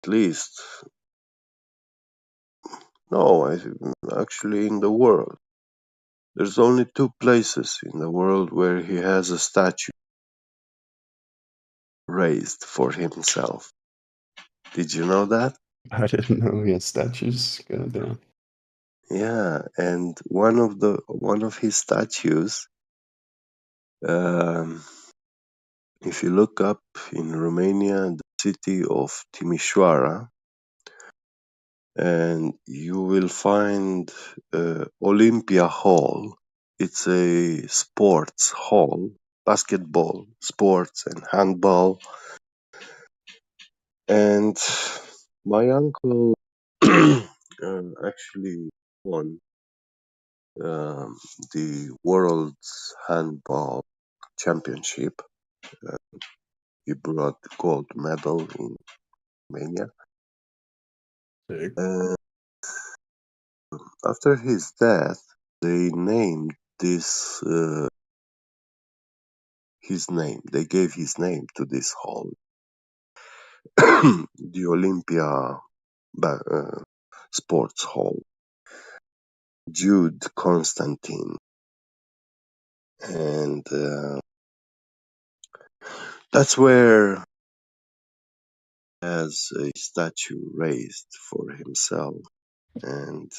at least, no, actually in the world. There's only two places in the world where he has a statue raised for himself. Did you know that? I didn't know he had statues. Goddamn. Yeah, and one of his statues, um, if you look up in Romania, the city of Timișoara, and you will find Olympia Hall. It's a sports hall, basketball, sports, and handball. And my uncle actually won um, the world's handball championship. Uh, he brought the gold medal in Romania. Sick. And after his death, they named this his name. They gave his name to this hall, the Olympia Sports Hall. Jude Constantine, and that's where has a statue raised for himself. And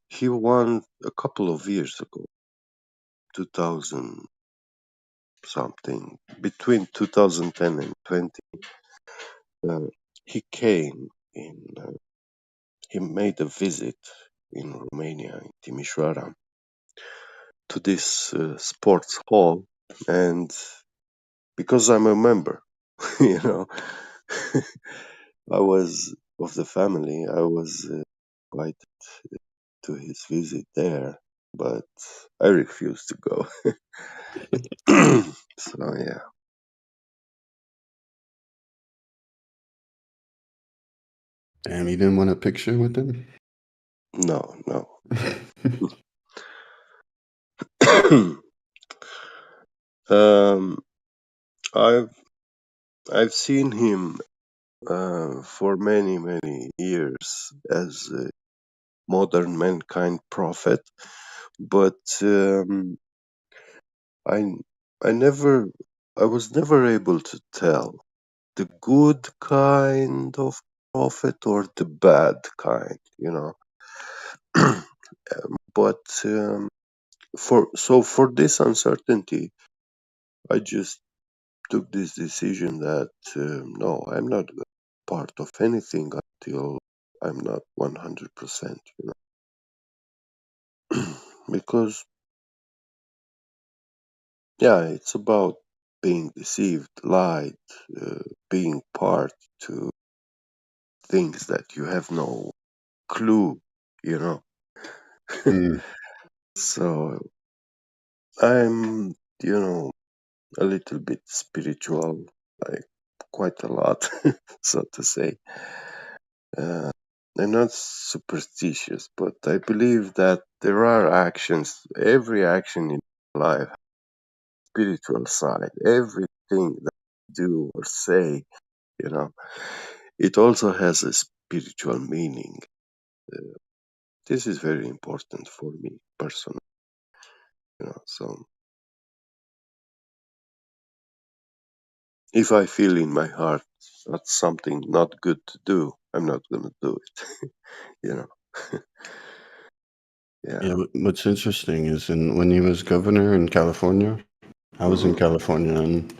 he won a couple of years ago, 2000 something, between 2010 and 20. Uh, he came in. He made a visit in Romania, in Timișoara, to this sports hall, and because I'm a member, you know, I was of the family. I was invited to his visit there, but I refused to go. So yeah, Damn, you didn't want a picture with him? no, no. um, I've I've seen him for many years as a modern mankind prophet, but I I never I was never able to tell the good kind of prophet or the bad kind, you know. But for this uncertainty, I just took this decision that no, I'm not part of anything until I'm not 100%, you know, because yeah, it's about being deceived, lied, being part to things that you have no clue, you know. Mm. So I'm, you know, a little bit spiritual, like quite a lot, so to say. Uh, I'm not superstitious, but I believe that there are actions, every action in life, spiritual side, everything that you do or say, you know, it also has a spiritual meaning. Uh, this is very important for me personally, you know. So if I feel in my heart that's something not good to do, I'm not gonna do it, you know. Yeah. Yeah, what's interesting is when he was governor in California, I was in Hmm. California, and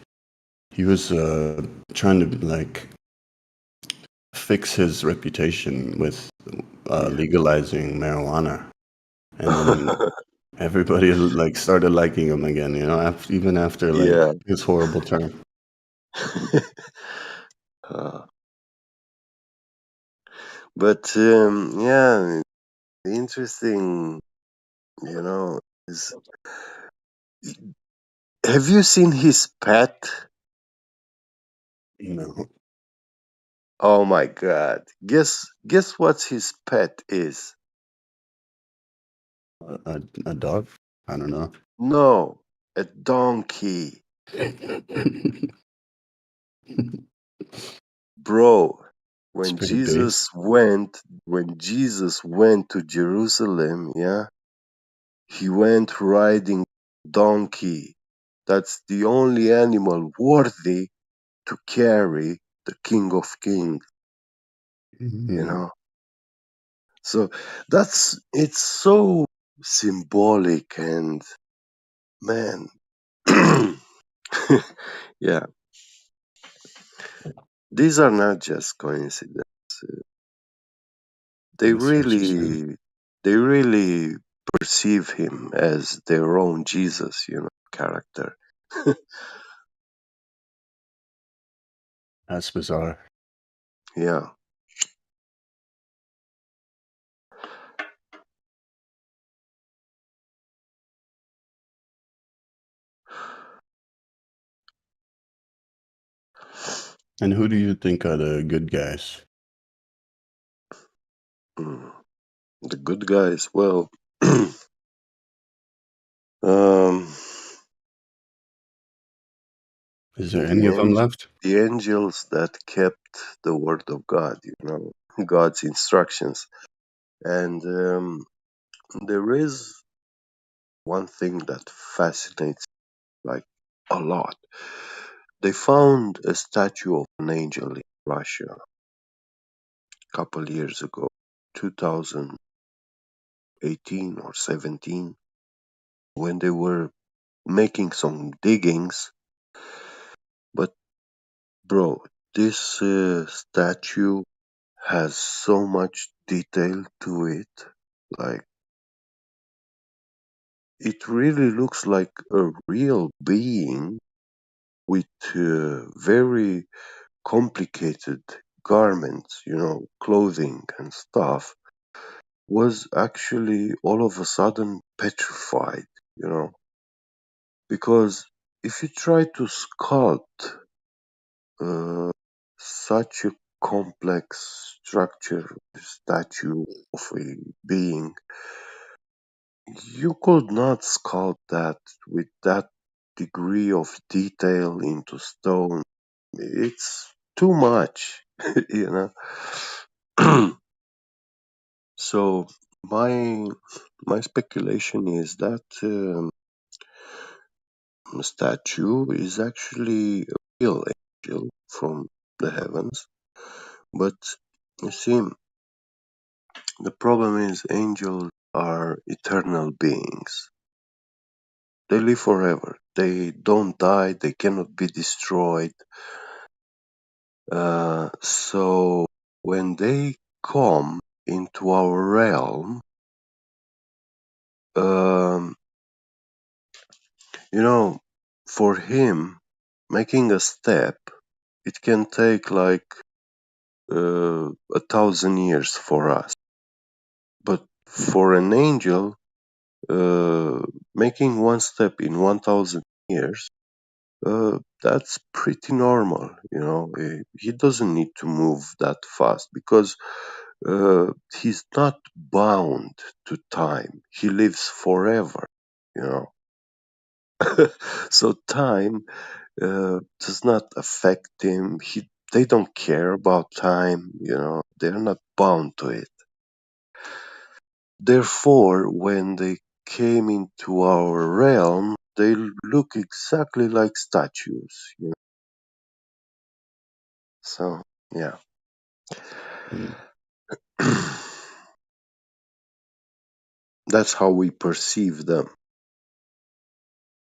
he was trying to like fix his reputation with Yeah. legalizing marijuana, and then everybody like started liking him again. You know, even after like Yeah. his horrible term. Uh, but yeah, interesting, you know, is have you seen his pet? No, Oh my god. Guess what his pet is? a dog. I don't know. No, a donkey. Bro. It's When pretty base. Jesus went to Jerusalem, yeah, he went riding donkey. That's the only animal worthy to carry the King of Kings, you Mhm. know. So it's so symbolic and man, yeah, these are not just coincidences. They That's what you say. really perceive him as their own Jesus, character. That's bizarre. Yeah. And who do you think are the good guys? Mm. The good guys, well, um, Is there the any of them ang- left? the angels that kept the word of God, God's instructions. And there is one thing that fascinates like a lot. They found a statue of an angel in Russia a couple years ago, 2018 or 17, when they were making some diggings. But bro, this statue has so much detail to it. Like, it really looks like a real being with very complicated garments, clothing and stuff, was actually all of a sudden petrified, you know, because if you try to sculpt uh, such a complex structure, statue of a being, you could not sculpt that with that degree of detail into stone. It's too much, you know. So my my speculation is that statue is actually a real angel from the heavens. But you see, the problem is angels are eternal beings. They live forever. They don't die. They cannot be destroyed. So when they come into our realm, um, you know, for him, making a step, it can take like 1,000 years for us. But for an angel, uh, making one step in 1,000 years, that's pretty normal. He doesn't need to move that fast because he's not bound to time. He lives forever, you know. So time does not affect him. They don't care about time, they're not bound to it. Therefore, when they came into our realm, they look exactly like statues. So, yeah. Mm. That's how we perceive them.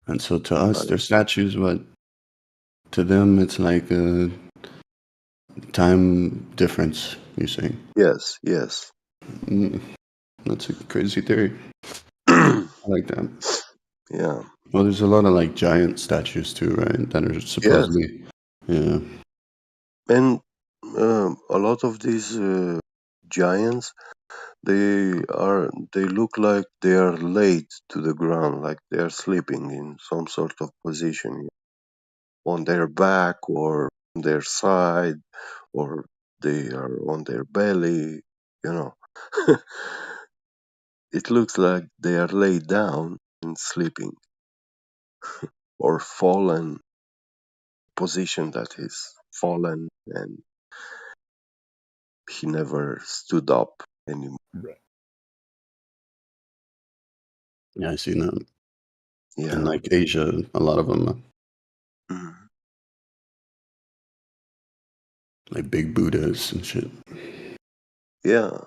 And so to us, Like, they're statues, but to them, it's like a time difference, you say. yes, yes. Mm, that's a crazy theory. I like that. Yeah. Well, there's a lot of like giant statues too, right? That are Yes. supposedly, yeah. And a lot of these giants, they look like they are laid to the ground, like they are sleeping in some sort of position on their back or on their side, or they are on their belly, you know. It looks like they are laid down and sleeping or fallen, position that is fallen, and he never stood up anymore. Right. Yeah, I seen that in Yeah. like Asia. A lot of them, Mhm. like big Buddhas and shit. Yeah.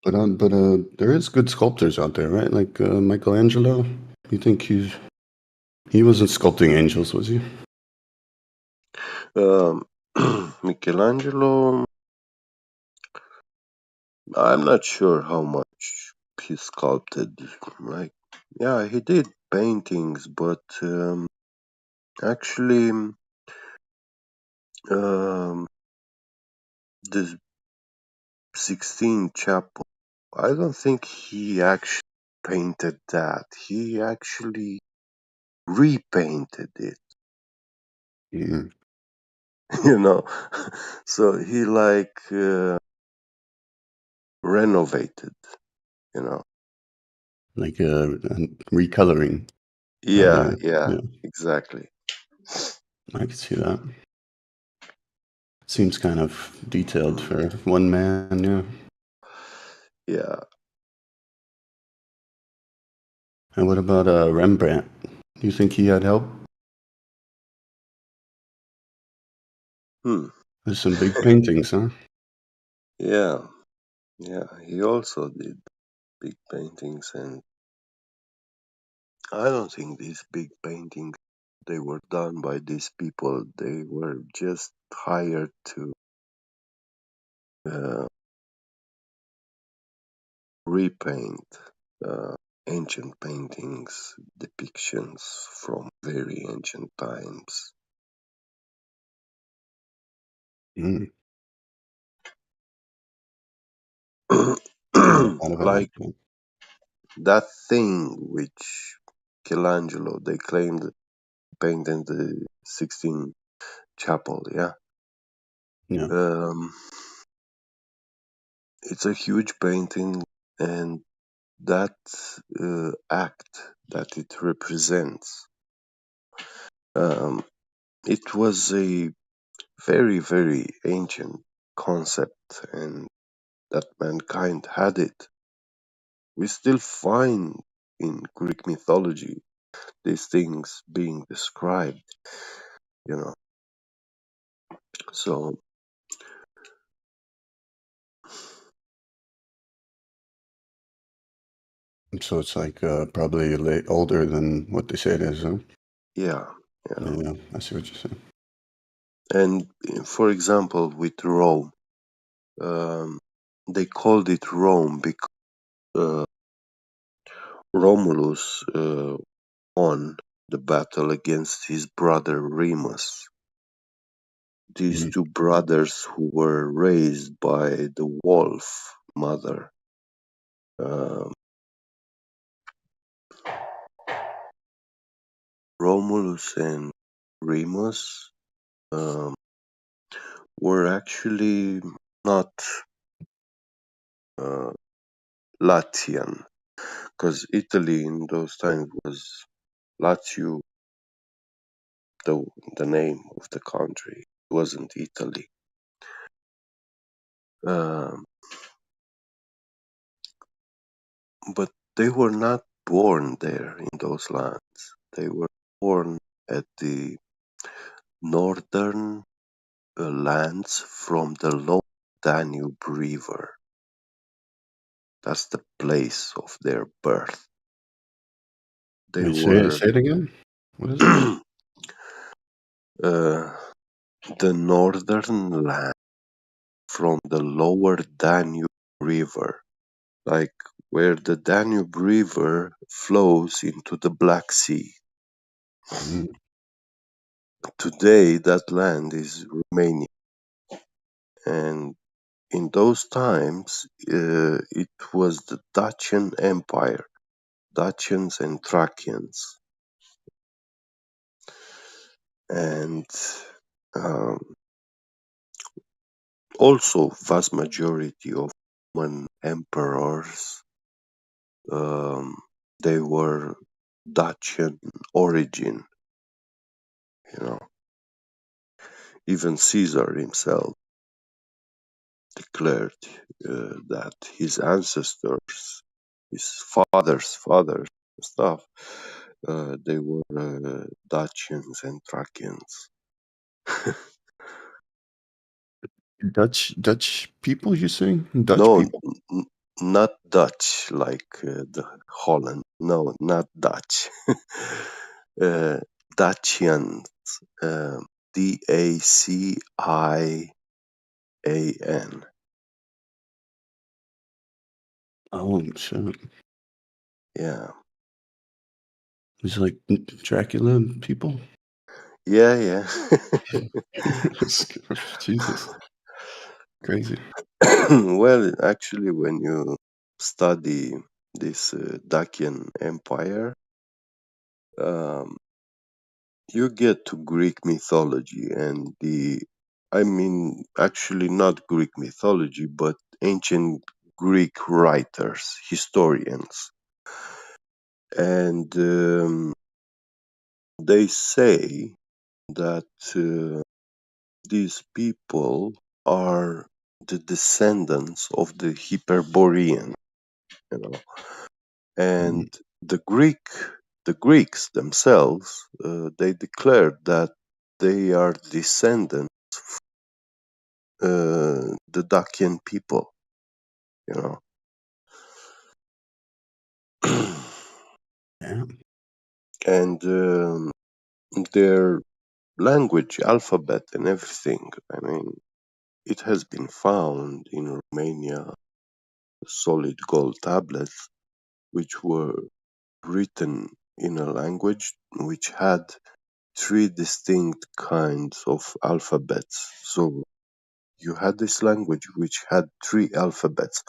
But there is good sculptors out there, right? Like Michelangelo. You think he wasn't sculpting angels, was he? Um, Michelangelo, I'm not sure how much he sculpted. Like, yeah, he did paintings, but actually, the 16 Chapel, I don't think he actually painted that. He actually repainted it, Mm, you know. So he like renovated, you know. like recoloring, Yeah, probably. yeah, Yeah, exactly. I can see that. Seems kind of detailed Mm, for one man. Yeah. yeah. And what about Rembrandt? Do you think he had help? Hmm. There's some big paintings, huh? Yeah, yeah. He also did big paintings, and I don't think these big paintings they were done by these people. They were just hired to uh, repaint uh, ancient paintings, depictions from very ancient times. Mm, never thought about it Like like that. that thing which Michelangelo they claimed painted the 16 Chapel. Yeah, Yeah. um, it's a huge painting, and that act that it represents, um, it was a very very ancient concept, and that mankind had it. We still find in Greek mythology these things being described, you know. So So it's like probably older than what they say it is, huh? yeah, yeah. Yeah, I see what you're saying. And for example, with Rome, um, they called it Rome because uh, Romulus won the battle against his brother Remus. These Mm. two brothers who were raised by the wolf mother. Um, Romulus and Remus um, were actually not uh, Latian, because Italy in those times was Lazio, the the name of the country. It wasn't Italy. Um, but they were not born there in those lands. They were born at the northern lands from the lower Danube River. That's the place of their birth. They Wait, say it, were say it again. What is it? uh, the northern land from the lower Danube River, like where the Danube River flows into the Black Sea. Mm. Today, that land is Romania, and in those times, it was the Dacian Empire, Dacians and Thracians, and um, also vast majority of Roman emperors, um, they were Dacian origin, you know. Even Caesar himself declared that his ancestors, his fathers, stuff, they were Dacians and Thracians. Dutch people, you saying? Dutch No, people? n- not Dutch like the Holland. No, not Dutch. uh, Dacian, uh, Dacian. Oh shit! Yeah, It's like Dracula people. yeah, yeah. Jesus, crazy. Well, actually, when you study this Dacian Empire, um, you get to Greek mythology and I mean, actually not Greek mythology, but ancient Greek writers, historians. And they say that these people are the descendants of the Hyperboreans, you know. And Mm, the Greek, the Greeks themselves, they declared that they are descendants the Dacian people, you know. yeah. And their language, alphabet, and everything. I mean, it has been found in Romania, solid gold tablets, which were written in a language which had three distinct kinds of alphabets. So you had this language which had three alphabets,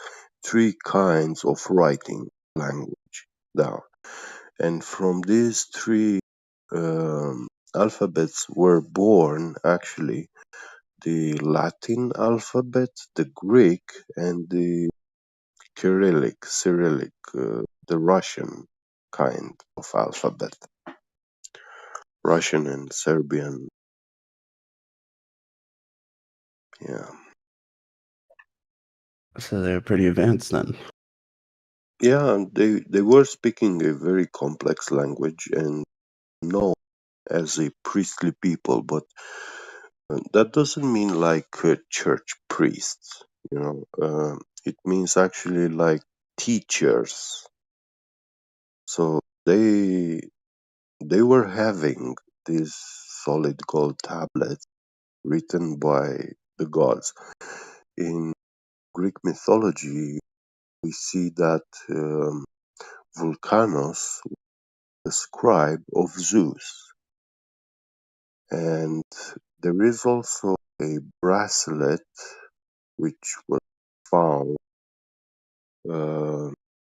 three kinds of writing language down. And from these three alphabets were born actually the Latin alphabet, the Greek, and the Cyrillic, the Russian kind of alphabet, Russian and Serbian. Yeah, So they're pretty advanced then. yeah, and they were speaking a very complex language and known as a priestly people, but that doesn't mean like church priests, you know. It means actually like teachers. So they were having these solid gold tablets written by the gods. In Greek mythology, we see that Vulcanos, the scribe of Zeus, and there is also a bracelet which was found uh,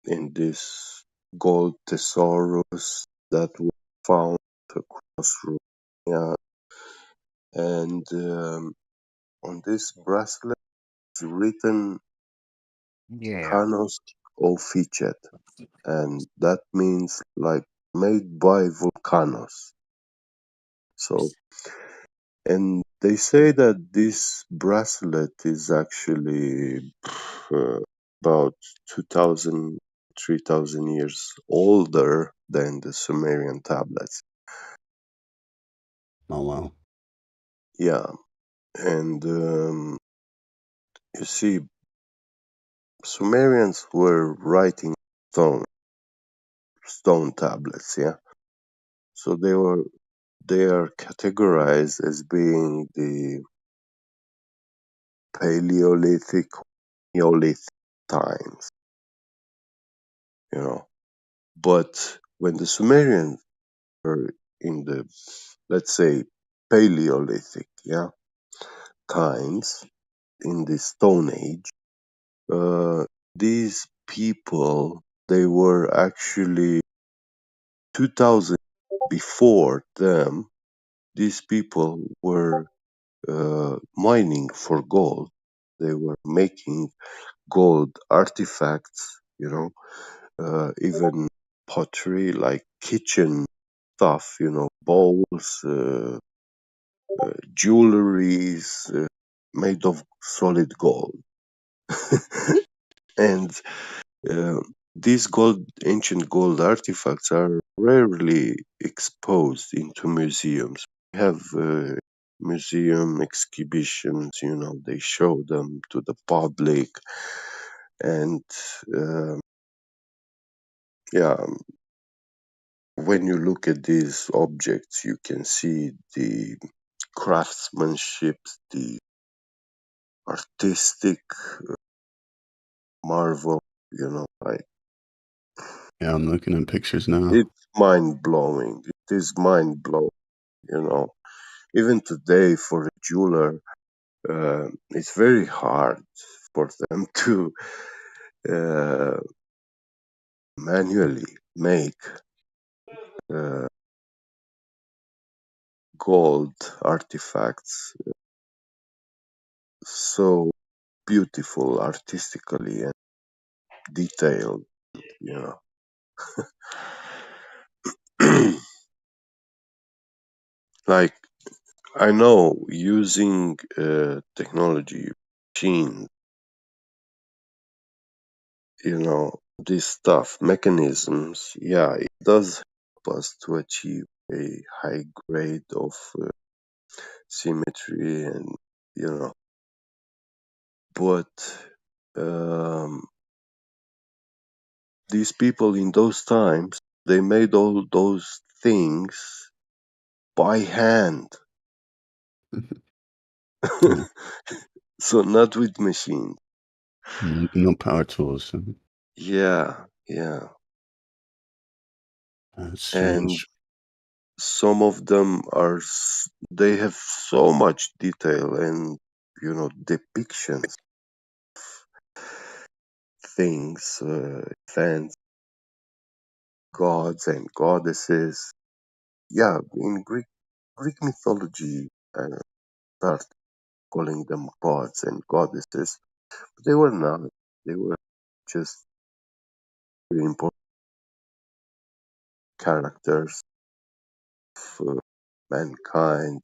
in this gold thesaurus that were found across Romania, and on this bracelet is written Yeah. Canos Officet, and that means like made by Vulcanos. So, and they say that this bracelet is actually about 2000, 3000 years older than the Sumerian tablets. Oh wow. Yeah, and you see, Sumerians were writing stone stone tablets. Yeah, so they are categorized as being the Paleolithic, Neolithic times. You know, but when the Sumerians were in the, let's say, Paleolithic, yeah, times in the Stone Age, uh, these people they were actually 2000 before them. These people were mining for gold. They were making gold artifacts, you know, even pottery, like kitchen stuff, you know, bowls, jewelries made of solid gold. And uh, these ancient gold artifacts are rarely exposed into museums. We have museum exhibitions, they show them to the public. And yeah, when you look at these objects, you can see the craftsmanship, the artistic marvel, like Yeah, I'm looking at pictures now. it's mind blowing. It is mind blowing, you know. Even today, for a jeweler, it's very hard for them to uh, manually make uh, gold artifacts so beautiful artistically and detailed, you know. Like, I know using technology, machine, this stuff, mechanisms, yeah, it does help us to achieve a high grade of symmetry and, you know, but um, these people in those times, they made all those things by hand. Yeah. So not with machines. No power tools. Yeah, yeah. That's And strange. some of them they have so much detail and depictions, things, events, gods and goddesses. Yeah, in Greek mythology, start calling them gods and goddesses, but they were not. They were just very important characters for mankind.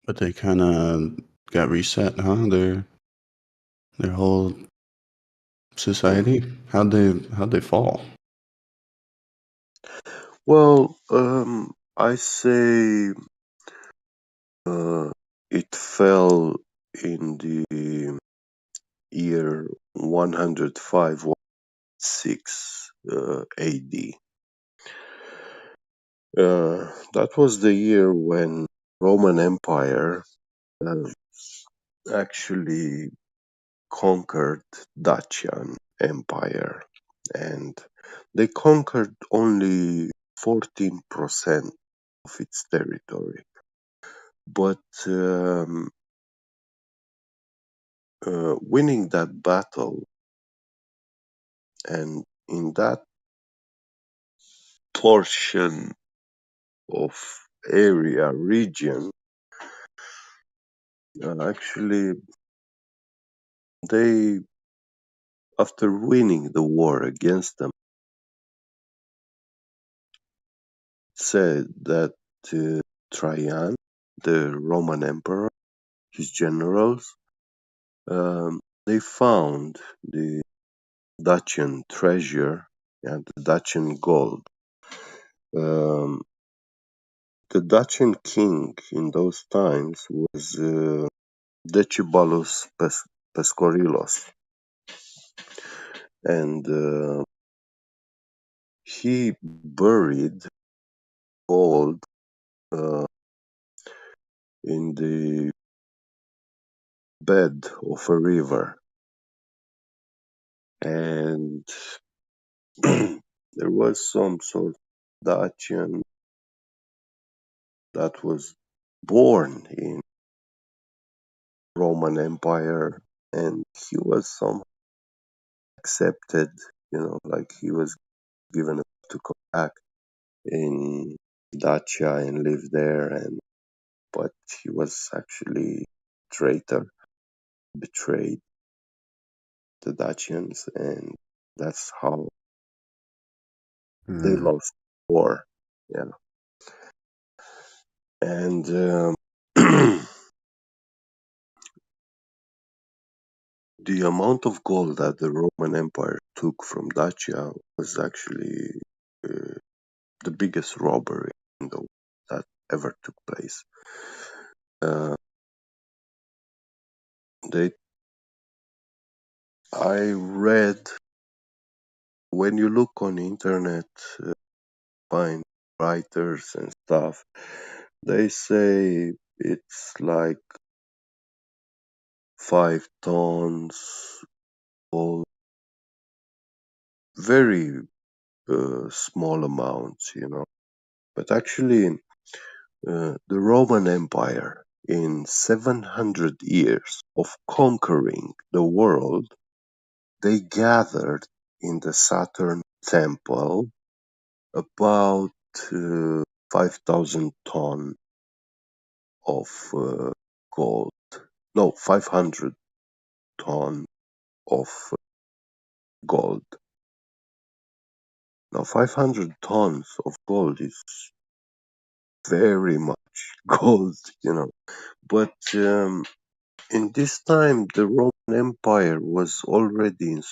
But they kind of got reset, huh? Their whole Mm. society. How'd they fall? Well, I say it fell in the year 105 6 AD. That was the year when Roman Empire uh, actually conquered Dacian Empire, and they conquered only 14% of its territory. But winning that battle, and in that portion of area region, actually they, after winning the war against them, said that Trajan, the Roman emperor, his generals, they found the Dacian treasure and the Dacian gold. Um, the Dacian king in those times was Decebalus Pescorilos, and he buried gold uh, in the bed of a river, and there was some sort of Dacian that was born in Roman Empire, and he was somehow accepted, like he was given to come back in Dacia and live there, and but he was actually traitor, betrayed the Dacians, and that's how They Mm. lost war. Yeah. And the amount of gold that the Roman Empire took from Dacia was actually uh, the biggest robbery in the world that ever took place. Uh, they, I read, when you look on the internet, find writers and stuff, they say it's like 5 tons, or very small amounts, But actually, the Roman Empire, in 700 years of conquering the world, they gathered in the Saturn temple about 5,000 ton of gold. No, 500 ton of gold. Now, 500 tons of gold is very much gold. But in this time, the Roman Empire was already in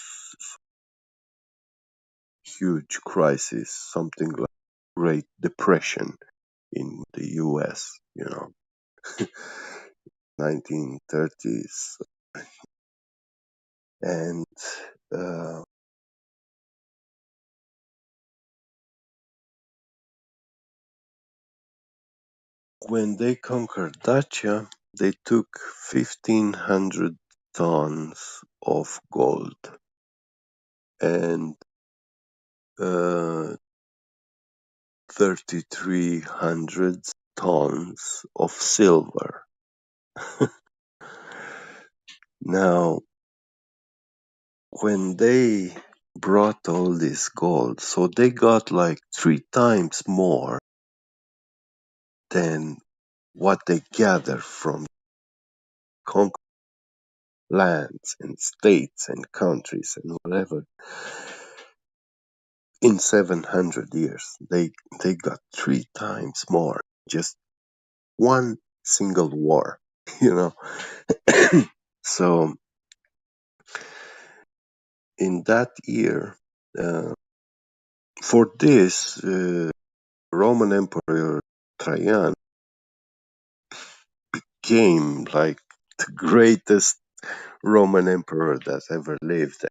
huge crisis, something like Great Depression in the US, 1930s. And uh, when they conquered Dacia, they took 1,500 tons of gold and 3,300 tons of silver. Now, when they brought all this gold, so they got like 3 times more than what they gathered from conquered lands and states and countries and whatever. In 700 years, they got 3 times more. Just one single war, you know. So in that year, uh, for this, Roman Emperor Trajan came like the greatest Roman emperor that ever lived.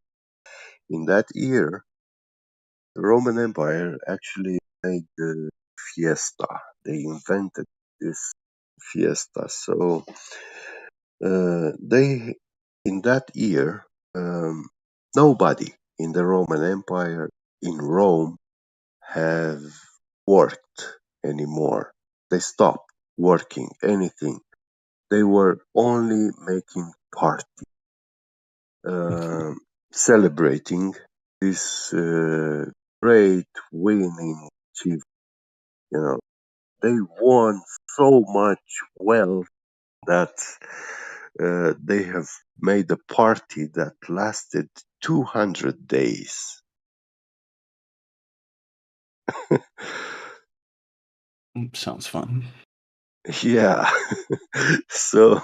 In that year, the Roman Empire actually made the fiesta. They invented this fiesta. So they, in that year, nobody in the Roman Empire in Rome have worked anymore. They stopped working anything. They were only making party, um celebrating this great winning achievement. You know, they won so much wealth that they have made a party that lasted 200 days. Sounds fun. Yeah. So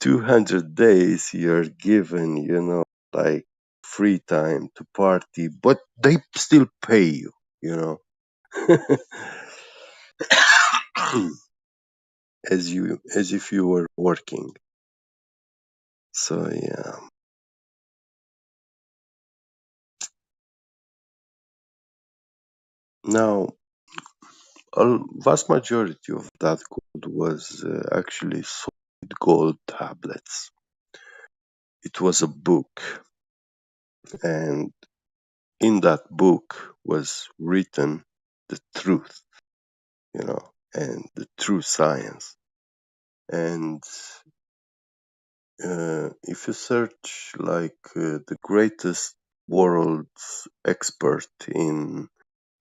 200 days you're given, like free time to party, but they still pay you, you know, as if you were working. So yeah. Now, a vast majority of that gold was actually solid gold tablets. It was a book, and in that book was written the truth, and the true science. And if you search like the greatest world's expert in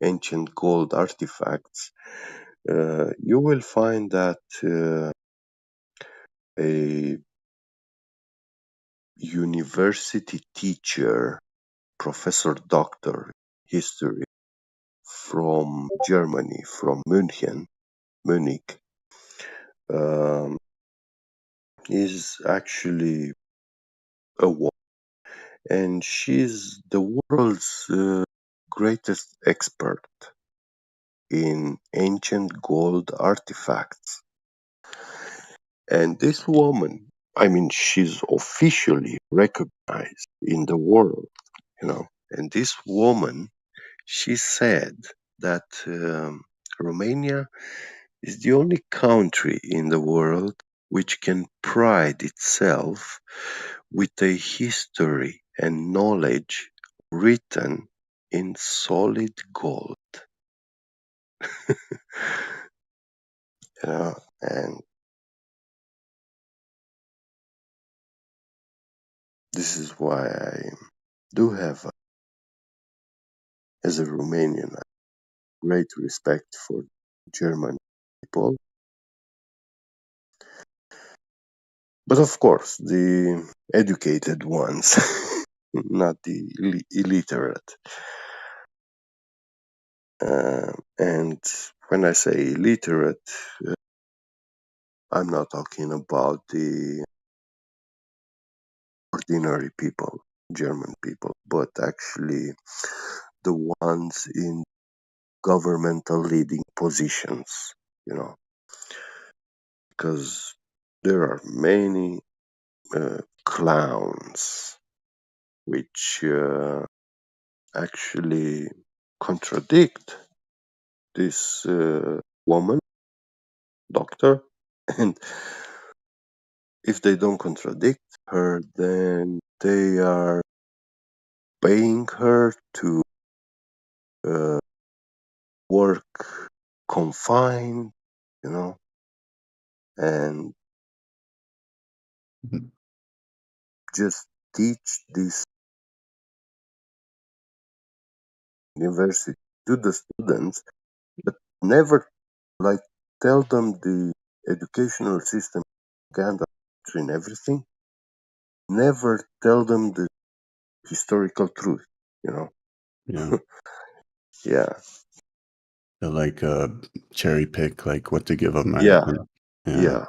ancient gold artifacts, you will find that a university teacher, professor doctor history from Germany, from Munich, um, is actually a woman, and she's the world's greatest expert in ancient gold artifacts. And this woman, I mean, she's officially recognized in the world, you know. And this woman, she said that Romania is the only country in the world which can pride itself with a history and knowledge written in solid gold. And this is why I do have, as a Romanian, a great respect for German people. But of course, the educated ones, not the illiterate. And when I say illiterate, uh, I'm not talking about the ordinary people, German people, but actually the ones in governmental leading positions, you know, because there are many clowns which actually contradict this woman, doctor, and if they don't contradict her, then they are paying her to uh, work confined, you know, and Mhm. just teach this university to the students, but never like tell them the educational system propaganda in everything. Never tell them the historical truth, you know. Yeah. Yeah, They'll like cherry pick like what to give them, right? yeah, Yeah. yeah,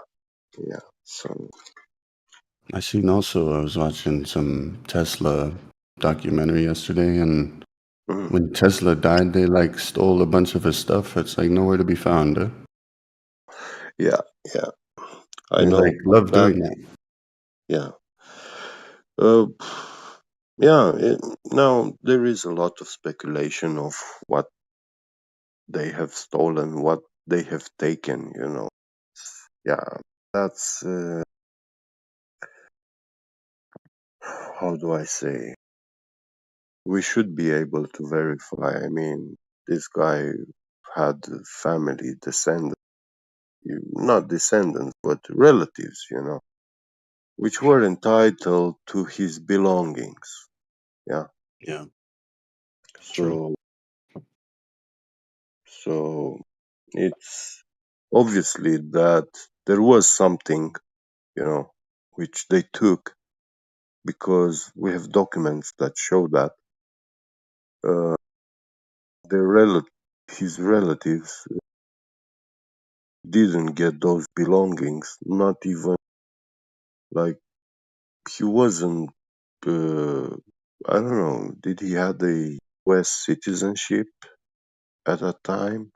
yeah. So I seen also I was watching some Tesla documentary yesterday, and mm, when Tesla died, they like stole a bunch of his stuff. It's like nowhere to be found. yeah, yeah. I They know like love that. doing that. Yeah. Uh, yeah. Now there is a lot of speculation of what they have stolen, what they have taken. You know. Yeah. That's how do I say? We should be able to verify. I mean, this guy had family descendants, not descendants, but relatives. You know, which were entitled to his belongings. Yeah. Yeah, true. So so it's obviously that there was something, you know, which they took because we have documents that show that uh, their his relatives didn't get those belongings. Not even like he wasn't. I don't know. Did he had a U.S. citizenship at that time?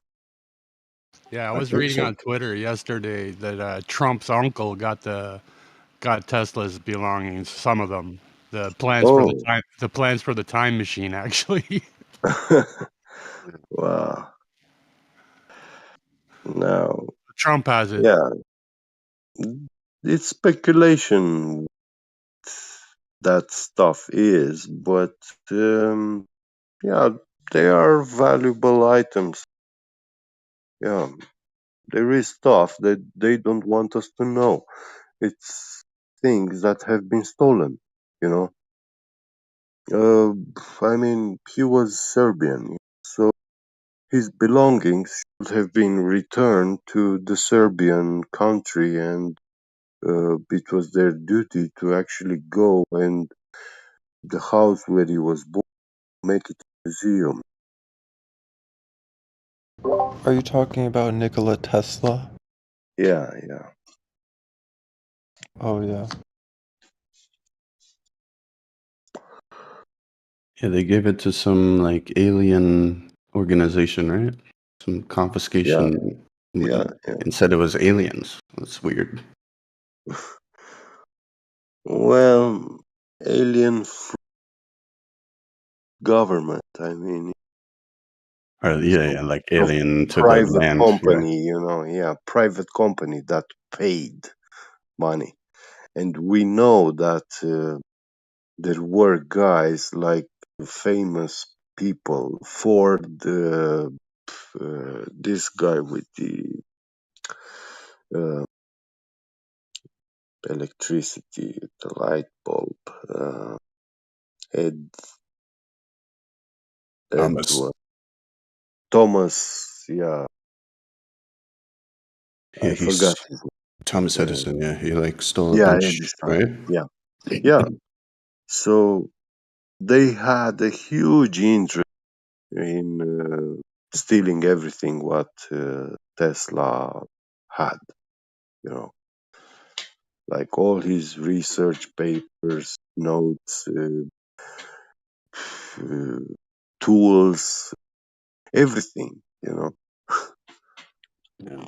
Yeah, I I was think reading so. on Twitter yesterday that Trump's uncle got Tesla's belongings, some of them. Oh, The plans for the time machine actually. wow. Now, Trump has it. yeah, it's speculation that stuff is, but yeah, they are valuable items. Yeah, there is stuff that they don't want us to know. It's things that have been stolen, you know. I mean, he was Serbian, so his belongings should have been returned to the Serbian country, and it was their duty to actually go and the house where he was born, make it a museum. Are you talking about Nikola Tesla? Yeah. Oh, yeah. Yeah, they gave it to some like alien organization, right? Some Yeah. confiscation. Yeah. And said it was aliens. That's weird. Well, alien government. I mean, Or yeah, some like sort of alien to the private land. Yeah. company, yeah, private company that paid money. And we know that there were guys like famous people, Ford, this guy with the uh, electricity, the light bulb, Ed, Thomas. Edward, Thomas, yeah, Yeah, I forgot he's his Thomas name. Edison. Yeah, he like stole a Yeah, bunch, Edison. right? Yeah. So they had a huge interest in stealing everything what Tesla had, you know, like all his research papers, notes, uh, tools, everything, you know. Yeah.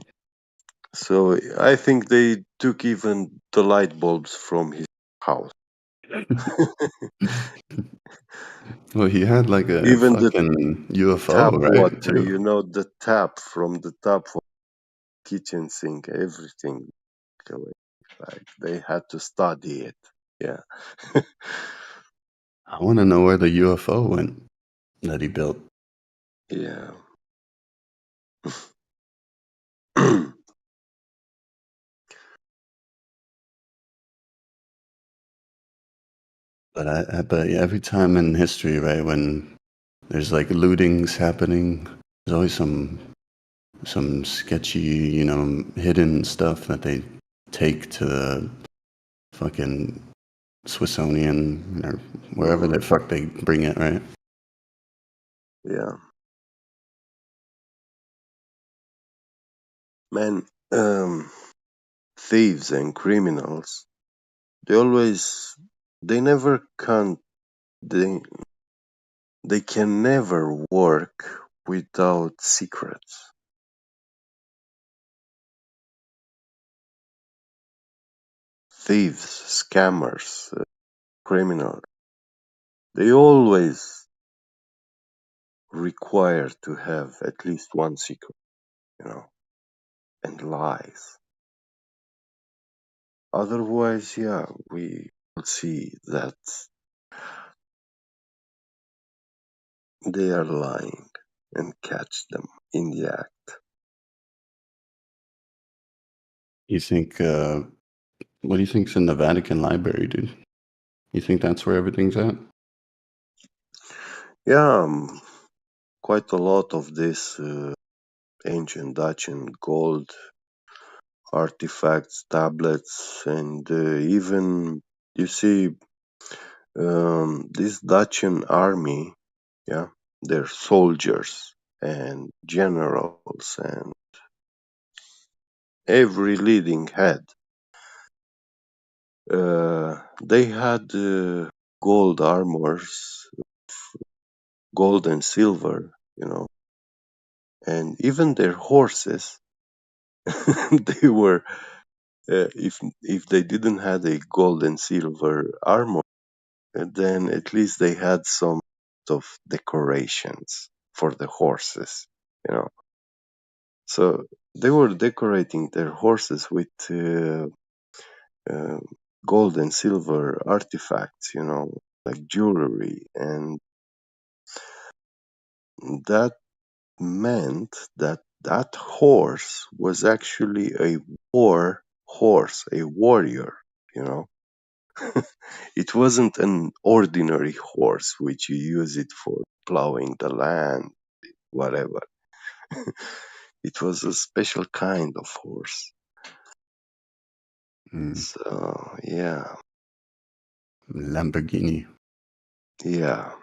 So I think they took even the light bulbs from his house. Well, he had like a Even the fucking UFO, tap right? water, Too. the tap from the tap for kitchen sink, everything away. Like they had to study it. Yeah. I want to know where the UFO went that he built. Yeah. But yeah, every time in history, right, when there's like lootings happening, there's always some sketchy, hidden stuff that they take to the fucking Smithsonian or wherever Mhm. the fuck they bring it, right? Yeah. Man, thieves and criminals, they always, they never can, they, they can never work without secrets. Thieves, scammers, criminals, they always require to have at least one secret, you know, and lies. Otherwise, yeah, we will see that they are lying and catch them in the act. You think, what do you think's in the Vatican Library, dude? You think that's where everything's at? Yeah, quite a lot of this ancient Dutch and gold artifacts, tablets, and even you see this Dutchian army, yeah, their soldiers and generals and every leading head. They had gold armors, gold and silver, and even their horses. They were if they didn't have a gold and silver armor, then at least they had some of decorations for the horses, you know. So they were decorating their horses with uh, gold and silver artifacts, like jewelry, and that meant that that horse was actually a war horse, a warrior, you know. It wasn't an ordinary horse which you use it for plowing the land, whatever. It was a special kind of horse. Mm, So yeah, Lamborghini. yeah.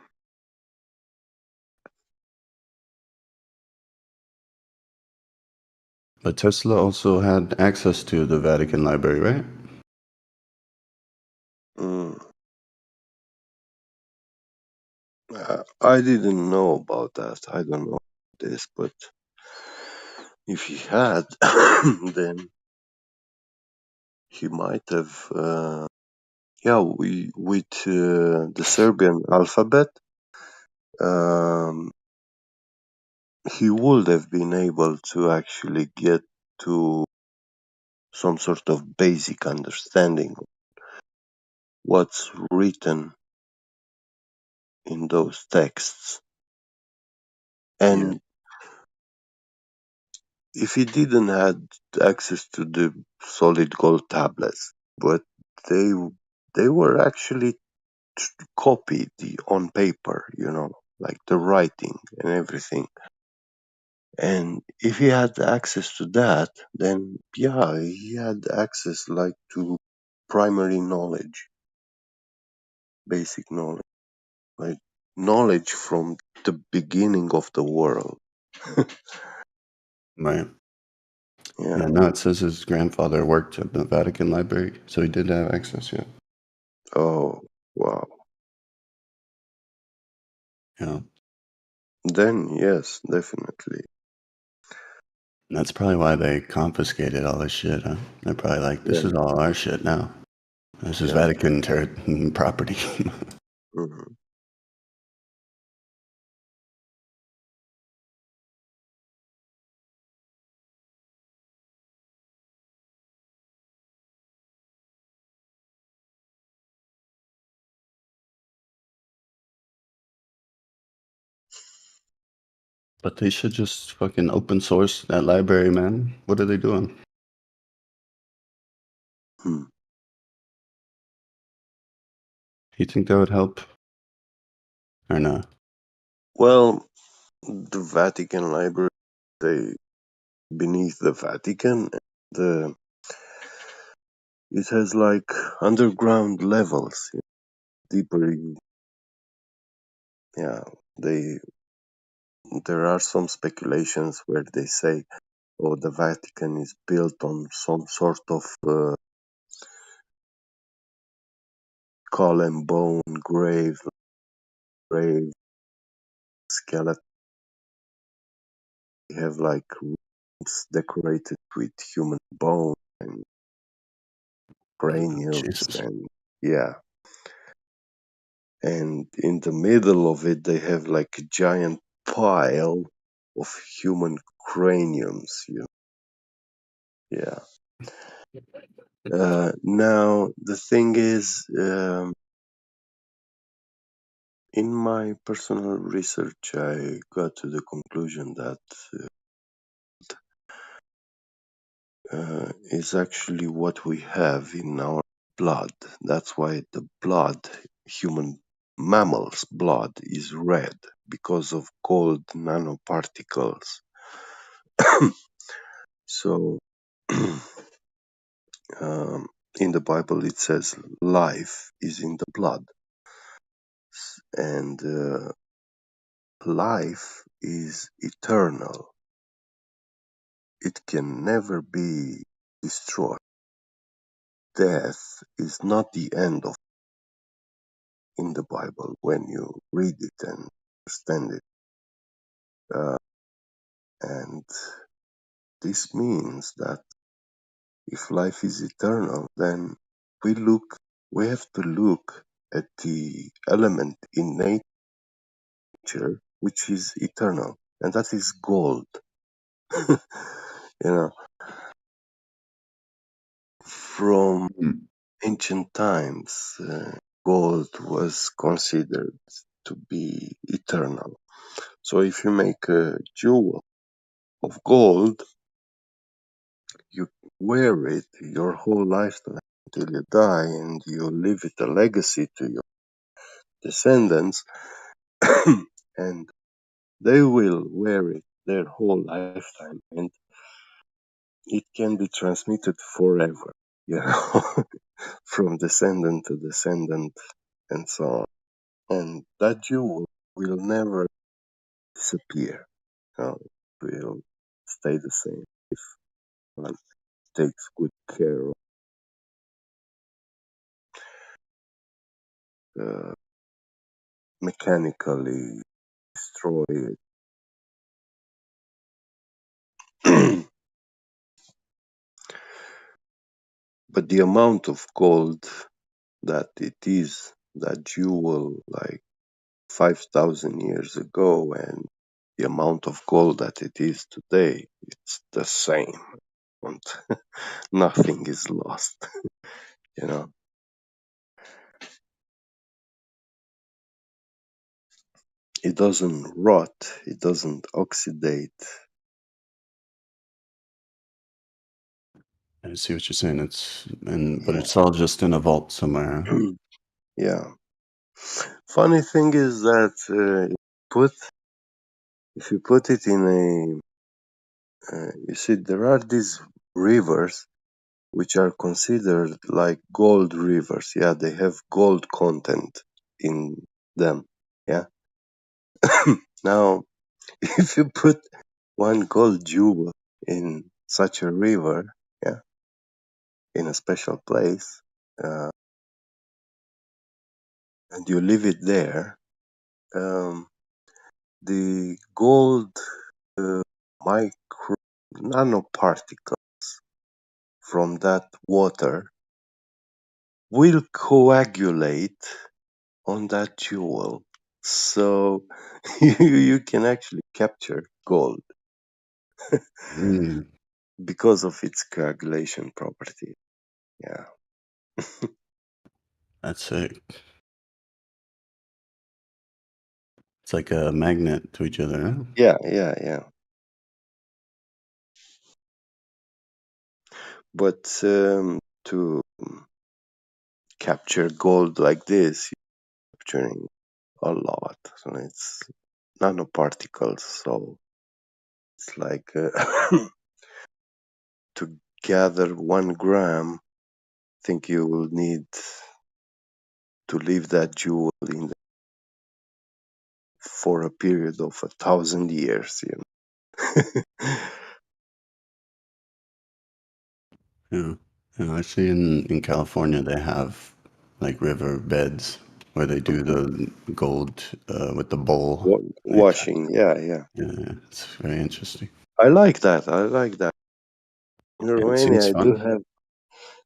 But Tesla also had access to the Vatican Library, right? Mm. I didn't know about that. I don't know this, but if he had, then he might have. Yeah, we with the Serbian alphabet, um, he would have been able to actually get to some sort of basic understanding of what's written in those texts. Yeah. And if he didn't had access to the solid gold tablets, but they they were actually copied on paper, like the writing and everything. And if he had access to that, then yeah, he had access like to primary knowledge, basic knowledge, like knowledge from the beginning of the world. Right. Yeah. Yeah, no, it says his grandfather worked at the Vatican Library, so he did have access, yeah. Oh, wow. Yeah. Then yes, definitely. And that's probably why they confiscated all this shit, huh? They're probably like, this Yeah. is all our shit now. This is Yeah. Vatican property. Mhm. But they should just fucking open source that library, man. What are they doing? Hmm. You think that would help or not? Well, the Vatican Library, they beneath the Vatican, the it has like underground levels. Deeper, yeah. They there are some speculations where they say, "Oh, the Vatican is built on some sort of skull and bone grave skeleton. They have like rooms decorated with human bone and craniums, Jesus. and yeah." And in the middle of it they have like a giant pile of human craniums. Yeah. Now the thing is, in my personal research I got to the conclusion that is actually what we have in our blood. That's why the blood, human mammals blood, is red, because of gold nanoparticles. So in the Bible it says life is in the blood, and life is eternal. It can never be destroyed. Death is not the end of in the Bible when you read it and understand it. Uh, and this means that if life is eternal, then we have to look at the element in nature which is eternal, and that is gold. you know, from Mm. ancient times, gold was considered to be eternal. So if you make a jewel of gold, you wear it your whole lifetime until you die, and you leave it a legacy to your descendants, and they will wear it their whole lifetime, and it can be transmitted forever, from descendant to descendant, and so on. And that jewel will never disappear. It will stay the same. and takes good care of mechanically destroy it. But the amount of gold that it is, that jewel, like 5,000 years ago, and the amount of gold that it is today, it's the same. And nothing is lost, you know. It doesn't rot, it doesn't oxidate. I see what you're saying. But it's all just in a vault somewhere. Yeah. Funny thing is that put if you put it in you see, there are these rivers which are considered like gold rivers. Yeah, they have gold content in them. Yeah. Now, if you put one gold jewel in such a river, yeah, in a special place, and you leave it there, um, the gold micro nanoparticle from that water will coagulate on that jewel. So you can actually capture gold Mm, because of its coagulation property. Yeah. that's sick. It's like a magnet to each other, huh? Yeah. But to capture gold like this, you're capturing a lot. So it's nanoparticles. So it's like to gather 1 gram, I think you will need to leave that jewel in for a period of 1,000 years. Yeah. I see in California they have like river beds where they do the gold with the bowl. Like that. Washing, yeah. Yeah, it's very interesting. I like that. I like that. In Yeah, it Romania, seems fun.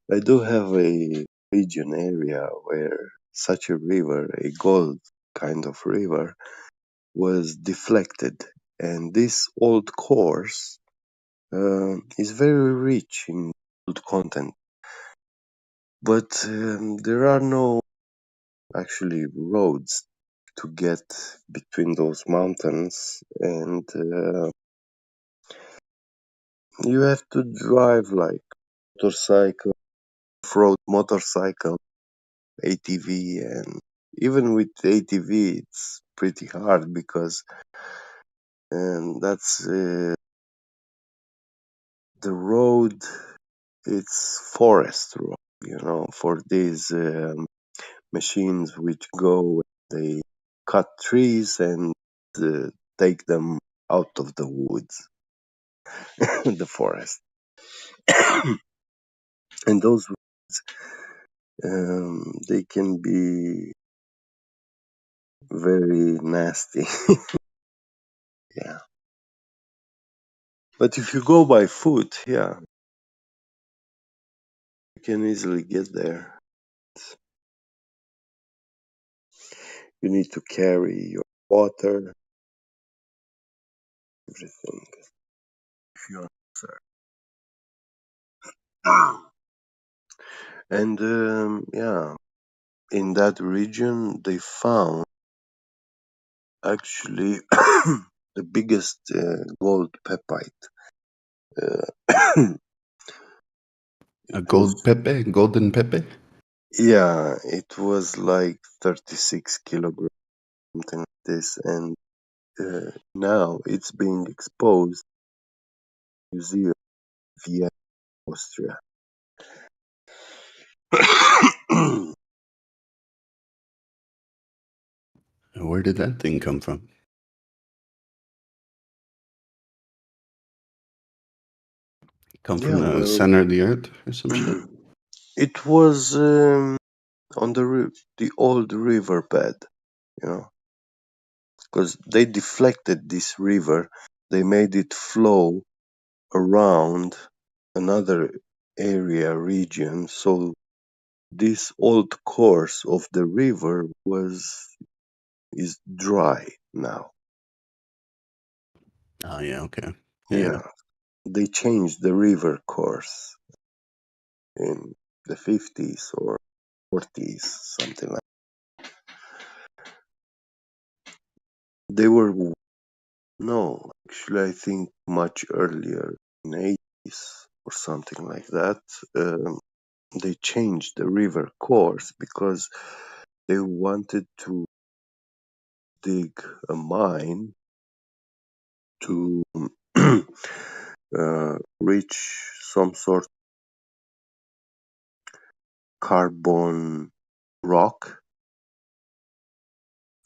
I do have a region area where such a river, a gold kind of river, was deflected, and this old course is very rich in gold content. But there are no actually roads to get between those mountains, and you have to drive like motorcycle, off-road motorcycle, ATV, and even with ATV, it's pretty hard because that's the road. It's forest road, for these machines which go, they cut trees and uh, take them out of the woods, the forest, and those they can be very nasty. Yeah, but if you go by foot, yeah, you can easily get there. You need to carry your water, everything. If you're and yeah, in that region, they found actually the biggest gold pepite. A It was, gold pepe, golden pepe. yeah, it was like 36 kilograms, something like this, and now it's being exposed in Museum Vienna, Austria. Where did that thing come from? Come from Yeah, the well, center of the earth or some shit? it was on the old riverbed, you know, because they deflected this river, they made it flow around another area region, so this old course of the river is dry now. Oh yeah, okay. Yeah. Yeah, they changed the river course in the 50s or 40s, something like. They were no, actually, I think much earlier in 80s or something like that. They changed the river course because they wanted to dig a mine to reach some sort of carbon rock,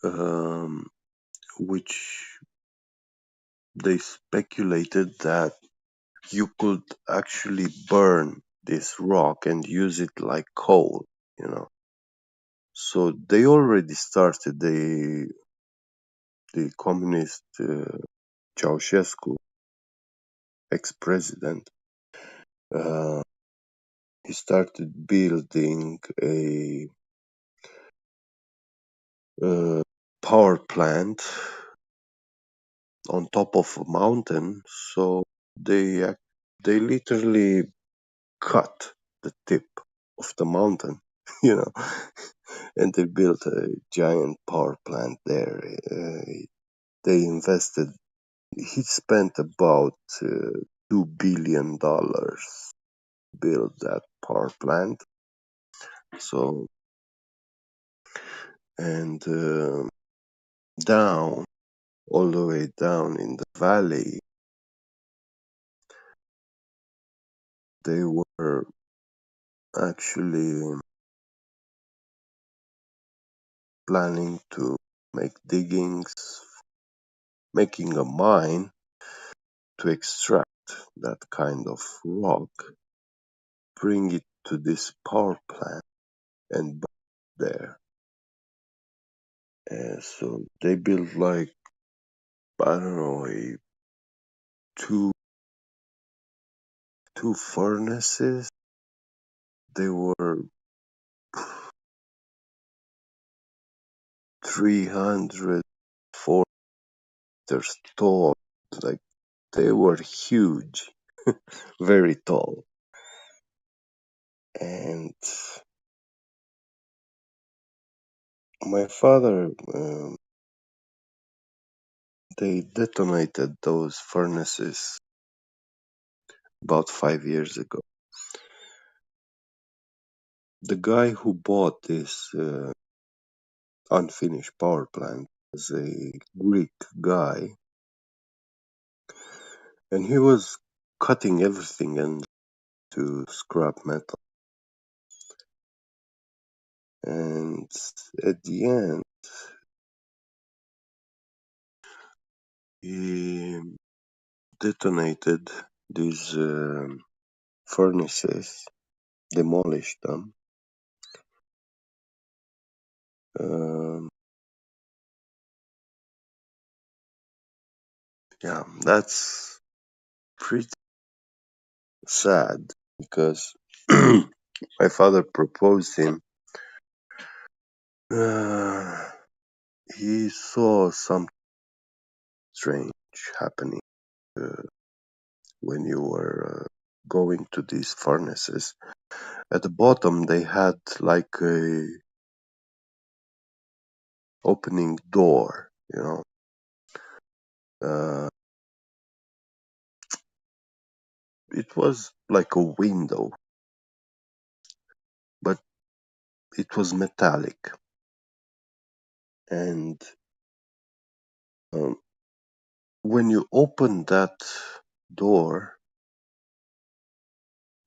um, which they speculated that you could actually burn this rock and use it like coal, you know. So they already started the communist Ceausescu, ex-president. Uh, he started building a power plant on top of a mountain. So they they literally cut the tip of the mountain, you know, and they built a giant power plant there. They invested. He spent about $2 billion to build that power plant. So and down, all the way down in the valley, they were actually planning to make diggings, making a mine to extract that kind of rock, bring it to this power plant and burn it there. So they built like, I don't know, two two furnaces. They were 300, 4 meters tall. Like they were huge, very tall. And my father, they detonated those furnaces about 5 years ago. The guy who bought this unfinished power plant was a Greek guy, and he was cutting everything into scrap metal. And at the end, he detonated these furnaces, demolished them. Um, yeah, that's pretty sad because my father proposed him. Uh, he saw something strange happening when you were going to these furnaces. At the bottom, they had like a opening door, you know. It was like a window, but it was metallic. And um, when you opened that door,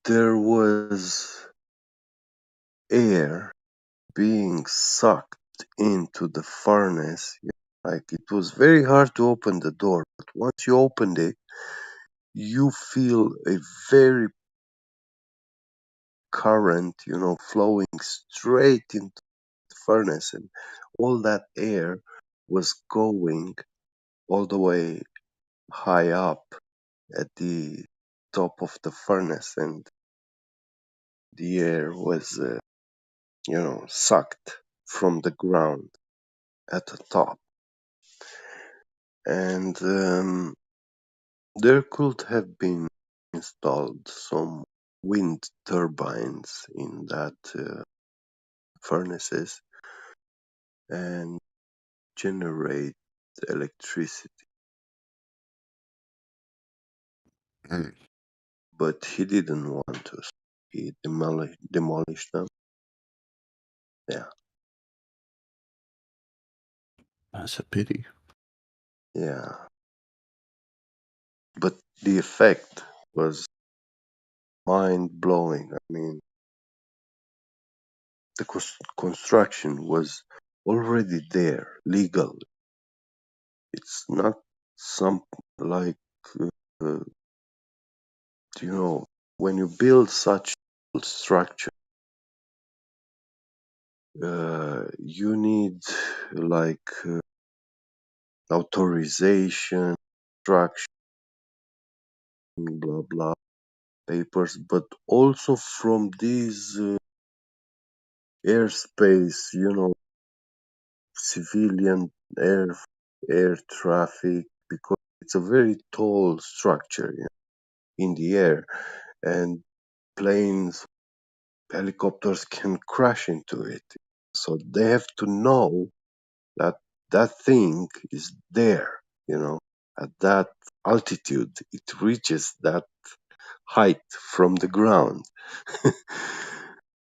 there was air being sucked into the furnace. Like it was very hard to open the door, but once you opened it, you feel a very current, flowing straight into the furnace, and all that air was going all the way high up at the top of the furnace, and the air was, sucked from the ground at the top. And there could have been installed some wind turbines in that furnaces and generate electricity, Mm. but he didn't want to. So he demolished them. Yeah, That's a pity. yeah. But the effect was mind blowing. I mean, the construction was already there, legal. It's not some like, uh, when you build such structure, you need like authorization, structure, blah blah, papers, but also from these airspace, civilian air traffic, because it's a very tall structure, in the air, and planes, helicopters can crash into it. So they have to know that that thing is there, at that altitude. It reaches that height from the ground.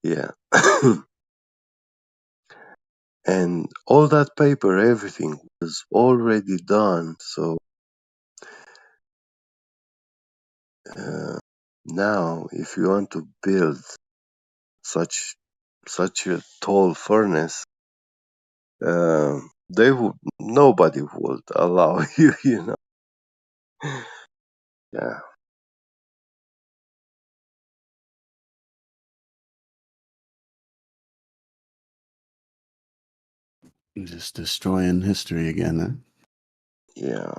Yeah. And all that paper, everything was already done. So uh, now, if you want to build such such a tall furnace, they would nobody would allow you. Yeah, Just destroying history again. Huh? yeah,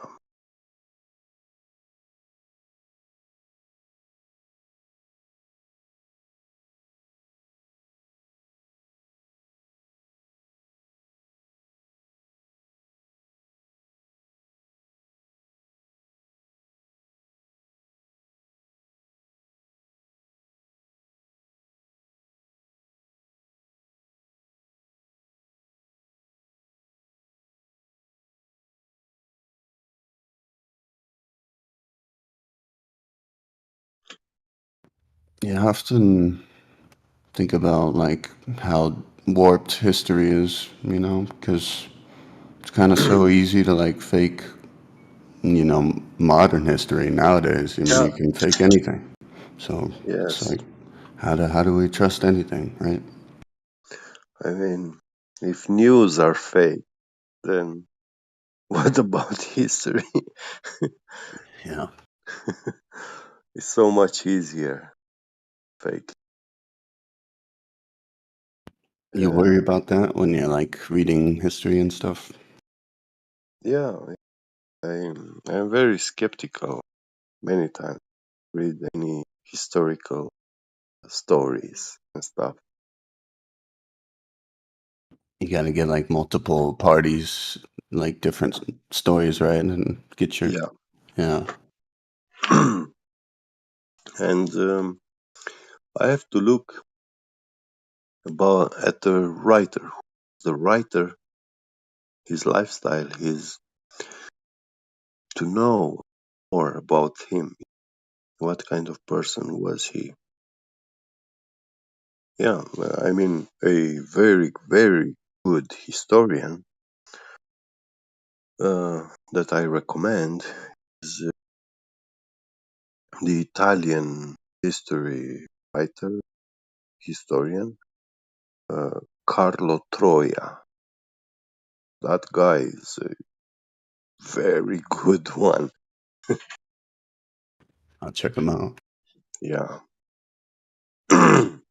Yeah, I often think about like how warped history is, because it's kind of so easy to like fake, modern history nowadays. yeah, You can fake anything. So it's yes. like, how do we trust anything, right? I mean, if news are fake, then what about history? Yeah. It's so much easier. Fake. You Uh, worry about that when you're like reading history and stuff? yeah, I'm very skeptical many times. Read any historical stories and stuff. You got to get like multiple parties, like different stories, right? And get your, Yeah. yeah. And I have to look about at the writer. The writer, his lifestyle, his to know more about him. What kind of person was he? Yeah, I mean, a very, very good historian that I recommend is the Italian history writer, historian, Carlo Troia. That guy is a very good one. I'll check him out. Yeah. And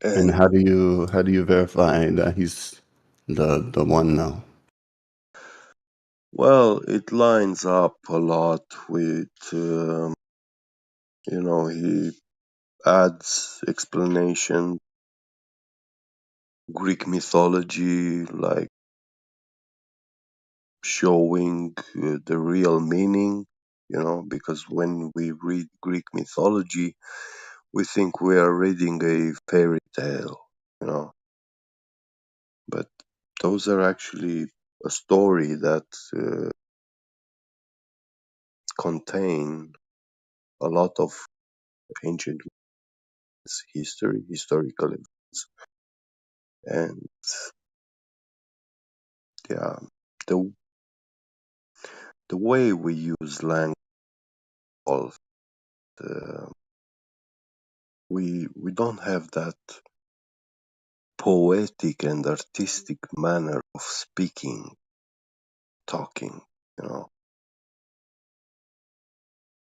And how do you verify that he's the one now? well, it lines up a lot with, he adds explanation, Greek mythology, like showing the real meaning, because when we read Greek mythology, we think we are reading a fairy tale, you know, but those are actually a story that contain a lot of ancient historical events, and yeah, the the way we use language, uh, we don't have that poetic and artistic manner of speaking, talking, you know,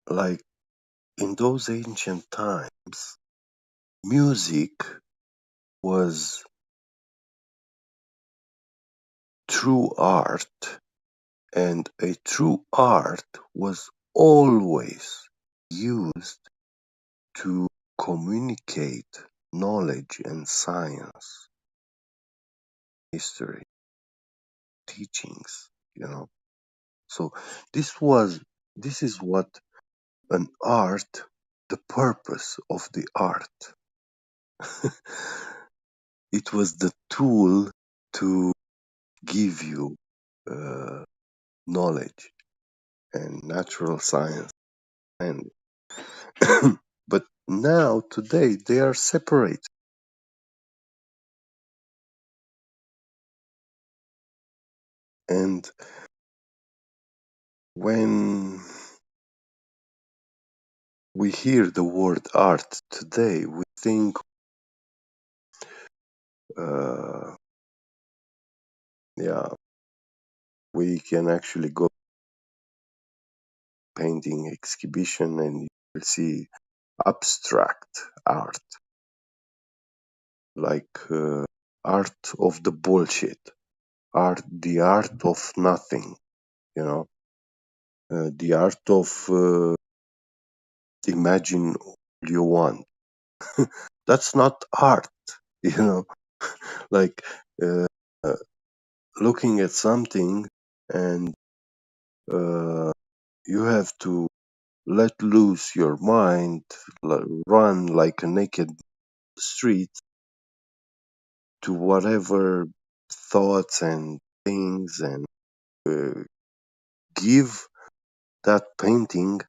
like in those ancient times, music was true art, and a true art was always used to communicate knowledge and science, history, teachings, you know. So this is what an art, the purpose of the art. It was the tool to give you uh, knowledge and natural science, and but now today they are separate. And when we hear the word art today, we think, uh, yeah, we can actually go painting exhibition and you will see abstract art, like art of the bullshit, the art of nothing, you know, the art of imagine all you want. That's not art, you know, like uh, uh, looking at something and you have to let loose your mind, run like a naked street to whatever thoughts and things, and uh, give that painting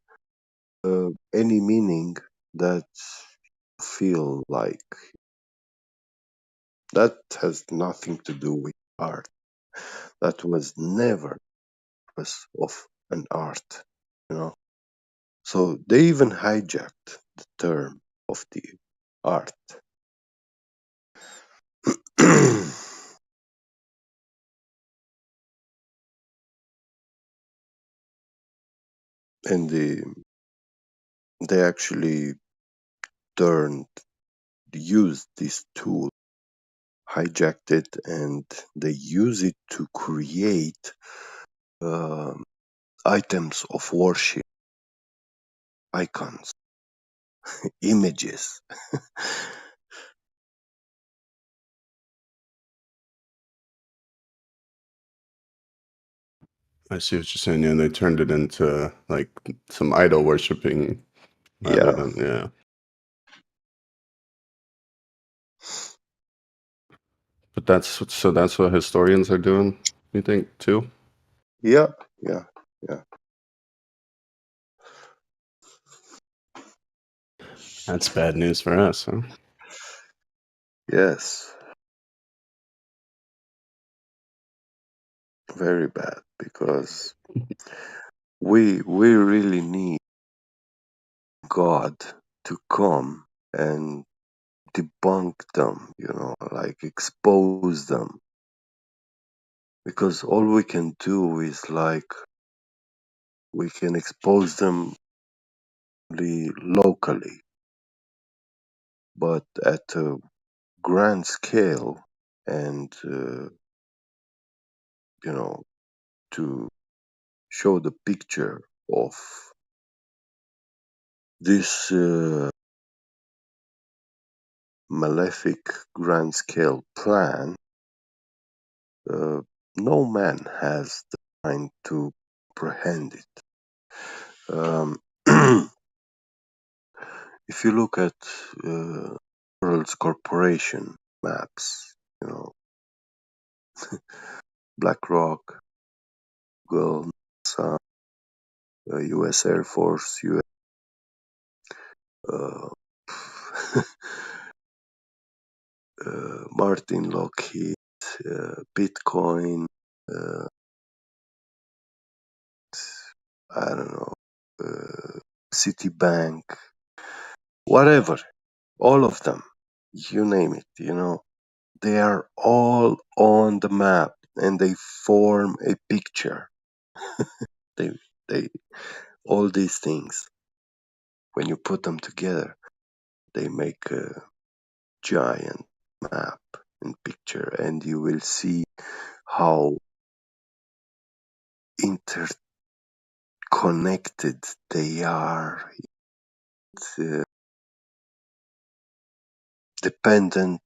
any meaning that you feel like. That has nothing to do with art. That was never the purpose of an art, you know. So they even hijacked the term of the art. And they actually turned used this tool, hijacked it, and they use it to create um items of worship, icons, images. I see what you're saying. Yeah, they turned it into like some idol worshiping rather Yeah, than yeah. But that's what historians are doing. You think too? yeah, yeah, yeah. That's bad news for us, huh? Yes, very bad, because we really need God to come and debunk them, like expose them, because all we can do is like we can expose them locally, but at a grand scale and, to show the picture of this malefic grand scale plan, uh, no man has the mind to comprehend it. If you look at world's corporation maps, BlackRock, Google, NASA, U.S. Air Force, uh, Martin Lockheed, Bitcoin, I don't know, Citibank, whatever, all of them, you name it, they are all on the map and they form a picture. They, they, all these things, when you put them together, they make a giant map and picture, and you will see how interconnected they are, dependent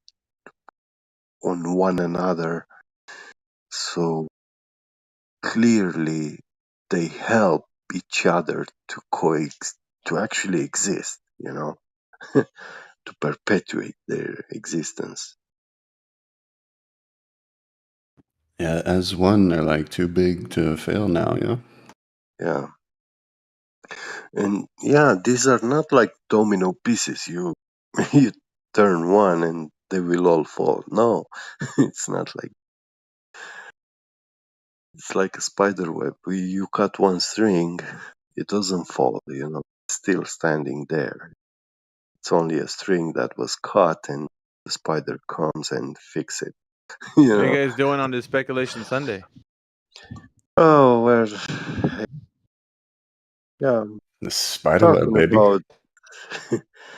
on one another. So clearly, they help each other to to actually exist, to perpetuate their existence. Yeah, as one, they're like too big to fail now, Yeah. And yeah, these are not like domino pieces. You you turn one and they will all fall. No, it's not like, it's like a spider web. You cut one string, it doesn't fall, it's still standing there. It's only a string that was cut and the spider comes and fix it. you What are you know. guys doing on this Speculation Sunday? Oh, well, yeah, The spiderweb, talking baby. about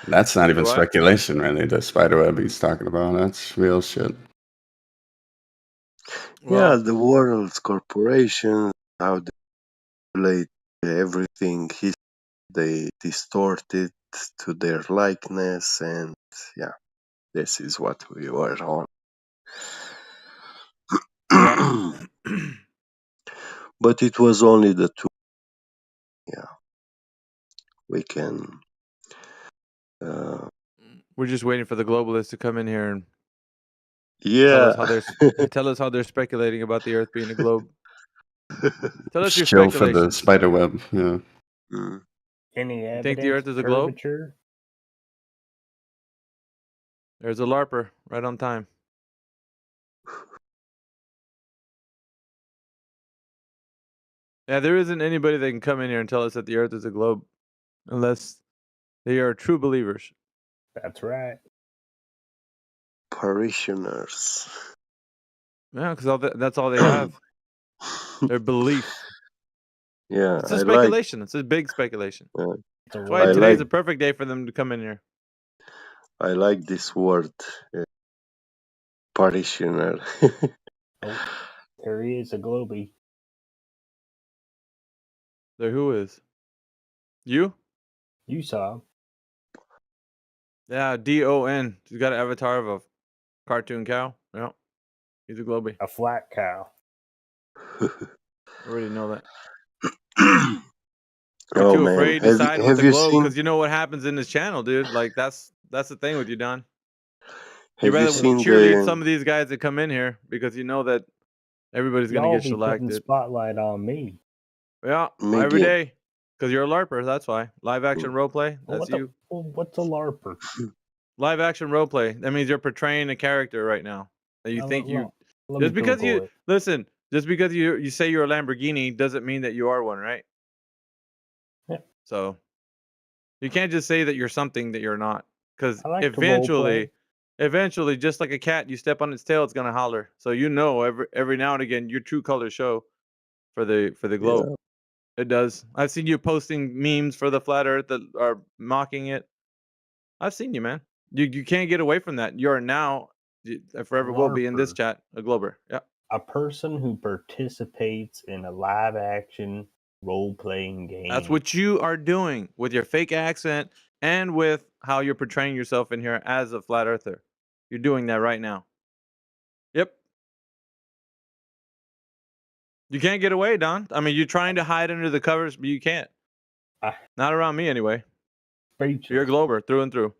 That's not even What? speculation, really. The spiderweb he's talking about, that's real shit. yeah, Well, the world's corporations, how they relate everything. They distort it to their likeness, and yeah, this is what we were on. yeah. But it was only the two. Yeah, we can. Uh, We're just waiting for the globalists to come in here and tell us yeah. how they're speculating about the Earth being a globe. Tell us your Show for the speculations. spiderweb, yeah. Mm. Any You think the evidence Earth is of a globe? curvature? There's a LARPer right on time. Yeah, there isn't anybody that can come in here and tell us that the Earth is a globe, unless they are true believers. That's right. Parishioners. Yeah, because that's all they have. Their belief. Yeah, It's a I like. speculation. It's a big speculation. It's a That's why I today's like. a perfect day for them to come in here. I like this word, parishioner. Oh, there he is, a globey. There, who is? You? You saw him. Yeah, DON. He's got an avatar of a cartoon cow. Yeah, he's a globey. A flat cow. I already know that. You're Oh too man, afraid to side with have the you globe seen because you know what happens in this channel, dude. Like that's the thing with you, Don. You have you rather seen cheerlead the some of these guys that come in here because you know that everybody's gonna Y'all get be putting shellacked. spotlight on me. Yeah, every Miggy? day. Because you're a LARPer, that's why. Live action roleplay, Well, that's you. what's a LARPer? Live action roleplay. That means you're portraying a character right now. That you think you Let me just because Google you it. listen, just because you say you're a Lamborghini doesn't mean that you are one, right? Yeah. So you can't just say that you're something that you're not. Because I like to roleplay. eventually, just like a cat, you step on its tail, it's gonna holler. So every now and again your true colors show for the globe. Yeah. It does. I've seen you posting memes for the flat Earth that are mocking it. I've seen you, man. You can't get away from that. You are now, forever will be in this LARPer. chat, a Glober. Yeah. A person who participates in a live action role playing game. That's what you are doing with your fake accent and with how you're portraying yourself in here as a flat earther. You're doing that right now. Yep. You can't get away, Don. I mean, you're trying to hide under the covers, but you can't. I- Not around me anyway. Speechless. You're a Glober through and through.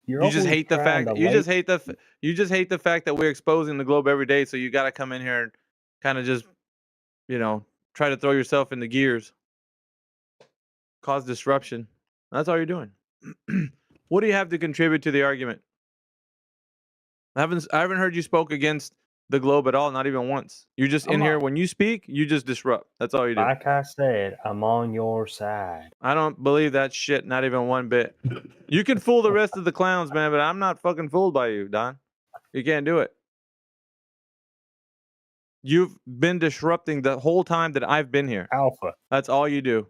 You're You just always hate the trying fact. to You just lay- hate the. You just hate the fact that we're exposing the globe every day. So you got to come in here and kind of just, try to throw yourself in the gears, cause disruption. That's all you're doing. What do you have to contribute to the argument? I haven't heard you spoke against the globe at all, not even once. You're just in I'm here. not- When you speak, you just disrupt. That's all you do. Like I said, I'm on your side. I don't believe that shit, not even one bit. You can fool the rest of the clowns, man, but I'm not fucking fooled by you, Don. You can't do it. You've been disrupting the whole time that I've been here. Alpha. That's all you do.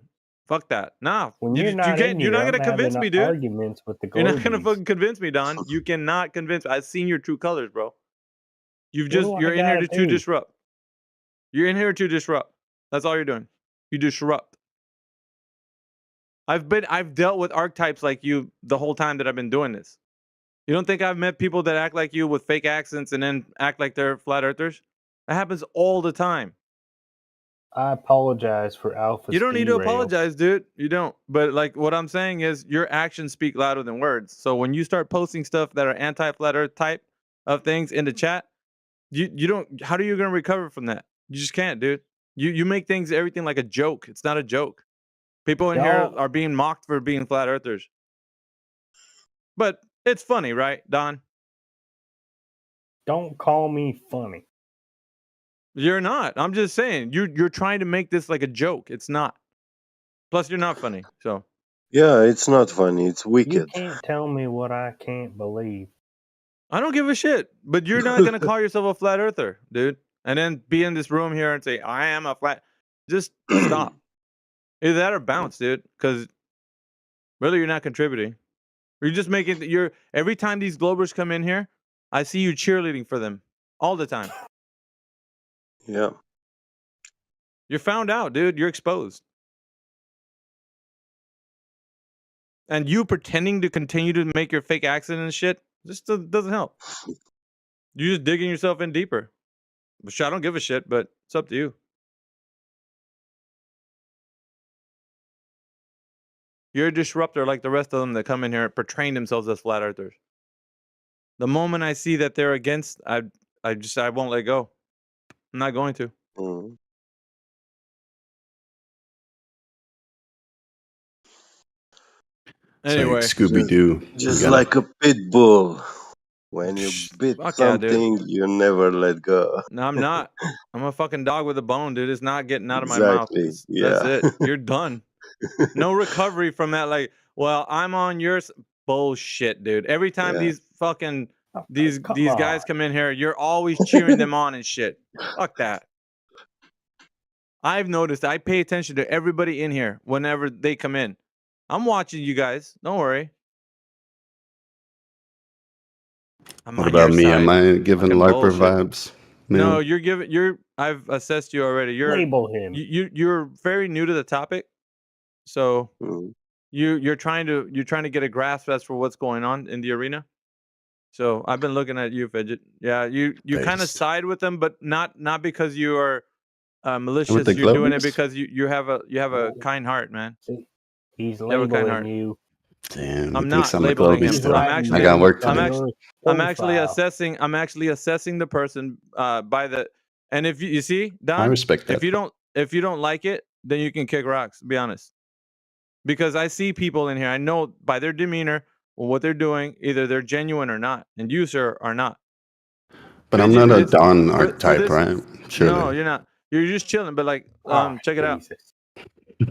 Fuck that. Nah. When you you're not can't. in You're here, not gonna I'm convince having me, dude. arguments with the You're not gonna Globies. fucking convince me, Don. You cannot convince me. I've seen your true colors, bro. What do I You're in here gotta to do? disrupt. You're in here to disrupt. That's all you're doing. You disrupt. I've dealt with archetypes like you the whole time that I've been doing this. You don't think I've met people that act like you with fake accents and then act like they're flat earthers? That happens all the time. I apologize for Alpha's You don't need to derail. apologize, dude. You don't. But like what I'm saying is your actions speak louder than words. So when you start posting stuff that are anti-flat earth type of things in the chat, you don't, how are you going to recover from that? You just can't, dude. You make everything like a joke. It's not a joke. People in here Y'all- are being mocked for being flat earthers. But it's funny, right, Don? Don't call me funny. You're not. I'm just saying you're trying to make this like a joke. It's not. Plus, you're not funny. So Yeah, it's not funny. It's You wicked. can't tell me what I can't believe. I don't give a shit. But you're not gonna call yourself a flat earther, dude, and then be in this room here and say I am a flat. Just stop. Either that or bounce, dude. Because really, you're not contributing. You're just making every time these Globers come in here, I see you cheerleading for them all the time. Yeah. You're found out, dude. You're exposed. And you pretending to continue to make your fake accent and shit just doesn't help. You're just digging yourself in deeper. Which I don't give a shit, but it's up to you. You're a disruptor like the rest of them that come in here portraying themselves as flat earthers. The moment I see that they're against, I won't let go. I'm not going to. Mhm. Anyway, it's like Scooby Doo. Just like a pit bull. When you bit fuck yeah, dude. something, you never let go. No, I'm not. I'm a fucking dog with a bone, dude. It's not getting out of my mouth. Exactly. That's Yeah. it. You're done. No recovery from that. Like, well, I'm on your bullshit, dude. Every time Yeah. these fucking Oh, these come guys on. come in here, you're always cheering them on and shit. Fuck that. I've noticed. I pay attention to everybody in here whenever they come in. I'm watching you guys. Don't worry. I'm What on about your me? side. Am I giving Fucking LARPer bullshit. vibes? No, Neil? you're giving. I've assessed you already. Label him. You're very new to the topic, so Mhm. you're trying to get a grasp as for what's going on in the arena. So I've been looking at you, Fidget. Yeah, you kind of Based. side with them, but not because you are malicious. With the You're doing it Globies? because you have a Oh. kind heart, man. See, he's have a kind labeling heart. you. Damn, I'm he not thinks I'm a labeling him. Globie He's still. I'm writing actually I got work to names do. on your I'm actually profile. assessing the person by the, and if you see Don, I respect that. if you don't like it, then you can kick rocks. Be honest, because I see people in here. I know by their demeanor or what they're doing, either they're genuine or not, and you, sir, are not. But I'm Fidget, not a it's Don for archetype, this. right? Surely. No, you're not. You're just chilling. But like, Ah, check it out. Jesus.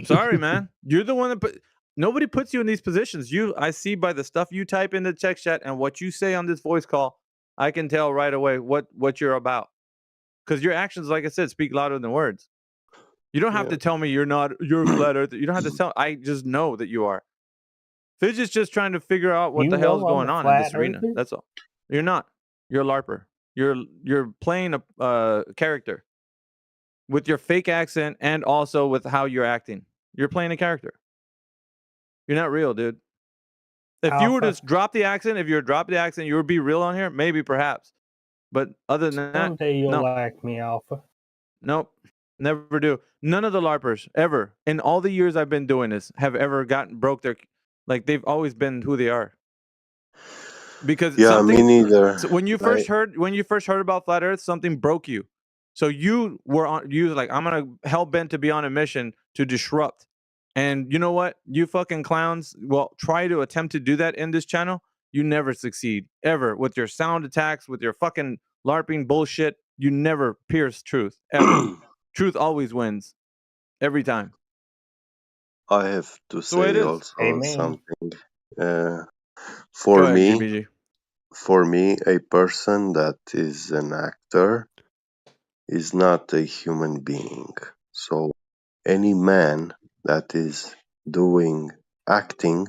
Sorry, man. You're the one that nobody puts you in these positions. I see by the stuff you type in the text chat and what you say on this voice call, I can tell right away what you're about. Because your actions, like I said, speak louder than words. You don't have to tell me you're a flat earther. You don't have to tell. I just know that you are. Fidge is just trying to figure out what You the hell's know I'm going a on in this flat arena. earther? That's all. You're not. You're a LARPer. You're playing a character with your fake accent and also with how you're acting. You're playing a character. You're not real, dude. If you were to Alpha. drop the accent, you would be real on here. Maybe, perhaps. But other than that, Someday you'll no. like me, Alpha. Nope. Never do. None of the LARPers ever, in all the years I've been doing this, have ever broke their, like, they've always been who they are. Because Yeah, me something, neither. so when you first heard about Flat Earth, something broke you. So you were like, I'm gonna hell bent to be on a mission to disrupt. And you know what? You fucking clowns, well, try to attempt to do that in this channel. You never succeed ever with your sound attacks, with your fucking LARPing bullshit. You never pierce truth ever. Truth always wins every time. I have to That's the way it say is. also Amen. something. Go For ahead, me, GBG. a person that is an actor is not a human being. So any man that is doing acting,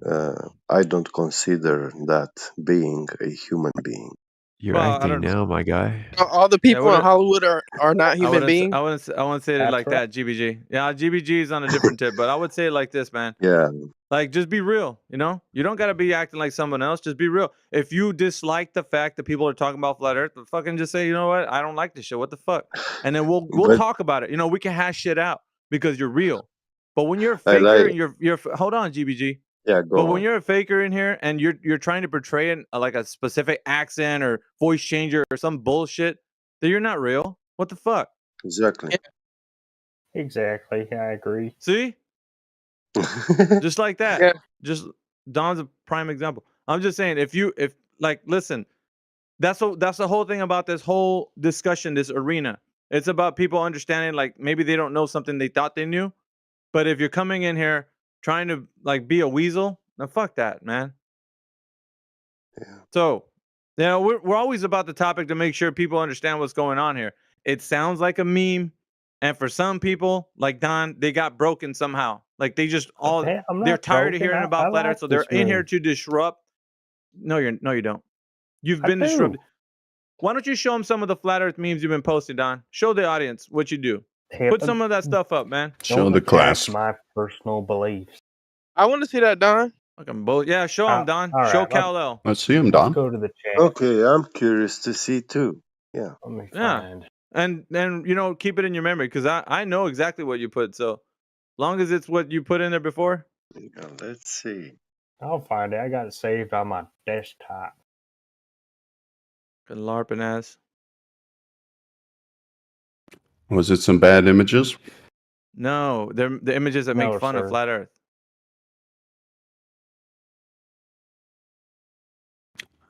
I don't consider that being a human being. You're Well, I acting don't. now, my guy. All the Yeah, people in Hollywood are not I human wouldn't. beings. I wouldn't say it That's like right. that, GBG. Yeah, GBG is on a different tip, but I would say it like this, man. Yeah, Like, just be real. You know, you don't gotta be acting like someone else. Just be real. If you dislike the fact that people are talking about flat Earth, fucking just say, you know what, I don't like this shit. What the fuck? And then we'll but talk about it. You know, we can hash shit out because you're real. But when you're a I faker like. and you're hold on, GBG. Yeah, But go when on. you're a faker in here and you're trying to portray like a specific accent or voice changer or some bullshit, then you're not real. What the fuck? Exactly. Exactly. I agree. See? Just like that. Yeah. Just Don's a prime example. I'm just saying, if like, listen, that's the whole thing about this whole discussion, this arena. It's about people understanding, like, maybe they don't know something they thought they knew, but if you're coming in here trying to like be a weasel, now fuck that, man. Yeah. So, you know, we're always about the topic to make sure people understand what's going on here. It sounds like a meme, and for some people, like Don, they got broken somehow. Like they just all Hey, I'm they're not tired of broken. hearing I about flat like Earth, so they're this in here meme. to disrupt. No, you don't. You've I been do. disrupted. Why don't you show them some of the flat Earth memes you've been posting, Don? Show the audience what you do. Hey, Put some of that stuff up, man. Show don't the attack class. my personal beliefs. I want to see that, Don. Fucking bull. Yeah, show them, Don. All Show right, Kal-El. Let's see him, let's Don. go to the chat. Okay, I'm curious to see too. Yeah. Let me Yeah. find. And you know, keep it in your memory because I know exactly what you put. So long as it's what you put in there before. Yeah, let's see. I'll find it. I got it saved on my desktop. Fucking LARPing ass. Was it some bad images? No, they're the images that make No, fun of sir. flat Earth.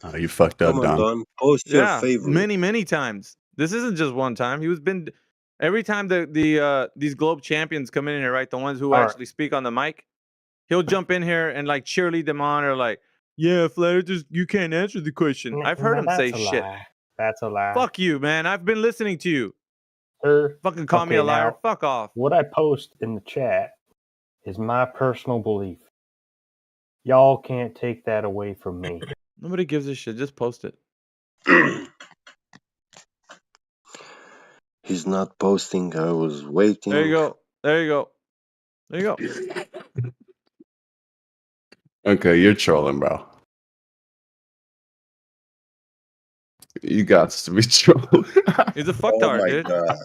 Oh, you fucked up, Come on, Don. Don. Post your Yeah, favorite. many times. This isn't just one time. He was been every time these globe champions come in here, right? The ones who All right. actually speak on the mic, he'll jump in here and like cheerlead them on or like, yeah, flat Earthers, you can't answer the question. I've heard him say That's a shit. lie. That's a lie. Fuck you, man. I've been listening to you. Sir, Fucking call me okay, a liar. now, Fuck off. what I post in the chat is my personal belief. Y'all can't take that away from me. Nobody gives a shit. Just post it. He's not posting. I was waiting. There you go. There you go. There you go. Okay, you're trolling, bro. You got to be trolling. He's a Oh fucktard, my dude. god.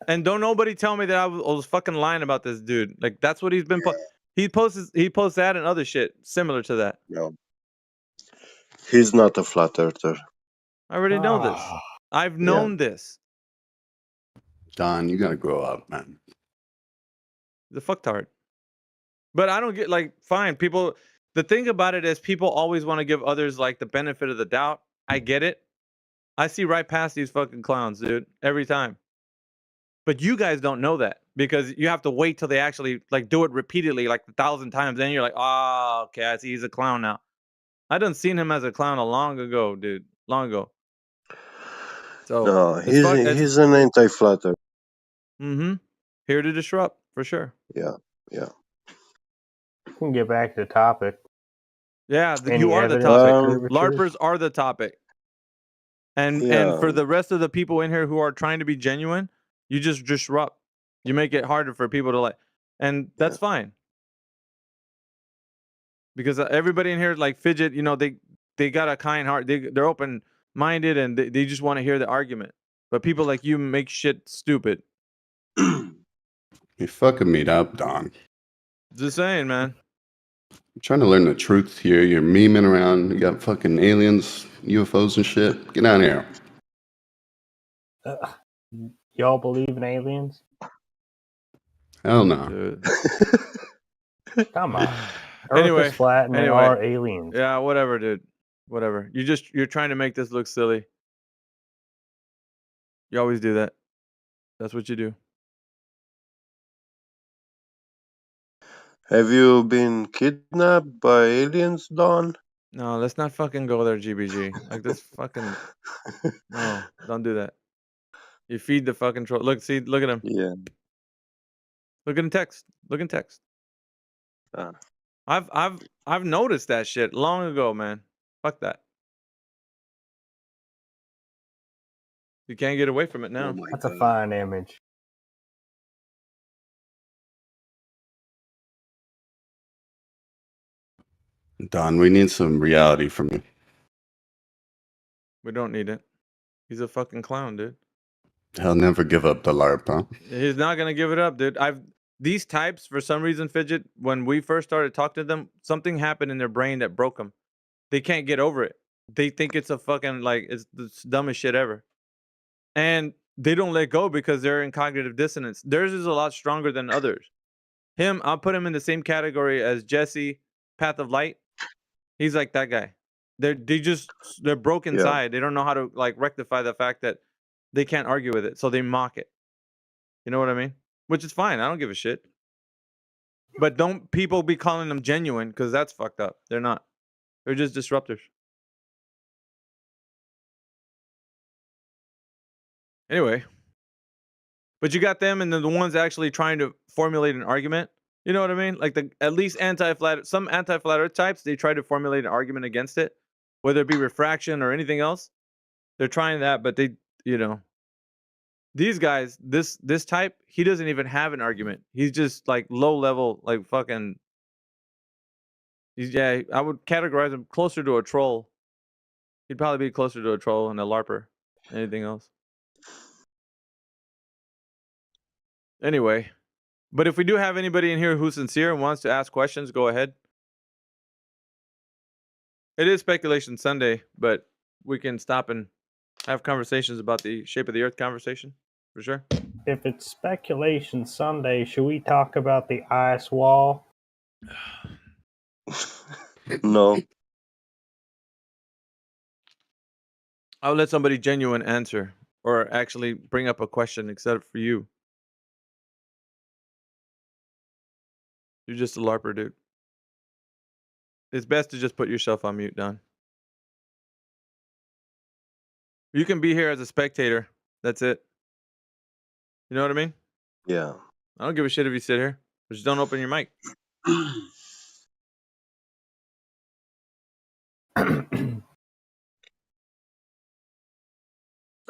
And don't nobody tell me that I was fucking lying about this dude. Like that's what he's been. He posts that and other shit similar to that. No. He's not a flat earther. I already know this. Ah, I've known this. Don, you gotta grow up, man. The fucktard. But I don't get like fine people. The thing about it is people always want to give others like the benefit of the doubt. I get it. I see right past these fucking clowns, dude, every time. But you guys don't know that because you have to wait till they actually like do it repeatedly, like 1,000 times. Then you're like, oh, okay, I see he's a clown now. I done seen him as a clown a long ago, dude. Long ago. So No, it's he's an anti-flat earther. Mm-hmm. Here to disrupt, for sure. Yeah. We can get back to the topic. Yeah, Any you are the evidence topic. of curvatures? LARPers are the topic. And Yeah. for the rest of the people in here who are trying to be genuine, you just disrupt. You make it harder for people to like, and that's fine. Because everybody in here, like Fidget, you know, they got a kind heart. They're open minded and they just want to hear the argument. But people like you make shit stupid. You're fucking me up, Don. Just saying, man. I'm trying to learn the truth here. You're memeing around. You got fucking aliens, UFOs and shit. Get out of here. Y'all believe in aliens? Hell no. Dude. Come on. Earth Anyway, is flat and there are aliens. Yeah, whatever, dude. Whatever. You're trying to make this look silly. You always do that. That's what you do. Have you been kidnapped by aliens, Don? No, let's not fucking go there, GBG. Like this fucking no, don't do that. You feed the fucking troll. Look at him. Yeah. Look in text. Look in text. Ah. I've noticed that shit long ago, man. Fuck that. You can't get away from it now. Oh my That's God. a fine image. Don, we need some reality from you. We don't need it. He's a fucking clown, dude. He'll never give up the LARP, huh? He's not gonna give it up, dude. These types, for some reason, Fidget, when we first started talking to them, something happened in their brain that broke them. They can't get over it. They think it's a fucking like it's the dumbest shit ever, and they don't let go because they're in cognitive dissonance. Theirs is a lot stronger than others. I'll put him in the same category as Jesse, Path of Light. He's like that guy. They're broke inside. They don't know how to like rectify the fact that they can't argue with it, so they mock it. You know what I mean? Which is fine. I don't give a shit. But don't people be calling them genuine because that's fucked up. They're not. They're just disruptors. Anyway, but you got them and then the ones actually trying to formulate an argument. You know what I mean? Like at least some anti-flat earth types, they try to formulate an argument against it, whether it be refraction or anything else. They're trying that, but these guys, this type, he doesn't even have an argument. He's just like low level, like fucking. I would categorize him closer to a troll. He'd probably be closer to a troll and a LARPer. Anything else? Anyway, but if we do have anybody in here who's sincere and wants to ask questions, go ahead. It is Speculation Sunday, but we can stop and have conversations about the shape of the earth conversation, for sure. If it's Speculation Sunday, should we talk about the ice wall? No. I'll let somebody genuine answer or actually bring up a question except for you. You're just a LARPer, dude. It's best to just put yourself on mute, Don. You can be here as a spectator. That's it. You know what I mean? Yeah. I don't give a shit if you sit here. Just don't open your mic.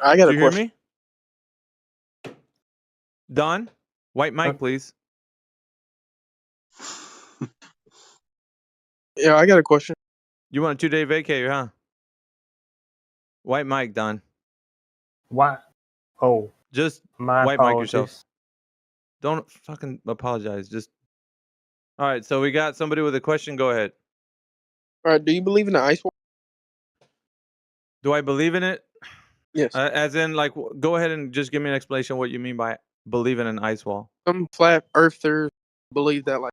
I got Do a you hear question. me? Don, white mic, please. Yeah, I got a question. You want a 2-day vacay, huh? White mic, Don. Why? Oh, Just my white mic yourself. apologies. Don't fucking apologize. Just all right. So we got somebody with a question. Go ahead. All right, do you believe in the ice wall? Do I believe in it? Yes. As in, like, go ahead and just give me an explanation of what you mean by believe in an ice wall. Some flat earthers believe that like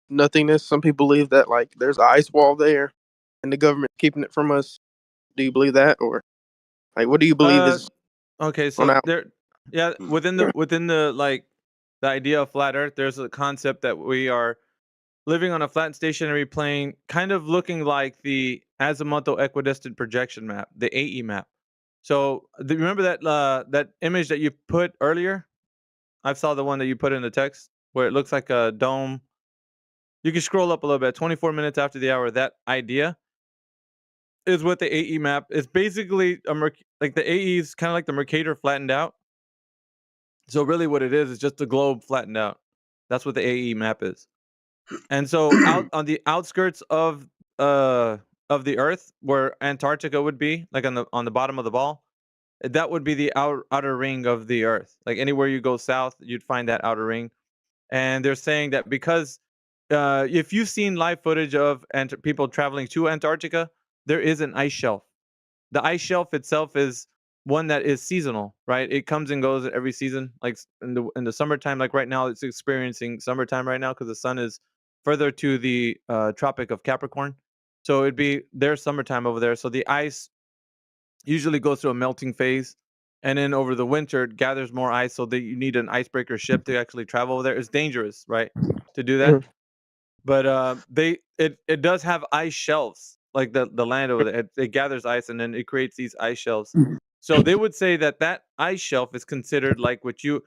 nothingness. Some people believe that like there's an ice wall there, and the government's keeping it from us. Do you believe that, or like what do you believe is Okay, on so out? there, yeah, within the like the idea of flat Earth, there's a concept that we are living on a flat and stationary plane, kind of looking like the azimuthal equidistant projection map, the AE map. So remember that that image that you put earlier I saw the one that you put in the text where it looks like a dome. You can scroll up a little bit. 24 minutes after the hour. That idea is what the AE map is. Basically like the AE is kind of like the Mercator flattened out. So really, what it is just the globe flattened out. That's what the AE map is. And so out on the outskirts of the Earth, where Antarctica would be, like on the bottom of the ball, that would be the outer ring of the Earth. Like anywhere you go south, you'd find that outer ring. And they're saying that because if you've seen live footage of people traveling to Antarctica, there is an ice shelf. The ice shelf itself is one that is seasonal, right? It comes and goes every season. Like in the summertime, like right now, it's experiencing summertime right now because the sun is further to the Tropic of Capricorn. So it'd be their summertime over there. So the ice usually goes through a melting phase, and then over the winter it gathers more ice. So that you need an icebreaker ship to actually travel over there. It's dangerous, right, to do that. But it does have ice shelves, like the land over there. It gathers ice and then it creates these ice shelves. So they would say that that ice shelf is considered like what you.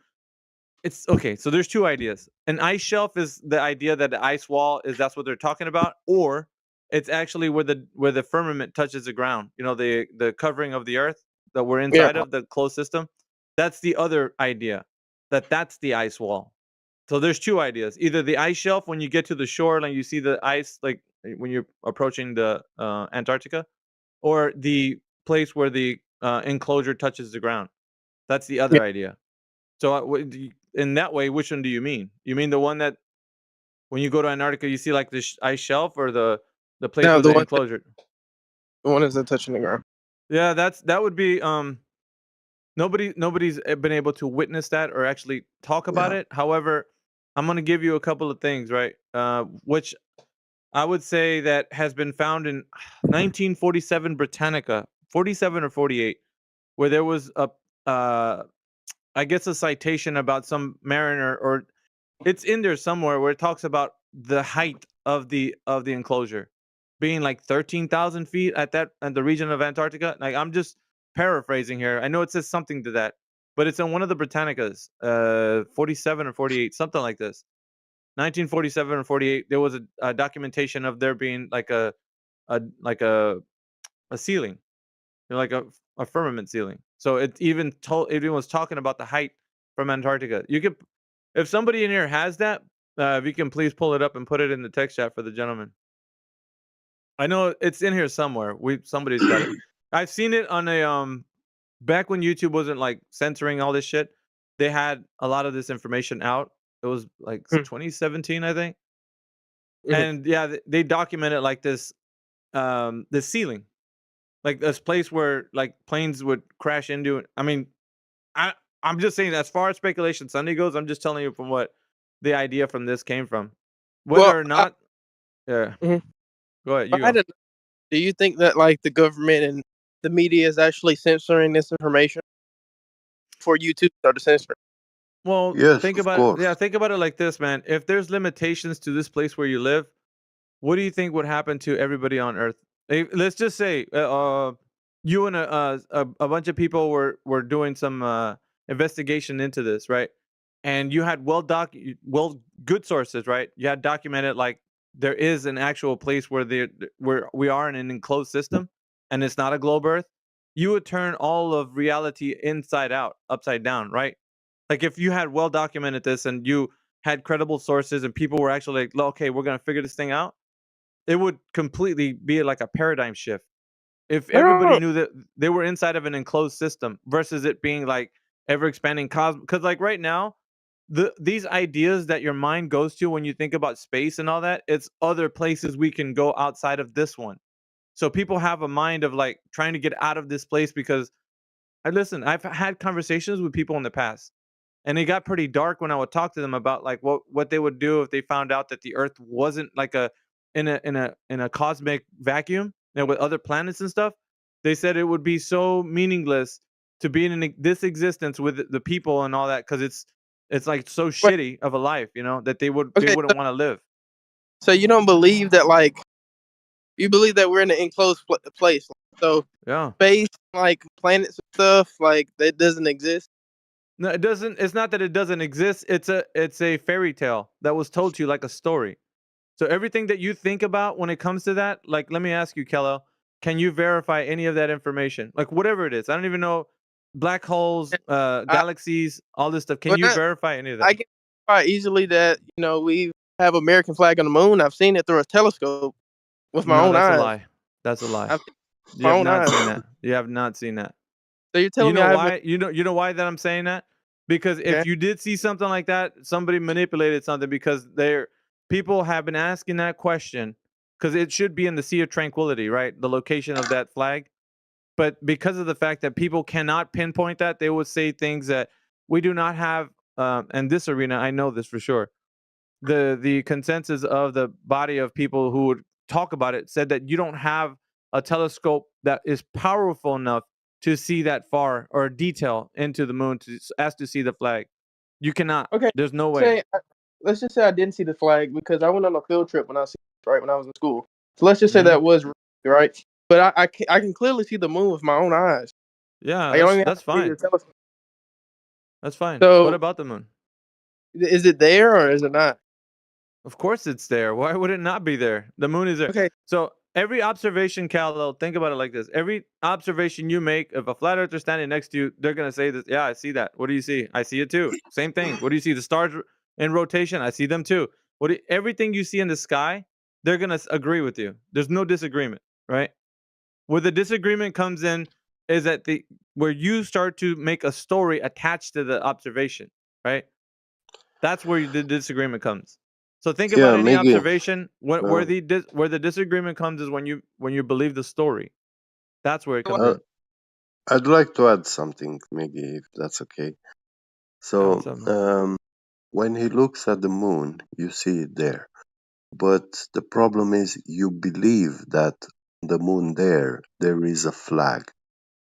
It's okay. So there's two ideas. An ice shelf is the idea that the ice wall is that's what they're talking about, or it's actually where the firmament touches the ground. You know, the covering of the earth that we're Yeah. inside of the closed system. That's the other idea. That's the ice wall. So there's two ideas. Either the ice shelf when you get to the shore and you see the ice, like when you're approaching the Antarctica, or the place where the enclosure touches the ground. That's the other idea. So in that way, which one do you mean? You mean the one that when you go to Antarctica, you see like the ice shelf, or the place No, with the the one enclosure? the one that's touching the ground. Yeah, that would be nobody's been able to witness that or actually talk about Yeah. it. However, I'm gonna give you a couple of things, right? Which I would say that has been found in 1947 Britannica, 47 or 48, where there was a I guess a citation about some mariner, or it's in there somewhere where it talks about the height of the enclosure being like 13,000 feet at the region of Antarctica. Like I'm just paraphrasing here. I know it says something to that, but it's in one of the Britannicas, 47 or 48, something like this. 1947 or 48. There was a documentation of there being like like a ceiling, like a firmament ceiling. So it even was talking about the height from Antarctica. You could, if somebody in here has that, if you can please pull it up and put it in the text chat for the gentleman. I know it's in here somewhere. Somebody's got it. I've seen it on a back when YouTube wasn't like censoring all this shit. They had a lot of this information out. It was like 2017, I think. And yeah, they documented like this ceiling, like this place where like planes would crash into. I mean, I'm just saying, as far as speculation Sunday goes, I'm just telling you from what the idea from this came from. Whether Well, or not, yeah. Mhm. Go ahead, you I go. don't, do you think that like the government and the media is actually censoring this information for YouTube to start to censor it? Well, Yes, think of about it. Yeah, course. think about it like this, man. If there's limitations to this place where you live, what do you think would happen to everybody on Earth? Let's just say you and a bunch of people were doing some investigation into this, right? And you had well good sources, right? You had documented like there is an actual place where we are in an enclosed system, and it's not a globe Earth. You would turn all of reality inside out, upside down, right? Like if you had well documented this and you had credible sources and people were actually like, okay, we're gonna figure this thing out, it would completely be like a paradigm shift if everybody No. knew that they were inside of an enclosed system versus it being like ever expanding cosmos. Because like right now, these ideas that your mind goes to when you think about space and all that, it's other places we can go outside of this one. So people have a mind of like trying to get out of this place because I listen. I've had conversations with people in the past, and it got pretty dark when I would talk to them about like what they would do if they found out that the Earth wasn't like in a cosmic vacuum, you know, with other planets and stuff. They said it would be so meaningless to be in this existence with the people and all that because it's like so Wait, shitty of a life, you know, that they okay, wouldn't want to live. so you don't believe that like you believe that we're in an enclosed place, so Yeah. space like planets and stuff like that doesn't exist. No, it doesn't. It's not that it doesn't exist. It's a fairy tale that was told to you like a story. So everything that you think about when it comes to that, like, let me ask you, Kello, can you verify any of that information? Like, whatever it is, I don't even know, black holes, I, galaxies, all this stuff. Can well, you verify any of that? I can verify easily that we have American flag on the moon. I've seen it through a telescope with my No, own that's a eyes. lie. That's a lie. I've seen it with You my have own not eyes. seen that. You have not seen that. So you're You telling me know I haven't? why? You know why that I'm saying that? Because Okay. if you did see something like that, somebody manipulated something because people have been asking that question because it should be in the Sea of Tranquility, right? The location of that flag. But because of the fact that people cannot pinpoint that, they would say things that we do not have. In this arena, I know this for sure. The consensus of the body of people who would talk about it said that you don't have a telescope that is powerful enough to see that far or detail into the moon as to see the flag. You cannot. Okay. There's no way. Let's just say I didn't see the flag because I went on a field trip when I when I was in school. So let's just say Mhm. that was right. But I can clearly see the moon with my own eyes. Yeah, I don't even have that's to use fine. a telescope. That's fine. What So about the moon? is it there or is it not? Of course it's there. Why would it not be there? The moon is there. Okay. So every observation, Callo, think about it like this. Every observation you make, if a flat earther standing next to you, they're gonna say this, yeah, I see that. What do you see? I see it too. Same thing. What do you see? The stars in rotation, I see them too. Everything you see in the sky, they're gonna agree with you. There's no disagreement, right? Where the disagreement comes in is that where you start to make a story attached to the observation, right? That's where the disagreement comes. So think about Yeah, any Miggy. observation. Where the disagreement comes is when you believe the story. That's where it comes Uh, in. I'd like to add something, Miggy, if that's okay. Yeah, So, what's up, man? when he looks at the moon, you see it there. But the problem is, you believe that on the moon there is a flag,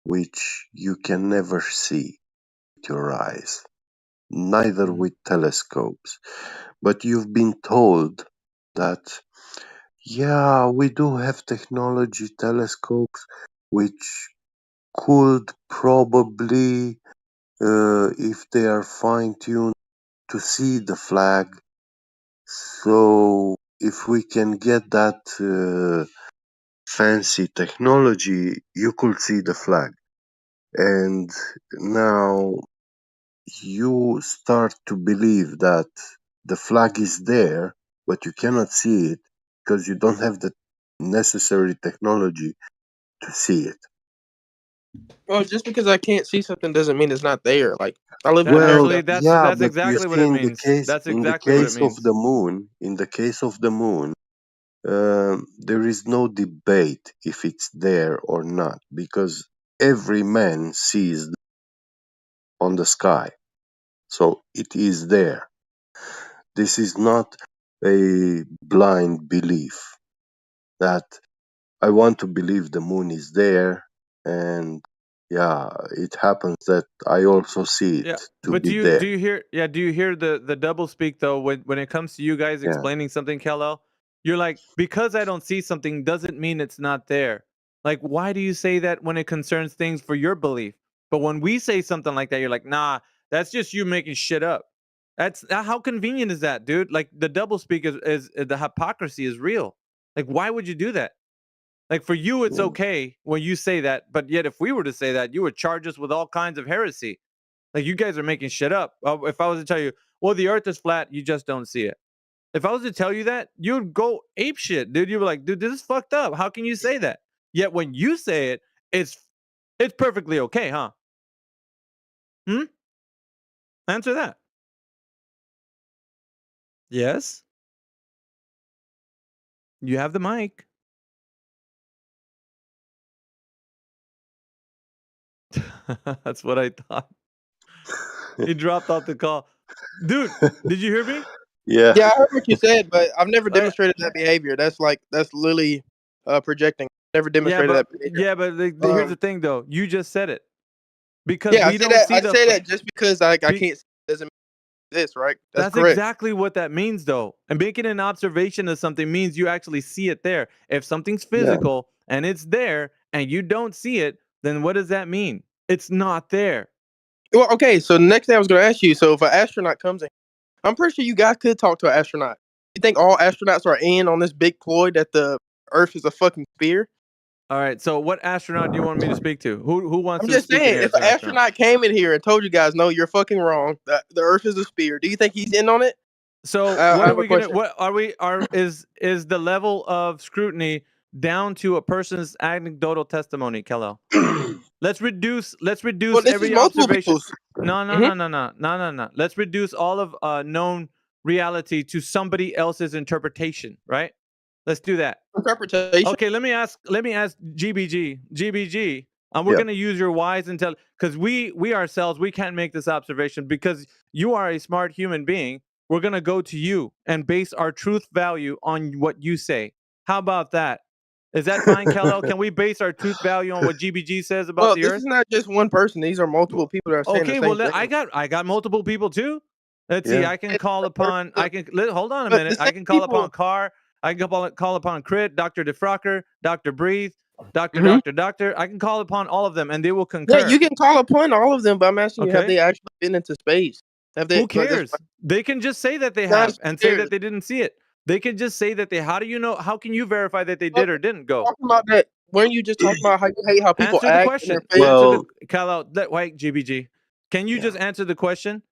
which you can never see with your eyes, neither Mhm. with telescopes. But you've been told that, yeah, we do have technology telescopes which could probably, if they are fine-tuned, to see the flag. So if we can get that fancy technology, you could see the flag. And now you start to believe that the flag is there, but you cannot see it because you don't have the necessary technology to see it. Well, just because I can't see something doesn't mean it's not there. Like I lived in Well, America. Actually, yeah, that's but you exactly what see, it means. That's in the exactly what it case of means. the moon, there is no debate if it's there or not because every man sees on the sky, so it is there. This is not a blind belief that I want to believe the moon is there, and yeah, it happens that I also see Yeah, it to but be do there. you hear? Yeah, do you hear the double speak though? When it comes to you guys Yeah, explaining something, Kello, you're like, because I don't see something doesn't mean it's not there. Like, why do you say that when it concerns things for your belief? But when we say something like that, you're like, nah, that's just you making shit up. That's how convenient is that, dude? Like the double speak is the hypocrisy is real. Like, why would you do that? Like for you, it's yeah, okay when you say that, but yet if we were to say that, you would charge us with all kinds of heresy. Like you guys are making shit up. If I was to tell you, well, the Earth is flat, you just don't see it. If I was to tell you that, you'd go ape shit, dude. You'd be like, dude, this is fucked up. How can you say that? Yet when you say it, it's perfectly okay, huh? Hmm. Answer that. Yes. You have the mic. That's what I thought. He dropped off the call, dude. Did you hear me? yeah, Yeah, I heard what you said, but I've never I, demonstrated that behavior. That's literally projecting. Never yeah, demonstrated but that behavior. here's the Um, thing, though. You just said it because yeah, we don't see I the. say that just because I Be, can't see it doesn't mean this, right? That's That's correct. exactly what that means, though. And making an observation of something means you actually see it there. If something's yeah, physical and it's there and you don't see it, then what does that mean? It's not there. Well, okay. So the next thing I was going to ask you. So if an astronaut comes in, I'm pretty sure you guys could talk to an astronaut. You think all astronauts are in on this big ploy that the Earth is a fucking sphere? All right. So what astronaut do you want me to speak to? Who wants I'm to just speak in saying, here if as an an astronaut? astronaut came in here and told you guys, no, you're fucking wrong. The Earth is a sphere. Do you think he's in on it? So I what are have a we gonna? question. What are we? Is the level of scrutiny down to a person's anecdotal testimony, Kello? Let's reduce Well, this is every multiple observation. people's. No. Let's reduce all of known reality to somebody else's interpretation, right? Let's do that. Interpretation. Okay, let me ask GBG, and we're Yeah. gonna use your wise intelligence because we ourselves we can't make this observation because you are a smart human being. We're gonna go to you and base our truth value on what you say. How about that? Is that fine, Kello? Can we base our truth value on what GBG says about Well, the this Earth? is not just one person. These are multiple people that are saying the Okay, same well thing. I got multiple people too. Let's see. Yeah. I can call upon. Hold on a But minute. the I same can call upon people. Carr. I can call upon Crit, Dr. DeFrocker, Dr. Breathe, Doctor. I can call upon all of them, and they will concur. Yeah, you can call upon all of them, but I'm asking you, have Okay. they actually been into space? Have they? Who cares? They can just say that they Not have and say scared. that they didn't see it. They can just say that they. How do you know? How can you verify that they did or didn't go? Talking about that, weren't you just talking about how you hate how people Answer the act in question. their face? Well, Kyle, wait, GBG. Can you yeah. just answer the question?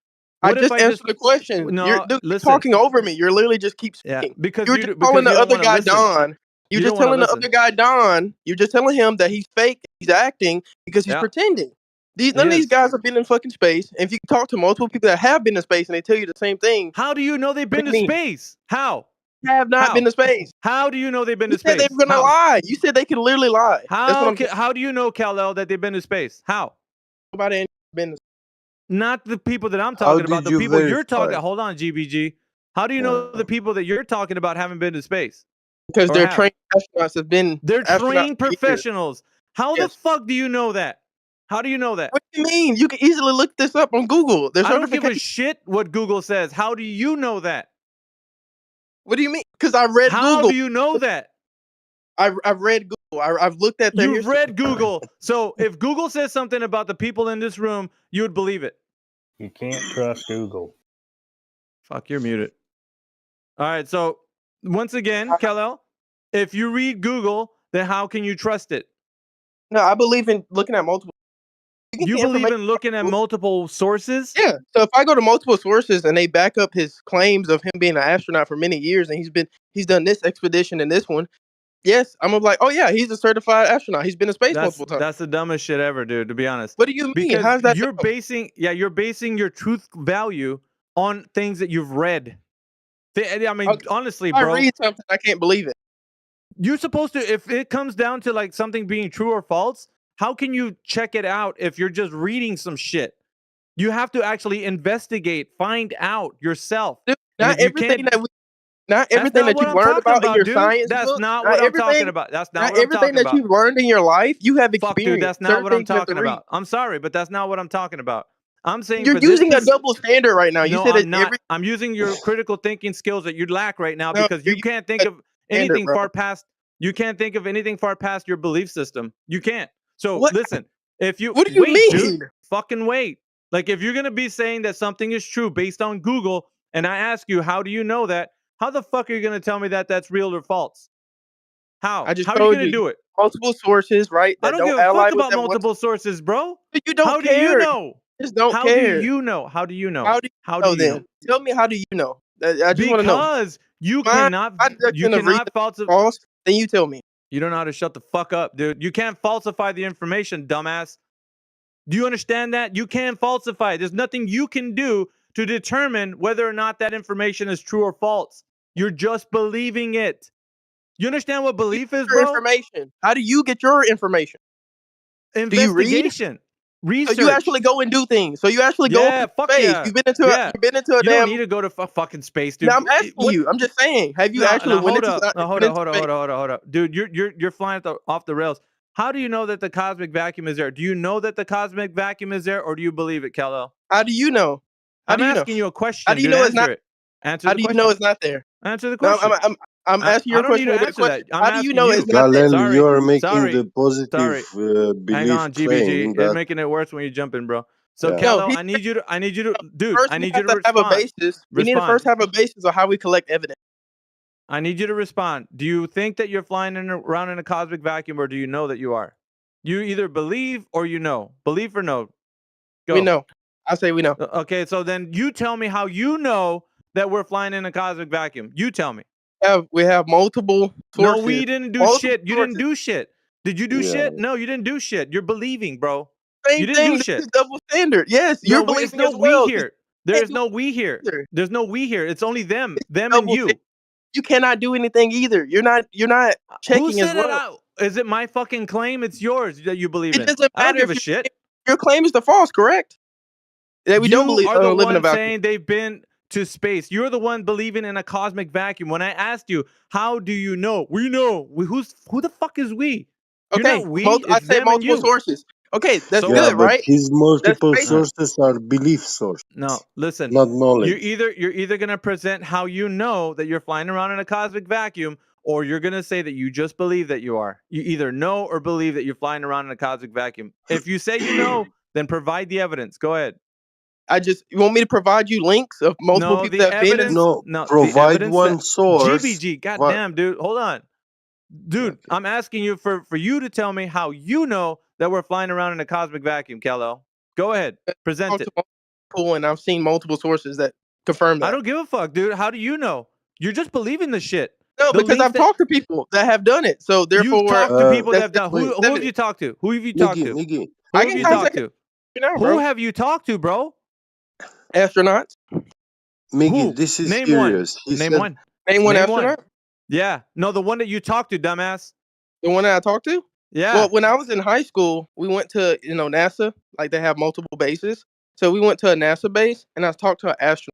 I What if just I answered the question. No, You're listen. talking over me. You're literally just keep Yeah, speaking. because You were you just because calling the you don't other want to guy listen. Don. You're You just don't wanna telling the listen. other guy Don. You're just telling him that he's fake. He's acting because he's Yeah. pretending. None of these guys have been in fucking space. And if you talk to multiple people that have been in space and they tell you the same thing, How do you know they've been do to you mean? space? How? Have not How? been to space. How do you know they've been You to said they space? were gonna How? lie. You said they could literally lie. That's what I'm saying. How do you know, Kal-El, that they've been to space? How? Nobody ain't been to Not the people that I'm How talking about. did The you people you're talking. verify? Hold on, GBG. How do you know the people that you're talking about haven't been to space? because Or they're have? trained astronauts have been They're astronauts trained for years. professionals. How the Yes. fuck do you know that? How do you know that? What do you mean? You can easily look this up on Google. There's I don't give a certification. shit what Google says. How do you know that? What do you mean? Because I read How Google. do you know that? I've read Google. I've looked at the You've history. read Google. So if Google says something about the people in this room, you would believe it. You can't trust Google. Fuck, you're muted. All right. So once again, Kal-El, if you read Google, then how can you trust it? No, I believe in looking at multiple. You believe in looking at multiple sources? Yeah. So if I go to multiple sources and they back up his claims of him being an astronaut for many years and he's done this expedition and this one, yes, I'm like, oh yeah, he's a certified astronaut. He's been to space multiple times. That's the dumbest shit ever, dude, to be honest. What do you mean? Because How's that you're dumb? basing your truth value on things that you've read. I mean, Okay, honestly, if I bro. read something, I can't believe it. You're supposed to, if it comes down to like something being true or false, how can you check it out if you're just reading some shit? You have to actually investigate, find out yourself. Dude, And not if you everything can't, not that's everything not that what you've I'm learned talking about in about, your dude. science That's books, not what I'm talking about. That's not what I'm everything talking that about. you've learned in your life, you have Fuck, dude, experienced. that's not Certain what I'm things you have to talking read. about. I'm sorry, but that's not what I'm talking about. I'm saying You're for this using a piece, double standard right now. You no, said I'm that not. I'm using your critical thinking skills that you lack right now no, because you're you using can't think a of standard, anything bro. far past. You can't think of anything far past your belief system. You can't. So What? listen, if you What do you wait, mean? dude, fucking wait. Like if you're gonna be saying that something is true based on Google, and I ask you, how do you know that? How the fuck are you gonna tell me that that's real or false? How? I just How are you told gonna you do it? multiple sources, right? I That don't give don't a ally fuck with about that one. multiple sources, bro. But you don't How do you care. know? Just don't How do care. you know? How do you know? How do you How know do you know? then? Tell me, how do you know? I just want to know. Because you My cannot deduction of reason falsify. false. Then you tell me. You don't know how to shut the fuck up, dude. You can't falsify the information, dumbass. Do you understand that? You can't falsify. There's nothing you can do to determine whether or not that information is true or false. You're just believing it. You understand what belief is, Your bro? information. How do you get your information? Do you read? Investigation. Research. So you actually go and do things. So you actually go Yeah, into fuck space. yeah. You've been into Yeah. you've been into a You don't damn. need to go to fucking space, dude. Now I'm asking What? you. I'm just saying. Have you actually went hold into up. No, hold went up, into space? hold up. Dude, you're flying off the rails. How do you know that the cosmic vacuum is there? Do you know that the cosmic vacuum is there, or do you believe it, Kal-El? How do you know? How I'm do you know? asking you a question, How do you dude. know it's Answer not? it. Answer How the do you question. know it's not there? Answer the No, question. I'm asking you I a don't need question to with a answer that. question. I'm How do you asking know you. it's not there? Galel, you are making Sorry. the positive Hang belief on, GBG. claim It's that making it worse when you jump in, bro. So Yeah. Callow, he I need you to, dude. first I we need you have to to have a respond. basis. We need to first have a basis of how we collect evidence. I need you to respond. Do you think that you're flying around in a cosmic vacuum, or do you know that you are? You either believe or you know. Believe or no. Go. We know. I say we know. Okay, so then you tell me how you know that we're flying in a cosmic vacuum. You tell me. We have multiple sources. No, we didn't do Multiple shit. You didn't sources. do shit. Did you do Yeah. shit? No, you didn't do shit. You're believing, bro. Same You didn't thing. do This shit. is double standard. Yes, No, you're it's believing no as well. we here. There is no we here. either. There's no we here. It's only them. It's Them and double you. standard. You cannot do anything either. You're not Who checking as said it well. out? Is it my fucking claim? It's yours that you believe It in. doesn't I don't matter give if a shit. your claim is the false, correct? That we don't believe You are the live in a one vacuum. saying they've been to space. You're the one believing in a cosmic vacuum. When I asked you, how do you know? We know. Who the fuck is we? You're Okay, not we. I It's say them and multiple you. sources. Okay, that's So Yeah, good, what? but right? his multiple basic. sources are belief sources, No, listen. not You're knowledge. either gonna present how you know that you're flying around in a cosmic vacuum, or you're gonna say that you just believe that you are. You either know or believe that you're flying around in a cosmic vacuum. If you say you know, then provide the evidence. Go ahead. You want me to provide you links of multiple No, people the that have been in evidence. No, No, the provide evidence one that source. GBG. What? Goddamn, dude. Hold on, dude. Okay. I'm asking you for you to tell me how you know that we're flying around in a cosmic vacuum, Kello. Go ahead, present talked it. to multiple people, and I've seen multiple sources that confirm that. I don't give a fuck, dude. How do you know? You're just believing the shit. No, The because links I've that talked to people that have done it. So you've therefore, talked to people that have done. Wait, Who have you talked to? Who have you talked to? Miggy, Who I have can you Miggy, talked contact to? you now, Who bro. have you talked to, bro? Astronauts. Miggy, Who? this is Name one. serious. He Name said, one. Name one Name astronaut. one. Yeah. No, the one that you talked to, dumbass. The one that I talked to. Yeah. Well, when I was in high school, we went to NASA. Like they have multiple bases. So we went to a NASA base, and I talked to an astronaut.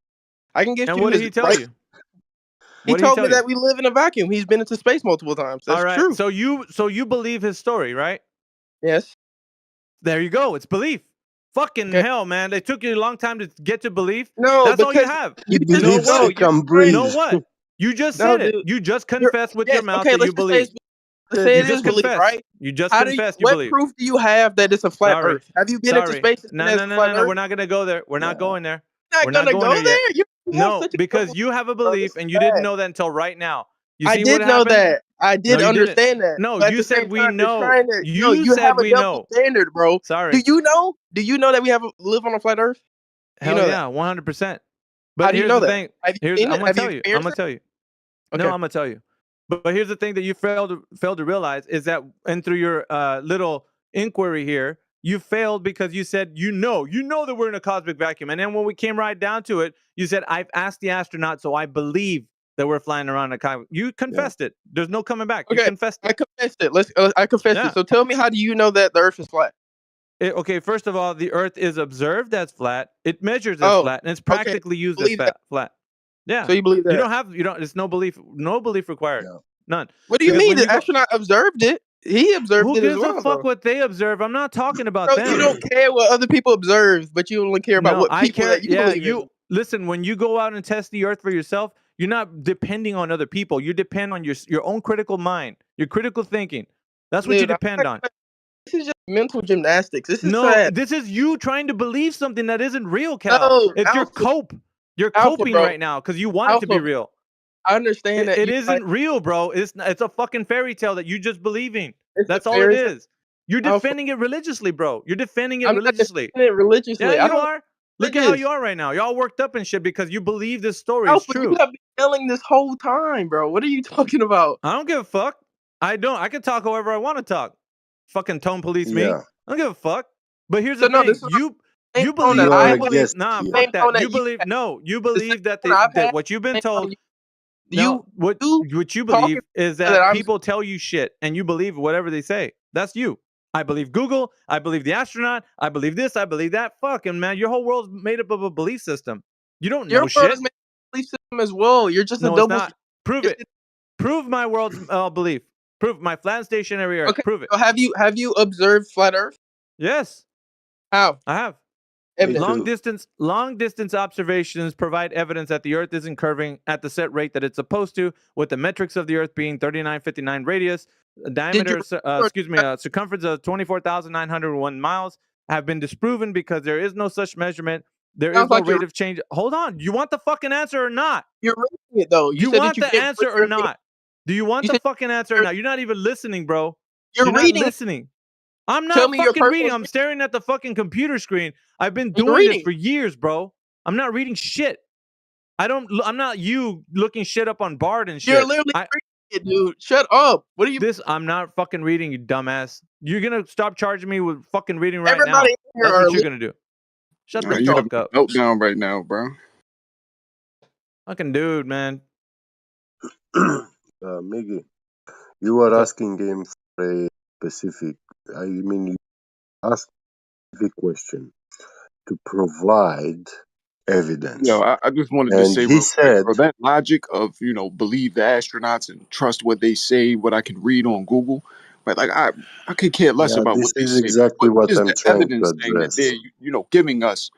I can get And you what did his he tell right. you? He What did he told tell me you? that we live in a vacuum. He's been into space multiple times. That's All right. true. So you believe his story, right? Yes. There you go. It's belief. Fucking Okay. hell, man. They took you a long time to get to belief. No, That's all you because have. he you just know believes what? he no. You're can trying. breathe. Know what? You just No, said it. dude. You just You're, confessed with yes. your mouth Okay. that Let's you just say believe. let's say You it is just belief, confessed. right? You just How do confessed you what believe. proof do you have that it's a flat Sorry. Earth? Have you been into Sorry. space and No, seen no, it's no, flat no, no. Earth? We're not gonna go there. We're not Yeah. going there. Not We're not gonna going go there yet. there. You have No, such a because double you have a bro. belief This and is you didn't bad. know that until right now. You I see did what know happened? that. I No, did you didn't. understand that. No, But at you the said same we time, you're know. trying to. No, You you said have a we double know. standard, bro. Sorry. Do you know? Do you know that we live on a flat Earth? Do you Hell know yeah, that? 100%. How But do you here's know the that? thing. Have you seen I'm it? gonna Have you tell you. I'm experienced gonna it? tell you. Okay. No, I'm gonna tell you. But here's the thing that you failed to realize is that, and through your little inquiry here, you failed because you said you know that we're in a cosmic vacuum, and then when we came right down to it, you said I've asked the astronaut, so I believe that we're flying around in a cosmic. You confessed it. There's no coming back. You Okay. confessed it. I confessed it. I confessed Yeah. it. So tell me, how do you know that the Earth is flat? Okay, first of all, the Earth is observed as flat. It measures as Oh, flat, and it's okay. practically used as Believe that. flat. Yeah. So you believe that? You don't. It's no belief required. Yeah. None. What do you Because mean? when The you go, astronaut observed it. He observed who it as gives a well, fuck though. what they observe? I'm not talking about So them. you don't care what other people observe, but you only care about No, what I people care. that you Yeah, believe in. listen. When you go out and test the Earth for yourself, you're not depending on other people. You depend on your own critical mind, your critical thinking. That's what you Dude, depend on. this is just mental gymnastics. This is No, sad. this is you trying to believe something that isn't real, Cal. No, It's your Alpha, cope. You're Alpha, coping bro. right now because you want it to be Alpha, real. I understand that It you isn't real, bro. It's a fucking fairy tale that you just believing. it's That's a all it fairy tale. is. You're Alpha, defending it religiously, bro. You're defending it I'm not religiously. defending it religiously. Yeah, I you don't are. Look at how you are right now. You're all worked up and shit because you believe this story is Alpha, you true. have been yelling this whole time, bro. What are you talking about? I don't give a fuck. I don't. I can talk however I want to talk. Fucking tone police me. Yeah. I don't give a fuck. But here's So the no, thing. this is You same tone believe that You I are have. a believe guest nah, here. Same fuck that. tone that You you believe have. no, you The same believe that tone I've that had. what you've been Same told. tone No, what you you talking believe is that that I'm people tell you shit and you believe whatever they say. That's you. I believe Google. I believe the astronaut. I believe this. I believe that. Fucking man, your whole world's made up of a belief system. You don't your know world shit. is made of belief system as well. You're just a No, it's double. not. Prove it. Prove my world's belief. Prove my flat and stationary Earth. Okay. Prove it. So have you observed flat Earth? Yes, How? I have. Me Evidence. too. Long distance observations provide evidence that the Earth isn't curving at the set rate that it's supposed to, with the metrics of the Earth being 3959 radius, Did you? circumference of 24,901 miles, have been disproven because there is no such measurement. There is Sounds no like you're rate of change. Hold on. You want the fucking answer or not? you're reading it though. Do You you said that want you the did, but answer or not? Do you want you the said fucking answer or not? You're not even listening, bro. you're You're not reading it. listening. I'm Tell not me your fucking reading. personal I'm staring at the fucking computer screen. I've been you're doing this reading. for years, bro. I'm not reading shit. I'm not you looking shit up on Bard and You're shit. literally reading it, dude. Shut up. What are you I'm not fucking reading, you dumbass. You're gonna stop charging me with fucking reading right now. everybody in here That's are what you're gonna do. Shut the You having fuck up. a meltdown right now, bro. Fucking dude, man. Miggy, you were What's up? asking him for a specific, I mean, you asked a specific question to provide evidence. I just wanted to And say he real quick, said, bro, that logic of, believe the astronauts and trust what they say, what I can read on Google, but like I could care less yeah, about this what they is say. exactly What what is I'm the trying to evidence saying that address. they're, giving us,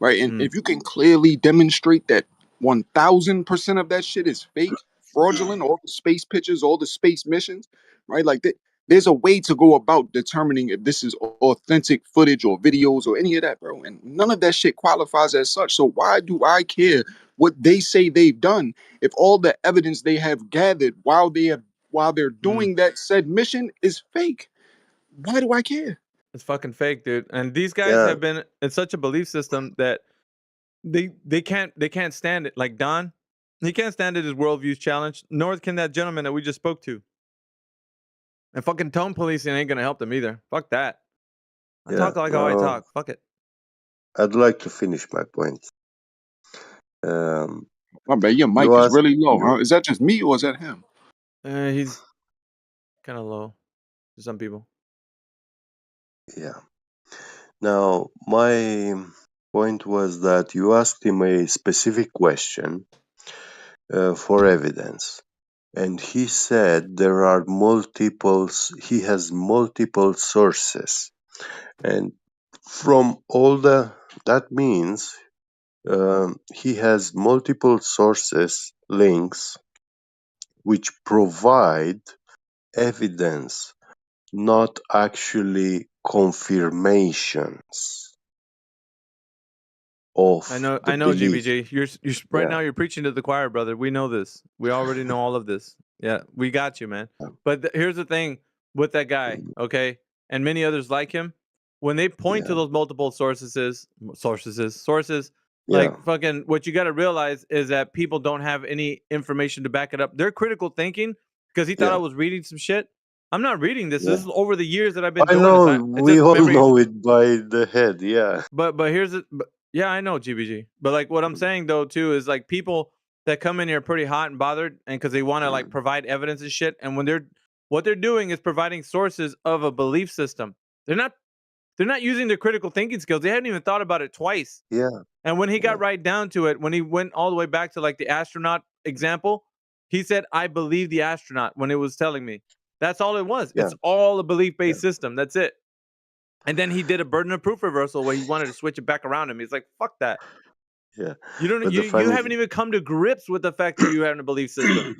right? And Mm. if you can clearly demonstrate that 1000% of that shit is fake, fraudulent, all the space pictures, all the space missions, right? Like there's a way to go about determining if this is authentic footage or videos or any of that, bro. And none of that shit qualifies as such. So why do I care what they say they've done if all the evidence they have gathered while they're doing that said mission is fake? Why do I care? It's fucking fake, dude. And these guys Yeah, have been in such a belief system that they can't stand it. Like Don, he can't stand it. His worldviews challenged. Nor can that gentleman that we just spoke to. And fucking tone policing ain't gonna help them either. Fuck that. I yeah. talk like how I talk. Fuck it. I'd like to finish my point. Um, My bad, your you mic is asked, really low, you, huh? Is that just me or is that him? He's kind of low to some people. yeah. Now, my point was that you asked him a specific question for evidence. And he said there are he has multiple sources. And from all that means he has multiple sources, links, which provide evidence, not actually confirmations I of know, the belief. GBG. You're right Yeah, now. You're preaching to the choir, brother. We know this. We already know all of this. Yeah, we got you, man. But here's the thing with that guy, okay, and many others like him. When they point to yeah, those multiple sources, yeah, like fucking, what you got to realize is that people don't have any information to back it up. They're critical thinking because he thought I yeah, was reading some shit. I'm not reading this. yeah. This is over the years that I've been I doing this. know, It's we just all memory. know it by the head, yeah. But here's it. Yeah, I know GBG. But like what I'm saying though too is like people that come in here pretty hot and bothered, and because they want to like provide evidence and shit, and when what they're doing is providing sources of a belief system. They're not using their critical thinking skills. They hadn't even thought about it twice. Yeah, And when he yeah, got right down to it, when he went all the way back to like the astronaut example, he said, "I believe the astronaut" when it was telling me. That's all it was. yeah, It's all a belief yeah, based system. That's it. And then he did a burden of proof reversal where he wanted to switch it back around him. He's like, "Fuck that." yeah. You don't. But You haven't even come to grips with the fact that you have a belief system.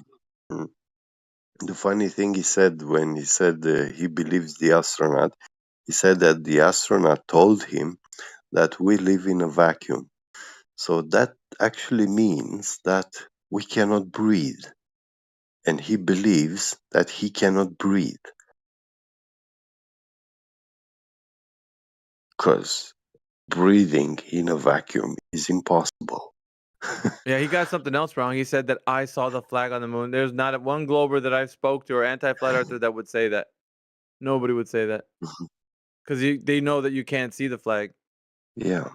the funny thing he said when he said he believes the astronaut, he said that the astronaut told him that we live in a vacuum. So that actually means that we cannot breathe. And he believes that he cannot breathe because breathing in a vacuum is impossible. Yeah, he got something else wrong. He said that I saw the flag on the moon. There's not one glober that I've spoke to or anti-flat earther that would say that. Nobody would say that because they know that you can't see the flag. Yeah.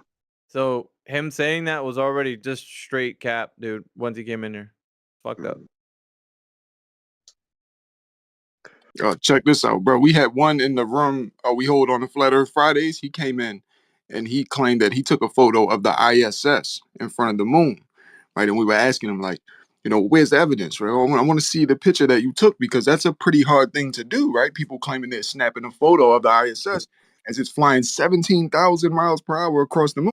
So him saying that was already just straight cap, dude. Once he came in here, fucked up. Check this out, bro. We had one in the room we hold on the Flat Earth Fridays. He came in and he claimed that he took a photo of the ISS in front of the moon, right? And we were asking him, like, where's the evidence, right? I want to see the picture that you took because that's a pretty hard thing to do, right? People claiming they're snapping a photo of the ISS as it's flying 17,000 miles per hour across the moon.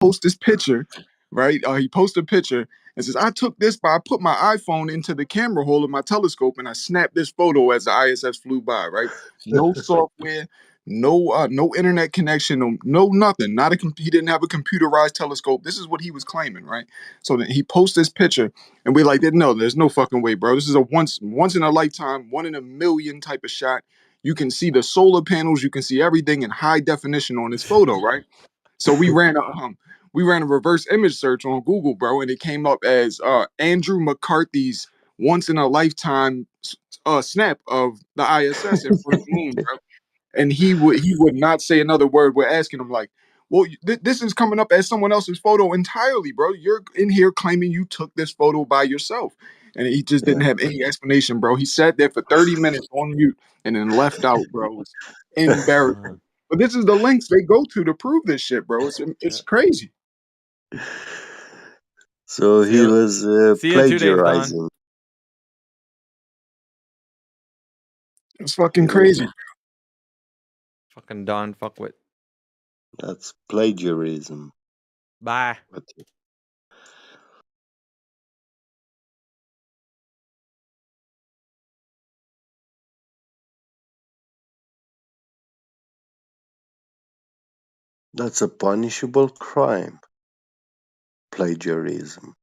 Post this picture, right? He posted a picture and says, I took this I put my iPhone into the camera hole of my telescope and I snapped this photo as the ISS flew by, right? No software, no internet connection, no nothing. Not a he didn't have a computerized telescope. This is what he was claiming, right? So then he posts this picture, and we like, no, there's no fucking way, bro. This is a once in a lifetime, 1 in a million type of shot. You can see the solar panels, you can see everything in high definition on this photo, right? So we ran a reverse image search on Google, bro, and it came up as Andrew McCarthy's once in a lifetime snap of the ISS in front of the moon, bro. And he would not say another word. We're asking him like, well, this is coming up as someone else's photo entirely, bro. You're in here claiming you took this photo by yourself, and he just didn't Yeah. have any explanation, bro. He sat there for 30 minutes on mute and then left out, bro. It was embarrassing. But this is the links they go to prove this shit, bro. Yeah. It's crazy. So See he you. was See you in 2 days, Don. plagiarizing. It's He fucking was. crazy. Fucking Don fuckwit. That's plagiarism. Bye. But that's a punishable crime. Plagiarism.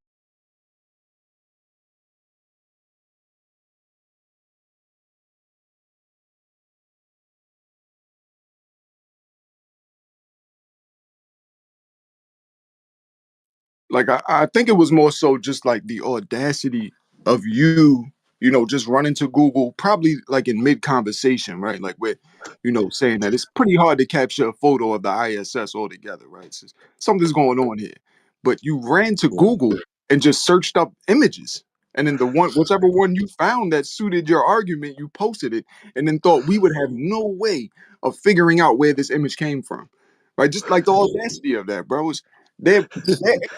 Like I think it was more so just like the audacity of you, just running to Google, probably like in mid conversation, right? Like with, saying that it's pretty hard to capture a photo of the ISS altogether, right? Something's going on here. But you ran to Yeah. Google and just searched up images. And then whichever one you found that suited your argument, you posted it, and then thought we would have no way of figuring out where this image came from, right? Just like the audacity of that, bro. They're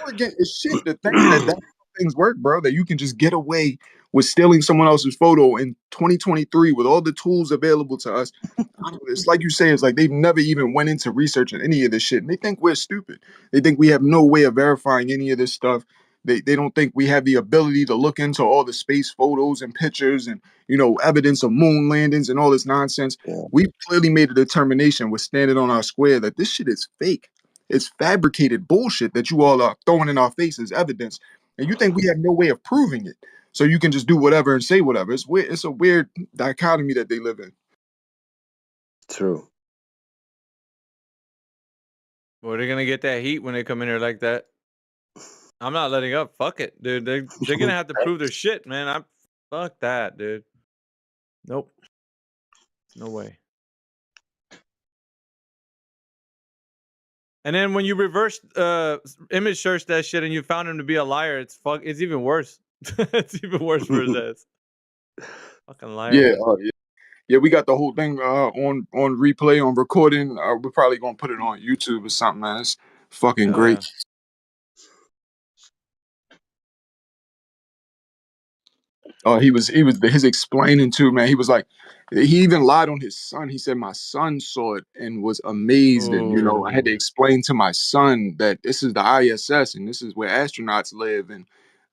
arrogant as shit to think that that's how things work, bro. That you can just get away with stealing someone else's photo in 2023 with all the tools available to us. It's like you say, it's like they've never even went into researching any of this shit. And they think we're stupid. They think we have no way of verifying any of this stuff. They don't think we have the ability to look into all the space photos and pictures and evidence of moon landings and all this nonsense. Yeah. We've clearly made a determination. We're standing on our square that this shit is fake. It's fabricated bullshit that you all are throwing in our face as evidence, and you think we have no way of proving it. So you can just do whatever and say whatever. It's weird. It's a weird dichotomy that they live in. True. Well, they're gonna get that heat when they come in here like that. I'm not letting up. Fuck it, dude. They're gonna have to prove their shit, man. Fuck that, dude. Nope. No way. And then when you reverse image search that shit and you found him to be a liar, it's even worse. It's even worse for his ass. Fucking liar. Yeah, yeah. We got the whole thing on replay, on recording. We're probably gonna put it on YouTube or something, man. It's fucking Hell great. yeah. He was his explaining too, man. He was like, he even lied on his son. He said my son saw it and was amazed, and I had to Oh, explain to my son that this is the ISS and this is where astronauts live. And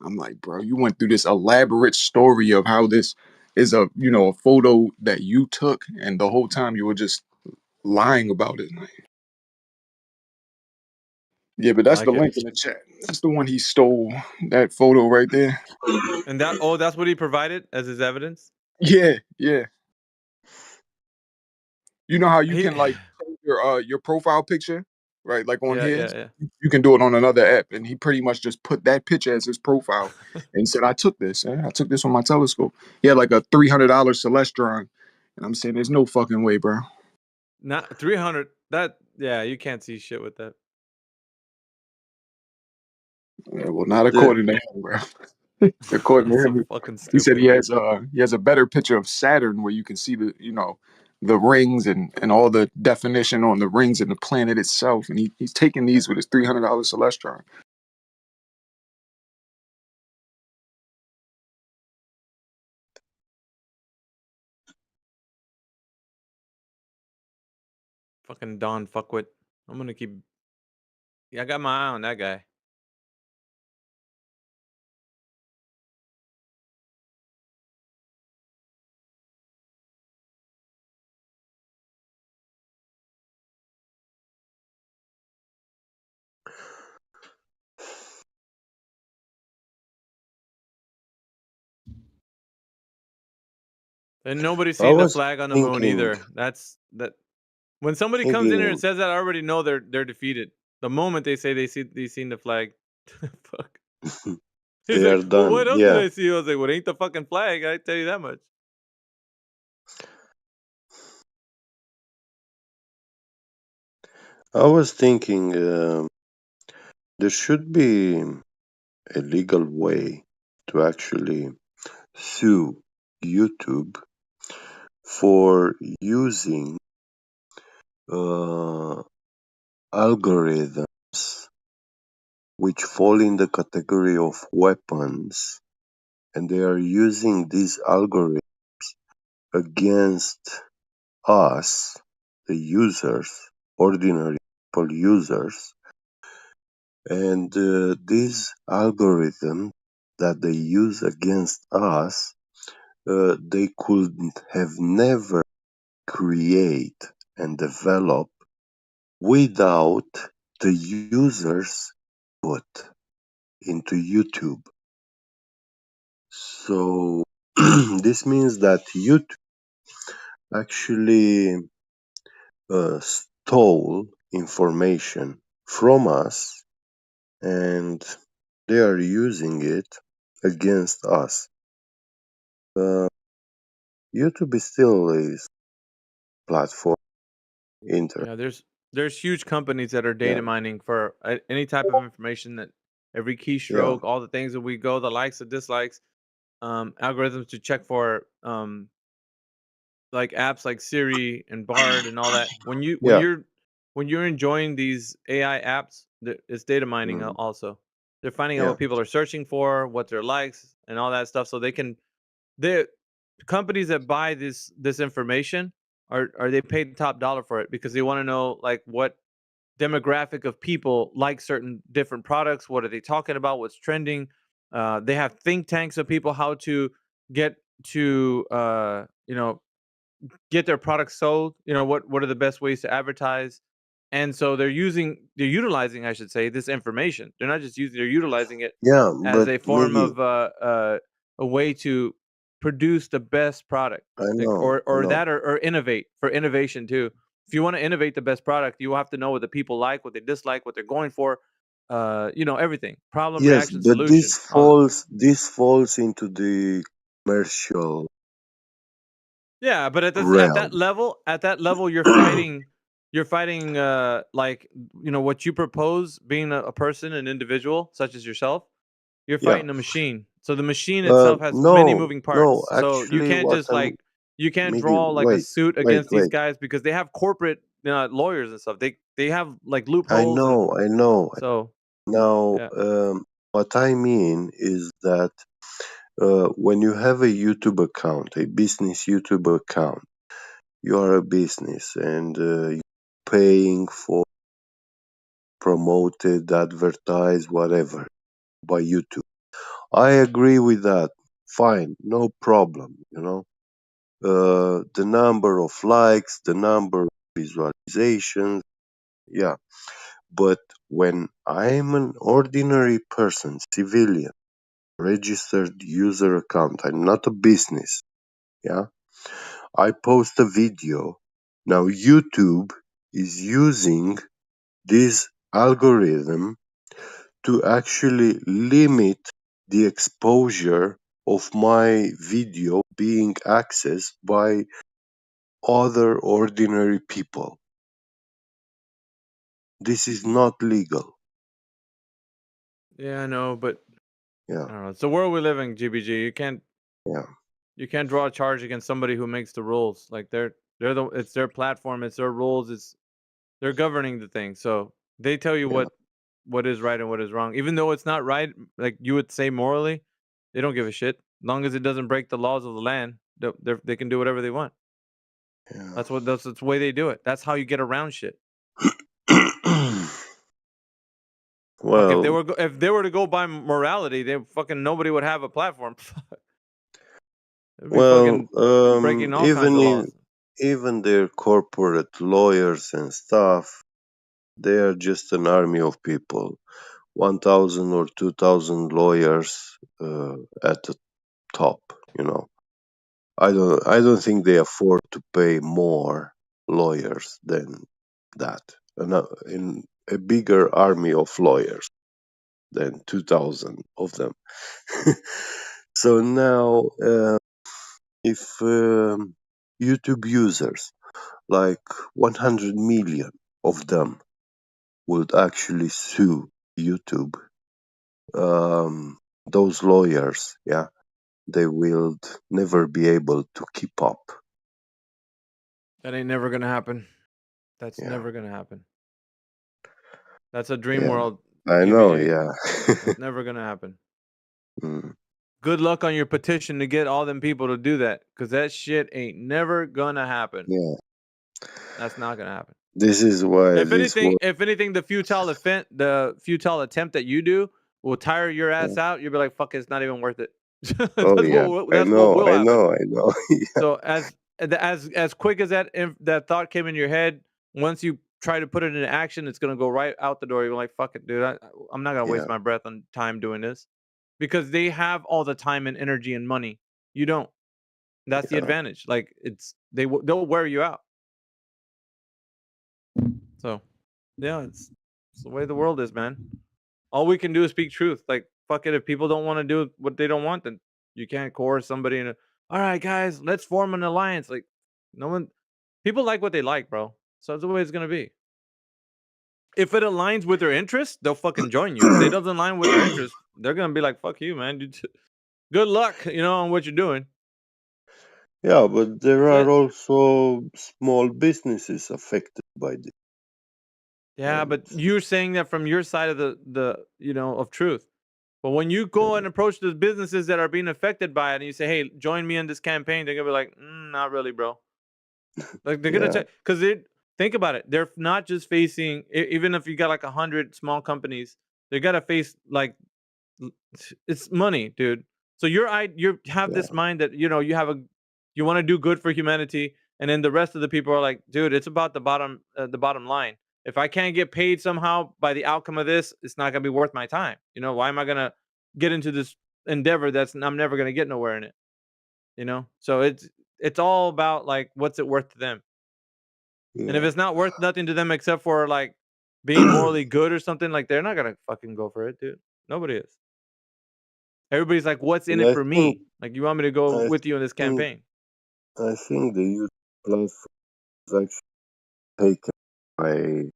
I'm like, bro, you went through this elaborate story of how this is a photo that you took, and the whole time you were just lying about it. Yeah, but I that's the like it. link in the chat. That's the one he stole. That photo right there. And that's what he provided as his evidence. Yeah, yeah. You know how you He, can like change your profile picture, right? Like on yeah, his, yeah, you can do it on another app, and he pretty much just put that picture as his profile yeah. and said, "I took this. I took this on my telescope." He had like a $300 Celestron, and I'm saying, "There's no fucking way, bro." Not 300. You can't see shit with that. Yeah, well, not The according to him, bro. According to That's so him, fucking he said stupid. he has a better picture of Saturn where you can see the rings and all the definition on the rings and the planet itself, and he's taking these with his $300 Celestron. Fucking Don fuckwit. I'm gonna keep. Yeah, I got my eye on that guy. And nobody's I seen the was flag on the moon thinking, either. That's that. When somebody comes in here and thinking, says that, I already know they're defeated. The moment they say they seen the flag, fuck. He's they like, are well, done. what else did Yeah, I see? I was like, well, it ain't the fucking flag. I tell you that much. I was thinking there should be a legal way to actually sue YouTube for using uh, algorithms which fall in the category of weapons, and they are using these algorithms against us, the users, ordinary people users, and these algorithms that they use against us, they could have never create and develop without the users put into YouTube. So this means that YouTube actually stole information from us, and they are using it against us. Uh, YouTube is still a platform, internet. Yeah, there's huge companies that are Yeah, data mining for any type of information that every yeah, keystroke, all the things that we go, the likes, the dislikes, algorithms to check for like apps like Siri and Bard and all that. yeah. When you're enjoying these AI apps, it's data mining Mm, also. They're finding out yeah, what people are searching for, what their likes, and all that stuff, so they can. The companies that buy this information are they paid top dollar for it because they want to know like what demographic of people like certain different products. What are they talking about? What's trending? They have think tanks of people how to get to get their products sold. What are the best ways to advertise? And so they're utilizing, I should say, this information. They're not just using, they're utilizing it yeah. as But a form Miggy, of a way to produce the best product, I like, know, I or know. that or innovate for innovation too. If you want to innovate the best product, you have to know what the people like, what they dislike, what they're going for. Everything, problem, Yes, reaction, but this solution, all that. falls into the commercial Yeah, but realm. at that level, you're fighting like what you propose, being a person, an individual such as yourself. You're Yeah. fighting a machine. So the machine itself has many No, moving no. parts. So you Actually, can't what just I'm, like you can't Miggy, draw like a wait, suit wait, against these wait. guys because they have corporate lawyers and stuff. They have like I loopholes, and know, I know. so Now, yeah. what I mean is that when you have a YouTube account, a business YouTube account, you are a business and you're paying for promoted, advertised, whatever by YouTube. I agree with that. Fine, no problem, the number of likes, the number of visualizations, yeah. But when I'm an ordinary person, civilian, registered user account, I'm not a business, yeah. I post a video. Now YouTube is using this algorithm to actually limit the exposure of my video being accessed by other ordinary people. This is not legal. Yeah, I know, but Yeah, I don't know. It's the world we live in, GBG. yeah, You can't draw a charge against somebody who makes the rules. Like it's their platform, it's their rules, they're governing the thing. So they tell you yeah, what is right and what is wrong. Even though it's not right, like you would say morally, they don't give a shit. As long as it doesn't break the laws of the land, they can do whatever they want. That's the way they do it. That's how you get around shit. yeah. Fuck, Well, if they were to go by morality, they fucking nobody would have a platform. It'd be fucking breaking all kinds even of in laws. even their corporate lawyers and stuff, they are just an army of people. 1,000 or 2,000 lawyers at the top, you know. I don't think they afford to pay more lawyers than that. In a bigger army of lawyers than 2,000 of them. So now, if YouTube users, like 100 million of them, would actually sue YouTube, those lawyers, yeah, they will never be able to keep up. That ain't never gonna happen. That's Yeah, never gonna happen. That's a dream yeah, world, I know. GBG. Yeah. That's never gonna happen. Mm, Good luck on your petition to get all them people to do that, because that shit ain't never gonna happen. yeah. That's not gonna happen. This is why If this was. anything, the futile attempt that you do will tire your ass Yeah. out. You'll be like, "Fuck it, it's not even worth it." Oh yeah, That's what will I happen. know, I know. Yeah, So as quick as that thought came in your head, once you try to put it into action, it's gonna go right out the door. You're like, "Fuck it, dude. I'm not gonna yeah, waste my breath on time doing this," because they have all the time and energy and money. You don't. That's the yeah, advantage. Like they'll wear you out. So yeah, it's the way the world is, man. All we can do is speak truth. Like fuck it, if people don't want to do what they don't want, then you can't coerce somebody in. All right, guys, let's form an alliance. Like no one, people like what they like, bro. So that's the way it's gonna be. If it aligns with their interests, they'll fucking join you. If it doesn't align with their interests, they're gonna be like, "Fuck you, man. Good luck, on what you're doing." yeah. But there That's are it. also small businesses affected by this, Yeah, and but you're saying that from your side of the of truth. But when you go and approach the businesses that are being affected by it, and you say, "Hey, join me in this campaign," they're gonna be like, "Not really, bro." Like they're gonna yeah, take because they think about it. They're not just facing even if you got like 100 small companies, they gotta face like it's money, dude. So you have yeah, this mind that you want to do good for humanity, and then the rest of the people are like, dude, it's about the bottom line. If I can't get paid somehow by the outcome of this, it's not gonna be worth my time. Why am I gonna get into this endeavor I'm never gonna get nowhere in it? So it's all about like what's it worth to them, and if yeah. it's not worth nothing to them except for like being morally good or something, like they're not gonna fucking go for it, dude. Nobody is. Everybody's like, "What's in And it for me?" Like, you want me to go I with you in this think, campaign? I think the youth platform is actually taken by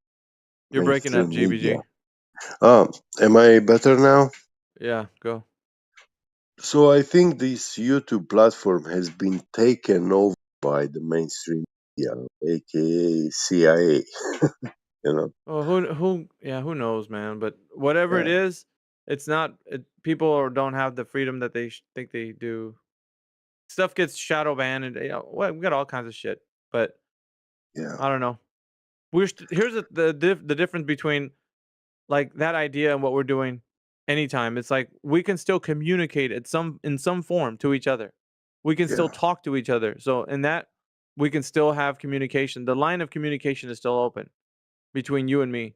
You're breaking up, mainstream media. GBG. Am I better now? Yeah, go. So I think this YouTube platform has been taken over by the mainstream media, aka CIA. You know? Well, who knows, man? But whatever it Yeah, is, it's not. People don't have the freedom that they think they do. Stuff gets shadow banned, and we got all kinds of shit. But yeah, I don't know. Here's the difference between like that idea and what we're doing anytime. It's like we can still communicate in some form to each other. We can still yeah, talk to each other. So in that we can still have communication. The line of communication is still open between you and me.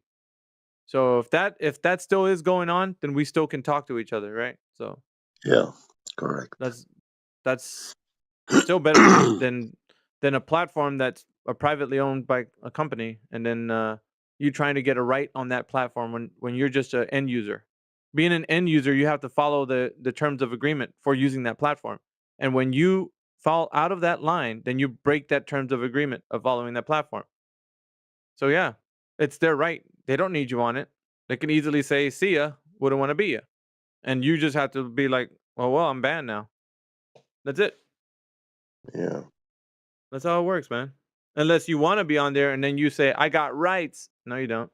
So if that still is going on, then we still can talk to each other, right? So yeah. Correct. that's that's still better than a platform that's privately owned by a company, and then you trying to get a right on that platform when you're just an end user. Being an end user, you have to follow the terms of agreement for using that platform, and when you fall out of that line, then you break that terms of agreement of following that platform. So yeah, it's their right. They don't need you on it. They can easily say, "See ya, wouldn't want to be ya," and you just have to be like, "Well, I'm banned now." That's it. Yeah, That's how it works, man. Unless you want to be on there and then you say, "I got rights." No, you don't.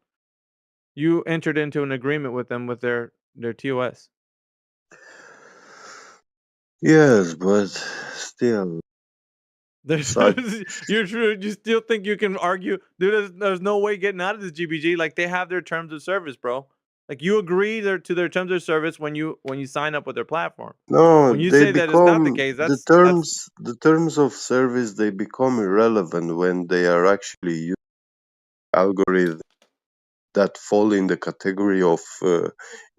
You entered into an agreement with them with their TOS. yes, but still, There's such. you're true. You still think you can argue, dude? There's no way getting out of this GBG. Like they have their terms of service, bro. Like you agree to their terms of service when you sign up with their platform. No, When you they say that it's not the become case, the that's terms. The terms of service they become irrelevant when they are actually using algorithms that fall in the category of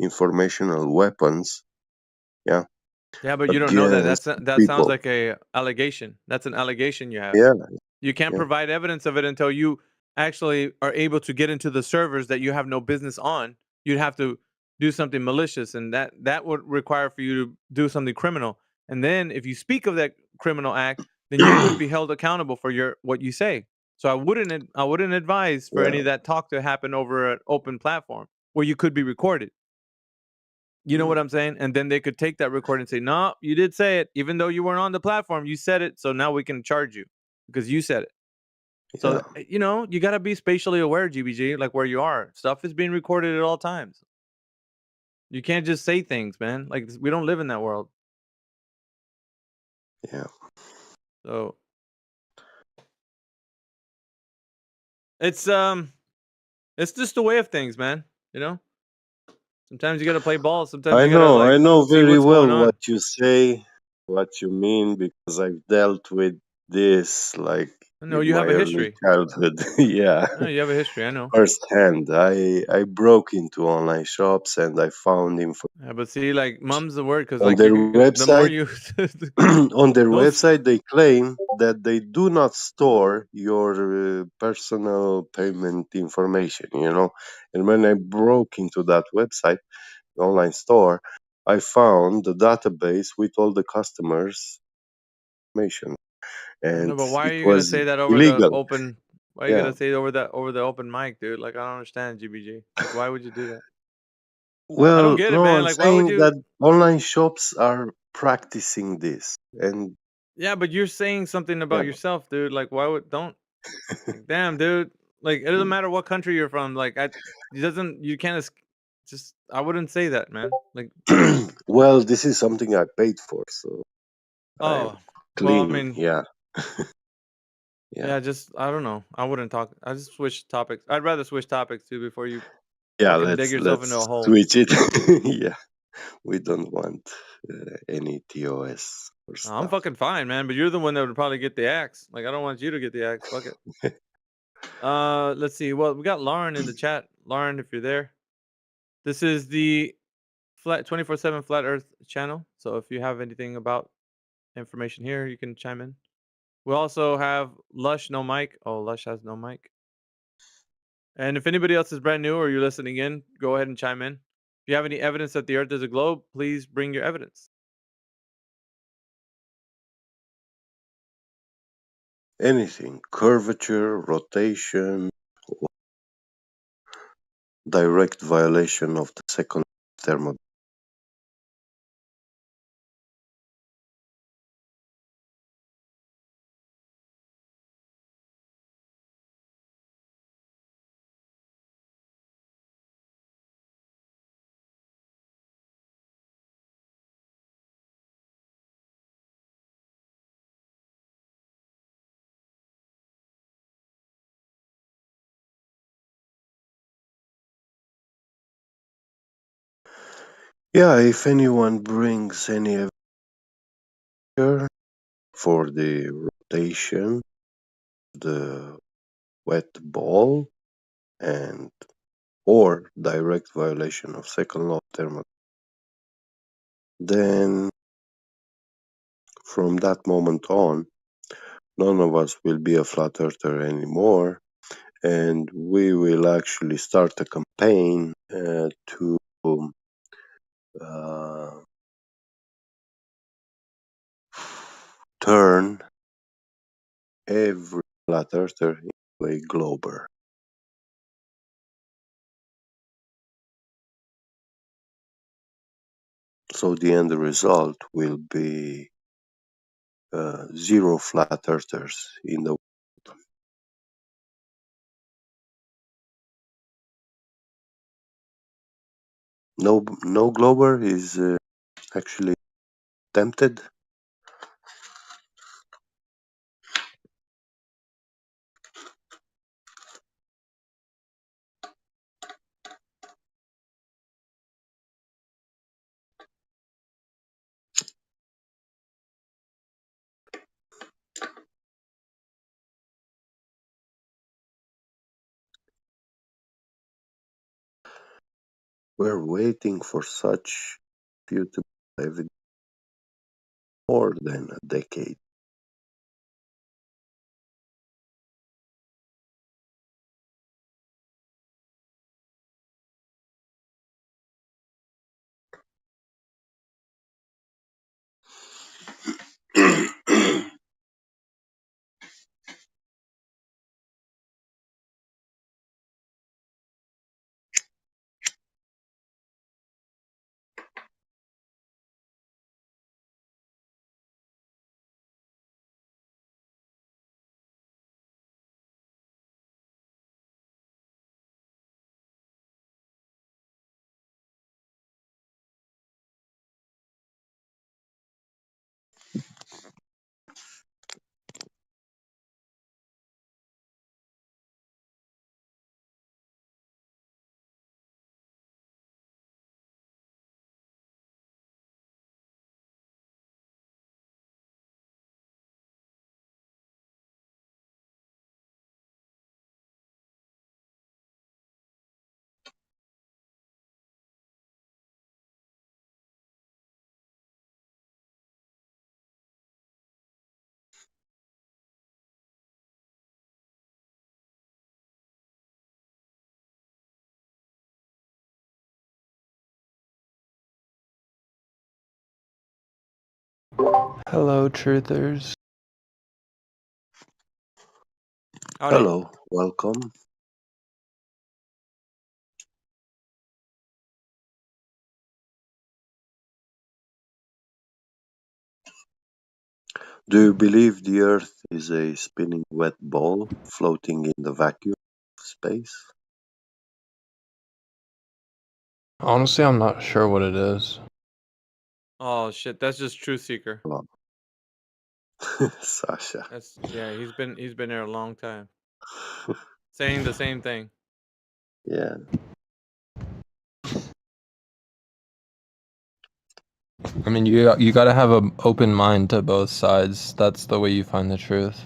informational weapons. Yeah, Yeah, but you don't know that. against That sounds people. like a allegation. That's an allegation you have. Yeah, You can't yeah, provide evidence of it until you actually are able to get into the servers that you have no business on. You'd have to do something malicious, and that would require for you to do something criminal. And then if you speak of that criminal act, then you would be held accountable for what you say. So I wouldn't advise for yeah, any of that talk to happen over an open platform where you could be recorded. You know mm, what I'm saying? And then they could take that recording and say, "No, you did say it, even though you weren't on the platform. You said it, so now we can charge you because you said it." yeah, So you got to be spatially aware, GBG, like where you are. Stuff is being recorded at all times. You can't just say things, man. Like we don't live in that world. yeah. So it's just the way of things, man. You know, sometimes you got to play ball. Sometimes you got to I like know see very what's going well what on. you say, what you mean, because I've dealt with this like I know in you my have a early history. childhood. Yeah, No, you have a history. I know. firsthand. I broke into online shops and I found info Yeah, but see, like mum's the word because on like their the more website. you On their those. website, they claim that they do not store your personal payment information. And when I broke into that website, the online store, I found the database with all the customers' information, I know, and but why are it you gonna was say that over the illegal. open? Why are you Yeah. gonna say it over the open mic, dude? Like I don't understand, GBG. Like why would you do that? I don't Well, get it, no, man. I'm Like why would saying you? that online shops are practicing this, and Yeah, but you're saying something yeah. about yourself, dude. Like why would don't? Like damn, dude. Like it doesn't matter what country you're from. Like it doesn't. You can't just. I wouldn't say that, man. Like Well, this is something I paid for, so I am oh, well, I clean. mean, Yeah, yeah. yeah. Just I don't know. I wouldn't talk. I just switch topics. I'd rather switch topics too before you Yeah, fucking dig yourself into let's a hole. switch it. Yeah, we don't want any TOS or I'm stuff. fucking fine, man. But you're the one that would probably get the axe. Like I don't want you to get the axe. Fuck it. Let's see. Well, we got Lauren in the chat. Lauren, if you're there, this is the flat 24/7 Flat Earth channel. So if you have anything about information here, you can chime in. We also have Lush no mic. Oh, Lush has no mic. And if anybody else is brand new or you're listening in, go ahead and chime in. If you have any evidence that the Earth is a globe, please bring your evidence. Anything, curvature, rotation, or direct violation of the second thermodynamic. Yeah, if anyone brings any evidence for the rotation, the wet ball, and or direct violation of second law of thermodynamics, then from that moment on, none of us will be a flat earther anymore, and we will actually start a campaign to uh, turn every flat earther into a glober. So the end result will be zero flat earthers in the world. No glober is actually tempted. We're waiting for such beautiful evidence. more than a decade. Hello, truthers. Howdy. Hello, welcome. Do you believe the Earth is a spinning wet ball floating in the vacuum of space? Honestly, I'm not sure what it is. Oh shit, that's just Truth Seeker. Well, Sasha. That's he's been there a long time. Saying the same thing. Yeah. I mean, you gotta have an open mind to both sides. That's the way you find the truth.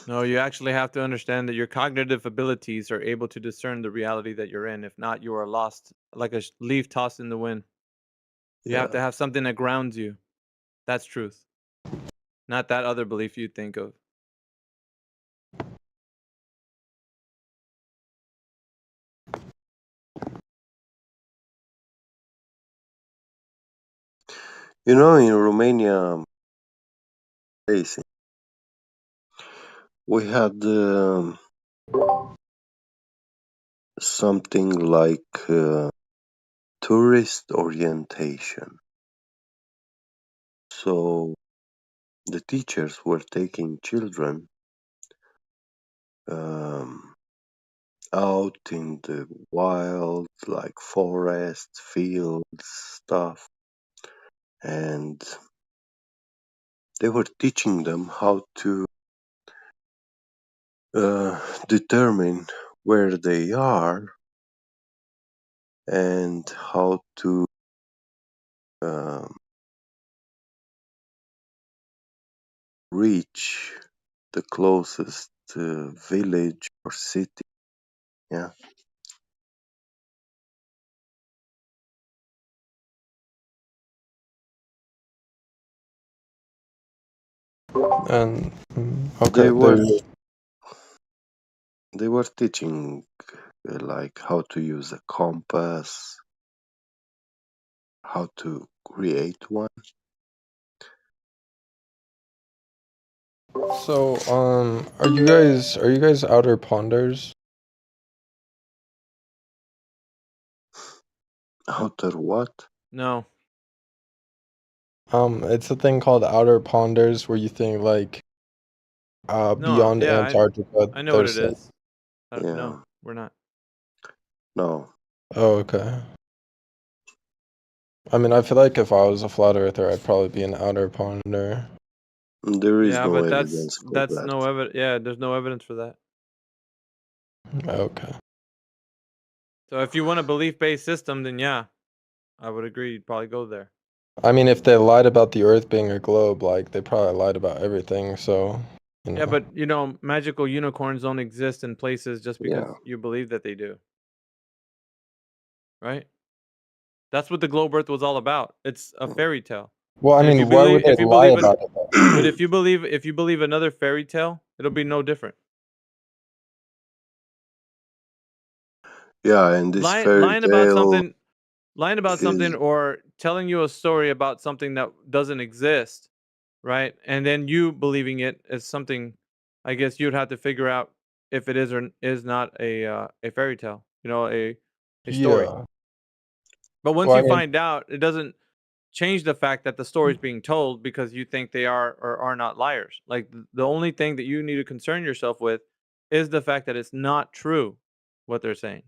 No, you actually have to understand that your cognitive abilities are able to discern the reality that you're in. If not, you are lost like a leaf tossed in the wind. You have to Yeah. have something that grounds you. That's truth. Not that other belief you think of. You know, in Romania, basically, we had something like tourist orientation. So the teachers were taking children um, out in the wild, like forests, fields, stuff, and they were teaching them how to determine where they are and how to um, reach the closest village or city. Yeah. And They okay, were there's they were teaching like how to use a compass, how to create one. so are you guys outer ponders? Outer what? No. It's a thing called outer ponders where you think like No, beyond yeah, Antarctica I know what it there's is. Yeah. No, we're not. No. oh okay. I mean, I feel like if I was a flat earther, I'd probably be an outer ponder. There is Yeah, no but that's evidence for that's that. no evidence. Yeah, there's no evidence for that. Okay. So if you want a belief-based system, then yeah, I would agree. You'd probably go there. I mean, if they lied about the Earth being a globe, like they probably lied about everything. So, Yeah, but magical unicorns don't exist in places just because Yeah. you believe that they do. Right? That's what the globe Earth was all about. It's a fairy tale. Well, I And mean, why would they lie about it though? but if you believe another fairy tale, it'll be no different. Yeah, and this fairy Lying about tale something is or telling you a story about something that doesn't exist, right? And then you believing it as something, I guess you'd have to figure out if it is or is not a fairy tale, a story. Yeah. But once Well, I you mean, find out, it doesn't change the fact that the story is being told because you think they are or are not liars. Like the only thing that you need to concern yourself with is the fact that it's not true what they're saying.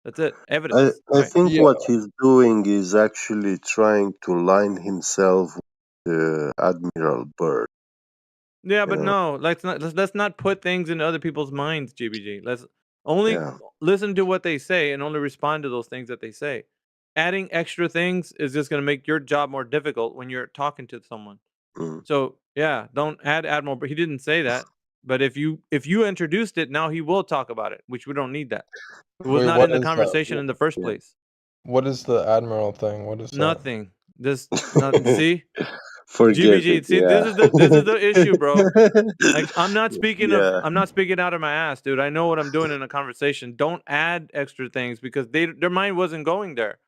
That's it. Evidence, I right? think yeah. what he's doing is actually trying to line himself with Admiral Byrd, Yeah, you but know. no, let's not put things in other people's minds, GBG. Let's only Yeah. listen to what they say and only respond to those things that they say. Adding extra things is just going to make your job more difficult when you're talking to someone. Mm. So yeah, don't add Admiral. But he didn't say that. But if you introduced it, now he will talk about it, which we don't need that. It was Wait, not what in the is that? conversation in the first Yeah. place. What is the Admiral thing? What is that? Nothing. Just nothing. See, Forget GBG. it. See, Yeah. this is the issue, bro. Like I'm not speaking Yeah. out of my ass, dude. I know what I'm doing in a conversation. Don't add extra things because their mind wasn't going there.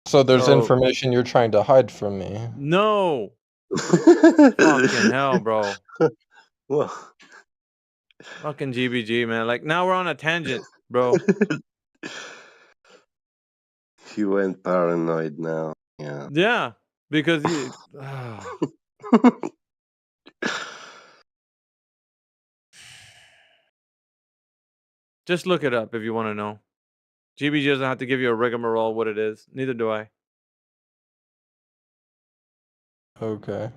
So there's So information you're trying to hide from me. no, fucking hell, bro. Well, Fucking GBG, man. Like now we're on a tangent, bro. he went paranoid now. Yeah. Yeah, because you. Just look it up if you want to know. GBG doesn't have to give you a rigmarole what it is. Neither do I. Okay.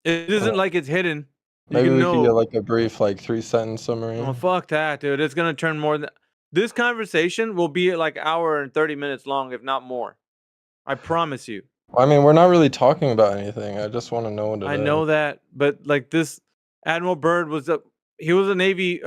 It isn't like it's hidden. You Maybe can we could get know. like a brief, like 3-sentence summary. Oh fuck that, dude! It's gonna turn more than this conversation will be like hour and 30 minutes long, if not more. I promise you. I mean, we're not really talking about anything. I just want to know what it I is. know that, but like this Admiral Byrd was he was a Navy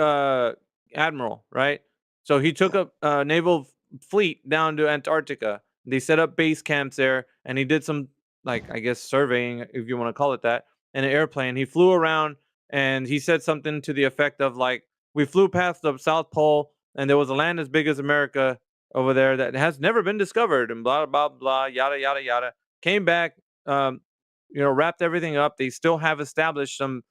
admiral, right? So he took a naval fleet down to Antarctica. They set up base camps there, and he did some like I guess surveying, if you want to call it that, in an airplane. He flew around and he said something to the effect of like, "We flew past the South Pole, and there was a land as big as America over there that has never been discovered," and blah blah blah, yada yada yada. Came back. Um, wrapped everything up. They still have established some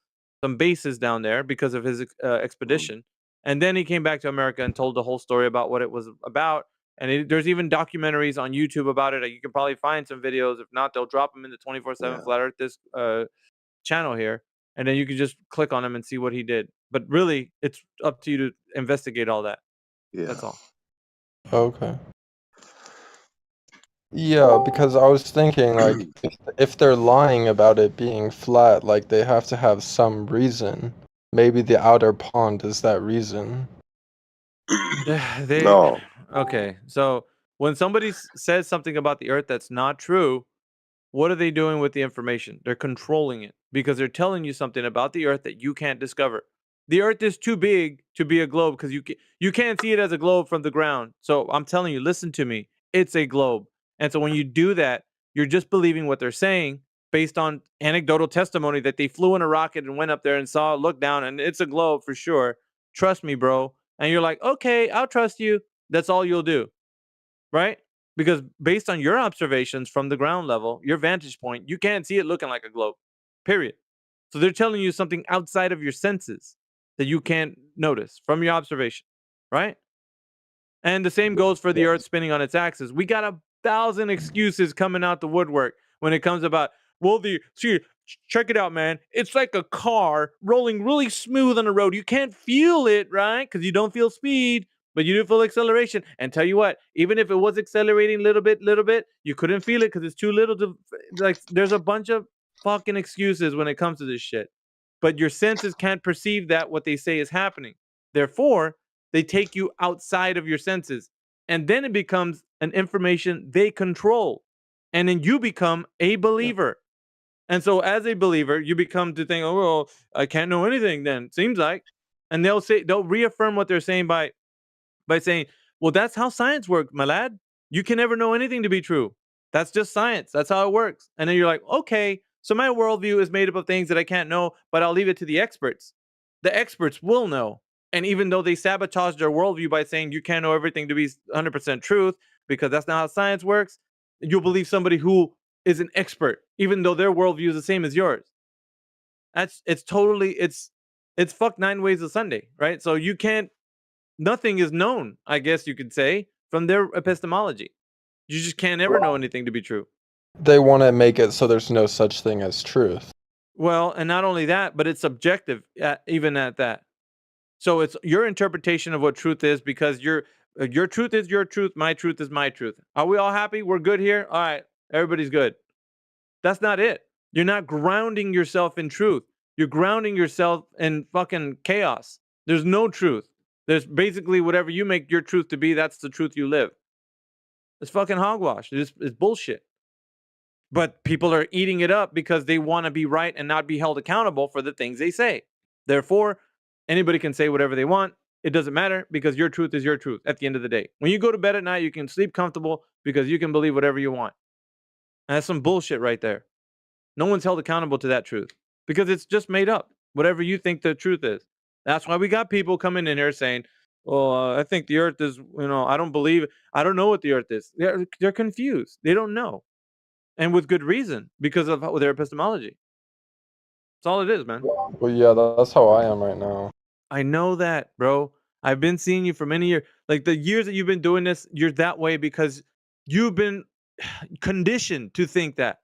bases down there because of his expedition. And then he came back to America and told the whole story about what it was about. And there's even documentaries on YouTube about it. You can probably find some videos. If not, they'll drop them in the 24/7 Yeah. Flat Earth this channel here, and then you can just click on them and see what he did. But really, it's up to you to investigate all that. Yeah. That's all. Okay. Yeah, because I was thinking, like, if they're lying about it being flat, like, they have to have some reason. Maybe the outer pond is that reason. No. Okay. So when somebody says something about the Earth that's not true, what are they doing with the information? They're controlling it because they're telling you something about the Earth that you can't discover. The Earth is too big to be a globe because you can't see it as a globe from the ground. So I'm telling you, listen to me. It's a globe. And so when you do that, you're just believing what they're saying based on anecdotal testimony that they flew in a rocket and went up there and saw, look down, and it's a globe for sure. Trust me, bro. And you're like, okay, I'll trust you. That's all you'll do. Right? Because based on your observations from the ground level, your vantage point, you can't see it looking like a globe. Period. So they're telling you something outside of your senses that you can't notice from your observation, right? And the same goes for the Earth spinning on its axis. We got 1,000 excuses coming out the woodwork when it comes about, well, check it out, man. It's like a car rolling really smooth on the road. You can't feel it, right? Because you don't feel speed, but you do feel acceleration. And tell you what, even if it was accelerating little bit, you couldn't feel it because it's too little to, like, there's a bunch of fucking excuses when it comes to this shit. But your senses can't perceive that what they say is happening. Therefore, they take you outside of your senses. And then it becomes an information they control. And then you become a believer. And so as a believer, you become to think, oh, well, I can't know anything then. Seems like. And they'll reaffirm what they're saying by saying, well, that's how science works, my lad. You can never know anything to be true. That's just science. That's how it works. And then you're like, okay, so my worldview is made up of things that I can't know, but I'll leave it to the experts. The experts will know. And even though they sabotage their worldview by saying you can't know everything to be 100% truth, because that's not how science works, you'll believe somebody who is an expert, even though their worldview is the same as yours. It's totally it's fuck 9 ways of Sunday, right? So you can't. Nothing is known, I guess you could say, from their epistemology. You just can't ever know anything to be true. They want to make it so there's no such thing as truth. Well, and not only that, but it's subjective, even at that. So it's your interpretation of what truth is, because your truth is your truth, my truth is my truth. Are we all happy? We're good here? All right, everybody's good. That's not it. You're not grounding yourself in truth. You're grounding yourself in fucking chaos. There's no truth. There's basically whatever you make your truth to be, that's the truth you live. It's fucking hogwash. It's bullshit. But people are eating it up because they want to be right and not be held accountable for the things they say. Therefore, anybody can say whatever they want. It doesn't matter, because your truth is your truth at the end of the day. When you go to bed at night, you can sleep comfortable because you can believe whatever you want. And that's some bullshit right there. No one's held accountable to that truth because it's just made up, whatever you think the truth is. That's why we got people coming in here saying, well, I think the earth is, I don't know what the earth is. They're confused. They don't know. And with good reason, because of their epistemology. That's all it is, man. Well, yeah, that's how I am right now. I know that, bro. I've been seeing you for many years. Like the years that you've been doing this, you're that way because you've been conditioned to think that.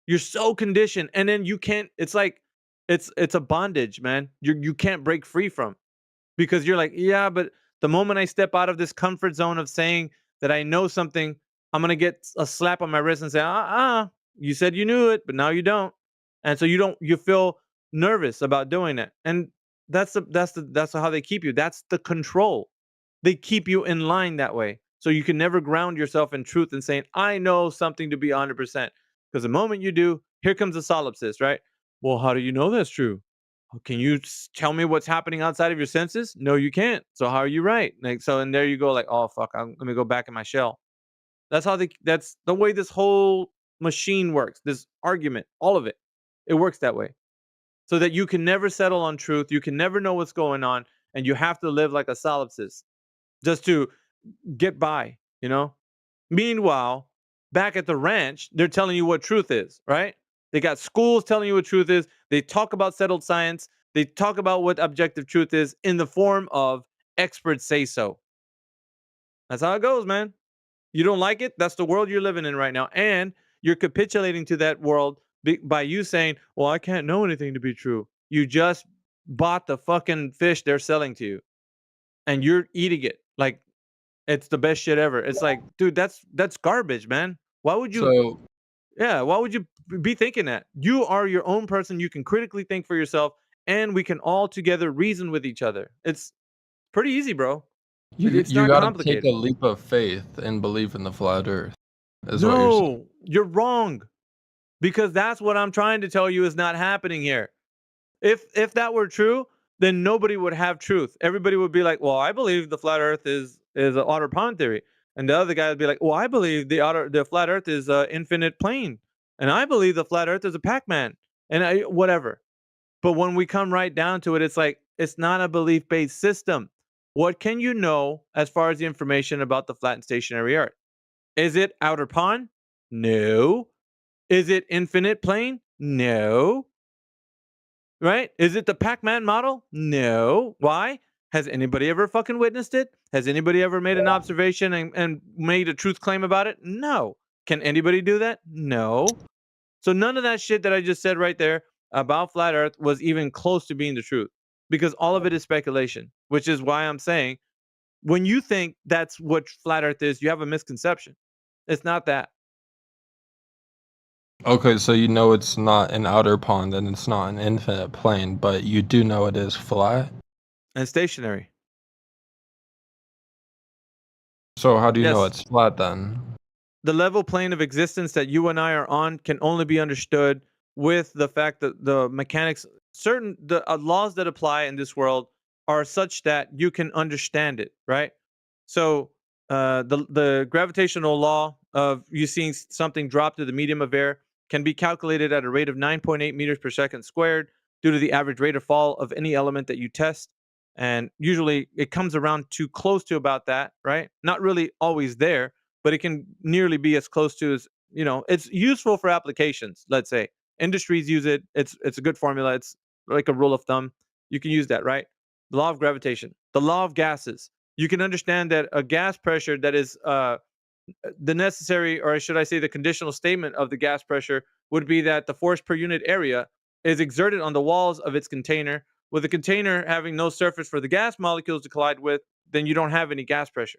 You're so conditioned, and then you can't. It's like it's a bondage, man. You can't break free from, because you're like, yeah, but the moment I step out of this comfort zone of saying that I know something, I'm gonna get a slap on my wrist and say, you said you knew it, but now you don't, and so you feel nervous about doing it, and that's how they keep you. That's the control. They keep you in line that way, so you can never ground yourself in truth and saying, I know something to be 100%. Because the moment you do, here comes the solipsist, right? Well, how do you know that's true? Can you tell me what's happening outside of your senses? No, you can't. So how are you right? Like, so, and there you go, like, oh fuck, let me go back in my shell. That's the way this whole machine works. This argument, all of it, it works that way. So that you can never settle on truth. You can never know what's going on, and you have to live like a solipsist just to get by. Meanwhile, back at the ranch, they're telling you what truth is, right? They got schools telling you what truth is. They talk about settled science. They talk about what objective truth is in the form of experts say so. That's how it goes, man. You don't like it? That's the world you're living in right now. And you're capitulating to that world by you saying, well, I can't know anything to be true. You just bought the fucking fish they're selling to you, and you're eating it like it's the best shit ever. It's like, dude, that's garbage, man. Why would you? Why would you be thinking that? You are your own person. You can critically think for yourself, and we can all together reason with each other. It's pretty easy, bro. It's You not gotta complicated. take a leap of faith and believe in the flat Earth. Is what you're saying. No, you're wrong. Because that's what I'm trying to tell you is not happening here. If that were true, then nobody would have truth. Everybody would be like, well, I believe the flat Earth is an outer pond theory. And the other guy would be like, well, I believe the flat Earth is an infinite plane. And I believe the flat Earth is a Pac-Man. And whatever. But when we come right down to it, it's like, it's not a belief-based system. What can you know as far as the information about the flat and stationary Earth? Is it outer pond? No. Is it infinite plane? No. Right? Is it the Pac-Man model? No. Why? Has anybody ever fucking witnessed it? Has anybody ever made an observation and made a truth claim about it? No. Can anybody do that? No. So none of that shit that I just said right there about flat Earth was even close to being the truth, because all of it is speculation, which is why I'm saying when you think that's what flat Earth is, you have a misconception. It's not that. Okay, so you know it's not an outer pond and it's not an infinite plane, but you do know it is flat? And stationary. So how do you know Yes. it's flat then? The level plane of existence that you and I are on can only be understood with the fact that the mechanics, the laws that apply in this world are such that you can understand it, right? So the gravitational law of you seeing something drop to the medium of air can be calculated at a rate of 9.8 meters per second squared due to the average rate of fall of any element that you test. And usually it comes around too close to about that, right? Not really always there, but it can nearly be as close to as, it's useful for applications, let's say. Industries use it. It's a good formula. It's like a rule of thumb. You can use that, right? The law of gravitation, the law of gases. You can understand that a gas pressure that is the necessary, or should I say, the conditional statement of the gas pressure would be that the force per unit area is exerted on the walls of its container. With the container having no surface for the gas molecules to collide with, then you don't have any gas pressure.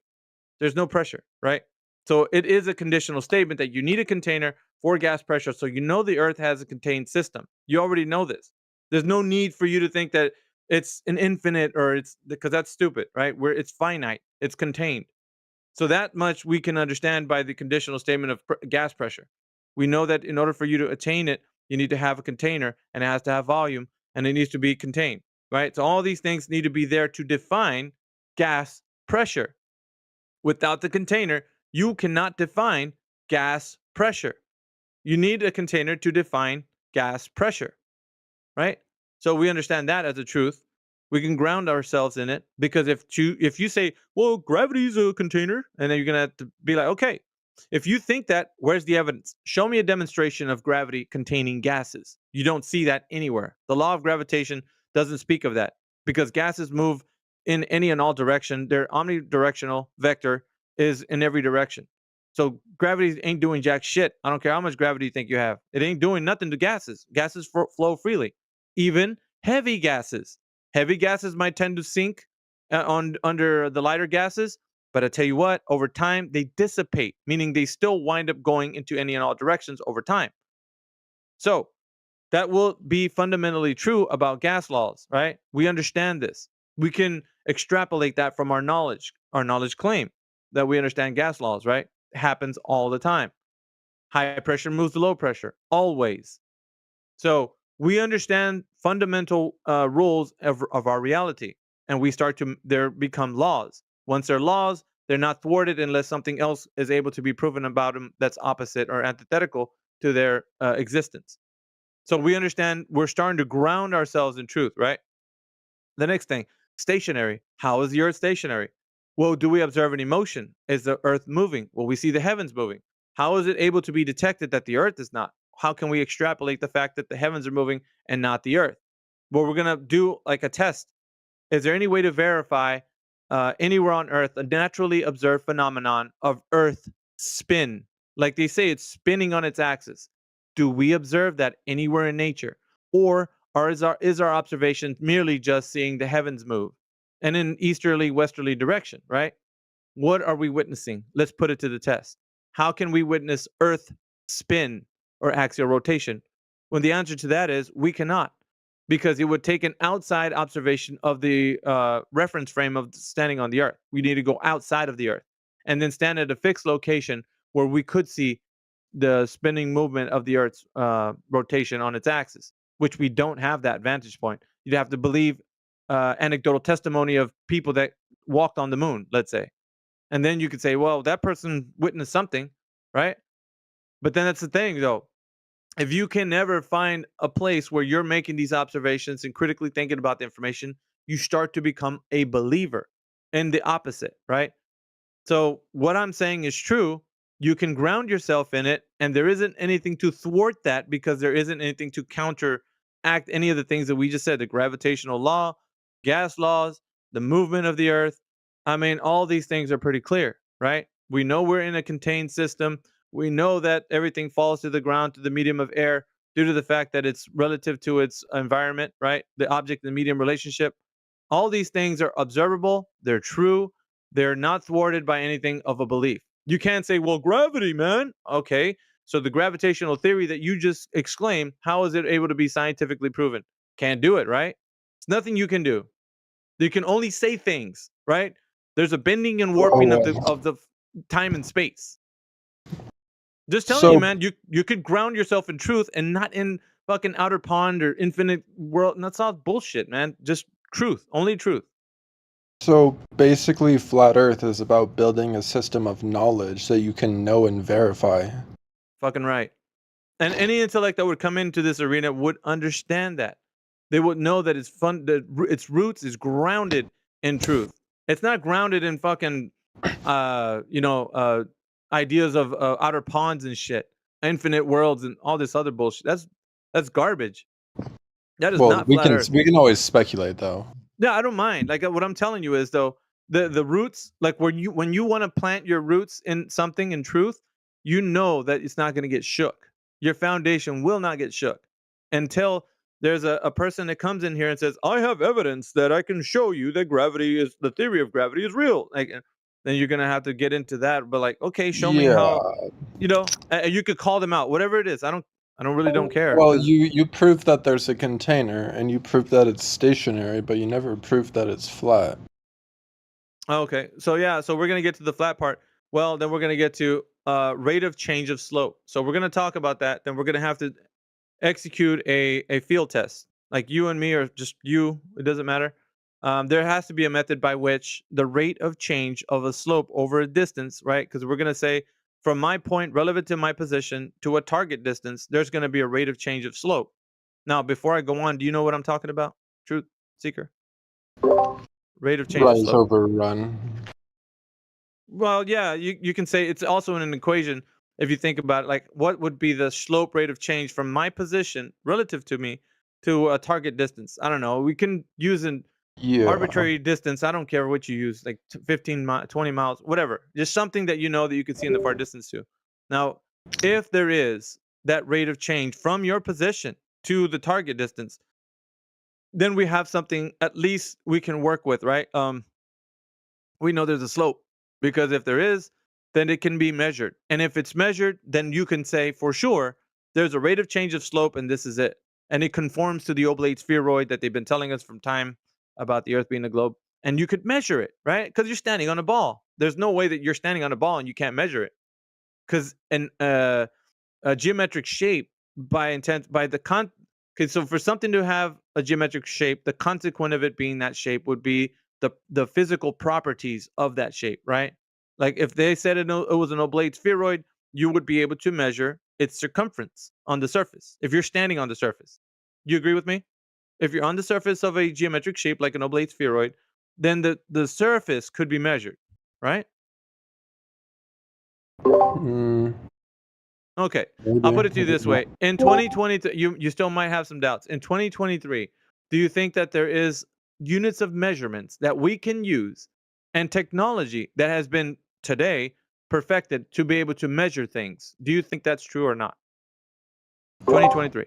There's no pressure, right? So it is a conditional statement that you need a container for gas pressure. So you know the Earth has a contained system. You already know this. There's no need for you to think that it's an infinite, or it's because that's stupid, right? Where it's finite, it's contained. So that much we can understand by the conditional statement of gas pressure. We know that in order for you to attain it, you need to have a container, and it has to have volume, and it needs to be contained, right? So all these things need to be there to define gas pressure. Without the container, you cannot define gas pressure. You need a container to define gas pressure, right? So we understand that as a truth. We can ground ourselves in it, because if you say, well, gravity is a container, and then you're gonna have to be like, okay, if you think that, where's the evidence? Show me a demonstration of gravity containing gases. You don't see that anywhere. The law of gravitation doesn't speak of that, because gases move in any and all direction. Their omnidirectional vector is in every direction. So gravity ain't doing jack shit. I don't care how much gravity you think you have. It ain't doing nothing to gases. Gases flow freely. Even heavy gases. Heavy gases might tend to sink under the lighter gases, but I tell you what, over time they dissipate, meaning they still wind up going into any and all directions over time. So that will be fundamentally true about gas laws, right? We understand this. We can extrapolate that from our knowledge claim that we understand gas laws, right? It happens all the time. High pressure moves to low pressure, always. So we understand fundamental rules of our reality, and we start to, there become laws. Once they're laws, they're not thwarted unless something else is able to be proven about them that's opposite or antithetical to their existence. So we understand, we're starting to ground ourselves in truth, right? The next thing, stationary. How is the Earth stationary? Well, do we observe any motion? Is the Earth moving? Well, we see the heavens moving. How is it able to be detected that the Earth is not? How can we extrapolate the fact that the heavens are moving and not the Earth? Well, we're going to do like a test. Is there any way to verify anywhere on Earth a naturally observed phenomenon of Earth spin? Like they say, it's spinning on its axis. Do we observe that anywhere in nature? Or is our observation merely just seeing the heavens move and in easterly, westerly direction, right? What are we witnessing? Let's put it to the test. How can we witness Earth spin or axial rotation? When the answer to that is we cannot, because it would take an outside observation of the reference frame of standing on the Earth. We need to go outside of the Earth and then stand at a fixed location where we could see the spinning movement of the Earth's rotation on its axis, which we don't have that vantage point. You'd have to believe anecdotal testimony of people that walked on the moon, let's say. And then you could say, well, that person witnessed something, right? But then that's the thing, though. If you can never find a place where you're making these observations and critically thinking about the information, you start to become a believer, and the opposite, right? So what I'm saying is true. You can ground yourself in it, and there isn't anything to thwart that, because there isn't anything to counteract any of the things that we just said, the gravitational law, gas laws, the movement of the Earth. I mean, all these things are pretty clear, right? We know we're in a contained system. We know that everything falls to the ground, to the medium of air, due to the fact that it's relative to its environment, right? The object and the medium relationship. All these things are observable, they're true, they're not thwarted by anything of a belief. You can't say, well, gravity, man. Okay, so the gravitational theory that you just exclaimed, how is it able to be scientifically proven? Can't do it, right? It's nothing you can do. You can only say things, right? There's a bending and warping of the time and space. Just telling you, man, you could ground yourself in truth and not in fucking outer pond or infinite world. And that's all bullshit, man. Just truth, only truth. So basically, Flat Earth is about building a system of knowledge that you can know and verify. Fucking right. And any intellect that would come into this arena would understand that. They would know that its roots is grounded in truth. It's not grounded in fucking, ideas of outer ponds and shit, infinite worlds and all this other bullshit. That's garbage. That is Well, not flat Earth. we can always speculate though. Yeah, I don't mind. Like what I'm telling you is though, the roots, like when you want to plant your roots in something in truth, you know that it's not going to get shook. Your foundation will not get shook until there's a person that comes in here and says, "I have evidence that I can show you that the theory of gravity is real." Like, then you're gonna have to get into that. But like, okay, show me how. You could call them out, whatever it is. I really don't care. Well, 'Cause- you prove that there's a container, and you prove that it's stationary, but you never prove that it's flat. Okay, so yeah, so we're gonna get to the flat part. Well, then we're gonna get to rate of change of slope. So we're gonna talk about that. Then we're gonna have to execute a field test, like you and me, or just you. It doesn't matter. There has to be a method by which the rate of change of a slope over a distance, right? Because we're gonna say from my point relevant to my position to a target distance, there's gonna be a rate of change of slope. Now, before I go on, do you know what I'm talking about, Truth Seeker? Rate of change of Rise slope. over run. Well, yeah, you can say it's also in an equation. If you think about it, like what would be the slope rate of change from my position relative to me to a target distance? I don't know. We can use an Yeah. arbitrary distance. I don't care what you use, like 20 miles, whatever. Just something that you know that you can see in the far distance to. Now, if there is that rate of change from your position to the target distance, then we have something at least we can work with, right? We know there's a slope, because if there is, then it can be measured. And if it's measured, then you can say for sure there's a rate of change of slope and this is it. And it conforms to the oblate spheroid that they've been telling us from time about the Earth being a globe. And you could measure it, right? Because you're standing on a ball. There's no way that you're standing on a ball and you can't measure it. Because a geometric shape by the okay, so for something to have a geometric shape, the consequent of it being that shape would be the physical properties of that shape, right? Like if they said it was an oblate spheroid, you would be able to measure its circumference on the surface if you're standing on the surface. You agree with me? If you're on the surface of a geometric shape like an oblate spheroid, then the surface could be measured, right? Mm, Okay, maybe. I'll put it to you this way: in 2020, you still might have some doubts. In 2023, do you think that there is units of measurements that we can use and technology that has been today perfected to be able to measure things? Do you think that's true or not? 2023.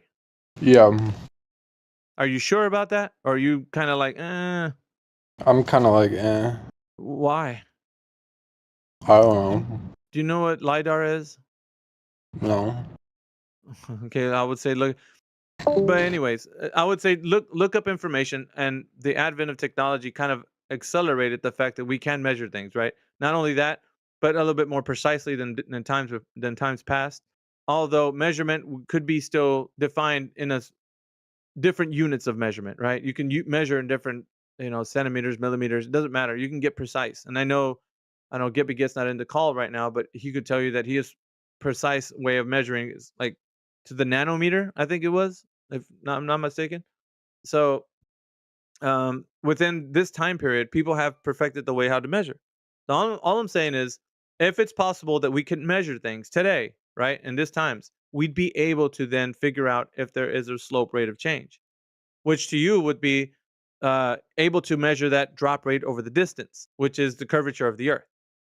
Yeah, Are you sure about that, or are you kind of like, I'm kind of like, why? I don't know. Do you know what lidar is? No. Okay, I would say look. But anyways, I would say look up information, and the advent of technology kind of accelerated the fact that we can measure things, right? Not only that, but a little bit more precisely than times past. Although measurement could be still defined in different units of measurement, right? You can measure in different, centimeters, millimeters. It doesn't matter. You can get precise. And I know Gippy gets not in the call right now, but he could tell you that his precise way of measuring is like to the nanometer, I think it was, if I'm not mistaken. So within this time period, people have perfected the way how to measure. So all I'm saying is, if it's possible that we can measure things today, right, in this times, we'd be able to then figure out if there is a slope rate of change, which to you would be able to measure that drop rate over the distance, which is the curvature of the Earth.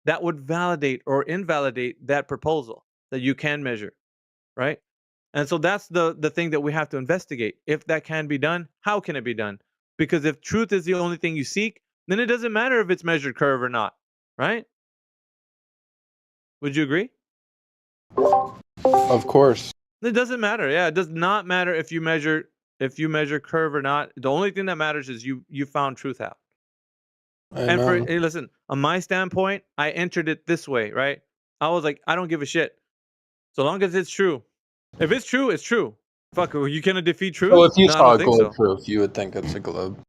That would validate or invalidate that proposal that you can measure, right? And so that's the thing that we have to investigate. If that can be done, how can it be done? Because if truth is the only thing you seek, then it doesn't matter if it's measured curve or not, right? Would you agree? Of course. It doesn't matter. Yeah, it does not matter if you measure curve or not. The only thing that matters is you found truth out. And Amen. hey, listen, on my standpoint, I entered it this way, right? I was like, I don't give a shit. So long as it's true. If it's true, it's true. Fuck, you gonna defeat truth? So if you No, I saw don't a think globe so. proof, you would think it's a globe.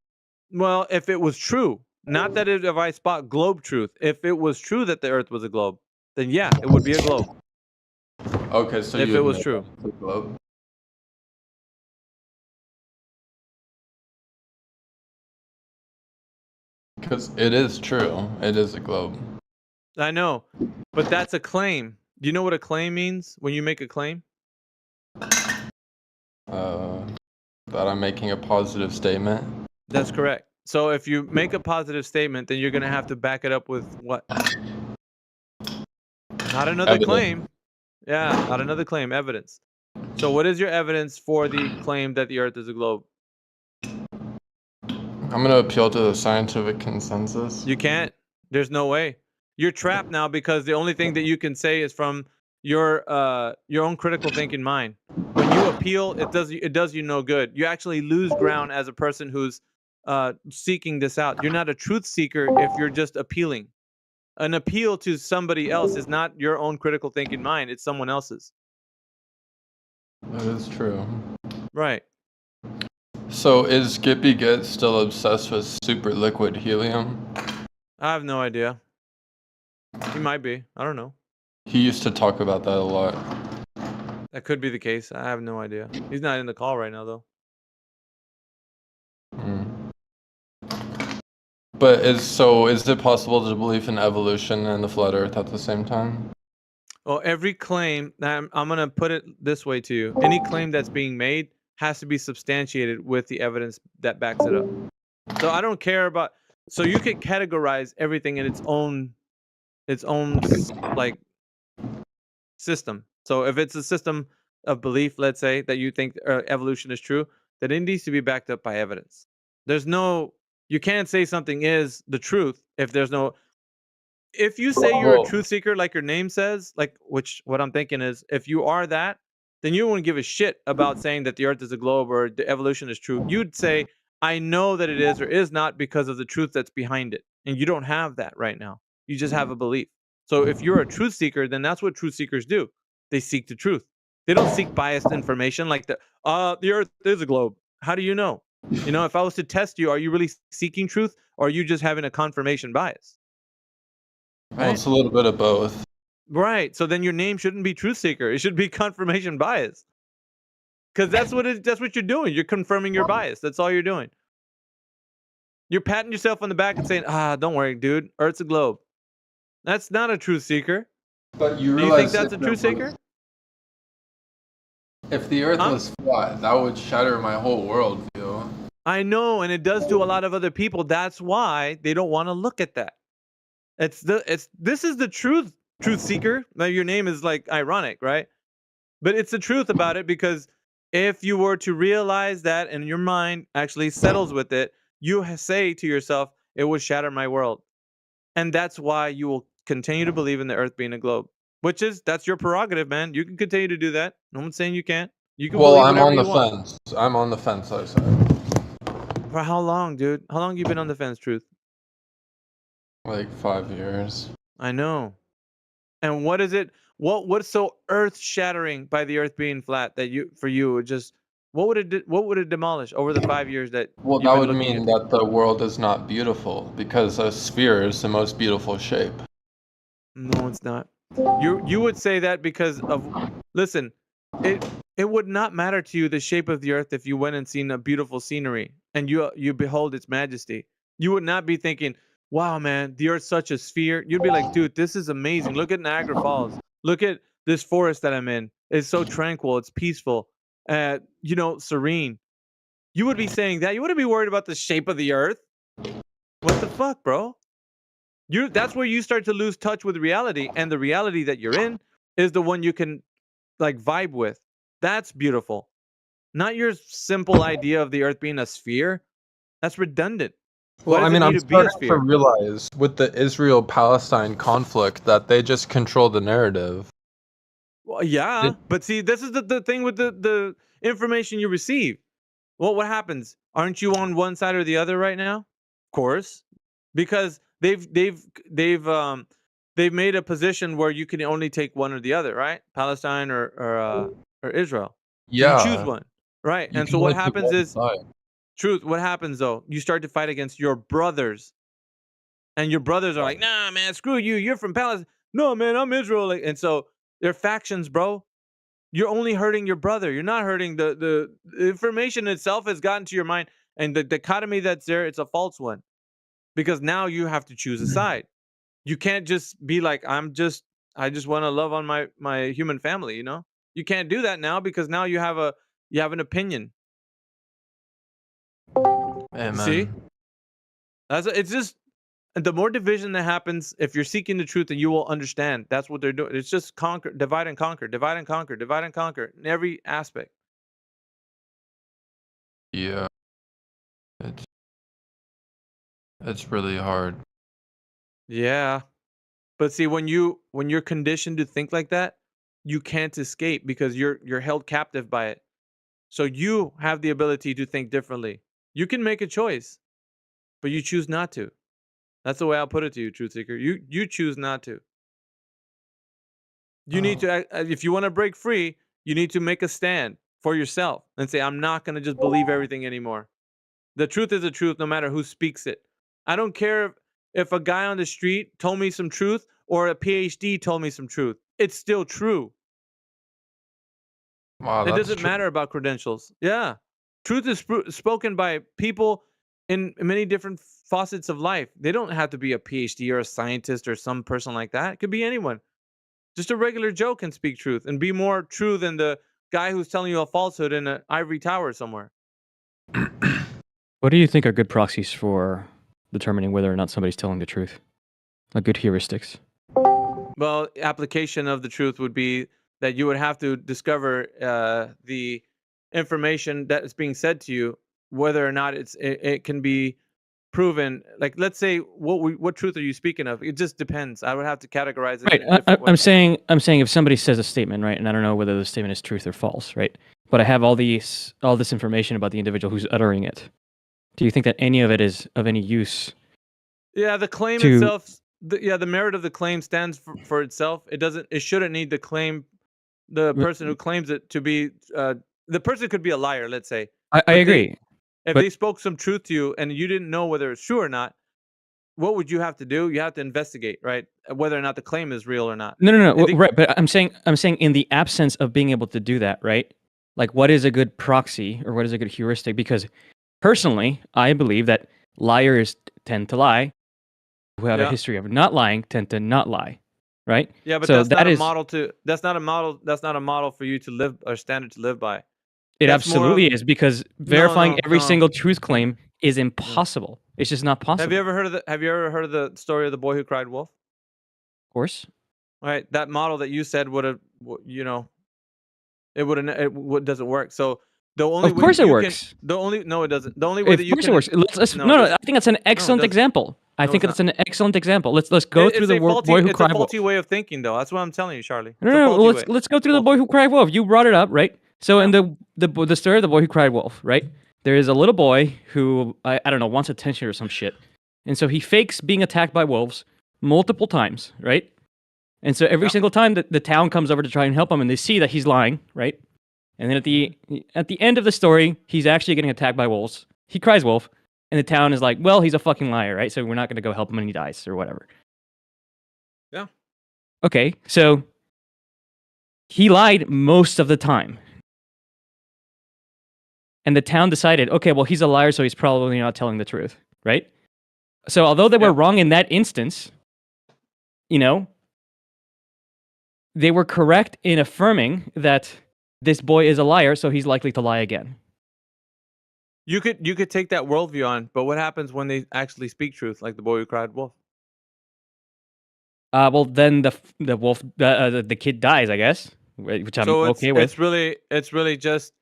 Well, if it was true, Not that if I spot globe truth. If it was true that the Earth was a globe, then yeah, it would be a globe. Okay, so If you it was admit true. it's a globe. Because it is true. It is a globe. I know, but that's a claim. Do you know what a claim means when you make a claim? That I'm making a positive statement. That's correct. So if you make a positive statement, then you're going to have to back it up with what? Not another Evidence. claim. Yeah, not another claim, evidence. So what is your evidence for the claim that the Earth is a globe? I'm going to appeal to the scientific consensus. You can't. There's no way. You're trapped now because the only thing that you can say is from your own critical thinking mind. When you appeal, it does you no good. You actually lose ground as a person who's seeking this out. You're not a truth seeker if you're just appealing. An appeal to somebody else is not your own critical thinking mind. It's someone else's. That is true. Right. So is Skippy Get still obsessed with super liquid helium? I have no idea. He might be. I don't know. He used to talk about that a lot. That could be the case. I have no idea. He's not in the call right now, though. But is it possible to believe in evolution and the flat Earth at the same time? Well, every claim, I'm going to put it this way to you. Any claim that's being made has to be substantiated with the evidence that backs it up. So I don't care about, so you could categorize everything in its own like system. So if it's a system of belief, let's say, that you think evolution is true, then it needs to be backed up by evidence. You can't say something is the truth if there's no, if you say you're a truth seeker, like your name says, what I'm thinking is, if you are that, then you wouldn't give a shit about saying that the Earth is a globe or the evolution is true. You'd say, I know that it is or is not because of the truth that's behind it. And you don't have that right now. You just have a belief. So if you're a truth seeker, then that's what truth seekers do. They seek the truth. They don't seek biased information like the Earth is a globe. How do you know? You know, if I was to test you, are you really seeking truth, or are you just having a confirmation bias? Well, Right? it's a little bit of both. Right. So then your name shouldn't be truth seeker. It should be confirmation bias. Because that's what you're doing. You're confirming your bias. That's all you're doing. You're patting yourself on the back and saying, don't worry, dude. Earth's a globe. That's not a truth seeker. But you Do you think that's a truth seeker? If the Earth was flat, that would shatter my whole worldview. I know, and it does to a lot of other people. That's why they don't want to look at that. This is the truth seeker. Now your name is like ironic, right? But it's the truth about it, because if you were to realize that and your mind actually settles with it, you say to yourself, it would shatter my world. And that's why you will continue to believe in the Earth being a globe, that's your prerogative, man. You can continue to do that. No one's saying you can't. You can believe whatever you want. Fence. I'm on the fence, I said. For how long, dude? How long you been on the fence, Truth? Like 5 years. I know. And what is it? What's so earth-shattering by the Earth being flat that what would it demolish over the 5 years that? Well, that would mean that the world is not beautiful, because a sphere is the most beautiful shape. No, it's not. You would say that because of, listen, it would not matter to you the shape of the Earth if you went and seen a beautiful scenery and you behold its majesty. You would not be thinking, wow, man, the Earth's such a sphere. You'd be like, dude, this is amazing. Look at Niagara Falls. Look at this forest that I'm in. It's so tranquil. It's peaceful. Serene. You would be saying that. You wouldn't be worried about the shape of the Earth. What the fuck, bro? That's where you start to lose touch with reality, and the reality that you're in is the one you can vibe with. That's beautiful. Not your simple idea of the Earth being a sphere. That's redundant. Well, I mean, I'm starting to realize with the Israel-Palestine conflict that they just control the narrative. Well, yeah, but see, this is the thing with the information you receive. Well, what happens? Aren't you on one side or the other right now? Of course, because they've made a position where you can only take one or the other, right? Palestine or Israel. Yeah. So you choose one, right? And so what happens is, truth, what happens though? You start to fight against your brothers. and your brothers are like, nah, man, screw you. You're from Palestine. No, man, I'm Israel. Like, and so they're factions, bro. You're only hurting your brother. You're not hurting the information itself has gotten to your mind, and the dichotomy that's there, it's a false one, because now you have to choose a side. You can't just be like, I just want to love on my human family. You can't do that now, because now you have an opinion. Amen. See, it's just, the more division that happens, if you're seeking the truth, then you will understand that's what they're doing. It's just divide and conquer, divide and conquer, divide and conquer in every aspect. Yeah. It's really hard. Yeah. But see, when you're conditioned to think like that, you can't escape, because you're held captive by it. So you have the ability to think differently. You can make a choice, but you choose not to. That's the way I'll put it to you, Truth Seeker. You choose not to. You need to, if you want to break free, you need to make a stand for yourself and say, I'm not going to just believe everything anymore. The truth is the truth, no matter who speaks it. I don't care if a guy on the street told me some truth or a PhD told me some truth. It's still true. Wow, It that's doesn't true. matter about credentials. Yeah. Truth is spoken by people in many different facets of life. They don't have to be a PhD or a scientist or some person like that. It could be anyone. Just a regular Joe can speak truth and be more true than the guy who's telling you a falsehood in an ivory tower somewhere. What do you think are good proxies for determining whether or not somebody's telling the truth? Like good heuristics. Well, application of the truth would be that you would have to discover the information that is being said to you, whether or not it can be proven. Like, let's say, what truth are you speaking of? It just depends. I would have to categorize it Right. in a different way. I'm saying if somebody says a statement, right, and I don't know whether the statement is truth or false, right? But I have all this information about the individual who's uttering it. Do you think that any of it is of any use? Yeah, the claim to- itself. The merit of the claim stands for itself. It shouldn't need the person who claims it to be. The person could be a liar. Let's say. I agree. If but- they spoke some truth to you and you didn't know whether it's true or not, what would you have to do? You have to investigate, right? Whether or not the claim is real or not. No. Right, but I'm saying in the absence of being able to do that, right? Like, what is a good proxy or what is a good heuristic? Because personally, I believe that liars tend to lie. Who have a history of not lying tend to not lie, right? Yeah, but so that's not is, a model to. That's not a model. That's not a model for you to live or standard to live by. It That's absolutely is, because verifying every single truth claim is Mm. impossible. It's just not possible. Have you ever heard of the story of the boy who cried wolf? Of course. All right, that model that you said would have, it doesn't work. So the only Of way course that it you works. no, it doesn't. The only way that you Of can. course it works. No, I think that's an excellent example. I think that's an excellent example. Let's go through the boy who cried wolf. It's a faulty way of thinking, though. That's what I'm telling you, Charlie. No. Let's go through the boy who cried wolf. You brought it up, right? So in the story of the boy who cried wolf, right? There is a little boy who I don't know wants attention or some shit, and so he fakes being attacked by wolves multiple times, right? And so every single time that the town comes over to try and help him, and they see that he's lying, right? And then at the end of the story, he's actually getting attacked by wolves. He cries wolf, and the town is like, well, he's a fucking liar, right? So we're not going to go help him and he dies or whatever. Yeah. Okay, so he lied most of the time. And the town decided, okay, well, he's a liar, so he's probably not telling the truth, right? So although they were wrong in that instance, they were correct in affirming that this boy is a liar, so he's likely to lie again. You could take that worldview on, but what happens when they actually speak truth, like the boy who cried wolf? Well, then the wolf, the kid dies, I guess, which I'm okay with. It's really just,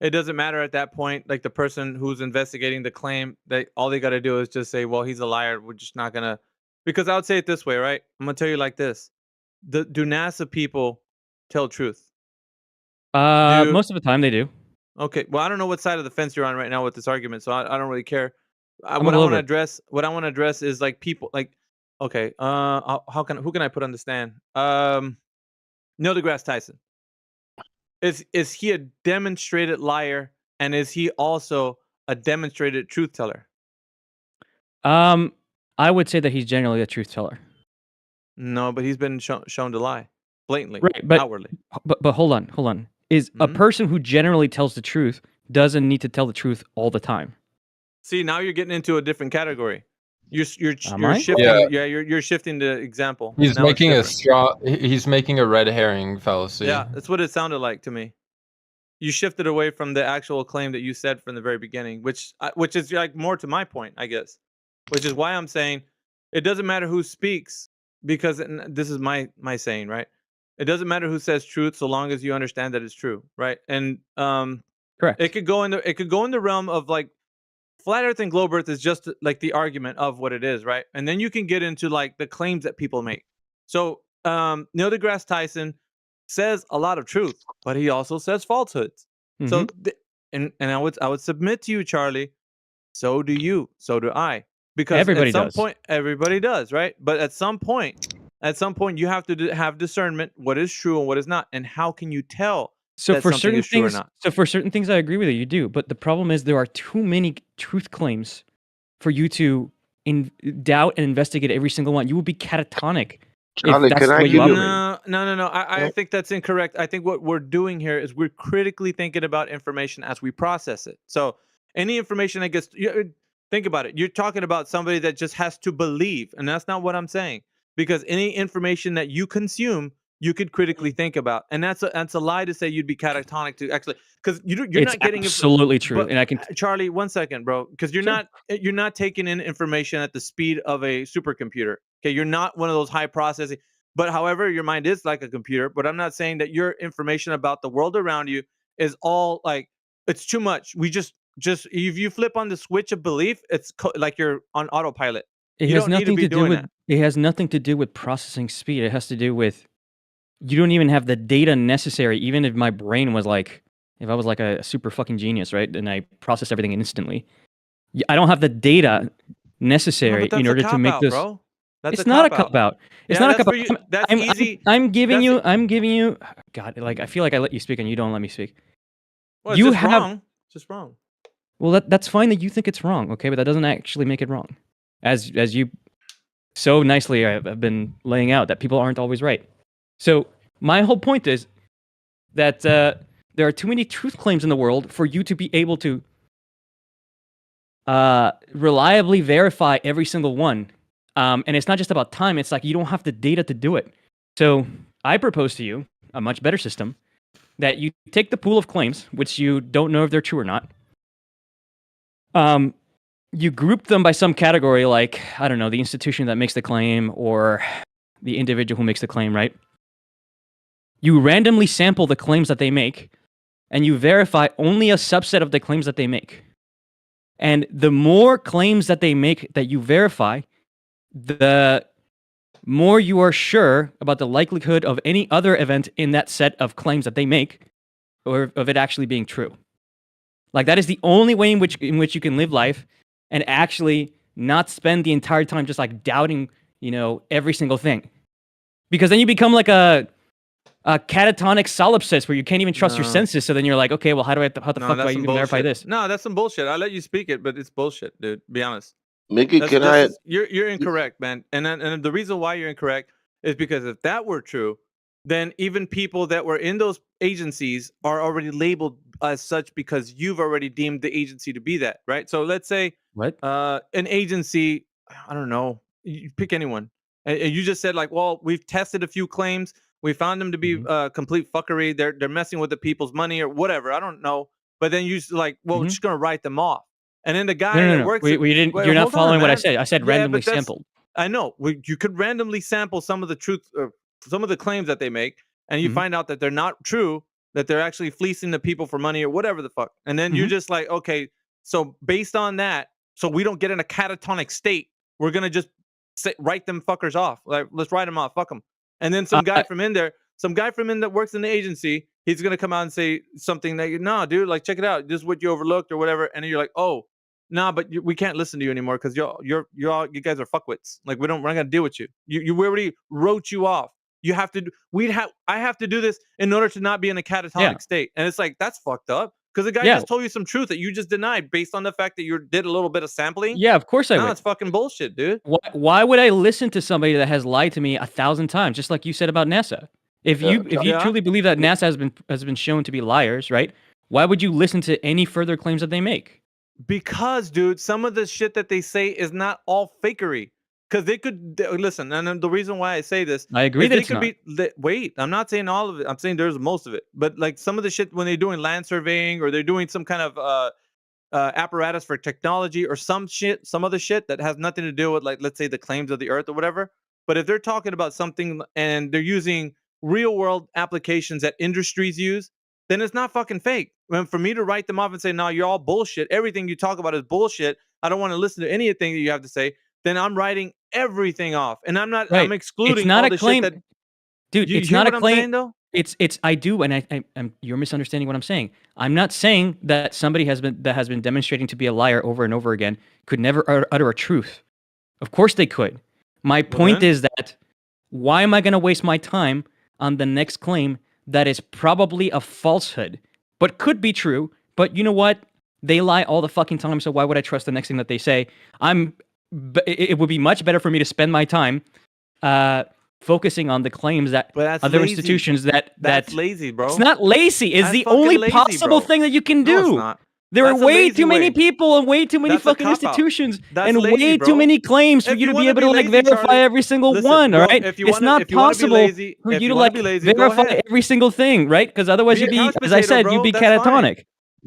it doesn't matter at that point. Like the person who's investigating the claim, all they got to do is just say, well, he's a liar. We're just not gonna, because I would say it this way, right? I'm gonna tell you like this: do NASA people tell truth? Most of the time they do. Okay, well, I don't know what side of the fence you're on right now with this argument, so I don't really care. I'm What I all want to over it. address is like people, like, okay, who can I put on the stand? Neil deGrasse Tyson. Is he a demonstrated liar, and is he also a demonstrated truth teller? I would say that he's generally a truth teller. No, but he's been shown to lie blatantly, Right, but outwardly. but hold on. Is a Mhm. person who generally tells the truth doesn't need to tell the truth all the time. See, now you're getting into a different category. You're Am I? shifting. Yeah. You're shifting the example. He's Now it's making a different. he's making a red herring fallacy. Yeah, that's what it sounded like to me. You shifted away from the actual claim that you said from the very beginning, which is like more to my point, I guess. Which is why I'm saying it doesn't matter who speaks, because this is my saying, right? It doesn't matter who says truth so long as you understand that it's true, right? And Correct. it could go in the realm of like flat earth and globe earth is just like the argument of what it is, right? And then you can get into like the claims that people make. So Neil deGrasse Tyson says a lot of truth, but he also says falsehoods. So and I would submit to you, Charlie, so do you, so do I, because Everybody at some does. point everybody does, right? But at some point you have to have discernment what is true and what is not, and how can you tell So that for something certain is true or things, not? I agree with you do. But the problem is there are too many truth claims for you to doubt and investigate every single one. You will be catatonic Charlie, if that's can the I way you give you? operate. No. I think that's incorrect. I think what we're doing here is we're critically thinking about information as we process it. So any information that gets, think about it. You're talking about somebody that just has to believe, and that's not what I'm saying. Because any information that you consume, you could critically think about, and that's a lie to say you'd be catatonic to actually, because you're It's not getting. absolutely true, But and I can. Charlie, 1 second, bro, because Sure. you're not taking in information at the speed of a supercomputer. Okay, you're not one of those high processing. But however, your mind is like a computer. But I'm not saying that your information about the world around you is all like it's too much. We just if you flip on the switch of belief, it's like you're on autopilot. It You has don't need to nothing be to do doing with. that. It has nothing to do with processing speed. It has to do with you don't even have the data necessary. Even if my brain was like, if I was like a super fucking genius, right, and I process everything instantly, I don't have the data No, necessary but that's in a order to cop make out, this. bro. That's a It's not a cop out. cop out. It's Yeah, not a that's cop for out. you. That's easy. I'm giving That's you. it. I'm giving you. God, like I feel like I let you speak and you don't let me speak. Well, it's You just have. wrong. It's just wrong. Well, that's fine that you think it's wrong, okay, but that doesn't actually make it wrong. As you so nicely have been laying out that people aren't always right. So my whole point is that there are too many truth claims in the world for you to be able to reliably verify every single one. And it's not just about time. It's like you don't have the data to do it. So I propose to you a much better system that you take the pool of claims, which you don't know if they're true or not. You group them by some category, like, I don't know, the institution that makes the claim or the individual who makes the claim, right? You randomly sample the claims that they make, and you verify only a subset of the claims that they make. And the more claims that they make that you verify, the more you are sure about the likelihood of any other event in that set of claims that they make, or of it actually being true. Like that is the only way in which you can live life and actually not spend the entire time just like doubting, every single thing. Because then you become like a catatonic solipsist where you can't even trust your No. senses. So then you're like, okay, well, how the fuck do I that's even some verify bullshit. this? No, that's some bullshit. I'll let you speak it, but it's bullshit, dude. Be honest. Mickey, You're incorrect, man. And the reason why you're incorrect is because if that were true, then even people that were in those agencies are already labeled as such because you've already deemed the agency to be that, right? So let's say What? an agency, I don't know, you pick anyone, and you just said like, well, we've tested a few claims, we found them to be complete fuckery. They're messing with the people's money or whatever. I don't know, but then you like, well, we're just gonna write them off. And then the guy that No. works. We didn't. Wait, You're not hold on, following what I man. said. I said Yeah, randomly but that's- sampled. I know. You could randomly sample some of the truth, some of the claims that they make, and you find out that they're not true, that they're actually fleecing the people for money or whatever the fuck. And then you're just like, okay, so based on that, so we don't get in a catatonic state, we're gonna just write them fuckers off. Like, let's write them off. Fuck them. And then some guy from in there that works in the agency, he's gonna come out and say something that, no, dude, like check it out. This is what you overlooked or whatever. And then you're like, oh. Nah, but we can't listen to you anymore because you guys are fuckwits. Like we're not gonna deal with you. We already wrote you off. You have to. I have to do this in order to not be in a catatonic state. And it's like that's fucked up Because the guy Yeah. just told you some truth that you just denied based on the fact that you did a little bit of sampling. Yeah, of course I No, would. it's fucking bullshit, dude. Why would I listen to somebody that has lied to me 1,000 times, just like you said about NASA? If you Yeah. truly believe that NASA has been shown to be liars, right? Why would you listen to any further claims that they make? Because, dude, some of the shit that they say is not all fakery. Because they could listen, and then the reason why I say this I agree is that they it's could not. be. Wait, I'm not saying all of it. I'm saying there's most of it. But like some of the shit when they're doing land surveying or they're doing some kind of apparatus for technology or some other shit that has nothing to do with, like, let's say the claims of the earth or whatever. But if they're talking about something and they're using real world applications that industries use, then it's not fucking fake. And for me to write them off and say, no, you're all bullshit, everything you talk about is bullshit, I don't want to listen to anything that you have to say, then I'm writing everything off. And I'm Right. excluding It's not all a the claim, shit that dude. you It's hear not a what I'm claim. saying though? It's I do, and you're misunderstanding what I'm saying. I'm not saying that somebody has been demonstrating to be a liar over and over again could never utter a truth. Of course they could. My point then? is that why am I going to waste my time on the next claim that is probably a falsehood, but could be true? But you know what? They lie all the fucking time, so why would I trust the next thing that they say? It would be much better for me to spend my time focusing on the claims that But that's other lazy. institutions That's lazy, bro. it's not lazy. It's That's the fucking only lazy, possible bro. thing that you can No, it's do. not. There That's are a way lazy too many way. people and way too many That's a fucking cop-out. institutions That's and lazy, way bro. too many claims for If you you to be wanna able be to like lazy, verify Charlie, every single listen, one, bro, all right? if you It's wanna- not if you wanna be possible lazy- for if you you to wanna like be lazy, go verify ahead. every single thing, right? Because otherwise Be you'd a be, couch as I potato, said, bro. you'd be That's fine. catatonic.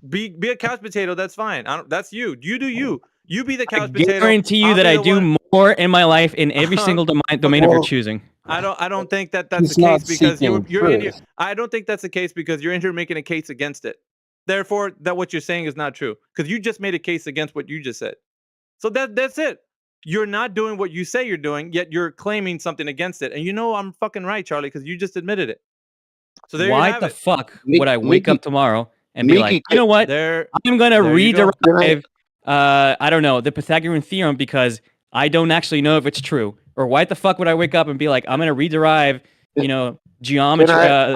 Be a couch potato. That's fine. That's you. You do you. You be the I couch potato. guarantee you I'll that be I the do one. more in my life in every single domain of your choosing. I don't think that's the He's case not because seeking you're in here. truth. I don't think that's the case because you're in here making a case against it. Therefore, that what you're saying is not true because you just made a case against what you just said. So that's it. You're not doing what you say you're doing, yet you're claiming something against it. And you know I'm fucking right, Charlie, because you just admitted it. So there you Why have the it. fuck would I wake up tomorrow and be like, Mickey, you know what? There, I'm gonna there you go. rederive, I don't know, the Pythagorean theorem because I don't actually know if it's true. Or why the fuck would I wake up and be like, I'm gonna rederive, you know, geometry,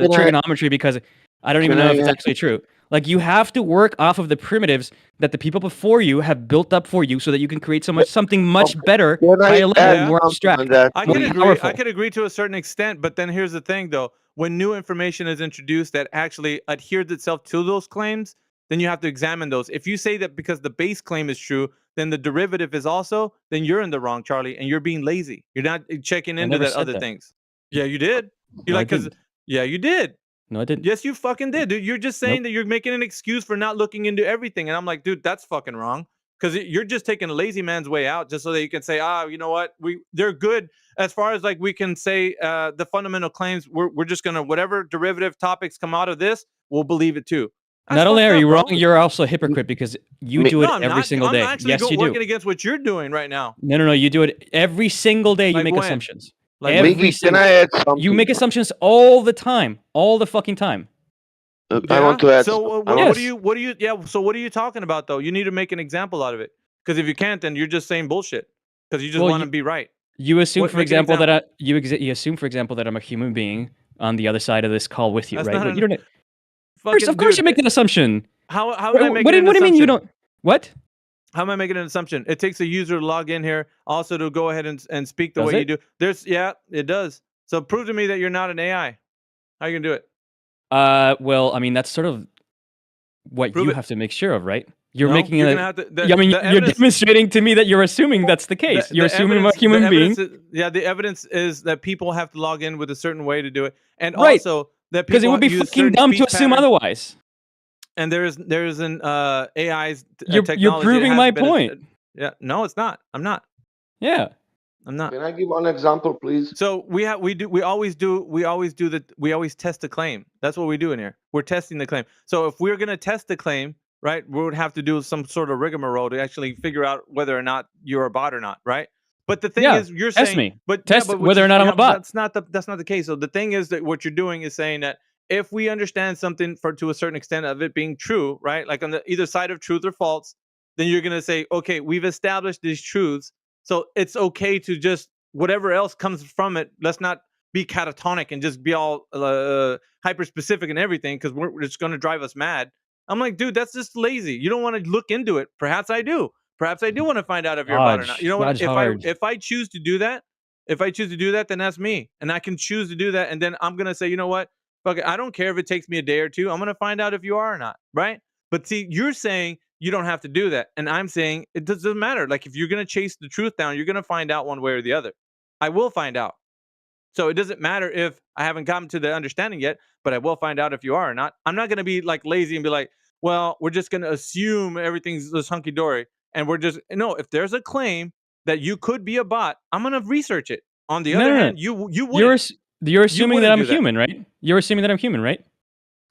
trigonometry because I don't even know if it's actually true. Like you have to work off of the primitives that the people before you have built up for you, so that you can create something much better, higher level, more abstract, I more can agree. powerful. I can agree to a certain extent, but then here's the thing, though: when new information is introduced that actually adheres itself to those claims, then you have to examine those. If you say that because the base claim is true, then the derivative is also, then you're in the wrong, Charlie, and you're being lazy. You're not checking into never that said other that. things. Yeah, you did. You're No, I like, because didn't. yeah, you did. No, I didn't. Yes, you fucking did, dude. You're just saying that you're making an excuse for not looking into everything, and I'm like, dude, that's fucking wrong. Because you're just taking a lazy man's way out, just so that you can say, you know what, they're good as far as like we can say the fundamental claims. We're just gonna whatever derivative topics come out of this, we'll believe it too. That's Not only fucked are up, you bro. wrong, you're also a hypocrite because you do it No, I'm every not. single I'm day. actually Yes, you do. working against what you're doing right now. No, you do it every single day. You Like make when? assumptions. Like every Mickey, single. can I add something? You make assumptions all the time, all the fucking time. I want to add. So I want- what do you? Yeah. So what are you talking about though? You need to make an example out of it. Because if you can't, then you're just saying bullshit. Because you just Well, want to be right. You assume, What- for make an example, that example. you assume, for example, that I'm a human being on the other side of this call with you, That's right? not But an- you don't. Fucking Of course, dude, you make an assumption. How am I What making do an you assumption? mean you don't? What? How am I making an assumption? It takes a user to log in here, also to go ahead and speak the Does way you it? do. It does. So prove to me that you're not an AI. How you gonna do it? Well, I mean, that's sort of what Prove you it. have to make sure of, right? You're No, making you're a. gonna have to. I mean, the you're evidence- demonstrating to me that you're assuming that's the case. You're assuming I'm a human being, The evidence is that people have to log in with a certain way to do it, and Right. also that because it people would be use fucking certain dumb to speech assume patterns. otherwise. And there's an AI's You're technology. proving that my has been point. yeah, no, it's not. I'm not. Yeah. I'm not. Can I give one example, please? So we always test the claim. That's what we do in here. We're testing the claim. So if we're gonna test the claim, right, we would have to do some sort of rigmarole to actually figure out whether or not you're a bot or not, right? But the thing Yeah, is, you're test saying, me. but Test but whether or not I'm a bot. That's not the case. So the thing is that what you're doing is saying that if we understand something to a certain extent of it being true, right, like on the either side of truth or false, then you're gonna say, okay, we've established these truths, so it's okay to just whatever else comes from it. Let's not be catatonic and just be all hyper specific and everything because it's going to drive us mad. I'm like, dude, that's just lazy. You don't want to look into it. Perhaps I do. Perhaps I do want to find out if you're a bot or not. You know what? If I choose to do that, then that's me, and I can choose to do that, and then I'm gonna say, you know what? Fuck it. I don't care if it takes me a day or two. I'm gonna find out if you are or not, right? But see, you're saying you don't have to do that, and I'm saying it doesn't matter. Like if you're gonna chase the truth down, you're gonna find out one way or the other. I will find out. So it doesn't matter if I haven't gotten to the understanding yet, but I will find out if you are or not. I'm not gonna be like lazy and be like, well, we're just gonna assume everything's just hunky dory, and we're just no. If there's a claim that you could be a bot, I'm gonna research it. On the other hand, you wouldn't. You're assuming that wouldn't I'm do that. human, right? You're assuming that I'm human, right?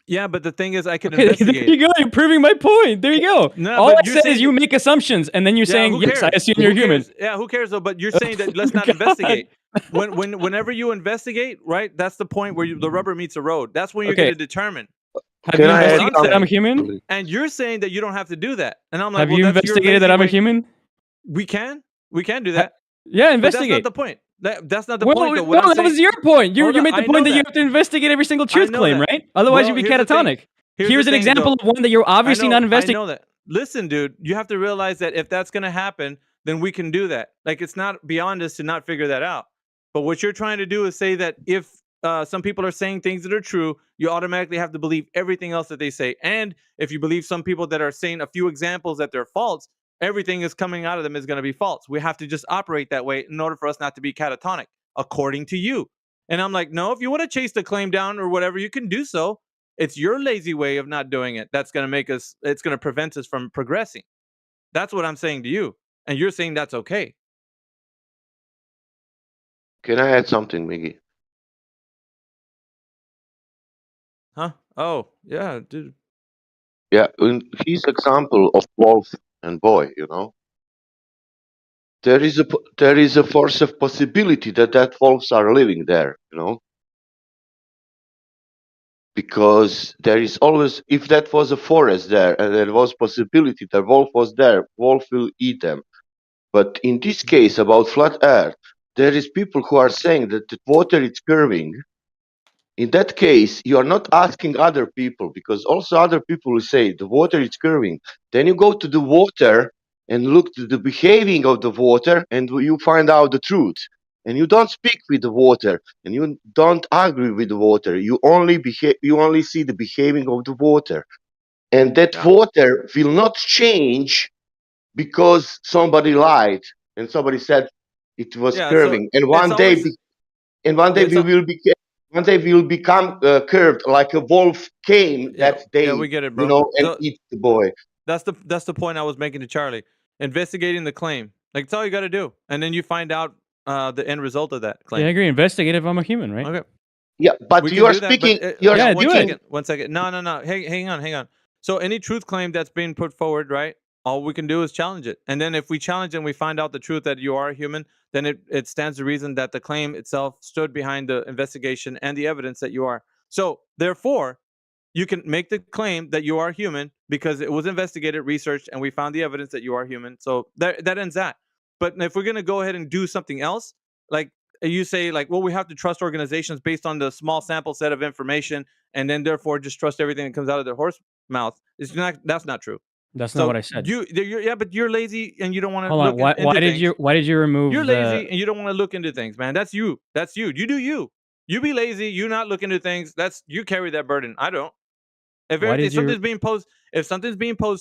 Yeah, but the thing is, I could Okay, there investigate. you go. You're proving my point. There you go. No, All but I you're said saying is you make assumptions, and then you're saying, who yes, I cares? assume Who you're human. cares? Yeah, who cares though? But you're saying that let's not God. investigate. Whenever you investigate, right? That's the point where the rubber meets the road. That's when you're Okay. going to determine. Have Can you I add investigated that I'm a something? human? And you're saying that you don't have to do that. And I'm like, Have well, you that's your investigated that lazy I'm a way. human? We can do that. Yeah, But that's not investigate. the point. That's not the Well, point, though. no, What I'm that saying, was your point. You Hold on, made the I point know that you that. have to investigate every single I truth know claim, that. right? Otherwise, Well, you'd be here's the thing. catatonic. Here's Here's the an thing, example though. of one that you're obviously not I investigating. know that. Listen, dude, you have to realize that if that's going to happen, then we can do that. Like, it's not beyond us to not figure that out. But what you're trying to do is say that if some people are saying things that are true, you automatically have to believe everything else that they say. And if you believe some people that are saying a few examples that they're false, everything is coming out of them is going to be false. We have to just operate that way in order for us not to be catatonic, according to you. And I'm like, no, if you want to chase the claim down or whatever, you can do so. It's your lazy way of not doing it that's going to make us, it's going to prevent us from progressing. That's what I'm saying to you. And you're saying that's okay. Can I add something, Miggy? Huh? Oh, yeah, dude. Yeah, in his example of wolf and boy, there is a force of possibility that wolves are living there, because there is always, if that was a forest there and there was possibility that wolf was there, wolf will eat them. But in this case about flat earth, there is people who are saying that the water is curving. In that case, you are not asking other people, because also other people will say the water is curving. Then you go to the water and look to the behaving of the water, and you find out the truth. And you don't speak with the water, and you don't agree with the water. You only see the behaving of the water, and that water will not change because somebody lied and somebody said it was curving. And one day we will become curved like a wolf came that day, we get it, bro. and eat the boy. That's the point I was making to Charlie. Investigating the claim, like it's all you got to do, and then you find out the end result of that claim. Yeah, I agree. Investigate if I'm a human, right? Okay. Yeah, but We you are can do that, speaking. but, You're Yeah, speaking. do it. One second. No. Hang on. So any truth claim that's being put forward, right? All we can do is challenge it, and then if we challenge and we find out the truth that you are human, then it stands to reason that the claim itself stood behind the investigation and the evidence that you are. So therefore, you can make the claim that you are human because it was investigated, researched, and we found the evidence that you are human. So that ends that. But if we're gonna go ahead and do something else, like you say, like, well, we have to trust organizations based on the small sample set of information, and then therefore just trust everything that comes out of their horse mouth. It's not. That's not true. That's So not what I said. but you're lazy and you don't want to Hold on. look into things. Why did you remove You're the? lazy and you don't want to look into things, man. That's you. You do you. You be lazy. You not look into things. You carry that burden. I don't. If something's being posed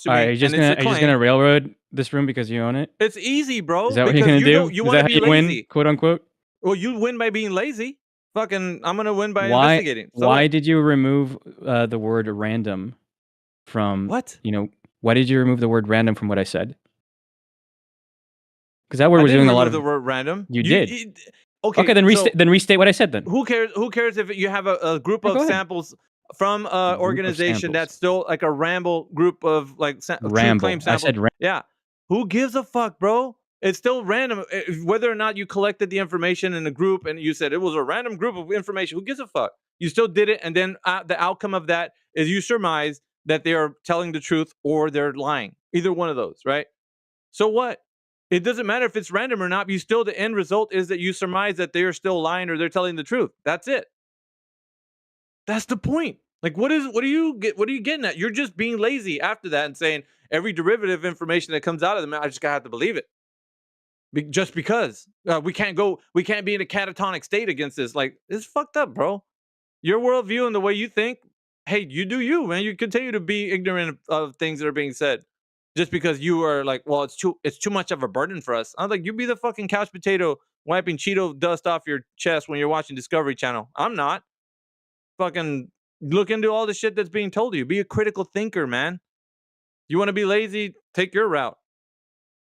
to All me, right, you're just gonna railroad this room because you own it. it's easy, bro. Is that what you're because gonna do? You Is want that to how be you lazy. win, quote unquote? Well, you win by being lazy. Fucking, I'm gonna win by Why? investigating. So Why what? did you remove the word random from What? Why did you remove the word random from what I said? Because that word I was didn't doing a lot remove of. the word random. You did. Okay. Then so restate what I said then. who cares? Who cares if you have a group Yeah, of go ahead. samples from an Group of organization samples. that's still like a ramble group of like true Ramble. claim I samples? said Yeah. Who gives a fuck, bro? It's still random. Whether or not you collected the information in a group and you said it was a random group of information, who gives a fuck? You still did it, and then the outcome of that is you surmise that they are telling the truth or they're lying. Either one of those, right? So what? It doesn't matter if it's random or not. You still, the end result is that you surmise that they are still lying or they're telling the truth. That's it. That's the point. Like, what are you getting at? You're just being lazy after that and saying every derivative information that comes out of them, I just gotta have to believe it. Just because we can't be in a catatonic state against this. Like, it's fucked up, bro. Your worldview and the way you think, hey, you do you, man. You continue to be ignorant of things that are being said, just because you are like, well, it's too much of a burden for us. I'm like, you be the fucking couch potato wiping Cheeto dust off your chest when you're watching Discovery Channel. I'm not. Fucking look into all the shit that's being told to you. Be a critical thinker, man. You want to be lazy? Take your route.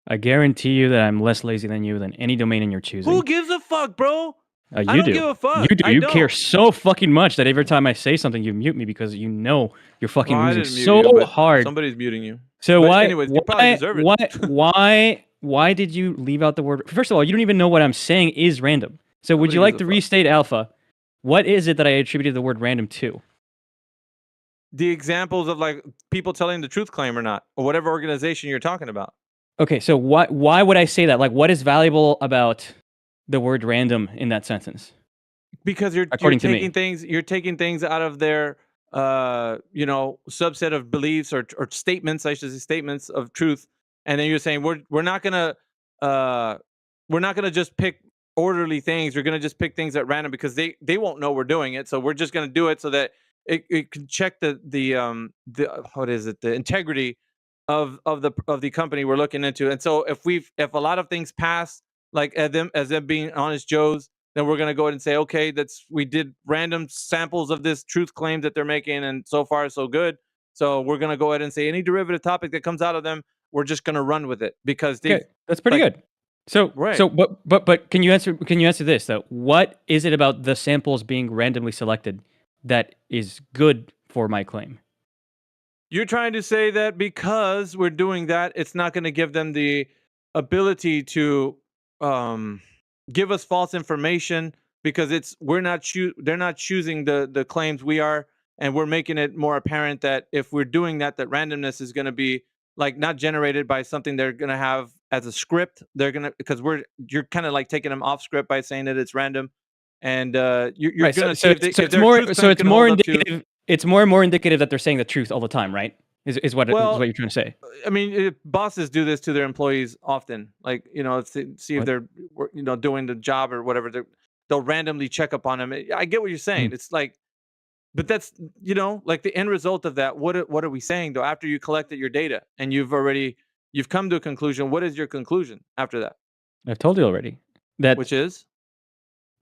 I guarantee you that I'm less lazy than you than any domain in your choosing. Who gives a fuck, bro? You I don't do. give a fuck. You do. I You don't. care so fucking much that every time I say something, you mute me because you know you're fucking Well, I losing didn't mute so you, but hard. somebody's muting you. So But why? anyways, you probably deserve it. Why did you leave out the word? First of all, you don't even know what I'm saying is random. So would Nobody you like gives to a fuck. restate alpha? What is it that I attributed the word random to? The examples of like people telling the truth claim or not, or whatever organization you're talking about. Okay, so why would I say that? Like, what is valuable about the word random in that sentence? Because you're According to me. taking things out of their subset of beliefs or statements, I should say statements of truth, and then you're saying we're not gonna just pick orderly things. We're gonna just pick things at random because they won't know we're doing it. So we're just gonna do it so that it can check the integrity of the company we're looking into. And so if a lot of things pass like as them being honest Joes, then we're going to go ahead and say, okay, we did random samples of this truth claim that they're making, and so far so good. So we're going to go ahead and say any derivative topic that comes out of them, we're just going to run with it because they. Okay, that's pretty good. So Right. but can you answer this though? What is it about the samples being randomly selected that is good for my claim? You're trying to say that because we're doing that, it's not going to give them the ability to give us false information because they're not choosing the claims we are, and we're making it more apparent that if we're doing that randomness is going to be like not generated by something they're going to have as a script. They're going to because you're kind of like taking them off script by saying that it's random, and you're Right, going to so see if it's more indicative. It's more and more indicative that they're saying the truth all the time, right? Is what you're trying to say. I mean, bosses do this to their employees often. Like, see if they're, doing the job or whatever. They'll randomly check up on them. I get what you're saying. It's like, but that's, like the end result of that. What are we saying though? After you collected your data and you've come to a conclusion. What is your conclusion after that? I've told you already that Which is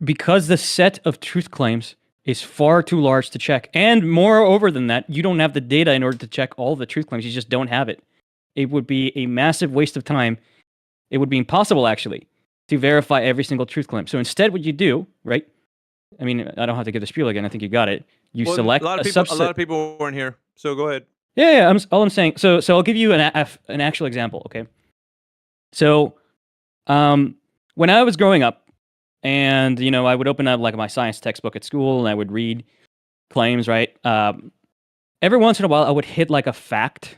because the set of truth claims is far too large to check. And moreover than that, you don't have the data in order to check all the truth claims. You just don't have it. It would be a massive waste of time. It would be impossible, actually, to verify every single truth claim. So instead, what you do, right? I mean, I don't have to give the spiel again. I think you got it. You select a subset. A lot of people weren't here, so go ahead. Yeah. All I'm saying. So I'll give you an actual example. Okay. So, when I was growing up, and I would open up like my science textbook at school, and I would read claims. Right. Every once in a while, I would hit like a fact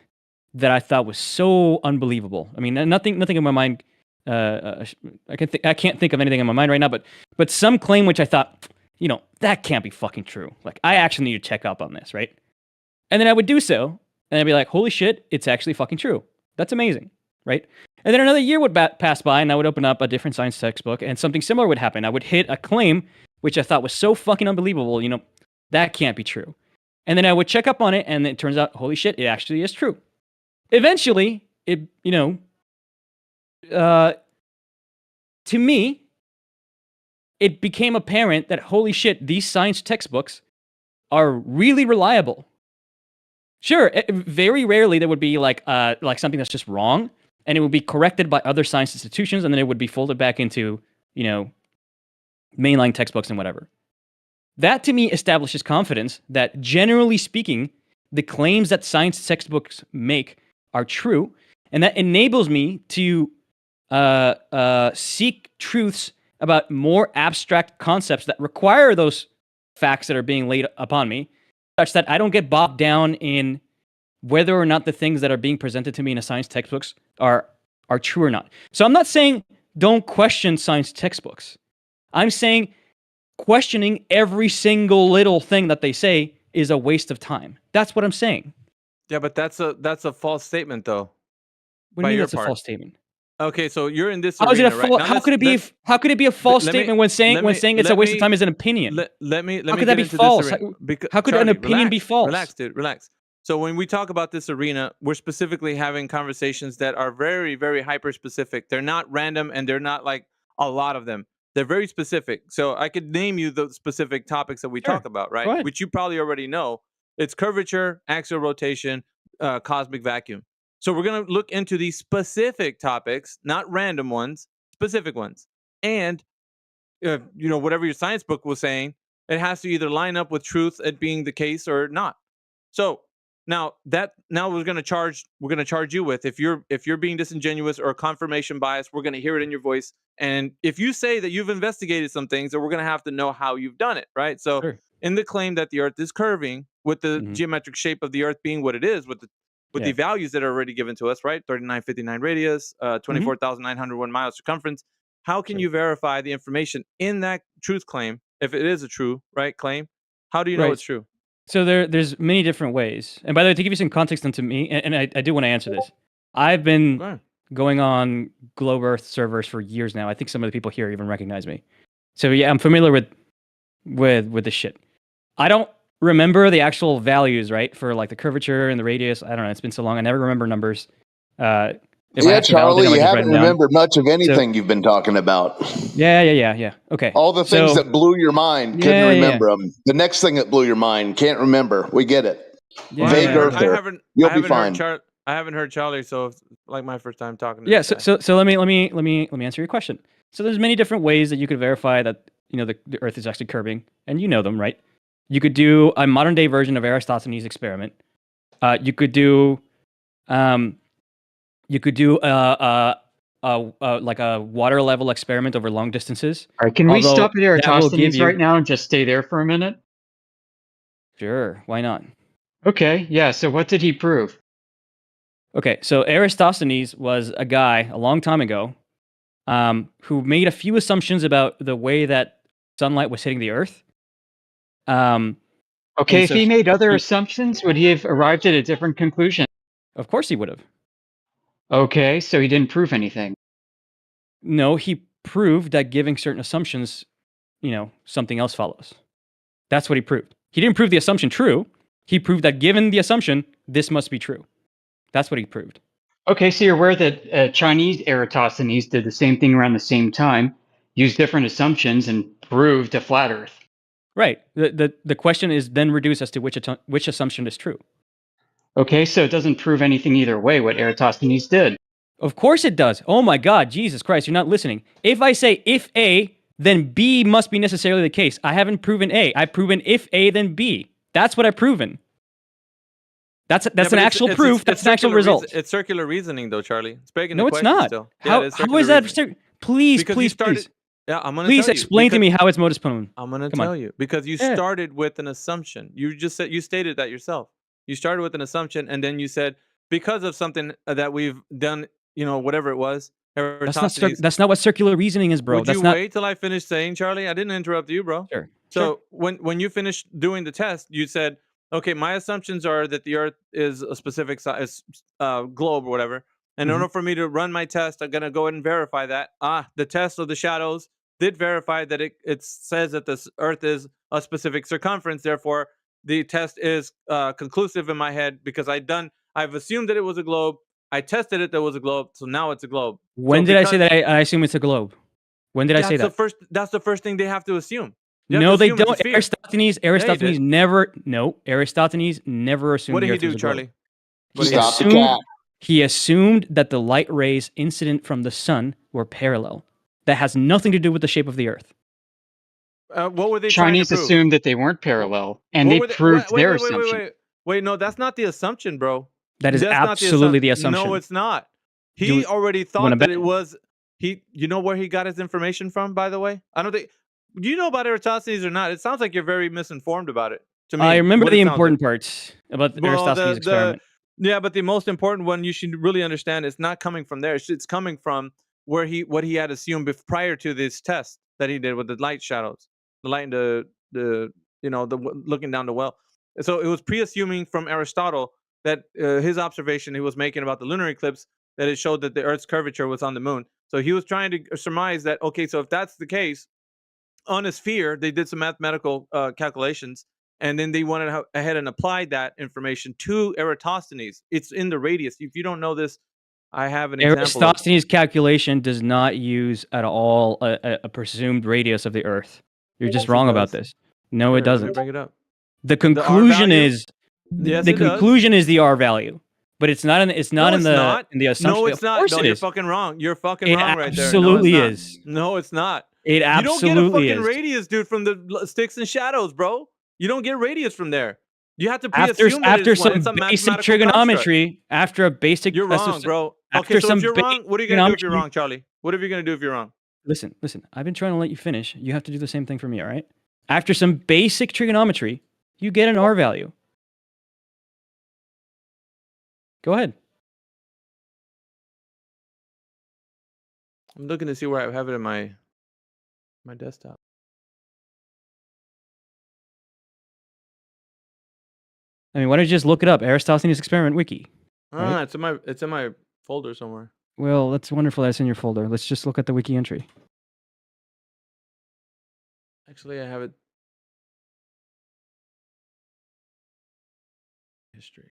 that I thought was so unbelievable. I mean, nothing in my mind. I can't think of anything in my mind right now. But some claim which I thought, that can't be fucking true. Like I actually need to check up on this, right? And then I would do so, and I'd be like, holy shit, it's actually fucking true. That's amazing, right? And then another year would pass by, and I would open up a different science textbook, and something similar would happen. I would hit a claim which I thought was so fucking unbelievable, that can't be true. And then I would check up on it, and it turns out, holy shit, it actually is true. Eventually, to me, it became apparent that, holy shit, these science textbooks are really reliable. Sure, very rarely there would be like something that's just wrong, and it would be corrected by other science institutions, and then it would be folded back into, mainline textbooks and whatever. That, to me, establishes confidence that, generally speaking, the claims that science textbooks make are true, and that enables me to seek truths about more abstract concepts that require those facts that are being laid upon me, such that I don't get bogged down in whether or not the things that are being presented to me in a science textbooks are true or not. So I'm not saying don't question science textbooks. I'm saying questioning every single little thing that they say is a waste of time. That's what I'm saying. Yeah, but that's a false statement, though. What do by you mean your that's a part. false statement? Okay, so you're in this How is it a arena, right? false? Now How could it be? How could it be a false statement when saying it's a waste of time as an opinion? Let me How could get that be into false? this arena. How could an opinion be false? Relax, dude. Relax. So when we talk about this arena, we're specifically having conversations that are very, very hyper specific. They're not random, and they're not like a lot of them. They're very specific. So I could name you the specific topics that we Sure. talk about, Go right? ahead. Which you probably already know. It's curvature, axial rotation, cosmic vacuum. So we're going to look into these specific topics, not random ones, specific ones. And whatever your science book was saying, it has to either line up with truth at being the case or not. So now we're going to charge you with, if you're being disingenuous or confirmation bias, we're going to hear it in your voice. And if you say that you've investigated some things, then we're going to have to know how you've done it, right? So Sure. in the claim that the Earth is curving, with the geometric shape of the Earth being what it is, with the values that are already given to us, right? 3959 radius, 24,901 miles circumference. How can you verify the information in that truth claim if it is a true claim? How do you know it's true? So there's many different ways. And by the way, to give you some context into me, and I do want to answer this. I've been going on Globe Earth servers for years now. I think some of the people here even recognize me. So yeah, I'm familiar with this shit. I don't remember the actual values, right? For like the curvature and the radius. I don't know. It's been so long. I never remember numbers. Yeah, Charlie, you haven't remembered much of anything you've been talking about. Yeah. Okay. All the things that blew your mind, couldn't remember them. The next thing that blew your mind, can't remember. We get it. Vague Earther. You'll be fine. I haven't heard Charlie, so it's like my first time talking to Yeah, this guy. so let me answer your question. So there's many different ways that you could verify that the Earth is actually curving, and you know them, right? You could do a modern day version of Aristophanes' experiment. You could do like a water level experiment over long distances. All right, can we stop at Eratosthenes right now and just stay there for a minute? Sure, why not? Okay, yeah, so what did he prove? Okay, so Aristophanes was a guy a long time ago who made a few assumptions about the way that sunlight was hitting the Earth. Okay, if he made other assumptions, would he have arrived at a different conclusion? Of course he would have. Okay, so he didn't prove anything. No, he proved that giving certain assumptions, something else follows. That's what he proved. He didn't prove the assumption true. He proved that given the assumption, this must be true. That's what he proved. Okay, so you're aware that Chinese Eratosthenes did the same thing around the same time, used different assumptions, and proved a flat Earth. Right. The question is then reduced as to which assumption is true. Okay, so it doesn't prove anything either way what Eratosthenes did. Of course it does. Oh my God, Jesus Christ, you're not listening. If I say if A, then B must be necessarily the case. I haven't proven A. I've proven if A, then B. That's what I've proven. That's an actual proof. That's an actual result. It's circular reasoning, though, Charlie. It's breaking no, the it's question not. still. How is that? Please. Yeah, I'm gonna please tell explain to me how it's modus ponens. I'm gonna tell you because you started with an assumption. You just said, you stated that yourself. You started with an assumption, and then you said because of something that we've done, whatever it was. That's not what circular reasoning is, bro. Would you wait till I finish saying, Charlie? I didn't interrupt you, bro. Sure. So when you finished doing the test, you said, okay, my assumptions are that the Earth is a specific size globe or whatever. And in order for me to run my test, I'm gonna go ahead and verify that. The test of the shadows did verify that it says that the Earth is a specific circumference. Therefore, the test is conclusive in my head because I've assumed that it was a globe. I tested it that it was a globe, so now it's a globe. When did I say that I assume it's a globe? When did I say that? That's the first thing they have to assume. No, they don't. Aristophanes never. No, Aristophanes never assumed. What did the he Earth do, was a Charlie? globe. He assumed that the light rays incident from the sun were parallel. That has nothing to do with the shape of the Earth. What were they Chinese trying to prove? assumed that they weren't parallel, and they proved their assumption. Wait, no, that's not the assumption, bro. That is absolutely the assumption. No, it's not. He already thought that it was. You know where he got his information from, by the way? I don't think. Do you know about Eratosthenes or not? It sounds like you're very misinformed about it. To me, I remember the important parts about Aristophanes' experiment. Yeah, but the most important one you should really understand is not coming from there. It's coming from what he had assumed prior to this test that he did with the light shadows, the light and the looking down the well. So it was pre-assuming from Aristotle that his observation he was making about the lunar eclipse, that it showed that the Earth's curvature was on the moon. So he was trying to surmise that, okay, so if that's the case, on a sphere, they did some mathematical calculations, and then they went ahead and applied that information to Eratosthenes. It's in the radius. If you don't know this, I have an example. Eratosthenes' calculation does not use at all a presumed radius of the Earth. You're just wrong about this. No, it doesn't. Bring it up. The conclusion value? is Yes, the it does. conclusion is the R value, but it's not in the assumption. No, it's Of not. course No, it you're is. fucking wrong. You're fucking It wrong right there. absolutely No, is. No, it's not. It You don't get a absolutely fucking is. radius, dude, from the sticks and shadows, bro. You don't get radius from there. You have to After pre-assume that after it's one. some It's a basic mathematical trigonometry, construct. after a basic You're wrong, bro. Okay, so if you're wrong, what are you gonna do if you're wrong, Charlie? What are you gonna do if you're wrong? Listen. I've been trying to let you finish. You have to do the same thing for me, all right? After some basic trigonometry, you get an R value. Go ahead. I'm looking to see where I have it in my desktop. I mean, why don't you just look it up? Eratosthenes experiment wiki. Right? It's in my folder somewhere. Well, that's wonderful. That's in your folder. Let's just look at the wiki entry. Actually, I have it. History.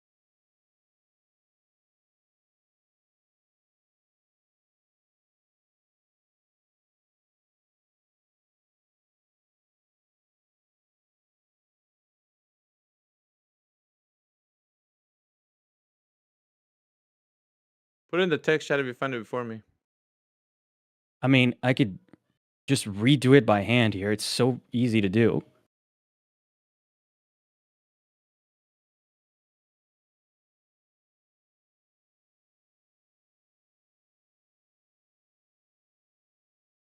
Put it in the text chat if you find it before me. I mean, I could just redo it by hand here. It's so easy to do.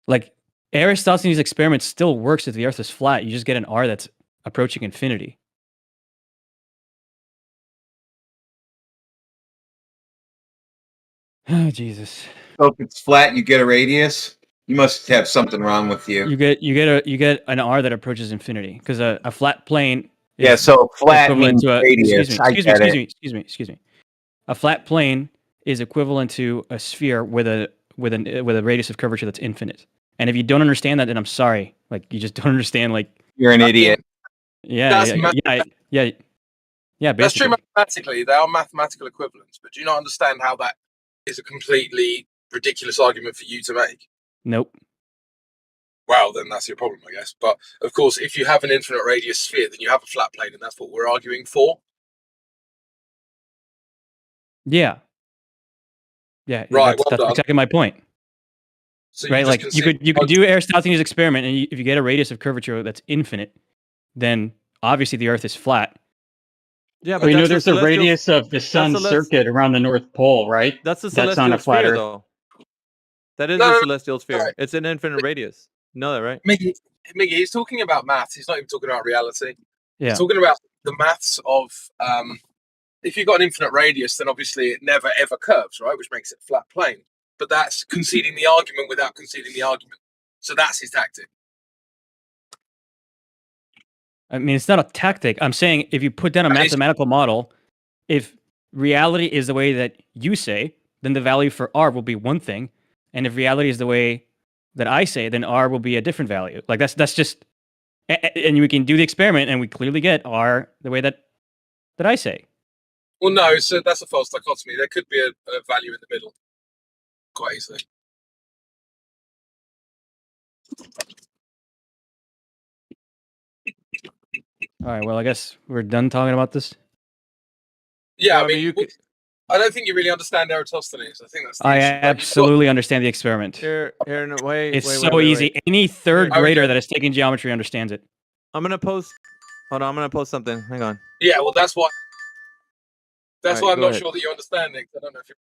Like, Eratosthenes' experiment still works if the Earth is flat. You just get an R that's approaching infinity. Oh, Jesus. So if it's flat, you get a radius. You must have something wrong with you. You get an R that approaches infinity because a flat plane. Is Yeah, so flat equivalent means to a radius. excuse me. A flat plane is equivalent to a sphere with a radius of curvature that's infinite. And if you don't understand that, then I'm sorry. Like, you just don't understand. Like, You're an idiot. Yeah. That's true Basically. mathematically. They are mathematical equivalents, but do you not understand how that is a completely ridiculous argument for you to make? Nope. Well, then that's your problem, I guess. But of course, if you have an infinite radius sphere, then you have a flat plane, and that's what we're arguing for. Yeah. Yeah. Right. That's exactly my point. So right. Like, you could do Eratosthenes' experiment, and if you get a radius of curvature that's infinite, then obviously the Earth is flat. Yeah, but there's a radius of the sun's circuit around the North Pole, right? That's a celestial sphere, though. That is a celestial sphere. Right. It's an infinite radius. You know that, right? Miggy, he's talking about maths. He's not even talking about reality. Yeah. He's talking about the maths of if you've got an infinite radius, then obviously it never ever curves, right? Which makes it a flat plane. But that's conceding the argument without conceding the argument. So that's his tactic. I mean, it's not a tactic. I'm saying if you put down a mathematical model, if reality is the way that you say, then the value for R will be one thing. And if reality is the way that I say, then R will be a different value. Like, that's just, and we can do the experiment and we clearly get R the way that I say. Well, no, so that's a false dichotomy. There could be a value in the middle, quite easily. All right. Well, I guess we're done talking about this. Yeah, I mean, I don't think you really understand Eratosthenes. I think that's. I absolutely understand the experiment. Here, no, wait. It's wait, so wait, easy. wait. Any third grader that is taking geometry understands it. I'm gonna post. Hold on, I'm gonna post something. Hang on. Yeah, well, that's why. That's why I'm go not ahead. sure that you understand it. I don't know if you're.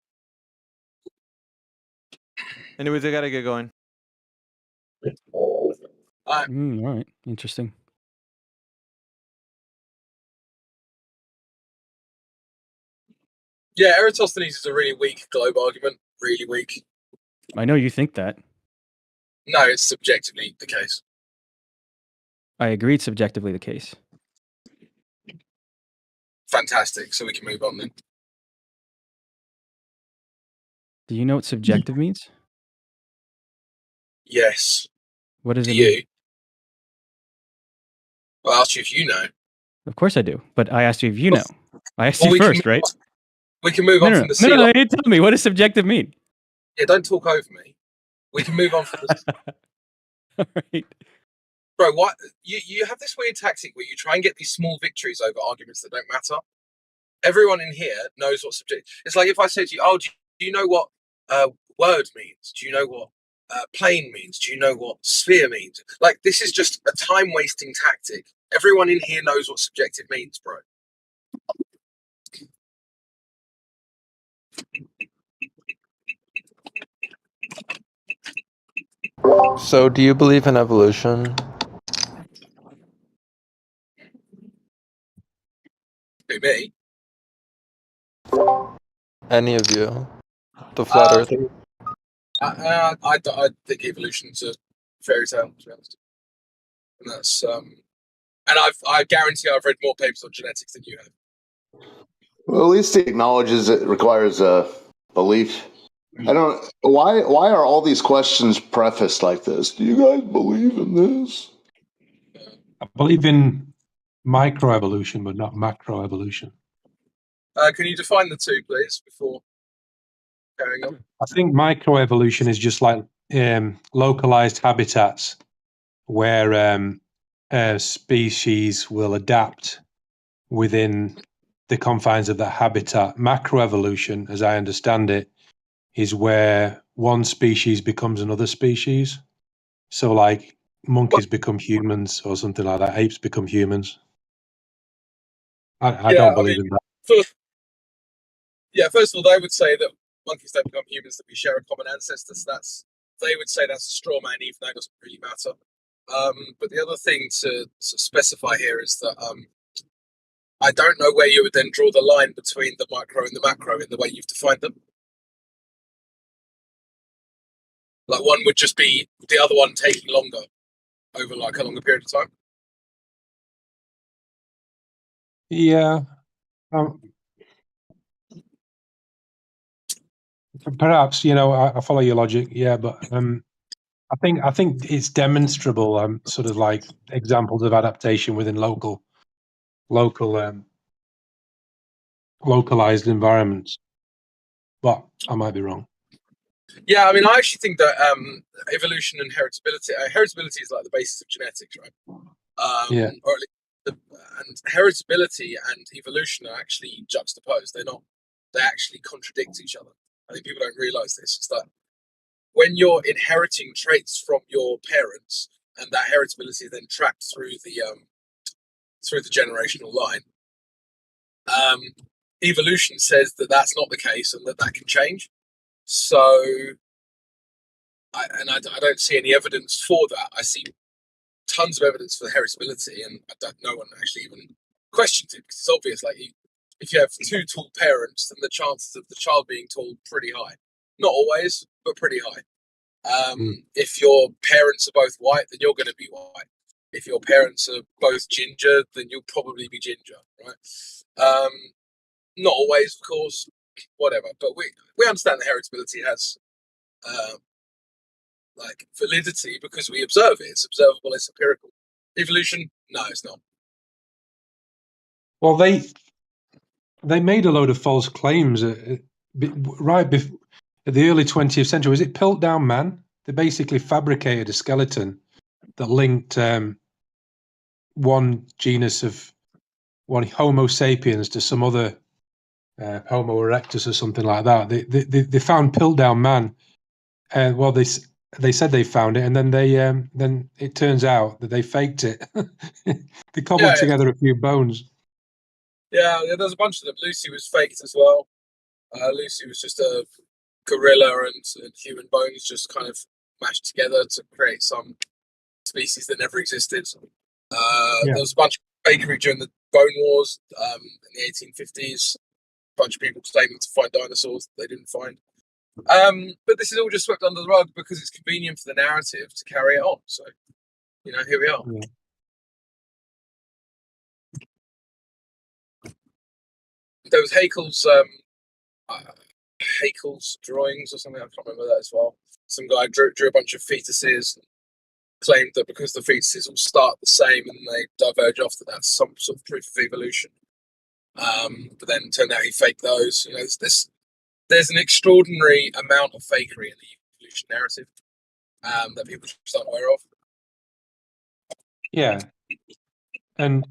Anyways, I gotta get going. All right. Interesting. Yeah, Eratosthenes is a really weak globe argument. Really weak. I know you think that. No, it's subjectively the case. I agree it's subjectively the case. fantastic. So we can move on then. Do you know what subjective means? Yes. What does Do it you? mean? Well, I asked you if you know. Of course I do, but I asked you if you know. I asked Well, you we can first, move right? on. We can move No, on no, from the no, sea. no. You tell me. What does subjective mean? Yeah, don't talk over me. We can move on from this. All right. Bro, what you have this weird tactic where you try and get these small victories over arguments that don't matter. Everyone in here knows what subject. It's like if I said to you, "Oh, do you know what word means? Do you know what plane means? Do you know what sphere means?" Like this is just a time-wasting tactic. Everyone in here knows what subjective means, bro. So, do you believe in evolution? Who, me? Any of you? The flat earther? I think evolution's a fairy tale, to be honest. And that's and I guarantee I've read more papers on genetics than you have. Well, at least he acknowledges it requires a belief. I don't. Why are all these questions prefaced like this? Do you guys believe in this? I believe in microevolution, but not macroevolution. Can you define the two, please, before carrying on? I think microevolution is just like localized habitats where a species will adapt within the confines of that habitat. Macroevolution, as I understand it, is where one species becomes another species. So, like monkeys become humans or something like that. Apes become humans. I don't believe in that. First of all, they would say that monkeys don't become humans, that we share a common ancestor. So they would say that's a straw man, even though it doesn't really matter. But the other thing to specify here is that I don't know where you would then draw the line between the micro and the macro in the way you've defined them. Like one would just be the other one taking longer over like a longer period of time. Yeah. Perhaps, I follow your logic. Yeah, but I think it's demonstrable. Sort of like examples of adaptation within localized environments. But I might be wrong. Yeah, I mean, I actually think that evolution and heritability is like the basis of genetics, right? Yeah. Or at least and heritability and evolution are actually juxtaposed. They actually contradict each other. I think people don't realize this. It's that when you're inheriting traits from your parents and that heritability is then tracked through the generational line, evolution says that that's not the case and that can change. So I don't see any evidence for that. I see tons of evidence for heritability, and no one actually even questions it because it's obvious. Like if you have two tall parents, then the chances of the child being tall pretty high. Not always, but pretty high. If your parents are both white, then you're going to be white. If your parents are both ginger, then you'll probably be ginger, right? Not always, of course, whatever. But we understand that heritability has like validity because we observe it. It's observable. It's empirical. Evolution, no, it's not. Well, they made a load of false claims right before the early 20th century. Was it Piltdown Man? They basically fabricated a skeleton that linked one genus of one Homo sapiens to some other Homo erectus or something like that. They found Piltdown Man. Well, they said they found it, and then then it turns out that they faked it. They cobbled together a few bones. Yeah, there's a bunch of them. Lucy was faked as well. Lucy was just a gorilla and human bones just kind of mashed together to create some species that never existed. There was a bunch of fakery during the Bone Wars in the 1850s. A bunch of people claiming to find dinosaurs that they didn't find. But this is all just swept under the rug because it's convenient for the narrative to carry it on. So, here we are. Yeah. there was Haeckel's drawings or something. I can't remember that as well. Some guy drew a bunch of fetuses, claimed that because the fetuses all start the same and they diverge off, that's some sort of proof of evolution. But then it turned out he faked those. You know, there's an extraordinary amount of fakery in the evolution narrative that people just aren't aware of. Yeah, and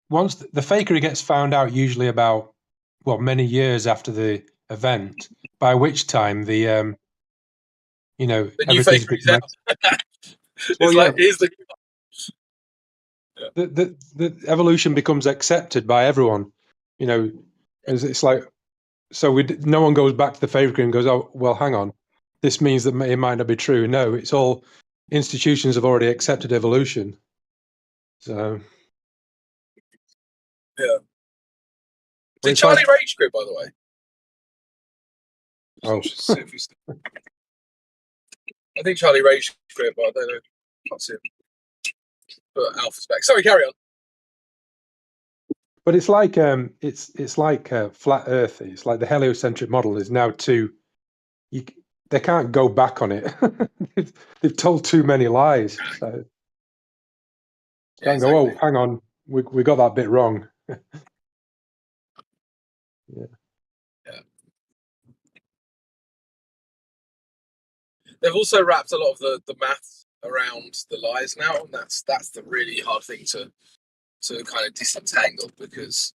once the fakery gets found out, usually about many years after the event, by which time the The new everything's fakery's become out. well, yeah, Here's the the evolution becomes accepted by everyone. It's like, so no one goes back to the fakery and goes, oh well, hang on, this means that it might not be true. No, it's all institutions have already accepted evolution. So yeah. Did it's Charlie like, rage quit, by the way? oh, I think Charlie rage quit, but I don't know. Can't see him. But Alpha's back. Sorry, carry on. but it's like it's like flat Earth. It's like the heliocentric model is now they can't go back on it. They've told too many lies. So can't go, oh, hang on, we got that bit wrong. Yeah. They've also wrapped a lot of the maths around the lies now, and that's the really hard thing to kind of disentangle, because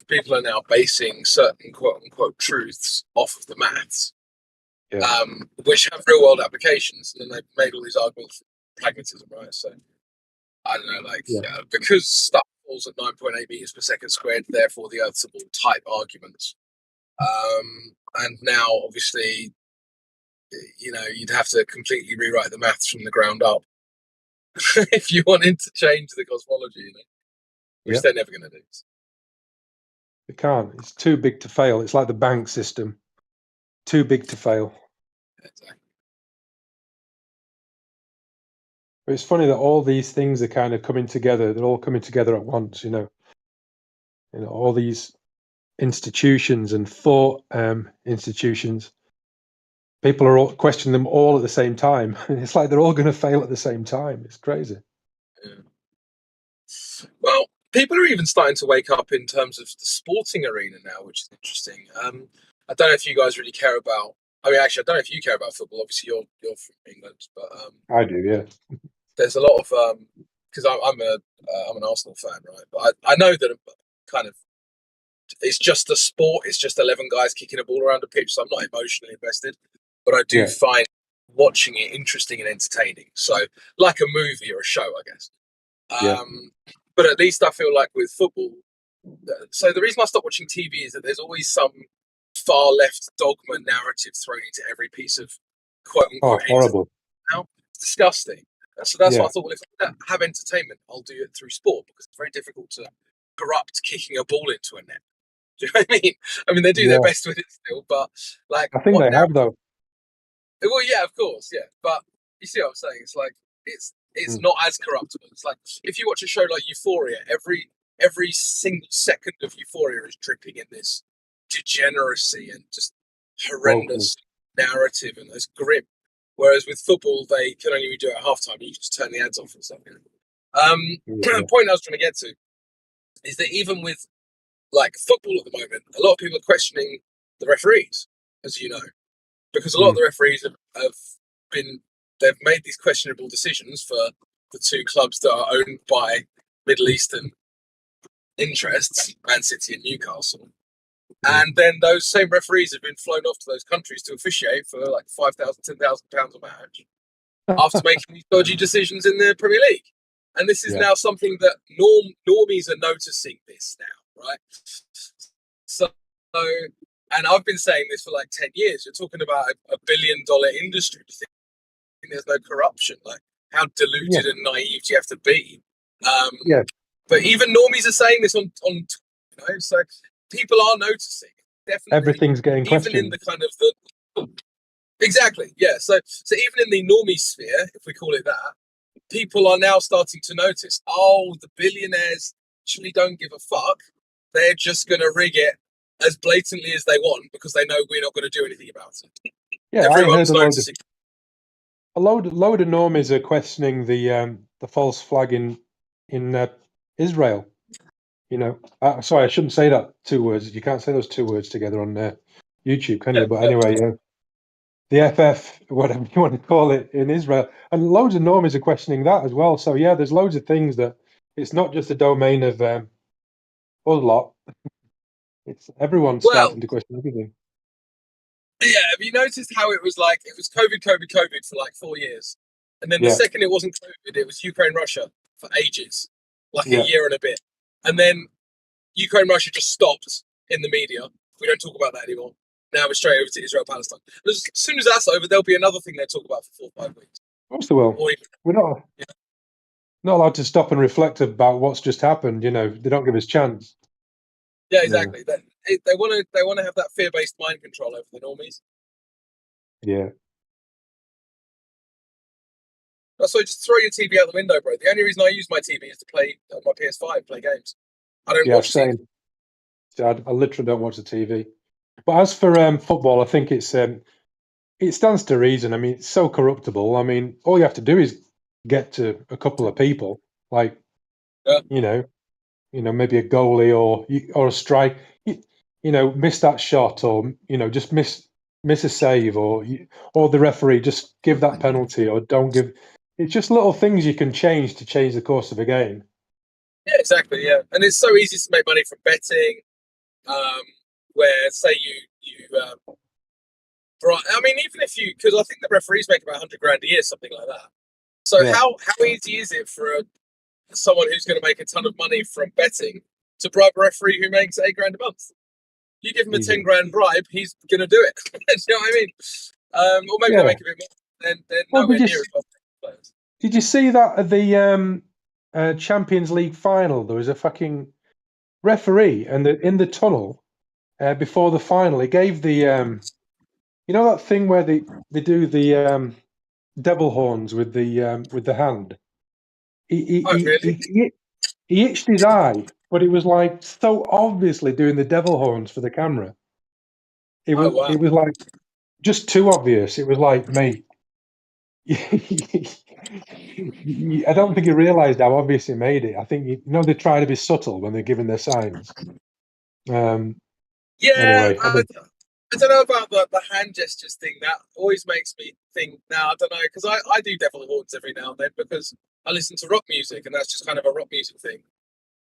people are now basing certain quote unquote truths off of the maths, which have real world applications, and then they've made all these arguments for pragmatism, right? So I don't know, like because stuff falls at 9.8 meters per second squared, therefore the Earth's a ball type arguments. And now, obviously, you'd have to completely rewrite the maths from the ground up if you wanted to change the cosmology, which they're never going to do. It can't. It's too big to fail. It's like the bank system. Too big to fail. Exactly. But it's funny that all these things are kind of coming together. They're all coming together at once, all these institutions and thought institutions. People are all questioning them all at the same time. It's like they're all going to fail at the same time. It's crazy. Yeah. Well, people are even starting to wake up in terms of the sporting arena now, which is interesting. I don't know if you guys really care about. I mean, actually, I don't know if you care about football. Obviously, you're from England, but I do, yeah. There's a lot of because I'm an Arsenal fan, right? But I know that kind of it's just a sport. It's just 11 guys kicking a ball around a pitch, so I'm not emotionally invested. But I do find watching it interesting and entertaining. So, like a movie or a show, I guess. But at least I feel like with football. So the reason I stopped watching TV is that there's always some far left dogma narrative thrown into every piece of quote unquote. Horrible. Now it's disgusting. And so that's why I thought, well, if I don't have entertainment, I'll do it through sport, because it's very difficult to corrupt kicking a ball into a net. Do you know what I mean? I mean, they do their best with it still, but like I think they have, though. Well, yeah, of course, yeah. But you see what I'm saying? It's like it's not as corruptible. It's like if you watch a show like Euphoria, every single second of Euphoria is dripping in this degeneracy and just horrendous narrative and this grim. Whereas with football, they can only do it at halftime. You just turn the ads off and stuff. The point I was trying to get to is that even with like football at the moment, a lot of people are questioning the referees, as you know, because a lot of the referees they've made these questionable decisions for the two clubs that are owned by Middle Eastern interests, Man City and Newcastle. And then those same referees have been flown off to those countries to officiate for like £5,000, £10,000 a match after making these dodgy decisions in the Premier League. And this is now something that normies are noticing this now, right? So, and I've been saying this for like 10 years. You're talking about a $1 billion industry. Do you think there's no corruption? Like, how deluded and naive do you have to be? But even normies are saying this on so people are noticing. Definitely, everything's getting questioned. Even in the kind of the exactly, yeah. So even in the normie sphere, if we call it that, people are now starting to notice. Oh, the billionaires actually don't give a fuck. They're just going to rig it as blatantly as they want because they know we're not going to do anything about it. Yeah, I Everyone heard a starts to load of normies are questioning the false flag in Israel. You know, sorry, I shouldn't say that two words. You can't say those two words together on YouTube, can you? But anyway, the FF, whatever you want to call it, in Israel, and loads of normies are questioning that as well. So yeah, there's loads of things that it's not just the domain of us lot. It's everyone's well, starting to question everything. yeah. Have you noticed how it was like it was COVID for like 4 years, and then the Yeah, second it wasn't COVID, it was Ukraine Russia for ages, like a yeah. year and a bit, and then Ukraine Russia just stopped in the media. We don't talk about that anymore. Now we're straight over to Israel Palestine. As soon as that's over, there'll be another thing they talk about for 4 or 5 weeks. Of course they will. Or even, We're not allowed to stop and reflect about what's just happened. You know, they don't give us chance. yeah, exactly. They want to have that fear-based mind control over the normies. Yeah. So just throw your TV out the window, bro. The only reason I use my TV is to play my PS5, play games. I don't Yeah, watch TV. same. So I literally don't watch the TV. But as for football, I think it stands to reason. I mean, it's so corruptible. I mean, all you have to do is get to a couple of people, like Yeah. you know, maybe a goalie or a strike. You know, miss that shot, or just miss a save, or the referee just give that penalty, or don't give. It's just little things you can change to change the course of a game. Yeah, exactly. Yeah, and it's so easy to make money from betting. Where say right? I mean, even if because I think the referees make about 100 grand a year, something like that. So Yeah. how easy is it for someone who's going to make a ton of money from betting to bribe a referee who makes 8 grand a month? You give him a Easy. 10 grand bribe, he's going to do it. You know what I mean? Or maybe they Yeah. make a bit more. They're Well, nowhere near as well. Players. did you see that at the Champions League final? There was a fucking referee, and in the tunnel before the final, he gave the you know that thing where they do the devil horns with the hand. Oh, really? He itched his eye, but it was like so obviously doing the devil horns for the camera. It Oh, was wow. it was like just too obvious. It was like, mate, I don't think he realised how obvious he made it. I think they try to be subtle when they're giving their signs. Yeah, Anyway, I don't know about the hand gestures thing. That always makes me think. Now I don't know because I do devil horns every now and then because I listen to rock music and that's just kind of a rock music thing.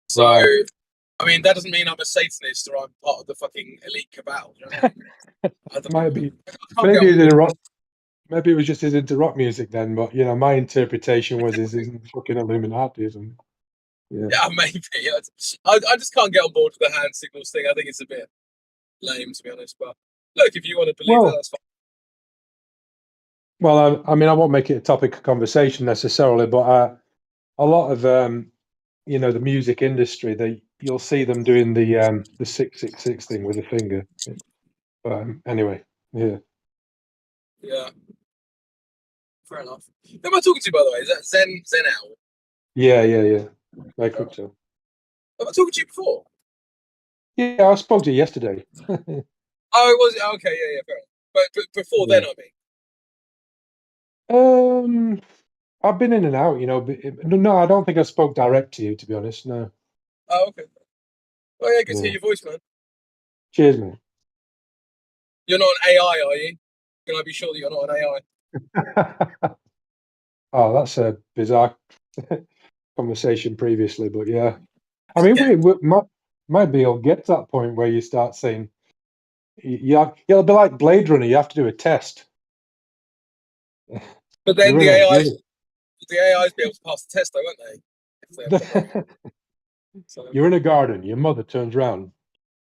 So right. I mean that doesn't mean I'm a Satanist or I'm part of the fucking elite cabal. You know what I mean? I don't Might know. be. I can't Maybe get he on did board. a rock. Maybe it was just his into rock music then. But my interpretation was he's fucking Illuminati or something. Yeah. Yeah, maybe. I just can't get on board with the hand signals thing. I think it's a bit lame to be honest. But look, if you want to believe that, Well, that's fine. well, I mean, I won't make it a topic of conversation necessarily, but a lot of the music industry, you'll see them doing the 666 thing with a finger. But anyway, yeah. Yeah, fair enough. Who am I talking to, by the way? Is that Zen Owl? Yeah. Very crypto. Have I talked to you before? Yeah, I spoke to you yesterday. Oh, it was okay. Yeah, fair enough. But before then, I mean. I've been in and out, but no, I don't think I spoke direct to you, to be honest. No. Oh, okay. Oh yeah, good to Yeah. hear your voice, man. Cheers, man. You're not an AI, are you? Can I be sure that you're not an AI? Oh, that's a bizarre conversation previously, but yeah. I mean, we might be able to get to that point where you start saying, it'll be like Blade Runner. You have to do a test. But then the AIs be able to pass the test, though, won't they? If they're so. You're in a garden. Your mother turns around,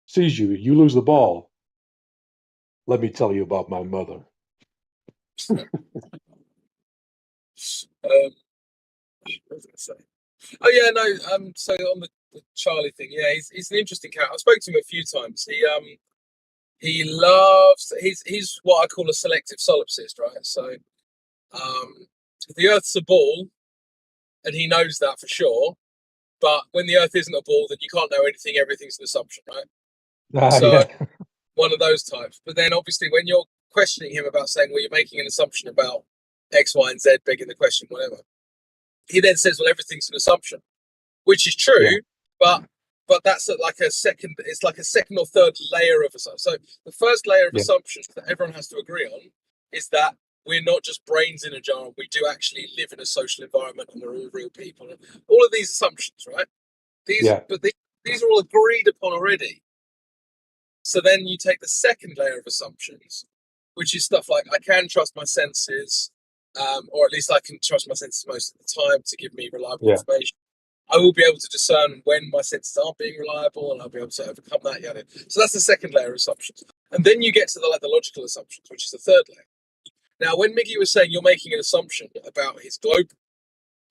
sees you. You lose the ball. Let me tell you about my mother. What was I going to say? Oh yeah, no. So on the Charlie thing, yeah, he's an interesting character. I spoke to him a few times. He loves. He's what I call a selective solipsist, right? So, the Earth's a ball, and he knows that for sure. But when the Earth isn't a ball, then you can't know anything. Everything's an assumption, right? So Yeah. one of those types. But then obviously when you're questioning him about saying, well, you're making an assumption about X, Y, and Z, begging the question, whatever. He then says, well, everything's an assumption, which is true, Yeah. but that's like a second. It's like a second or third layer of assumption. So the first layer of Yeah. assumptions that everyone has to agree on is that we're not just brains in a jar. We do actually live in a social environment, and we're all real people. And all of these assumptions, right? Yeah. These are all agreed upon already. So then you take the second layer of assumptions, which is stuff like I can trust my senses, or at least I can trust my senses most of the time to give me reliable Yeah. information. I will be able to discern when my senses aren't being reliable, and I'll be able to overcome that. Yada. So that's the second layer of assumptions, and then you get to the logical assumptions, which is the third layer. Now, when Miggy was saying you're making an assumption about his globe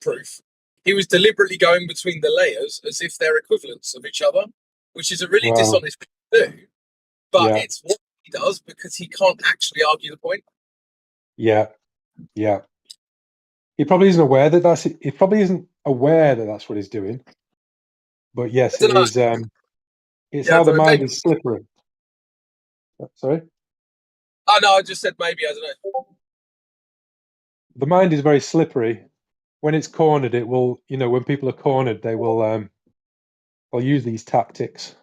proof, he was deliberately going between the layers as if they're equivalents of each other, which is a really Wow. dishonest thing to do. But Yeah. it's what he does because he can't actually argue the point. Yeah. Yeah. He probably isn't aware that that's. He probably isn't aware that that's what he's doing. But yes, I it don't know. is. It's Yeah, how the mind maybe. is slippery. Sorry. Oh no, I just said maybe. I don't know. The mind is very slippery. When it's cornered, it will. When people are cornered, they will. They'll use these tactics.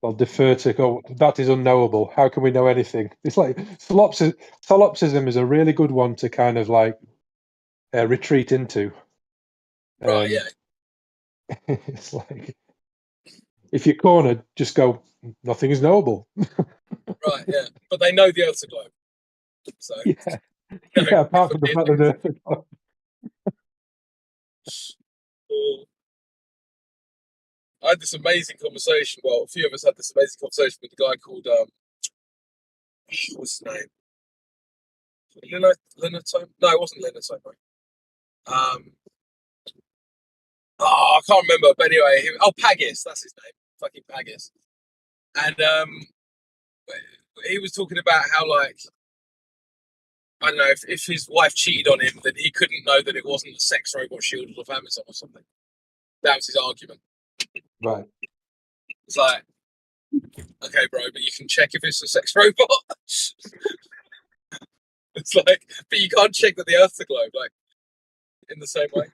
They'll defer to go. That is unknowable. How can we know anything? It's like solipsism is a really good one to kind of like retreat into. Right, yeah. It's like if you're cornered, just go. Nothing is knowable. Right, yeah. But they know the Earth's a globe. So Yeah, yeah. Apart from the fact that I had this amazing conversation. Well, a few of us had this amazing conversation with a guy called what's his name? Leonard Tome? No, it wasn't Leonard Tome. I can't remember. But anyway, Paggis, that's his name. Fucking Paggis. And he was talking about how like I don't know if his wife cheated on him, then he couldn't know that it wasn't a sex robot shielded off Amazon or something. That was his argument. right. It's like, okay, bro, but you can check if it's a sex robot. It's like, but you can't check that the Earth's a globe, like in the same way.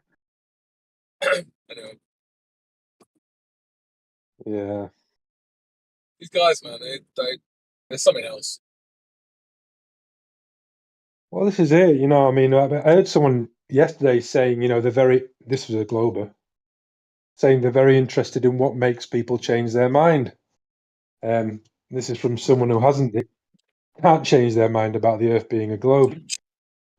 Anyway, Yeah. these guys, man, there's something else. Well, this is it. I mean, I heard someone yesterday saying, this was a Glober, saying they're very interested in what makes people change their mind. This is from someone who can't change their mind about the Earth being a globe.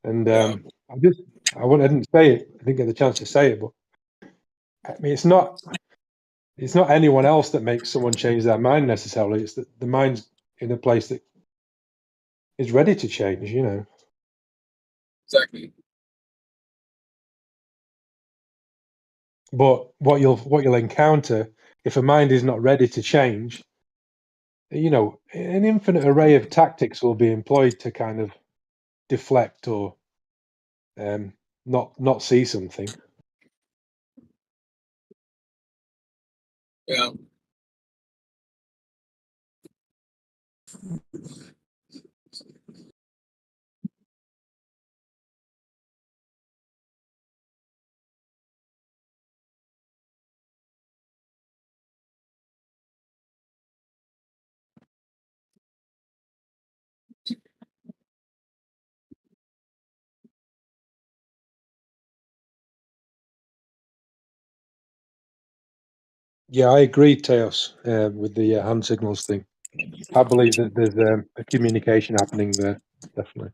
And I didn't say it. I didn't get the chance to say it, but I mean, it's not anyone else that makes someone change their mind necessarily. It's that the mind's in a place that is ready to change. Exactly. But what you'll encounter if a mind is not ready to change, an infinite array of tactics will be employed to kind of deflect or not see something. Yeah. Yeah, I agree, Teos, with the hand signals thing. I believe that there's a communication happening there, definitely.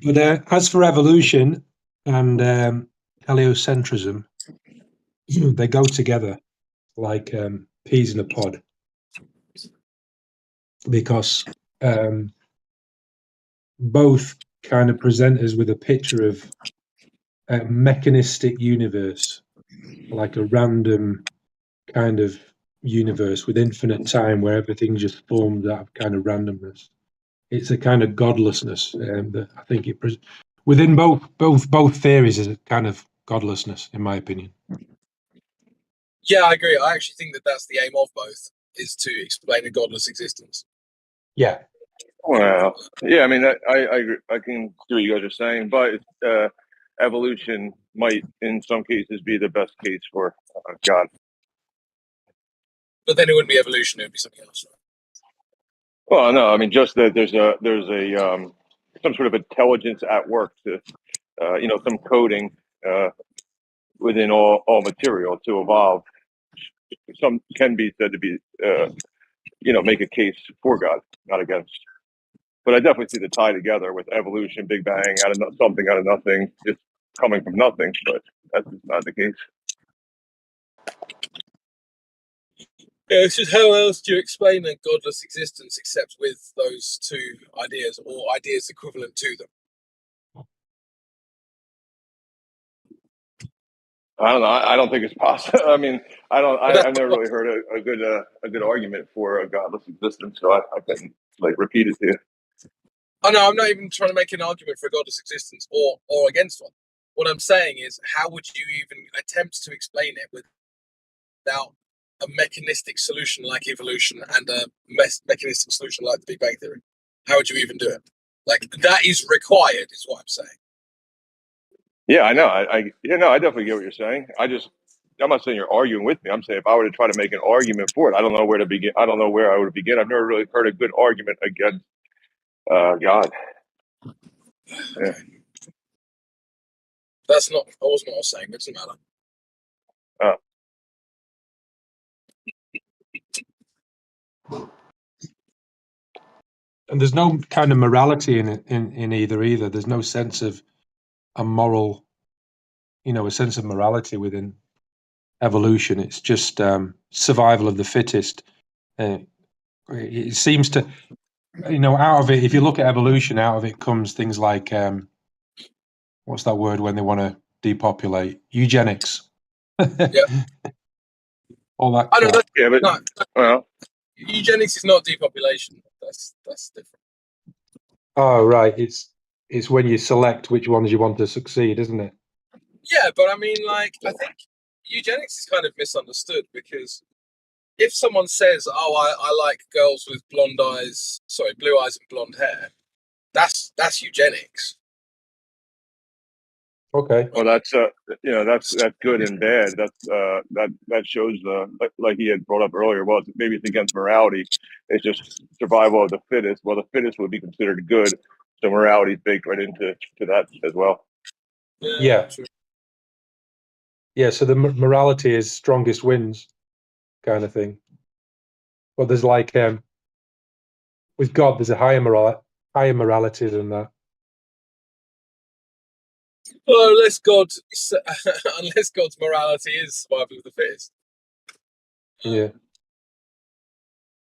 But as for evolution and heliocentrism, they go together like peas in a pod, because both kind of present us with a picture of a mechanistic universe, like a random kind of universe with infinite time where everything just forms out of kind of randomness. It's a kind of godlessness that I think within both theories is a kind of godlessness, in my opinion. Yeah, I agree. I actually think that that's the aim of both, is to explain a godless existence. Yeah. Well, yeah, I mean, I agree. I can see what you guys are saying, but evolution might, in some cases, be the best case for God. But then it wouldn't be evolution; it would be something else, right? Well, no, I mean, just that there's some sort of intelligence at work to, some coding within all material to evolve. Some can be said to be, make a case for God, not against. But I definitely see the tie together with evolution, Big Bang, something out of nothing, just coming from nothing. But that's just not the case. Yeah, it's just how else do you explain a godless existence except with those two ideas or ideas equivalent to them? I don't know. I don't think it's possible. I mean, I've never really heard a good argument for a godless existence, so I couldn't repeat it to you. Oh no, I'm not even trying to make an argument for a godless existence or against one. What I'm saying is, how would you even attempt to explain it without a mechanistic solution like evolution and a mechanistic solution like the Big Bang Theory? How would you even do it? Like, that is required, is what I'm saying. Yeah, I know. I definitely get what you're saying. I'm not saying you're arguing with me. I'm saying if I were to try to make an argument for it, I don't know where to begin. I don't know where I would begin. I've never really heard a good argument against God. Yeah. That wasn't what I was saying. It doesn't matter. And there's no kind of morality in either. There's no sense of a moral, a sense of morality within evolution. It's just survival of the fittest. It seems to, out of it, if you look at evolution, out of it comes things like, what's that word when they want to depopulate? Eugenics. Yeah. All that. I don't know. Yeah, but eugenics is not depopulation. That's different. Oh, right. It's when you select which ones you want to succeed, isn't it? Yeah, but I mean, I think eugenics is kind of misunderstood, because if someone says, "Oh, I like girls with blue eyes and blonde hair," that's eugenics. Okay. Well, that's good and bad. That shows like he had brought up earlier. Well, maybe it's against morality. It's just survival of the fittest. Well, the fittest would be considered good, so morality is baked right into that as well. Yeah. True. Yeah. So the morality is strongest wins, kind of thing. Well, there's with God, there's a higher morality than that. Well, unless God's morality is survival of the fittest. Yeah.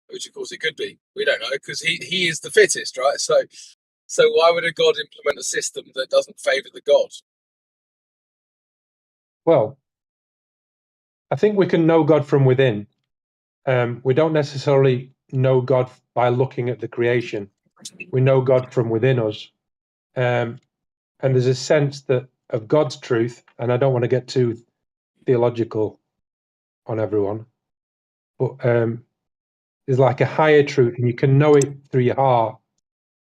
Which of course it could be. We don't know, because he is the fittest, right? So why would a God implement a system that doesn't favour the God? Well, I think we can know God from within. We don't necessarily know God by looking at the creation. We know God from within us. and there's a sense that of God's truth, and I don't want to get too theological on everyone, but there's like a higher truth, and you can know it through your heart,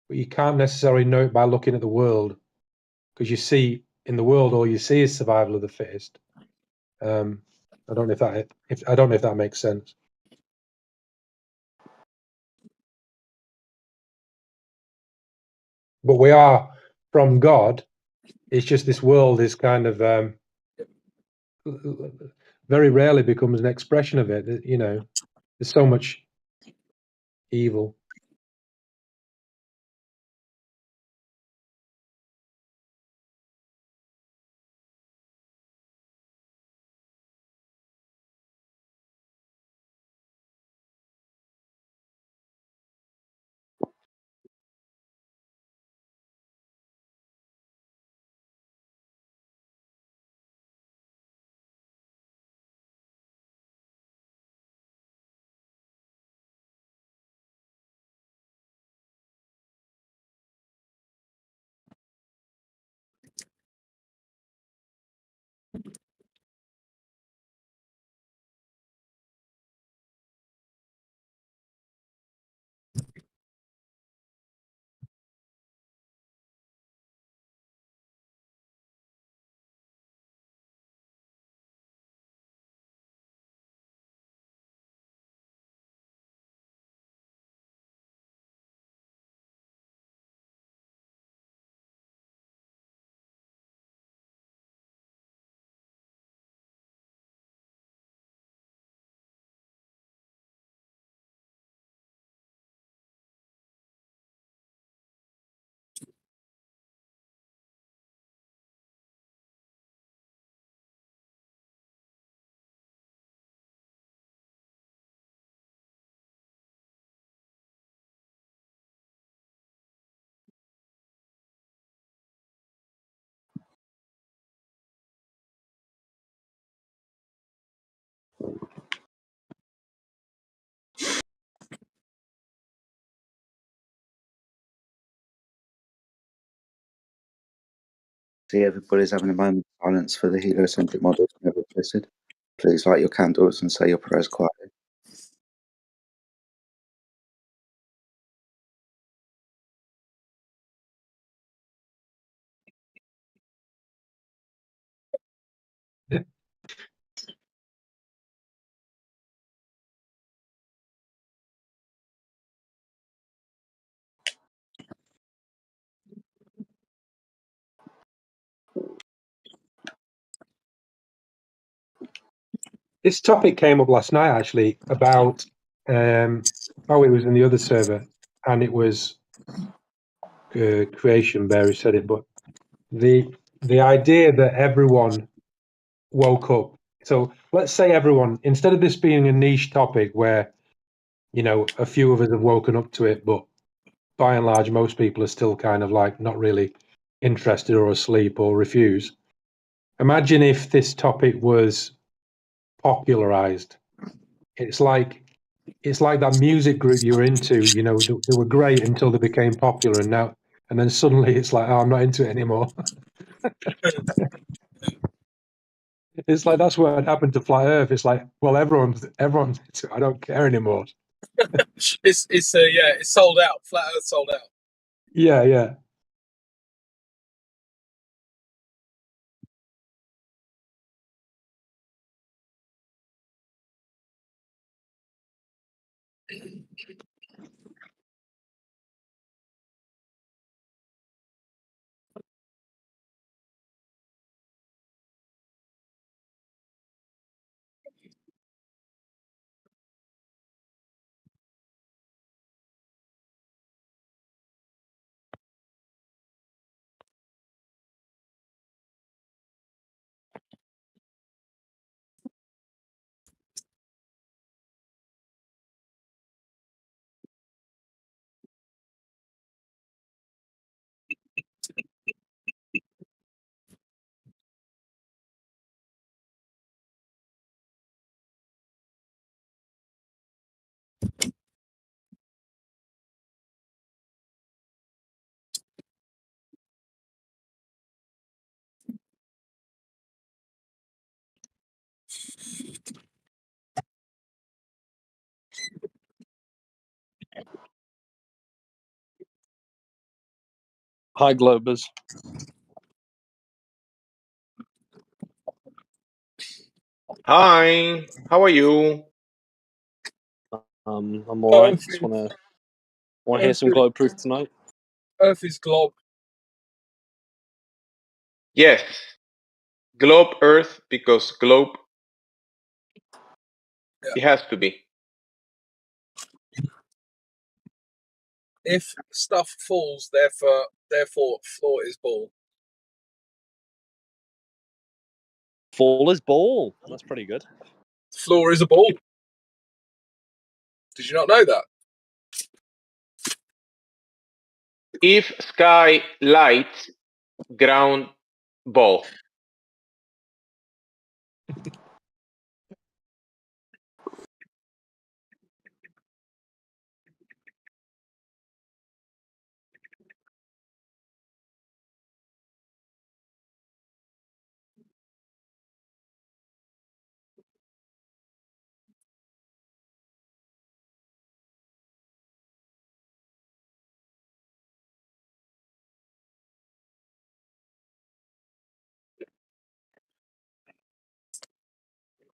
but you can't necessarily know it by looking at the world, because you see in the world all you see is survival of the fittest. I don't know if that makes sense. But we are from God. It's just this world is kind of very rarely becomes an expression of it. You know, there's so much evil. See, everybody's having a moment of silence for the heliocentric model never existed. Please light your candles and say your prayers quietly. This topic came up last night actually about it was in the other server, and it was creation. Barry said it, but the idea that everyone woke up. So let's say everyone, instead of this being a niche topic where a few of us have woken up to it, but by and large, most people are still kind of like not really interested or asleep or refuse. Imagine if this topic was popularized. It's like that music group you were into. They were great until they became popular, and then suddenly it's like, oh, I'm not into it anymore. It's like that's what happened to Flat Earth. It's like, well, everyone's into it. I don't care anymore. It's sold out. Flat Earth sold out. Yeah, yeah. Hi, Globers. Hi, how are you? I'm all right. Just want to hear some globe proof tonight. Earth is globe. Yes, globe Earth because globe. It has to be. If stuff falls, therefore floor is ball. Fall is ball. That's pretty good. Floor is a ball. Did you not know that? If sky lights, ground ball.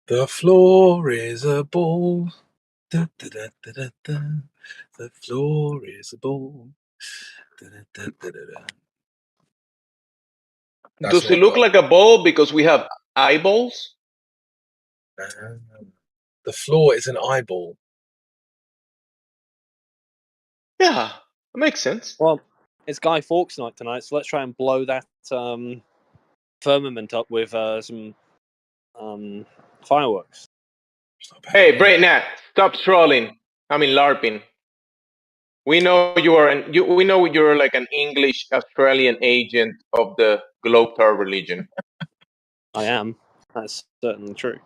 The floor is a ball. Da, da, da, da, da, da. The floor is a ball. Da, da, da, da, da, da. That's Does it what look like a ball because we have eyeballs? the floor is an eyeball. Yeah, that makes sense. Well, it's Guy Fawkes night tonight, so let's try and blow that firmament up with some fireworks. Hey, Brainat, stop trolling. I mean LARPing. We know we know you're like an English Australian agent of the Globe-Star religion. I am. That's certainly true.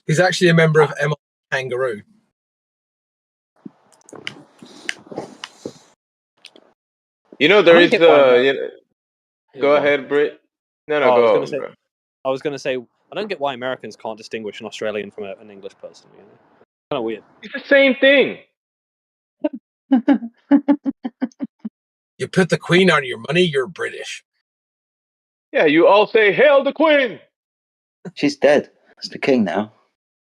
He's actually a member of MI Kangaroo. You know there is go ahead, Brit. No, I was go going on, to say. bro. I was going to say. I don't get why Americans can't distinguish an Australian from an English person. You know? Kind of weird. It's the same thing. You put the Queen on your money, you're British. Yeah, you all say "Hail the Queen." She's dead. It's the king now.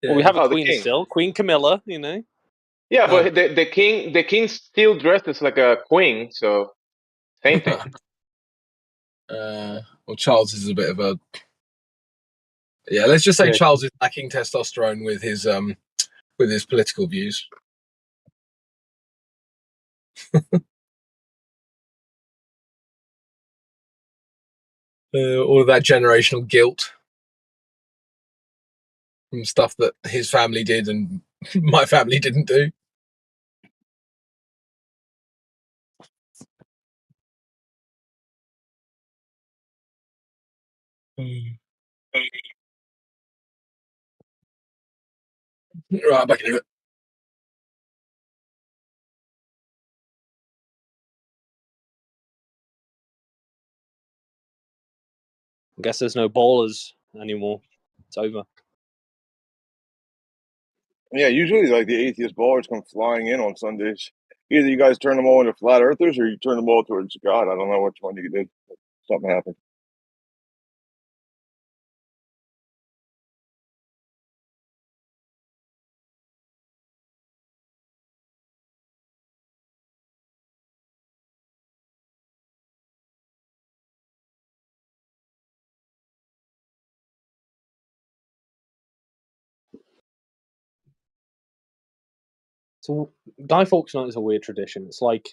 Yeah. Well, we have a the queen king. still, Queen Camilla. You know. Yeah, but the king still dresses like a queen, so same thing. Well, Charles is a bit of a. Yeah, let's just say Charles is lacking testosterone with his political views. All of that generational guilt from stuff that his family did and my family didn't do. Right, back into it. I guess there's no ballers anymore. It's over. Yeah, usually like the atheist ballers come flying in on Sundays. Either you guys turn them all into flat earthers or you turn them all towards God. I don't know which one you did. Something happened. So Guy Fawkes Night is a weird tradition. It's like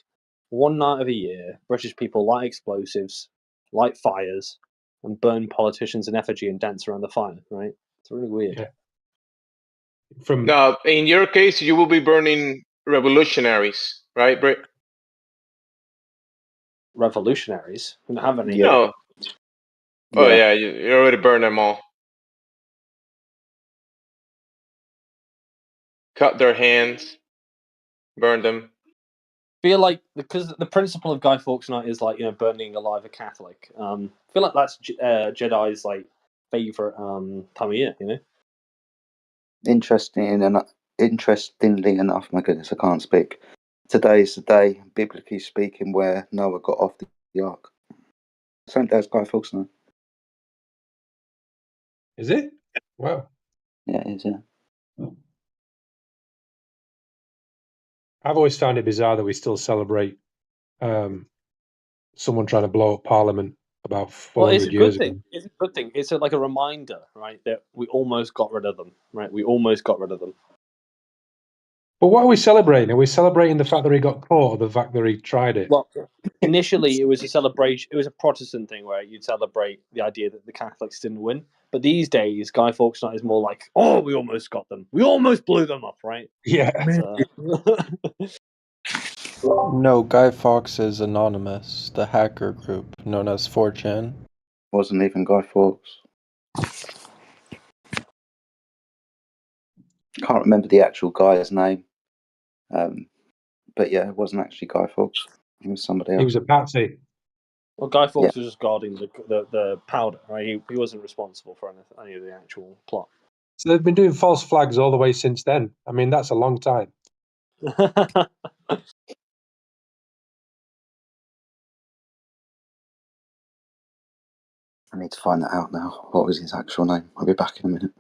one night of a year, British people light explosives, light fires, and burn politicians in effigy and dance around the fire. Right? It's really weird. Yeah. Now, in your case, you will be burning revolutionaries, right, Brit? Revolutionaries? We don't have any. No. Oh yeah, you already burned them all. Cut their hands, burn them. Feel like because the principle of Guy Fawkes Night is like burning alive a Catholic. Feel like that's Jedi's like favorite time of year. Interestingly enough, my goodness, I can't speak. Today is the day, biblically speaking, where Noah got off the The Ark. Same day as Guy Fawkes Night. Is it? Wow. Yeah, it is. Yeah. I've always found it bizarre that we still celebrate someone trying to blow up Parliament about Well, it's a 400 good years thing. ago. It's a good thing. It's like a reminder, right, that we almost got rid of them. Right, we almost got rid of them. But what are we celebrating? Are we celebrating the fact that he got caught, or the fact that he tried it? Well, initially it was a celebration. It was a Protestant thing where you'd celebrate the idea that the Catholics didn't win. But these days, Guy Fawkes Night is more like, oh, we almost got them. We almost blew them up, right? Yeah. So, No, Guy Fawkes is anonymous, the hacker group known as 4chan. Wasn't even Guy Fawkes. Can't remember the actual guy's name. But yeah, it wasn't actually Guy Fawkes. It was somebody else. He was a patsy. well, Guy Fawkes was just guarding the powder, right? He wasn't responsible for any of the actual plot. So they've been doing false flags all the way since then. I mean, that's a long time. I need to find that out now. What was his actual name? I'll be back in a minute.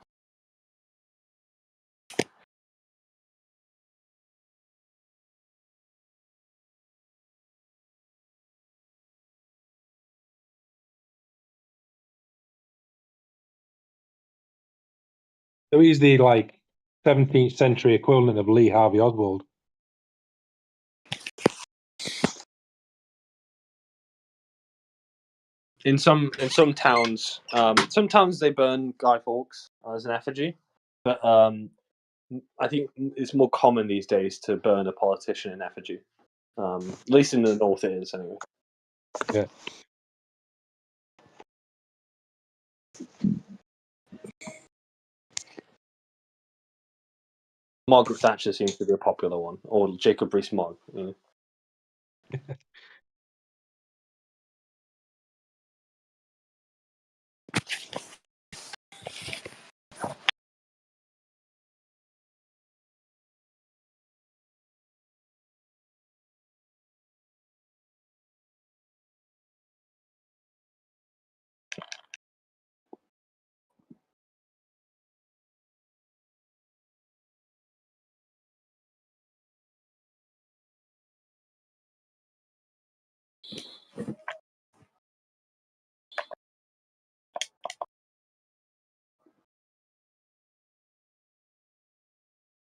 So he's the 17th century equivalent of Lee Harvey Oswald. In some towns, they burn Guy Fawkes as an effigy, but I think it's more common these days to burn a politician in effigy. At least in the north, it is anyway. Yeah. Margaret Thatcher seems to be a popular one, or Jacob Rees-Mogg. You know.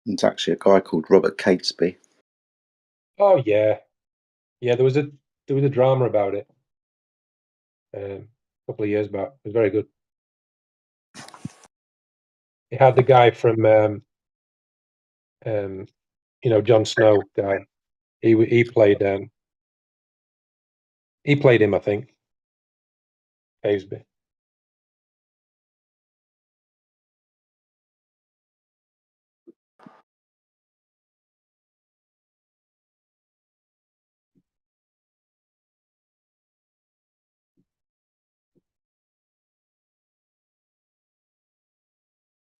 It's actually a guy called Robert Catesby. Oh yeah, yeah. There was a drama about it a couple of years back. It was very good. It had the guy from Jon Snow guy. He played him, I think. Catesby.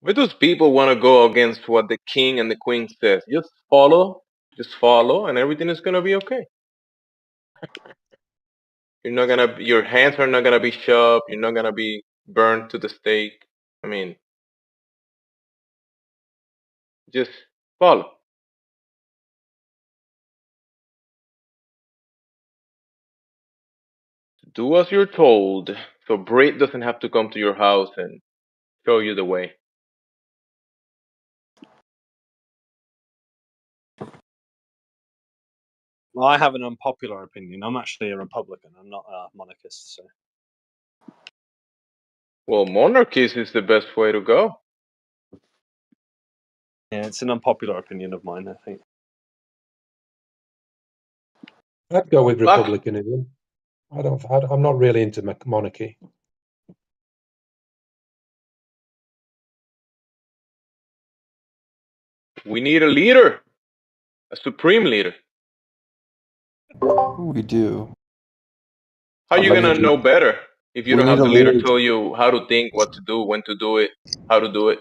Why those people want to go against what the king and the queen says? Just follow, and everything is gonna be okay. Your hands are not gonna be shoved. You're not gonna be burned to the stake. I mean, just follow. Do as you're told, so Brit doesn't have to come to your house and show you the way. Well, I have an unpopular opinion. I'm actually a Republican. I'm not a monarchist. So. Well, monarchy is the best way to go. Yeah, it's an unpopular opinion of mine, I think. I'd go with republicanism. I'm not really into monarchy. We need a leader, a supreme leader. We do. How are you We gonna need know better if you we don't need have a the leader leader. tell you how to think, what to do, when to do it, how to do it?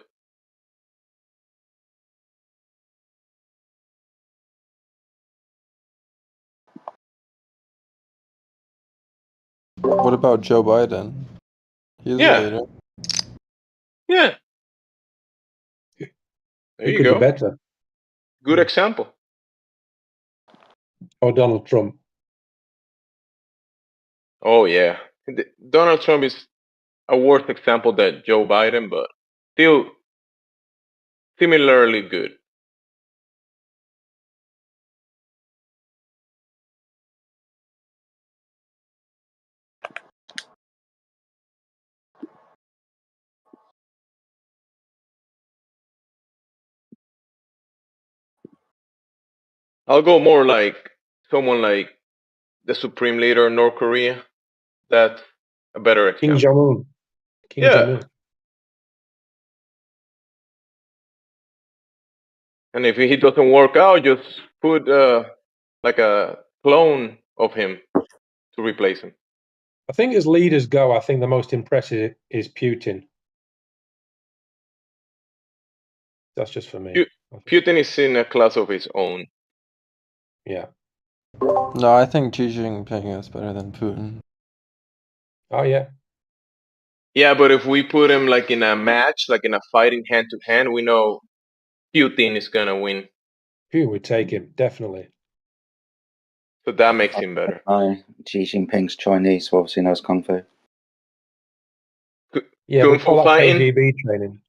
What about Joe Biden? He's a Yeah, leader. yeah. There Who you could be go. better? Good example. Or Donald Trump? Oh yeah, Donald Trump is a worse example than Joe Biden, but still similarly good. I'll go more like someone like the supreme leader of North Korea. That's a better Kim example. Jong Un. Kim Yeah, Jong Un. and if he doesn't work out, just put like a clone of him to replace him. I think as leaders go, I think the most impressive is Putin. That's just for me. Putin is in a class of his own. Yeah. No, I think Xi Jinping is better than Putin. Oh yeah. Yeah, but if we put him like in a match, like in a fighting hand to hand, we know Putin is gonna win. Putin would take him, definitely. So that makes him better. Xi Jinping's Chinese, so obviously knows Kung Fu. Yeah, Kung but call Fu that fighting? KGB training.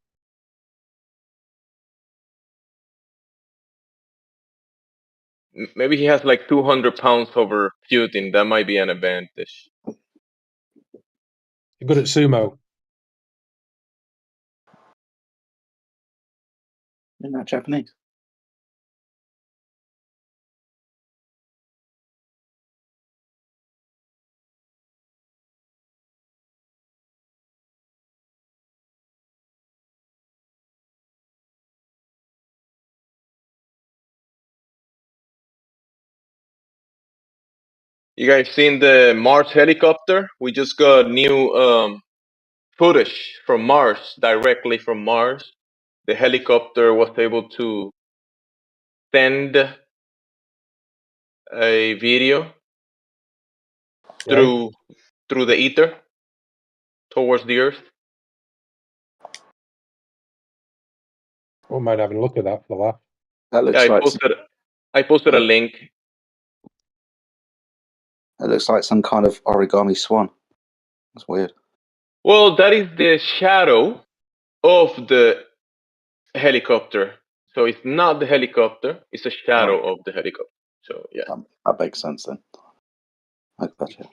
Maybe he has like 200 pounds over Putin. That might be an advantage. You're good at sumo. Isn't that Japanese? You guys seen the Mars helicopter? We just got new footage from Mars, directly from Mars. The helicopter was able to send a video Right? through the ether towards the Earth. I might have a look at that for that. That Yeah, looks like I posted a link. that looks like some kind of origami swan. That's weird. Well, that is the shadow of the helicopter. So it's not the helicopter; it's a shadow of the helicopter. So yeah. That makes sense then. I gotcha.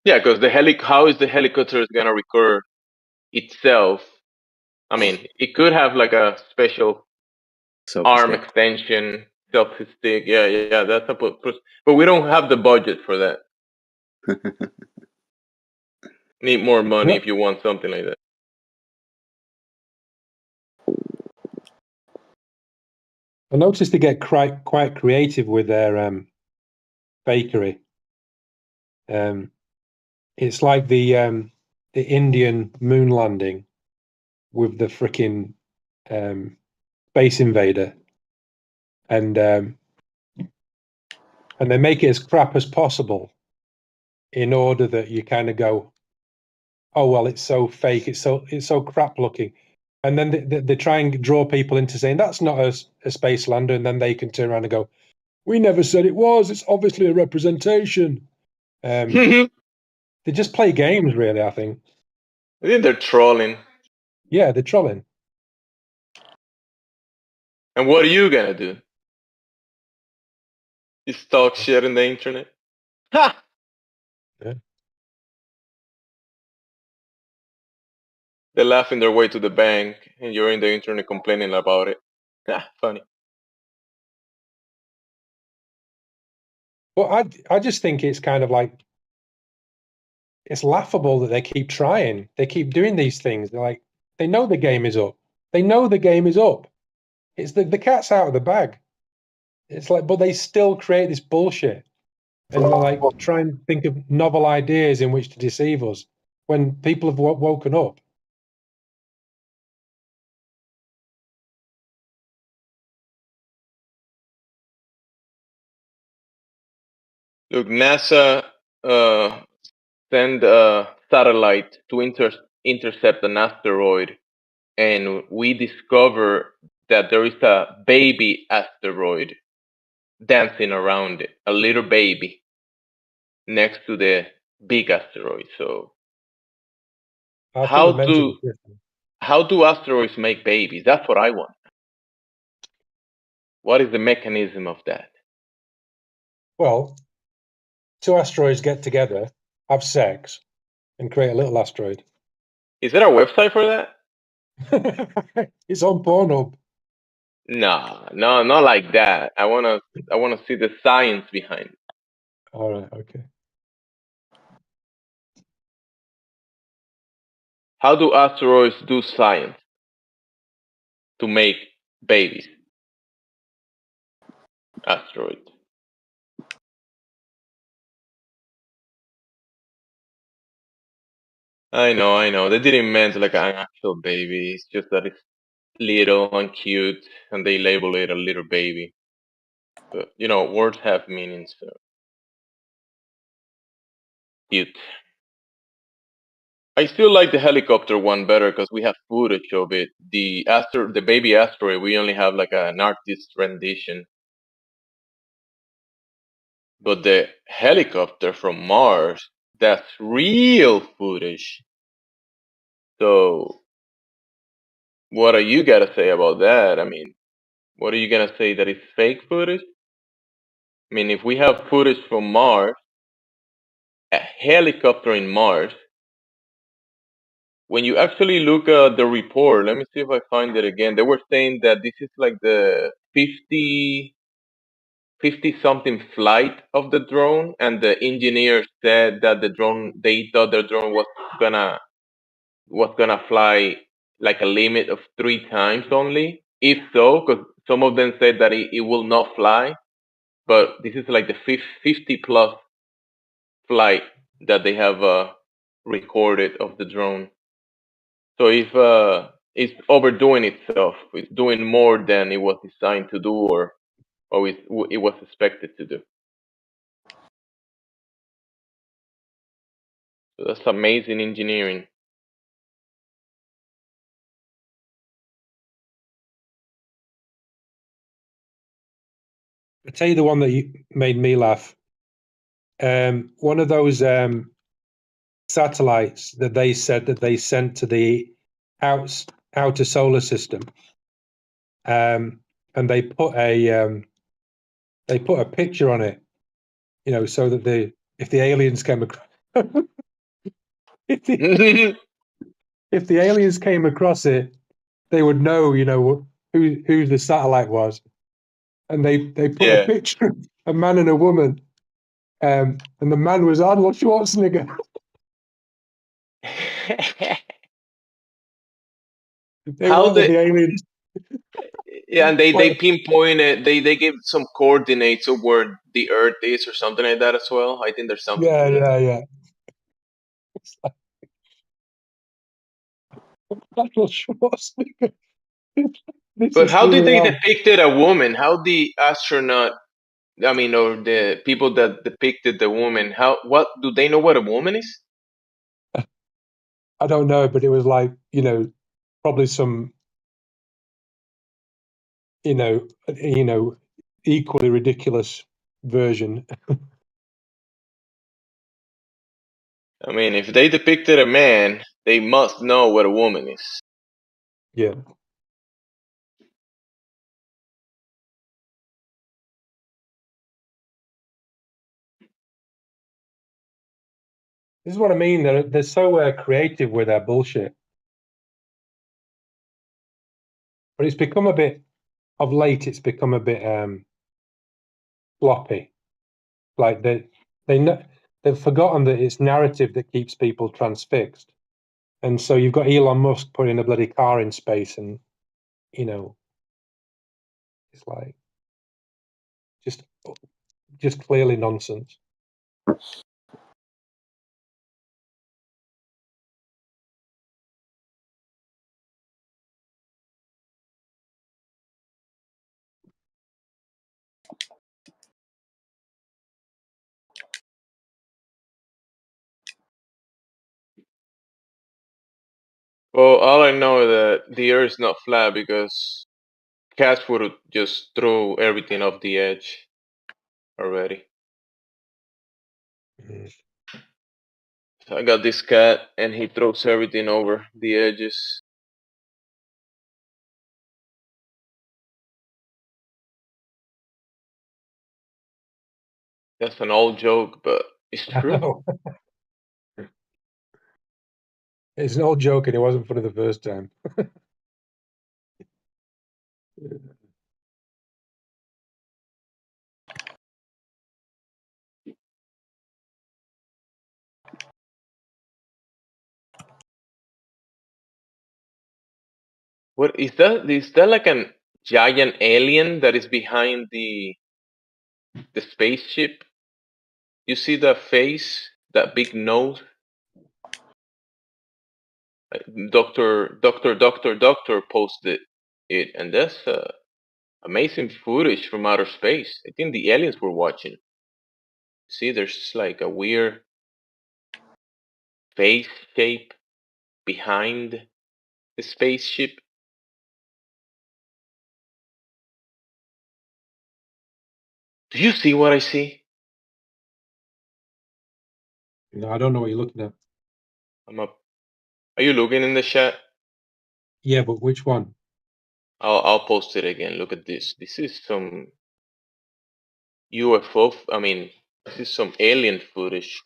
Yeah, because how is the helicopter gonna record itself? I mean, it could have like a special arm Selfie extension, selfie stick. Yeah, that's a but we don't have the budget for that. Need more money if you want something like that. I noticed they get quite creative with their bakery. It's like the Indian moon landing with the freaking Space Invader, and they make it as crap as possible in order that you kind of go, oh well, it's so fake, it's so crap looking, and then they try and draw people into saying that's not a space lander, and then they can turn around and go, we never said it was. It's obviously a representation. They just play games, really. I think. I think they're trolling. Yeah, they're trolling. And what are you gonna do? Just talk shit in the internet? Ha! Yeah. They're laughing their way to the bank, and you're in the internet complaining about it. Ah, funny. But I just think it's kind of like it's laughable that they keep trying. They keep doing these things. They're like they know the game is up. They know the game is up. It's the cat's out of the bag. It's like, but they still create this bullshit and like try and think of novel ideas in which to deceive us when people have woken up. Look, NASA send a satellite to intercept an asteroid, and we discover that there is a baby asteroid dancing around it, a little baby next to the big asteroid. So I think we're meant to be different. how do asteroids make babies? That's what I want. What is the mechanism of that? Well, two asteroids get together, have sex, and create a little asteroid. Is there a website for that? It's on Pornhub. No, not like that. I wanna see the science behind it. All right, okay. How do asteroids do science to make babies? Asteroid. I know. They didn't meant like an actual baby. It's just that it's little and cute, and they label it a little baby. But you know, words have meanings. So cute. I still like the helicopter one better because we have footage of it. The baby asteroid, we only have like an artist rendition. But the helicopter from Mars, that's real footage. So what do you gotta say about that? I mean, what are you gonna say that it's fake footage? I mean, if we have footage from Mars, a helicopter in Mars, when you actually look at the report, let me see if I find it again. They were saying that this is like the 50 something flight of the drone, and the engineer said that they thought the drone was gonna fly like a limit of 3 times only. If so, because some of them said that it will not fly, but this is like the 50 plus flight that they have recorded of the drone. So if it's overdoing itself, it's doing more than it was designed to do, or it was expected to do. So that's amazing engineering. I'll tell you the one that made me laugh. One of those satellites that they said that they sent to the outer solar system, and they put a picture on it, so that if the aliens came across if the aliens came across it, they would know, who the satellite was, and they put a picture of a man and a woman, and the man was Arnold Schwarzenegger. They How were they? the aliens. Yeah, and they pinpointed. They give some coordinates of where the Earth is, or something like that as well. I think there's something to that. Yeah. Arnold Schwarzenegger. This But is how did really they odd. depicted a woman? How the astronaut? I mean, or the people that depicted the woman? What do they know what a woman is? I don't know, but it was like, probably some, equally ridiculous version. I mean, if they depicted a man, they must know what a woman is. Yeah. This is what I mean. They're so creative with their bullshit. But it's become a bit, of late, it's become a bit floppy. Like they've forgotten that it's narrative that keeps people transfixed. And so you've got Elon Musk putting a bloody car in space, and it's like just clearly nonsense. Well, all I know is that the Earth is not flat because cats would just throw everything off the edge already. So I got this cat, and he throws everything over the edges. That's an old joke, but it's I true. know. It's an old joke, and it wasn't funny the first time. What is that? Is that like a giant alien that is behind the spaceship? You see the face, that big nose? Doctor posted it, and that's amazing footage from outer space. I think the aliens were watching. See, there's like a weird face shape behind the spaceship. Do you see what I see? No, I don't know what you're looking at. I'm up. Are you looking in the chat? Yeah, but which one? I'll post it again. Look at this. This is some UFO. I mean, this is some alien footage.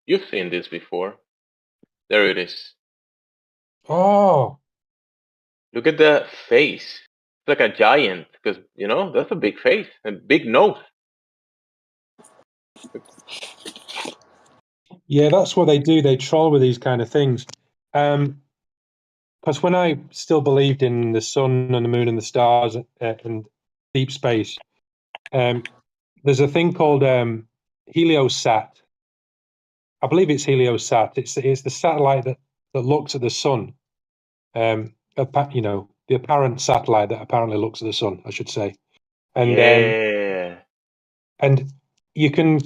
You've seen this before. There it is. Oh, Look at that face. It's like a giant, because that's a big face, a big nose. yeah, that's what they do. They troll with these kind of things. Because when I still believed in the sun and the moon and the stars and deep space, there's a thing called Heliosat. I believe it's Heliosat. It's the satellite that looks at the sun. The apparent satellite that apparently looks at the sun, I should say. And Yeah. and you can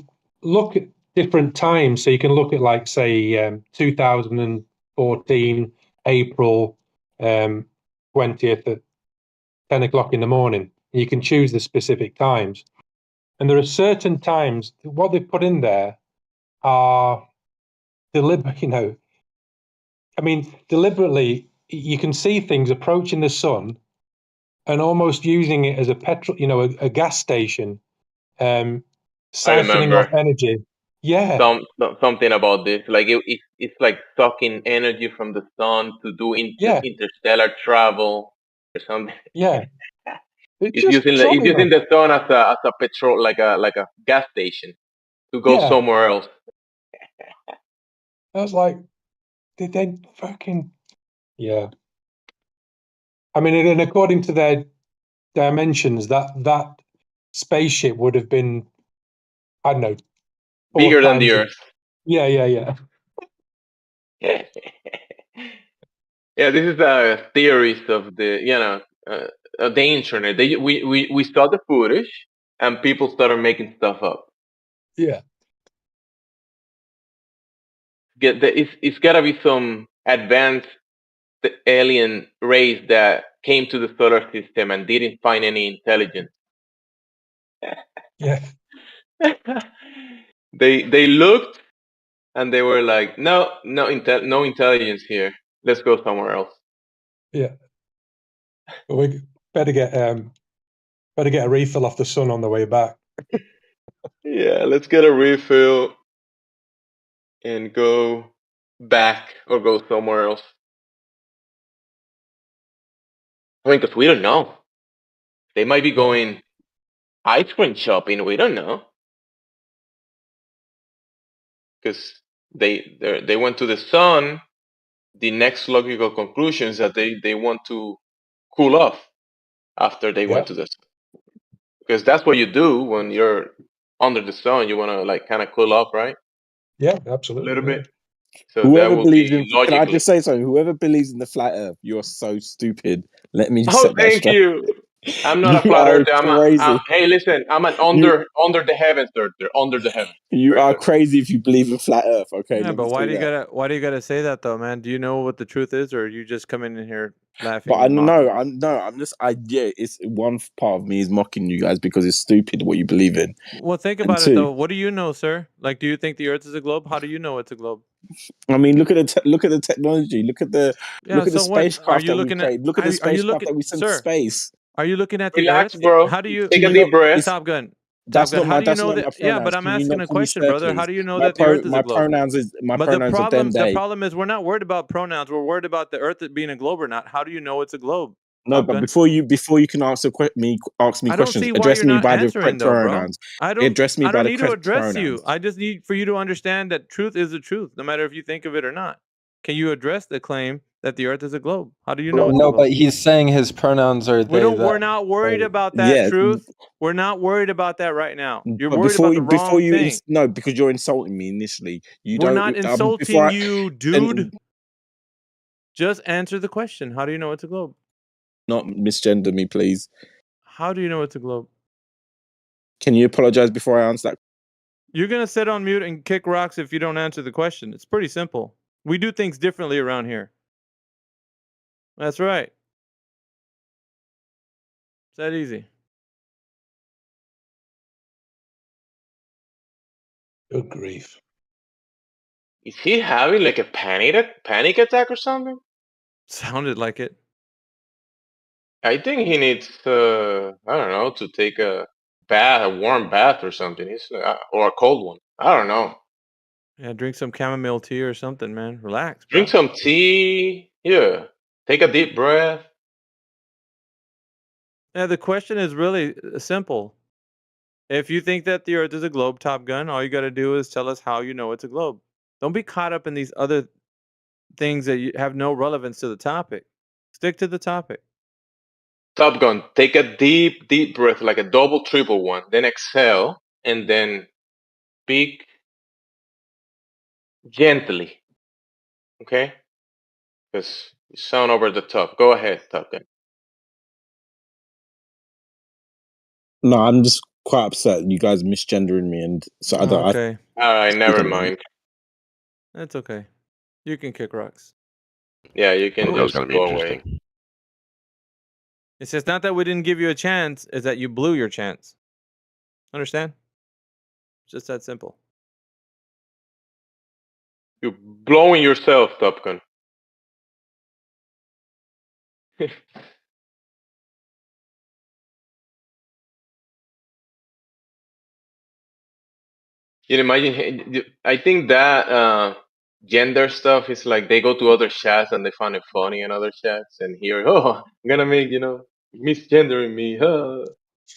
look at different times. So you can look at, like, say, 2014 April 20th at 10 o'clock in the morning. You can choose the specific times. And there are certain times, what they put in there are deliberate, deliberately, you can see things approaching the sun and almost using it as a a gas station, I siphoning off remember energy. Yeah, something about this. Like it's like sucking energy from the sun to do yeah, interstellar travel or something. yeah. It's It's just using trolling us. the sun as a petrol, like a gas station to go Yeah. somewhere else. I was like, did they fucking... Yeah. I mean, and according to their dimensions, that spaceship would have been, I don't know, four Bigger than the times. Earth. Yeah, yeah, yeah. Yeah, this is the theories of the internet. We saw the footage and people started making stuff up. Yeah. It's gotta be some advanced alien race that came to the solar system and didn't find any intelligence. Yeah. They looked and they were like, no intelligence here. Let's go somewhere else. Yeah. But we better get a refill off the sun on the way back. Yeah, let's get a refill and go back or go somewhere else. I mean, because we don't know. They might be going ice cream shopping. We don't know. Because they went to the sun. The next logical conclusion is that they want to cool off after they went to the sun. Because that's what you do when you're under the sun. You want to like kind of cool off, right? Yeah, A absolutely. little bit. So Whoever that will believes in, be can I logically. just say something? Whoever believes in the flat Earth, you're so stupid. Let me Oh, set that thank straight. you. I'm not a You flat are earther. crazy. Hey, listen, I'm an You under the heavens earther. Under the heavens. you Very are good. crazy if you believe in flat Earth. Okay, Yeah, let me but tell you that. why do you gotta say that though, man? Do you know what the truth is, or are you just coming in here But laughing I and mocking? know, yeah. It's one part of me is mocking you guys because it's stupid what you believe in, Well, think and about it two, though. What do you know, sir? Like, do you think the Earth is a globe? How do you know it's a globe? I mean, look at the technology. Yeah. Look at the So what are spacecraft you that we've looking at? created. Look at the Are you spacecraft looking, that we sent to sir? space. Are you looking at the Relax, Earth? bro. How do you? Take Can a you deep not? breath. It's Top Gun. How do you that's know not my that? Yeah, but pronouns. I'm Can you asking not a call me question, sir, brother. How please? do you know that the Earth is a My globe? pronouns are them The they. problem is we're not worried about pronouns. We're worried about the Earth being a globe or not. How do you know it's a globe? No, Top but Gun. before you can ask me I don't questions, see why address you're me not by the answering correct though, bro. pronouns. Address me I by don't the need to correct address you. pronouns. I just need for you to understand that truth is the truth, no matter if you think of it or not. Can you address the claim that the Earth is a globe? How do you know it's a No, globe? but he's saying his pronouns are they We're them. not worried about that Yeah, truth. We're not worried about that right now. You're but worried about the before wrong you thing. no, because you're insulting me initially. You We're don't not before insulting I you, dude. and Just answer the question. How do you know it's a globe? not misgender me, please. How do you know it's a globe? Can you apologize before I answer that? You're going to sit on mute and kick rocks if you don't answer the question. It's pretty simple. We do things differently around here. That's right. It's that easy. Good grief. Is he having like a panic attack or something? Sounded like it. I think he needs I don't know, to take a bath, a warm bath or something. Or a cold one. I don't know. Yeah, drink some chamomile tea or something, man. Relax, Drink bro. some tea. Yeah. Take a deep breath. Yeah, the question is really simple. If you think that the Earth is a globe, Top Gun, all you got to do is tell us how you know it's a globe. Don't be caught up in these other things that have no relevance to the topic. Stick to the topic. Top Gun. Take a deep breath, like a double, triple one. Then exhale, and then speak gently. Okay? Because you sound over the top. Go ahead, Top Gun. No, I'm just quite upset. You guys misgendering me, and so I don't. Okay. All right, never mind. That's okay. You can kick rocks. Yeah, you can That was just gonna be go away. interesting. It's just not that we didn't give you a chance, it's that you blew your chance. Understand? It's just that simple. You're blowing yourself, Top Gun. You know, imagine. I think that gender stuff is like they go to other chats and they find it funny in other chats, and here, oh, I'm gonna make misgendering me. Huh. I'm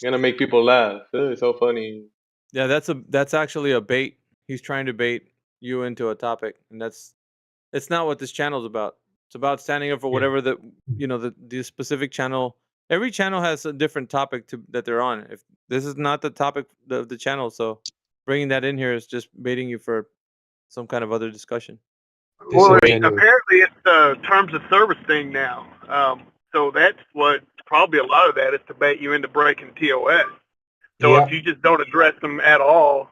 gonna make people laugh. Oh, it's so funny. Yeah, that's actually a bait. He's trying to bait you into a topic, and it's not what this channel's about. It's about standing up for Yeah. whatever the specific channel. Every channel has a different topic that they're on. If this is not the topic of the channel, so bringing that in here is just baiting you for some kind of other discussion. Well, Disingenuous. apparently it's the terms of service thing now. So that's what probably a lot of that is to bait you into breaking TOS. So Yeah. if you just don't address them at all,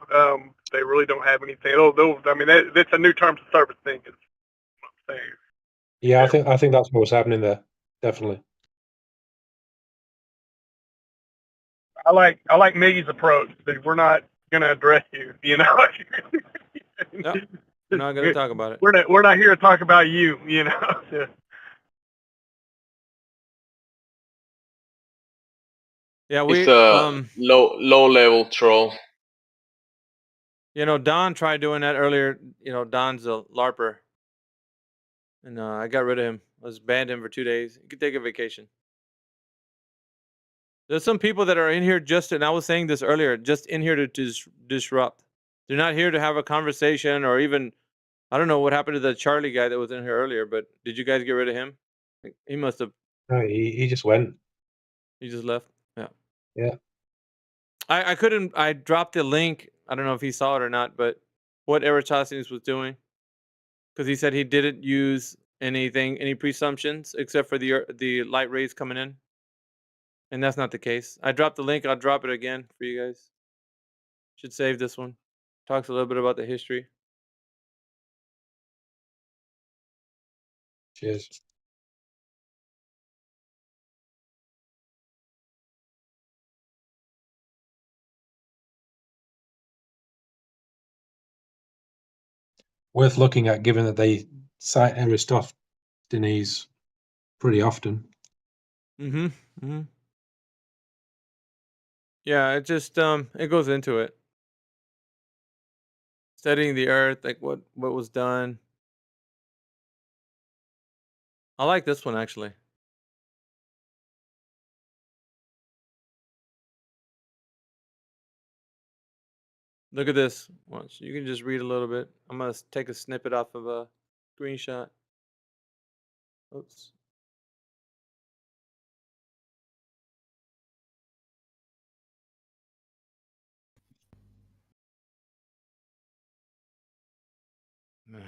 they really don't have anything. I mean, that's a new terms of service thing. Is what I'm saying. Yeah, I think that's what's happening there. Definitely. I like Miggy's approach that we're not going to address you. You know, Yep. We're not going to talk about it. we're not here to talk about you. You know. Yeah, It's a low level troll. Don tried doing that earlier. Don's a LARPer, and I got rid of him. I was banned him for 2 days. He could take a vacation. There's some people that are in here and I was saying this earlier, just in here to disrupt. They're not here to have a conversation or even, I don't know what happened to the Charlie guy that was in here earlier, but did you guys get rid of him? He must have. No, he just went. He just left. Yeah. Yeah. I couldn't. I dropped the link. I don't know if he saw it or not, but what Eratosthenes was doing, because he said he didn't use any presumptions except for the light rays coming in. And that's not the case. I dropped the link. I'll drop it again for you guys. Should save this one. Talks a little bit about the history. Cheers. Worth looking at, given that they cite Aristophanes pretty often. Mm-hmm. Mm-hmm. Yeah, it just it goes into it. Studying the earth, like what was done. I like this one actually. Look at this. Watch. You can just read a little bit. I'm gonna take a snippet off of a screenshot. Oops.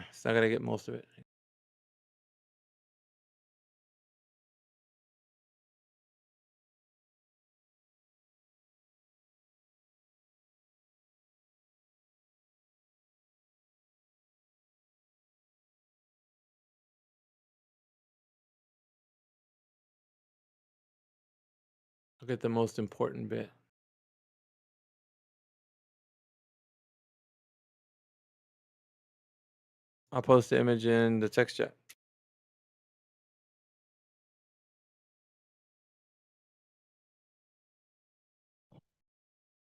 It's not gonna get most of it. Look at the most important bit. I'll post the image in the text chat.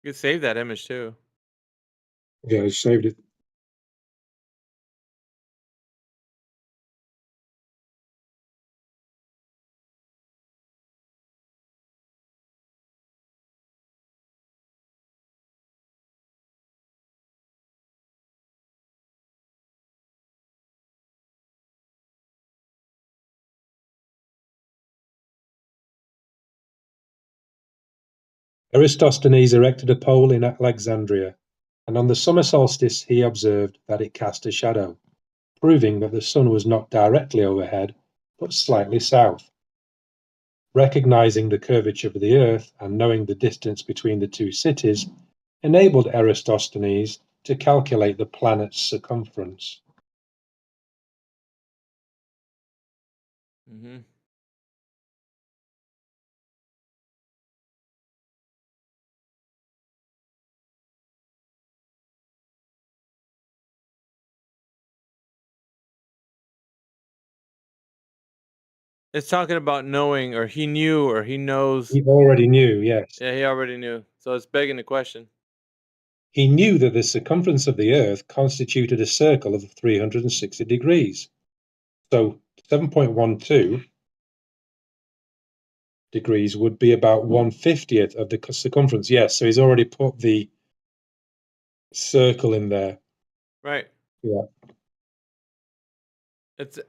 You can save that image too. Yeah, I saved it. Aristophanes erected a pole in Alexandria, and on the summer solstice he observed that it cast a shadow, proving that the sun was not directly overhead, but slightly south. Recognizing the curvature of the earth and knowing the distance between the two cities enabled Eratosthenes to calculate the planet's circumference. Mm-hmm. It's talking about knowing, or he knew, or he knows. He already knew, yes. Yeah, he already knew. So it's begging the question. He knew that the circumference of the Earth constituted a circle of 360 degrees. So 7.12 degrees would be about 1/50th of the circumference. Yes, so he's already put the circle in there. Right. Yeah.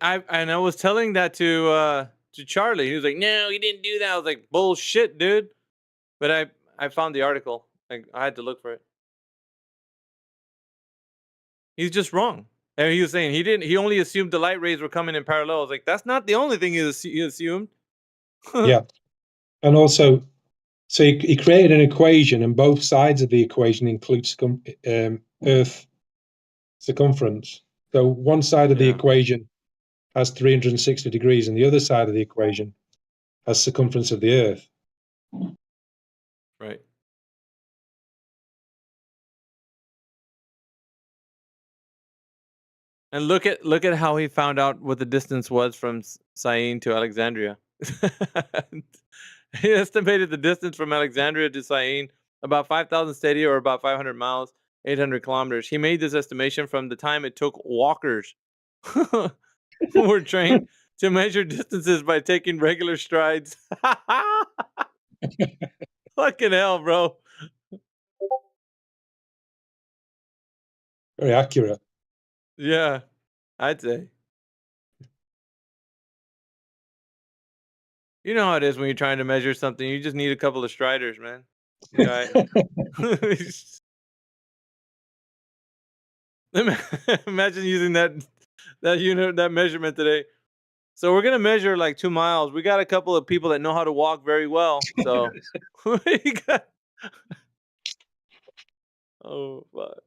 I was telling that to Charlie. He was like, "No, he didn't do that." I was like, "Bullshit, dude." But I found the article. Like, I had to look for it. He's just wrong. And he was saying he only assumed the light rays were coming in parallel. I was like, that's not the only thing he assumed. Yeah. And also, so he created an equation, and both sides of the equation include Earth circumference. So one side of the equation has 360 degrees, and the other side of the equation has circumference of the Earth. Right. And look at how he found out what the distance was from Syene to Alexandria. He estimated the distance from Alexandria to Syene about 5,000 stadia, or about 500 miles, 800 kilometers. He made this estimation from the time it took walkers who were trained to measure distances by taking regular strides. Fucking hell, bro. Very accurate. Yeah, I'd say. You know how it is when you're trying to measure something. You just need a couple of striders, man. Right. Imagine using that unit, that measurement today. So we're gonna measure like 2 miles. We got a couple of people that know how to walk very well. So we got. Oh fuck.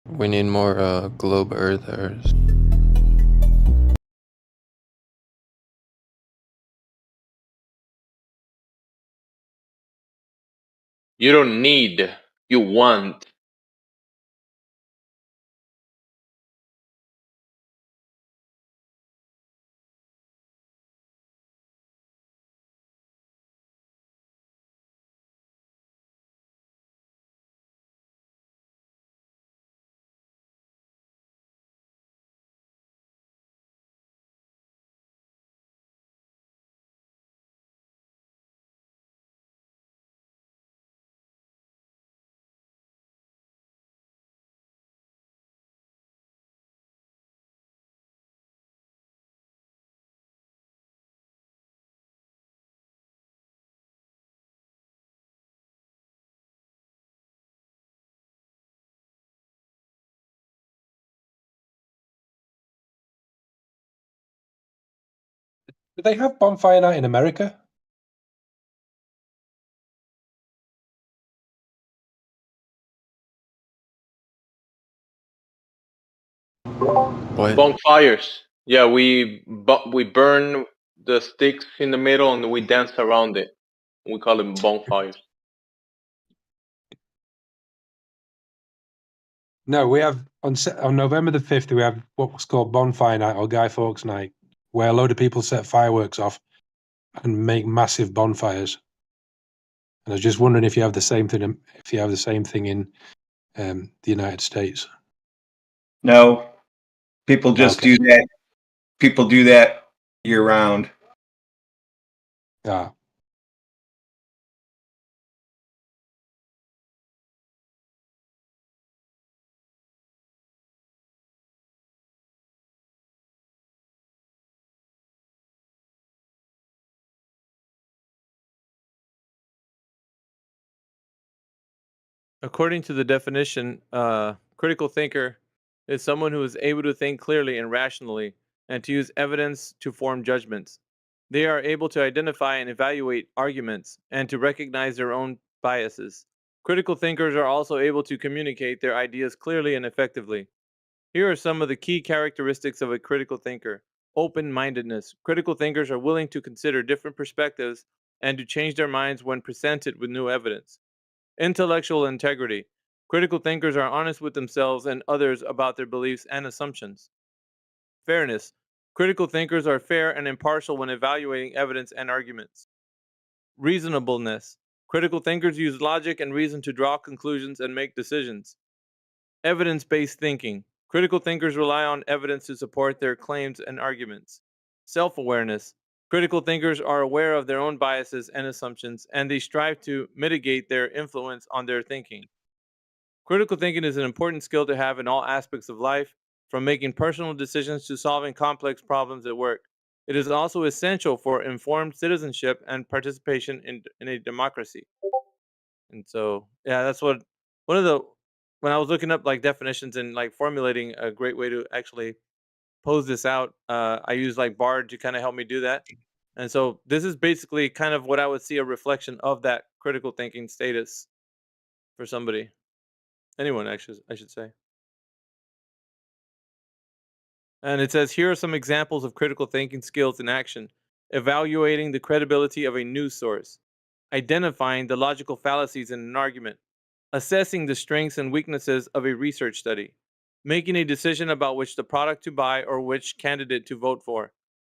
We need more globe earthers. You don't need, you want. Do they have bonfire night in America? What? Bonfires. Yeah, we burn the sticks in the middle and we dance around it. We call them bonfires. No, we have on November the 5th, we have what's called bonfire night or Guy Fawkes night, where a load of people set fireworks off and make massive bonfires. And I was just wondering if you have the same thing. If you have the same thing in the United States. No, people just do that. People do that year round. Ah. According to the definition, critical thinker is someone who is able to think clearly and rationally and to use evidence to form judgments. They are able to identify and evaluate arguments and to recognize their own biases. Critical thinkers are also able to communicate their ideas clearly and effectively. Here are some of the key characteristics of a critical thinker. Open-mindedness. Critical thinkers are willing to consider different perspectives and to change their minds when presented with new evidence. Intellectual integrity. Critical thinkers are honest with themselves and others about their beliefs and assumptions. Fairness. Critical thinkers are fair and impartial when evaluating evidence and arguments. Reasonableness. Critical thinkers use logic and reason to draw conclusions and make decisions. Evidence-based thinking. Critical thinkers rely on evidence to support their claims and arguments. Self-awareness. Critical thinkers are aware of their own biases and assumptions, and they strive to mitigate their influence on their thinking. Critical thinking is an important skill to have in all aspects of life, from making personal decisions to solving complex problems at work. It is also essential for informed citizenship and participation in a democracy. And so, yeah, that's what one of the when I was looking up like definitions and like formulating a great way to actually pose this out, I use like Bard to kind of help me do that. And so this is basically kind of what I would see a reflection of that critical thinking status for somebody. Anyone, actually, I should say. And it says, here are some examples of critical thinking skills in action. Evaluating the credibility of a news source. Identifying the logical fallacies in an argument. Assessing the strengths and weaknesses of a research study. Making a decision about which the product to buy or which candidate to vote for.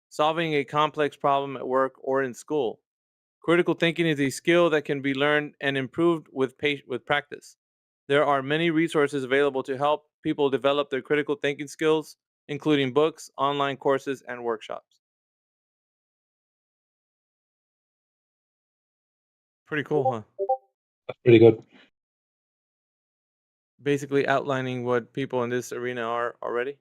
Solving a complex problem at work or in school. Critical thinking is a skill that can be learned and improved with practice. There are many resources available to help people develop their critical thinking skills, including books, online courses, and workshops. Pretty cool, huh? That's pretty good. Basically outlining what people in this arena are already.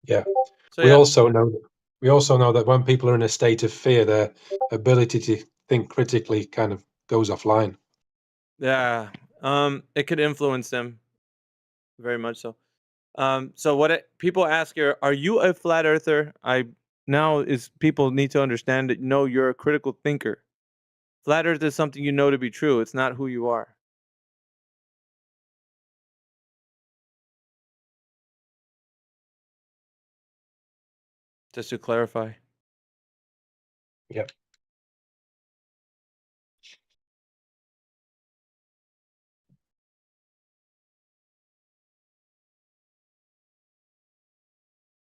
Yeah. So we yeah. also know that when people are in a state of fear, their ability to think critically kind of goes offline. Yeah. It could influence them very much so. So what people ask here, are you a flat earther? People need to understand that no, you're a critical thinker. Flat earth is something you know to be true. It's not who you are. Just to clarify. Yep.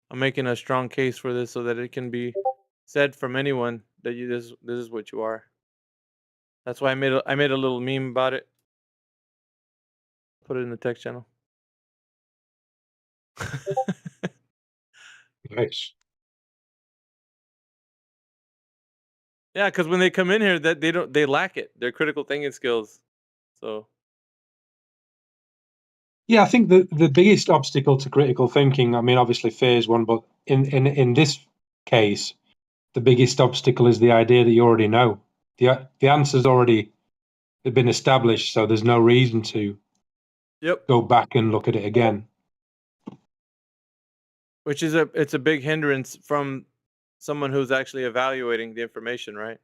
I'm making a strong case for this so that it can be said from anyone that this is what you are. That's why I made a little meme about it. Put it in the text channel. Nice. Yeah, because when they come in here, that they lack it. Their critical thinking skills. So Yeah, I think the biggest obstacle to critical thinking, I mean, obviously fear is one, but in this case, the biggest obstacle is the idea that you already know. The answer's already been established, so there's no reason to go back and look at it again. which is it's a big hindrance from someone who's actually evaluating the information, right?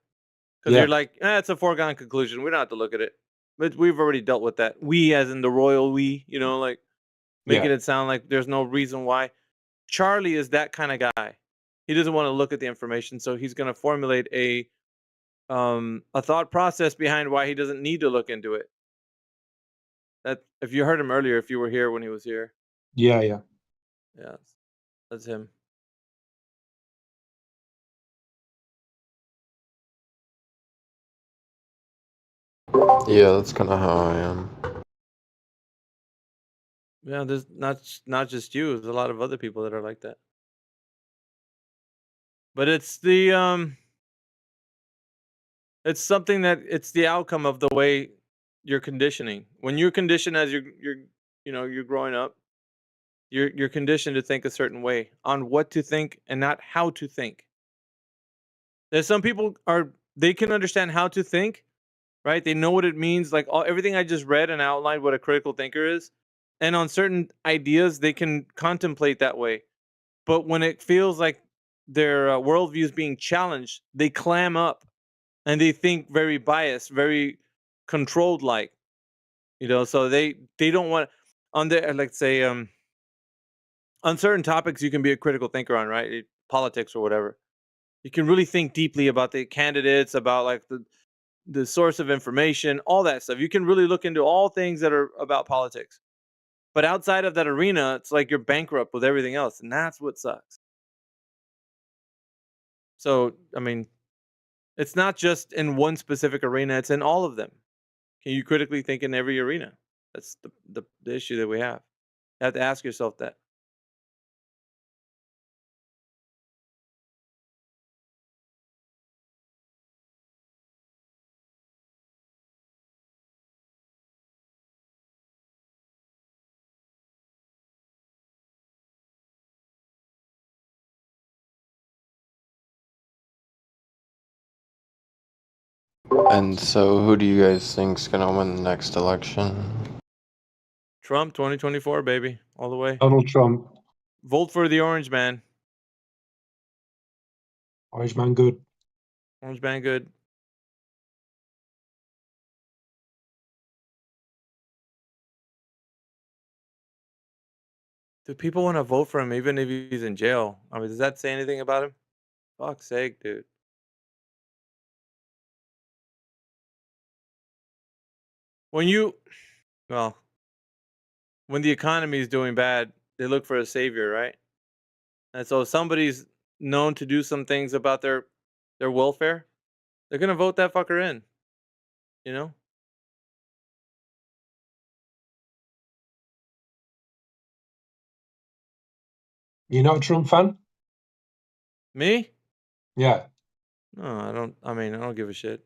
Because Yeah. you're like, it's a foregone conclusion. We don't have to look at it. But we've already dealt with that. We, as in the royal we, like making Yeah. it sound like there's no reason why. Charlie is that kind of guy. He doesn't want to look at the information, so he's going to formulate a thought process behind why he doesn't need to look into it. That if you heard him earlier, if you were here when he was here, Yeah. yeah, that's him. Yeah, that's kind of how I am. Yeah, there's not just you. There's a lot of other people that are like that. But it's the it's something that it's the outcome of the way you're conditioning. When you're conditioned as you're growing up, you're conditioned to think a certain way on what to think and not how to think. There's some people they can understand how to think, right? They know what it means, like everything I just read and outlined what a critical thinker is. And on certain ideas, they can contemplate that way. But when it feels like their worldview is being challenged, they clam up and they think very biased, very controlled, like So they don't want on the like say on certain topics you can be a critical thinker on, right? Politics or whatever. You can really think deeply about the candidates, about like the source of information, all that stuff. You can really look into all things that are about politics. But outside of that arena, it's like you're bankrupt with everything else, and that's what sucks. So, I mean, it's not just in one specific arena, it's in all of them. Can you critically think in every arena? That's the issue that we have. You have to ask yourself that. And so, who do you guys think's gonna win the next election? Trump 2024, baby, all the way. Donald Trump. Vote for the orange man. Orange man good. Orange man good. Do people want to vote for him even if he's in jail? I mean, does that say anything about him? Fuck's sake, dude. When the economy is doing bad, they look for a savior, right? And so if somebody's known to do some things about their welfare, they're gonna vote that fucker in. You know? You're not a Trump fan? Me? Yeah. No, I don't. I mean, I don't give a shit.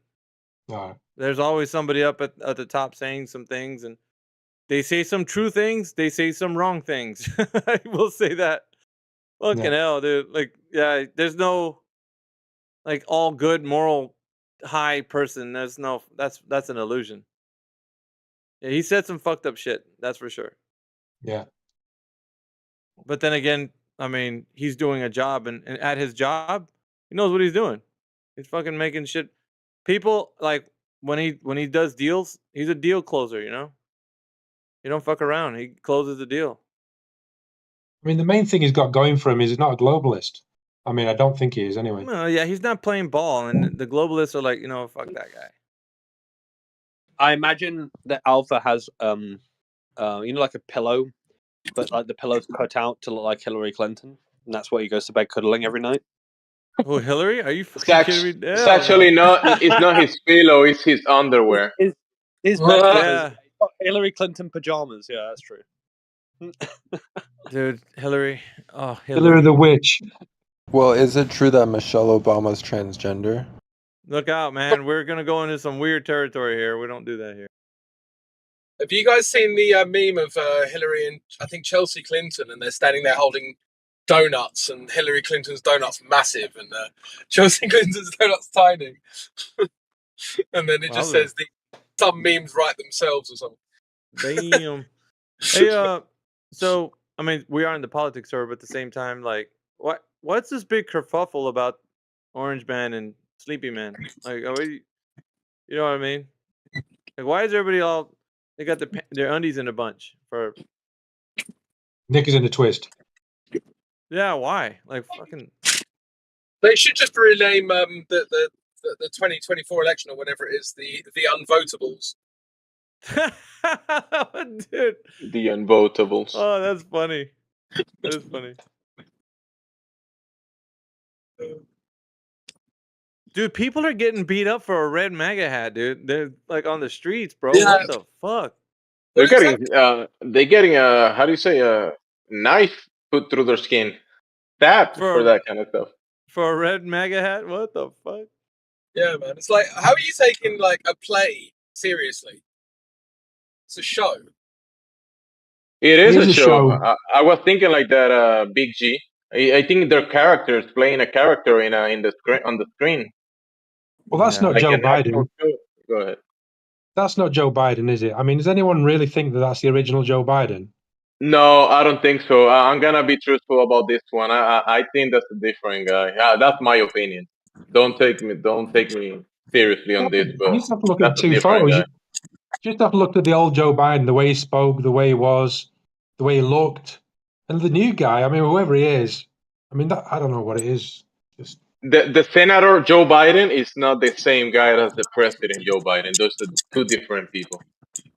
All right. There's always somebody up at the top saying some things, and they say some true things. They say some wrong things. I will say that. Fucking hell, dude. Like, yeah, there's no like all good moral high person. There's no. That's an illusion. Yeah, he said some fucked up shit. That's for sure. Yeah. But then again, I mean, he's doing a job, and at his job, he knows what he's doing. He's fucking making shit. People like when he does deals, he's a deal closer. He don't fuck around. He closes the deal. I mean, the main thing he's got going for him is he's not a globalist. I mean, I don't think he is anyway. No, yeah, he's not playing ball, and the globalists are like, fuck that guy. I imagine that Alpha has like a pillow, but like the pillow's cut out to look like Hillary Clinton, and that's why he goes to bed cuddling every night. Oh, Hillary? Are you It's, fucking kidding me? it's Hell actually no. not. It's not his pillow. It's his underwear. His bed covers Yeah. Hillary Clinton pajamas. Yeah, that's true. Dude, Hillary. Oh, Hillary the witch. Well, is it true that Michelle Obama's transgender? Look out, man. We're going to go into some weird territory here. We don't do that here. Have you guys seen the meme of Hillary and I think Chelsea Clinton, and they're standing there holding donuts, and Hillary Clinton's donuts massive, and Chelsea Clinton's donuts tiny, and then it just says some memes write themselves or something. Damn. Hey, so I mean, we are in the politics, sir, but at the same time, like, what's this big kerfuffle about Orange Man and Sleepy Man? Like, are we, you know what I mean? Like, why is everybody all they got their undies in a bunch for? Nick is in a twist. Yeah, why? Like, fucking. They should just rename the 2024 election or whatever it is the unvotables. Dude. The unvotables. Oh, that's funny. That is funny. Dude, people are getting beat up for a red MAGA hat, dude. They're like on the streets, bro. Yeah. What the fuck? They're getting how do you say a knife put through their skin, stabbed for that kind of stuff. For a red MAGA hat? What the fuck? Yeah, man. It's like, how are you taking like a play seriously? It's a show. It is a show. I was thinking like that. Big G. I think their characters playing a character in the screen on the screen. Well, that's not Like Joe an actual Biden. show. Go ahead. That's not Joe Biden, is it? I mean, does anyone really think that that's the original Joe Biden? No, I don't think so. I'm gonna be truthful about this one. I think that's a different guy. That's my opinion. Don't take me seriously on this, You but just have to look at that's a two different photos. guy. You just have to look at the old Joe Biden, the way he spoke, the way he was, the way he looked, and the new guy. I mean, whoever he is, I mean, I don't know what it is. Just The senator Joe Biden is not the same guy as the president Joe Biden. Those are two different people.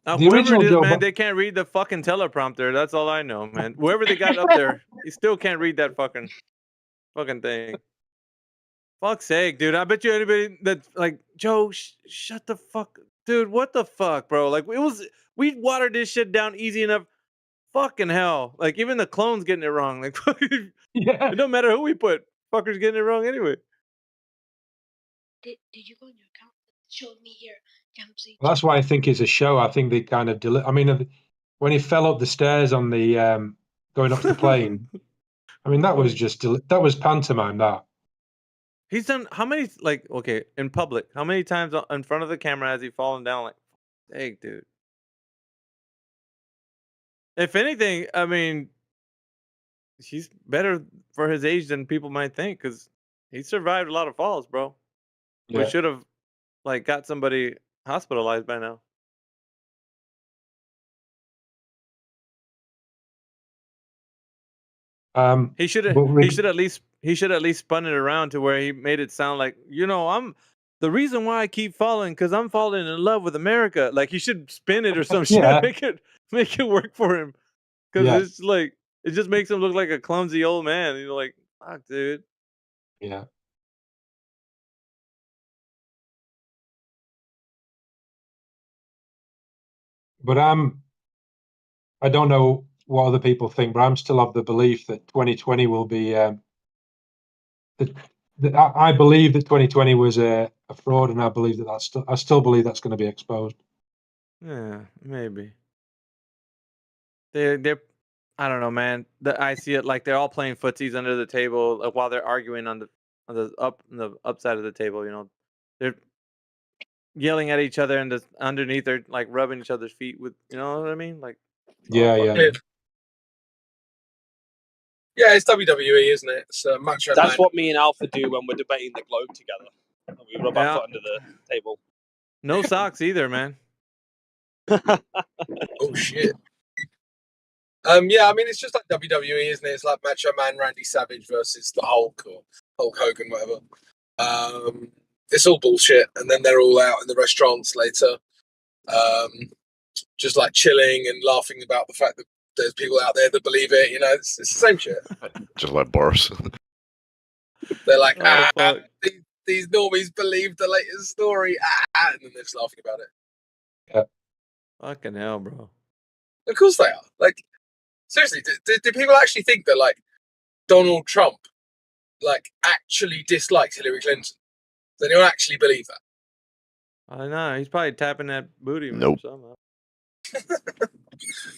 Now, the whoever original it is, Joe man, Biden. they can't read the fucking teleprompter. That's all I know, man. Whoever they got up there, he still can't read that fucking thing. Fuck's sake, dude. I bet you anybody that's like, Joe, shut the fuck, dude. What the fuck, bro? Like, we watered this shit down easy enough. Fucking hell. Like, even the clone's getting it wrong. Like, Yeah. It don't matter who we put. Fucker's getting it wrong anyway. Did you go on your account? Show me here. That's why I think it's a show. I think they kind of I mean, when he fell up the stairs on the going up to the plane, I mean, that was just that was pantomime. That He's done how many, like, okay, in public, how many times in front of the camera has he fallen down? Like, dang, dude. If anything, I mean, he's better for his age than people might think, because he survived a lot of falls, bro. We Yeah. should have, like, got somebody hospitalized by now. He should have at least spun it around to where he made it sound like, I'm the reason why I keep falling, because I'm falling in love with America. Like, he should spin it or some Yeah. shit, make it work for him. Because Yeah. it's like, it just makes him look like a clumsy old man. You're like, fuck, dude. Yeah. But I don't know what other people think, but I'm still of the belief that 2020 will be. I believe that 2020 was a fraud, and I believe that I still believe that's going to be exposed. Yeah, maybe. They're I don't know, man. I see it like they're all playing footsies under the table while they're arguing on the upside of the table. They're yelling at each other, and underneath they're like rubbing each other's feet with, you know what I mean? Like, Yeah, yeah. Yeah, it's WWE, isn't it? It's Macho That's Man. what me and Alpha do when we're debating the globe together. And we rub our foot under the table. No socks either, man. Oh shit. Yeah, I mean, it's just like WWE, isn't it? It's like Macho Man Randy Savage versus the Hulk or Hulk Hogan, whatever. It's all bullshit, and then they're all out in the restaurants later, just like chilling and laughing about the fact that there's people out there that believe it. You know, it's the same shit. Just like Boris. They're like, Oh fuck. these normies believe the latest story, and then they're just laughing about it. Yeah. Fucking hell, bro. Of course they are. Like, seriously, do people actually think that like Donald Trump like actually dislikes Hillary Clinton? Does anyone actually believe that? I know. He's probably tapping that booty, man. Nope. Somehow.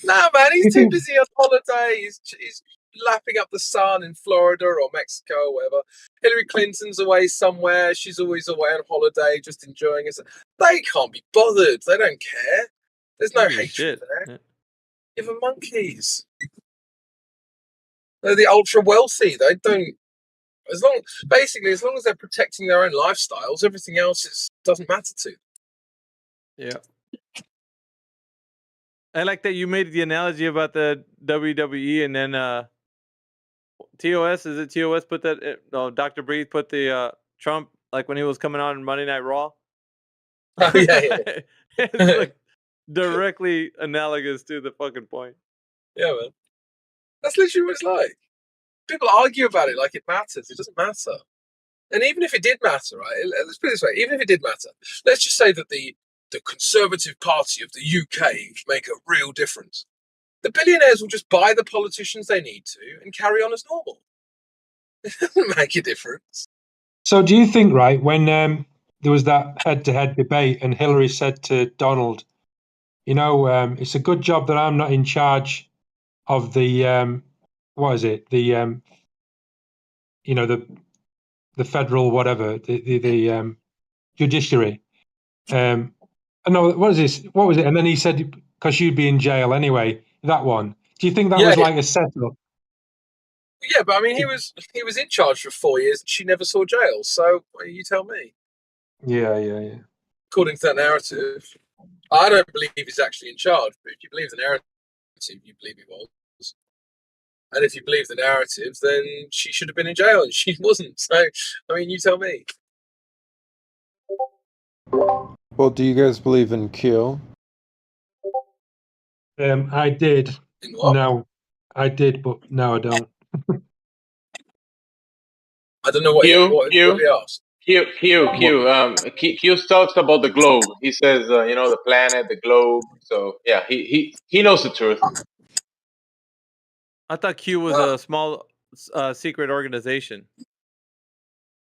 Nah, man, You he's too think- busy on holiday. He's lapping up the sun in Florida or Mexico or whatever. Hillary Clinton's away somewhere. She's always away on holiday, just enjoying it. They can't be bothered. They don't care. There's no Don't give a hatred shit. there. Yeah. Give them monkeys. They're the ultra wealthy. They don't. As long as they're protecting their own lifestyles, everything else doesn't matter to them. Yeah. I like that you made the analogy about the WWE and then TOS. Is it TOS put that? No, Dr. Breeze put the Trump like when he was coming on Monday Night Raw. Oh yeah. It's like directly analogous to the fucking point. Yeah, man. That's literally what it's like. People argue about it like it matters. It doesn't matter. And even if it did matter, right? Let's put it this way. Even if it did matter, let's just say that the Conservative Party of the UK make a real difference. The billionaires will just buy the politicians they need to and carry on as normal. It doesn't make a difference. So do you think, right, when there was that head-to-head debate and Hillary said to Donald, you know, it's a good job that I'm not in charge of the, what is it, the, you know, the federal whatever, the judiciary. No, what is this? What was it? And then he said, because you'd be in jail anyway, that one. Do you think that was like a setup? Yeah, but I mean, he was in charge for 4 years and she never saw jail. So you tell me. Yeah. According to that narrative, I don't believe he's actually in charge. But if you believe the narrative, you believe he was. And if you believe the narrative, then she should have been in jail and she wasn't. So, I mean, you tell me. Well, do you guys believe in Q? I did. In what? No, I did, but no, I don't. I don't know what he asked. Q talks about the globe. He says, the planet, the globe. So yeah, he knows the truth. I thought Q was a small secret organization.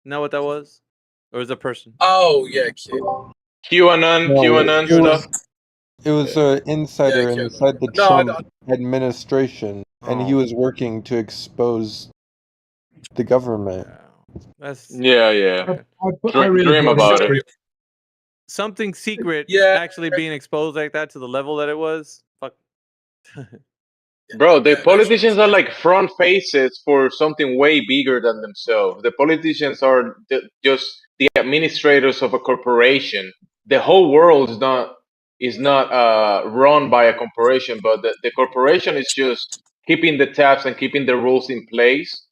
Know what that was? Or was it a person? Oh yeah, Q. QAnon stuff. It was an insider Yeah, inside the No, Trump administration, and he was working to expose the government. That's Yeah. I really Dream about it. Something secret actually being exposed like that to the level that it was. Fuck. Bro, the politicians are like front faces for something way bigger than themselves. The politicians are just the administrators of a corporation. The whole world is not run by a corporation, but the corporation is just keeping the tabs and keeping the rules in place.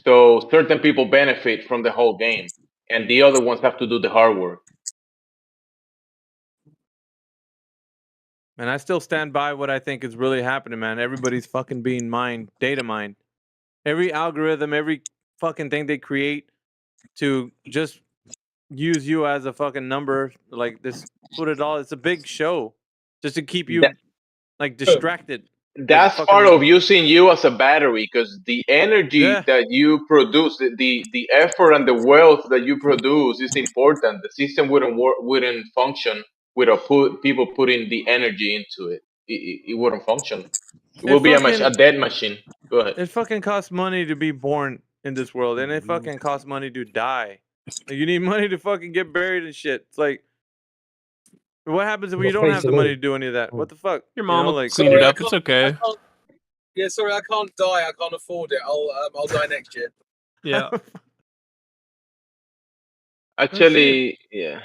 So certain people benefit from the whole game, and the other ones have to do the hard work. And I still stand by what I think is really happening, man. Everybody's fucking being mined, data mined. Every algorithm, every fucking thing they create to just use you as a fucking number, like this, put it all. It's a big show, just to keep you like distracted. That's part of using you as a battery, because the energy that you produce, the effort and the wealth that you produce is important. The system wouldn't function without people putting the energy into it. It wouldn't function. It will be a dead machine. Go ahead. It fucking costs money to be born in this world, and it fucking costs money to die. Like, you need money to fucking get buried and shit. It's like, what happens if you don't have the money to do any of that? What the fuck? Your mom will like clean it up. It's okay. Yeah, sorry, I can't die. I can't afford it. I'll die next year. Yeah. Actually, yeah.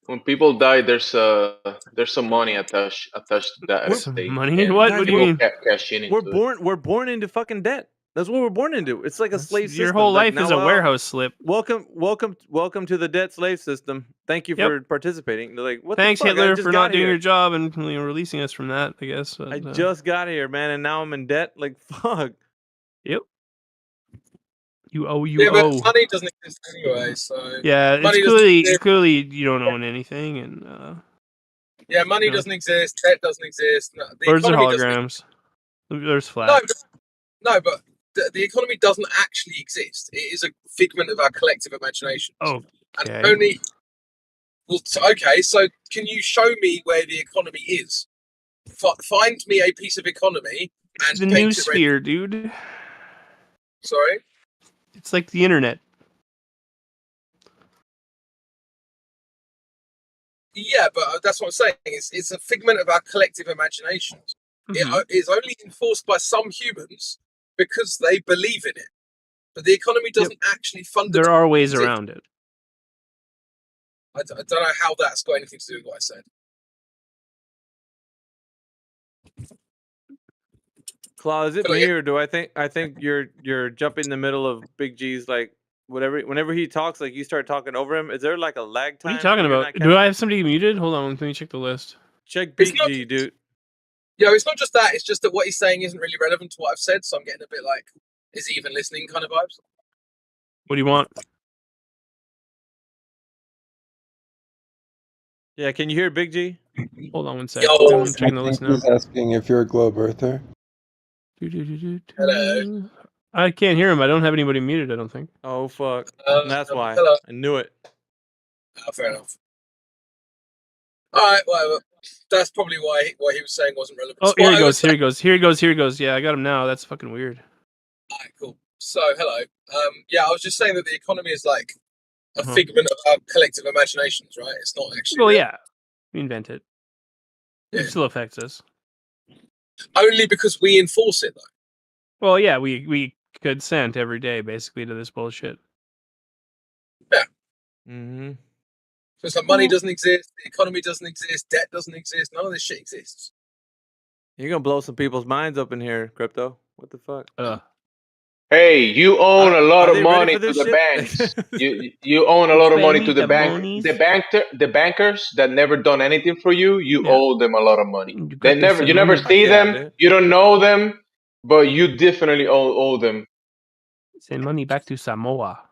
When people die, there's some money attached to that Some estate, money? and What? What do you people mean? cash in We're into it. born into fucking debt. That's what we're born into. It's like a slave system. Your whole Like, life is now, a warehouse slip. welcome to the debt slave system. Thank you Yep. for participating. They're like, what Thanks, the fuck? I Hitler, just for got not doing here. your job and releasing us from that, I guess. But, I just got here, man, and now I'm in debt. Like, fuck. Yep. You owe. Yeah, but money doesn't exist anyway, so Yeah, it's money doesn't exist. clearly you don't own anything, and Yeah, money you know. doesn't exist. Debt doesn't exist. No, the Birds are economy doesn't. holograms. There's No, flat. no, but the economy doesn't actually exist. It is a figment of our collective imaginations. Okay. And only. Well, okay, so can you show me where the economy is? Find me a piece of economy and The paint it red. noosphere, dude. Sorry? It's like the internet. Yeah, but that's what I'm saying. It's a figment of our collective imaginations. Mhm. It is only enforced by some humans because they believe in it. But the economy doesn't actually fundamentally There are ways exist. around it. I don't know how that's got anything to do with what I said. Claw, is it me or do I think you're jumping in the middle of Big G's, like, whenever he talks, like, you start talking over him? Is there like a lag time? What are you talking where you're about? not Do I have somebody muted? Hold on, let me check the list. Check Big G, dude. Yeah, it's not just that. It's just that what he's saying isn't really relevant to what I've said. So I'm getting a bit like, is he even listening kind of vibes. What do you want? Yeah, can you hear Big G? Hold on one sec. Yo. I'm checking the list now. He's asking if you're a globe earther. Hello. I can't hear him. I don't have anybody muted, I don't think. Oh, fuck. That's why. hello. I knew it. Oh, fair enough. All right, whatever. That's probably why what he was saying wasn't relevant. Oh, So here what he I goes. was Here he goes. Here he goes. Here he goes. Yeah, I got him now. That's fucking weird. All right, cool. So, hello. Yeah, I was just saying that the economy is like a Uh-huh. figment of our collective imaginations, right? It's not actually. Well, real. yeah. We invent it. It still affects us. Only because we enforce it, though. Well, yeah, we consent every day, basically, to this bullshit. Yeah. Mm-hmm. So it's like money doesn't exist, the economy doesn't exist, debt doesn't exist, none of this shit exists. You're gonna blow some people's minds up in here, Crypto. What the fuck? Hey, you own a lot Are of they ready money for to this the shit? banks. you own a lot of money to the the bank. monies. The bankers that never done anything for you. You Yeah. owe them a lot of money. got They to never send you never money. see Yeah, them. dude. You don't know them, but you definitely owe them. Send money back to Samoa.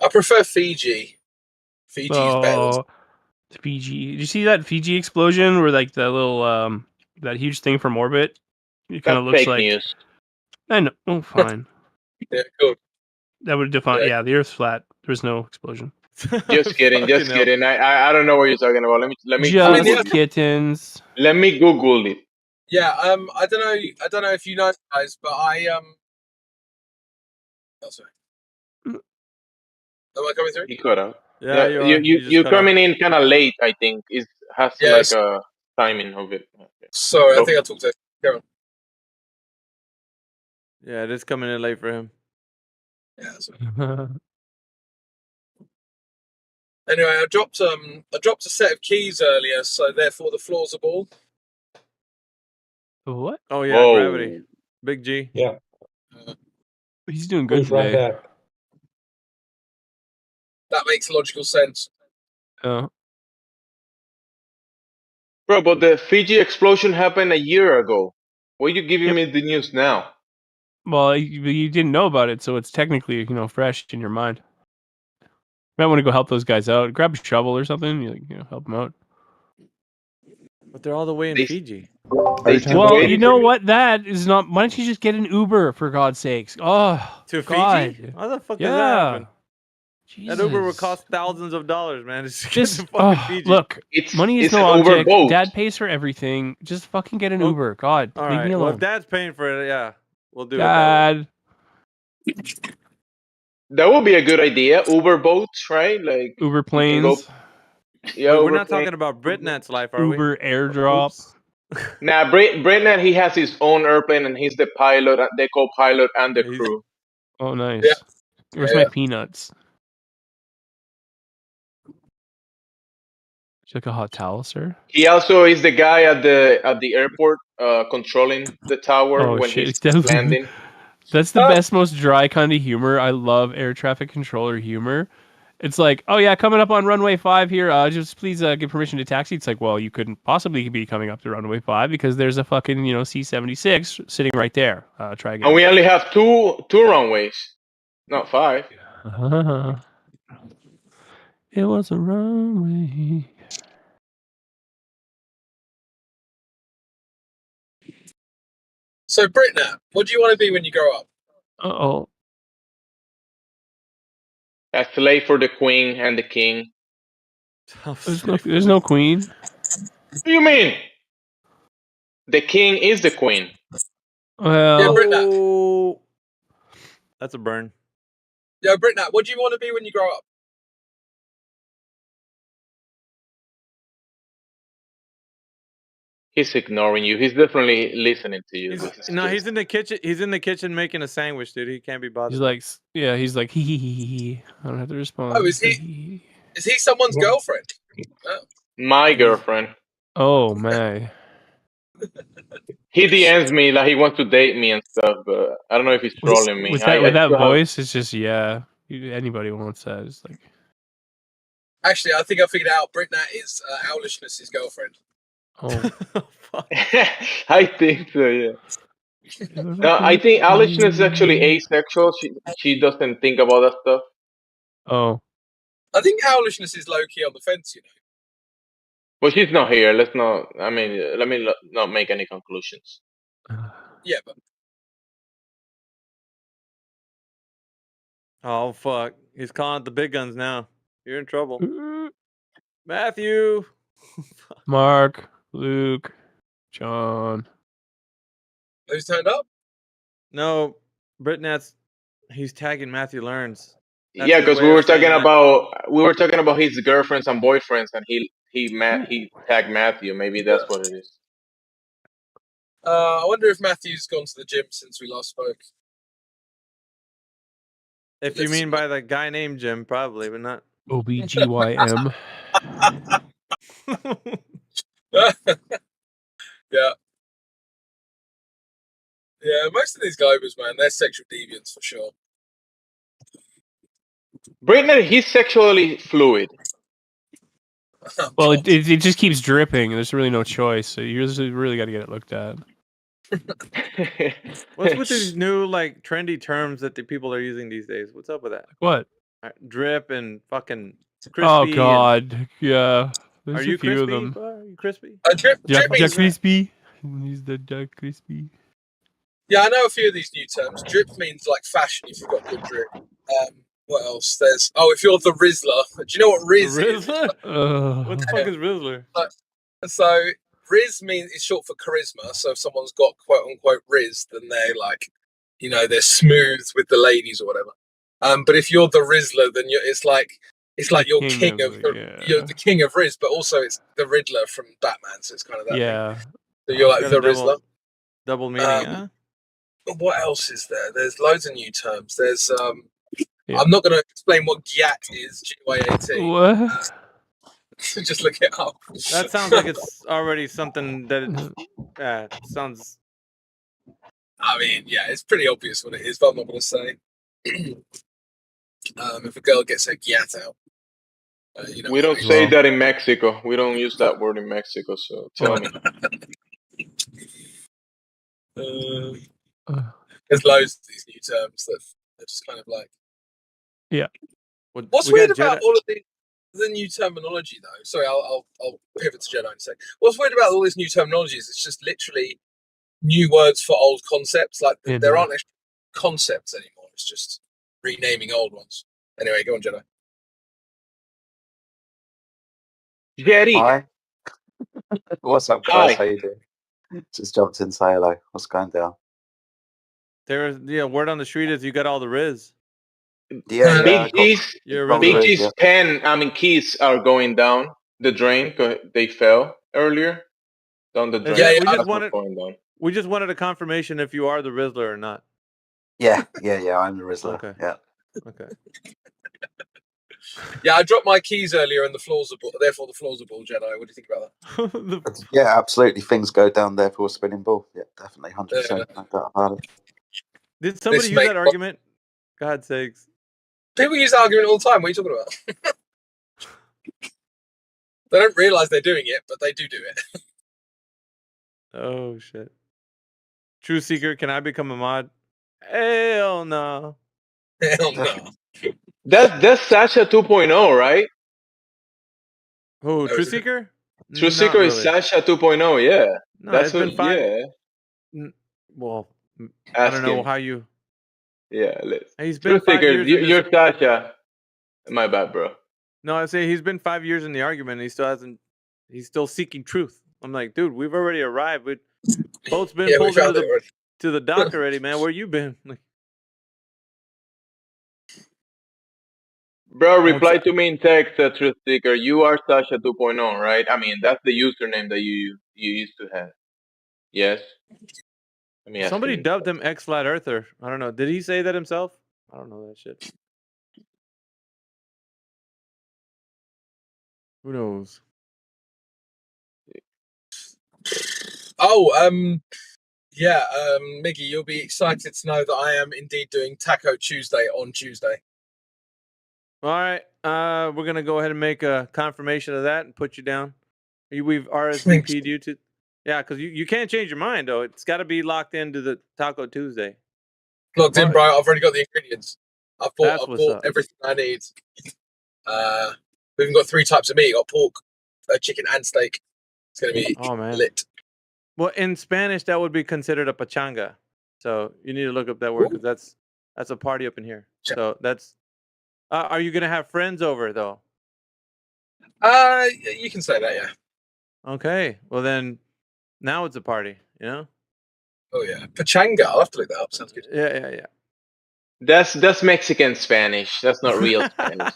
I prefer Fiji. Fiji's better. Fiji. Did you see that Fiji explosion where like the little that huge thing from orbit? It kind of looks fake like news. I know. Oh, fine. Yeah, cool. That would define. Yeah, the Earth's flat. There's no explosion. Just kidding. Just Fucking hell. kidding. I don't know what you're talking about. Let me Just Google it. kittens. Let me Google it. Yeah, I don't know if you know guys, but oh sorry. Am I coming through? You cut out. Yeah, you are. You're coming in kind of late. I think it has Yes. like a timing of it. Okay. Sorry, So- I think I talked to Karen. Yeah, it is coming in late for him. Yeah, anyway, I dropped a set of keys earlier, so therefore the floor's a ball. What? Oh yeah, Whoa. gravity. Big G. Yeah. He's doing good Who's right today. there? That makes logical sense. Oh. Bro, but the Fiji explosion happened a year ago. Why are you giving me the news now? Well, you didn't know about it, so it's technically fresh in your mind. You might want to go help those guys out. Grab a shovel or something. Help them out. But they're all the way in Fiji. Well, you know what? That is not. Why don't you just get an Uber for God's sakes? Oh, To God. Fiji? How the fuck Yeah. does that happen? Jesus. That Uber would cost thousands of dollars, man. Just, Just get to fucking Fiji. look. Money is it's no an Uber object. boat. Dad pays for everything. Just fucking get an Well, Uber. God, All leave right. me Well, alone. if Dad's paying for it, yeah, we'll do it. That way. Dad. That would be a good idea. Uber boats, right? Like Uber you can go- planes. Yeah, Wait, we're Uber not plane. talking about Britnet's life, are we? Uber airdrop. Nah, Brennan, he has his own airplane and he's the pilot, the co-pilot, and the He's- crew. Oh, nice. Yeah. Where's Yeah, my yeah. peanuts? Would you like a hot towel, sir? He also is the guy at the airport controlling the tower Oh when shit! he's Definitely. landing. That's the best, most dry kind of humor. I love air traffic controller humor. It's like, oh yeah, coming up on runway 5 here. Just please give permission to taxi. It's like, well, you couldn't possibly be coming up to runway 5 because there's a fucking C-76 sitting right there. Try again. And we only have two runways, not 5. It was a runway. So, Britnat, what do you want to be when you grow up? Uh-oh. A slave for the queen and the king. There's no queen. What do you mean? The king is the queen. Well, Yeah, Britnat. Oh, that's a burn. Yeah, Britnat, what do you want to be when you grow up? He's ignoring you. He's definitely listening to you. He's in the kitchen. He's in the kitchen making a sandwich, dude. He can't be bothered. he's like, yeah, he's like, hee. I don't have to respond. Oh, is he someone's girlfriend? Oh. My girlfriend. Oh man. He DMs me like he wants to date me and stuff, but I don't know if he's trolling me. With I that still have- voice, it's just anybody wants that. It's like, Actually, I think I figured out. Britnat is Owlishness's girlfriend. oh, I think so. Yeah. No, I think Alishness is actually asexual. She doesn't think about that stuff. oh, I think Owlishness is low key on the fence, you know. But she's not here. Let's not. I mean, let me not make any conclusions. Yeah, but Oh fuck! He's calling out the big guns now. You're in trouble, Matthew. Mark, Luke, John. who's turned up? No, Britnat's. He's tagging Matthew Learns. That's Yeah, his because way we were of saying talking that- about his girlfriends and boyfriends, and he tagged Matthew. Maybe that's what it is. I wonder if Matthew's gone to the gym since we last spoke. If you mean by the guy named Jim, probably, but not. OBGYM. Yeah. Yeah, most of these Globers, man, they're sexual deviants for sure. Britney, he's sexually fluid. Well, it just keeps dripping. There's really no choice. So you really got to get it looked at. What's with these new like trendy terms that the people are using these days? What's up with that? What? Drip and fucking crispy. Oh God, yeah. There's Are a you few crispy? of them. Are you crispy? Drip Jack means- Crispy. He's the Jack Crispy. Yeah, I know a few of these new terms. Drip means like fashion if you've got good drip. What else? There's if you're the Rizzler. Do you know what Riz is? Rizzler? What the fuck is Rizzler? So Riz means it's short for charisma. So if someone's got quote unquote Riz, then they're like, they're smooth with the ladies or whatever. But if you're the Rizzler, then it's like you're king of you're the king of Riz, but also it's the Riddler from Batman. So it's kind of that. Yeah. Thing. So you're like Got the a double- Rizzler. Double meaning, huh? What else is there? There's loads of new terms. There's I'm not going to explain what GYAT is. GYAT. What? Just look it up. That sounds like it's already something that sounds. I mean, yeah, it's pretty obvious what it is, but I'm not going to say. If a girl gets her GYAT out, we don't say that in Mexico. We don't use that word in Mexico. So tell me. There's loads of these new terms that are just kind of like. Yeah. What's weird about all of the new terminology, though? Sorry, I'll pivot to Jedi in a sec. What's weird about all this new terminology is it's just literally new words for old concepts. Like there aren't actually concepts anymore. It's just renaming old ones. Anyway, go on, Jedi. Jerry. Hi. What's up, guys? How you doing? Just jumped in to say hello. What's going down? Word on the street is you got all the Riz. Yeah, Big G's keys are going down the drain. They fell earlier down the drain. We just wanted a confirmation if you are the Rizzler or not. Yeah. I'm the Rizzler. Okay. Yeah. Okay. Yeah, I dropped my keys earlier, and the floors are therefore the floors are ball, Jedi. What do you think about that? Yeah, absolutely. Things go down there for a spinning ball. Yeah, definitely, 100%. Yeah. No doubt about it. Did somebody This use that makes- argument? God's sakes. People use that argument all the time. What are you talking about? They don't realize they're doing it, but they do it. Oh shit. True Seeker, can I become a mod? Hell no. Hell no. That's Sasha 2.0, right? Who, True is it? Seeker? True Not Seeker is really. Sasha 2.0, yeah. No, That's it's been what, 5. yeah. Well, I Ask don't know him. how you. Yeah, let's. He's been True 5 Seeker, years in this. you're Sasha. My bad, bro. No, I say he's been 5 years in the argument. And he still hasn't. He's still seeking truth. I'm like, dude, we've already arrived. Boat's been Yeah, we pulled into found it already. to the dock already, man. Where you been? Like, Bro, reply to me in text, Truth Seeker. You are Sasha 2.0, right? I mean, that's the username that you used to have. Yes. Let me ask somebody him. dubbed him X Flat Earther. I don't know. Did he say that himself? I don't know that shit. Who knows? Oh, yeah, Miggy, you'll be excited to know that I am indeed doing Taco Tuesday on Tuesday. All right. We're gonna go ahead and make a confirmation of that and put you down. We've RSVP'd you to. Yeah, because you can't change your mind though. It's got to be locked into the Taco Tuesday. Logged in, bro. I've already got the ingredients. I've That's bought what's up. everything I need. We've even got 3 types of meat. Got pork, chicken, and steak. It's gonna be lit. Well, in Spanish, that would be considered a pachanga. So you need to look up that word because that's a party up in here. So that's. Are you gonna have friends over though? You can say that, yeah. Okay. Well then, now it's a party. You know. Oh yeah, pachanga. I'll have to look that up. Sounds good. Yeah. That's Mexican Spanish. That's not real Spanish.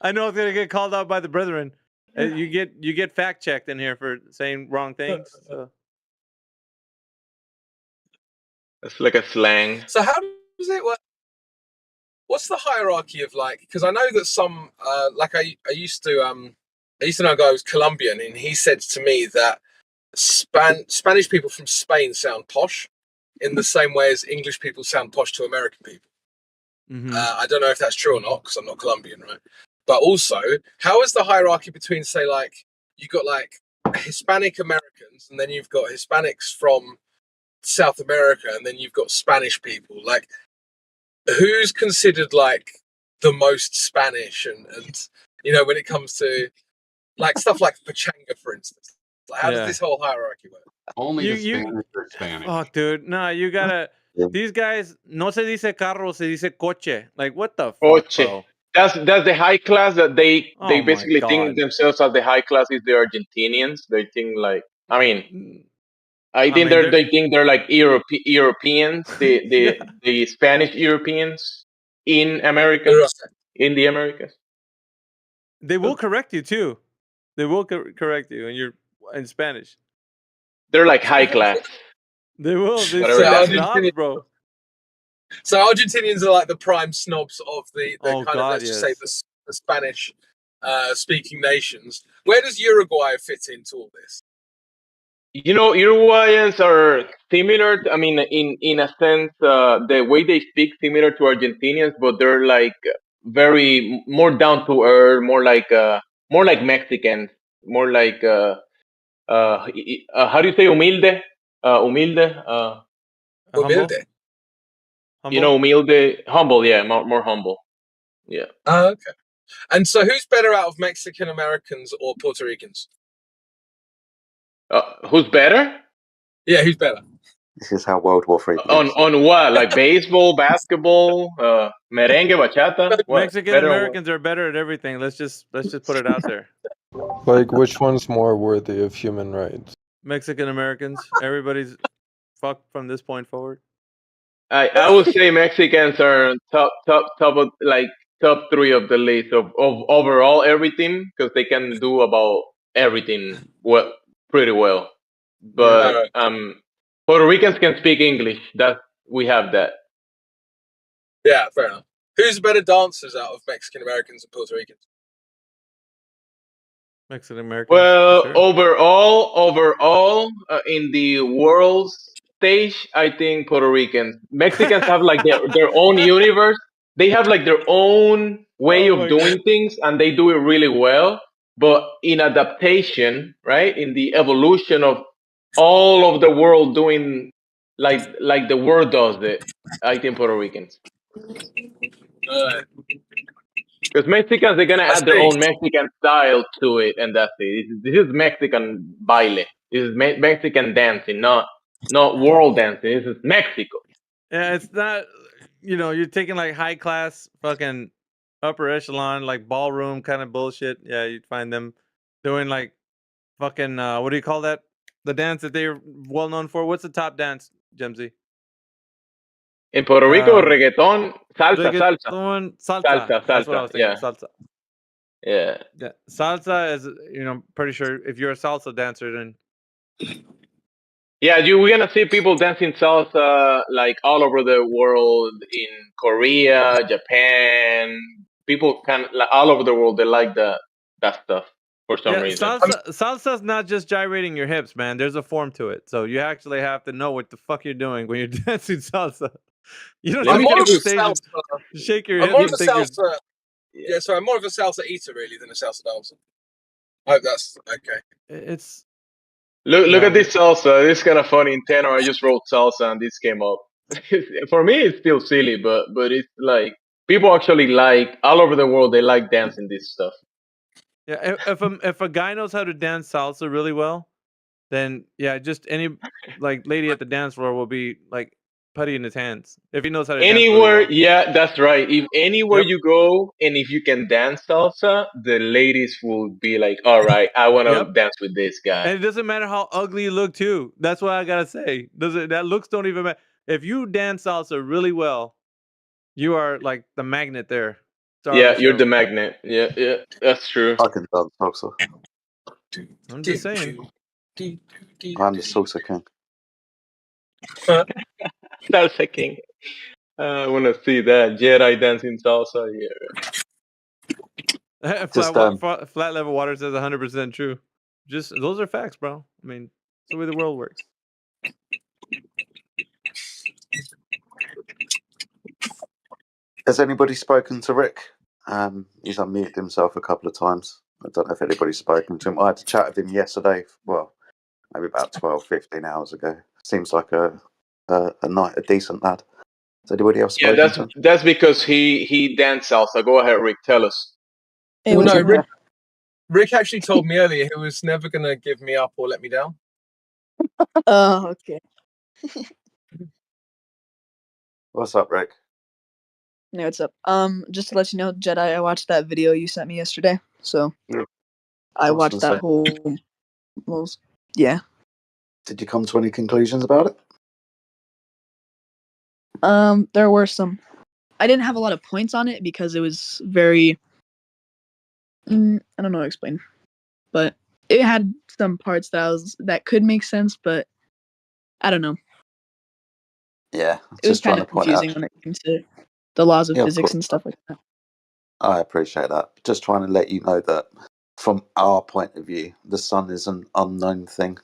I know it's gonna get called out by the brethren. You get fact checked in here for saying wrong things. So. That's like a slang. So how does it work? What's the hierarchy of like? Because I know that some like I used to know a guy who was Colombian, and he said to me that Spanish people from Spain sound posh in the same way as English people sound posh to American people. I don't know if that's true or not because I'm not Colombian, right? But also, how is the hierarchy between, say, like you got like Hispanic Americans, and then you've got Hispanics from South America, and then you've got Spanish people. Like, who's considered like the most Spanish, and you know, when it comes to like stuff like pachanga, for instance, like, how does this whole hierarchy work? Only the Spanish are Spanish. Fuck, dude. Nah, you gotta. These guys, no se dice carro, se dice coche. Like, what the fuck, Coche. bro? That's the high class that they Oh my basically think God. themselves as the high class is the Argentinians. They think like, I mean, I think mean, they think they're like Europeans, the Spanish Europeans in America, in the Americas. They will correct you too. They will correct you, and you're in Spanish. They're like high class. They will. They're So snobs, bro. So Argentinians are like the prime snobs of the kind of, let's just say, the Spanish speaking nations. Where does Uruguay fit into all this? You know, Uruguayans are similar. I mean, in a sense, the way they speak similar to Argentinians, but they're like very more down to earth, more like Mexicans, more like how do you say humilde? Humilde. Humilde. You know, humilde, humble. Yeah, more humble. Yeah. Okay. And so, who's better out of Mexican Americans or Puerto Ricans? Who's better? Yeah, who's better? This is how World War III begins. On what? Like baseball, basketball, merengue, bachata? What? Mexican Better on what? Americans are better at everything. Let's just put it out there. Like, which one's more worthy of human rights? Mexican Americans. Everybody's fucked from this point forward. I would say Mexicans are top of, like top 3 of the list of overall everything because they can do about everything pretty well. But Puerto Ricans can speak English. That's we have that. Yeah, fair enough. Who's the better dancers out of Mexican Americans and Puerto Ricans? Mexican Americans. Well, for sure. overall, in the world stage, I think Puerto Ricans. Mexicans have like their own universe. They have like their own way Oh my of doing things, and they do it really well. But in adaptation, right, in the evolution of all of the world doing like the world does it, I think Puerto Ricans. Because Mexicans, they're gonna I add their see. own Mexican style to it, and that's it. This is Mexican baile. This is Mexican dancing, not world dancing. This is Mexico. Yeah, it's not. You're taking like high class, fucking upper echelon, like ballroom kind of bullshit. Yeah, you'd find them doing like fucking what do you call that? The dance that they're well known for. What's the top dance, Jemsy? In Puerto Rico, reggaeton, salsa. Reggaeton, salsa. That's what I was thinking. Yeah, Salsa. yeah. Yeah, salsa is pretty sure if you're a salsa dancer, then Yeah, we're gonna see people dancing salsa like all over the world, in Korea, Japan. People like, all over the world, they like that stuff for some reason. salsa's not just gyrating your hips, man. There's a form to it, so you actually have to know what the fuck you're doing when you're dancing salsa. You don't I'm just more get of on a stage and salsa. shake your I'm hips more of and a think you're. salsa. Yeah, sorry, I'm more of a salsa eater really than a salsa dancer. I hope that's okay. It's Look at this salsa. This is kind of funny. In tenor, I just wrote salsa, and this came up. For me, it's still silly, but it's like people actually like all over the world. They like dancing this stuff. Yeah, if a guy knows how to dance salsa really well, then yeah, just any like lady at the dance floor will be like putty in his hands if he knows how to dance really Anywhere, well. yeah, that's right. If anywhere Yep. you go, and if you can dance salsa, the ladies will be like, "All right, I want to Yep. dance with this guy." And it doesn't matter how ugly you look too. That's what I gotta say. That looks don't even matter. If you dance salsa really well, you are like the magnet there. Star of Yeah, the you're show. the magnet. Yeah, that's true. I can dance salsa. I'm just saying. I'm the salsa king. Salsa king. I want to see that Jedi dancing salsa. Yeah. Flat level water says 100% true. Just those are facts, bro. I mean, it's the way the world works. Has anybody spoken to Rick? He's unmuted himself a couple of times. I don't know if anybody's spoken to him. I had to chat with him yesterday. Well, maybe about 12, 15 hours ago. Seems like a decent lad. Has anybody else spoken to him? That's because he danced salsa. Go ahead, Rick. Tell us. Well, no, Rick actually told me earlier he was never going to give me up or let me down. Oh, okay. What's up, Rick? No, what's up? Just to let you know, Jedi, I watched that video you sent me yesterday. So I watched that whole. Well, yeah. Did you come to any conclusions about it? There were some. I didn't have a lot of points on it because it was very. I don't know how to explain, but it had some parts that could make sense, but I don't know. Yeah, it was kind of confusing when it came to the laws of physics and stuff like that. I appreciate that. Just trying to let you know that from our point of view, the sun is an unknown thing.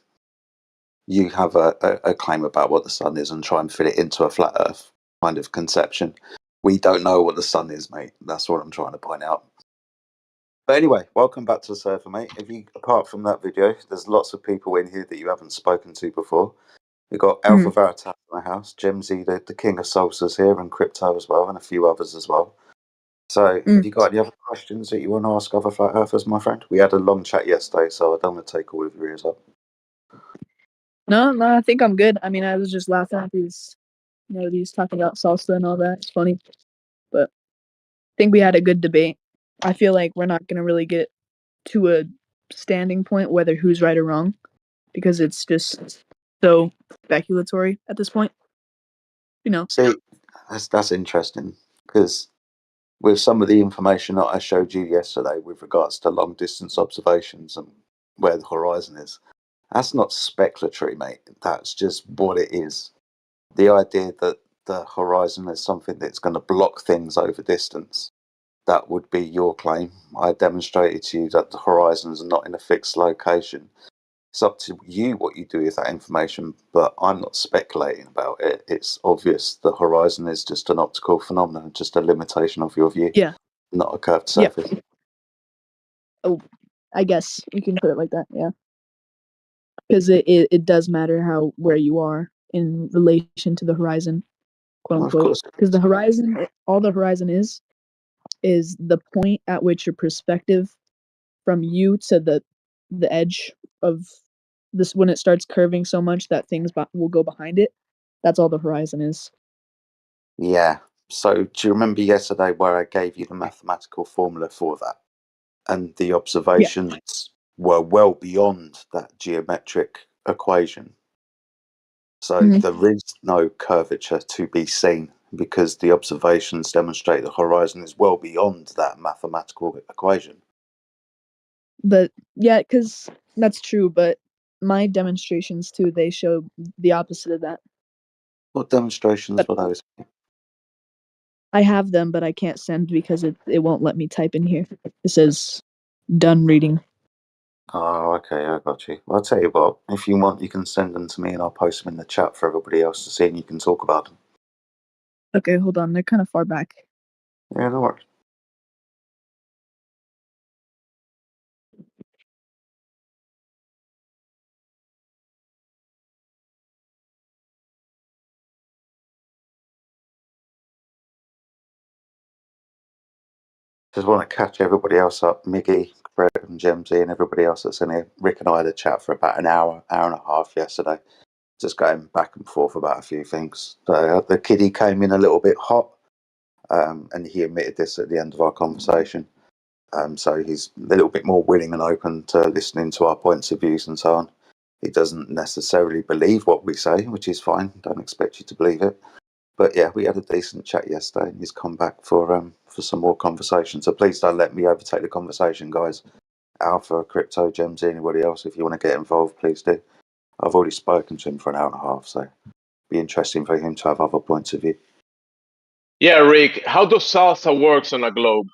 You have a claim about what the sun is and try and fit it into a flat earth kind of conception. We don't know what the sun is, mate. That's what I'm trying to point out. But anyway, welcome back to the server, mate. Apart from that video, there's lots of people in here that you haven't spoken to before. We've got Alpha Veritas in my house, Jimsy, the king of salsas here, and Crypto as well, and a few others as well. So, have you got any other questions that you want to ask other flat earthers, my friend? We had a long chat yesterday, so I don't want to take all of your ears up. No, I think I'm good. I mean, I was just laughing at these talking about salsa and all that. It's funny, but I think we had a good debate. I feel like we're not gonna really get to a standing point whether who's right or wrong, because it's just so speculatory at this point. See, that's interesting, because with some of the information that I showed you yesterday with regards to long distance observations and where the horizon is, that's not speculatory, mate. That's just what it is. The idea that the horizon is something that's going to block things over distance, that would be your claim. I demonstrated to you that the horizons are not in a fixed location. It's up to you what you do with that information, but I'm not speculating about it. It's obvious the horizon is just an optical phenomenon, just a limitation of your view, Yeah. not a curved Yeah. surface. Oh, I guess we can put it like that. Yeah. Because it does matter where you are in relation to the horizon, quote Well, of unquote. course. Because the horizon, all the horizon is the point at which your perspective from you to the edge of this, when it starts curving so much that things will go behind it. That's all the horizon is. Yeah. So do you remember yesterday where I gave you the mathematical formula for that? And the observations were well beyond that geometric equation. So there is no curvature to be seen because the observations demonstrate the horizon is well beyond that mathematical equation. But yeah, because that's true. But my demonstrations too, they show the opposite of that. What demonstrations were those? I have them, but I can't send because it won't let me type in here. It says done reading. Oh, okay, I got you. Well, I'll tell you what, if you want, you can send them to me and I'll post them in the chat for everybody else to see and you can talk about them. Okay, hold on. They're kind of far back. Yeah, no worries. Just want to catch everybody else up, Miggy, Fred and Gemsy and everybody else that's in here. Rick and I had a chat for about an hour and a half yesterday, just going back and forth about a few things. So the kiddie came in a little bit hot, and he admitted this at the end of our conversation. So he's a little bit more willing and open to listening to our points of views and so on. He doesn't necessarily believe what we say, which is fine. Don't expect you to believe it. But yeah, we had a decent chat yesterday, and he's come back for some more conversation. So please don't let me overtake the conversation, guys. Alpha, Crypto, Gems, anybody else, if you want to get involved, please do. I've already spoken to him for an hour and a half, so it'd be interesting for him to have other points of view. Yeah, Rick, how does salsa works on a globe?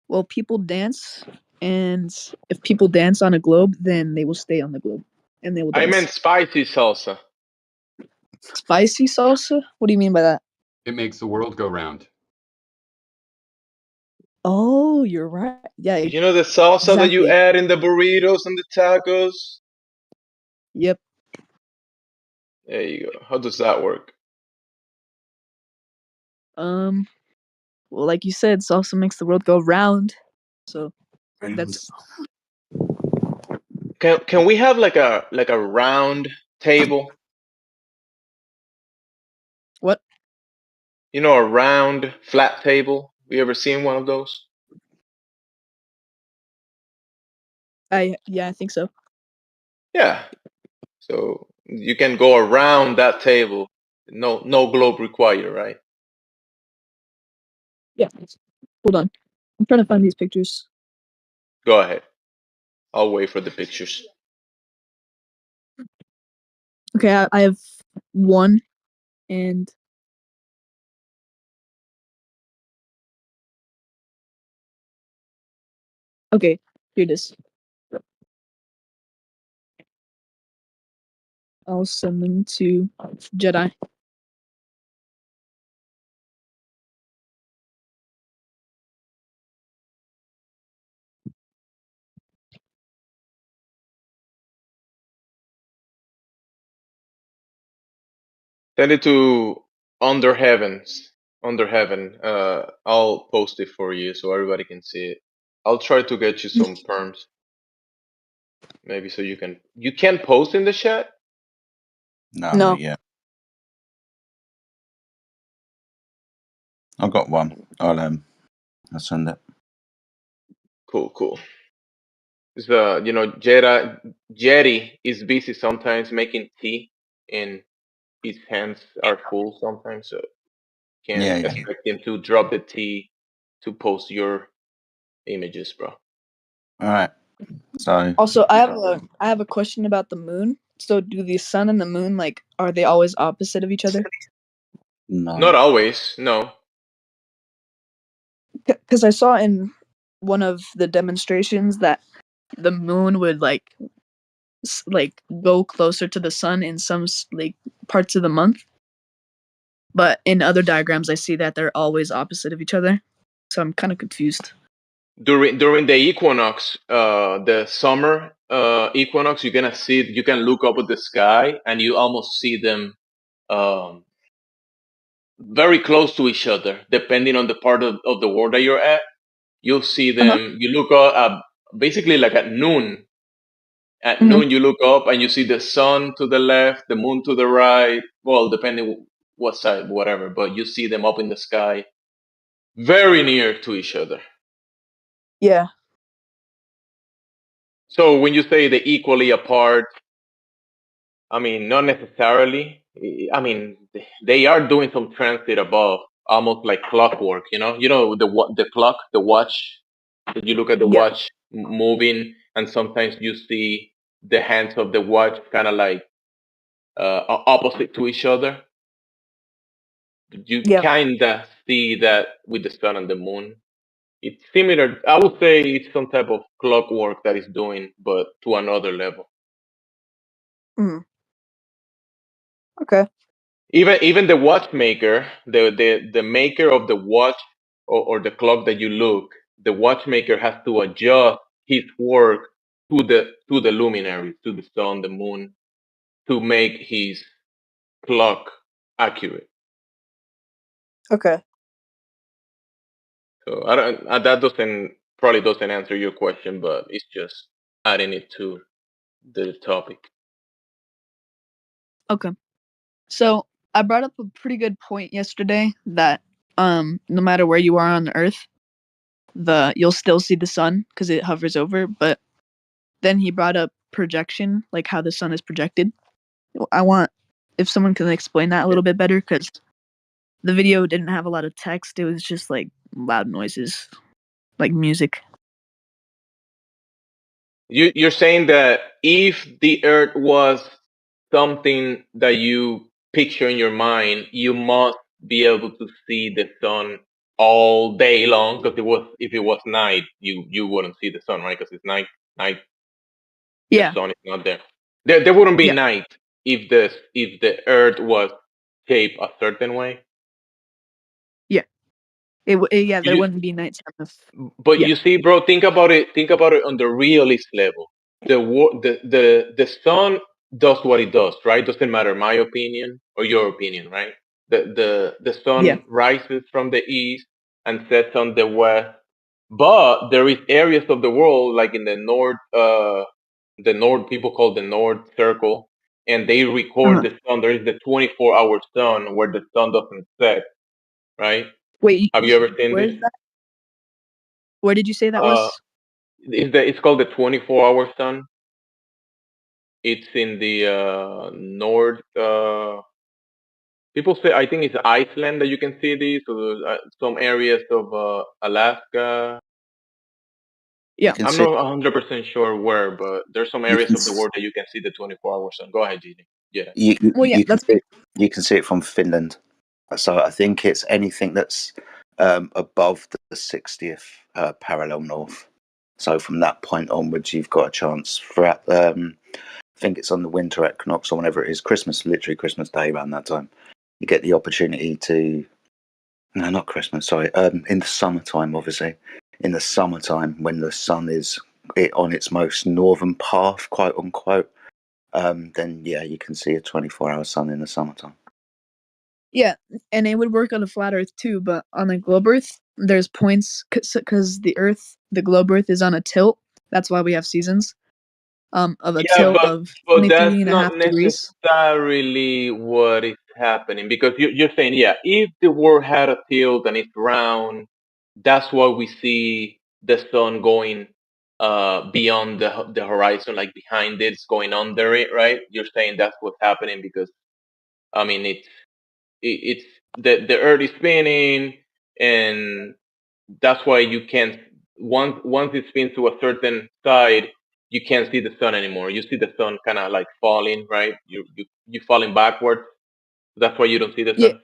Well, people dance, and if people dance on a globe, then they will stay on the globe, and they will dance. I meant spicy salsa. Spicy salsa? What do you mean by that? It makes the world go round. Oh, you're right. Yeah. You know the salsa that you exactly. add in the burritos and the tacos? Yep. There you go. How does that work? Well, like you said, salsa makes the world go round. So that's Can we have like a round table? What? You know, a round flat table. You ever seen one of those? I think so. Yeah. So you can go around that table. No globe required, right? Yeah. Hold on. I'm trying to find these pictures. Go ahead. I'll wait for the pictures. Okay, I have one, and okay, here it is. I'll send them to Jedi. Send it to Under Heavens. Under Heaven. I'll post it for you so everybody can see it. I'll try to get you some perms. Maybe so you can post in the chat? No, No. not yet. I've got one. I'll send it. Cool. It's Jerry is busy sometimes making tea, and his hands are full sometimes, so can't Yeah. expect him to drop the tea to post your images, bro. All right. So Also, I have a question about the moon. So do the sun and the moon, like, are they always opposite of each other? No. Not always. No. Because I saw in one of the demonstrations that the moon would like go closer to the sun in some like parts of the month, but in other diagrams I see that they're always opposite of each other. So I'm kind of confused. During the equinox, the summer equinox, you can look up at the sky and you almost see them um, very close to each other, depending on the part of the world that you're at. You'll see them. You look up basically like at noon. At noon, you look up and you see the sun to the left, the moon to the right. Well, depending what side, whatever. But you see them up in the sky, very near to each other. Yeah. So when you say they're equally apart, I mean, not necessarily. I mean, they are doing some transit above, almost like clockwork. The clock, the watch. You look at the Yeah. watch moving, and sometimes you see the hands of the watch kind of like opposite to each other. You Yeah. kind of see that with the sun and the moon. It's similar. I would say it's some type of clockwork that is doing, but to another level. Mm. Okay. Even the watchmaker, the maker of the watch or the clock that you look, the watchmaker has to adjust his work to the luminaries, to the sun, the moon, to make his clock accurate. Okay. So I don't, that doesn't probably doesn't answer your question, but it's just adding it to the topic. Okay. So I brought up a pretty good point yesterday that no matter where you are on the earth, you'll still see the sun because it hovers over. But then he brought up projection, like how the sun is projected. I want if someone can explain that a little bit better because the video didn't have a lot of text. It was just like loud noises, like music. You're saying that if the Earth was something that you picture in your mind, you must be able to see the sun all day long. Because if it was night, you wouldn't see the sun, right? Because it's night. The Yeah. sun is not there. There wouldn't be Yeah. night if the Earth was shaped a certain way. Yeah. Yeah. There wouldn't be nighttime if. But Yeah. you see, bro, think about it. Think about it on the realist level. The sun does what it does, right? Doesn't matter my opinion or your opinion, right? The sun Yeah. rises from the east and sets on the west. But there is areas of the world, like in the north, people call the North Circle, and they record the sun. There is the 24-hour sun where the sun doesn't set, right? Wait. Have you ever seen Where this? is that? Where did you say that Uh, was? it's called the 24-hour sun. It's in the north. People say I think it's Iceland that you can see these, or some areas of Alaska. Yeah. can I'm see not 100% sure where, but there's some you areas can of the s- world that you can see the 24-hour sun. Go ahead, Gigi. Yeah. Well, yeah. you can That's see you can see it from Finland. So I think it's anything that's above the 60th parallel north. So from that point onwards, you've got a chance throughout. I think it's on the winter equinox or whenever it is, literally Christmas Day around that time. You get the opportunity to. No, not Christmas. Sorry. In the summertime, obviously, in the summertime when the sun is on its most northern path, quote unquote. Then yeah, you can see a 24-hour sun in the summertime. Yeah, and it would work on a flat Earth too, but on a globe Earth, there's points because the globe Earth is on a tilt. That's why we have seasons. Of a Yeah, tilt of but that's 23.5 not degrees. necessarily what is happening because you're saying, yeah, if the world had a tilt and it's round, that's why we see the sun going beyond the horizon, like behind it, it's going under it, right? You're saying that's what's happening because I mean it's the Earth is spinning, and that's why you can't once it spins to a certain side, you can't see the sun anymore. You see the sun kind of like falling, right? You falling backwards. That's why you don't see the Yeah. sun.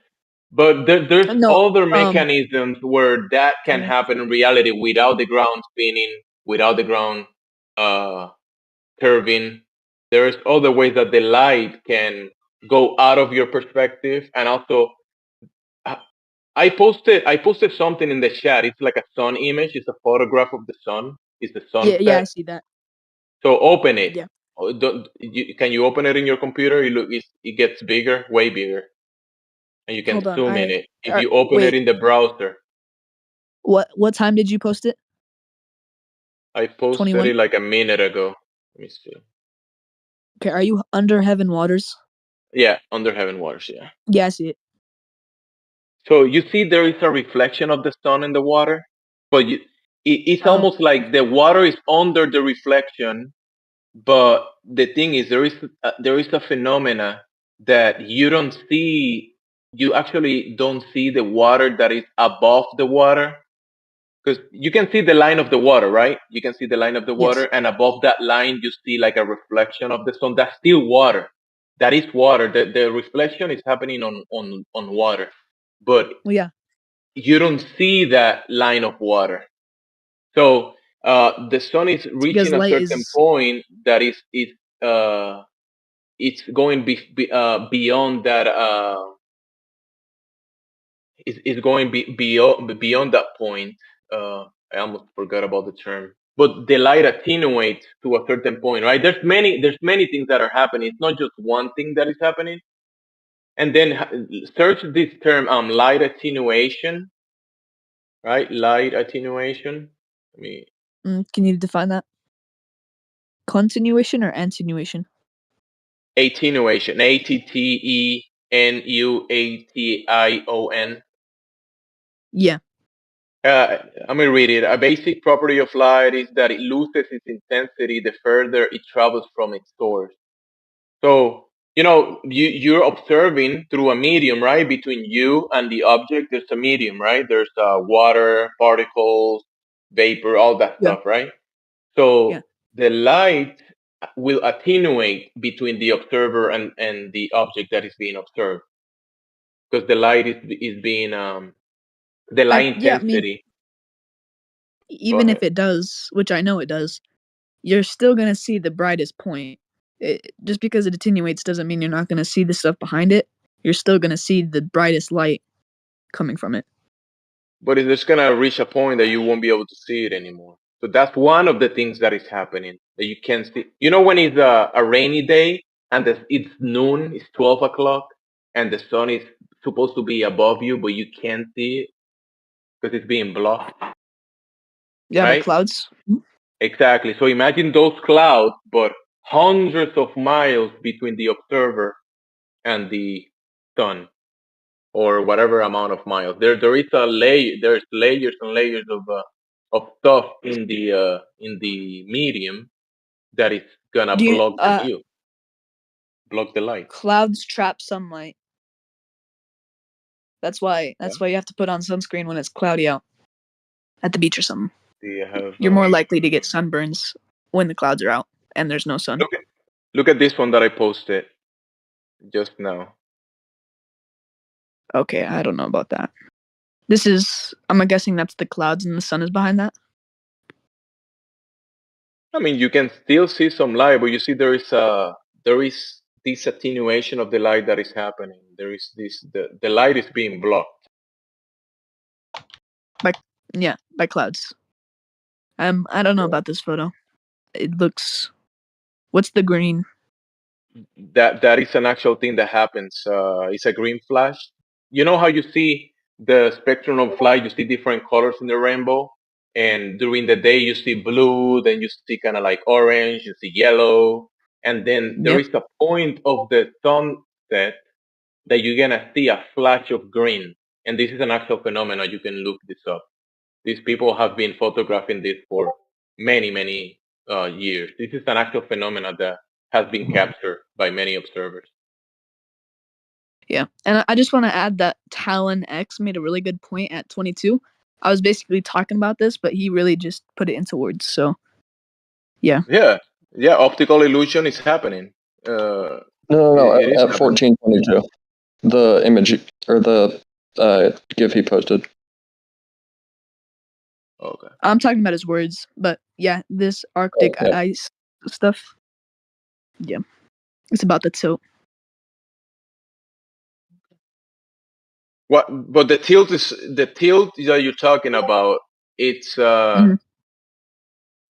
But there's No. other mechanisms where that can Yeah. happen in reality without the ground spinning, without the ground curving. There's other ways that the light can go out of your perspective, and also I posted something in the chat. It's like a sun image. It's a photograph of the sun. It's the Yeah. sunset. Yeah. I see that. So open it. Yeah. Can you open it in your computer? It gets bigger, way bigger, and you can Hold on. zoom in it. If you open it Wait. in the browser, What time did you post it? I posted 21? it like a minute ago. Let me see. Okay. Are you under Heaven Waters? Yeah, under Heaven Waters. Yeah. Yeah, I see it. So you see, there is a reflection of the sun in the water, but it's Oh. almost like the water is under the reflection. But the thing is, there is a phenomena that you don't see. You actually don't see the water that is above the water, because you can see the line of the water, right? You can see the line of the water, Yes. and above that line, you see like a reflection of the sun. That's still water. That is water. The reflection is happening on water, but Well, yeah. you don't see that line of water. So the sun is It's because reaching a light certain is. point that it's going beyond that. It's going beyond that point. I almost forgot about the term, but the light attenuates to a certain point, right? There's many things that are happening. It's not just one thing that is happening. And then search this term, light attenuation, right? Light attenuation. Let me. Can you define that? Continuation or attenuation? Attenuation. Attenuation. Yeah. I'm gonna read it. A basic property of light is that it loses its intensity the further it travels from its source. So you're observing through a medium, right? Between you and the object, there's a medium, right? There's water, particles, vapor, all that Yeah. stuff, right? So Yeah. the light will attenuate between the observer and the object that is being observed, because the light is being the light Yeah. I mean, intensity. even if it does, which I know it does, you're still gonna see the brightest point. Just because it attenuates doesn't mean you're not gonna see the stuff behind it. You're still gonna see the brightest light coming from it. But it's just gonna reach a point that you won't be able to see it anymore. So that's one of the things that is happening that you can't see. You know, when it's a rainy day and it's noon, it's 12 o'clock, and the sun is supposed to be above you, but you can't see it because it's being blocked. Yeah, by Right? clouds. Exactly. So imagine those clouds, but hundreds of miles between the observer and the sun, or whatever amount of miles. There is a layer. There's layers and layers of stuff in the medium that is gonna Do you block the view, block the light. clouds trap sunlight. That's why you have to put on sunscreen when it's cloudy out at the beach or something. Do you have? You're more likely to get sunburns when the clouds are out and there's no sun. Look at this one that I posted just now. Okay, I don't know about that. I'm guessing that's the clouds and the sun is behind that. I mean, you can still see some light, but you see there is this attenuation of the light that is happening. There is the light is being blocked. By clouds. I don't know about this photo. It looks. What's the green? That is an actual thing that happens. It's a green flash. You know how you see the spectrum of light? You see different colors in the rainbow, and during the day you see blue, then you see kind of like orange, you see yellow, and then there is a point of the sunset that you're gonna see a flash of green, and this is an actual phenomenon. You can look this up. These people have been photographing this for many years. This is an actual phenomenon that has been captured by many observers. Yeah, and I just want to add that Talon X made a really good point at 22. I was basically talking about this, but he really just put it into words. So, yeah. Yeah, Yeah, optical illusion is happening. No, It is at happening. 1422. The image or the GIF he posted. Okay. I'm talking about his words, but yeah, this Arctic yeah. ice stuff. Yeah, it's about the tilt. What? But the tilt that you're talking about. It's Mhm.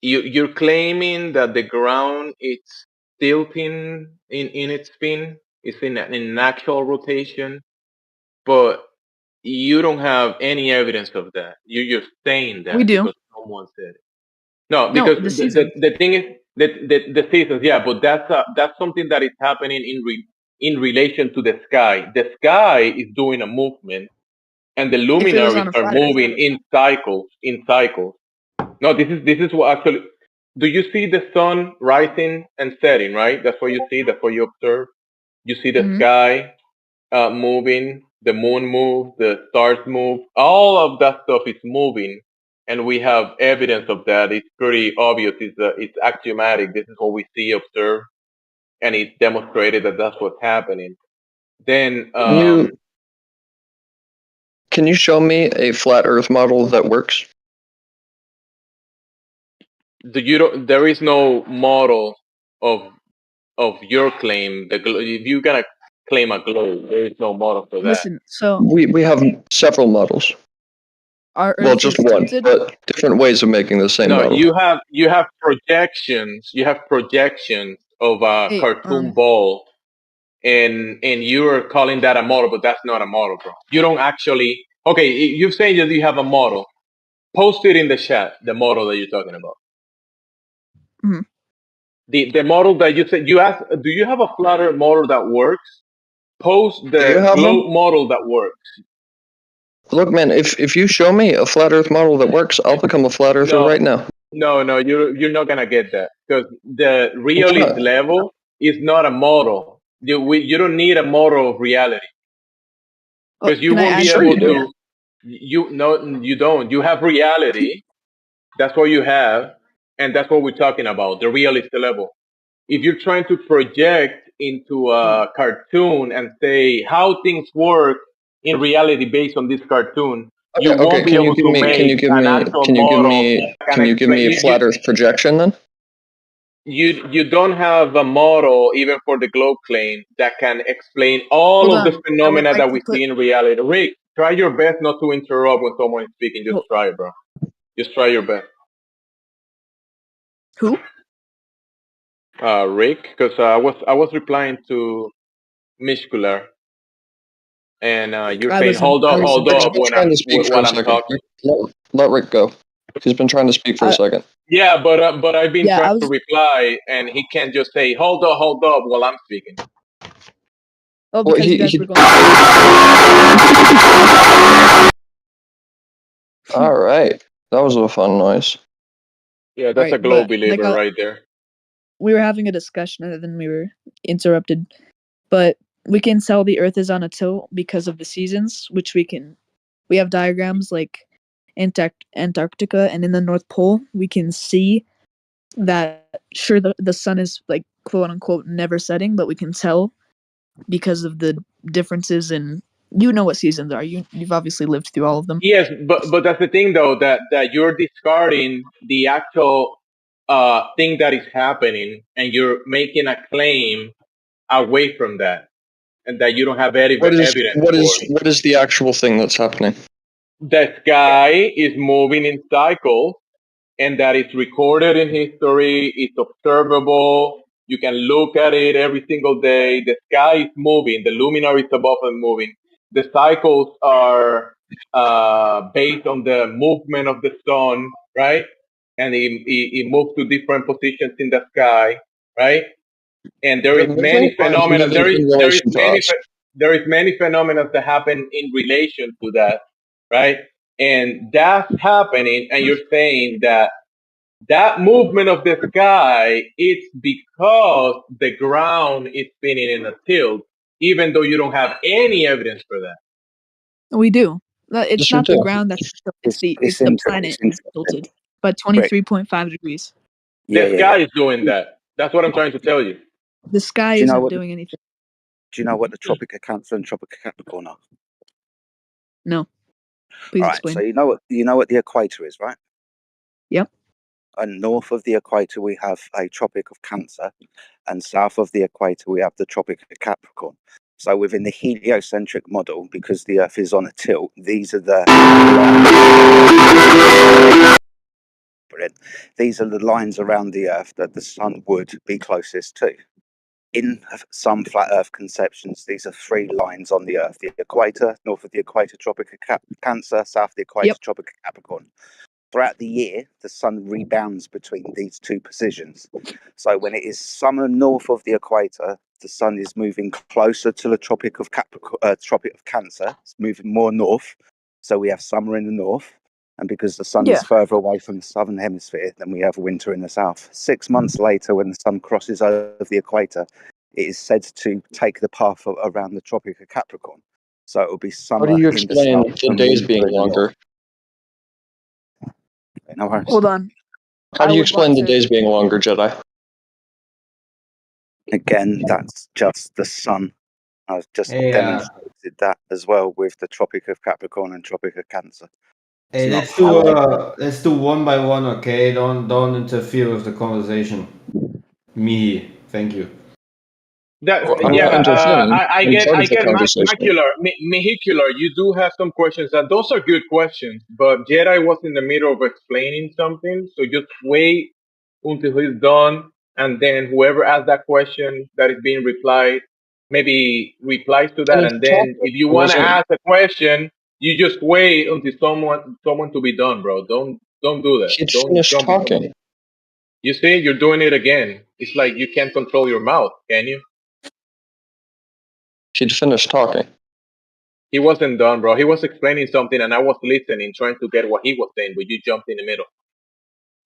you're claiming that the ground is tilting in its spin. It's in an actual rotation, but you don't have any evidence of that. You're just saying We that do. because someone said it. No, No, because the season. the thing is that the seasons, yeah, but that's something that is happening in relation to the sky. The sky is doing a movement, and the If it was luminaries on a are flat Earth, moving in cycles. In cycles. No, this is what actually. Do you see the sun rising and setting? Right. That's what you see. That's what you observe. You see the sky moving, the moon moves, the stars move, all of that stuff is moving, and we have evidence of that. It's pretty obvious. It's axiomatic. This is what we see, observe, and it's demonstrated that that's what's happening. Then, Can you show me a flat Earth model that works? there is no model of your claim. If you're gonna claim a globe, there is no model for that. listen. So We have several models. our Well, Earth just is one, tilted. but different ways of making the same No, model. you have projections. You have projections of a Hey, cartoon ball, and you're calling that a model, but that's not a model, bro. You don't actually. Okay, you're saying that you have a model. Post it in the chat. The model that you're talking about. Mhm. The model that you said you asked. Do you have a flat Earth model that works? Post Do you the have globe one? model that works. Look, man, if you show me a flat Earth model that works, I'll become a flat Earther No, right now. no, you're not gonna get that because the Why realist not? level is not a model. You don't need a model of reality because you Can I won't be add Sure able you do. to. You don't. You have reality. That's what you have, and that's what we're talking about. The realist level. If you're trying to project into a cartoon and say how things work in reality based on this cartoon, you Okay, won't be can you able give to me make an actual model that can explain. a flat Earth projection then? You don't have a model even for the globe claim that can explain all Hold of the on. I would phenomena like that to we put. see in reality. Rick, try your best not to interrupt when someone is speaking. Just try it, bro. Just try your best. Who? Rick, because I was replying to Mishkular, and you're I saying wasn't. I was hold Rick's up interrupted. been trying to speak for while a I'm second. talking. Let Rick go. He's been trying to speak for a second. Yeah, but I've been Yeah, trying I to was. reply, and he can't just say hold up while I'm speaking. Oh, Well, because you guys were going. All right, that was a fun noise. Yeah, All that's a right, globe but like believer right there. we were having a discussion and then we were interrupted. But we can tell the Earth is on a tilt because of the seasons, which we have diagrams like Antarctica and in the North Pole. We can see that sure the sun is like quote unquote never setting, but we can tell because of the differences in what seasons are. You've obviously lived through all of them. Yes, but that's the thing though that you're discarding the actual thing that is happening, and you're making a claim away from that, and that you don't have any evidence for. What is the actual thing that's happening? The sky is moving in cycles, and that is recorded in history. It's observable. You can look at it every single day. The sky is moving. The luminaries above are moving. The cycles are based on the movement of the sun, right? And it moves to different positions in the sky, right? And there The is many movement or phenomena. moving in relation to us? There is many phenomena that happen in relation to that, right? And that's happening, and you're saying that movement of the sky, it's because the ground is spinning in a tilt, even though you don't have any evidence for that. We do. It's Yes, you not the do. ground it's the planet is tilted by Rick. 23.5 degrees. The sky is doing that. That's what I'm trying to tell you. The sky Do you know isn't what? doing anything. Do you know what the Tropic of Cancer and Tropic of Capricorn are? No. Please All right. explain. So you know what the equator is, right? Yep. And north of the equator we have a Tropic of Cancer, and south of the equator we have the Tropic of Capricorn. So within the heliocentric model, because the Earth is on a tilt, these are the these are the lines around the Earth that the Sun would be closest to. In some flat Earth conceptions, these are 3 lines on the Earth: the equator, north of the equator, Tropic of Cancer; south of the equator, Tropic of Capricorn. Throughout the year, the Sun rebounds between these 2 positions. So when it is summer north of the equator, the Sun is moving closer to the Tropic of Tropic of Cancer. It's moving more north. So we have summer in the north. And because the Sun is further away from the southern hemisphere, then we have winter in the south. 6 months later, when the Sun crosses over the equator, it is said to take the path around the Tropic of Capricorn. So it will be summer How do you in the explain south the and days winter being in the north. longer? No worries. Hold on. How do you would explain want the to- days being longer, Jedi? Again, that's just the Sun. I've just demonstrated that as well with the Tropic of Capricorn and Tropic of Cancer. Hey, It's not let's do one by one, okay? Don't interfere with the conversation. Me, thank you. That, I'm yeah, not interfering. I I'm get part of the conversation. vehicular. You do have some questions, and those are good questions. But Jedi was in the middle of explaining something, so just wait until he's done, and then whoever asked that question that is being replied, maybe replies to that, and then if you want to ask a question, you just wait until someone to be done, bro. Don't do that. He'd Don't finished jump talking. in. You see, you're doing it again. It's like you can't control your mouth, can you? He'd finished talking. He wasn't done, bro. He was explaining something, and I was listening, trying to get what he was saying, but you jumped in the middle.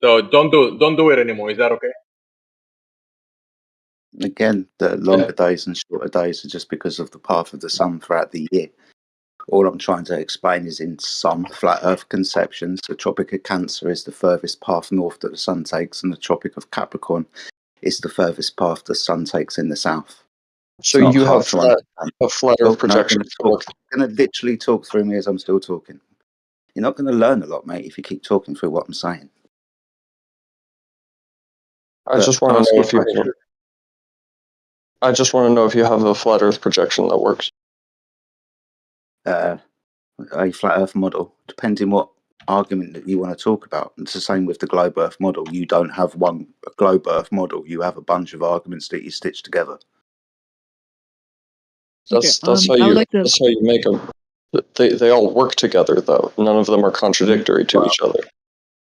So don't do it anymore. Is that okay? Again, the longer days and shorter days are just because of the path of the Sun throughout the year. All I'm trying to explain is in some flat Earth conceptions, the Tropic of Cancer is the furthest path north that the Sun takes, and the Tropic of Capricorn is the furthest path the Sun takes in the south. So you have a flat Earth projection. You're going to literally talk through me as I'm still talking. You're not going to learn a lot, mate, if you keep talking through what I'm saying. I just want to know if you. I just want to know if you have a flat Earth projection that works. A flat Earth model, depending what argument that you want to talk about. It's the same with the globe Earth model. You don't have one globe Earth model. You have a bunch of arguments that you stitch together. That's how you make them. They all work together, though. None of them are contradictory to each other.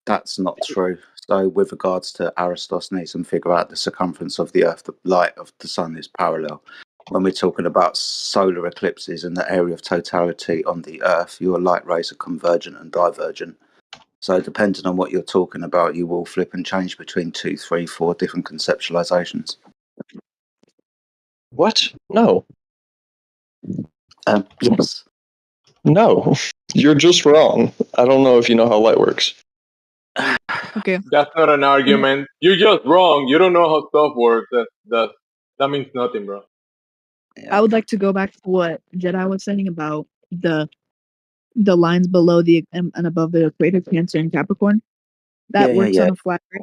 That's not true. So, with regards to Aristosthenes and figure out the circumference of the Earth, the light of the Sun is parallel. When we're talking about solar eclipses and the area of totality on the Earth, your light rays are convergent and divergent. So, depending on what you're talking about, you will flip and change between 2, 3, 4 different conceptualizations. What? No. Yes. No. You're just wrong. I don't know if you know how light works. Okay. That's not an argument. You're just wrong. You don't know how stuff works. That means nothing, bro. I would like to go back to what Jedi was saying about the lines below the and above the equator, Cancer and Capricorn. That works on a flat Earth,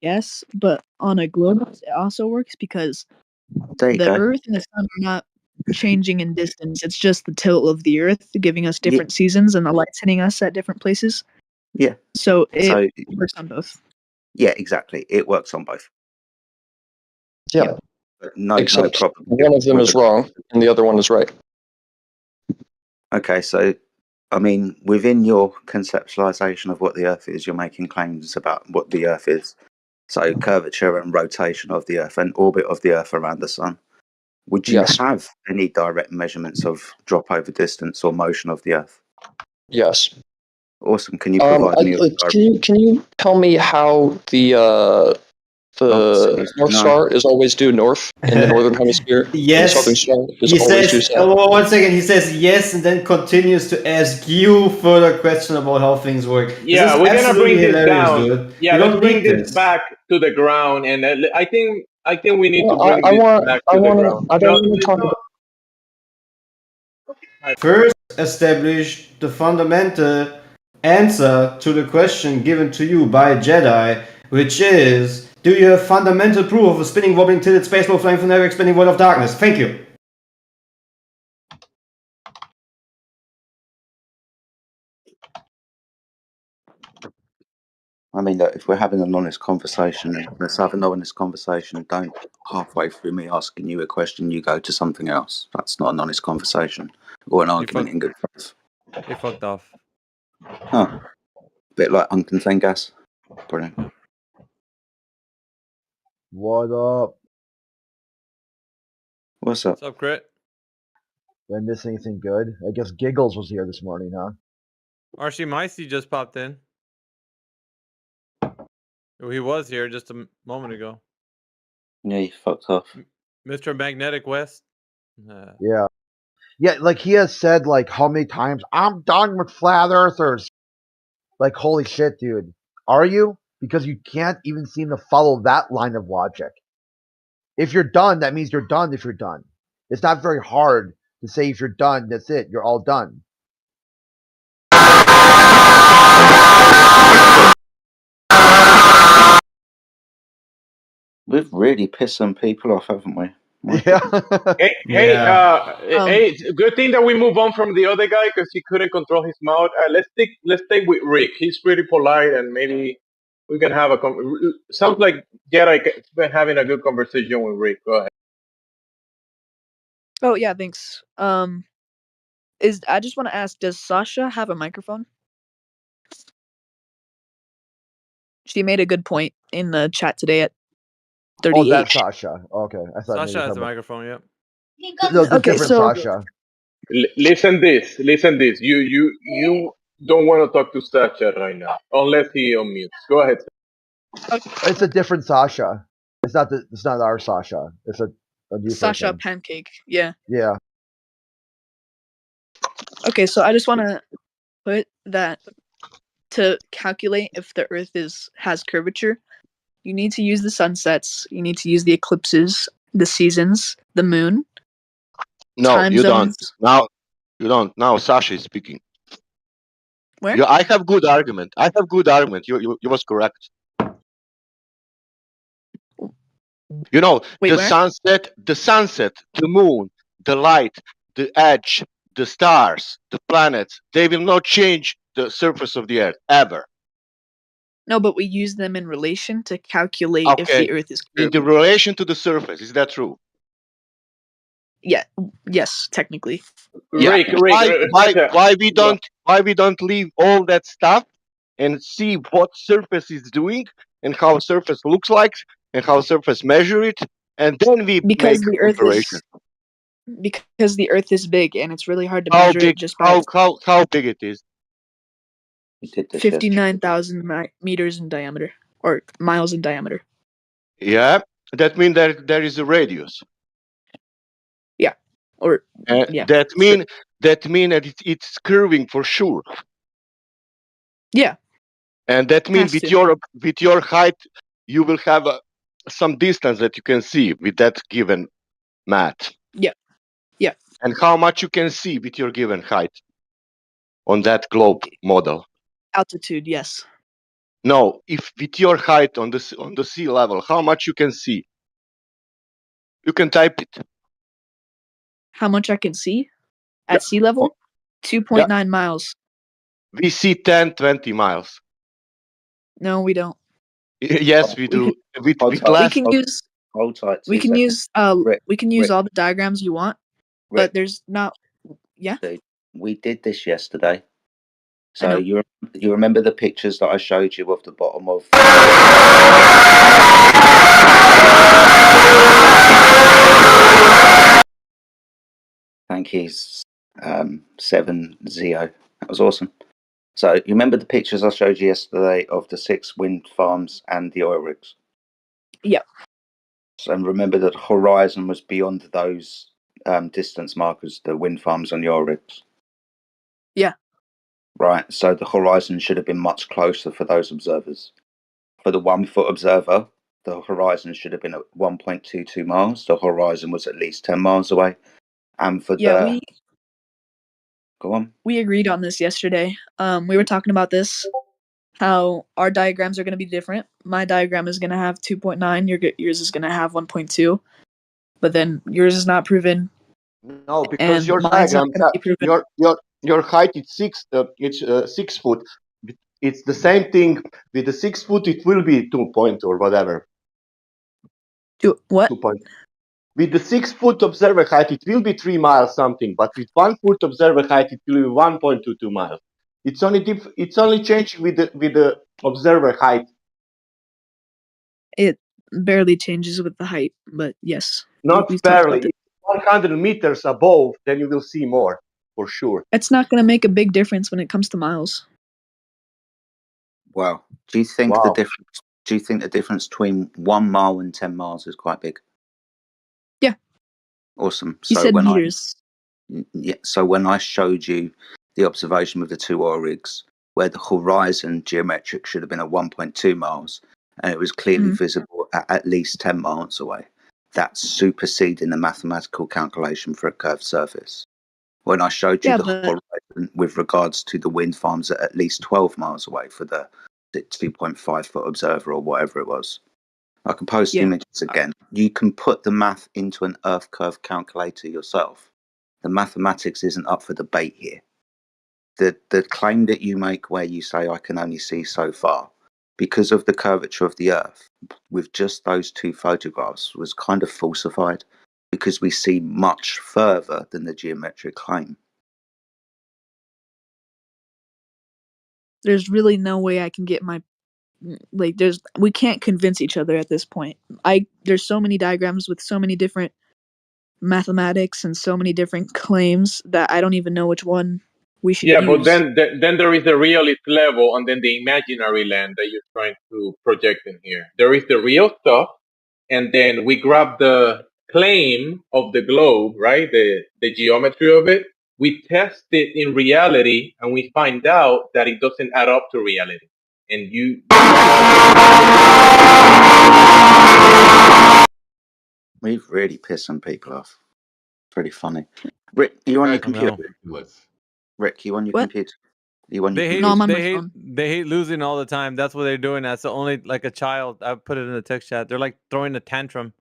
yes, but on a globe it also works because the Earth and the Sun are not changing in distance. It's just the tilt of the Earth giving us different seasons, and the light's hitting us at different places. Yeah. So it works on both. Yeah, exactly. It works on both. Yeah. No Except problem. one of them is wrong and the other one is right. Okay, so I mean, within your conceptualization of what the Earth is, you're making claims about what the Earth is. So curvature and rotation of the Earth and orbit of the Earth around the Sun. Would you have any direct measurements of drop over distance or motion of the Earth? Yes. Awesome. Can you provide me with can you tell me how the North Star is always due north in the northern hemisphere? Yes. And the Southern Star is He always due says, south. 1 second, he says yes and then continues to ask you further questions about how things work. Yeah, This is we're gonna bring absolutely this hilarious, down. dude. Yeah, You let's don't bring need this back to the ground, and I think I think we need to Well, bring this back to the ground. I don't want to talk about. First, establish the fundamental answer to the question given to you by a Jedi, which is, do you have fundamental proof of a spinning, wobbling, tilted space ball flying from never expanding void of darkness? Thank you. I mean, look, if we're having an honest conversation, then let's have an honest conversation. Don't halfway through me asking you a question, you go to something else. That's not an honest conversation or an argument in good faith. He fucked off. Huh. Bit like uncontained gas. Brilliant. What up? What's up? What's up, Crit? Did I miss anything good? I guess Giggles was here this morning, huh? Archie Micey just popped in. Oh, he was here just a moment ago. Yeah, you fucked off. Mr. Magnetic West. Yeah. Yeah, like he has said like how many times, I'm done with flat earthers. Like, holy shit, dude. Are you? Because you can't even seem to follow that line of logic. If you're done, that means you're done if you're done. It's not very hard to say if you're done, that's it. You're all done. We've really pissed some people off, haven't we? Yeah. Hey, it's a good thing that we move on from the other guy because he couldn't control his mouth. Let's stick with Rick. He's pretty polite, and maybe we can have sounds like Jedi's been having a good conversation with Rick. Go ahead. Oh yeah, thanks. I just want to ask, does Sasha have a microphone? She made a good point in the chat today at 38. Oh, that's Sasha. Okay, I thought maybe Sasha has a about... microphone, yep. No, the Okay, different so- Sasha. Listen this. You don't want to talk to Sasha right now unless he unmutes. Go ahead. It's a different Sasha. It's not our Sasha. It's a new Sasha person. Pancake. Yeah. Yeah. Okay, so I just want to put that to calculate if the Earth has curvature, you need to use the sunsets, you need to use the eclipses, the seasons, the moon. No, time you zones. don't. Now, you don't. Now Sasha is speaking. Where? I have good argument. You was correct. You know, Wait, the where? sunset, the moon, the light, the edge, the stars, the planets, they will not change the surface of the earth ever. No, but we use them in relation to calculate if Okay. the Earth is In curved. the relation to the surface, is that true? Yeah. Yes, technically. Yeah. Why we don't leave all that stuff and see what surface is doing and how surface looks like and how surface measure it, and then we Because make the a Earth comparison. because the Earth is big and it's really hard to How measure big? it just by How big it is? 59,000 meters in diameter or miles in diameter. Yeah, that means that there is a radius. Yeah, or yeah. That mean that it's curving for sure. Yeah. And that means Has with your height, you will have some distance that you can see with that given math. Yeah. Yeah. And how much you can see with your given height on that globe model. Altitude, yes. No, if with your height on the sea level, how much you can see? You can type it. How much I can see at sea level? 2.9 miles. We see 10, 20 miles. No, we don't. Yes, we do. With We can use Hold tight. we can use we can use all the diagrams you want, Rick. but there's not. Yeah. We did this yesterday. I know. So you remember the pictures that I showed you of the bottom of. Thank you, 7-0. That was awesome. So you remember the pictures I showed you yesterday of the 6 wind farms and the oil rigs? Yeah. So, and remember that the horizon was beyond those distance markers, the wind farms and the oil rigs. Yeah. Right. So the horizon should have been much closer for those observers. For the 1 foot observer, the horizon should have been at 1.22 miles. The horizon was at least 10 miles away. And for the... Go on. We agreed on this yesterday. We were talking about this, how our diagrams are going to be different. My diagram is going to have 2.9. Yours is going to have 1.2. But then yours is not proven. No, because and your mine's not diagram, going to be proven. your height is 6 foot. It's the same thing with the 6 foot. It will be 2 point or whatever. What? 2 point. With the 6 foot observer height, it will be 3 miles something. But with 1 foot observer height, it will be 1.22 miles. It's only changing with the observer height. It barely changes with the height, but yes. Not we talked about barely. that. 100 meters above, then you will see more for sure. It's not going to make a big difference when it comes to miles. Wow. Do you think the difference? Do you think the difference between 1 mile and 10 miles is quite big? Yeah. Awesome. He said meters. So when I showed you the observation with the 2 oil rigs, where the horizon geometric should have been at 1.2 miles, and it was clearly visible at least 10 miles away, that's superseding the mathematical calculation for a curved surface. When I showed you the horizon with regards to the wind farms at least 12 miles away for the 2.5 foot observer or whatever it was, I can post images again. You can put the math into an Earth curve calculator yourself. The mathematics isn't up for debate here. The claim that you make where you say I can only see so far, because of the curvature of the Earth, with just those 2 photographs, was kind of falsified, because we see much further than the geometric claim. There's really no way I can get my we can't convince each other at this point. There's so many diagrams with so many different mathematics and so many different claims that I don't even know which one we should use. But then there is the realist level and then the imaginary land that you're trying to project in here. There is the real stuff, and then we grab the claim of the globe, right? The geometry of it. We test it in reality, and we find out that it doesn't add up to reality. And We've really pissed some people off. Pretty funny. Rick, you on your computer? Rick, you on your computer? You on your computer? They hate losing all the time. That's what they're doing. That's the only, like a child. I put it in the text chat. They're like throwing a tantrum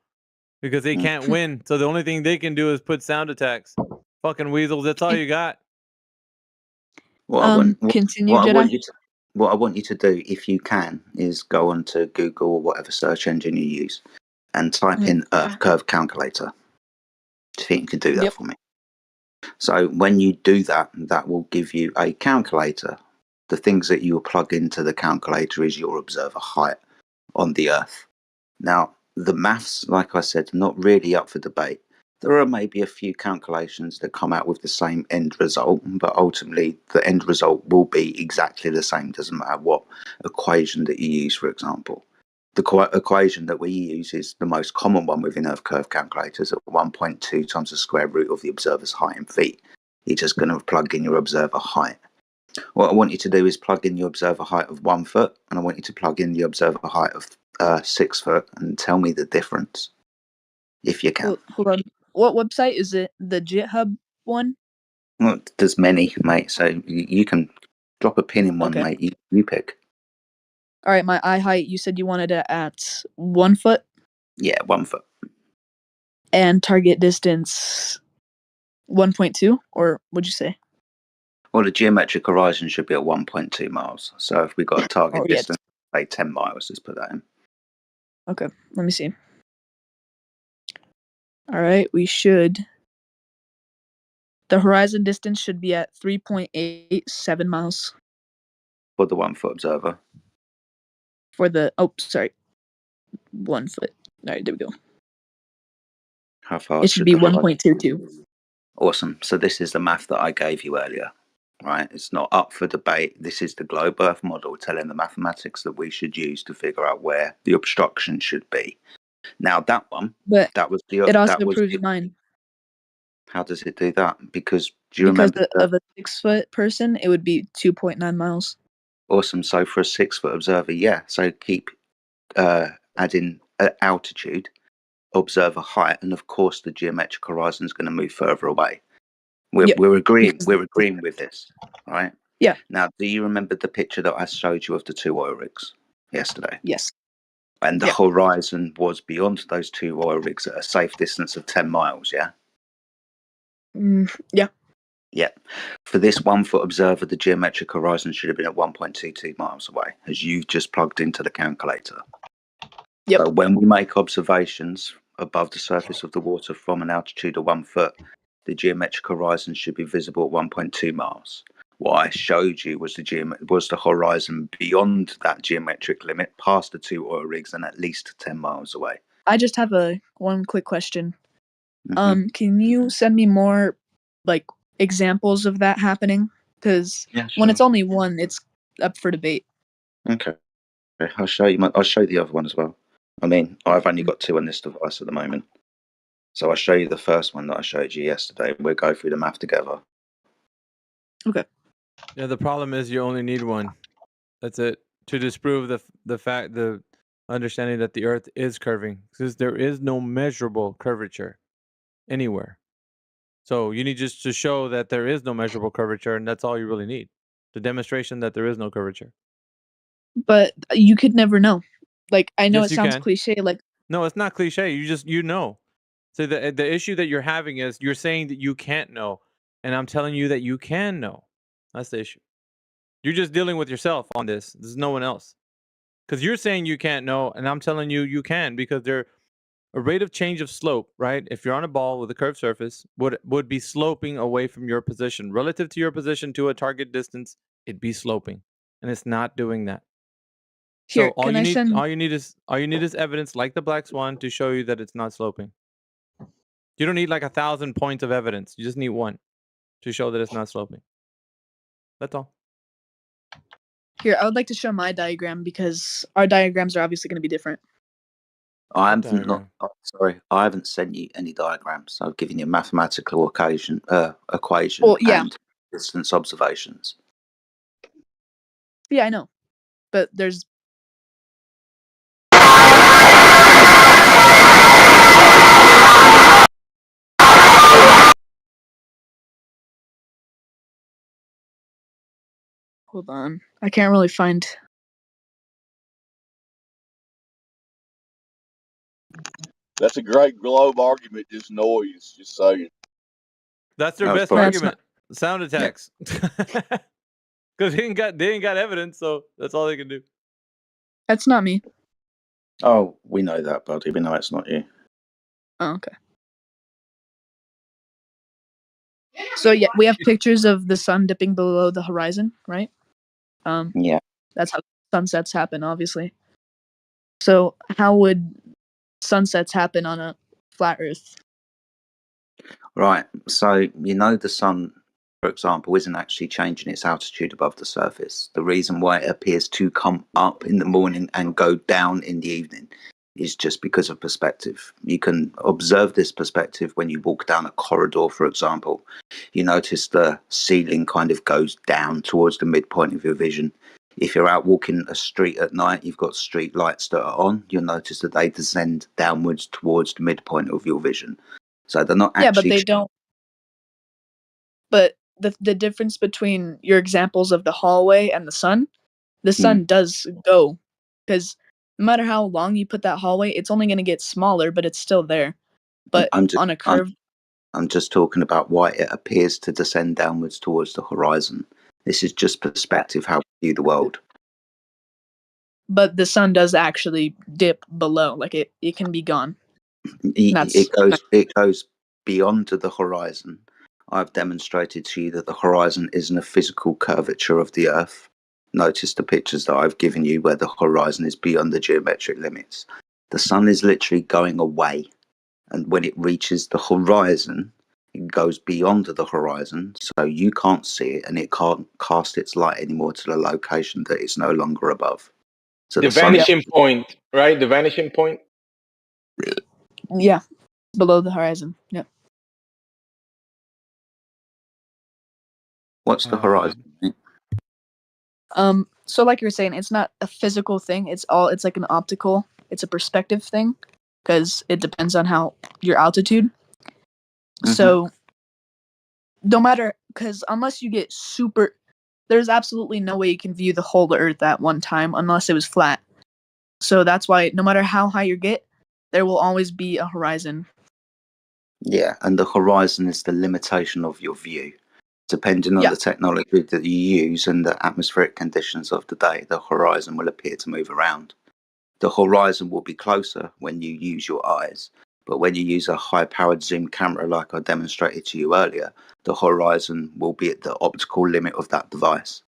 because they can't win. So the only thing they can do is put sound attacks. Fucking weasels. That's all you got. What I want you to do, if you can, is go onto Google or whatever search engine you use and type in Earth curve calculator. Do you think you can do that for me? So when you do that, that will give you a calculator. The things that you will plug into the calculator is your observer height on the Earth. Now, the maths, like I said, are not really up for debate. There are maybe a few calculations that come out with the same end result, but ultimately the end result will be exactly the same. Doesn't matter what equation that you use, for example. The equation that we use is the most common one within Earth curve calculators at 1.2 times the square root of the observer's height in feet. You're just going to plug in your observer height. What I want you to do is plug in your observer height of 1 foot, and I want you to plug in the observer height of 6 foot and tell me the difference, if you can. Hold on. What website is it? The GitHub one? Well, there's many, mate, so you can drop a pin in one, mate. You pick. All right, my eye height, you said you wanted it at 1 foot? Yeah, 1 foot. And target distance 1.2, or what'd you say? Well, the geometric horizon should be at 1.2 miles. So if we've got a target distance, say 10 miles, let's put that in. Okay, let me see. All right, we should. The horizon distance should be at 3.87 miles. For the 1 foot observer. For the, 1 foot. All right, there we go. How far It should be 1.22. Awesome. So this is the math that I gave you earlier, right? It's not up for debate. This is the globe Earth model telling the mathematics that we should use to figure out where the obstruction should be. Now that one, but that was the. It also proves mine. How does it do that? Because do you remember of a 6 foot person, it would be 2.9 miles. Awesome. So for a 6 foot observer, yeah. So keep adding at altitude, observe a height, and of course the geometric horizon is going to move further away. We're agreeing with this, right? Yeah. Now, do you remember the picture that I showed you of the two oil rigs yesterday? Yes. And the horizon was beyond those two oil rigs at a safe distance of 10 miles, yeah? Yeah. Yeah. For this 1 foot observer, the geometric horizon should have been at 1.22 miles away, as you've just plugged into the calculator. Yep. So when we make observations above the surface of the water from an altitude of 1 foot, the geometric horizon should be visible at 1.2 miles. What I showed you was the horizon beyond that geometric limit, past the two oil rigs, and at least 10 miles away. I just have one quick question. Can you send me more like examples of that happening? Because when it's only one, it's up for debate. Okay. I'll show you. I'll show you the other one as well. I mean, I've only got two on this device at the moment, so I'll show you the first one that I showed you yesterday. We'll go through the math together. Okay. Yeah, the problem is you only need one. That's it, to disprove the understanding that the Earth is curving, because there is no measurable curvature anywhere. So you need just to show that there is no measurable curvature, and that's all you really need. The demonstration that there is no curvature. But you could never know. Like, I know Yes, it you sounds can. cliche, like No, it's not cliche. You know. So the issue that you're having is you're saying that you can't know, and I'm telling you that you can know. That's the issue. You're just dealing with yourself on this. There's no one else. Because you're saying you can't know, and I'm telling you you can, because a rate of change of slope, right? If you're on a ball with a curved surface, would be sloping away from your position relative to your position to a target distance. It'd be sloping, and it's not doing that. Here, So all can you I need, send- all you need is evidence, like the black swan, to show you that it's not sloping. You don't need like 1,000 points of evidence. You just need one to show that it's not sloping. That's all. Here, I would like to show my diagram because our diagrams are obviously going to be different. I haven't sent you any diagrams. I've given you mathematical equation Well, yeah. and distance observations. Yeah, I know. But there's Hold on. I can't really find That's a great globe argument, just noise, just saying. That's their best argument. Sound attacks. Because they ain't got evidence, so that's all they can do. That's not me. Oh, we know that, buddy. We know it's not you. Oh, okay. So yeah, we have pictures of the sun dipping below the horizon, right? Yeah. That's how sunsets happen, obviously. So how would sunsets happen on a flat Earth? Right. So the sun, for example, isn't actually changing its altitude above the surface. The reason why it appears to come up in the morning and go down in the evening is just because of perspective. You can observe this perspective when you walk down a corridor, for example. You notice the ceiling kind of goes down towards the midpoint of your vision. If you're out walking a street at night, you've got street lights that are on, you'll notice that they descend downwards towards the midpoint of your vision. So they're not actually... Yeah, but they don't. But the difference between your examples of the hallway and the sun does go. Because no matter how long you put that hallway, it's only going to get smaller, but it's still there. But on a curve... I'm just talking about why it appears to descend downwards towards the horizon. This is just perspective, how we view the world. But the sun does actually dip below. Like it can be gone. It goes beyond the horizon. I've demonstrated to you that the horizon isn't a physical curvature of the Earth. Notice the pictures that I've given you where the horizon is beyond the geometric limits. The sun is literally going away, and when it reaches the horizon, it goes beyond the horizon, so you can't see it, and it can't cast its light anymore to the location that it's no longer above. So the vanishing point, right? The vanishing point. Yeah, below the horizon. Yeah. What's the horizon? So like you were saying, it's not a physical thing. It's like an optical it's a perspective thing because it depends on how your altitude. So no matter, because unless you get super, there's absolutely no way you can view the whole Earth at one time unless it was flat. So that's why no matter how high you get, there will always be a horizon. Yeah, and the horizon is the limitation of your view. Depending on the technology that you use and the atmospheric conditions of the day, the horizon will appear to move around. The horizon will be closer when you use your eyes, but when you use a high-powered zoom camera like I demonstrated to you earlier, the horizon will be at the optical limit of that device.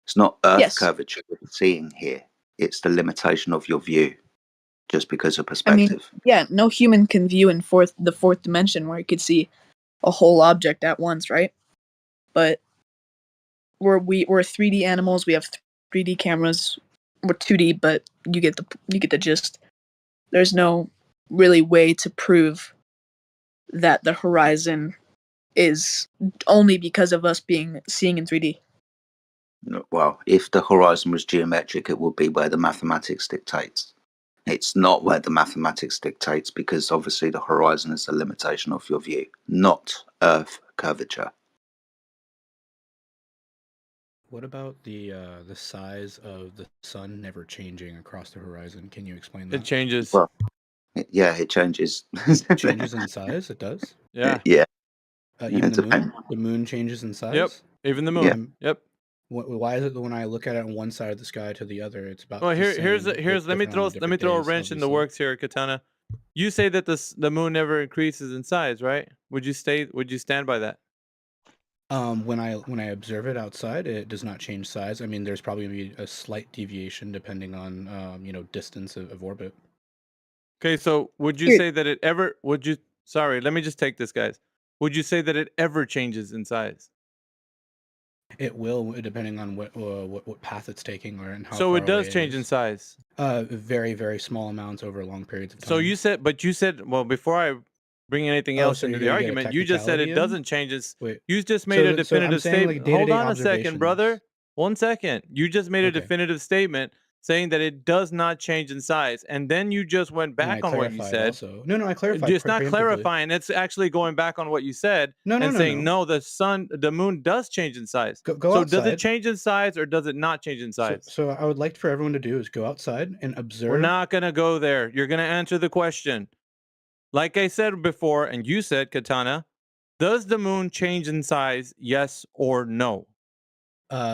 It's not Earth curvature we're seeing here. It's the limitation of your view, just because of perspective. No human can view in the fourth dimension where you could see a whole object at once, right? But we're 3D animals. We have 3D cameras. We're 2D, but you get the gist. There's no really way to prove that the horizon is only because of us seeing in 3D. Well, if the horizon was geometric, it would be where the mathematics dictates. It's not where the mathematics dictates because obviously the horizon is the limitation of your view, not Earth curvature. What about the size of the sun never changing across the horizon? Can you explain that? It changes. Well, yeah, it changes. It changes in size. It does. Yeah. Yeah. Even the moon. The moon changes in size. Yep. Even the moon. Yep. Why is it that when I look at it on one side of the sky to the other, it's about? Well, the here's same, let me throw a wrench in the works here, Katana. You say that the moon never increases in size, right? Would you stand by that? When I observe it outside, it does not change size. I mean, there's probably gonna be a slight deviation depending on distance of orbit. Okay, so would you say that it ever sorry, let me just take this, guys. Would you say that it ever changes in size? It will, depending on what path it's taking or and how. So far it does away change in is. size. Very, very small amounts over long periods of time. So you said, well, before I bring anything else so into you're the gonna get a argument, you just said it technicality in? doesn't change its. Wait. You just made So a I'm definitive saying, like, statement. day-to-day Hold on a second, brother. 1 second. You just made a definitive statement saying that it does not change in size, and then you just went And I back on what you clarified said. also. No, I clarified It's not preemptively. clarifying. It's actually going back on what you said saying no, the moon does change in size. Go so does it outside. change in size or does it not change in size? So I would like for everyone to do is go outside and observe. We're not gonna go there. You're gonna answer the question. Like I said before, and you said, Katana, does the moon change in size? Yes or no?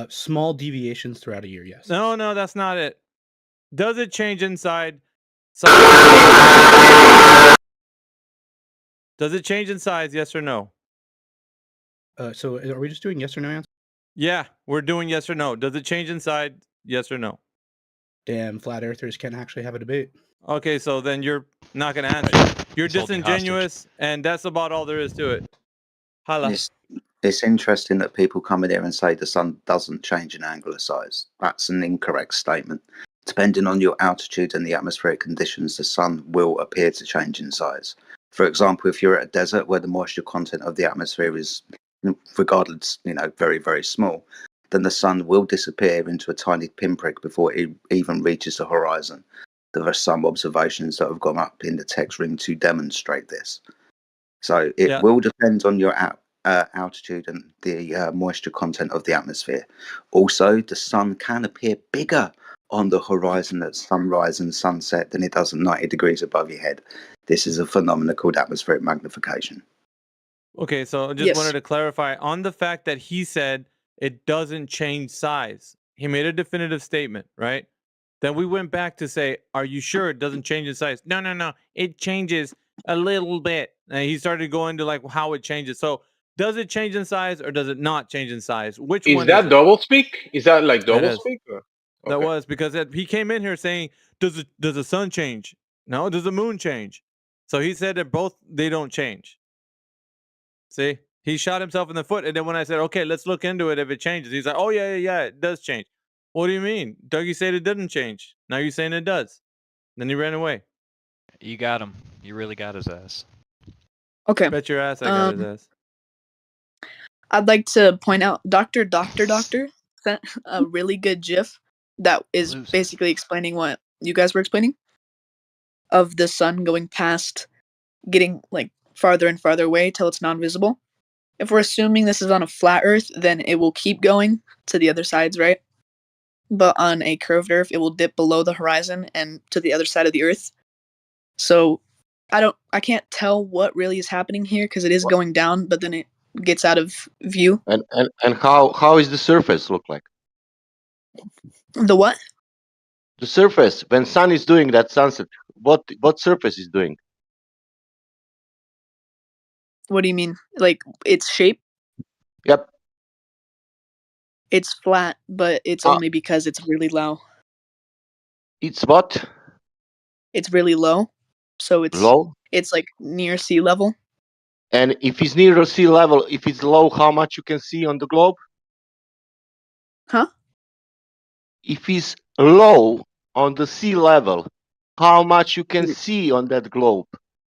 Small deviations throughout a year. Yes. No, that's not it. Does it change inside? Does it change in size? Yes or no? So are we just doing yes or no answer? Yeah, we're doing yes or no. Does it change inside? Yes or no? Damn, flat earthers can't actually have a debate. Okay, so then you're not going to answer. You're disingenuous, and that's about all there is to it. Hala. It's interesting that people come in here and say the sun doesn't change in angular size. That's an incorrect statement. Depending on your altitude and the atmospheric conditions, the sun will appear to change in size. For example, if you're at a desert where the moisture content of the atmosphere is, regardless, very, very small, then the sun will disappear into a tiny pinprick before it even reaches the horizon. There are some observations that have gone up in the text ring to demonstrate this. So it will depend on your altitude and the moisture content of the atmosphere. Also, the sun can appear bigger on the horizon at sunrise and sunset than it does at 90 degrees above your head. This is a phenomenon called atmospheric magnification. Okay, so I just wanted to clarify on the fact that he said it doesn't change size. He made a definitive statement, right? Then we went back to say, are you sure it doesn't change in size? No. It changes a little bit. And he started going to like how it changes. So does it change in size or does it not change in size? Which Is one that is double speak? Is that like That double is. speak? Or? That Okay. was because he came in here saying, does the sun change? No, does the moon change? So he said that both, they don't change. See, he shot himself in the foot. And then when I said, okay, let's look into it if it changes, he's like, oh, yeah, it does change. What do you mean? Dougie said it didn't change. Now you're saying it does. Then he ran away. You got him. You really got his ass. Okay. Bet your ass I got his ass. I'd like to point out Dr. sent a really good GIF that is basically explaining what you guys were explaining. of the sun going past, getting like farther and farther away till it's non-visible. If we're assuming this is on a flat Earth, then it will keep going to the other sides, right? But on a curved Earth, it will dip below the horizon and to the other side of the Earth. So I can't tell what really is happening here because it is going down, but then it gets out of view. And how is the surface look like? The what? The surface when sun is doing that sunset. What surface is doing? What do you mean? Like its shape? Yep. It's flat, but it's only because it's really low. It's what? It's really low, so Low. it's like near sea level. And if it's near sea level, if it's low, how much you can see on the globe? Huh? If it's low on the sea level, how much you can see on that globe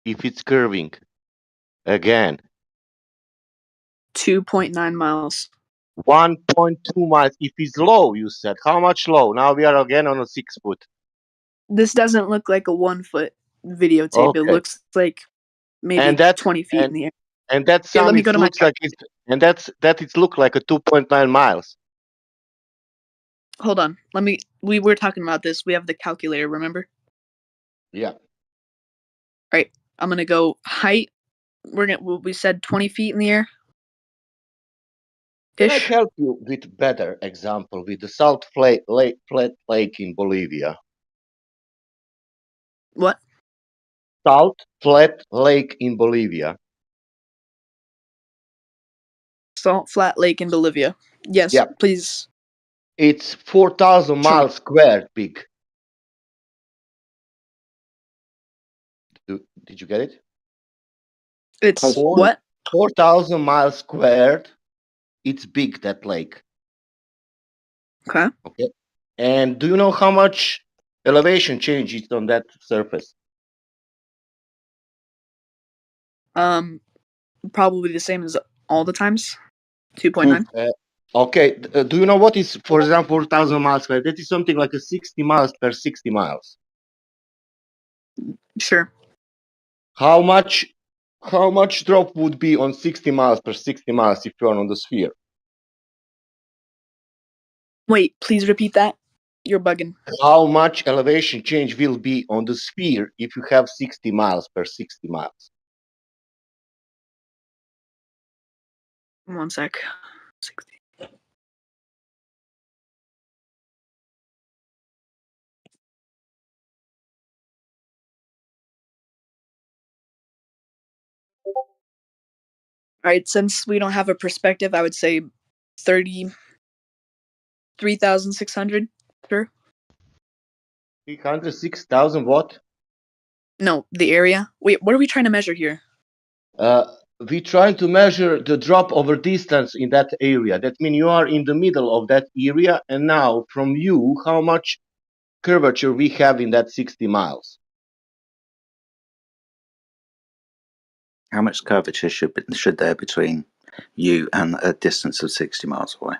if it's curving? Again. 2.9 miles. 1.2 miles. If it's low, you said. How much low? Now we are again on a 6 foot. This doesn't look like a 1 foot videotape. It Okay. looks like maybe And that 20 feet in the air. and that Here, let me summit go to my looks like it's and that it look like a 2.9 miles. Hold on. We were talking about this. We have the calculator, remember? Yeah. Right. I'm gonna go height. We said 20 feet in the air. Can I help you with better example with the Salt Flat Lake in Bolivia? What? Salt Flat Lake in Bolivia. Salt Flat Lake in Bolivia. Yes, Yeah. please. It's 4,000 miles squared big. Did you get it? It's what? 4,000 miles squared. It's big, that lake. Okay. Okay. And do you know how much elevation change is on that surface? Probably the same as all the times. 2.9. Okay. Do you know what is, for example, 4,000 miles squared? That is something like a 60 miles per 60 miles. Sure. How much drop would be on 60 miles per 60 miles if you are on the sphere? Wait, please repeat that. You're bugging. How much elevation change will be on the sphere if you have 60 miles per 60 miles? 1 sec. 60. All right, since we don't have a perspective, I would say 33,600. Sure. 306,000 what? No, the area. Wait, what are we trying to measure here? We try to measure the drop over distance in that area. That means you are in the middle of that area, and now from you, how much curvature we have in that 60 miles? How much curvature should there between you and a distance of 60 miles away?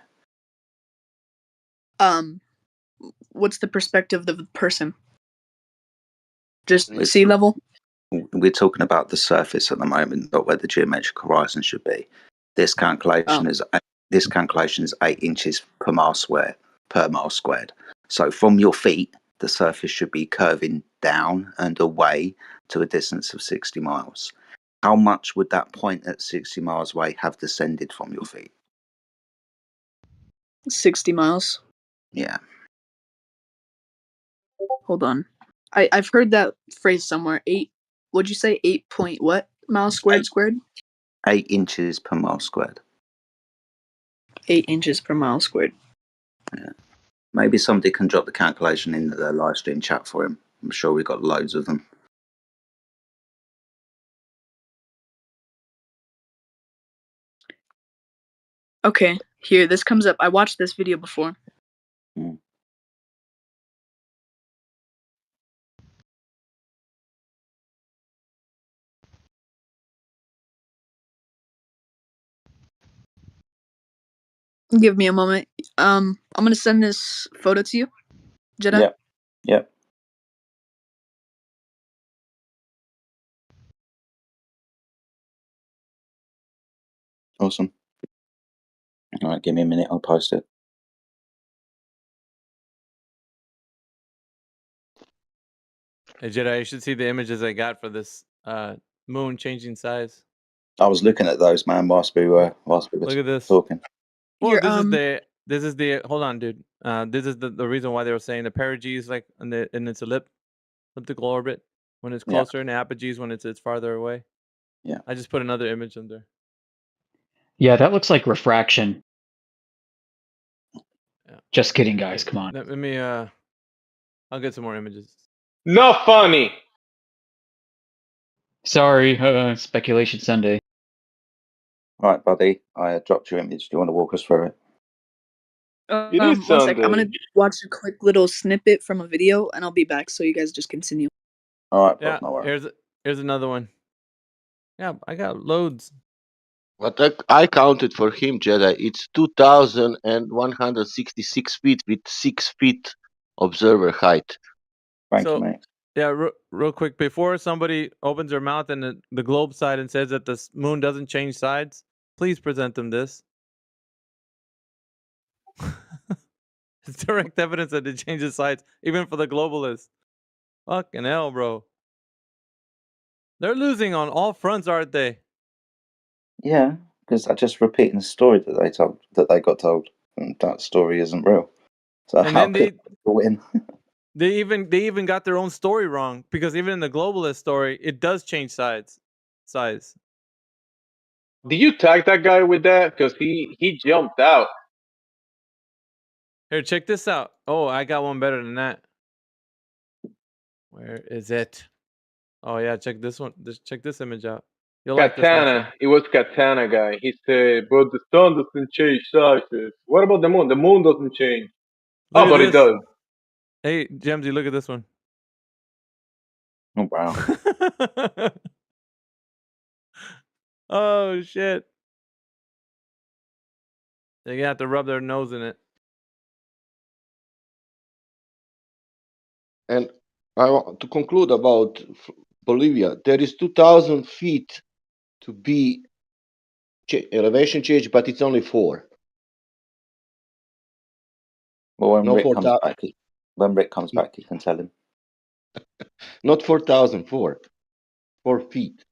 What's the perspective of the person? Just sea level? We're talking about the surface at the moment, not where the geometric horizon should be. This calculation is 8 inches per mile squared. So from your feet, the surface should be curving down and away to a distance of 60 miles. How much would that point at 60 miles away have descended from your feet? 60 miles. Yeah. Hold on. I've heard that phrase somewhere. What'd you say? 8 point what? Miles squared? 8 inches per mile squared. 8 inches per mile squared. Yeah. Maybe somebody can drop the calculation into their live stream chat for him. I'm sure we've got loads of them. Okay, here, this comes up. I watched this video before. Give me a moment. I'm gonna send this photo to you, Jedi. Yep. Awesome. All right, give me a minute. I'll post it. Hey Jedi, you should see the images I got for this moon changing size. I was looking at those, man, whilst we were Look at this. talking. Well, Here, this is the hold on, dude. This is the reason why they were saying the perigee is like in its elliptical orbit when it's Yeah. closer, and the apogee is when it's farther away. Yeah. I just put another image in there. Yeah, that looks like refraction. Yeah. Just kidding, guys. Come on. Let me I'll get some more images. Not funny. Sorry, speculation Sunday. All right, buddy. I dropped your image. Do you want to walk us through it? It is One sec. I'm gonna Sunday. watch a quick little snippet from a video, and I'll be back. So you guys just continue. All right, bro. Yeah, No worries. here's another one. Yeah, I got loads. But I counted for him, Jedi. It's 2,166 feet with 6 feet observer height. Thank So, you, mate. Yeah, real quick, before somebody opens their mouth in the globe side and says that the moon doesn't change sides, please present them this. It's direct evidence that it changes sides, even for the globalists. Fucking hell, bro. They're losing on all fronts, aren't they? Yeah, because I'm just repeating the story that they got told, and that story isn't real. So And how then could they win? they even got their own story wrong, because even in the globalist story, it does change size. Did you tag that guy with that? Because he jumped out. Here, check this out. Oh, I got one better than that. Where is it? Oh yeah, check this one. Check this image out. You'll like this one. Katana. It was Katana guy. He said, but the sun doesn't change sizes. What about the moon? The moon doesn't change. Look Oh, at but it this. does. Hey, Jamsy, look at this one. Oh wow. Oh shit. They're gonna have to rub their nose in it. And I want to conclude about Bolivia. There is 2,000 feet to be elevation change, but it's only 4. Well, when No Rick 4,000. comes back, you can tell him. Not 4,000, 4 feet.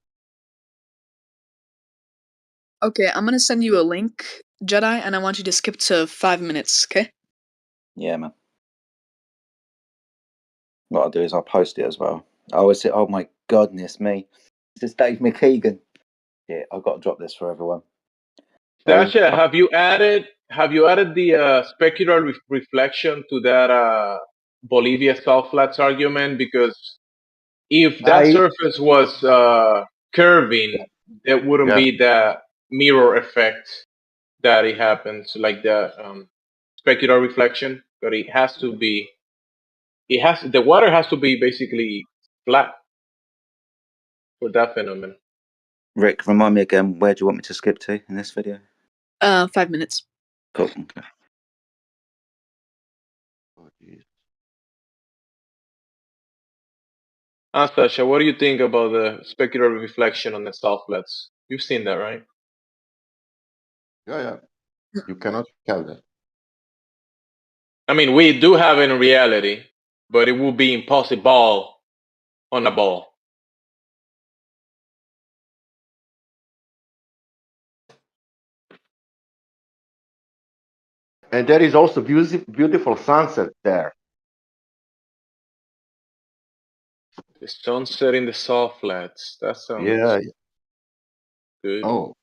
Okay, I'm gonna send you a link, Jedi, and I want you to skip to 5 minutes. Okay? Yeah, man. What I'll do is I'll post it as well. I always say, "Oh my goodness me, this is Dave McKeegan." Yeah, I've got to drop this for everyone. Sasha, have you added the specular reflection to that Bolivia salt flats argument? Because if that surface was curving, there wouldn't be that mirror effect that it happens, like the specular reflection. But it has to be. The water has to be basically flat for that phenomenon. Rick, remind me again, where do you want me to skip to in this video? 5 minutes. Cool. Okay. Sasha, what do you think about the specular reflection on the salt flats? You've seen that, right? Yeah. You cannot have that. I mean, we do have it in reality, but it would be impossible on a ball. And there is also beautiful sunset there. The sunset in the salt flats. That sounds good. Oh,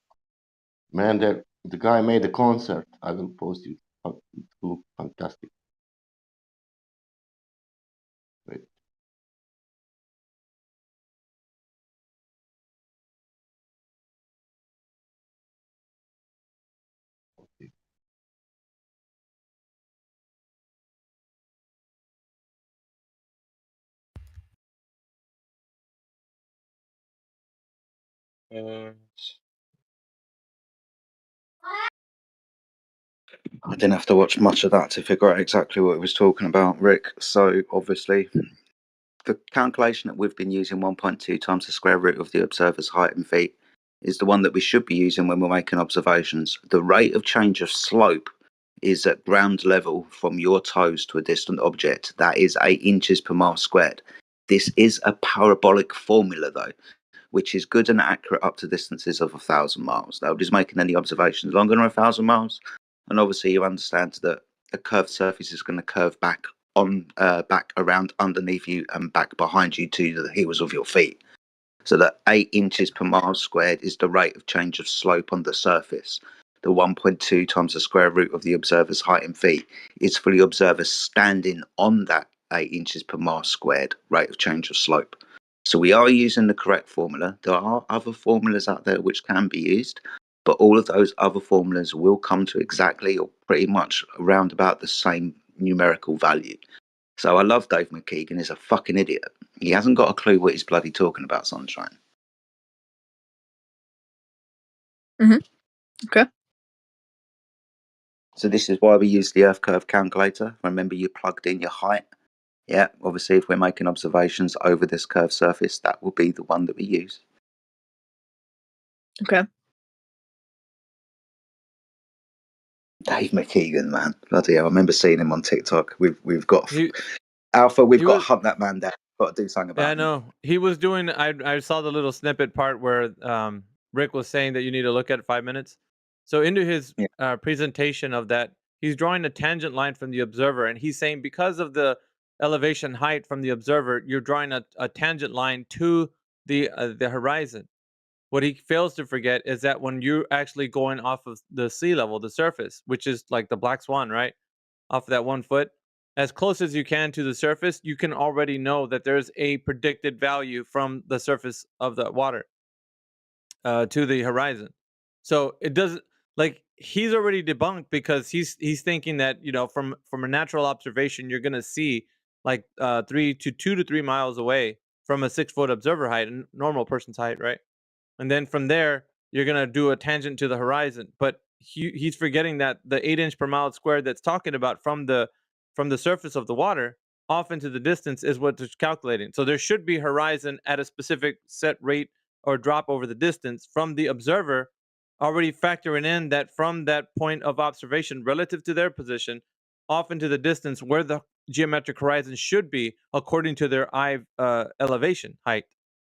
man, the guy made a concert. I will post it. It looked fantastic. Wait. I didn't have to watch much of that to figure out exactly what he was talking about, Rick. So obviously, the calculation that we've been using 1.2 times the square root of the observer's height in feet is the one that we should be using when we're making observations. The rate of change of slope is at ground level from your toes to a distant object. That is 8 inches per mile squared. This is a parabolic formula, though, which is good and accurate up to distances of 1,000 miles. Nobody's making any observations longer than 1,000 miles. And obviously, you understand that a curved surface is going to curve back back around underneath you and back behind you to the heels of your feet. So that 8 inches per mile squared is the rate of change of slope on the surface. The 1.2 times the square root of the observer's height in feet is for the observer standing on that 8 inches per mile squared rate of change of slope. So we are using the correct formula. There are other formulas out there which can be used, but all of those other formulas will come to exactly or pretty much around about the same numerical value. So I love Dave McKeegan. He's a fucking idiot. He hasn't got a clue what he's bloody talking about, Sunshine. Okay. So this is why we use the Earth curve calculator. Remember, you plugged in your height. Yeah, obviously, if we're making observations over this curved surface, that will be the one that we use. Okay. Dave McKeegan, man, bloody hell! I remember seeing him on TikTok. We've got Alpha. We've got to hunt that man down. Got to do something about Yeah, him. no, he was doing. I saw the little snippet part where Rick was saying that you need to look at 5 minutes. So into his presentation of that, he's drawing a tangent line from the observer, and he's saying because of the elevation height from the observer, you're drawing a tangent line to the horizon. What he fails to forget is that when you're actually going off of the sea level, the surface, which is like the black swan, right, off of that 1 foot, as close as you can to the surface, you can already know that there's a predicted value from the surface of the water to the horizon. So it doesn't, like, he's already debunked because he's thinking that, you know, from a natural observation you're gonna see like 2 to 3 miles away from a 6-foot observer height, a normal person's height, right? And then from there you're gonna do a tangent to the horizon. But he's forgetting that the 8 inch per mile squared that's talking about from the surface of the water off into the distance is what it's calculating. So there should be horizon at a specific set rate or drop over the distance from the observer, already factoring in that from that point of observation relative to their position off into the distance where the geometric horizon should be according to their eye elevation height.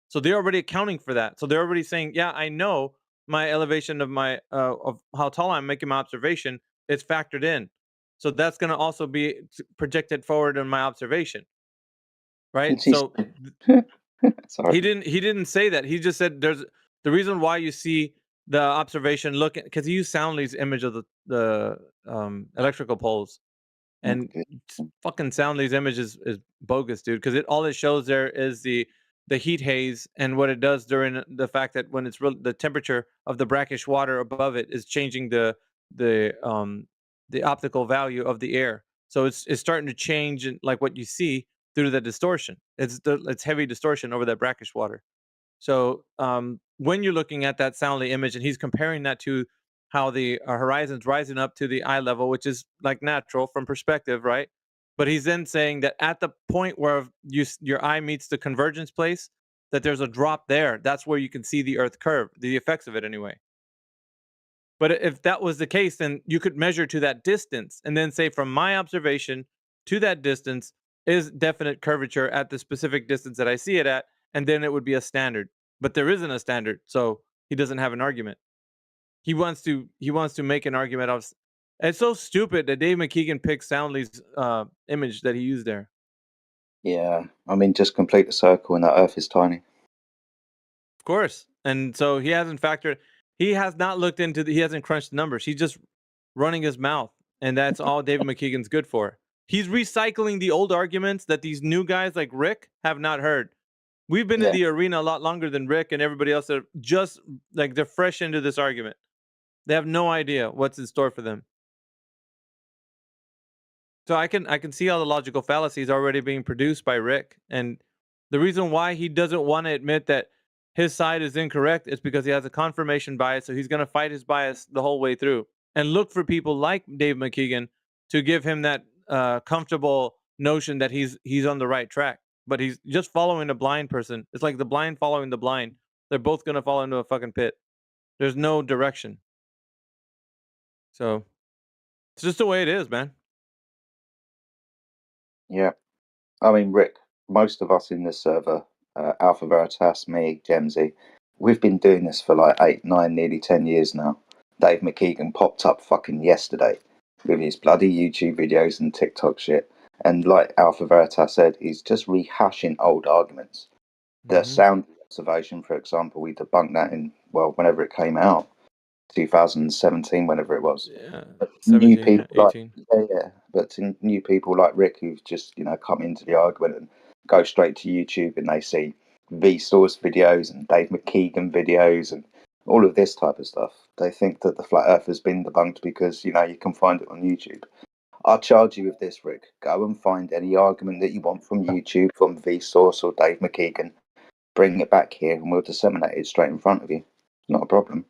So they're already accounting for that. So they're already saying, yeah, I know my elevation of my of how tall I'm making my observation. It's factored in. So that's going to also be projected forward in my observation. Right? So Sorry. he didn't say that. He just said there's the reason why you see the observation look, because he used Soundly's image of the electrical poles. And fucking Soundly's image is bogus, dude, because all it shows there is the heat haze, and what it does during the fact that when it's the temperature of the brackish water above it is changing the optical value of the air. So it's starting to change, and like what you see due to the distortion. It's heavy distortion over that brackish water. So when you're looking at that Soundly image, and he's comparing that to how the horizon's rising up to the eye level, which is like natural from perspective, right? But he's then saying that at the point where your eye meets the convergence place, that there's a drop there. That's where you can see the Earth curve, the effects of it anyway. But if that was the case, then you could measure to that distance and then say from my observation to that distance is definite curvature at the specific distance that I see it at, and then it would be a standard. But there isn't a standard, so he doesn't have an argument. He wants to make an argument of. It's so stupid that Dave McKeegan picked Soundly's image that he used there. Yeah, I mean, just complete the circle, and that Earth is tiny. Of course, and so he hasn't factored. He has not looked into. He hasn't crunched the numbers. He's just running his mouth, and that's all David McKeegan's good for. He's recycling the old arguments that these new guys like Rick have not heard. We've been in the arena a lot longer than Rick and everybody else. That just like they're fresh into this argument. They have no idea what's in store for them. So I can see all the logical fallacies already being produced by Rick, and the reason why he doesn't want to admit that his side is incorrect is because he has a confirmation bias. So he's going to fight his bias the whole way through and look for people like Dave McKeegan to give him that comfortable notion that he's on the right track. But he's just following a blind person. It's like the blind following the blind. They're both going to fall into a fucking pit. There's no direction. So it's just the way it is, man. Yeah. I mean, Rick, most of us in this server, Alpha Veritas, me, Gemsy, we've been doing this for like 8, 9, nearly 10 years now. Dave McKeegan popped up fucking yesterday with his bloody YouTube videos and TikTok shit. And like Alpha Veritas said, he's just rehashing old arguments. The sound observation, for example, we debunked that in, well, whenever it came out, 2017, whenever it was. Yeah, But 17, new people 18. but to new people like Rick who've just come into the argument and go straight to YouTube and they see Vsauce videos and Dave McKeegan videos and all of this type of stuff. They think that the flat Earth has been debunked because you can find it on YouTube. I'll charge you with this, Rick. Go and find any argument that you want from YouTube, from Vsauce or Dave McKeegan. Bring it back here and we'll disseminate it straight in front of you. It's not a problem.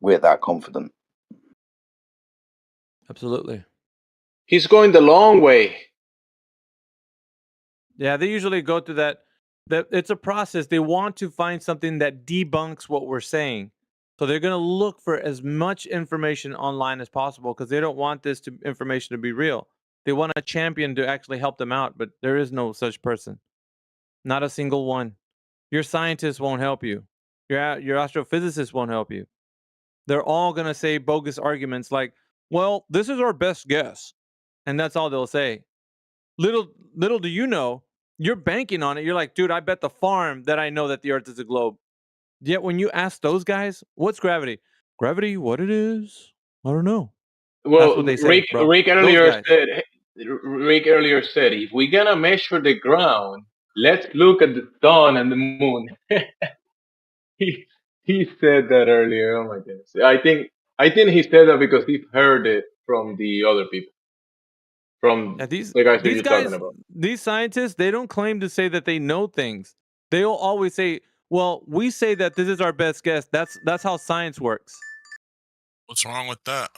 We're that confident. Absolutely. He's going the long way. Yeah, they usually go through that. It's a process. They want to find something that debunks what we're saying. So they're going to look for as much information online as possible because they don't want this information to be real. They want a champion to actually help them out, but there is no such person. Not a single one. Your scientist won't help you. Your astrophysicist won't help you. They're all going to say bogus arguments like, well, this is our best guess. And that's all they'll say. Little do you know, you're banking on it. You're like, dude, I bet the farm that I know that the Earth is a globe. Yet when you ask those guys, what's gravity? Gravity, what it is? I don't know. That's Well, what they say, bro. Rick Those earlier guys. said, if we're gonna measure the ground, let's look at the sun and the moon. he said that earlier. Oh my goodness. I think he said that because he heard it from the other people. From Yeah, the guys that these you're guys, talking about. these scientists, they don't claim to say that they know things. They'll always say, well, we say that this is our best guess. That's how science works. What's wrong with that?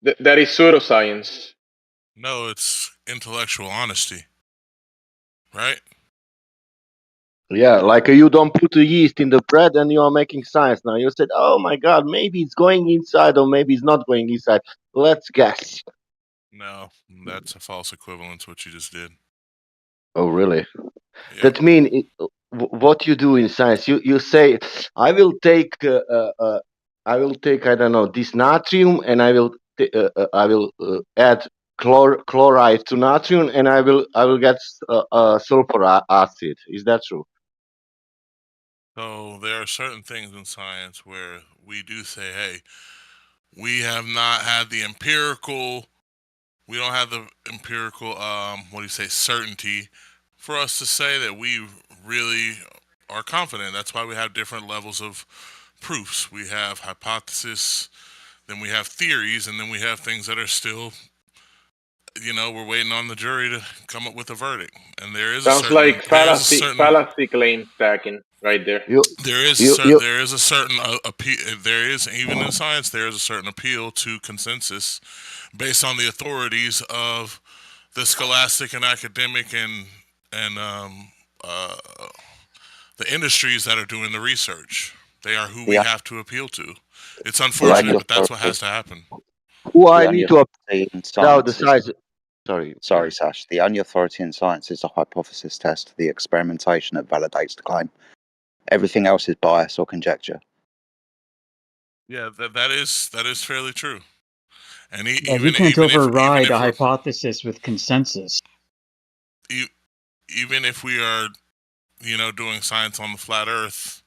That is pseudoscience. No, it's intellectual honesty. Right? Yeah, like you don't put the yeast in the bread and you are making science now. You said, oh my God, maybe it's going inside or maybe it's not going inside. Let's guess. No, that's a false equivalence, what you just did. Oh, really? That means what you do in science, you say, I will take, I don't know, this natrium and I will add chloride to natrium and I will get sulfur acid. Is that true? So there are certain things in science where we do say, hey, we have not had the empirical, we don't have the empirical, certainty for us to say that we really are confident. That's why we have different levels of proofs. We have hypothesis, then we have theories, and then we have things that are still, we're waiting on the jury to come up with a verdict. And there is Sounds like fallacy claim stacking right there. There is a certain appeal. There is, even in science, there is a certain appeal to consensus based on the authorities of the scholastic and academic and the industries that are doing the research. They are who we have to appeal to. It's unfortunate, but that's what has to happen. Who I need to now the size. Sorry, Sash. The only authority in science is the hypothesis test, the experimentation that validates the claim. Everything else is bias or conjecture. Yeah, that is fairly true. And you can't override a hypothesis with consensus. Even if we are, doing science on the flat Earth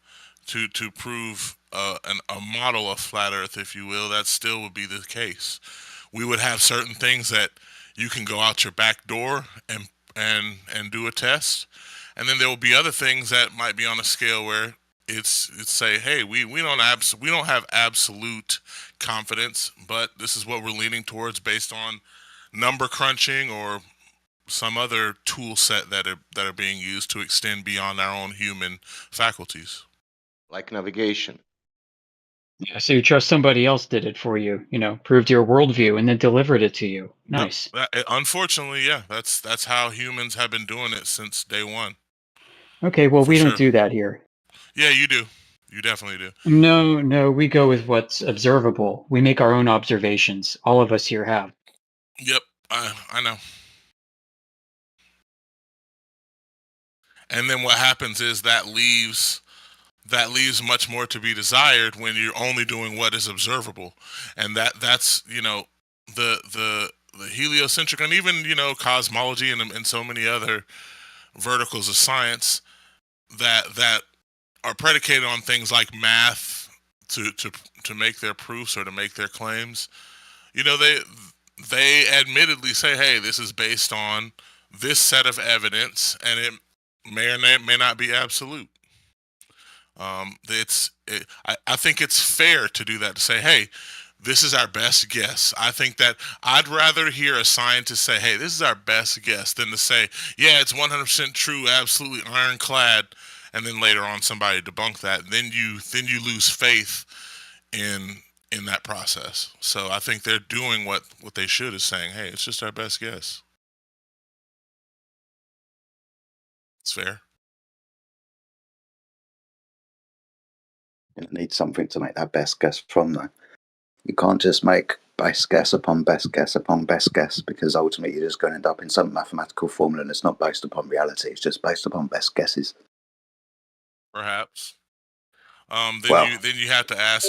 to prove a model of flat Earth, if you will, that still would be the case. We would have certain things that you can go out your back door and do a test, and then there will be other things that might be on a scale where it's say, hey, we don't have absolute confidence, but this is what we're leaning towards based on number crunching or some other tool set that are being used to extend beyond our own human faculties, like navigation. Yeah, so you trust somebody else did it for you, proved your worldview and then delivered it to you. Nice. Unfortunately, yeah, that's how humans have been doing it since day one. Okay, well, we don't sure. do that here. Yeah, you do. You definitely do. No, we go with what's observable. We make our own observations. All of us here have. Yep, I know. And then what happens is that leaves much more to be desired when you're only doing what is observable, and that's the heliocentric and even cosmology and so many other verticals of science that are predicated on things like math to make their proofs or to make their claims. They admittedly say, hey, this is based on this set of evidence, and it may or may not be absolute. I think it's fair to do that, to say, hey, this is our best guess. I think that I'd rather hear a scientist say, hey, this is our best guess, than to say, yeah, it's 100% true, absolutely ironclad, and then later on somebody debunk that. Then you lose faith in that process. So I think they're doing what they should, is saying, hey, it's just our best guess. It's fair. You need something to make that best guess from, though. You can't just make best guess upon best guess upon best guess, because ultimately you're just going to end up in some mathematical formula and it's not based upon reality. It's just based upon best guesses. Perhaps. Then you have to ask,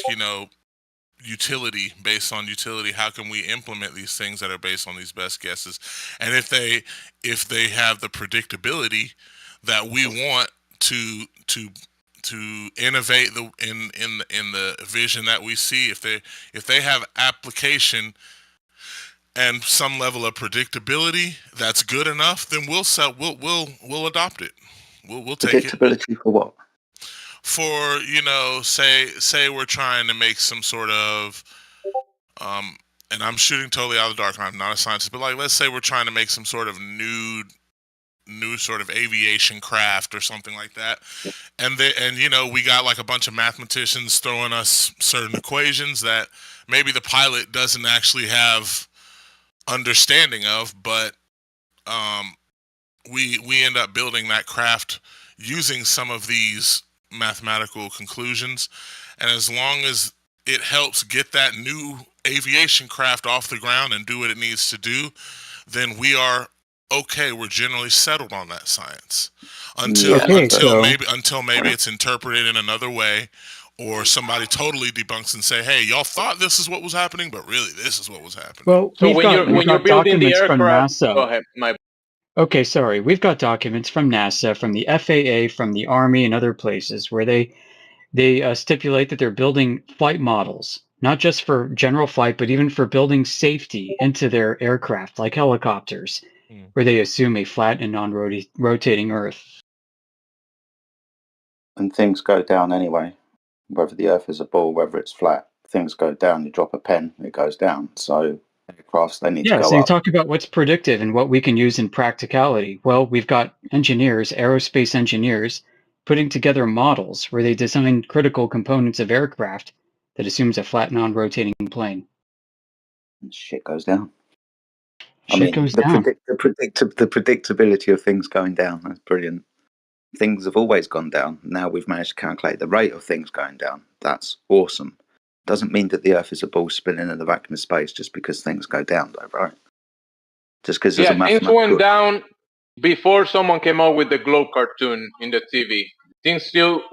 utility, based on utility, how can we implement these things that are based on these best guesses? And if they have the predictability that we want to innovate in the vision that we see, if they have application and some level of predictability that's good enough, then we'll adopt it. We'll take it. Predictability for what? For say we're trying to make some sort of and I'm shooting totally out of the dark, I'm not a scientist, but like, let's say we're trying to make some sort of new sort of aviation craft or something like that, and we got like a bunch of mathematicians throwing us certain equations that maybe the pilot doesn't actually have understanding of, but we end up building that craft using some of these mathematical conclusions, and as long as it helps get that new aviation craft off the ground and do what it needs to do, then we are okay. We're generally settled on that science until maybe it's interpreted in another way, or somebody totally debunks and say, hey, y'all thought this is what was happening, but really this is what was happening. Well, So when you're building the aircraft, go ahead, Okay, sorry. We've got documents from NASA, from the FAA, from the Army, and other places where they stipulate that they're building flight models, not just for general flight, but even for building safety into their aircraft, like helicopters, where they assume a flat and non-rotating Earth. And things go down anyway. Whether the Earth is a ball, whether it's flat, things go down. You drop a pen, it goes down. So aircrafts, they need to go so you up. talk about what's predictive and what we can use in practicality. Well, we've got engineers, aerospace engineers, putting together models where they design critical components of aircraft that assumes a flat, non-rotating plane. And shit goes down. The predictability of things going down, that's brilliant. Things have always gone down. Now we've managed to calculate the rate of things going down. That's awesome. Doesn't mean that the Earth is a ball spinning in the vacuum of space just because things go down, though, right? Just because there's a things mathematical... went down before someone came out with the globe cartoon in the TV. Things still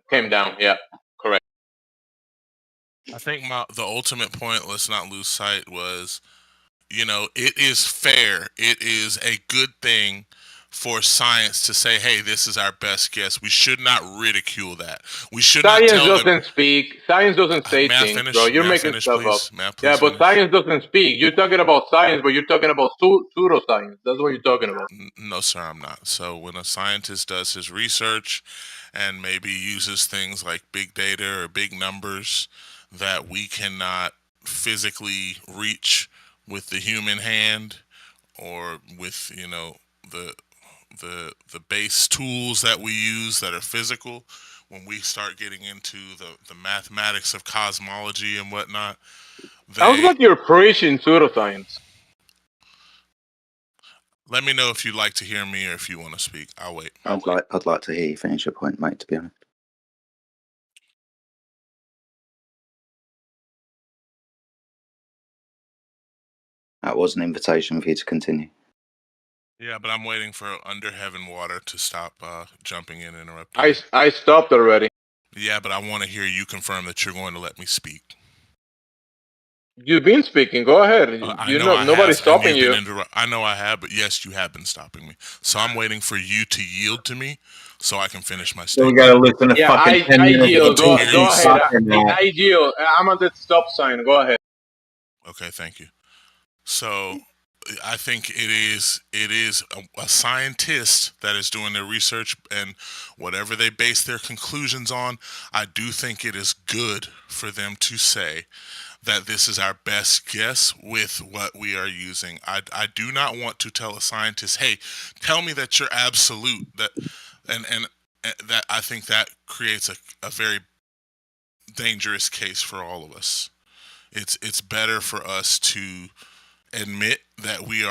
came down. Yeah, correct. I think the ultimate point, let's not lose sight, was, it is fair. It is a good thing for science to say, hey, this is our best guess. We should not ridicule that. We should Science not tell doesn't them... speak. Science doesn't say May I things, finish? bro. You're May I making finish, stuff please? up. May I please Yeah, but finish? science doesn't speak. You're talking about science, but you're talking about pseudoscience. That's what you're talking about. No, sir, I'm not. So when a scientist does his research and maybe uses things like big data or big numbers that we cannot physically reach with the human hand, or with the base tools that we use that are physical, when we start getting into the mathematics of cosmology and whatnot, Sounds like you're preaching pseudoscience. Let me know if you'd like to hear me or if you want to speak. I'll wait. I'd like to hear you finish your point, mate, to be honest. That was an invitation for you to continue. Yeah, but I'm waiting for Under Heaven Water to stop jumping in and interrupting. I stopped already. Yeah, but I want to hear you confirm that you're going to let me speak. You've been speaking. Go ahead. Nobody's stopping you. I know I have, but yes, you have been stopping me. So I'm waiting for you to yield to me so I can finish my So we statement. gotta listen to fucking 10 I minutes. yield. Go of ahead. now. I yield. I'm at the stop sign. Go ahead. Okay, thank you. So I think it is a scientist that is doing their research, and whatever they base their conclusions on, I do think it is good for them to say that this is our best guess with what we are using. I do not want to tell a scientist, hey, tell me that you're absolute. And that I think that creates a very dangerous case for all of us. It's better for us to admit that we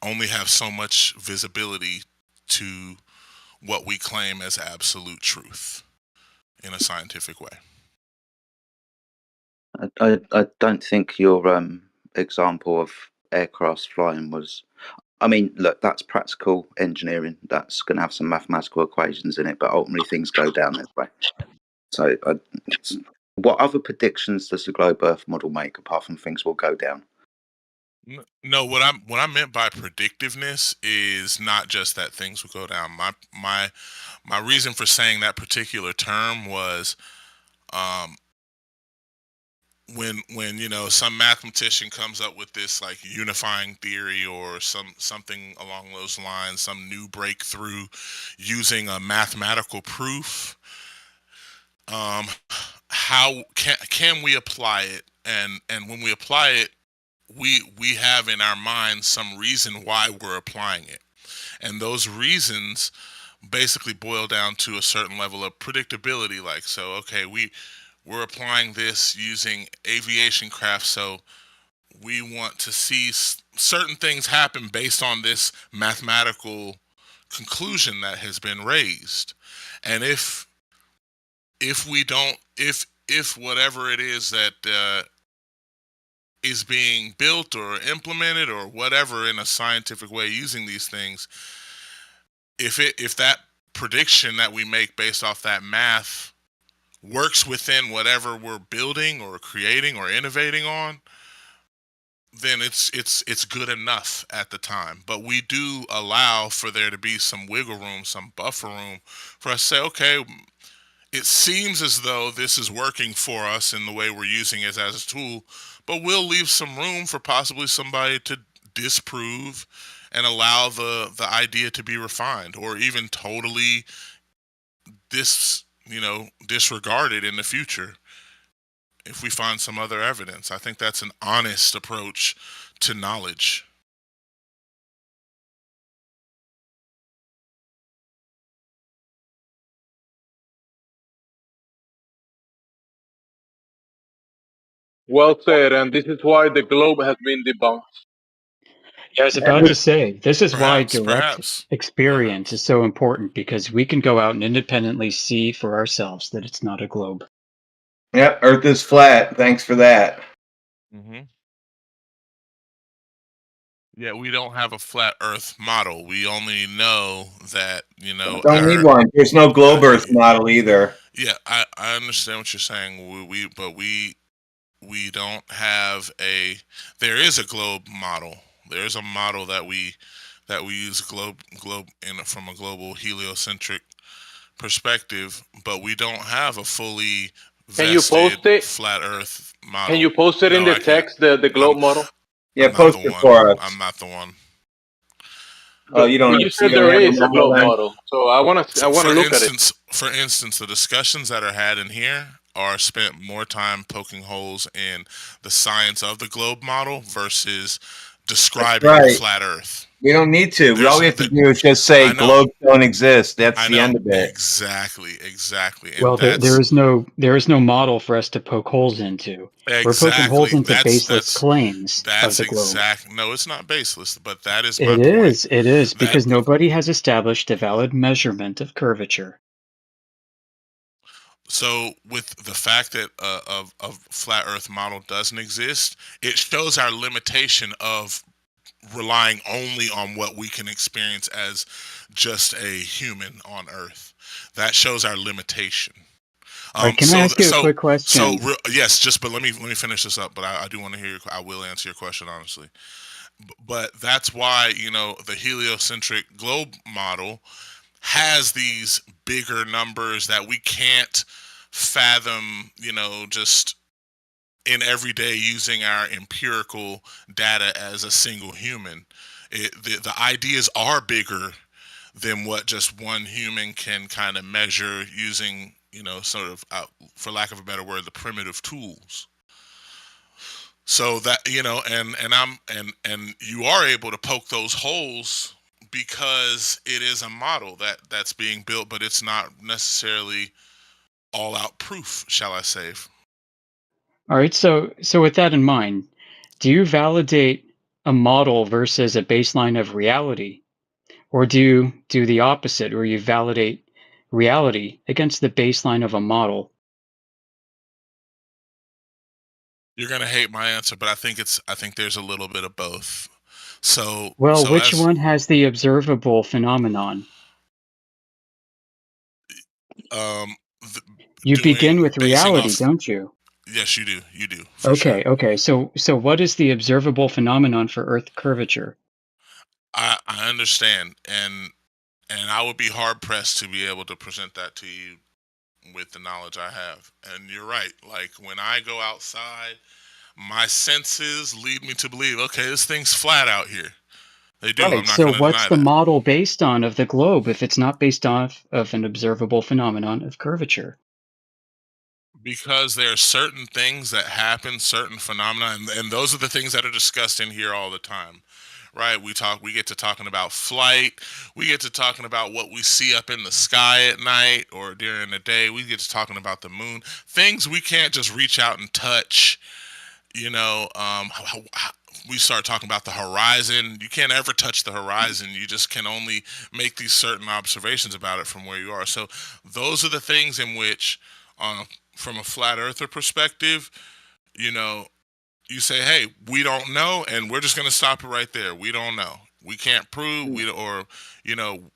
only have so much visibility to what we claim as absolute truth in a scientific way. I don't think your example of aircraft flying was. I mean, look, that's practical engineering. That's going to have some mathematical equations in it, but ultimately things go down this way. So, what other predictions does the globe Earth model make apart from things will go down? No, what I meant by predictiveness is not just that things will go down. My reason for saying that particular term was when some mathematician comes up with this like unifying theory or something along those lines, some new breakthrough using a mathematical proof, how can we apply it? And when we apply it, we have in our minds some reason why we're applying it, and those reasons basically boil down to a certain level of predictability. Like, so okay, we're applying this using aviation craft, so we want to see certain things happen based on this mathematical conclusion that has been raised. And if we don't, if whatever it is that is being built or implemented or whatever in a scientific way using these things, if that prediction that we make based off that math works within whatever we're building or creating or innovating on, then it's good enough at the time. But we do allow for there to be some wiggle room, some buffer room for us to say, okay, it seems as though this is working for us in the way we're using it as a tool, but we'll leave some room for possibly somebody to disprove and allow the idea to be refined or even totally disregarded in the future if we find some other evidence. I think that's an honest approach to knowledge. Well said, and this is why the globe has been debunked. Yeah, I was about to say, this is why direct perhaps. experience is so important, because we can go out and independently see for ourselves that it's not a globe. Yep, Earth is flat. Thanks for that. Mm-hmm. Yeah, we don't have a flat Earth model. We only know that, Don't need one. There's no globe Earth model either. Yeah, I understand what you're saying. We don't have there is a globe model. There is a model that we use globe from a global heliocentric perspective, but we don't have a fully vested flat Earth model. Can you post it in the text, the globe model? Yeah, post it for us. I'm not the one. Oh, you don't. You said there is a globe model, so I want to look at it. For instance, the discussions that are had in here are spent more time poking holes in the science of the globe model versus describing right. the flat Earth. We don't need to. All we have to do is just say globes don't exist. That's the end of it. Exactly. And Well, there is no model for us to poke holes into. We're poking holes into baseless claims of the globe. No, it's not baseless, but that is It is because nobody has established a valid measurement of curvature. So, with the fact that a flat Earth model doesn't exist, it shows our limitation of relying only on what we can experience as just a human on Earth. That shows our limitation. All right, can I ask you a quick question? Yes, but let me finish this up. But I do want to hear. I will answer your question honestly. But that's why the heliocentric globe model has these bigger numbers that we can't fathom. Just in every day using our empirical data as a single human. The ideas are bigger than what just one human can kind of measure using, sort of, for lack of a better word, the primitive tools. So that, and you are able to poke those holes because it is a model that's being built, but it's not necessarily all out proof, shall I say. All right, so with that in mind, do you validate a model versus a baseline of reality? Or do you do the opposite, where you validate reality against the baseline of a model? You're gonna hate my answer, but I think there's a little bit of both. So Well, which one has the observable phenomenon? You begin with reality, don't you? Yes, you do. You do. Okay. So what is the observable phenomenon for Earth curvature? I understand, and I would be hard pressed to be able to present that to you with the knowledge I have. And you're right. Like when I go outside, my senses lead me to believe, okay, this thing's flat out here. They do. Right. I'm not So going to what's deny the that. model based on of the globe if it's not based off of an observable phenomenon of curvature? Because there are certain things that happen, certain phenomena, and those are the things that are discussed in here all the time, right? We get to talking about flight, we get to talking about what we see up in the sky at night or during the day, we get to talking about the moon, things we can't just reach out and touch. We start talking about the horizon. You can't ever touch the horizon. You just can only make these certain observations about it from where you are. So those are the things in which, from a flat earther perspective, you say, hey, we don't know, and we're just going to stop it right there. We don't know. We can't prove,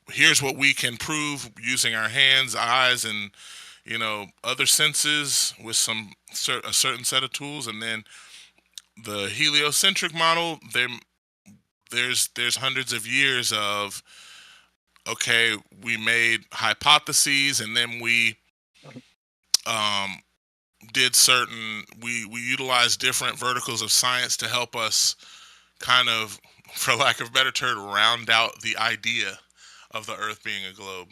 here's what we can prove using our hands, eyes, and, other senses with a certain set of tools. And then the heliocentric model, there's hundreds of years of, okay, we made hypotheses, and then we we utilized different verticals of science to help us kind of, for lack of a better term, round out the idea of the Earth being a globe.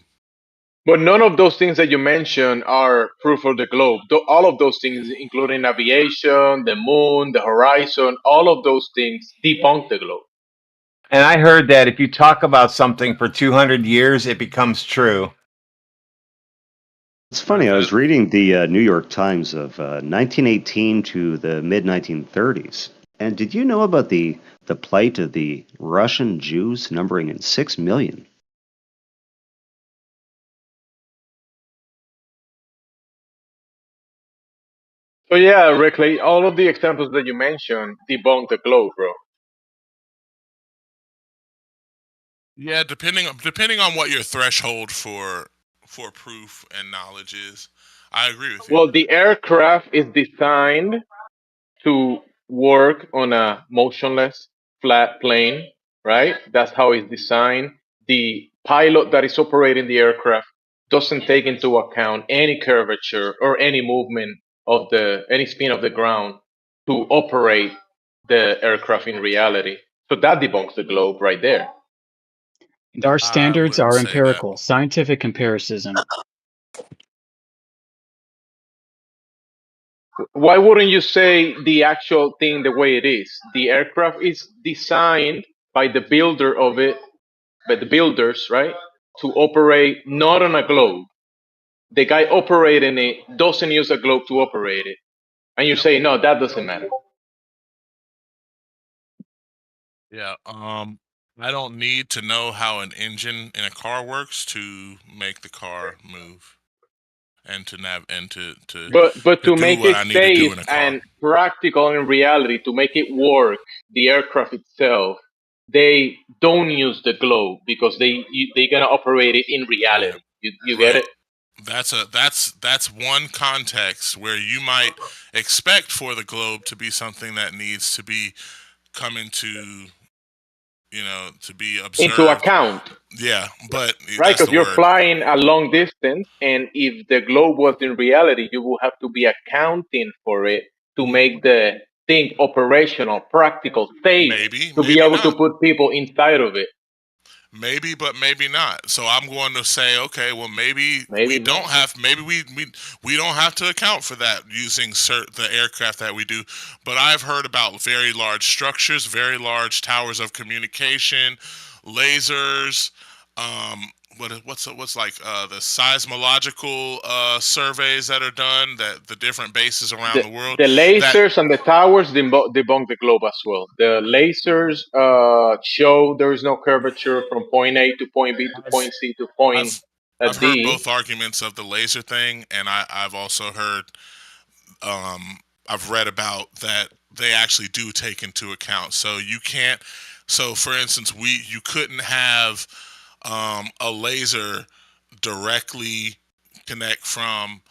But none of those things that you mentioned are proof of the globe. All of those things, including aviation, the moon, the horizon, all of those things debunk the globe. And I heard that if you talk about something for 200 years, it becomes true. It's funny, I was reading the New York Times of 1918 to the mid-1930s. And did you know about the plight of the Russian Jews numbering in 6 million? So yeah, Rick, like, all of the examples that you mentioned debunk the globe, bro. Yeah, depending on what your threshold for proof and knowledge is, I agree with you. Well, the aircraft is designed to work on a motionless flat plane, right? That's how it's designed. The pilot that is operating the aircraft doesn't take into account any curvature or any movement of any spin of the ground to operate the aircraft in reality. So that debunks the globe right there. Our standards are empirical, scientific empiricism. Why wouldn't you say the actual thing the way it is? The aircraft is designed by the builder of it, by the builders, right? To operate not on a globe. The guy operating it doesn't use a globe to operate it. And you say, no, that doesn't matter. Yeah. I don't need to know how an engine in a car works to make the car move and to But to do make what it I need to do safe in a car. and practical in reality, to make it work, the aircraft itself, they don't use the globe because they're gonna operate it in reality. You get it? That's one context where you might expect for the globe to be something that needs to be come into, to be observed. Into account. Yeah, but Right, that's because the you're word. flying a long distance, and if the globe was in reality, you will have to be accounting for it to make the thing operational, practical, safe, to be able to put people inside of it. Maybe, but maybe not. So I'm going to say, okay, well, maybe we don't have, maybe we don't have to account for that using the aircraft that we do. But I've heard about very large structures, very large towers of communication, lasers. What's like the seismological surveys that are done, that the different bases around the world. The lasers and the towers debunk the globe as well. The lasers show there is no curvature from point A to point B to point C to point I've D. heard both arguments of the laser thing, and I've also heard, I've read about that they actually do take into account. So you can't. So for instance, you couldn't have a laser directly connect from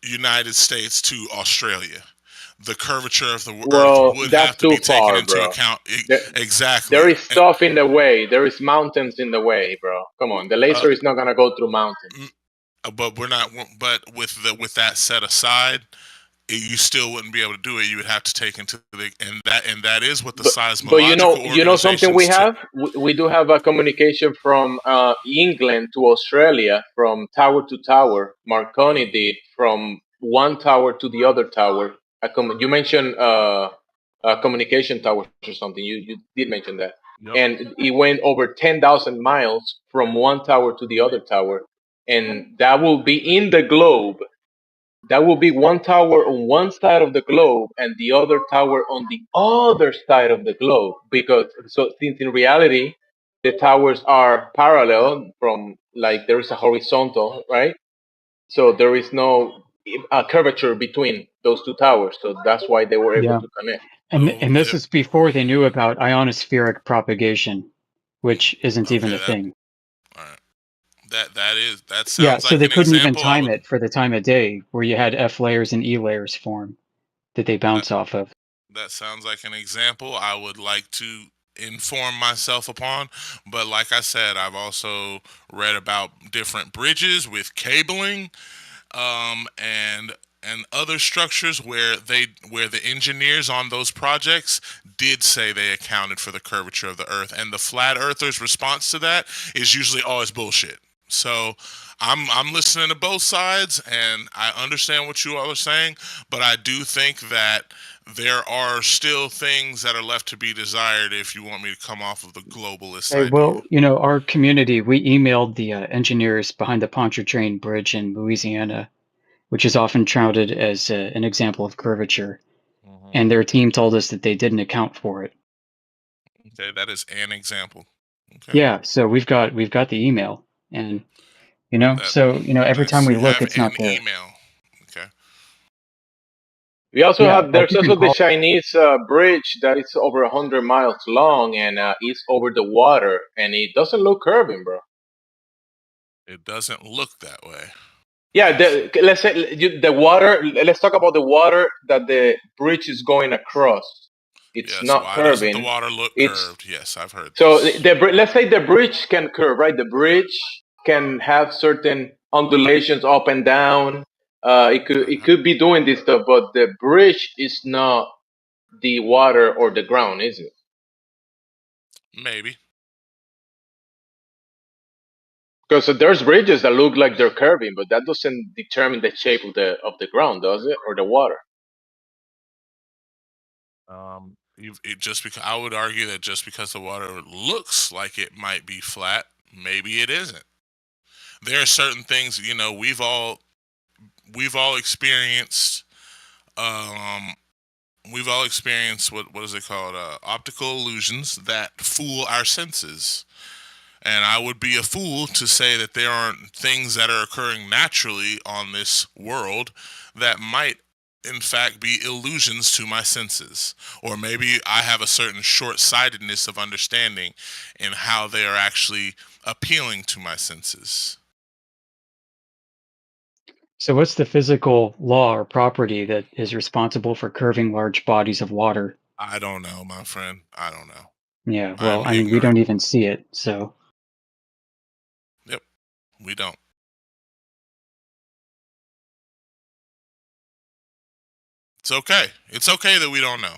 United States to Australia. The curvature of the Earth would have to be taken into account. Exactly. There is stuff in the way. There is mountains in the way, bro. Come on, the laser is not gonna go through mountains. But we're not. But with that set aside, you still wouldn't be able to do it. You would have to take into and that is what the seismological But you know something we have. We do have a communication from England to Australia, from tower to tower. Marconi did from one tower to the other tower. You mentioned communication towers or something. You did mention that, and it went over 10,000 miles from one tower to the other tower, and that will be in the globe. That will be one tower on one side of the globe and the other tower on the other side of the globe. Since in reality the towers are parallel, from like there is a horizontal, right? So there is no curvature between those two towers. So that's why they were able Yeah. to connect. And this is before they knew about ionospheric propagation, which isn't even a thing. That sounds Yeah, like so they an couldn't even example. time it for the time of day where you had F layers and E layers form that they bounce off of. That sounds like an example I would like to inform myself upon. But like I said, I've also read about different bridges with cabling, and other structures where the engineers on those projects did say they accounted for the curvature of the Earth, and the flat earthers' response to that is usually, "Oh, it's bullshit." So I'm listening to both sides, and I understand what you all are saying, but I do think that there are still things that are left to be desired if you want me to come off of the globalist Hey, idea. well, our community, we emailed the engineers behind the Pontchartrain Bridge in Louisiana, which is often touted as an example of curvature. And their team told us that they didn't account for it. Okay, that is an example. Okay. Yeah, so we've got the email, and every time we look, it's not there. We also Yeah, there's you can also the call- Chinese bridge that is over 100 miles long and is over the water, and it doesn't look curving, bro. It doesn't look that way. Yeah, let's say the water. Let's talk about the water that the bridge is going across. It's not Why curving. doesn't the water look curved? Yes, I've heard. So let's say the bridge can curve, right? The bridge can have certain undulations up and down. It could be doing this stuff, but the bridge is not the water or the ground, is it? Maybe. Because there's bridges that look like they're curving, but that doesn't determine the shape of the ground, does it, or the water? Just because I would argue that just because the water looks like it might be flat, maybe it isn't. There are certain things, we've all experienced. We've all experienced what is it called? Optical illusions that fool our senses. And I would be a fool to say that there aren't things that are occurring naturally on this world that might, in fact, be illusions to my senses. Or maybe I have a certain short-sightedness of understanding in how they are actually appealing to my senses. So, what's the physical law or property that is responsible for curving large bodies of water? I don't know, my friend. I don't know. Yeah, well, I mean, we don't even see it, so. Yep, we don't. It's okay. It's okay that we don't know.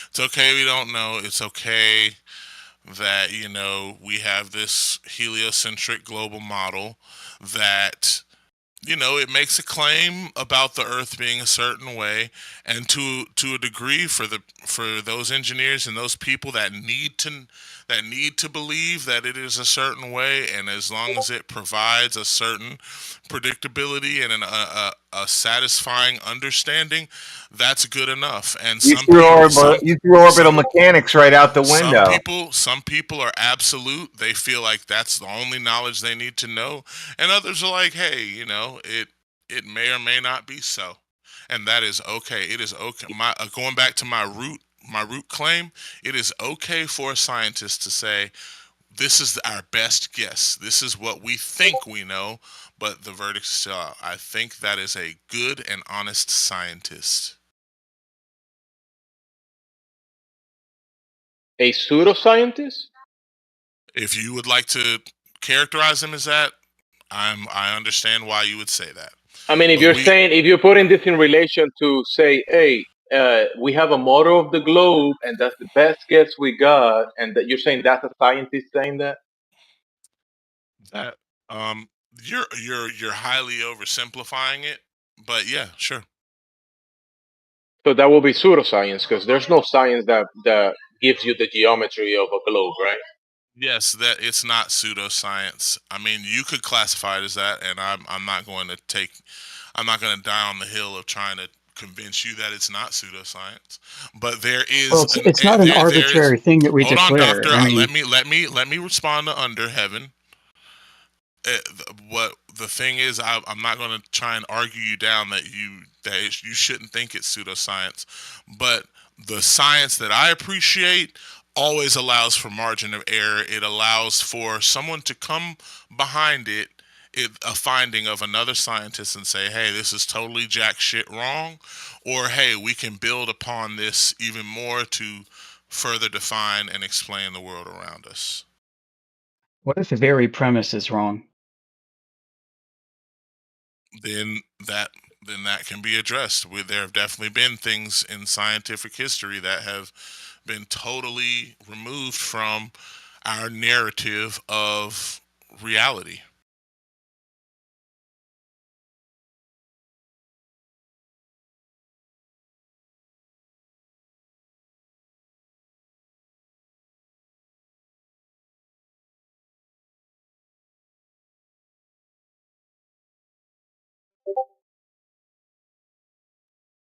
It's okay we don't know. It's okay that, we have this heliocentric global model that, it makes a claim about the Earth being a certain way, and to a degree, for those engineers and those people that need to believe that it is a certain way, and as long as it provides a certain predictability and a satisfying understanding, that's good enough. And You threw orbital mechanics right out the window. Some people are absolute. They feel like that's the only knowledge they need to know, and others are like, hey, it may or may not be so, and that is okay. It is okay. Going back to my root claim, it is okay for a scientist to say, this is our best guess. This is what we think we know, but the verdict's still out. I think that is a good and honest scientist. A pseudoscientist? If you would like to characterize him as that, I understand why you would say that. I mean, if you're putting this in relation to say, hey, we have a model of the globe, and that's the best guess we got, and that you're saying that's a scientist saying that. That you're highly oversimplifying it, but yeah, sure. So that will be pseudoscience, because there's no science that gives you the geometry of a globe, right? Yes, that it's not pseudoscience. I mean, you could classify it as that, and I'm not going to die on the hill of trying to convince you that it's not pseudoscience. But there is. Well, it's not an arbitrary thing that we declare. Hold on, doctor. I mean, let me respond to Under Heaven. What the thing is, I'm not going to try and argue you down that you shouldn't think it's pseudoscience, but the science that I appreciate always allows for margin of error. It allows for someone to come behind a finding of another scientist and say, hey, this is totally jack shit wrong, or hey, we can build upon this even more to further define and explain the world around us. what if the very premise is wrong? Then that can be addressed. There have definitely been things in scientific history that have been totally removed from our narrative of reality.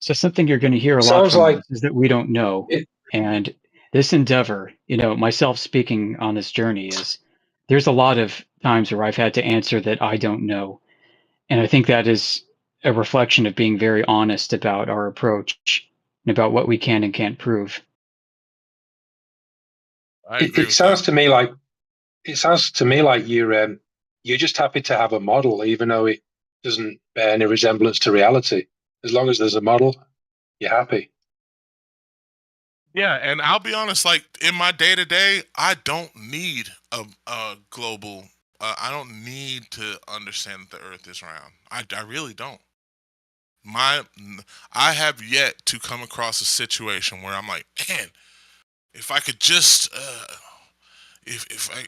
So something you're going to hear a lot Sounds from like us is that we don't know. And this endeavor, myself speaking on this journey, is there's a lot of times where I've had to answer that I don't know. And I think that is a reflection of being very honest about our approach and about what we can and can't prove. it sounds to me like you're just happy to have a model, even though it doesn't bear any resemblance to reality. As long as there's a model, you're happy. Yeah, and I'll be honest, like in my day-to-day, I don't need a global I don't need to understand that the earth is round. I really don't. I have yet to come across a situation where I'm like, man, if I could just if I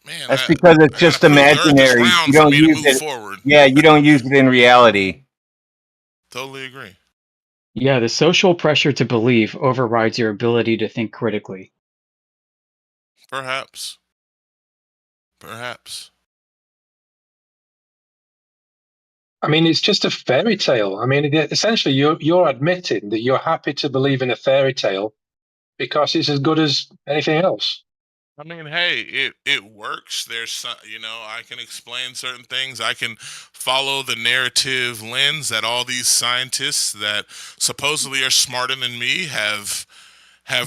man, That's because it's just imaginary. You don't use it. Forward. Yeah, you don't use it in reality. Totally agree. Yeah, the social pressure to believe overrides your ability to think critically. Perhaps. Perhaps. I mean, it's just a fairy tale. I mean, essentially, you're admitting that you're happy to believe in a fairy tale because it's as good as anything else. I mean, hey, it works. There's some, I can explain certain things. I can follow the narrative lens that all these scientists that supposedly are smarter than me have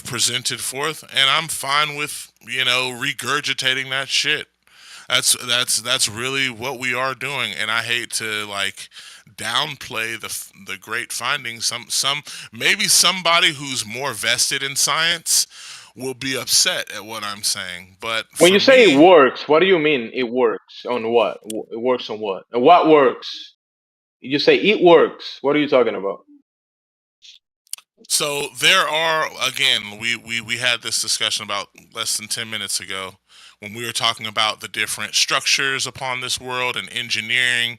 presented forth, and I'm fine with, regurgitating that shit. That's really what we are doing, and I hate to downplay the great findings. Maybe somebody who's more vested in science will be upset at what I'm saying, but When for you say me, it works, what do you mean it works on what? It works on what? And what works? You say it works. What are you talking about? so there are, again, we had this discussion about less than 10 minutes ago when we were talking about the different structures upon this world and engineering.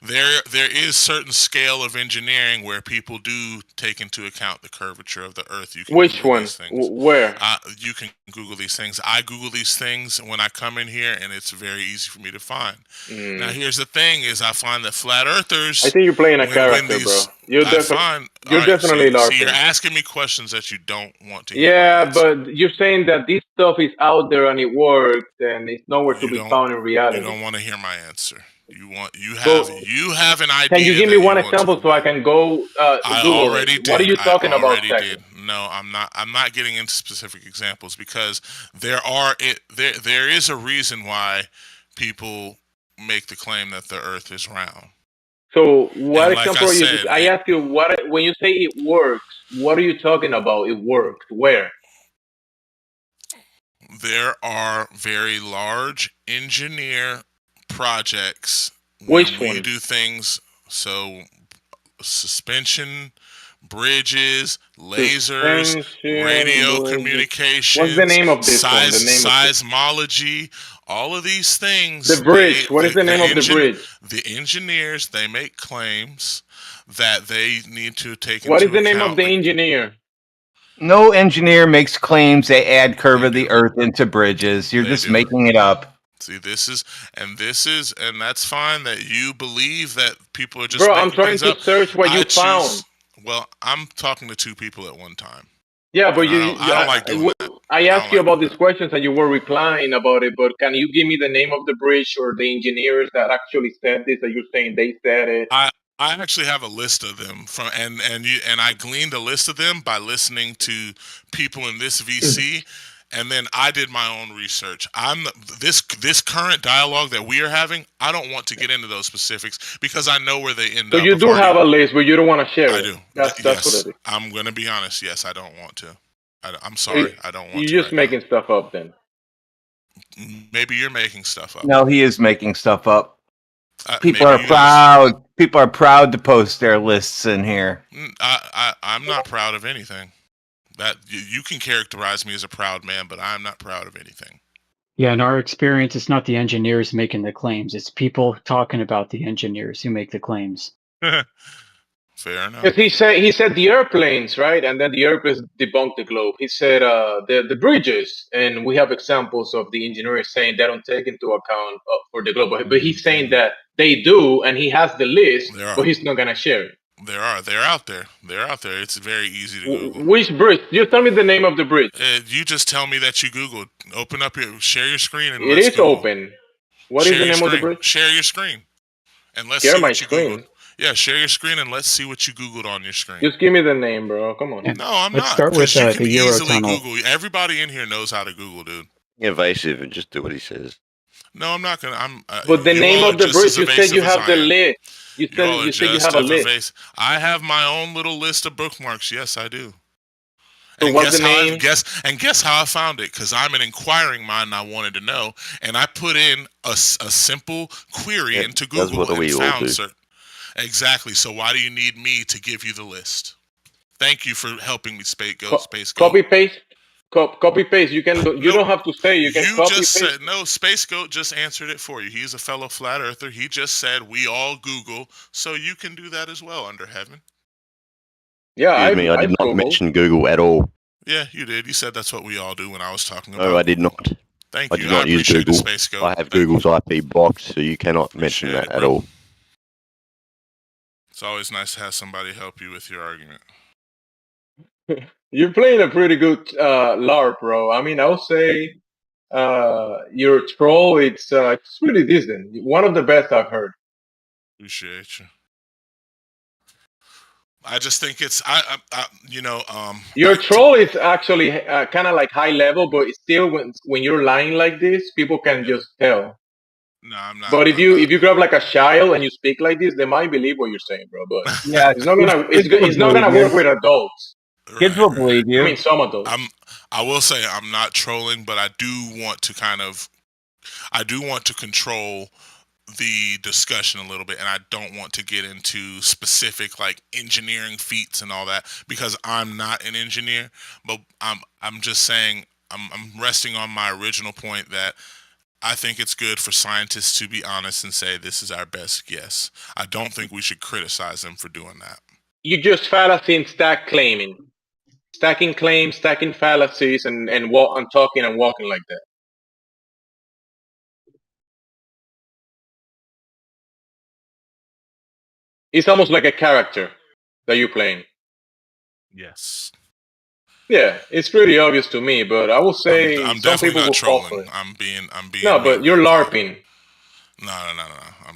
There is certain scale of engineering where people do take into account the curvature of the Earth. You can Which Google one? these things. Where? You can Google these things. I Google these things when I come in here, and it's very easy for me to find. Now, here's the thing: is I find that flat earthers. I think you're playing a when character, these, bro. You're I definitely find. you're All right, definitely see, you're LARPing. asking me questions that you don't want to hear. Yeah, but you're saying that this stuff is out there and it works and it's nowhere to be found in You reality. don't want to hear my answer. So, You have an idea. can you give me that one you want to example so I can go I Google already it? What are did. you I talking about already exactly? did. No, I'm not. I'm not getting into specific examples because there is a reason why people make the claim that the Earth is round. So, what And like I example are you? said, I ask you when you say it works. What are you talking about? It works. Where? there are very large engineer projects Which when we one? do things. So suspension, bridges, lasers, Suspension, radio bridges. communications, What's the name of this one? The name of it. seismology, all of these things. The bridge. What is the name of the bridge? The engineers, they make claims that they need to take What is into the name of account. the engineer? No engineer makes claims they add curve of the earth into bridges. You're just making it up. See, this is, and that's fine that you believe that people are just Bro, making I'm trying things to up. search what you found. Well, I'm talking to two people at one time. Yeah, but I don't like doing that. I asked you about these questions and you were replying about it, but can you give me the name of the bridge or the engineers that actually said this that you're saying they said it? I actually have a list of them and I gleaned a list of them by listening to people in this VC, and then I did my own research. This current dialogue that we are having. I don't want to get into those specifics because I know where they end So up. you do have a list, but you don't want to share it. I do. That's Yes, what it is. I'm gonna be honest. Yes, I don't want to. I'm sorry. I don't want to. You're just making stuff up then. Maybe you're making stuff up. No, he is making stuff up. People maybe are proud. People are proud to post their lists in here. I'm not proud of anything. That you can characterize me as a proud man, but I'm not proud of anything. Yeah, in our experience, it's not the engineers making the claims. It's people talking about the engineers who make the claims. Fair enough. Because he said the airplanes, right? And then the airplanes debunked the globe. He said the bridges, and we have examples of the engineers saying they don't take into account for the globe. But he's saying that they do, and he has the list, but he's not gonna share it. They're out there. They're out there. It's very easy to Google. Which bridge? You tell me the name of the bridge. You just tell me that you Googled. Open up share your screen and It let's is Google. open. What is the name of the bridge? Share your screen, and let's Share see my what you screen. Googled. Yeah, share your screen and let's see what you Googled on your screen. Just give me the name, bro. Come on. No, I'm Let's not. start with You can the easily Eurotunnel. Google. Everybody in here knows how to Google, dude. Evasive and just do what he says. No, I'm not gonna. But the name of the bridge, you said you have the list. You said you have a list. I have my own little list of bookmarks. Yes, I do. So and what's the name? Guess how I found it? Because I'm an inquiring mind and I wanted to know. And I put in a simple query into Google That's what we and all found do. certain. Exactly. So why do you need me to give you the list? Thank you for helping me, Space Goat. Copy paste. Copy paste. You can. You don't have to say. You can copy just paste. said no. Space Goat just answered it for you. He's a fellow flat earther. He just said we all Google, so you can do that as well under heaven. Yeah, Excuse me, I did not mention Google at all. Yeah, you did. You said that's what we all do when I was talking about. No, I did not. Thank I you. do not use appreciate Google. the Space Goat. I have Google's IP blocked, so you cannot mention that at all. It's always nice to have somebody help you with your argument. You're playing a pretty good LARP, bro. I mean, I would say your troll, it's pretty decent. One of the best I've heard. Appreciate you. I just think it's your troll is actually kind of like high level, but it's still when you're lying like this, people can just tell. No, I'm not. But if you grab like a child and you speak like this, they might believe what you're saying, bro. But yeah, it's not gonna work with adults. Kids will believe you. I mean, some adults. I will say I'm not trolling, but I do want to control the discussion a little bit, and I don't want to get into specific like engineering feats and all that because I'm not an engineer. But I'm just saying I'm resting on my original point that I think it's good for scientists to be honest and say this is our best guess. I don't think we should criticize them for doing that. You just fallacy and stack claiming, stacking claims, stacking fallacies, and talking and walking like that. It's almost like a character that you're playing. Yes. Yeah, it's pretty obvious to me, but I will say I'm some definitely people not will fall trolling. for it. I'm being. No, but you're LARPing. No, I'm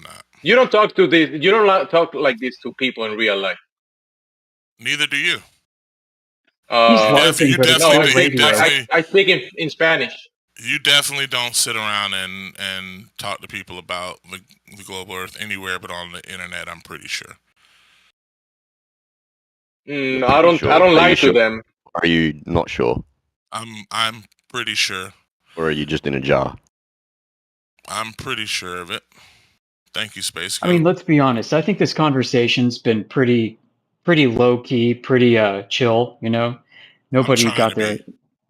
not. You don't talk to this. You don't talk like this to people in real life. Neither do you. I speak in Spanish. You definitely don't sit around and talk to people about the global Earth anywhere but on the internet. I'm pretty sure. I don't lie to them. Are you not sure? I'm pretty sure. Or are you just in a jar? I'm pretty sure of it. Thank you, Space Goat. I mean, let's be honest. I think this conversation's been pretty low key, pretty chill. You know, nobody got there.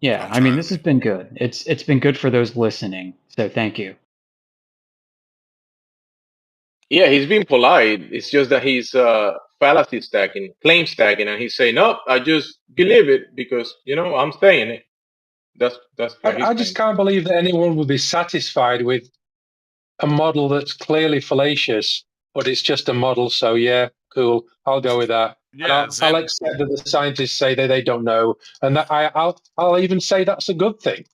Yeah, I mean, this has been good. It's been good for those listening. So thank you. Yeah, he's being polite. It's just that he's fallacy stacking, claim stacking, and he's saying, "No, I just believe it because I'm saying it." That's what I just can't believe that anyone would be satisfied with a model that's clearly fallacious, but it's just a model. So yeah, cool. I'll go with that. Yeah, I'll accept that the scientists say that they don't know, and that I'll even say that's a good thing.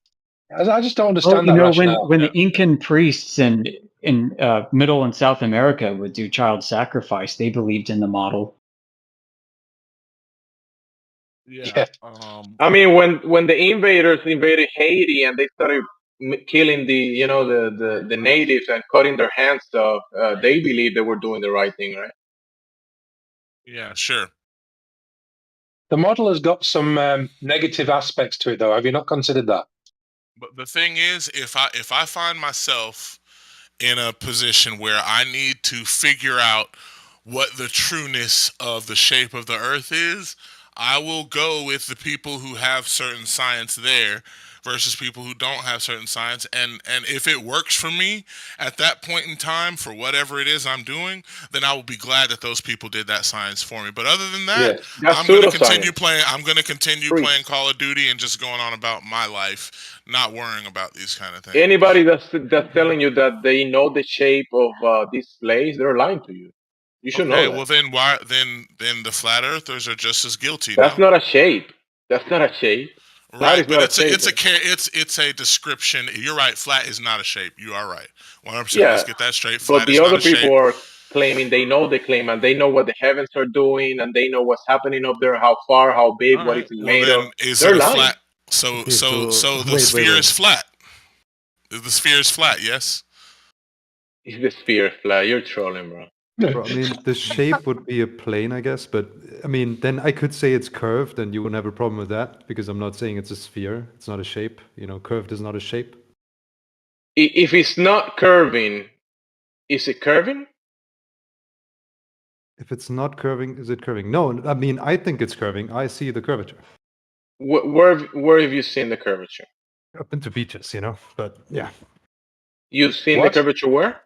I just don't understand that rationale. when the Incan priests in Middle and South America would do child sacrifice, they believed in the model. Yeah. I mean, when the invaders invaded Haiti and they started killing the natives and cutting their hands off, they believed they were doing the right thing, right? Yeah, sure. The model has got some negative aspects to it, though. Have you not considered that? But the thing is, if I find myself in a position where I need to figure out what the trueness of the shape of the Earth is, I will go with the people who have certain science there versus people who don't have certain science. And if it works for me at that point in time for whatever it is I'm doing, then I will be glad that those people did that science for me. But other than that, I'm going to continue playing. I'm going to continue playing Call of Duty and just going on about my life, not worrying about these kind of things. Anybody that's telling you that they know the shape of this place, they're lying to you. You should know that. Well, then why? Then the flat earthers are just as guilty. That's not a shape. That's not a shape. Right, but it's a description. You're right. Flat is not a shape. You are right. 100%. Yeah, let's get that straight. Flat but the is other not a shape. people are claiming they know the claim and they know what the heavens are doing and they know what's happening up there, how far, how big, what it's made of. They're lying. Flat? So the sphere is flat. The sphere is flat. Yes. Is the sphere flat? You're trolling, bro. Bro, I mean, the shape would be a plane, I guess, but I mean, then I could say it's curved and you wouldn't have a problem with that because I'm not saying it's a sphere. It's not a shape. Curved is not a shape. If it's not curving, is it curving? If it's not curving, is it curving? No, I mean, I think it's curving. I see the curvature. Where have you seen the curvature? Up into beaches, but yeah. You've seen the curvature where?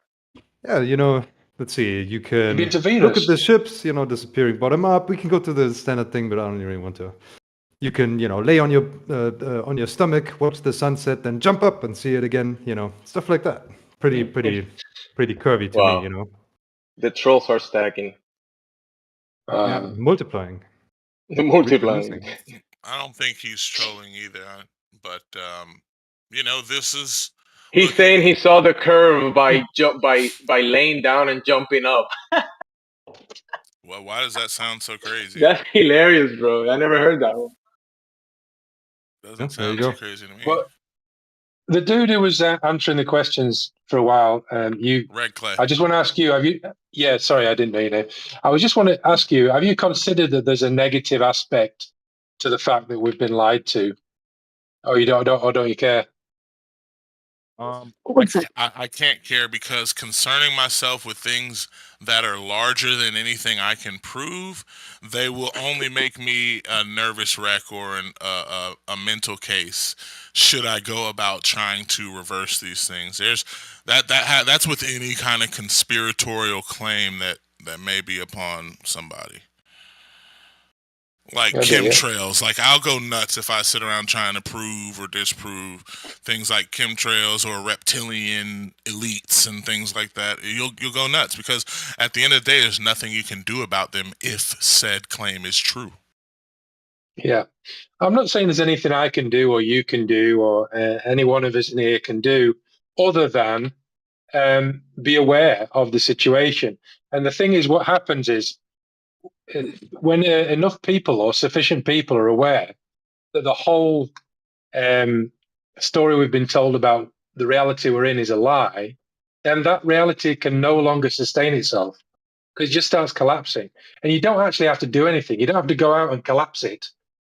Yeah, Let's see. You can been to look Venus? at the ships, disappearing bottom up. We can go to the standard thing, but I don't really want to. You can, lay on your stomach, watch the sunset, then jump up and see it again. Stuff like that. Pretty curvy to Wow. me. The trolls are stacking. Yeah, multiplying. Multiplying. I don't think he's trolling either, but this is. He's saying he saw the curve by laying down and jumping up. Well, why does that sound so crazy? That's hilarious, bro. I never heard that one. Doesn't sound too crazy to me. Well, the dude who was answering the questions for a while, Red Clay. I just want to ask you, have you? Yeah, sorry, I didn't know your name. I just want to ask you, have you considered that there's a negative aspect to the fact that we've been lied to, or don't you care? I can't care because concerning myself with things that are larger than anything I can prove, they will only make me a nervous wreck or a mental case. Should I go about trying to reverse these things? There's that's with any kind of conspiratorial claim that may be upon somebody. Like chemtrails. Like, I'll go nuts if I sit around trying to prove or disprove things like chemtrails or reptilian elites and things like that. You'll go nuts because at the end of the day, there's nothing you can do about them if said claim is true. Yeah. I'm not saying there's anything I can do or you can do or any one of us in here can do other than be aware of the situation. And the thing is, what happens is, when enough people or sufficient people are aware that the whole story we've been told about the reality we're in is a lie, then that reality can no longer sustain itself because it just starts collapsing. And you don't actually have to do anything. You don't have to go out and collapse it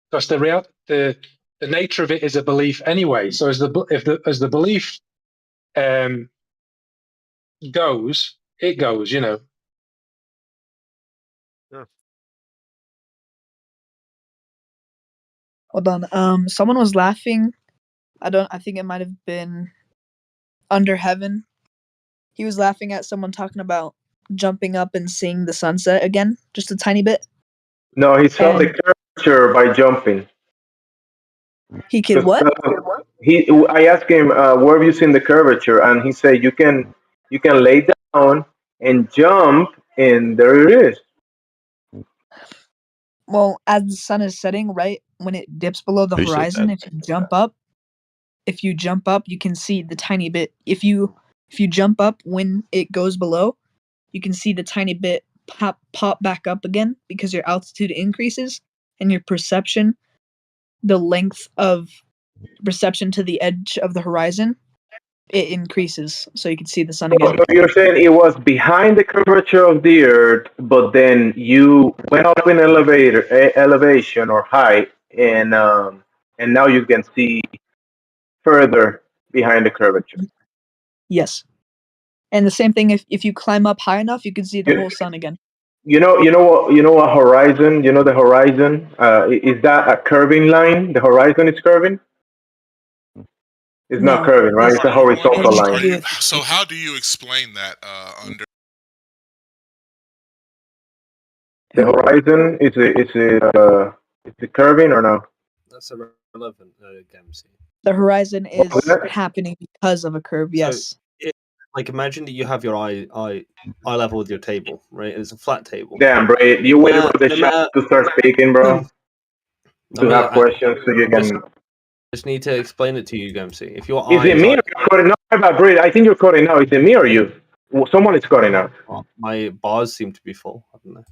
because the nature of it is a belief anyway. So as the belief goes, it goes. Hold on. Someone was laughing. I think it might have been Under Heaven. He was laughing at someone talking about jumping up and seeing the sunset again, just a tiny bit. No, he saw the curvature by jumping. He could what? I asked him, where have you seen the curvature? And he said, you can lay down and jump, and there it is. Well, as the sun is setting, right when it dips below the horizon, if you jump up, you can see the tiny bit. If you jump up when it goes below, you can see the tiny bit pop back up again because your altitude increases and your perception, the length of perception to the edge of the horizon, it increases, so you can see the sun again. So you're saying it was behind the curvature of the Earth, but then you went up in elevation or height, and now you can see further behind the curvature. Yes, and the same thing if you climb up high enough, you can see the whole sun again. You know what horizon? You know the horizon? Is that a curving line? The horizon is curving? It's not curving, right? It's a horizontal line. So how do you explain that, Under? The horizon is it curving or no? That's irrelevant, Gamsey. The horizon is happening because of a curve. Yes. Like, imagine that you have your eye level with your table, right? It's a flat table. Damn, bro! You waited for the chat to start speaking, bro. To have questions, so you can. Just need to explain it to you, Gamsey. If your Is it me or you're cutting out? Bro, I think you're cutting out. Is it me or you? Well, someone is cutting out. My bars seem to be full, haven't they?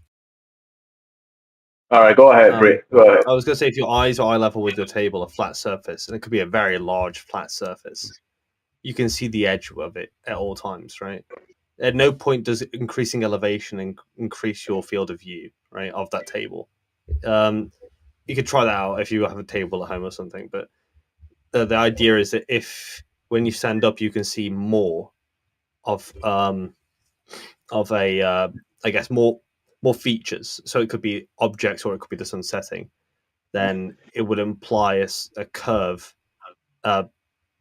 All right, go ahead, Brit. Go ahead. I was going to say, if your eyes are eye level with your table, a flat surface, and it could be a very large flat surface, you can see the edge of it at all times, right? At no point does increasing elevation increase your field of view, right, of that table. You could try that out if you have a table at home or something, but the idea is that when you stand up, you can see more of a I guess more features. So it could be objects or it could be the sun setting. Then it would imply a curve,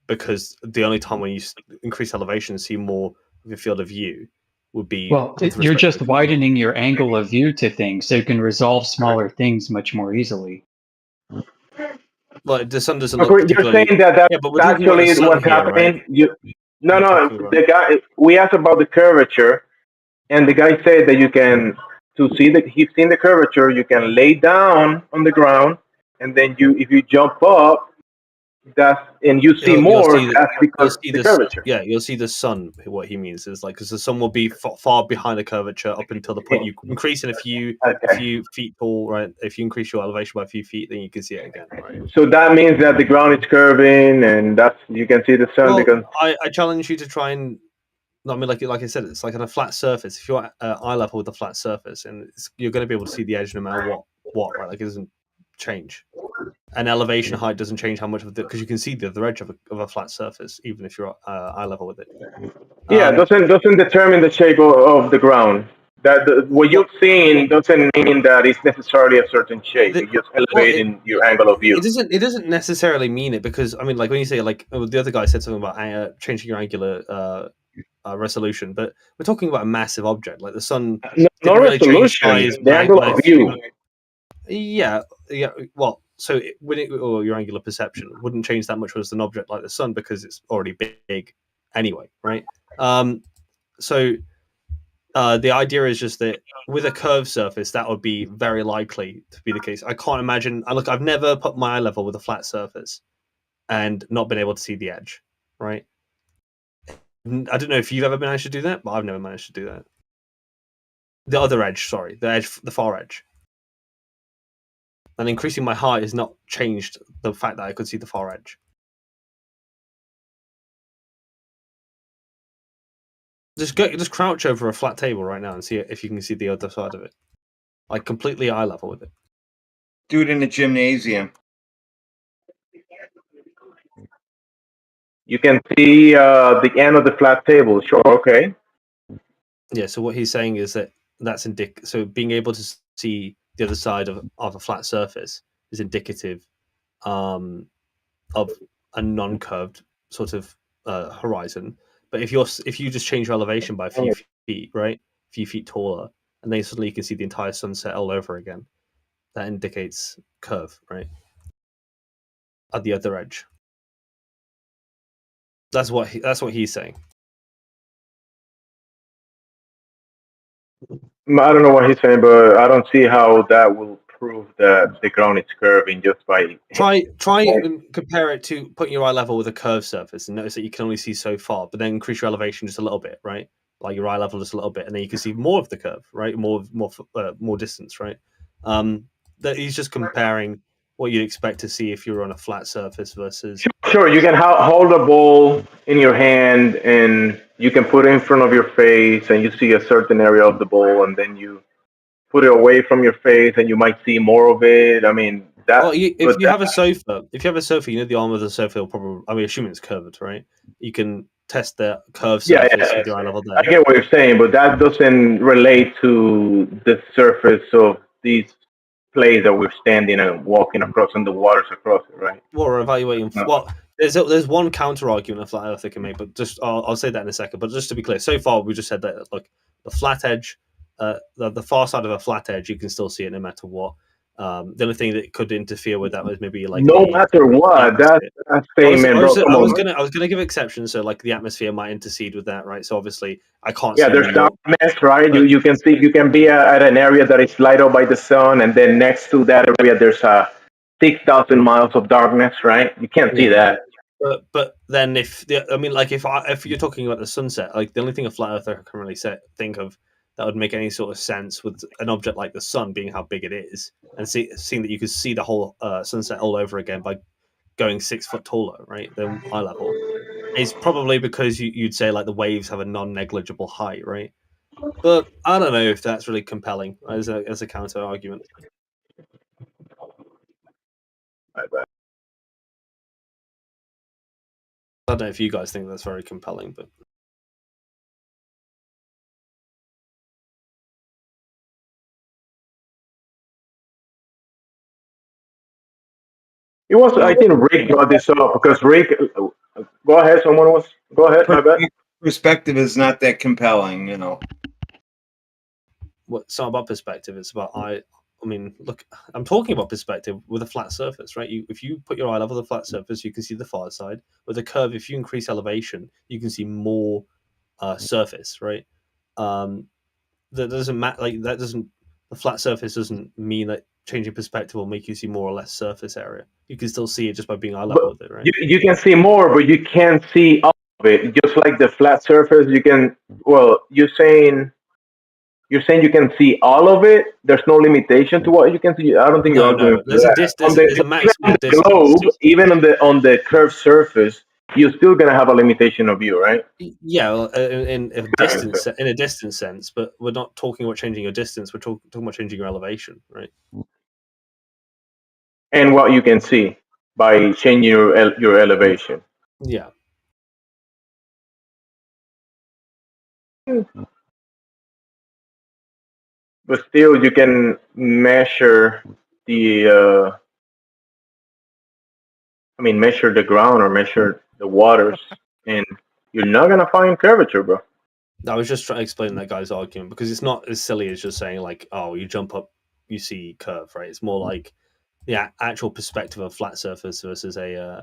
because the only time when you increase elevation and see more of your field of view would be. Well, you're just widening your angle of view to things, so you can resolve smaller things much more easily. Well, the sun doesn't look You're particularly. saying that that's Yeah, but we're talking about the actually sun what's here, right? happening. No, We're no. talking about- The guy we asked about the curvature, and the guy said that you can he's seen the curvature. You can lay down on the ground, and then if you jump up, and you see more. That's because the curvature. Yeah, you'll see the sun. What he means is like because the sun will be far behind the curvature up until the point you increase in a few feet tall, right? If you increase your elevation by a few feet, then you can see it again, right? So that means that the ground is curving, and you can see the sun Well, because I challenge you to try and. I mean, like I said, it's like on a flat surface. If you're at eye level with a flat surface, and you're going to be able to see the edge no matter what, right? Like it doesn't change. And elevation height doesn't change how much of it because you can see the other edge of a flat surface, even if you're eye level with it. doesn't determine the shape of the ground. What you've seen doesn't mean that it's necessarily a certain shape. It's just elevating your angle of view. It doesn't necessarily mean it because I mean, like when you say like the other guy said something about changing your angular resolution, but we're talking about a massive object like the sun. No resolution. The angle of view. Yeah. Well, so your angular perception wouldn't change that much with an object like the sun because it's already big anyway, right? So the idea is just that with a curved surface, that would be very likely to be the case. I can't imagine. Look, I've never put my eye level with a flat surface and not been able to see the edge, right? I don't know if you've ever managed to do that, but I've never managed to do that. The other edge, sorry, the far edge. And increasing my height has not changed the fact that I could see the far edge. Just crouch over a flat table right now and see if you can see the other side of it, like completely eye level with it. Do it in a gymnasium. You can see the end of the flat table. Sure, okay. Yeah. So what he's saying is that's So being able to see the other side of a flat surface is indicative of a non-curved sort of horizon. But if you just change your elevation by a few feet, right, a few feet taller, and then suddenly you can see the entire sunset all over again, that indicates curve, right, at the other edge. That's what he's saying. I don't know what he's saying, but I don't see how that will prove that the ground is curving just by try and compare it to putting your eye level with a curved surface and notice that you can only see so far, but then increase your elevation just a little bit, right? Like your eye level just a little bit, and then you can see more of the curve, right? More distance, right? That he's just comparing what you'd expect to see if you're on a flat surface versus. Sure, you can hold a ball in your hand and you can put it in front of your face and you see a certain area of the ball, and then you put it away from your face and you might see more of it. I mean, that. Well, if you have a sofa, you know the arm of the sofa will probably. I mean, assuming it's curved, right? You can test the curved surface with your eye level there. I get what you're saying, but that doesn't relate to the surface of these place that we're standing and walking across and the waters across it, right? Well, we're evaluating. No. Well, there's one counter argument of flat Earth I can make, but just I'll say that in a second. But just to be clear, so far we just said that like the flat edge, the far side of a flat edge, you can still see it no matter what. The only thing that could interfere with that was maybe like no matter what. That statement, I was gonna give exceptions, so like the atmosphere might intercede with that, right? So obviously I can't. Yeah, say there's darkness, right? You can see, you can be at an area that is light up by the sun, and then next to that area there's 6,000 miles of darkness, right? You can't see that. But then if you're talking about the sunset, like the only thing a flat earther can really think of that would make any sort of sense with an object like the sun being how big it is, and seeing that you could see the whole sunset all over again by going 6 foot taller, right, than eye level, is probably because you'd say like the waves have a non-negligible height, right? But I don't know if that's really compelling as a counter argument. I don't know if you guys think that's very compelling, but. It was, I think Rick brought this up because Rick. Go ahead. Go ahead. My bad. perspective is not that compelling, you know. Well, it's not about perspective. It's about I mean, look, I'm talking about perspective with a flat surface, right? If you put your eye level with a flat surface, you can see the far side. With a curve, if you increase elevation, you can see more surface, right? That doesn't matter. Like that doesn't. The flat surface doesn't mean that changing perspective will make you see more or less surface area. You can still see it just by being eye level with it, right? You can see more, but you can't see all of it. Just like the flat surface, you can. Well, you're saying you can see all of it. There's no limitation to what you can see. I don't think you're arguing for There's that. there's a maximum The distance. globe, even on the curved surface, you're still gonna have a limitation of view, right? Yeah, well, in a distance sense, but we're not talking about changing your distance. We're talking about changing your elevation, right? And what you can see by changing your elevation. Yeah. But still, you can measure the. Measure the ground or measure the waters, and you're not gonna find curvature, bro. I was just trying to explain that guy's argument because it's not as silly as just saying like, oh, you jump up, you see curve, right? It's more like the actual perspective of a flat surface versus a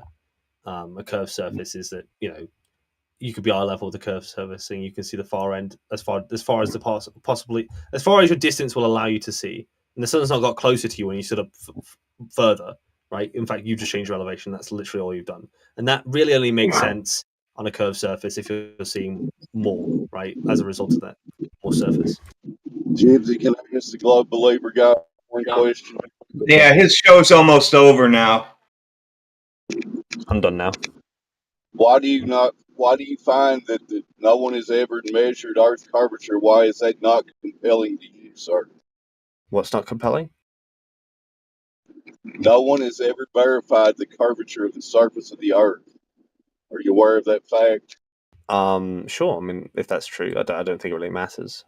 curved surface is that you could be eye level with the curved surface and you can see the far end as far as the possibly as far as your distance will allow you to see, and the sun's not got closer to you when you sit up further, right? In fact, you just change your elevation. That's literally all you've done, and that really only makes sense on a curved surface if you're seeing more, right? As a result of that, more surface. Jibsy, can I ask the Globe Believer guy one question? Yeah, his show's almost over now. I'm done now. Why do you find that no one has ever measured Earth's curvature? Why is that not compelling to you, sir? What's not compelling? No one has ever verified the curvature of the surface of the Earth. Are you aware of that fact? Sure. I mean, if that's true, I don't think it really matters.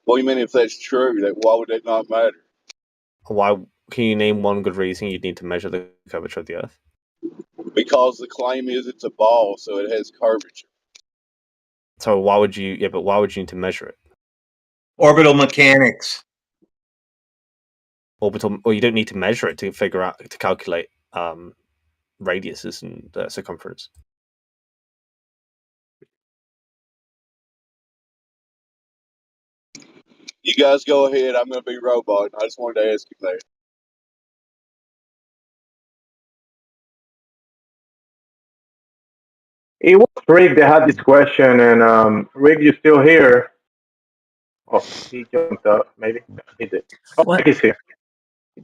Well, you mean if that's true, why would that not matter? Why? Can you name one good reason you'd need to measure the curvature of the Earth? Because the claim is it's a ball, so it has curvature. So why would you? Yeah, but why would you need to measure it? Orbital mechanics. Orbital, or you don't need to measure it to figure out to calculate radiuses and circumference. You guys go ahead. I'm going to be robot. I just wanted to ask you that. It was Rick that had this question, and Rick, you still here? Oh, he jumped up. Maybe he did. Oh, What? he's here.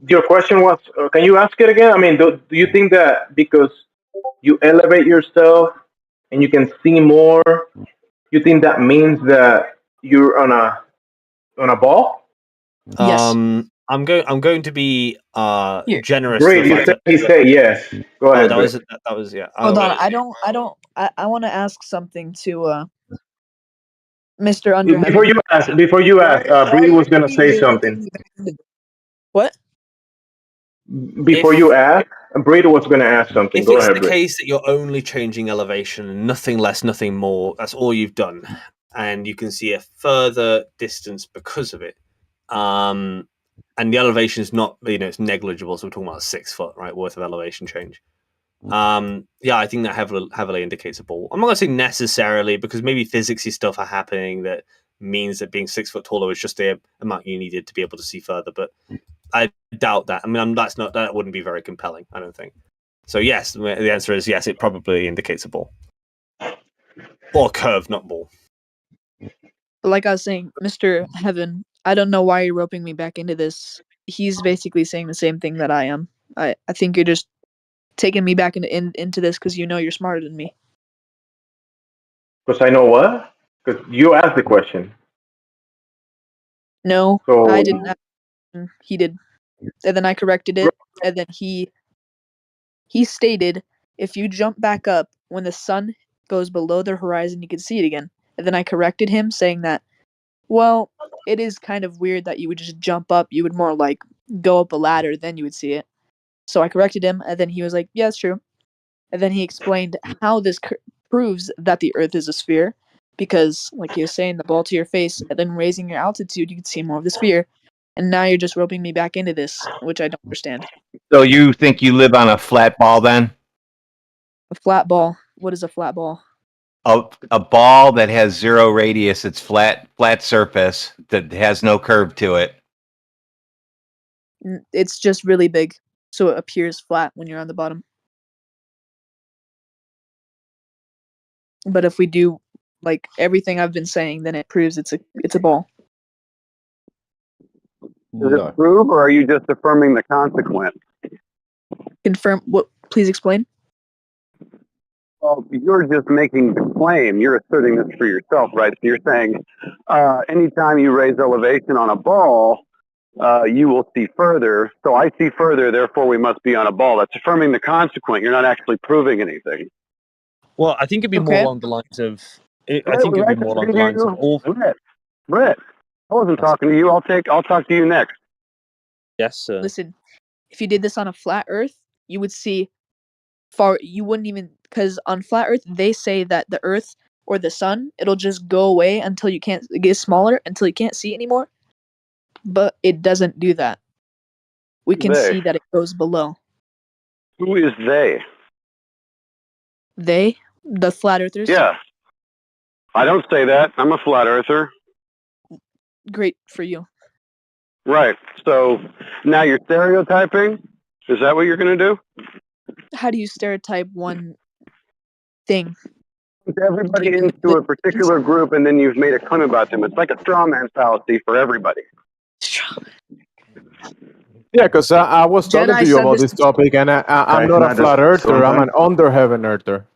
Your question was, can you ask it again? I mean, do you think that because you elevate yourself and you can see more, you think that means that you're on a ball? Yes. I'm going to be Here. generous. Great, he said yes. Go ahead. That Rick. was yeah. Hold on. I want to ask something to Mr. Underheaven. Before you ask, Bree was gonna say something. What? Before you ask, Bree was gonna ask something. If Go it's ahead, the Bree. case that you're only changing elevation, nothing less, nothing more, that's all you've done, and you can see a further distance because of it, and the elevation is not, it's negligible. So we're talking about 6 foot, right, worth of elevation change. Yeah, I think that heavily indicates a ball. I'm not going to say necessarily, because maybe physicsy stuff are happening that means that being 6 foot taller is just the amount you needed to be able to see further. But I doubt that. I mean, that wouldn't be very compelling, I don't think. So yes, the answer is yes. It probably indicates a ball or curve, not ball. But like I was saying, Mr. Heaven, I don't know why you're roping me back into this. He's basically saying the same thing that I am. I think you're just taking me back into this because you know you're smarter than me. Because I know what? Because you asked the question. No, So I didn't ask him. He did. And then I corrected it. And then he stated, if you jump back up when the sun goes below the horizon, you can see it again. And then I corrected him, saying that, well, it is kind of weird that you would just jump up. You would more like go up a ladder, then you would see it. So I corrected him, and then he was like, yeah, it's true. And then he explained how this proves that the Earth is a sphere. because, like you were saying, the ball to your face, and then raising your altitude, you could see more of the sphere. And now you're just roping me back into this, which I don't understand. So you think you live on a flat ball then? A flat ball. What is a flat ball? A ball that has zero radius. It's flat surface that has no curve to it. It's just really big, so it appears flat when you're on the bottom. But if we do like everything I've been saying, then it proves it's a ball. Does it prove, or are you just affirming the consequence? Confirm what? Please explain. Well, you're just making the claim. You're asserting this for yourself, right? So you're saying anytime you raise elevation on a ball, you will see further. So I see further, therefore we must be on a ball. That's affirming the consequent. You're not actually proving anything. Well, I think it'd be more along the lines of. I think it'd be more along the lines of all. Brett, I wasn't talking to you. I'll talk to you next. Yes, sir. Listen, if you did this on a flat Earth, you would see far. You wouldn't even, because on flat Earth they say that the Earth or the sun, it'll just go away until you can't. It gets smaller until you can't see anymore. But it doesn't do that. We can see that it goes below. Who is they? They, the flat earthers. Yeah. I don't say that. I'm a flat earther. Great for you. Right. So now you're stereotyping? Is that what you're going to do? How do you stereotype one thing? Everybody into a particular group, and then you've made a claim about them. It's like a straw man fallacy for everybody. Yeah, because I was talking Jedi to you said about this this topic, and I'm not a flat earther. I'm an under heaven earther.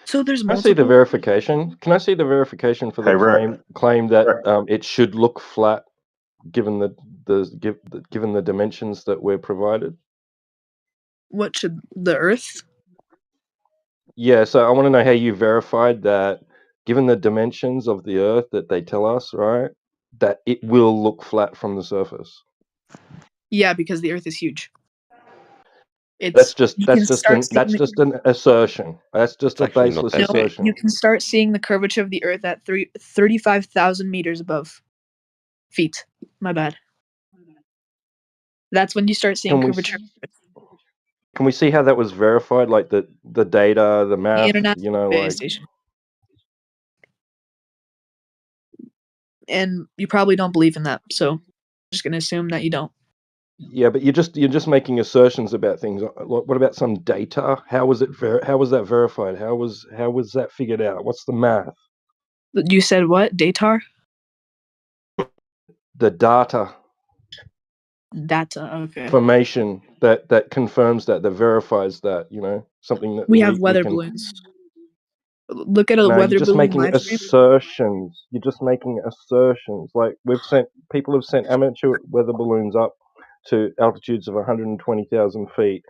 So there's Can I see the verification? Can I see the verification for the claim that it should look flat, given given the dimensions that we're provided? What should the Earth? Yeah, so I want to know how you verified that, given the dimensions of the Earth that they tell us, right, that it will look flat from the surface. Yeah, because the Earth is huge. That's just an assertion. That's just a baseless assertion. You can start seeing the curvature of the Earth at 35,000 meters above feet. My bad. That's when you start seeing curvature. Can we see how that was verified? Like the data, the math, The International Space like. Station. And you probably don't believe in that, so I'm just gonna assume that you don't. Yeah, but you're just making assertions about things. What about some data? How was it? How was that verified? How was that figured out? What's the math? You said what? Datar? The data. Data. Okay. Information that confirms that verifies that. Something that we have weather balloons. Look at a No, weather you're just balloon making live stream. assertions. You're just making assertions. Like people have sent amateur weather balloons up to altitudes of 120,000 feet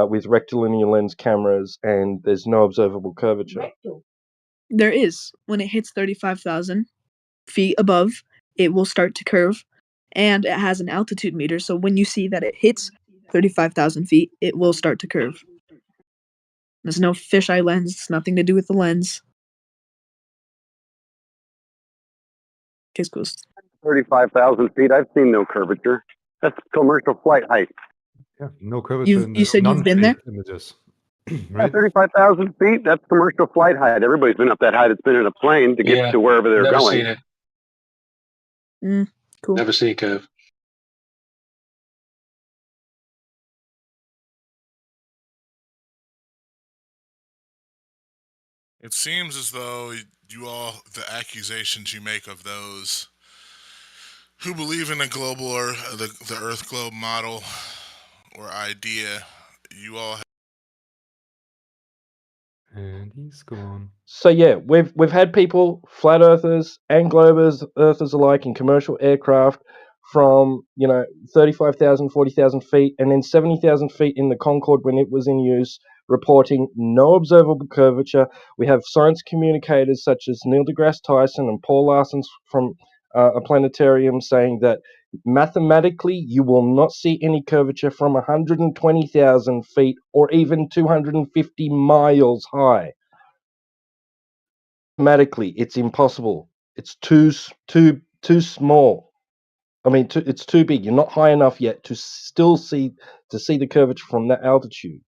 with rectilinear lens cameras, and there's no observable curvature. There is. When it hits 35,000 feet above, it will start to curve, and it has an altitude meter. So when you see that it hits 35,000 feet, it will start to curve. There's no fisheye lens. It's nothing to do with the lens. Case closed. 35,000 feet. I've seen no curvature. That's commercial flight height. Yeah, no curvature. You said you've been there? Images. Right? 35,000 feet. That's commercial flight height. Everybody's been up that high. That's been in a plane to get to wherever they're never going. Seen it. Cool. Never seen a curve. It seems as though the accusations you make of those who believe in a global or the Earth globe model or idea, you all. And he's gone. So yeah, we've had people, flat earthers and globers, earthers alike, in commercial aircraft from 35,000, 40,000 feet, and then 70,000 feet in the Concorde when it was in use, reporting no observable curvature. We have science communicators such as Neil deGrasse Tyson and Paul Larson from a planetarium saying that mathematically you will not see any curvature from 120,000 feet or even 250 miles high. Mathematically, it's impossible. It's too small. I mean, it's too big. You're not high enough yet to still see the curvature from that altitude.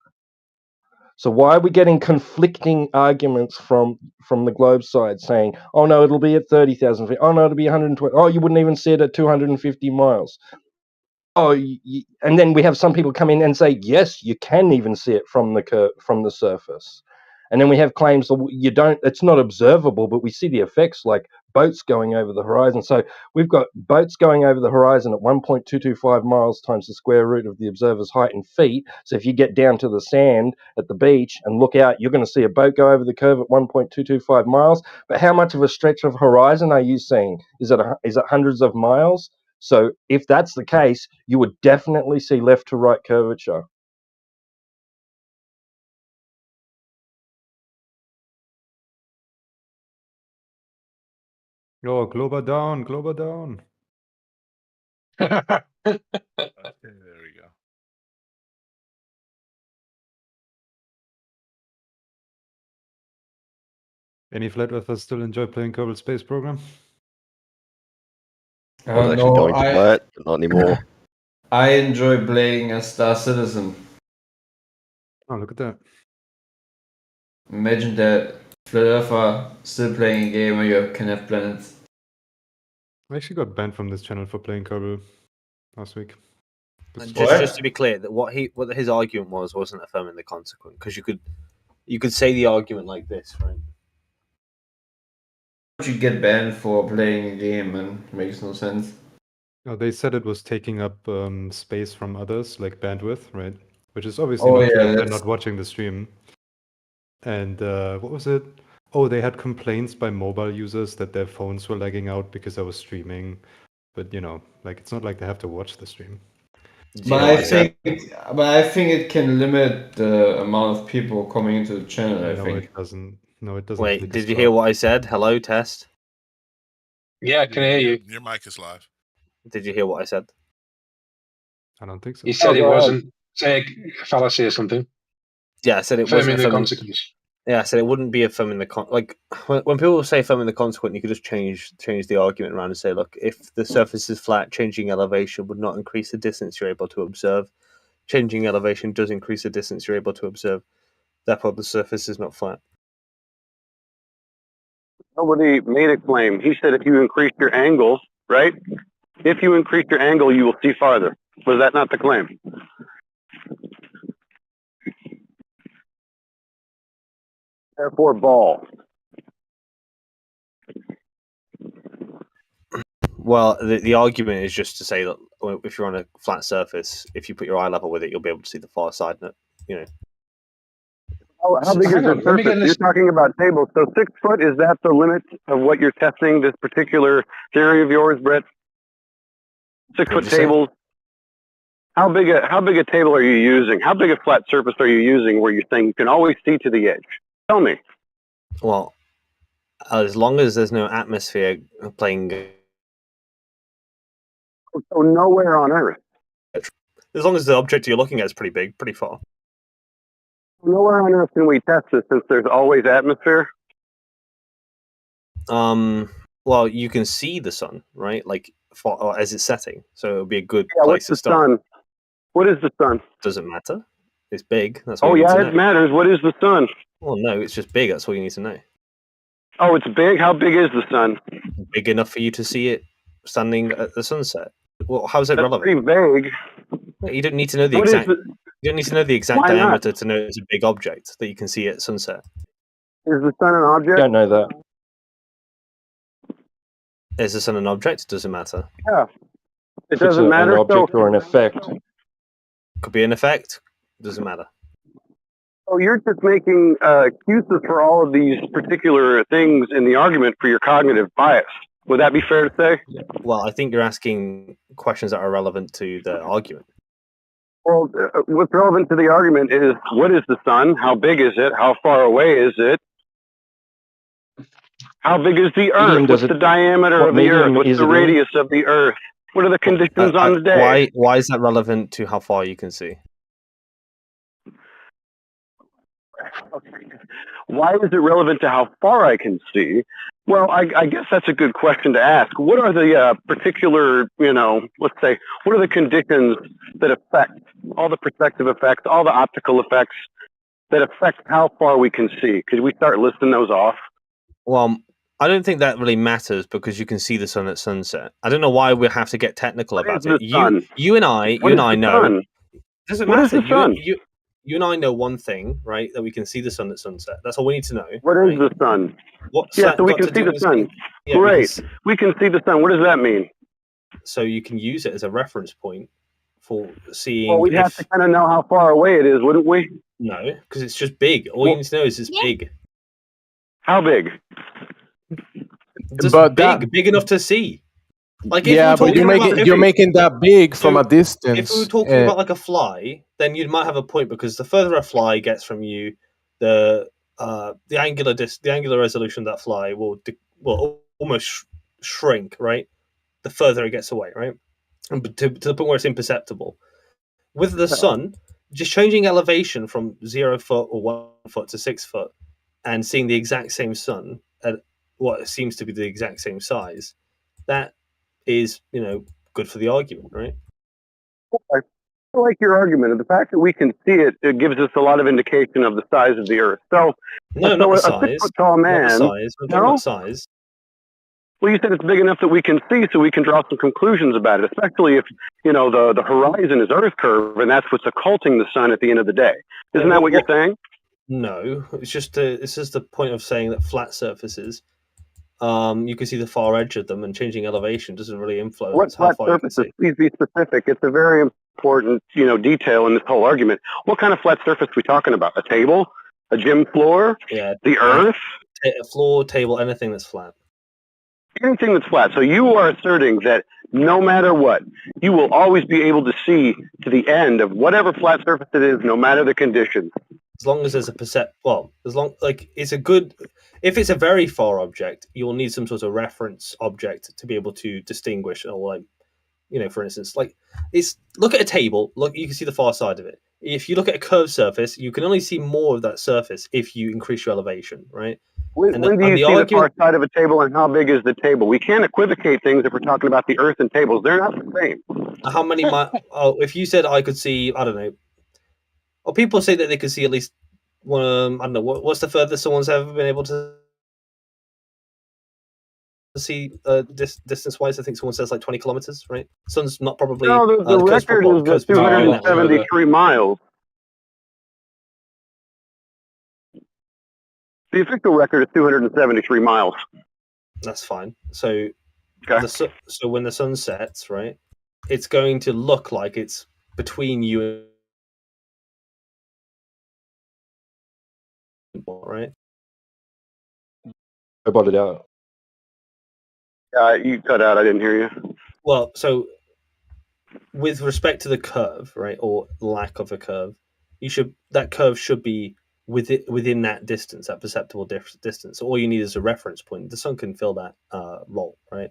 So why are we getting conflicting arguments from the globe side saying, "Oh no, it'll be at 30,000 feet. Oh no, it'll be 120. Oh, you wouldn't even see it at 250 miles." Oh, and then we have some people come in and say, "Yes, you can even see it from the surface." And then we have claims that you don't. It's not observable, but we see the effects, like boats going over the horizon. So we've got boats going over the horizon at 1.225 miles times the square root of the observer's height in feet. So if you get down to the sand at the beach and look out, you're going to see a boat go over the curve at 1.225 miles. But how much of a stretch of horizon are you seeing? Is it hundreds of miles? So if that's the case, you would definitely see left to right curvature. Oh, Glober down, Glober down. Okay, there we go. Any flat earthers still enjoy playing Kerbal Space Program? I was actually going to play it, but not anymore. I enjoy playing as Star Citizen. Oh, look at that. Imagine that flat earther still playing a game where you can have planets. I actually got banned from this channel for playing Kerbal last week. And just to be clear, that what his argument wasn't affirming the consequent, because you could say the argument like this, right? What you get banned for playing a game, and makes no sense. Oh, they said it was taking up space from others, like bandwidth, right? Which is obviously Oh, not true yeah, if they're that's- not watching the stream. And what was it? Oh, they had complaints by mobile users that their phones were lagging out because I was streaming. But you know, like it's not like they have to watch the stream. But I think it can limit the amount of people coming into the channel. I No, think it doesn't. No, it doesn't. Wait, flick did as you well. hear what I said? Hello, test. Yeah, I can hear you. Your mic is live. Did you hear what I said? I don't think so. You said it wasn't a fallacy or something. Yeah, I said it Affirming wasn't the affirming. consequence. Yeah, I said it wouldn't be affirming the like when people say affirming the consequent, you could just change the argument around and say, look, if the surface is flat, changing elevation would not increase the distance you're able to observe. Changing elevation does increase the distance you're able to observe. Therefore, the surface is not flat. Nobody made a claim. He said if you increase your angle, right? If you increase your angle, you will see farther. Was that not the claim? Therefore, ball. Well, the argument is just to say that if you're on a flat surface, if you put your eye level with it, you'll be able to see the far side. You know. How big is the surface? You're talking about tables. So 6 foot, is that the limit of what you're testing, this particular theory of yours, Brett? 6 foot tables? How big a table are you using? How big a flat surface are you using where you're saying you can always see to the edge? Tell me. Well, as long as there's no atmosphere playing. So nowhere on Earth. As long as the object you're looking at is pretty big, pretty far. Nowhere on Earth can we test this since there's always atmosphere. Well, you can see the sun, right? Like as it's setting, so it would be a good Yeah, place what's to the start. sun? What is the sun? Doesn't matter. It's big. That's all Oh you need yeah, to it know. matters. What is the sun? Well, no, it's just big. That's all you need to know. Oh, it's big. How big is the sun? Big enough for you to see it standing at the sunset. Well, how is it That's relevant? pretty vague. You don't need to know the What is exact. the- You don't need to know the exact Why not? diameter to know it's a big object that you can see at sunset. Is the sun an object? Don't know that. Is the sun an object? It doesn't matter. Yeah. It If it's doesn't matter. an object So, or an effect. Could be an effect. Doesn't matter. so you're just making excuses for all of these particular things in the argument for your cognitive bias. Would that be fair to say? Well, I think you're asking questions that are relevant to the argument. Well, what's relevant to the argument is what is the sun? How big is it? How far away is it? How big is the Earth? What's the diameter of the Earth? What's the radius of the Earth? What are the conditions on the day? Why is that relevant to how far you can see? Okay. Why is it relevant to how far I can see? Well, I guess that's a good question to ask. What are the particular, let's say, what are the conditions that affect all the perspective effects, all the optical effects that affect how far we can see? Could we start listing those off? Well, I don't think that really matters because you can see the sun at sunset. I don't know why we have to get technical What is about it. the sun? You and I What is the know. sun? Doesn't What is matter. the sun? You and I know one thing, right? That we can see the sun at sunset. That's all we need to know. What right? is the sun? What's Yeah, that so we got can to see do the with sun. speed? Yeah, Great. We can see the sun. What does that mean? So you can use it as a reference point for seeing. Well, we'd have to kind of know how far away it is, wouldn't we? No, because it's just big. All you need to know is it's big. How big? Just But big enough to see. Like if yeah, we were but you're making that big from a distance. If we were talking about like a fly, then you might have a point because the further a fly gets from you, the angular resolution of that fly will almost shrink, right? The further it gets away, right? And to the point where it's imperceptible. With the sun, just changing elevation from 0 foot or 1 foot to 6 foot, and seeing the exact same sun at what seems to be the exact same size, that is, good for the argument, right? I like your argument. And the fact that we can see it, it gives us a lot of indication of the size of the Earth. So, not the size. 6 foot tall man. Not the size. We're talking about size. Well, you said it's big enough that we can see, so we can draw some conclusions about it. Especially if the horizon is Earth curve, and that's what's occulting the sun at the end of the day. Isn't that what you're saying? No, it's just the point of saying that flat surfaces, you can see the far edge of them, and changing elevation doesn't really influence how What far flat you can surfaces? see. Please be specific. It's a very important, detail in this whole argument. What kind of flat surface are we talking about? A table? A gym floor? Yeah. The Earth? A floor, table, anything that's flat. Anything that's flat. So you are asserting that no matter what, you will always be able to see to the end of whatever flat surface it is, no matter the conditions. As long as there's if it's a very far object, you will need some sort of reference object to be able to distinguish, or for instance, look at a table. Look, you can see the far side of it. If you look at a curved surface, you can only see more of that surface if you increase your elevation, right? When do you see the far side of a table, and how big is the table? We can't equivocate things if we're talking about the Earth and tables. They're not the same. How many if you said I could see, I don't know. Well, people say that they could see at least one. I don't know. What's the furthest someone's ever been able to see distance-wise? I think someone says like 20 kilometers, right? Sun's not probably. No, the record is 273 miles. The official record is 273 miles. That's fine. So, so when the sun sets, right, it's going to look like it's between you and right. I bought it out. You cut out. I didn't hear you. Well, so with respect to the curve, right, or lack of a curve, that curve should be within that distance, that perceptible distance. All you need is a reference point. The sun can fill that role, right?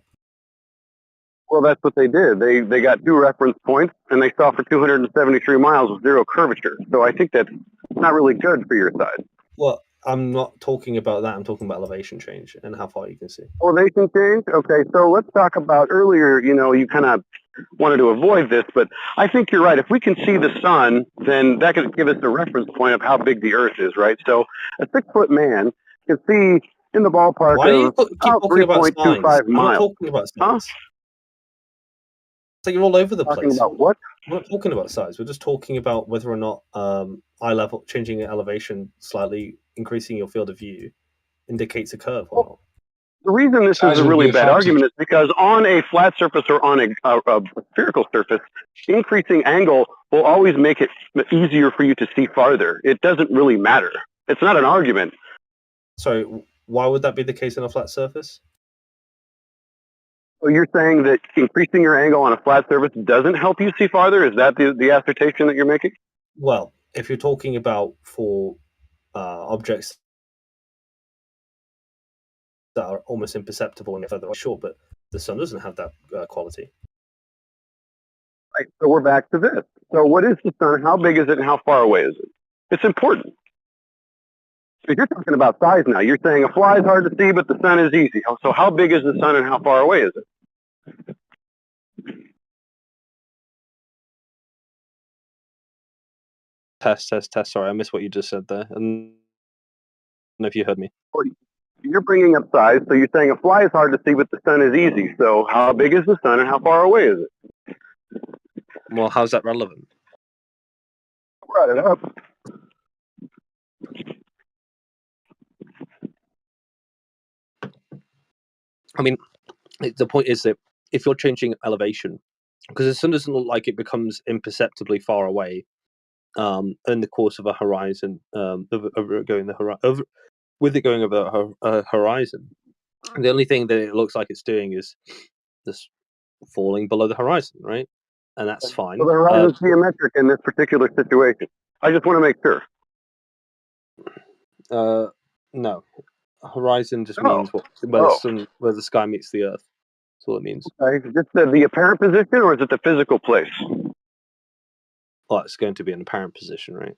Well, that's what they did. They got 2 reference points, and they saw for 273 miles with 0 curvature. So I think that's not really good for your side. Well, I'm not talking about that. I'm talking about elevation change and how far you can see. Elevation change? Okay, so let's talk about earlier, you kind of wanted to avoid this, but I think you're right. If we can see the sun, then that could give us a reference point of how big the Earth is, right? So a 6-foot man can see in the ballpark of about 3.25 miles. I'm not talking about size. So you're all over the place. Talking about what? We're not talking about size. We're just talking about whether or not eye level, changing your elevation slightly, increasing your field of view, indicates a curve or not. The reason this is a really bad argument is because on a flat surface or on a spherical surface, increasing angle will always make it easier for you to see farther. It doesn't really matter. It's not an argument. So why would that be the case on a flat surface? So you're saying that increasing your angle on a flat surface doesn't help you see farther? Is that the assertion that you're making? Well, if you're talking about for objects that are almost imperceptible when you're further away, sure, but the sun doesn't have that quality. Right, so we're back to this. So what is the sun? How big is it and how far away is it? It's important. But you're talking about size now. You're saying a fly is hard to see, but the sun is easy. So how big is the sun and how far away is it? Test. Sorry, I missed what you just said there. I don't know if you heard me. You're bringing up size, so you're saying a fly is hard to see, but the sun is easy. So how big is the sun and how far away is it? Well, how's that relevant? I brought it up. I mean, the point is that if you're changing elevation, because the sun doesn't look like it becomes imperceptibly far away in the course of a horizon, with it going over a horizon, the only thing that it looks like it's doing is this falling below the horizon, right? And that's fine. So the horizon is geometric in this particular situation. I just want to make sure. No, horizon just means where the sky meets the earth. That's all it means. Okay. Is this the apparent position or is it the physical place? Well, it's going to be an apparent position, right?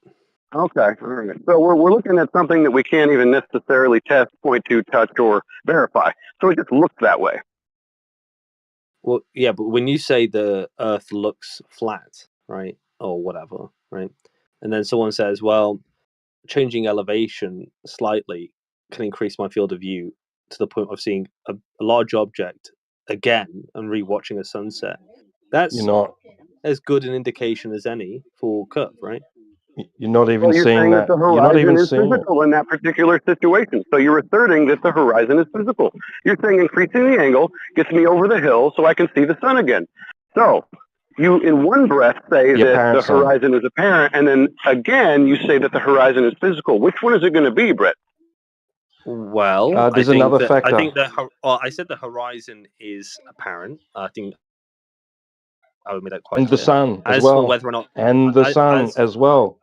Okay. All right. So we're looking at something that we can't even necessarily test, point to, touch, or verify. So it just looks that way. Well, yeah, but when you say the Earth looks flat, right, or whatever, right, and then someone says, well, changing elevation slightly can increase my field of view to the point of seeing a large object again and rewatching a sunset, that's not as good an indication as any for curve, right? You're not even Well, you're seeing saying that. that the You're not horizon even is seeing it. physical in that particular situation. So you're asserting that the horizon is physical. You're saying increasing the angle gets me over the hill so I can see the sun again. So you, in one breath, say The that apparent the sun. horizon is apparent, and then again you say that the horizon is physical. Which one is it going to be, Brett? Well, There's another factor. I think I said the horizon is apparent. I think I would make that quite And the clear. sun as As well. for whether or not, And the sun as well.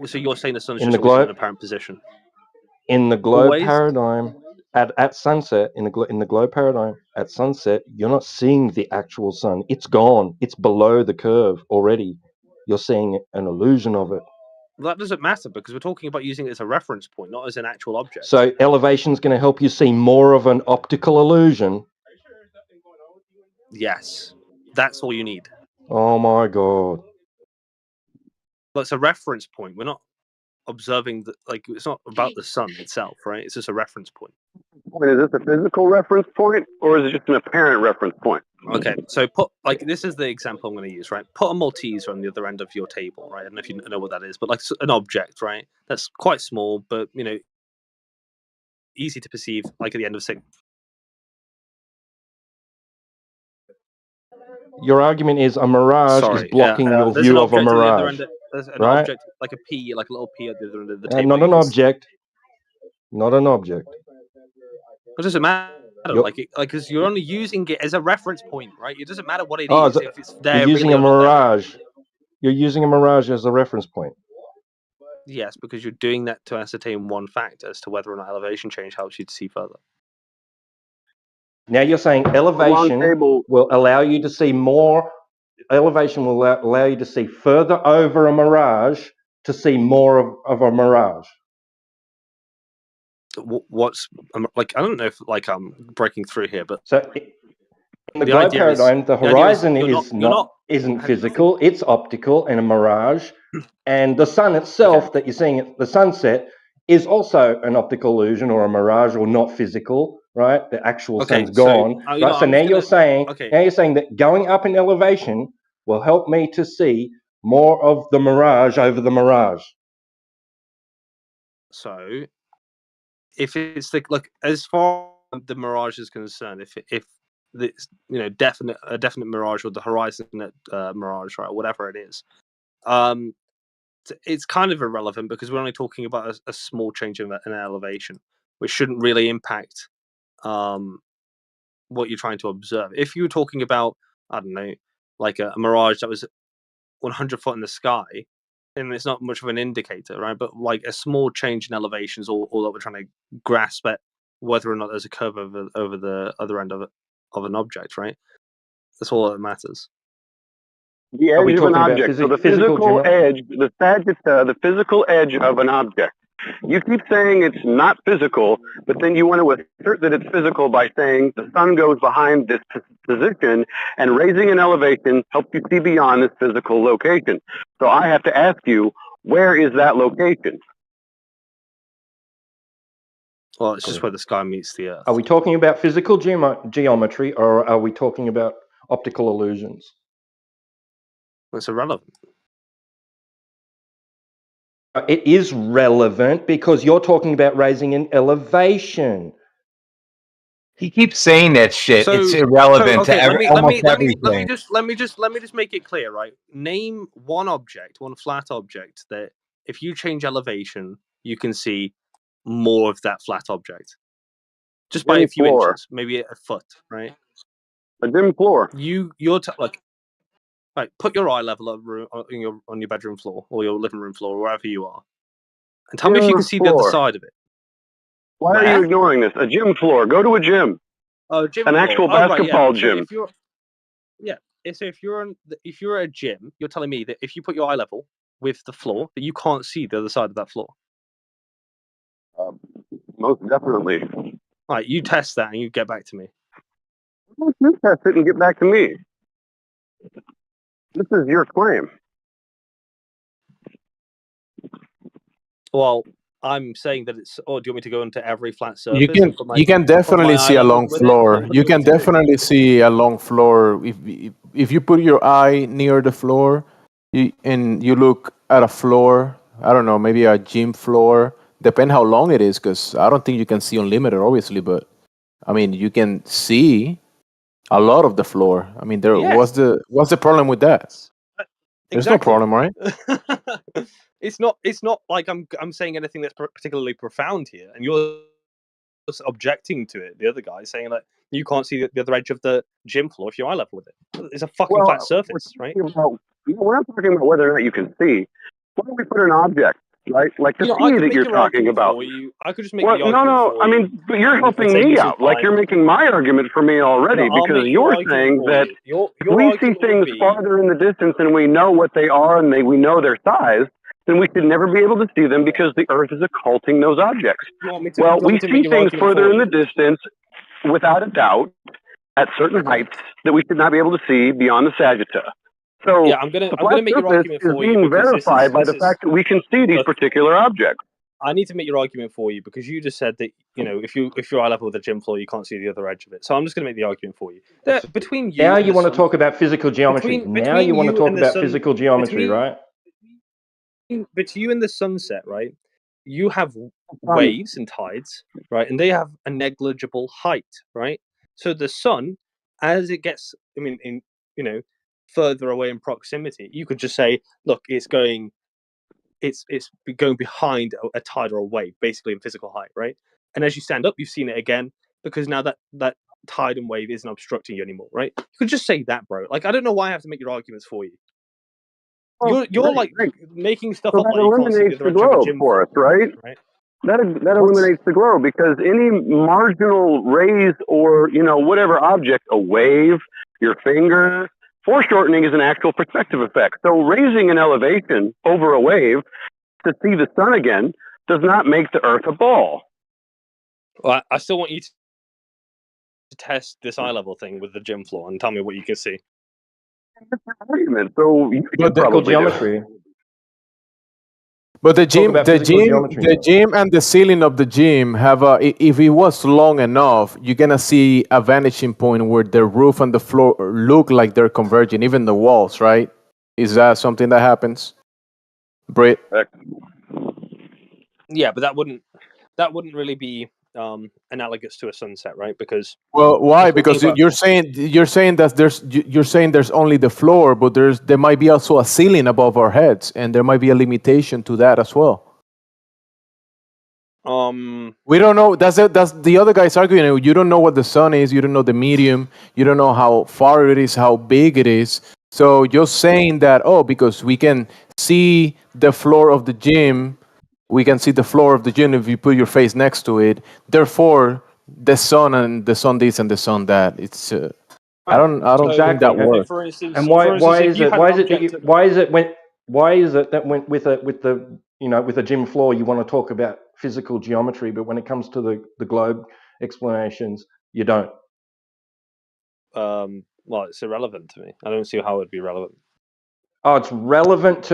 So you're saying the sun's In just the always in an globe, apparent position? in the globe Always? paradigm, at sunset, in the globe paradigm, at sunset, you're not seeing the actual sun. It's gone. It's below the curve already. You're seeing an illusion of it. Well, that doesn't matter because we're talking about using it as a reference point, not as an actual object. So elevation's going to help you see more of an optical illusion. Yes, that's all you need. Oh my god. But it's a reference point. We're not observing it's not about the sun itself, right? It's just a reference point. Is this a physical reference point, or is it just an apparent reference point? Okay, so this is the example I'm going to use, right? Put a Maltese on the other end of your table, right? I don't know if you know what that is, but like an object, right? That's quite small, but easy to perceive. Like at the end of Your argument is a mirage is blocking your there's view an of a object at the other mirage. end. There's an right? object like a pea, like a little pea at the other end of the table. Not an object. Not an object. It doesn't matter, You're- because you're only using it as a reference point, right? It doesn't matter what it Oh, is if it's there you're using really a or not there. mirage. You're using a mirage as a reference point. Yes, because you're doing that to ascertain one fact as to whether or not elevation change helps you to see further. Now you're saying elevation will allow you to see more. Elevation will allow you to see further over a mirage to see more of a mirage. What's I don't know if I'm breaking through here, but so in the globe paradigm, the horizon isn't physical; it's optical and a mirage, and the sun itself that you're seeing at the sunset is also an optical illusion or a mirage or not physical, right? The actual sun's gone. Right? So now you're saying that going up in elevation will help me to see more of the mirage over the mirage. So if it's as far as the mirage is concerned, if it's a definite mirage or the horizon mirage, right, whatever it is, it's kind of irrelevant because we're only talking about a small change in elevation, which shouldn't really impact what you're trying to observe. If you were talking about, I don't know, like a mirage that was 100 foot in the sky, and it's not much of an indicator, right? But like a small change in elevation is all that we're trying to grasp at whether or not there's a curve over the other end of an object, right? That's all that matters. The Are we edge of an talking about object. So the physical physical geometry? edge, the physical edge of an object. You keep saying it's not physical, but then you want to assert that it's physical by saying the sun goes behind this position, and raising an elevation helps you see beyond this physical location. So I have to ask you, where is that location? Well, it's just where the sky meets the earth. Are we talking about physical geometry, or are we talking about optical illusions? It's irrelevant. It is relevant because you're talking about raising an elevation. He keeps saying that shit. So, It's irrelevant to almost let me everything. just make it clear, right? Name one flat object that if you change elevation, you can see more of that flat object. Just by a few inches, maybe a foot, right? A dim floor. Right, put your eye level on your bedroom floor or your living room floor, or wherever you are, and tell me if you can see the other side of it. Why are you ignoring this? A gym floor. Go to a gym. Oh, gym An floor. actual Right, basketball So gym. if you're at a gym, you're telling me that if you put your eye level with the floor, that you can't see the other side of that floor. Most definitely. All right, you test that and you get back to me. Why don't you test it and get back to me? This is your claim. Well, I'm saying that it's. Oh, do you want me to go into every flat surface? You can put definitely my see eye a level long with it? floor. What do You want can me to do? definitely see a long floor if you put your eye near the floor and you look at a floor. I don't know, maybe a gym floor. Depend how long it is, because I don't think you can see unlimited, obviously. But I mean, you can see a lot of the floor. I mean, what's the problem with that? There's no problem, right? It's not like I'm saying anything that's particularly profound here, and you're just objecting to it. The other guy saying that you can't see the other edge of the gym floor if you're eye level with it. It's a fucking flat surface, right? We're not talking about whether or not you can see. Why don't we put an object, right? Like the I sea could that make you're your talking argument about. for you. I could just make the argument No. for I you. mean, but you're and helping say me this is out. Like fine. you're making my argument for me already, No, I'll because make your you're argument saying for that you. if we see argument would things be- farther in the distance and we know what they are and we know their size, then we should never be able to see them because the Earth is occulting those objects. You want me to- Well, you want we me to make see your things argument further for in you? the distance, without a doubt, at certain heights that we should not be able to see beyond the sagitta. So Yeah, I'm gonna the flat make your surface argument is for you being because verified by the fact that we can see these particular objects. I need to make your argument for you because you just said that if you're eye level with a gym floor, you can't see the other edge of it. So I'm just going to make the argument for you. Between you, Now and you the want to sun- talk about physical geometry. between Now you want to you talk and the about sun- physical geometry, between- right? But you and the sunset, right? You have waves and tides, right? And they have a negligible height, right? So the sun, as it gets, further away in proximity, you could just say, look, it's going behind a tide or a wave, basically in physical height, right? And as you stand up, you've seen it again because now that tide and wave isn't obstructing you anymore, right? You could just say that, bro. Like, I don't know why I have to make your arguments for you. You're making stuff So up that like you can't see eliminates the the other edge of a globe gym for us, floor, right? That eliminates the globe because any marginal raise or whatever object, a wave, your finger, foreshortening is an actual perspective effect. So raising an elevation over a wave to see the sun again does not make the Earth a ball. Well, I still want you to test this eye level thing with the gym floor and tell me what you can see. Argument. So you But probably geometry. But the gym, about the physical gym, geometry the now. gym, and the ceiling of the gym have if it was long enough, you're gonna see a vanishing point where the roof and the floor look like they're converging, even the walls, right? Is that something that happens, Britt? Yeah, but that wouldn't really be analogous to a sunset, right? Because Well, why? Because about- you're saying that there's only the floor, but there might be also a ceiling above our heads, and there might be a limitation to that as well. We don't know. That's the other guy's arguing. You don't know what the sun is. You don't know the medium. You don't know how far it is, how big it is. So you're saying that because we can see the floor of the gym, we can see the floor of the gym if you put your face next to it. Therefore, the sun and the sun this and the sun that. It's I don't think that Exactly. works. For instance, And why if is you it had why an is it that object you why is it that went with the with a gym floor you want to talk about physical geometry, but when it comes to the globe explanations you don't? well, it's irrelevant to me. I don't see how it would be relevant. Oh, it's relevant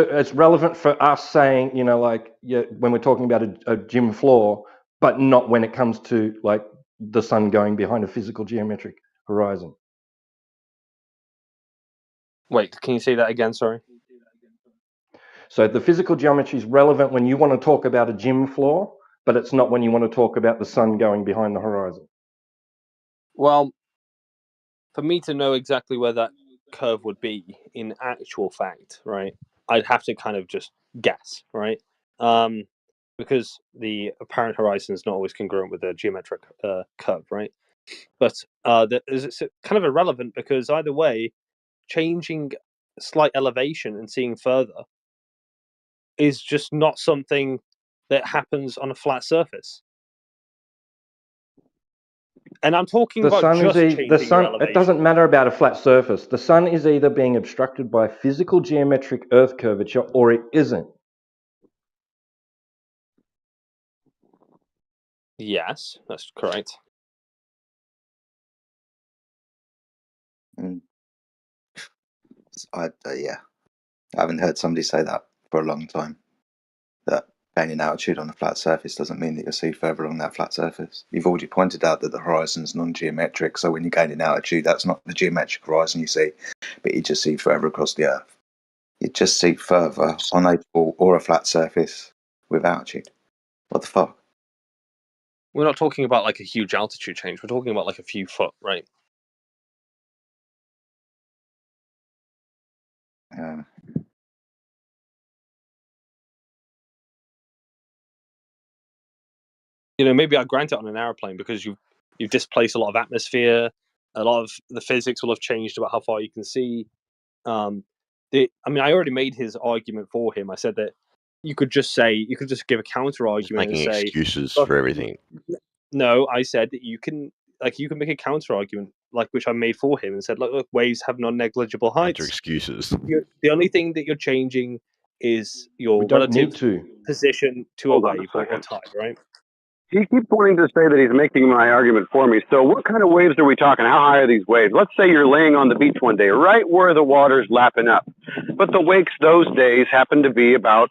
for us saying, when we're talking about a gym floor, but not when it comes to like the sun going behind a physical geometric horizon. Wait, can you say that again? Sorry. So the physical geometry is relevant when you want to talk about a gym floor, but it's not when you want to talk about the sun going behind the horizon. Well, for me to know exactly where that curve would be in actual fact, right, I'd have to kind of just guess, right? Because the apparent horizon is not always congruent with the geometric curve, right? But it's kind of irrelevant because either way, changing slight elevation and seeing further is just not something that happens on a flat surface. And I'm talking about just changing your elevation. It doesn't matter about a flat surface. The sun is either being obstructed by physical geometric Earth curvature or it isn't. Yes, that's correct. Yeah, I haven't heard somebody say that for a long time. That gaining altitude on a flat surface doesn't mean that you'll see further along that flat surface. You've already pointed out that the horizon's non-geometric, so when you're gaining altitude, that's not the geometric horizon you see, but you just see further across the Earth. You just see further on a ball or a flat surface with altitude. What the fuck? We're not talking about like a huge altitude change. We're talking about like a few foot, right? Maybe I grant it on an airplane because you've displaced a lot of atmosphere. A lot of the physics will have changed about how far you can see. I already made his argument for him. I said that you could just give a counter argument and making say excuses for everything. No, I said that you can make a counter argument which I made for him and said, look, waves have non-negligible heights. Counter excuses. The only thing that you're changing is your We don't relative need to. position to Hold a on a wave or second. tide, right? He keeps wanting to say that he's making my argument for me. So what kind of waves are we talking? How high are these waves? Let's say you're laying on the beach one day, right where the water's lapping up. But the wakes those days happen to be about,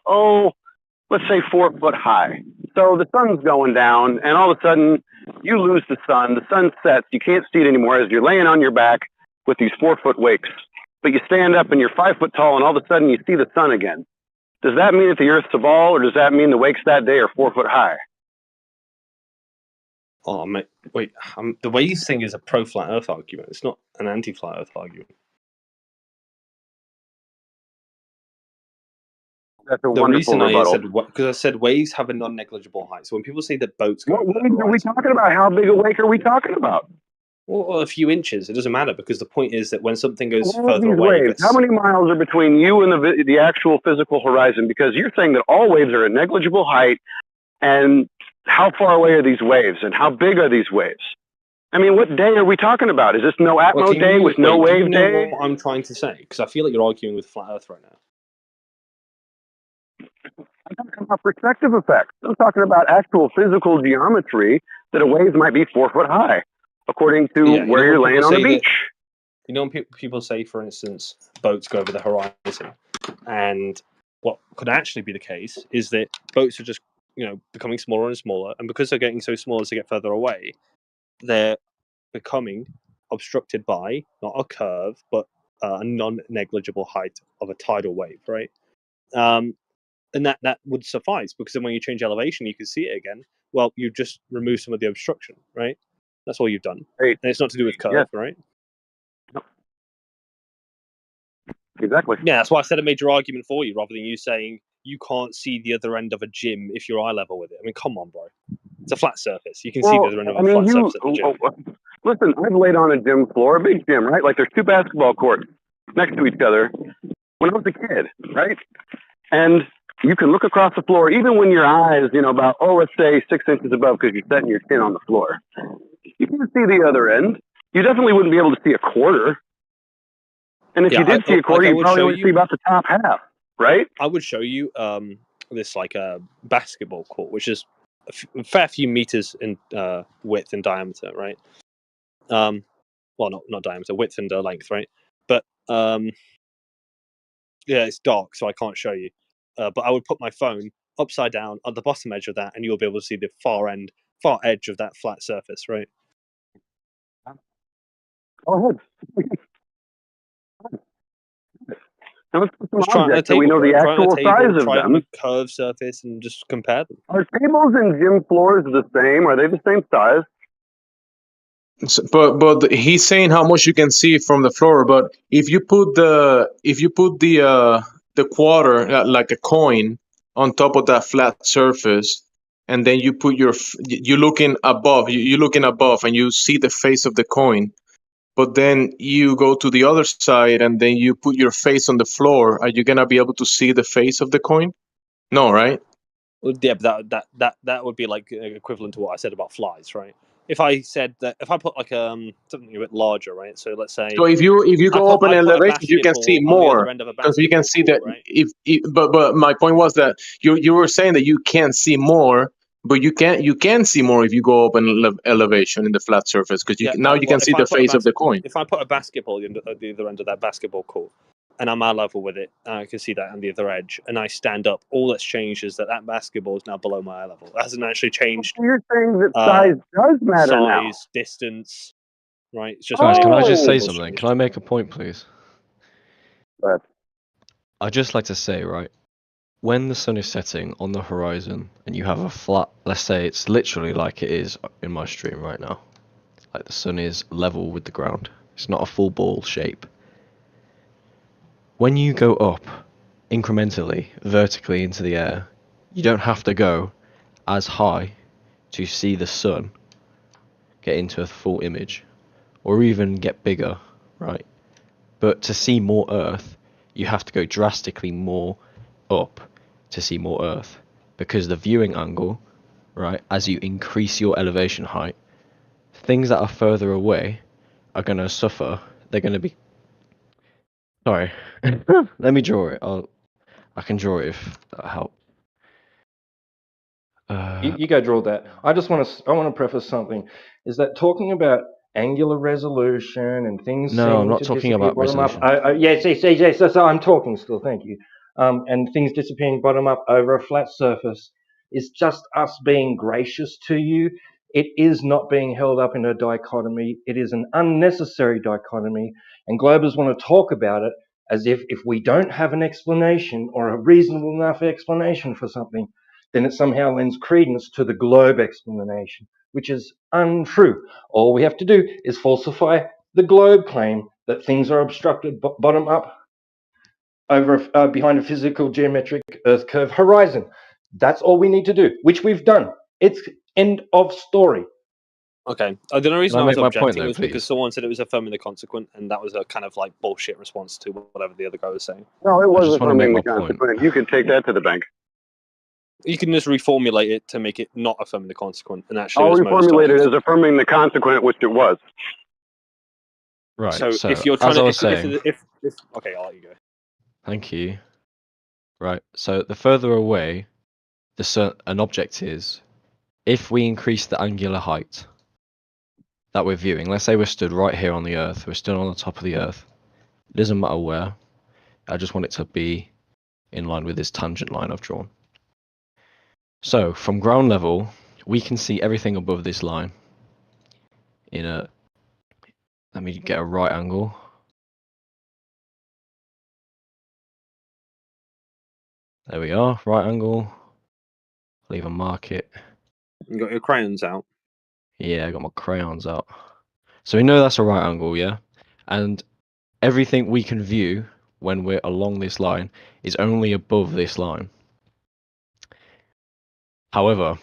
let's say 4 foot high. So the sun's going down, and all of a sudden you lose the sun. The sun sets. You can't see it anymore as you're laying on your back with these 4 foot wakes. But you stand up and you're 5 foot tall, and all of a sudden you see the sun again. Does that mean that the Earth's a ball, or does that mean the wakes that day are 4 foot high? Oh, mate, wait. The waves thing is a pro-flat Earth argument. It's not an anti-flat Earth argument. That's a The wonderful reason rebuttal. because I said waves have a non-negligible height. So when people say that boats go What over the waves are we horizon, talking about? How big a wake are we talking about? well, a few inches, it doesn't matter because the point is that when something goes All of further these away, waves, how many miles are between you and the actual physical horizon? Because you're saying that all waves are a negligible height, and how far away are these waves, and how big are these waves? I mean, what day are we talking about? Is this no Atmo day with no wave do you know day? what I'm trying to say? Because I feel like you're arguing with flat Earth right now. I'm talking about perspective effects. I'm talking about actual physical geometry that a wave might be 4 foot high, according to where you're laying on the beach. When people say, for instance, boats go over the horizon, and what could actually be the case is that boats are just becoming smaller and smaller, and because they're getting so small as they get further away, they're becoming obstructed by not a curve but a non-negligible height of a tidal wave, right? And that would suffice because then when you change elevation, you can see it again. Well, you just remove some of the obstruction, right? That's all you've done, and it's not to do with curve, right? Exactly. Yeah, that's why I said a major argument for you, rather than you saying you can't see the other end of a gym if you're eye level with it. I mean, come on, bro. It's a flat surface. You can see the other end of a flat surface at the gym. Listen, I've laid on a gym floor, a big gym, right? Like there's 2 basketball courts next to each other when I was a kid, right? And you can look across the floor, even when your eyes, about, let's say 6 inches above because you're setting your chin on the floor. You can see the other end. You definitely wouldn't be able to see a quarter. And if you did see a quarter, you probably only see about the top half, right? I would show you this like a basketball court, which is a fair few meters in width and diameter, right? Well, not diameter, width and length, right? But yeah, it's dark, so I can't show you. But I would put my phone upside down on the bottom edge of that, and you'll be able to see the far edge of that flat surface, right? Go ahead. Now let's put some Just try it on a objects so we table, know the bro. Try it on a actual table, size of try it on them. a curved surface, and just compare them. Are tables and gym floors the same? Are they the same size? But he's saying how much you can see from the floor. But if you put the quarter like a coin on top of that flat surface, and then you put you're looking above, you're looking above, and you see the face of the coin. But then you go to the other side, and then you put your face on the floor. Are you gonna be able to see the face of the coin? No, right? Well, yeah, but that would be like equivalent to what I said about flies, right? If I said that, if I put like something a bit larger, right? So let's say, So if you go up in elevation, you can see more because you can see that. Right? But my point was that you were saying that you can't see more, but you can see more if you go up in elevation in the flat surface because now you can see the face of the coin. If I put a basketball at the other end of that basketball court, and I'm eye level with it, and I can see that on the other edge, and I stand up, all that's changed is that basketball is now below my eye level. It hasn't actually changed. So you're saying that size does matter now. Size, distance, right? It's just Guys, can I just say angles something? changed. Can I make a point, please? But I'd just like to say, right, when the sun is setting on the horizon and you have a flat, let's say it's literally like it is in my stream right now, like the sun is level with the ground, it's not a full ball shape. When you go up incrementally, vertically into the air, you don't have to go as high to see the sun get into a full image, or even get bigger, right? But to see more Earth, you have to go drastically more up to see more Earth, because the viewing angle, right, as you increase your elevation height, things that are further away are going to suffer. They're going to be... Sorry. Let me draw it. I can draw it if that helps. You go draw that. I want to preface something. Is that talking about angular resolution and things No, I'm seeming not to talking disappear about bottom resolution. up? Yes. So I'm talking still. Thank you. And things disappearing bottom up over a flat surface is just us being gracious to you. It is not being held up in a dichotomy. It is an unnecessary dichotomy. And Globers want to talk about it as if we don't have an explanation or a reasonable enough explanation for something, then it somehow lends credence to the globe explanation, which is untrue. All we have to do is falsify the globe claim that things are obstructed bottom up over behind a physical geometric Earth curve horizon. That's all we need to do, which we've done. It's end of story. Okay. The only reason Can I I was make my point, objecting though, was because please? someone said it was affirming the consequent, and that was a kind of like bullshit response to whatever the other guy was saying. No, it was just wanna make affirming the my point. consequent. You can take that to the bank. You can just reformulate it to make it not affirming the consequent, and actually, I'll it was reformulate it as affirming the consequent, which it was. Right. So, So if you're trying as I was saying, if okay, I'll let you go. thank you. Right. So the further away an object is, if we increase the angular height that we're viewing, let's say we're stood right here on the Earth, we're stood on the top of the Earth. It doesn't matter where. I just want it to be in line with this tangent line I've drawn. So from ground level, we can see everything above this line in a... Let me get a right angle. There we are, right angle. I'll even mark it. You got your crayons out. Yeah, I got my crayons out. So we know that's a right angle, yeah? And everything we can view when we're along this line is only above this line. However,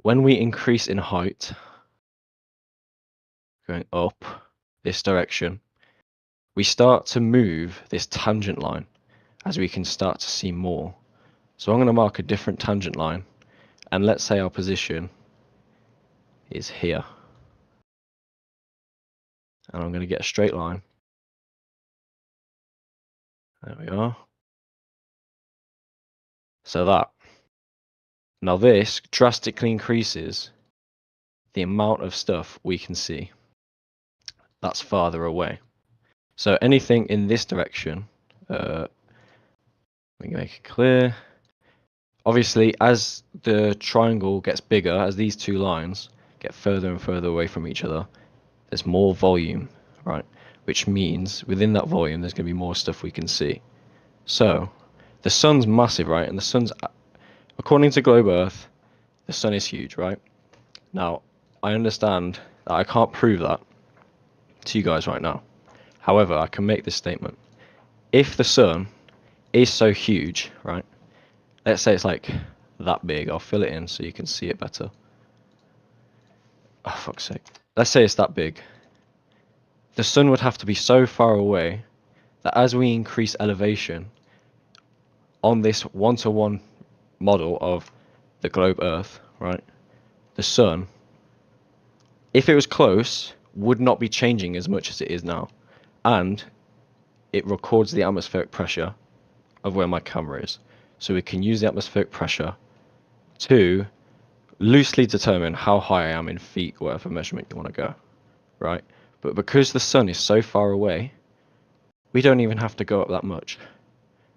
when we increase in height, going up this direction, we start to move this tangent line as we can start to see more. So I'm going to mark a different tangent line, and let's say our position is here. And I'm going to get a straight line. There we are. So that. Now this drastically increases the amount of stuff we can see that's farther away. So anything in this direction, let me make it clear. Obviously, as the triangle gets bigger, as these two lines get further and further away from each other, there's more volume, right? Which means within that volume, there's going to be more stuff we can see. So the sun's massive, right? And the sun's, according to Globe Earth, the sun is huge, right? Now, I understand that I can't prove that to you guys right now. However, I can make this statement. If the sun is so huge, right? Let's say it's like that big. I'll fill it in so you can see it better. Oh, fuck's sake. Let's say it's that big. The sun would have to be so far away that as we increase elevation on this one-to-one model of the globe Earth, right? The sun, if it was close, would not be changing as much as it is now. And it records the atmospheric pressure of where my camera is. So we can use the atmospheric pressure to loosely determine how high I am in feet, whatever measurement you want to go, right? But because the sun is so far away, we don't even have to go up that much.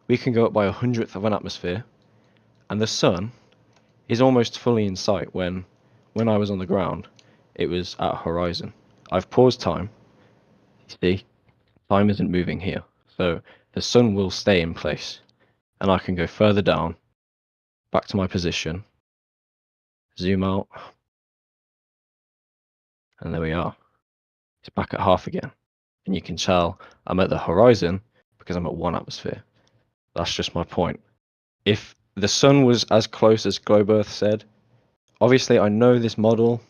We can go up by 100th of an atmosphere, and the sun is almost fully in sight when I was on the ground, it was at horizon. I've paused time. You see, time isn't moving here. So the sun will stay in place, and I can go further down, back to my position, zoom out, and there we are. It's back at half again. And you can tell I'm at the horizon because I'm at 1 atmosphere. That's just my point. If the sun was as close as Globe Earth said, obviously I know this model,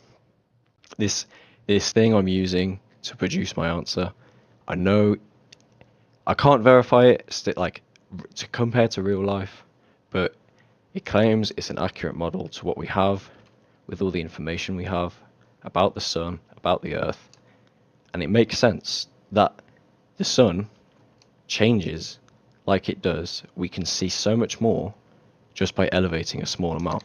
this thing I'm using to produce my answer, I know I can't verify it like to compare to real life, but it claims it's an accurate model to what we have with all the information we have about the sun, about the earth. And it makes sense that the sun changes like it does. We can see so much more just by elevating a small amount.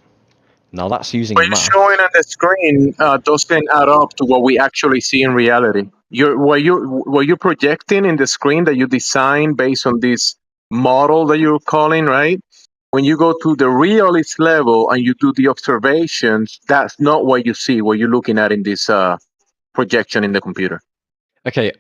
Now that's using What you're math. showing on the screen doesn't add up to what we actually see in reality. What you're projecting in the screen that you design based on this model that you're calling, right? When you go to the realist level and you do the observations, that's not what you see, what you're looking at in this projection in the computer. Okay,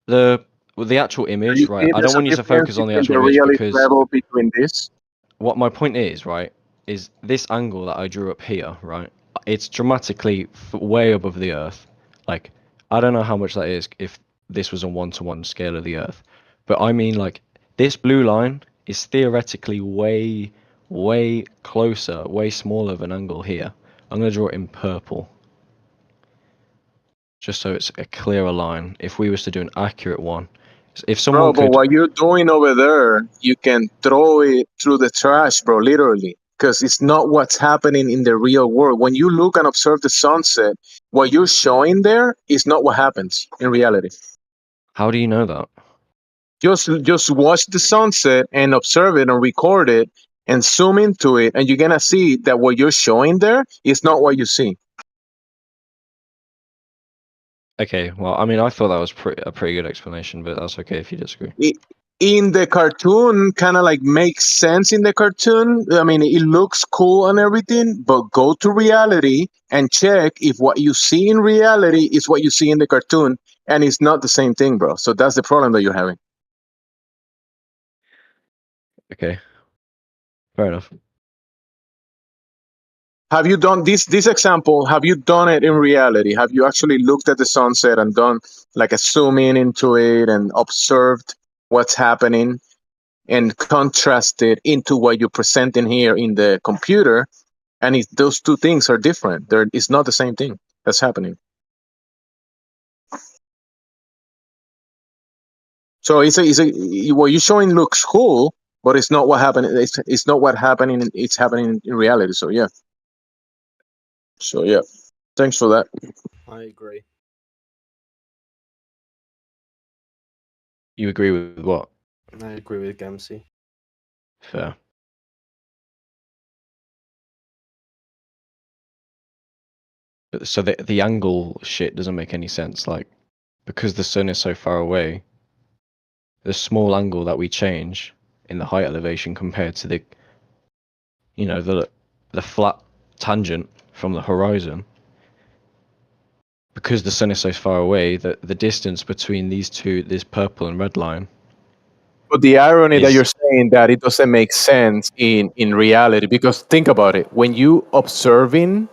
the actual image, You right? see I there's don't a want you to difference focus on the between actual the image realist because level between this. what my point is, right, is this angle that I drew up here, right? It's dramatically way above the Earth. Like, I don't know how much that is if this was a 1-to-1 scale of the Earth. But I mean, like, this blue line is theoretically way closer, way smaller of an angle here. I'm going to draw it in purple. Just so it's a clearer line. If we was to do an accurate one, if someone Bro, but could... what you're doing over there, you can throw it through the trash, bro, literally. Because it's not what's happening in the real world. When you look and observe the sunset, what you're showing there is not what happens in reality. How do you know that? Just watch the sunset and observe it and record it and zoom into it, and you're gonna see that what you're showing there is not what you see. Okay, well, I mean, I thought that was a pretty good explanation, but that's okay if you disagree. In the cartoon, kind of like makes sense in the cartoon. I mean, it looks cool and everything, but go to reality and check if what you see in reality is what you see in the cartoon, and it's not the same thing, bro. So that's the problem that you're having. Okay, fair enough. Have you done this example? Have you done it in reality? Have you actually looked at the sunset and done like a zoom in into it and observed what's happening and contrasted into what you're presenting here in the computer? And those two things are different. It's not the same thing that's happening. So what you're showing looks cool, but it's not what happened. It's not what happening. It's happening in reality. So yeah. Thanks for that. I agree. You agree with what? I agree with Gamsey. Fair. So the angle shit doesn't make any sense. Like, because the sun is so far away, the small angle that we change in the height elevation compared to the, you know, the flat tangent from the horizon, because the sun is so far away, the distance between these two, this purple and red line. But the irony that you're saying that it doesn't make sense in reality, because think about it. When you observing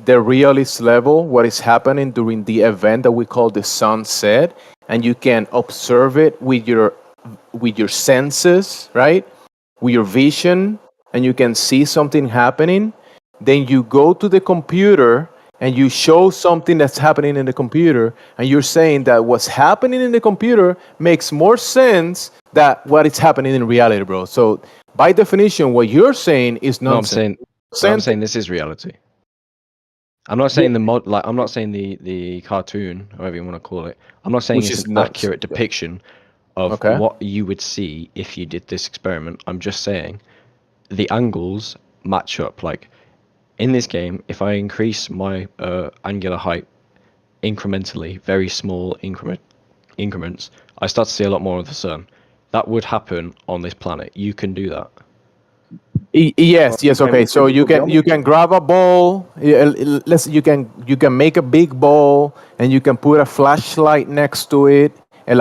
the realist level, what is happening during the event that we call the sunset, and you can observe it with your senses, right? With your vision, and you can see something happening. Then you go to the computer and you show something that's happening in the computer, and you're saying that what's happening in the computer makes more sense than what is happening in reality, bro. So by definition, what you're saying is nonsense. I'm saying this is reality. I'm not saying I'm not saying the cartoon, however you want to call it. I'm not saying Which it's is an nuts. accurate depiction of what you would see if you did this experiment. I'm just saying the angles match up. Like in this game, if I increase my angular height incrementally, very small increments, I start to see a lot more of the sun. That would happen on this planet. You can do that. Yes, okay. So you can grab a ball. You can make a big ball, and you can put a flashlight next to it, and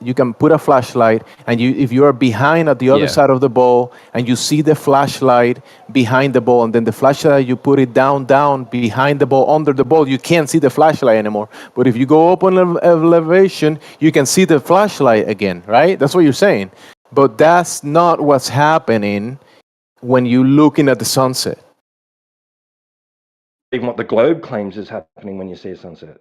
you can put a flashlight, and if you are behind at the other side of the ball, and you see the flashlight behind the ball, and then the flashlight you put it down behind the ball, under the ball, you can't see the flashlight anymore. But if you go up on elevation, you can see the flashlight again, right? That's what you're saying. But that's not what's happening when you're looking at the sunset. Even what the globe claims is happening when you see a sunset.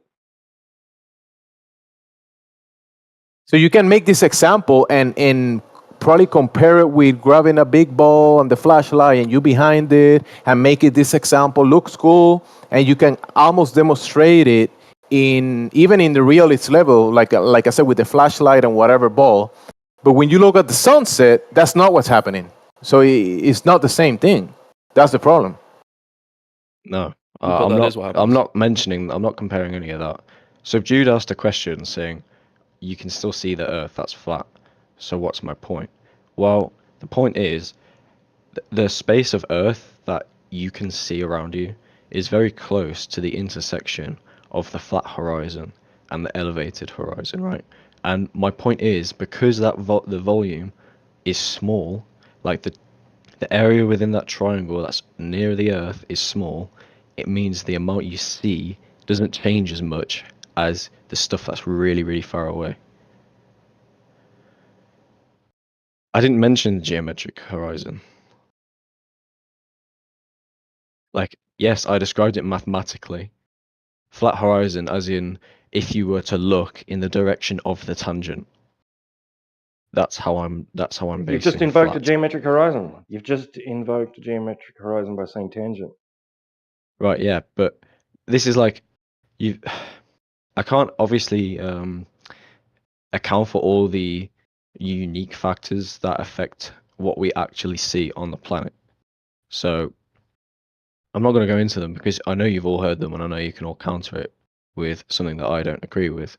So you can make this example and probably compare it with grabbing a big ball and the flashlight and you behind it and make it this example looks cool, and you can almost demonstrate it even in the realist level, like I said, with the flashlight and whatever ball. But when you look at the sunset, that's not what's happening. So it's not the same thing. That's the problem. No, I'm not comparing any of that. So if Jude asked a question saying, you can still see the Earth that's flat, so what's my point? Well, the point is, the space of Earth that you can see around you is very close to the intersection of the flat horizon and the elevated horizon, right? And my point is, because that the volume is small, like the area within that triangle that's near the Earth is small, it means the amount you see doesn't change as much as the stuff that's really, really far away. I didn't mention the geometric horizon. Like, yes, I described it mathematically. Flat horizon, as in, if you were to look in the direction of the tangent. That's how I'm basing. You've just invoked a geometric horizon. You've just invoked a geometric horizon by saying tangent. Right, yeah, but this is like I can't obviously account for all the unique factors that affect what we actually see on the planet. So I'm not going to go into them because I know you've all heard them and I know you can all counter it with something that I don't agree with.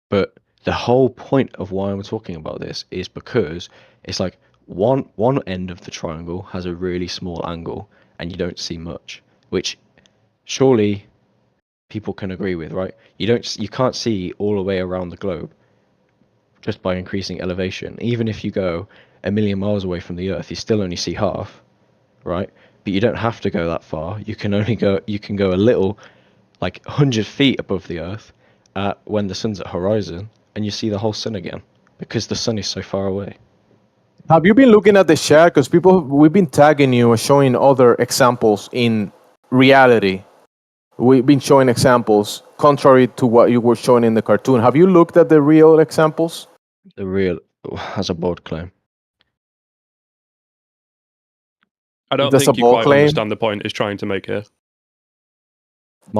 But the whole point of why I'm talking about this is because it's like one end of the triangle has a really small angle and you don't see much, which surely people can agree with, right? You can't see all the way around the globe just by increasing elevation. Even if you go 1,000,000 miles away from the Earth, you still only see half, right? But you don't have to go that far. You can go a little, like 100 feet above the Earth, when the sun's at horizon, and you see the whole sun again because the sun is so far away. Have you been looking at the chat? Because we've been tagging you and showing other examples in reality. We've been showing examples contrary to what you were showing in the cartoon. Have you looked at the real examples? The real has a bold claim. I don't That's think a you bold quite claim. understand the point he's trying to make here.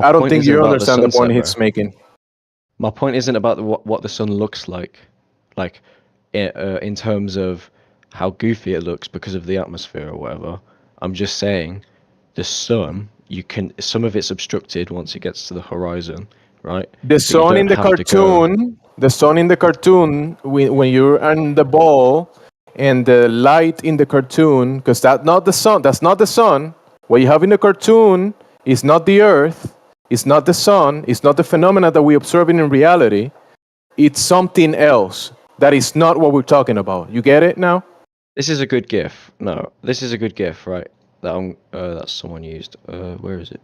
I don't think you understand the point he's making. My point isn't about what the sun looks like. Like, in terms of how goofy it looks because of the atmosphere or whatever. I'm just saying, the sun, some of it's obstructed once it gets to the horizon, right? The But you sun in don't the have to go. cartoon, when you're on the ball, and the light in the cartoon, because that's not the sun. That's not the sun. What you have in the cartoon is not the Earth. It's not the sun. It's not the phenomena that we observe in reality. It's something else that is not what we're talking about. You get it now? This is a good GIF. No, this is a good GIF, right? That someone used. Where is it?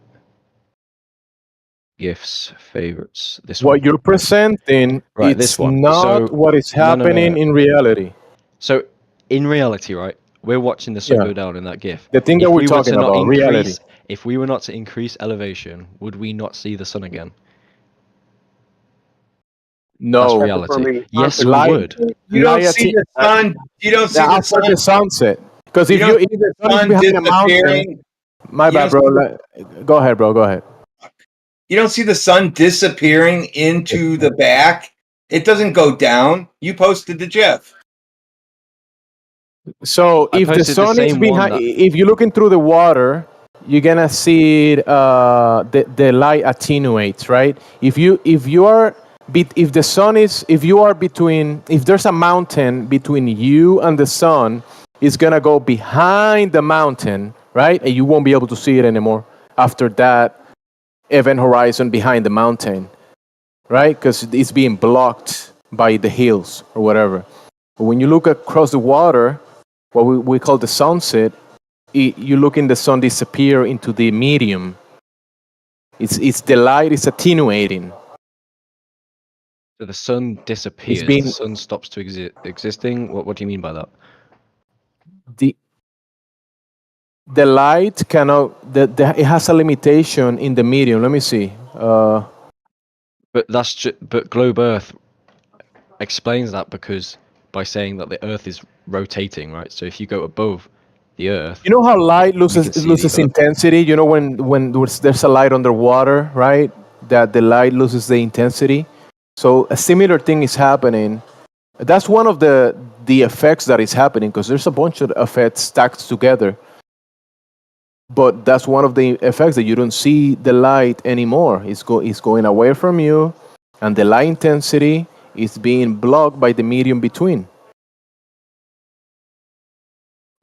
GIFs, favorites. This one. What you're presenting, Right, it's this one. not what is happening in reality. So, in reality, right, we're watching the sun go down in that GIF. The thing that we're talking about, reality. If we were not to increase elevation, would we not see the sun again? No. That's reality. Yes, we would. You don't see the sun. You don't see the sun. After the sunset. Because if see the sun disappearing. My bad, bro. Go ahead, bro. Go ahead. You don't see the sun disappearing into the back. It doesn't go down. You posted the GIF. So if the sun is behind, if you're looking through the water, you're gonna see the light attenuates, right? If you are if there's a mountain between you and the sun, it's gonna go behind the mountain, right? And you won't be able to see it anymore after that event horizon behind the mountain, right? Because it's being blocked by the hills or whatever. But when you look across the water, what we call the sunset, you look in the sun disappear into the medium. It's the light is attenuating. So the sun disappears. The sun stops to existing. What do you mean by that? The light cannot. It has a limitation in the medium. Let me see. But but Globe Earth explains that because by saying that the Earth is rotating, right? So if you go above the Earth, you know how light loses intensity. You know when there's a light underwater, right? That the light loses the intensity. So a similar thing is happening. That's one of the effects that is happening because there's a bunch of effects stacked together. But that's one of the effects that you don't see the light anymore. It's going away from you, and the light intensity is being blocked by the medium between.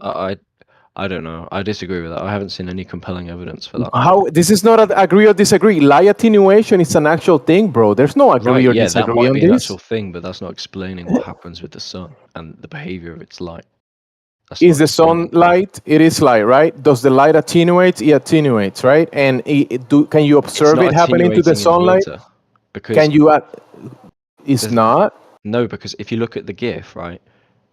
I don't know. I disagree with that. I haven't seen any compelling evidence for that. How this is not agree or disagree. Light attenuation is an actual thing, bro. There's no agree or disagree that might on be this. an actual thing, but that's not explaining what happens with the sun and the behavior of its light. Is the sun light? It is light, right? Does the light attenuate? It attenuates, right? And can you observe it happening to the sunlight? Can you? It's not. No, because if you look at the GIF, right?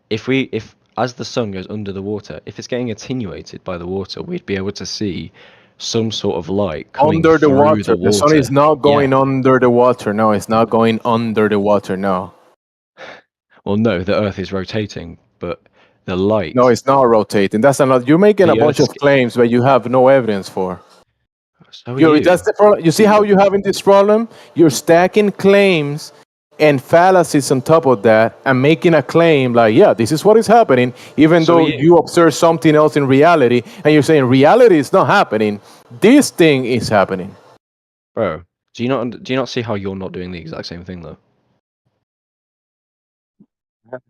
If as the sun goes under the water, if it's getting attenuated by the water, we'd be able to see some sort of light coming Under the through water. The sun is not going under the water. No, it's not going under the water. No. Well, no, the Earth is rotating, but the light. No, it's not rotating. That's not. You're making a bunch of claims, but you have no evidence for. So that's the problem. You see how you're having this problem? You're stacking claims and fallacies on top of that and making a claim like, yeah, this is what is happening, even though you observe something else in reality, and you're saying reality is not happening. This thing is happening. Bro, do you not see how you're not doing the exact same thing though?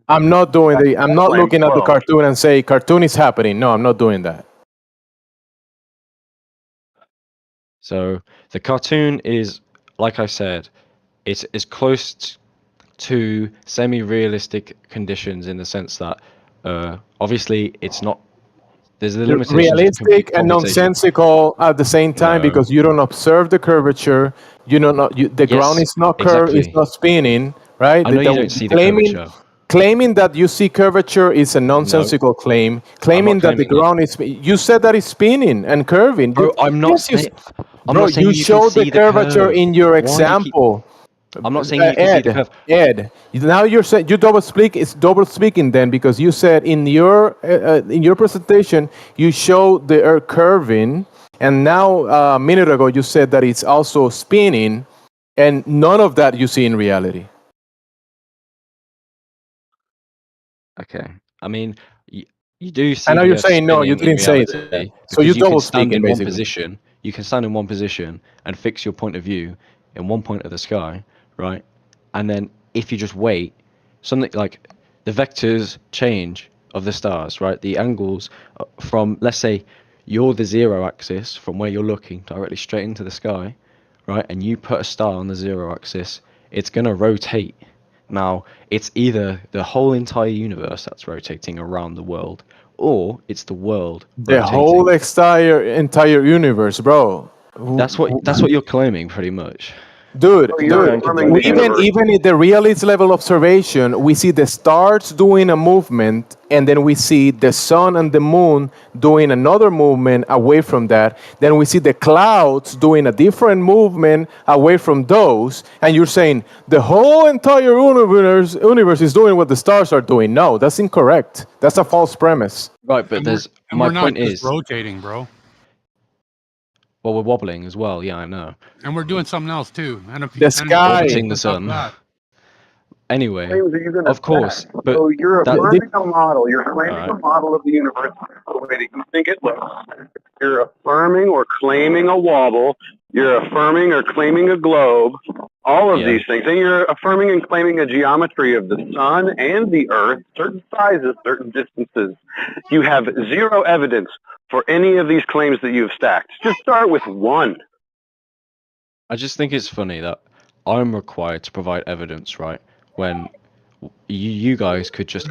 I'm not looking at the cartoon and say cartoon is happening. No, I'm not doing that. So the cartoon is, like I said, it's close to semi-realistic conditions in the sense that obviously it's not. There's the limitations. Realistic and nonsensical at the same time because you don't observe the curvature. You don't know the ground is not curved. It's not spinning, right? I know you don't see the curvature. Claiming that you see curvature is a nonsensical claim. Claiming that the ground is, you said that it's spinning and curving. Bro, I'm not saying. Bro, you showed the curvature in your example. I'm not saying you can see the curve. Ed, now you're saying you double speak. It's double speaking then because you said in your presentation you showed the earth curving, and now a minute ago you said that it's also spinning, and none of that you see in reality. Okay. I mean, you do see I know the you're Earth saying no. You spinning in didn't say reality that. So because you you can double stand speaking in one basically. position. You can stand in one position and fix your point of view in one point of the sky, right? And then if you just wait, something like the vectors change of the stars, right? The angles from, let's say, you're the 0 axis from where you're looking directly straight into the sky, right? And you put a star on the 0 axis, it's going to rotate. Now, it's either the whole entire universe that's rotating around the world, or it's the world The rotating. whole entire universe, bro. That's what you're claiming, pretty much. Dude, So you're dude, affirming the universe. even at the realist level observation, we see the stars doing a movement, and then we see the sun and the moon doing another movement away from that. Then we see the clouds doing a different movement away from those. And you're saying the whole entire universe is doing what the stars are doing. No, that's incorrect. That's a false premise. Right, but there's my we're not point just is rotating, bro. Well, we're wobbling as well. Yeah, I know. And we're doing something else too. And The sky. Orbiting the sun. Anyway, Claims are you gonna of course, stack? but So you're that- affirming a model. You're claiming Alright. a model of the universe the way that you think it looks. You're affirming or claiming a wobble. You're affirming or claiming a globe. All of Yeah. these things. And you're affirming and claiming a geometry of the sun and the earth, certain sizes, certain distances. You have zero evidence for any of these claims that you've stacked. Just start with one. I just think it's funny that I'm required to provide evidence, right? When you guys could just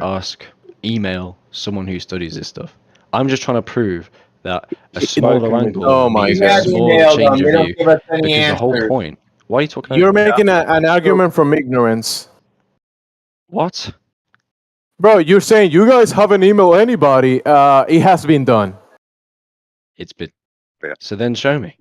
email someone who studies this stuff. I'm just trying to prove that a smaller angle means a smaller change of view. Because the whole point. Why are you talking? You're over me? making an argument from ignorance. What? Bro, you're saying you guys haven't emailed anybody. It has been done. It's been. So then show me.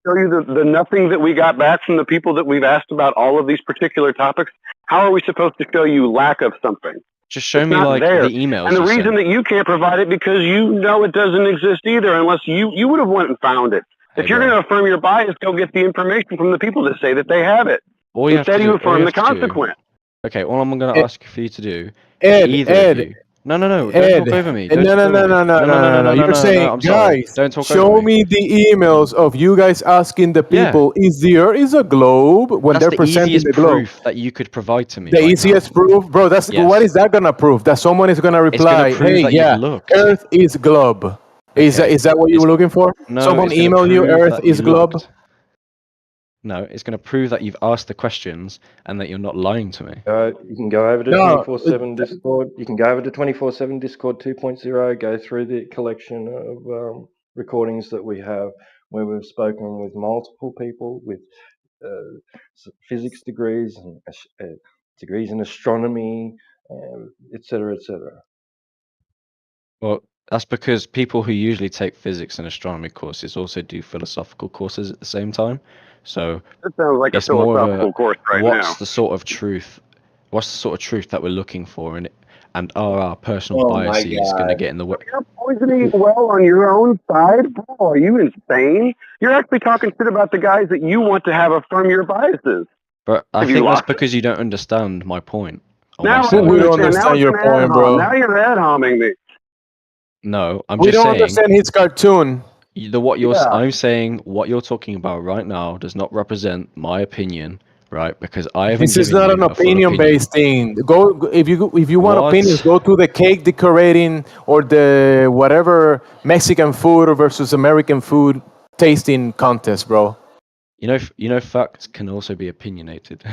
Show you the nothing that we got back from the people that we've asked about all of these particular topics. How are we supposed to show you lack of something? Just show It's me not like there. the emails. And the you reason sent. that you can't provide it because you know it doesn't exist either, unless you would have went and found it. If you're going to affirm your bias, go get the information from the people that say that they have it. All you have Instead, to you do- all affirm you the have to do- consequence. Okay, all I'm going to ask for you to do. Ed, either Ed, of you. No, don't Ed, talk over me. Ed, Don't no, talk no, over no, me. no, no, no, no. You're saying, I'm sorry. guys, Don't talk show over me. me the emails of you guys asking the Yeah. people, is the Earth is a globe when That's they're the presenting easiest the globe? proof that you could provide to me. The right easiest now. proof, bro. That's Yes. what is that gonna prove? That someone is gonna It's gonna reply, prove "Hey, that yeah, you've looked." Earth is globe." Is Okay. that what you were looking for? No, Someone it's gonna email you, prove Earth that is you globe. looked. No, it's going to prove that you've asked the questions and that you're not lying to me. You can go over to No, 24/7 Discord. You can go over to 24/7 Discord 2.0. Go through the collection of recordings that we have, where we've spoken with multiple people with physics degrees and degrees in astronomy, etc., etc. Well, that's because people who usually take physics and astronomy courses also do philosophical courses at the same time. So That sounds like a it's more of philosophical course right what's now. the sort of truth? What's the sort of truth that we're looking for, and are our personal Oh my biases going to God. get in the way? You're poisoning well on your own side, bro. Are you insane? You're actually talking shit about the guys that you want to have affirm your biases. But I Have you think that's lost it? because you don't understand my point. or Now my I side. We don't understand. Now understand it's your an point, ad bro. hom. Now you're ad homing me. No, I'm We just don't saying. understand his cartoon. I'm saying what you're talking about right now does not represent my opinion, right? Because I haven't This is given not you an a full opinion. opinion-based thing. If you want What? opinions, go to the cake decorating or the whatever Mexican food versus American food tasting contest, bro. You know, facts can also be opinionated,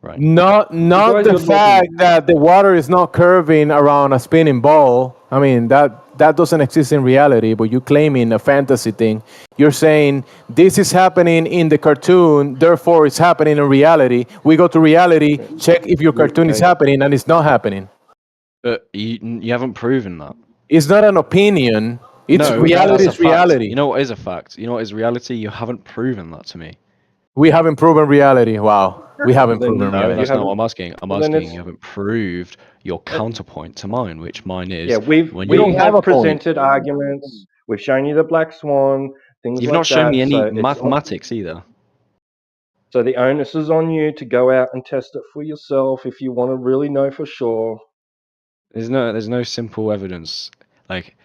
right? Not guys the are fact that the water is not curving around a spinning ball. I mean that doesn't exist in reality, but you claiming a fantasy thing. You're saying this is happening in the cartoon, therefore it's happening in reality. We go to reality, check if your cartoon is Okay. happening, and it's not happening. But you haven't proven that. It's not an opinion. It's No, reality. that's Is a fact. reality. You know what is a fact? You know what is reality? You haven't proven that to me. We haven't proven reality. Wow, we haven't Then proven No, reality. that's not what I'm asking. I'm Well, then asking it's- you haven't proved your counterpoint to mine, which mine is. Yeah, we don't have a have point. presented arguments. We've shown you the black swan, things You've like not shown that. me any So it's all- mathematics either. So the onus is on you to go out and test it for yourself if you want to really know for sure. There's no simple evidence, like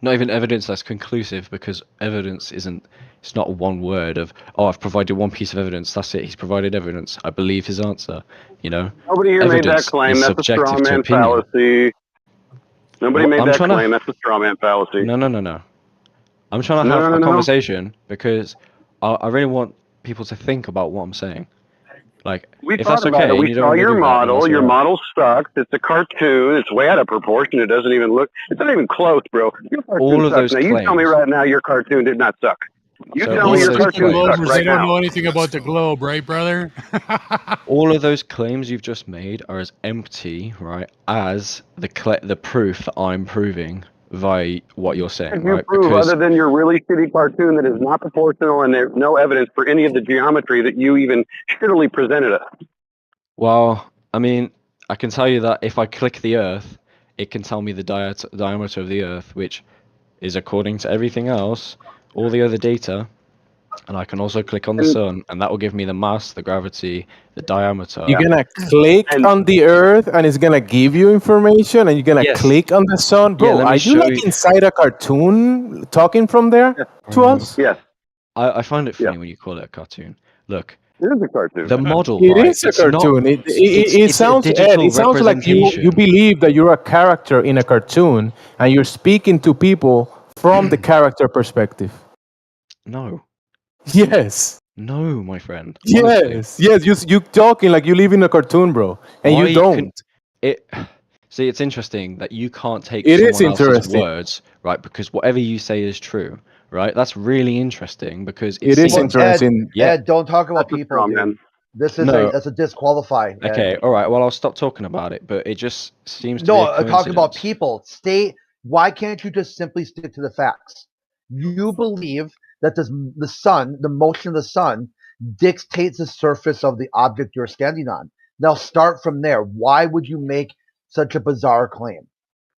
not even evidence that's conclusive, because evidence isn't. It's not one word of, oh, I've provided one piece of evidence. That's it. He's provided evidence. I believe his answer. You know, Nobody here made that evidence claim. is That's a straw subjective to man opinion. fallacy. Nobody Well, made I'm that trying to. claim. That's a straw man fallacy. No. I'm trying to No, have no, a no, no. conversation because I really want people to think about what I'm saying. Like, We if thought that's about okay it. and We you don't saw want to your do that, then model. that's Your alright. model sucks. It's a cartoon. It's way out of proportion. It doesn't even look. It's not even close, bro. Your cartoon All of sucks. those Now you tell me claims. right now your cartoon did not suck. You So tell all me of your those cartoon claims. sucks Globers, they right don't now. know anything about the globe, right, brother? All of those claims you've just made are as empty, right, as the proof that I'm proving via what you're saying, If you right? prove, Because other than your really shitty cartoon that is not proportional and there's no evidence for any of the geometry that you even shittily presented us. well, I mean, I can tell you that if I click the Earth, it can tell me the diameter of the Earth, which is according to everything else, all the other data. And I can also click on the sun, and that will give me the mass, the gravity, the diameter. You're gonna click on the Earth, and it's gonna give you information, and you're gonna Yes. click on the sun, Yeah, bro. let me Are you show like you. inside a cartoon talking from there to us? Yes. I find it funny when you call it a cartoon. Look, It is a cartoon. the model, It right? is a It's not. cartoon. It It's a sounds, Ed, digital it sounds like you representation. believe that you're a character in a cartoon, and you're speaking to people from the character perspective. No. Yes. No, my friend. Honestly. Yes. You talking like you live in a cartoon, bro, and you Why don't. can it? See, it's interesting that you can't take It is someone else's interesting. words, right? Because whatever you say is true, right? That's really interesting because It is seems, interesting. Yeah. Ed, don't talk about people, dude. This is No. that's a disqualify. Ed. Okay. All right. Well, I'll stop talking about it. But it just seems to No, be a talk about coincidence. people. Why can't you just simply stick to the facts? You believe that the sun, the motion of the sun, dictates the surface of the object you're standing on. Now start from there. Why would you make such a bizarre claim?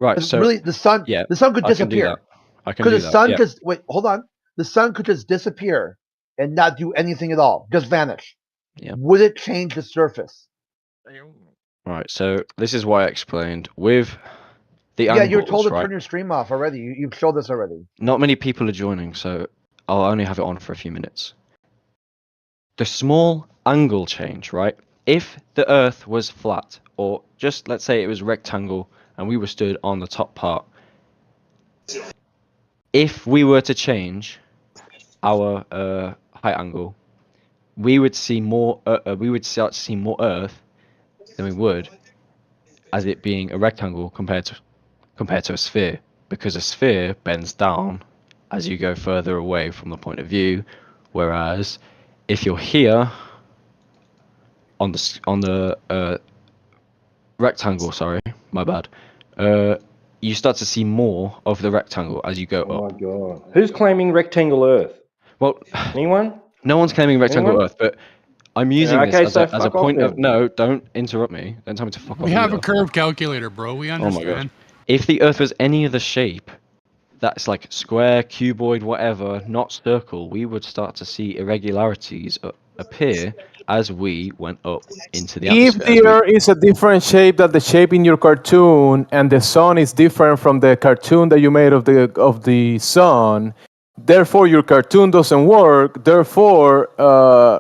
Right. So really, the sun Yeah. could I can do disappear. that. I can Could do the that. sun Yeah. just wait? Hold on. The sun could just disappear and not do anything at all, just vanish. Yeah. Would it change the surface? Right. So this is why I explained with the Yeah, angles, you're told to right? turn your stream off already. You've showed this already. Not many people are joining, so I'll only have it on for a few minutes. The small angle change, right? If the Earth was flat, or just let's say it was rectangle, and we were stood on the top part, if we were to change our height angle, we would see more. We would start to see more Earth than we would as it being a rectangle compared to a sphere, because a sphere bends down as you go further away from the point of view, whereas if you're here on the rectangle, sorry, my bad, you start to see more of the rectangle as you go Oh up. my god. Who's claiming rectangle Earth? Well, anyone? No one's claiming rectangle Anyone? Earth, but I'm using Yeah, okay, this so as a fuck off point of then. no. Don't interrupt me. Don't tell me to fuck off. We have a either. curve calculator, bro. We Oh my understand. god! If the Earth was any other shape, that's like square, cuboid, whatever, not circle, we would start to see irregularities appear as we went up into the If atmosphere. the Earth is a different shape than the shape in your cartoon, and the sun is different from the cartoon that you made of the sun, therefore your cartoon doesn't work. Therefore,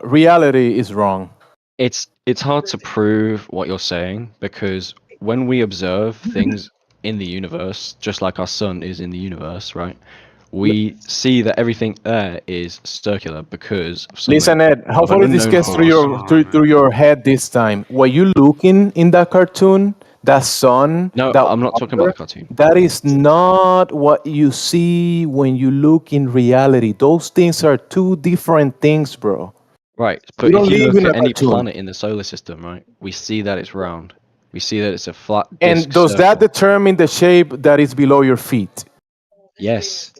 reality is wrong. It's hard to prove what you're saying because when we observe things in the universe, just like our sun is in the universe, right? We see that everything there is circular because of something Listen, Ed, how of an far did this unknown get force. through your head this time? Were you looking in that cartoon, that sun, No, that I'm not talking about water? the cartoon. That is not what you see when you look in reality. Those things are two different things, bro. Right, You but don't if you live look in at a any cartoon. planet in the solar system, right, we see that it's round. We see that it's a flat disc And does that circle. determine the shape that is below your feet? Yes.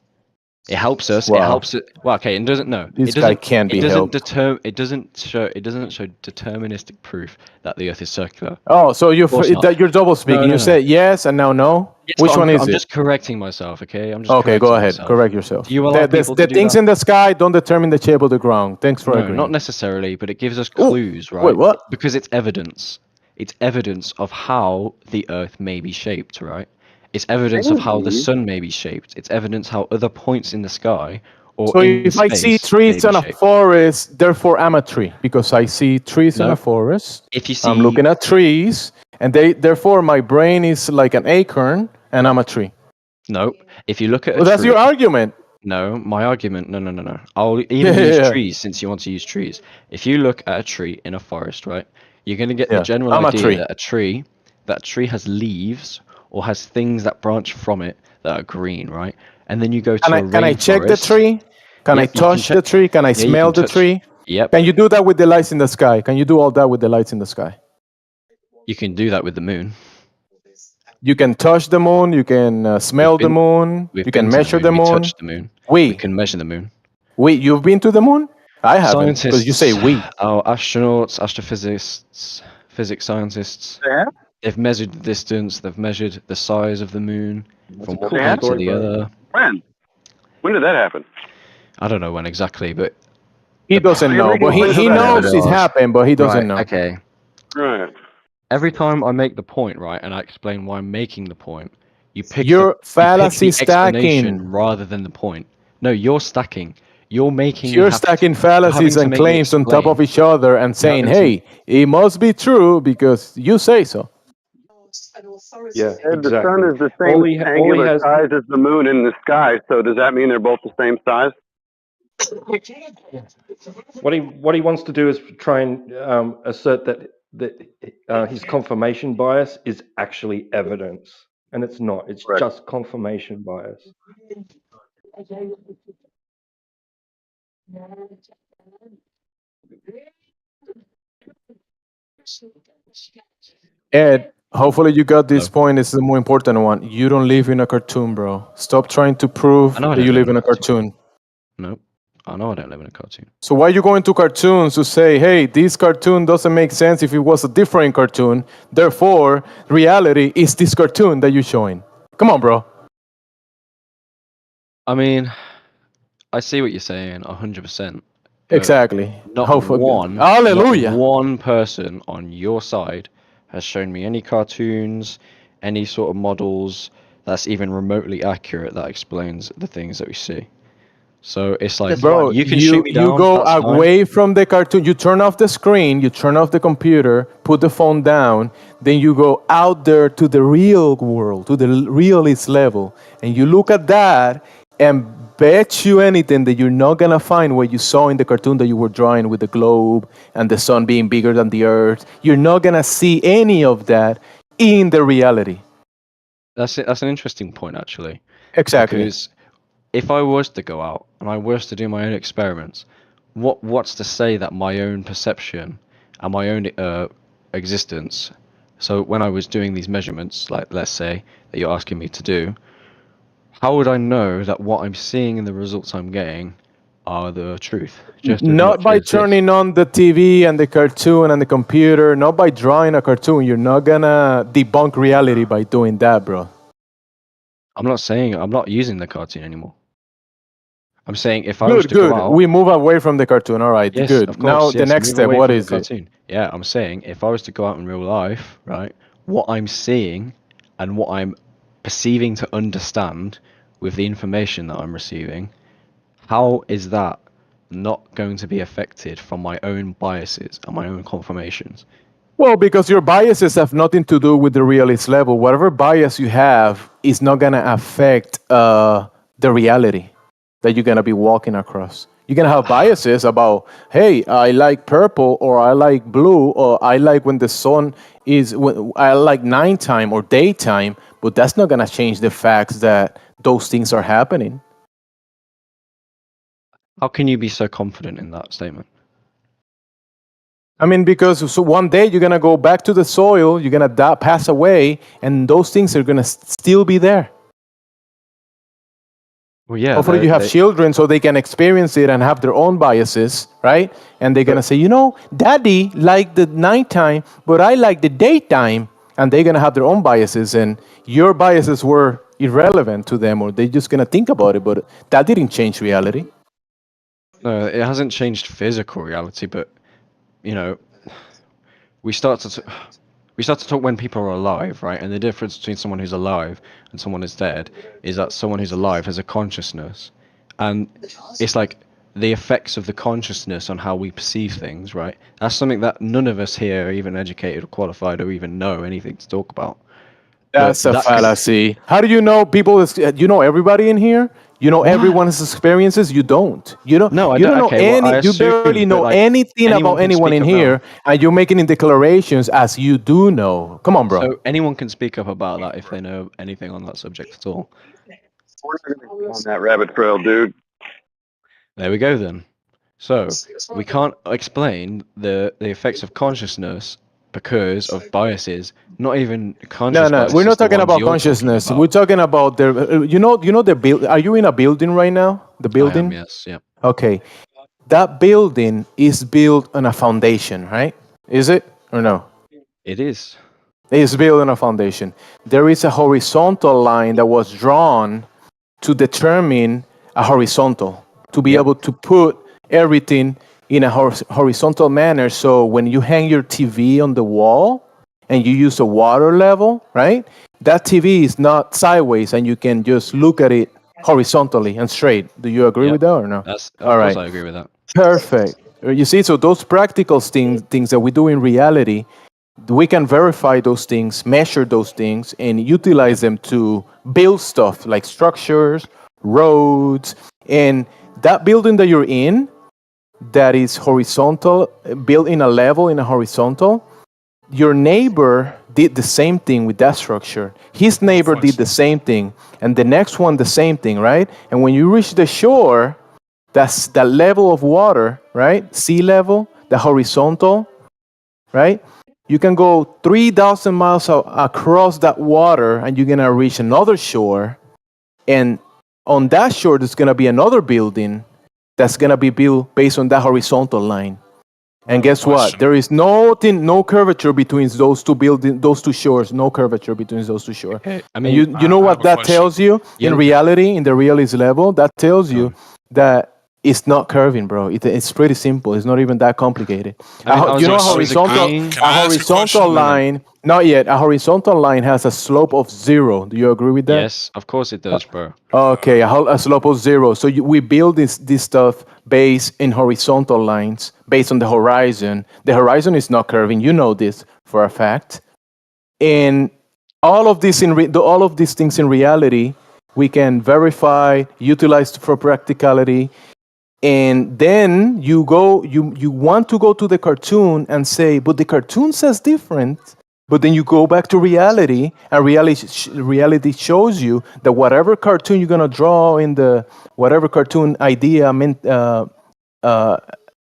It helps us. It Wow. helps it. Well, okay, it doesn't. No, This it guy doesn't. can't be It doesn't helped. deter. It doesn't show. It doesn't show deterministic proof that the Earth is circular. Oh, so Of course not. you're double speaking. No, You no. said yes and now no. Yes, Which but one is I'm it? just correcting myself. Okay, I'm just Okay, go correcting ahead. myself. Correct yourself. Do you allow people to The do things that? in the sky don't determine the shape of the ground. Thanks for No, agreeing. not necessarily, but it gives us Ooh, clues, right? wait, what? Because it's evidence. It's evidence of how the Earth may be shaped, right? It's evidence of how the Maybe. sun may be shaped. It's evidence how other points in the sky or So in if I see space may trees be in a shaped. forest, therefore I'm a tree because I see trees in No. a forest. If you I'm see, looking at trees, and therefore my brain is like an acorn, and I'm a tree. no, if you look at a Well, that's tree, your argument. no, my argument, no. I'll even Yeah, use yeah, yeah. trees since you want to use trees. If you look at a tree in a forest, right, you're going to get the Yeah, general I'm a idea tree. that a tree has leaves or has things that branch from it that are green, right? And then you go to a Can I check the rainforest. tree? Can I Yep, you can touch the check. tree? Can I Yeah, you smell can the touch. tree? Yep, Can you do that with the lights in the sky? Can you do all that with the lights in the sky? you can do that with the moon. You can touch the moon. You can smell the moon. We've You been can to measure the the moon. We moon. touched the moon. We can measure the moon. You've been to the moon? I haven't, because you say Scientists, we. our astronauts, astrophysicists, physics scientists, they've measured the distance, they've measured the size of the moon from one point to the other. When did that happen? I don't know when exactly, but He doesn't know, but he knows it's happened, but he doesn't know. Okay. Right. Every time I make the point, right, and I explain why I'm making the point, you pick You're the fallacy explanation stacking. rather than the point. No, you're stacking. You're making me You're have stacking to, you're having fallacies to and make me claims on top explain. of each other and saying, having to- hey, it must be true because you say so. Yeah, And the sun is the All same he angular has- size as the moon in the sky, so does that mean they're both the same size? What he wants to do is try and assert that his confirmation bias is actually evidence, and it's not. It's just confirmation bias. Ed, hopefully you got this point. It's the more important one. You don't live in a cartoon, bro. Stop trying to prove I know I that don't you live in a cartoon. Nope. I know I don't live in a cartoon. So why are you going to cartoons to say, hey, this cartoon doesn't make sense if it was a different cartoon. Therefore, reality is this cartoon that you're showing. Come on, bro. I mean, I see what you're saying, 100%. Exactly. Not Hallelujah. Not one person on your side has shown me any cartoons, any sort of models that's even remotely accurate that explains the things that we see. So it's like, Bro, you can shoot me you down. go that's fine. away from the cartoon. You turn off the screen, you turn off the computer, put the phone down, then you go out there to the real world, to the realist level, and you look at that and bet you anything that you're not gonna find what you saw in the cartoon that you were drawing with the globe and the sun being bigger than the earth. You're not gonna see any of that in the reality. That's it. That's an interesting point, actually. Exactly. Because if I was to go out and I was to do my own experiments, what's to say that my own perception and my own existence? So when I was doing these measurements, like let's say that you're asking me to do, how would I know that what I'm seeing and the results I'm getting are the truth? Just as Not much by as this. turning on the TV and the cartoon and the computer, not by drawing a cartoon. You're not gonna debunk reality by doing that, bro. I'm not using the cartoon anymore. I'm saying if I was to Good. go out, We move away from the cartoon. All right, yes, good. of course, Now the yes, next move step, away what from the is it? cartoon. Yeah, I'm saying if I was to go out in real life, right, what I'm seeing and what I'm perceiving to understand with the information that I'm receiving, how is that not going to be affected from my own biases and my own confirmations? Well, because your biases have nothing to do with the realist level. Whatever bias you have is not gonna affect the reality that you're gonna be walking across. You're gonna have biases about, hey, I like purple, or I like blue, or I like when the sun is, I like nighttime or daytime, but that's not gonna change the facts that those things are happening. How can you be so confident in that statement? I mean, because so one day you're gonna go back to the soil, you're gonna pass away, and those things are gonna still be there. Well, yeah. Hopefully you have children so they can experience it and have their own biases, right? And they're gonna say, you know, Daddy liked the nighttime, but I like the daytime. And they're gonna have their own biases, and your biases were irrelevant to them, or they're just gonna think about it. But that didn't change reality. No, it hasn't changed physical reality, but you know, we start to talk when people are alive, right? And the difference between someone who's alive and someone who's dead is that someone who's alive has a consciousness, and it's like the effects of the consciousness on how we perceive things, right? That's something that none of us here are even educated or qualified or even know anything to talk about. That's a fallacy. How do you know people? You know everybody in here. You know everyone's experiences. You don't. You don't. No, I you don't. know Okay, well, I any. You assume, barely know but, like, anything anyone about can anyone speak in up now. here, and you're making declarations as you do know. Come on, bro. So anyone can speak up about that if they know anything on that subject at all. We're not going to go on that rabbit trail, dude. There we go then. So we can't explain the effects of consciousness because of biases. Not even conscious No, biases. we're not the talking ones about you're talking consciousness. about. We're talking about the. You know the build. Are you in a building right now? The building. I am, yes, yeah. Okay, that building is built on a foundation, right? Is it or no? It is. It's built on a foundation. There is a horizontal line that was drawn to determine a horizontal, to be able to put everything in a horizontal manner. So when you hang your TV on the wall and you use a water level, right? That TV is not sideways and you can just look at it horizontally and straight. Do you agree with that or no? Of course I agree with that. Perfect. You see, so those practical things that we do in reality, we can verify those things, measure those things, and utilize them to build stuff like structures, roads, and that building that you're in, that is horizontal, built in a level in a horizontal. Your neighbor did the same thing with that structure. His neighbor did the same thing, and the next one the same thing, right? And when you reach the shore, that's the level of water, right? Sea level, the horizontal, right? You can go 3,000 miles across that water and you're going to reach another shore. And on that shore, there's going to be another building that's going to be built based on that horizontal line. And guess what? There is no curvature between those two buildings, those two shores. No curvature between those two shores. Okay, I And mean, you know what that tells you in reality, in the realist level? That tells you that it's not curving, bro. It's pretty simple. It's not even that complicated. You know, a horizontal line. Not yet. A horizontal line has a slope of 0. Do you agree with that? Yes, of course it does, bro. Okay, a slope of 0. So we build this stuff based in horizontal lines, based on the horizon. The horizon is not curving. You know this for a fact. And all of this all of these things in reality, we can verify, utilize for practicality. And then you want to go to the cartoon and say, but the cartoon says different. But then you go back to reality, and reality shows you that whatever cartoon you're gonna draw in the whatever cartoon idea,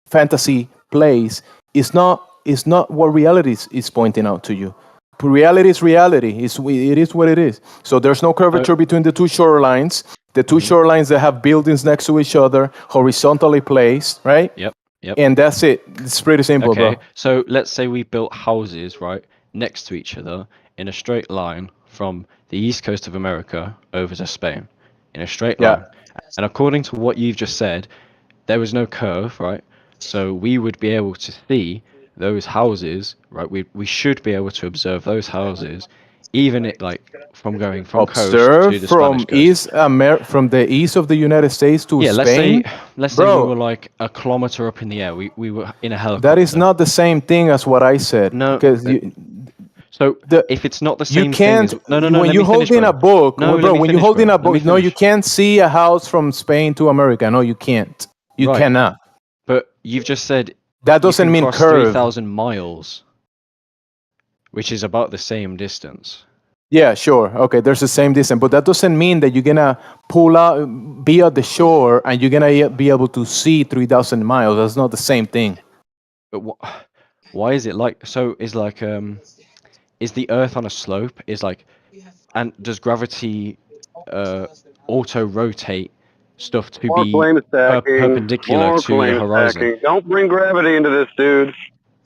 fantasy plays is not what reality is pointing out to you. Reality is reality. It is what it is. So there's no curvature between the two shorelines. The two shorelines that have buildings next to each other, horizontally placed, right? Yep. And that's it. It's pretty simple, Okay, bro. so let's say we built houses, right, next to each other in a straight line from the east coast of America over to Spain, in a straight line. And according to what you've just said, there was no curve, right? So we would be able to see those houses, right? We should be able to observe those houses, even from going from coast to the Spanish coast. From the east of the United States to Spain. Let's say we were like a kilometer up in the air. We were in a helicopter. That is not the same thing as what I said. No. Because if it's not the same you can't, thing, no. When you hold in a book, when you hold in a book, no, you can't see a house from Spain to America. No, you can't. You cannot. But you've just said that doesn't mean curve. 3,000 miles, which is about the same distance. Yeah, sure. Okay, there's the same distance, but that doesn't mean that you're gonna be at the shore and you're gonna be able to see 3,000 miles. That's not the same thing. But why is it like? So is the Earth on a slope? And does gravity auto rotate stuff to More be flame stacking. perpendicular More to the flame horizon. stacking. Don't bring gravity into this, dude.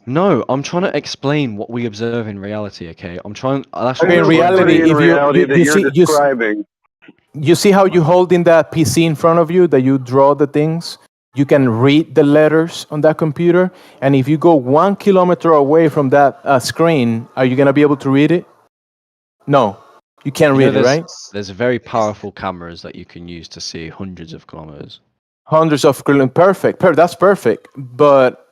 No, I'm trying to explain what we observe in reality. Okay, I'm trying. That's what In I'm trying to reality, do. if you see how you hold in that PC in front of you that you draw the things, you can read the letters on that computer. And if you go 1 kilometer away from that screen, are you gonna be able to read it? No, you can't You know, read it, right? there's very powerful cameras that you can use to see hundreds of kilometers. Hundreds of kilometers, perfect. That's perfect. But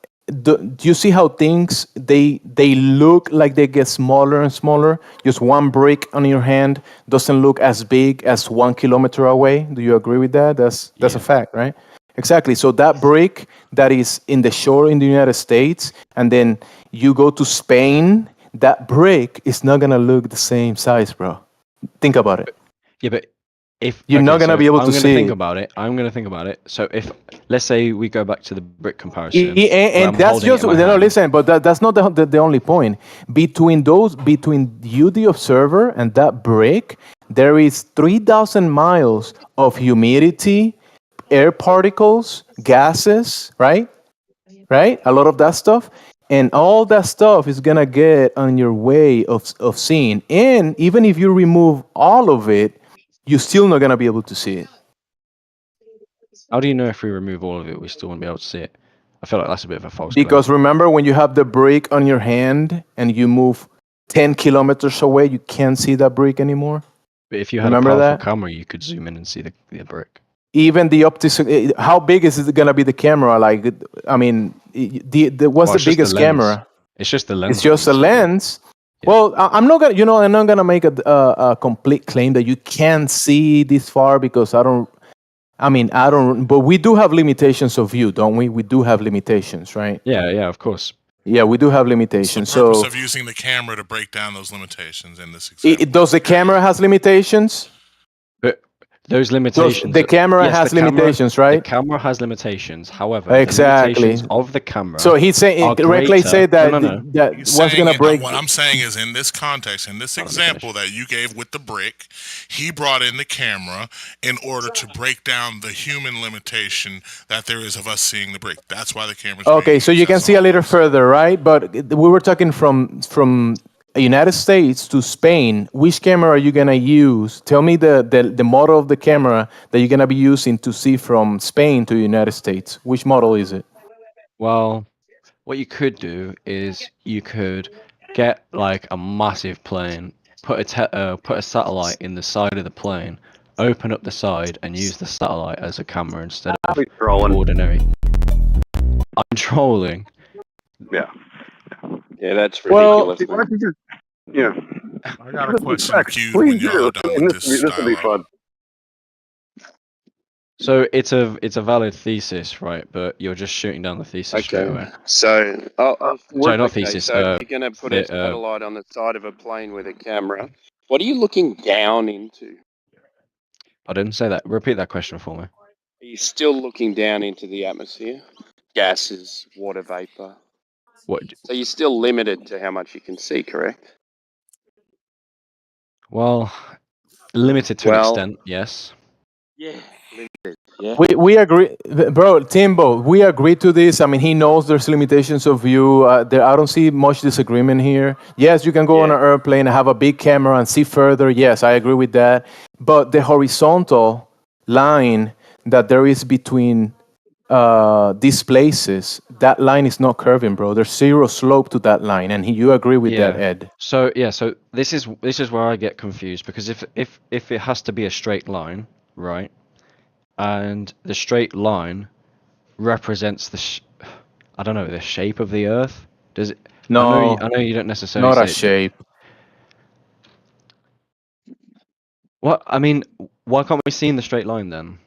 do you see how things they look like they get smaller and smaller? Just one brick on your hand doesn't look as big as 1 kilometer away. Do you agree with that? That's a fact, right? Exactly. So that brick that is in the shore in the United States, and then you go to Spain, that brick is not gonna look the same size, bro. Think about it. Yeah, but if You're not gonna be able to I'm gonna see think it. about it. I'm gonna think about it. So if let's say we go back to the brick comparison, where And I'm that's holding it just in my no. hand. Listen, but that's not the only point. Between you, the observer, and that brick, there is 3,000 miles of humidity, air particles, gases, right? Right? A lot of that stuff. And all that stuff is gonna get on your way of seeing. And even if you remove all of it, you're still not gonna be able to see it. How do you know if we remove all of it, we still won't be able to see it? I feel like that's a bit of a false Because claim. remember when you have the brick on your hand and you move 10 kilometers away, you can't see that brick anymore? But if you had Remember a powerful that? camera, you could zoom in and see the brick. Even the optics, how big is it going to be the camera? Like, I mean, what's Well, the biggest camera? It's just the lens. It's just a lens. Well, I'm not gonna, I'm not gonna make a complete claim that you can't see this far because I don't. But we do have limitations of view, don't we? We do have limitations, right? Yeah, of course. Yeah, we do have limitations. The purpose So, of using the camera to break down those limitations in this example. does the camera has limitations? But those limitations. The camera has limitations, right? The camera has limitations. However, Exactly. the limitations of the camera. So he's saying are Reckley greater- said that No. that He's what's saying gonna break. What I'm saying is, in this context, in this example that you gave with the brick, he brought in the camera in order to break down the human limitation that there is of us seeing the brick. That's why the camera's Okay, so you can see a little further, right? But we were talking from United States to Spain. Which camera are you gonna use? Tell me the model of the camera that you're gonna be using to see from Spain to United States. Which model is it? Well, what you could do is you could get like a massive plane, put a satellite in the side of the plane, open up the side, and use the satellite as a camera instead of ordinary. I'm trolling. Yeah. Yeah, that's ridiculous. Yeah. I got a question queued when y'all are done with this This will be fun. So it's a valid thesis, right? But you're just shooting down the thesis straight away. So, Sorry, not thesis. So if you're going to put a satellite on the side of a plane with a camera, what are you looking down into? I didn't say that. Repeat that question for me. Are you still looking down into the atmosphere? Gases, water vapor. What? So you're still limited to how much you can see, correct? Well, limited to an extent, yes. Yeah, limited. Yeah. We agree, bro. Timbo, we agree to this. I mean, he knows there's limitations of view. I don't see much disagreement here. Yes, you can go on an airplane and have a big camera and see further. Yes, I agree with that. But the horizontal line that there is between these places, that line is not curving, bro. There's zero slope to that line, and you agree with that, Ed? So so this is where I get confused, because if it has to be a straight line, right, and the straight line represents I don't know, the shape of the Earth. Does it? No, I know you don't necessarily. not say a shape. What? I mean, why can't we see in the straight line then?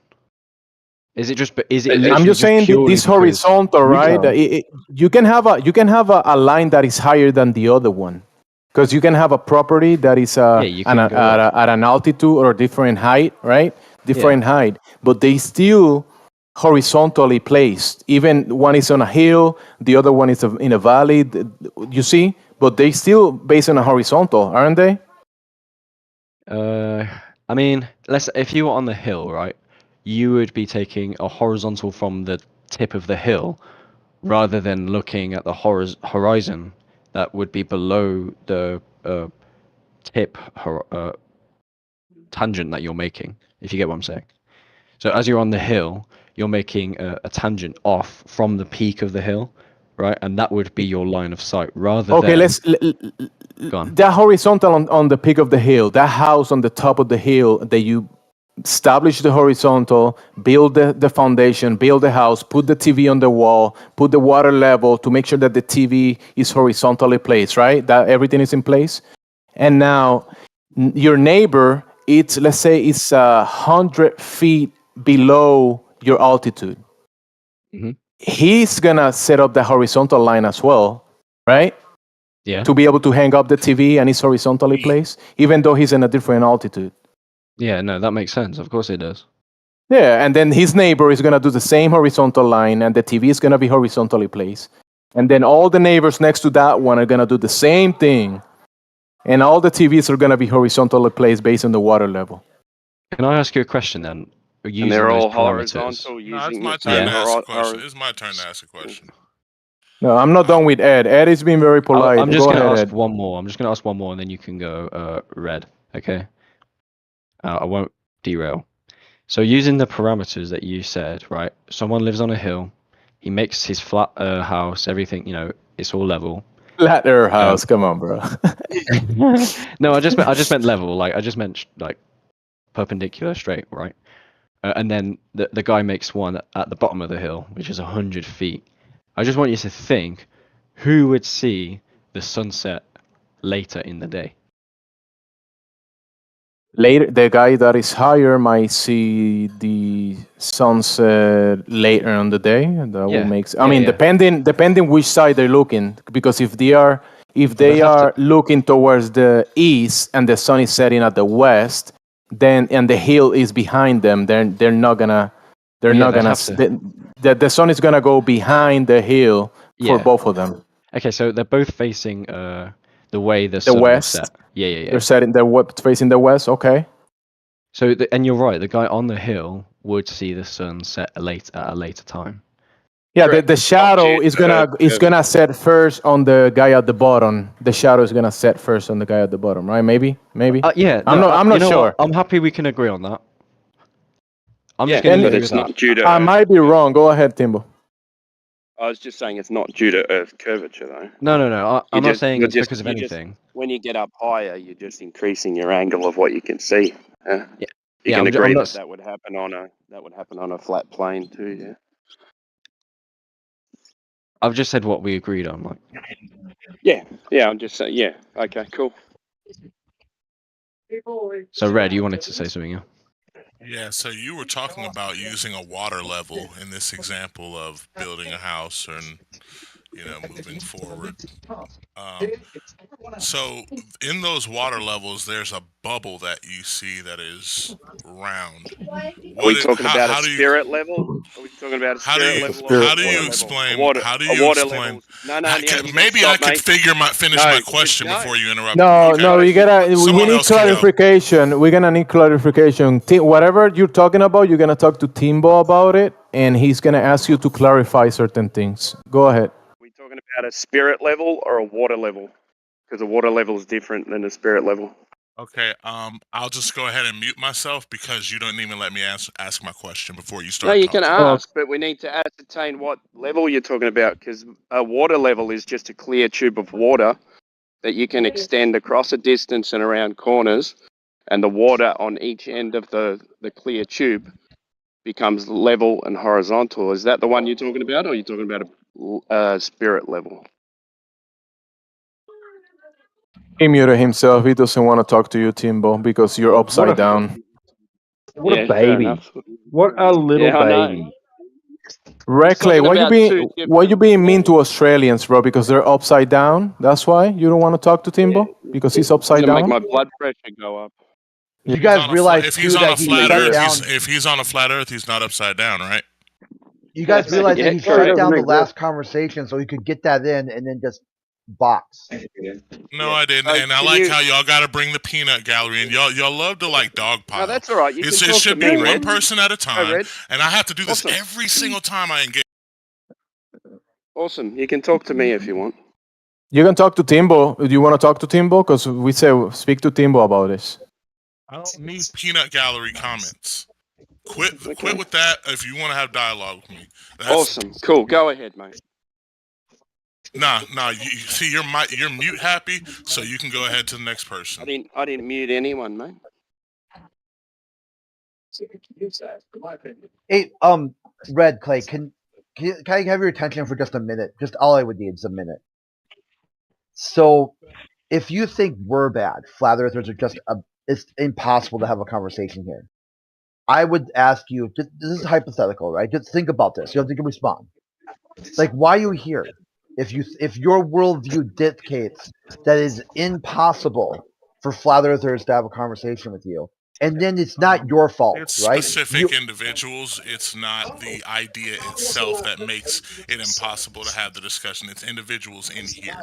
Is it just? Is it? I'm just saying this horizontal, right? You can have a line that is higher than the other one, because you can have a property that is at an altitude or different height, right? Different height, but they still horizontally placed. Even one is on a hill, the other one is in a valley. You see, but they still based on a horizontal, aren't they? I mean, if you were on the hill, right, you would be taking a horizontal from the tip of the hill, rather than looking at the horizon that would be below the tip tangent that you're making. If you get what I'm saying. So as you're on the hill, you're making a tangent off from the peak of the hill, right? And that would be your line of sight, rather Okay, than. Go on. That horizontal on the peak of the hill, that house on the top of the hill that you establish the horizontal, build the foundation, build the house, put the TV on the wall, put the water level to make sure that the TV is horizontally placed, right? That everything is in place. And now your neighbor, let's say it's 100 feet below your altitude. Mm-hmm. He's gonna set up the horizontal line as well, right? Yeah. To be able to hang up the TV and it's horizontally placed, even though he's in a different altitude. Yeah, no, that makes sense. Of course it does. Yeah, and then his neighbor is gonna do the same horizontal line, and the TV is gonna be horizontally placed. And then all the neighbors next to that one are gonna do the same thing, and all the TVs are gonna be horizontally placed based on the water level. Can I ask you a question then? And they're all horizontal No, it's using my the turn same to ask a question. It's my turn to ask a question. No, I'm not done with Ed. Ed is being very polite. I'm just Go going to ahead, ask Ed. one more. I'm just going to ask one more, and then you can go Red. Okay. I won't derail. So using the parameters that you said, right? Someone lives on a hill. He makes his flat house. Everything, it's all level. Flat Earth house. Come on, bro. No, I just meant level. Like I just meant like perpendicular, straight, right? And then the guy makes one at the bottom of the hill, which is 100 feet. I just want you to think, who would see the sunset later in the day? Later, the guy that is higher might see the sunset later on the day. That will make. I mean, depending which side they're looking, because if they are looking towards the east and the sun is setting at the west, then and the hill is behind them, then they're not gonna. The sun is gonna go behind the hill for both of them. Okay, so they're both facing the way the sun will set. Yeah. They're facing the west. Okay. So and you're right. The guy on the hill would see the sun set at a later time. Yeah, the shadow is gonna set first on the guy at the bottom. The shadow is gonna set first on the guy at the bottom, right? Maybe. Yeah. I'm not sure. I'm happy we can agree on that. I'm just but going it's not due to. I might be wrong. Go ahead, Timbo. I was just saying it's not due to Earth curvature, though. No. I'm not saying it's because of anything. When you get up higher, you're just increasing your angle of what you can see. You can I'm agree not... that would happen on a flat plane too. Yeah. I've just said what we agreed on, like. Yeah. I'm just saying. Yeah. Okay. Cool. So, Red, you wanted to say something, yeah? Yeah, so you were talking about using a water level in this example of building a house and, moving forward. So in those water levels, there's a bubble that you see that is round. Are we talking about a spirit level? Are we talking about a spirit level? How do you explain? Maybe I could finish my question before you interrupt. No, we need clarification. We're gonna need clarification. Whatever you're talking about, you're gonna talk to Timbo about it, and he's gonna ask you to clarify certain things. Go ahead. Are we talking about a spirit level or a water level? Because a water level is different than a spirit level. Okay, I'll just go ahead and mute myself because you don't even let me ask my question before you start. No, you can ask, but we need to ascertain what level you're talking about, because a water level is just a clear tube of water that you can extend across a distance and around corners, and the water on each end of the clear tube becomes level and horizontal. Is that the one you're talking about, or are you talking about a spirit level? He muted himself. He doesn't want to talk to you, Timbo, because you're upside down. What a baby! What a little baby! Reckley, why you being mean to Australians, bro? Because they're upside down. That's why you don't want to talk to Timbo because he's upside down. Make my blood pressure go up. You guys realize if he's on a flat Earth, if he's on a flat Earth, he's not upside down, right? You guys realize that he shut down the last conversation so he could get that in and then just box. No, I didn't, and I like how y'all got to bring the peanut gallery, and y'all love to like dogpile. No, that's all right. You It can talk to should me, be one Red. person at a time, Red. and I have to do this Awesome. every single time I engage. Awesome. You can talk to me if you want. You can talk to Timbo. Do you want to talk to Timbo? Because we say speak to Timbo about this. I don't need peanut gallery comments. Quit with that if you want to have dialogue with me. Awesome. Cool. Go ahead, mate. Nah. You see, you're mute happy, so you can go ahead to the next person. I didn't mute anyone, mate. Hey, Red Clay, can I have your attention for just a minute? Just all I would need is a minute. So, if you think we're bad, flat earthers are just it's impossible to have a conversation here. I would ask you. This is hypothetical, right? Just think about this. You don't think you respond. Like, why are you here? If your worldview dictates that it's impossible for flat earthers to have a conversation with you, and then it's not your fault, It's right? specific individuals. It's not the idea itself that makes it impossible to have the discussion. It's individuals in here,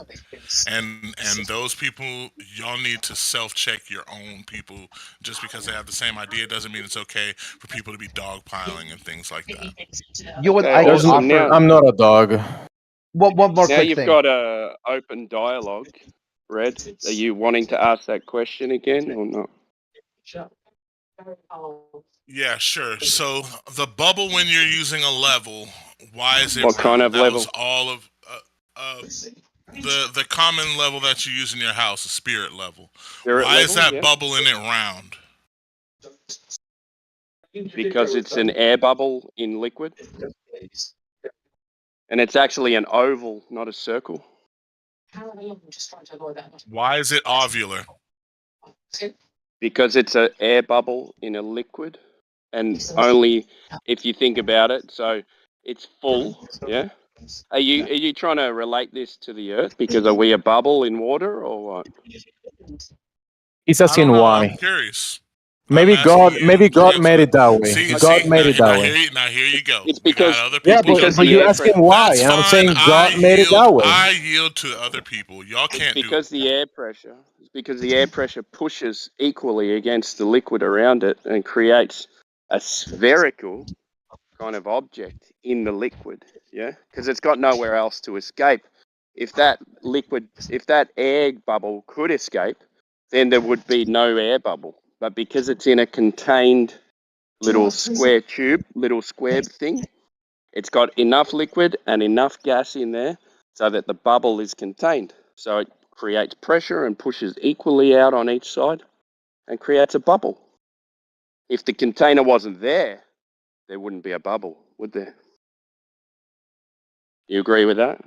and those people, y'all need to self-check your own people. Just because they have the same idea doesn't mean it's okay for people to be dogpiling and things like that. You would. I can offer. Now, I'm not a dog. One more now quick you've thing. got a open dialogue, Red. Are you wanting to ask that question again or not? Yeah, sure. So the bubble when you're using a level, why is it What kind round? of That level? was all of the common level that you use in your house, the spirit level. Spirit Why is level, that yeah. bubble in it round? Because it's an air bubble in liquid. And it's actually an oval, not a circle. Why is it ovular? Because it's an air bubble in a liquid. And only if you think about it, so it's full, yeah? Are you trying to relate this to the Earth? Because are we a bubble in water or what? He's I asking don't know. why. I'm curious. Maybe God made it that way. See, God made it that way. now here you go. It's because other Yeah, people but you're asking why, That's and I'm fine. saying God made it that way. I yield to other people. Y'all can't do it. Because the air pressure. It's because the air pressure pushes equally against the liquid around it and creates a spherical kind of object in the liquid. Yeah, because it's got nowhere else to escape. If that air bubble could escape, then there would be no air bubble. But because it's in a contained little square tube, little square thing, it's got enough liquid and enough gas in there so that the bubble is contained. So it creates pressure and pushes equally out on each side and creates a bubble. If the container wasn't there wouldn't be a bubble, would there? You agree with that?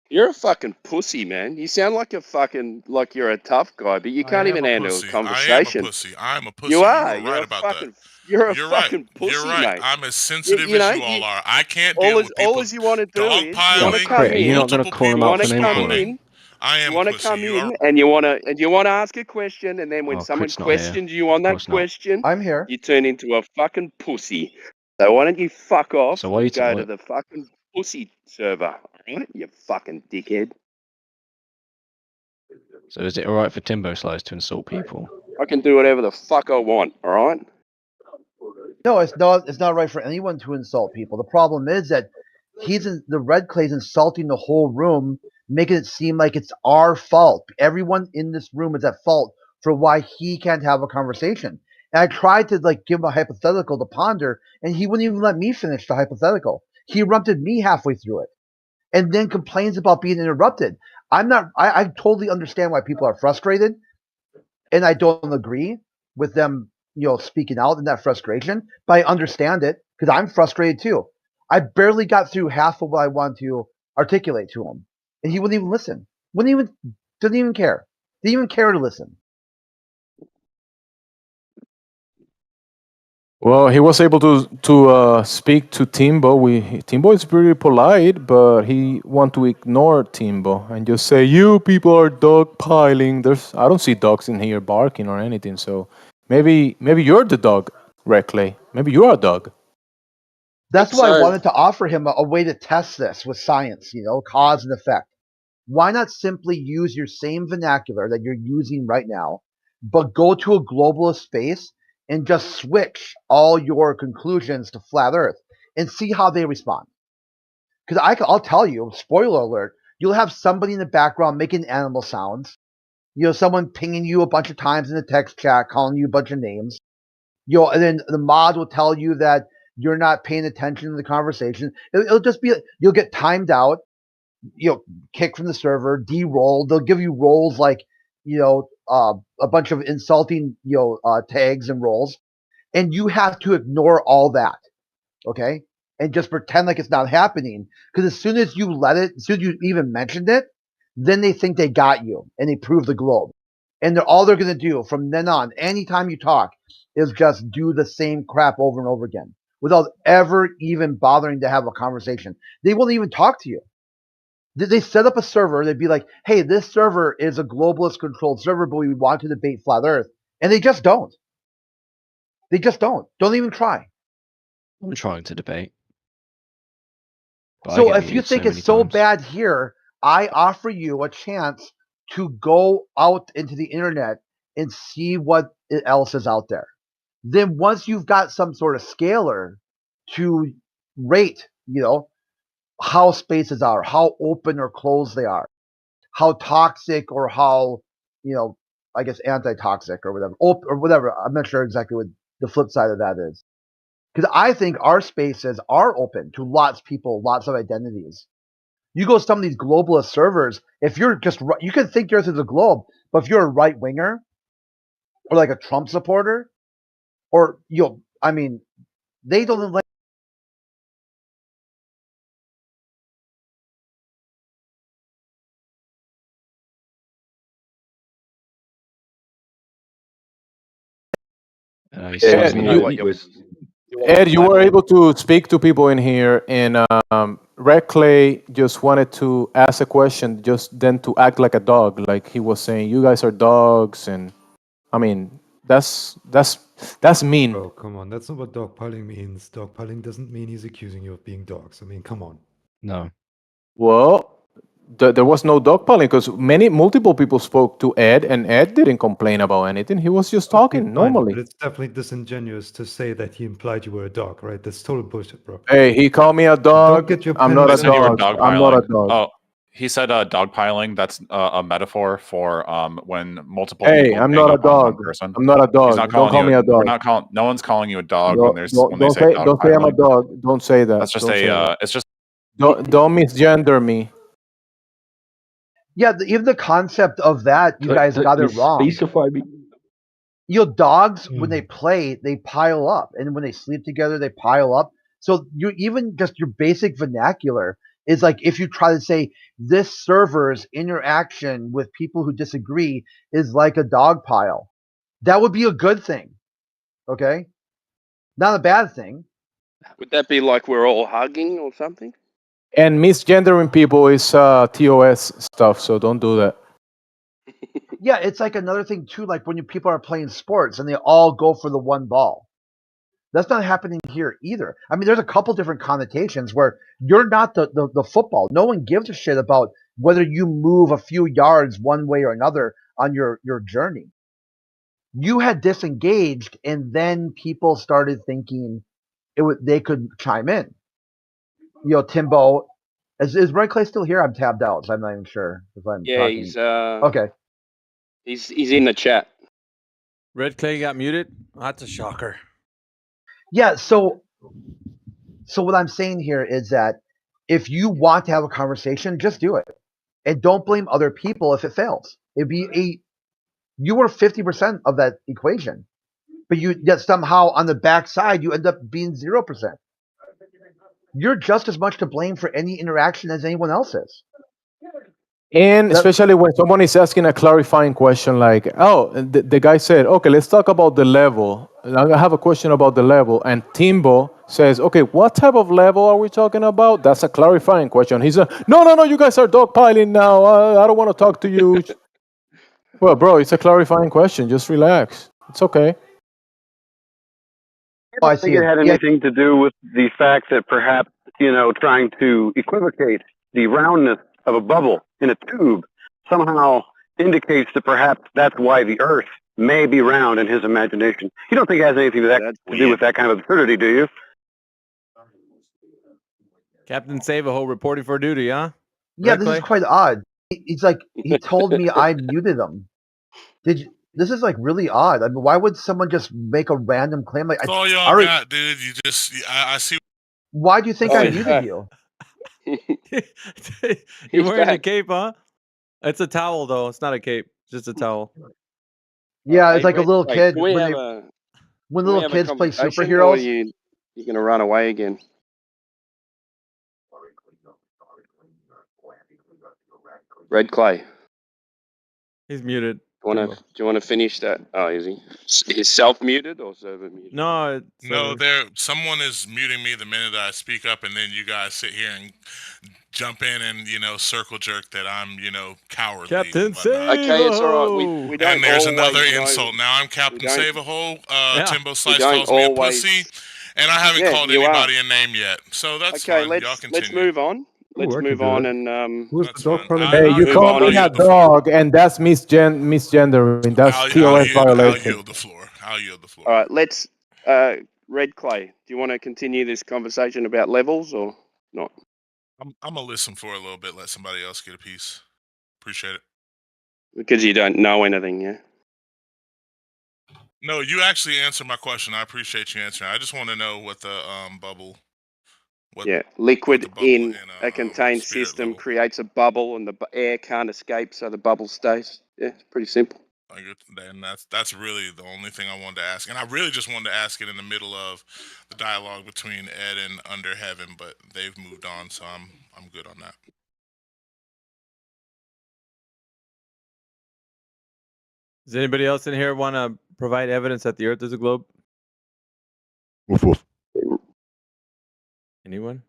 You're a fucking pussy, man. You sound like you're a tough guy, but you can't even handle a conversation. I am a pussy. You are. You are right about that. You're You're fucking right. pussy, You're right. mate. I'm as sensitive as you all are. I can't deal with All people you want to do is you want to dogpiling. come in. You're not going to call him out for name calling. I am You want to come in and you want to ask a question, and then when someone Crit's not here. questions you on that question, I'm here. you turn into a fucking pussy. So why don't you fuck off So why you and go to the fucking pussy server, alright? You fucking dickhead. So is it alright for Timbo Slice to insult people? I can do whatever the fuck I want, alright? No, it's not right for anyone to insult people. The problem is that the Red Clay's insulting the whole room, making it seem like it's our fault. Everyone in this room is at fault for why he can't have a conversation. And I tried to give him a hypothetical to ponder, and he wouldn't even let me finish the hypothetical. He interrupted me halfway through it, and then complains about being interrupted. I totally understand why people are frustrated, and I don't agree with them, speaking out in that frustration, but I understand it because I'm frustrated too. I barely got through half of what I wanted to articulate to him, and he wouldn't even listen. Didn't even care. Didn't even care to listen. Well, he was able to speak to Timbo. Timbo is pretty polite, but he want to ignore Timbo and just say, "You people are dog piling." I don't see dogs in here barking or anything. So maybe you're the dog, Reckley. Maybe you are a dog. That's why I so. wanted to offer him a way to test this with science, cause and effect. Why not simply use your same vernacular that you're using right now, but go to a globalist space and just switch all your conclusions to flat Earth and see how they respond? Because I'll tell you, spoiler alert, you'll have somebody in the background making animal sounds. Someone pinging you a bunch of times in the text chat, calling you a bunch of names. And then the mod will tell you that you're not paying attention to the conversation. It'll just be, you'll get timed out, kicked from the server, de-rolled. They'll give you roles like, a bunch of insulting, tags and roles. And you have to ignore all that. Okay? And just pretend like it's not happening. Because as soon as you you even mentioned it, then they think they got you and they prove the globe. And all they're going to do from then on, anytime you talk, is just do the same crap over and over again without ever even bothering to have a conversation. They won't even talk to you. They set up a server. They'd be like, hey, this server is a globalist controlled server, but we want to debate flat Earth. And they just don't. They just don't. Don't even try. I'm trying to debate. So if you think it's so bad here, I offer you a chance to go out into the internet and see what else is out there. Then once you've got some sort of scaler to rate, how spaces are, how open or closed they are, how toxic or how, I guess anti-toxic or whatever, or whatever. I'm not sure exactly what the flip side of that is. Because I think our spaces are open to lots of people, lots of identities. You go to some of these globalist servers, if you're just, you can think yours is a globe, but if you're a right winger or like a Trump supporter, or, they don't like. Ed, you were able to speak to people in here, and Red Clay just wanted to ask a question, just then to act like a dog, like he was saying, "You guys are dogs," and I mean, that's mean. Oh, come on, that's not what dogpiling means. Dogpiling doesn't mean he's accusing you of being dogs. I mean, come on. No. Well, there was no dogpiling because multiple people spoke to Ed, and Ed didn't complain about anything. He was just talking Fine, normally. but it's definitely disingenuous to say that he implied you were a dog, right? That's total bullshit, bro. Hey, he called me a dog. I'm not a dog. I'm not a dog. Oh, he said dogpiling. That's a metaphor for when multiple Hey, people I'm gang not a up on one dog. person. I'm not a dog. He's not Don't calling call you me a dog. We're not calling. No one's calling you a dog when they say Don't say I'm a dogpiling. dog. Don't say that. That's just Don't say that. It's just. Don't misgender me. Yeah, even the concept of that, you guys got it wrong. Specify me. Dogs, when they play, they pile up. And when they sleep together, they pile up. So you even just your basic vernacular is like if you try to say this server's interaction with people who disagree is like a dog pile. That would be a good thing. Okay? Not a bad thing. Would that be like we're all hugging or something? And misgendering people is TOS stuff, so don't do that. Yeah, it's like another thing too, like when people are playing sports and they all go for the one ball. That's not happening here either. I mean, there's a couple different connotations where you're not the football. No one gives a shit about whether you move a few yards one way or another on your journey. You had disengaged, and then people started thinking they could chime in. Timbo, is Red Clay still here? I'm tabbed out, so I'm not even sure if I'm talking. He's okay. He's in the chat. Red Clay got muted. That's a shocker. Yeah, so what I'm saying here is that if you want to have a conversation, just do it. And don't blame other people if it fails. You were 50% of that equation. But yet somehow on the backside you end up being 0%. You're just as much to blame for any interaction as anyone else is. And especially when someone is asking a clarifying question like, oh, the guy said, okay, let's talk about the level. I have a question about the level. And Timbo says, okay, what type of level are we talking about? That's a clarifying question. He said, no, you guys are dogpiling now. I don't want to talk to you. Well, bro, it's a clarifying question. Just relax. It's okay. Oh, I think see it it. had Yeah. anything to do with the fact that perhaps, trying to equivocate the roundness of a bubble in a tube somehow indicates that perhaps that's why the Earth may be round in his imagination. You don't think it has anything to do with that kind of absurdity, do you? Captain Save-A-Ho reporting for duty, huh? Yeah, Right, this is Clay? quite odd. He's like, he told me I muted him. This is like really odd. I mean, why would someone just make a random claim? Like, That's I all y'all already, got, dude. You just, I see. why do you think I muted you? You're wearing a cape, huh? It's a towel, though. It's not a cape. Just a towel. Yeah, it's Hey, like a Red, little wait, kid can we when have they a when can we little have a kids play conversation, or superheroes. you're gonna run away again? Red Clay. He's muted. Do you wanna finish that? Oh, is he? He's self muted or server muted? No, No, someone is muting me the minute I speak up, and then you guys sit here and jump in and circle jerk that I'm cowardly. Captain Okay, it's all right. We don't And there's another always know- insult. Now I'm Captain we don't- Save-A-Ho. Timbo We Slice don't calls me a always- pussy, and I haven't Yeah, called you anybody a name yet. So that's Okay, fine. Y'all let's continue. move on. Let's I can move do on it. and Who's the dog parlor? Hey, you move call on me and- a dog, and that's misgendering. That's TOS violation. I'll yield the floor. All right, let's. Red Clay, do you want to continue this conversation about levels or not? I'm gonna listen for a little bit. Let somebody else get a piece. Appreciate it. Because you don't know anything, yeah. No, you actually answered my question. I appreciate you answering. I just want to know what the bubble. Liquid in a contained system creates a bubble, and the air can't escape, so the bubble stays. Yeah, it's pretty simple. And that's really the only thing I wanted to ask, and I really just wanted to ask it in the middle of the dialogue between Ed and Under Heaven, but they've moved on, so I'm good on that. Does anybody else in here want to provide evidence that the Earth is a globe? Anyone?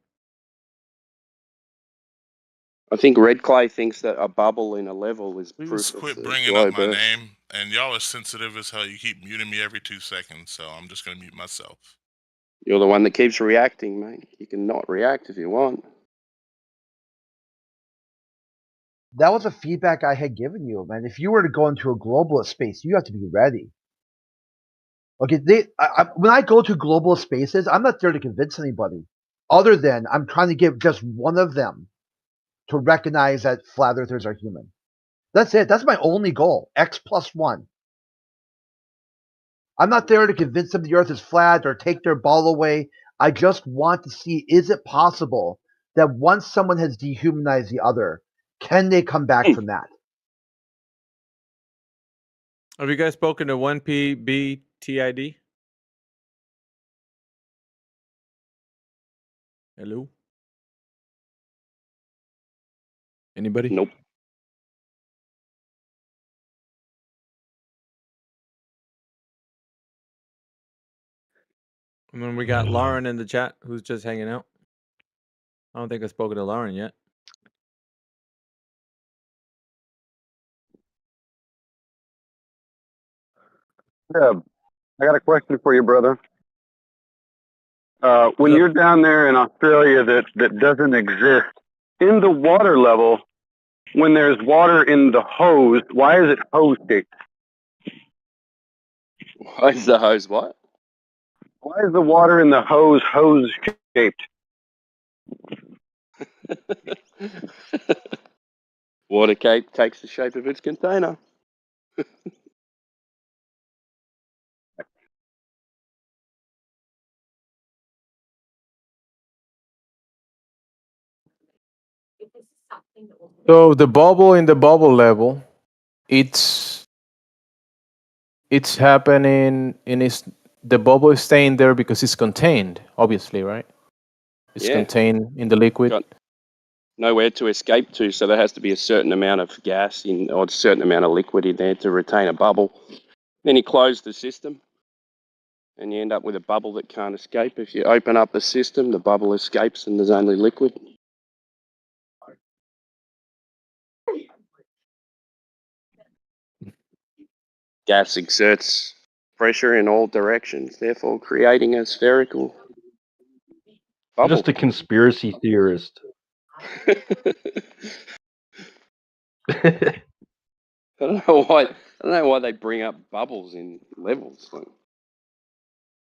I think Red Clay thinks that a bubble in a level is Please proof of quit the bringing up globe my Earth. name, and y'all are sensitive as hell. You keep muting me every 2 seconds, so I'm just gonna mute myself. You're the one that keeps reacting, mate. You can not react if you want. That was the feedback I had given you, man. If you were to go into a globalist space, you have to be ready. Okay, when I go to globalist spaces, I'm not there to convince anybody, other than I'm trying to get just one of them to recognize that flat earthers are human. That's it. That's my only goal. X plus one. I'm not there to convince them the earth is flat or take their ball away. I just want to see, is it possible that once someone has dehumanized the other, can they come back from that? Have you guys spoken to 1PBTID? Hello? Anybody? Nope. And then we got Lauren in the chat who's just hanging out. I don't think I've spoken to Lauren yet. Yeah, I got a question for you, brother. When you're down there in Australia that doesn't exist, in the water level, when there's water in the hose, why is it hose shaped? Why is the hose what? Why is the water in the hose shaped? Water cape takes the shape of its container. So the bubble in the bubble level, it's happening and the bubble is staying there because it's contained, obviously, right? It's contained in the liquid. Got nowhere to escape to, so there has to be a certain amount of gas in or a certain amount of liquid in there to retain a bubble. Then you close the system and you end up with a bubble that can't escape. If you open up the system, the bubble escapes and there's only liquid. Gas exerts pressure in all directions, therefore creating a spherical bubble. Just a conspiracy theorist. I don't know why they bring up bubbles in levels. Like,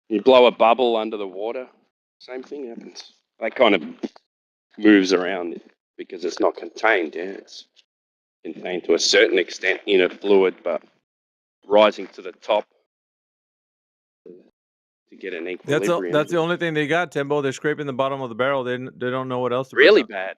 you blow a bubble under the water, same thing happens. That kind of moves around because it's not contained. Yeah, it's contained to a certain extent in a fluid, but rising to the top to get an equilibrium. That's the only thing they got, Timbo. They're scraping the bottom of the barrel. They don't know what else to really put down.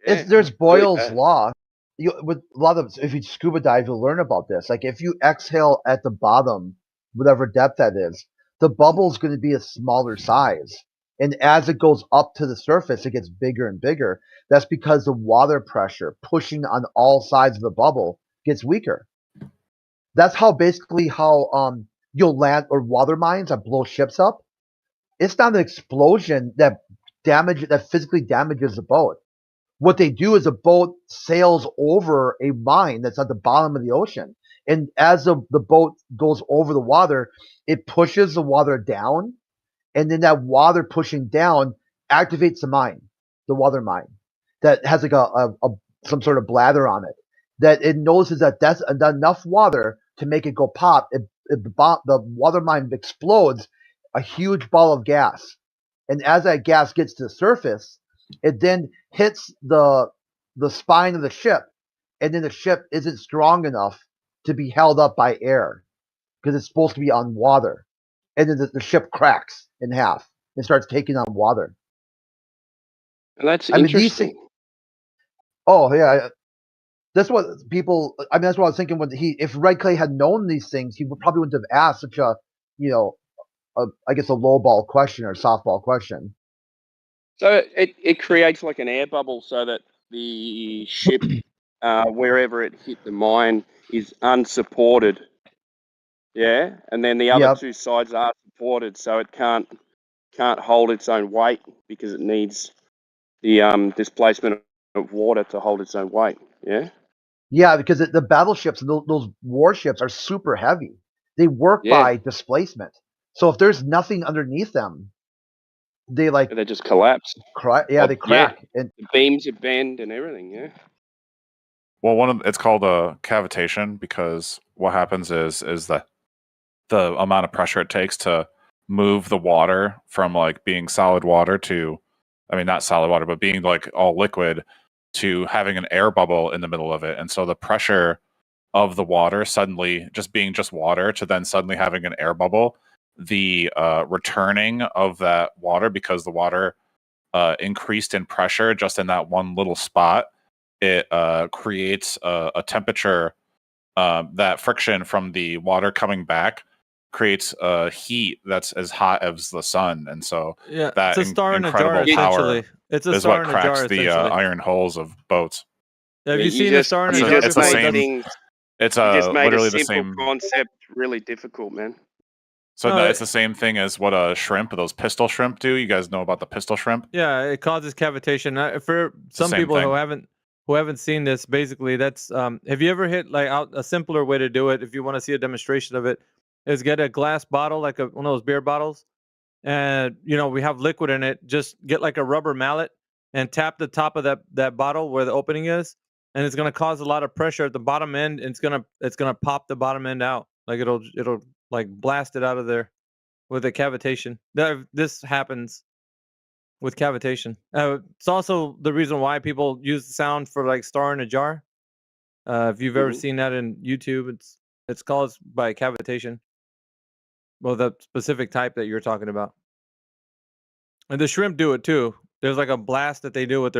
bad. There's Boyle's really bad. law. With a lot of, if you scuba dive, you'll learn about this. Like if you exhale at the bottom, whatever depth that is, the bubble's going to be a smaller size. And as it goes up to the surface, it gets bigger and bigger. That's because the water pressure pushing on all sides of the bubble gets weaker. That's how basically how you'll land or water mines that blow ships up. It's not an explosion that physically damages the boat. What they do is a boat sails over a mine that's at the bottom of the ocean. And as the boat goes over the water, it pushes the water down. And then that water pushing down activates the water mine, that has like some sort of bladder on it. That it notices that that's enough water to make it go pop. The water mine explodes a huge ball of gas. And as that gas gets to the surface, it then hits the spine of the ship, and then the ship isn't strong enough to be held up by air because it's supposed to be on water, and then the ship cracks in half and starts taking on water. And that's interesting. Oh yeah, that's what people. I mean, that's what I was thinking when if Red Clay had known these things, he probably wouldn't have asked such a I guess a lowball question or softball question. So it creates like an air bubble so that the ship, wherever it hit the mine, is unsupported. Yeah, and then the other two sides are supported, so it can't hold its own weight because it needs the displacement of water to hold its own weight. Yeah. Yeah, because the battleships and those warships are super heavy. They work by displacement. So if there's nothing underneath them, they just collapse. They crack. And the beams are bend and everything. Yeah. Well, it's called a cavitation because what happens is that the amount of pressure it takes to move the water from like being solid water to, I mean, not solid water, but being like all liquid to having an air bubble in the middle of it. And so the pressure of the water suddenly just being just water to then suddenly having an air bubble, the returning of that water, because the water increased in pressure just in that one little spot, it creates a temperature, that friction from the water coming back creates heat that's as hot as the sun, and so that it's a star in a incredible jar, power essentially. It's a is star what in a cracks jar, the iron hulls of boats. Have you seen a star in a jar It's the before? same. It's you just made literally a the simple same concept really difficult, man. So No, it's the same thing as what a shrimp, those pistol shrimp do. You guys know about the pistol shrimp? Yeah, it causes cavitation. For some same people thing. who haven't seen this, basically, that's have you ever hit like out a simpler way to do it? If you want to see a demonstration of it, is get a glass bottle, like one of those beer bottles, and we have liquid in it. Just get like a rubber mallet and tap the top of that bottle where the opening is, and it's gonna cause a lot of pressure at the bottom end. And it's gonna pop the bottom end out, like it'll like blast it out of there with a cavitation. This happens with cavitation. It's also the reason why people use the sound for like star in a jar. If you've ever seen that in YouTube, it's caused by cavitation. Well, the specific type that you're talking about. And the shrimp do it too. There's like a blast that they do with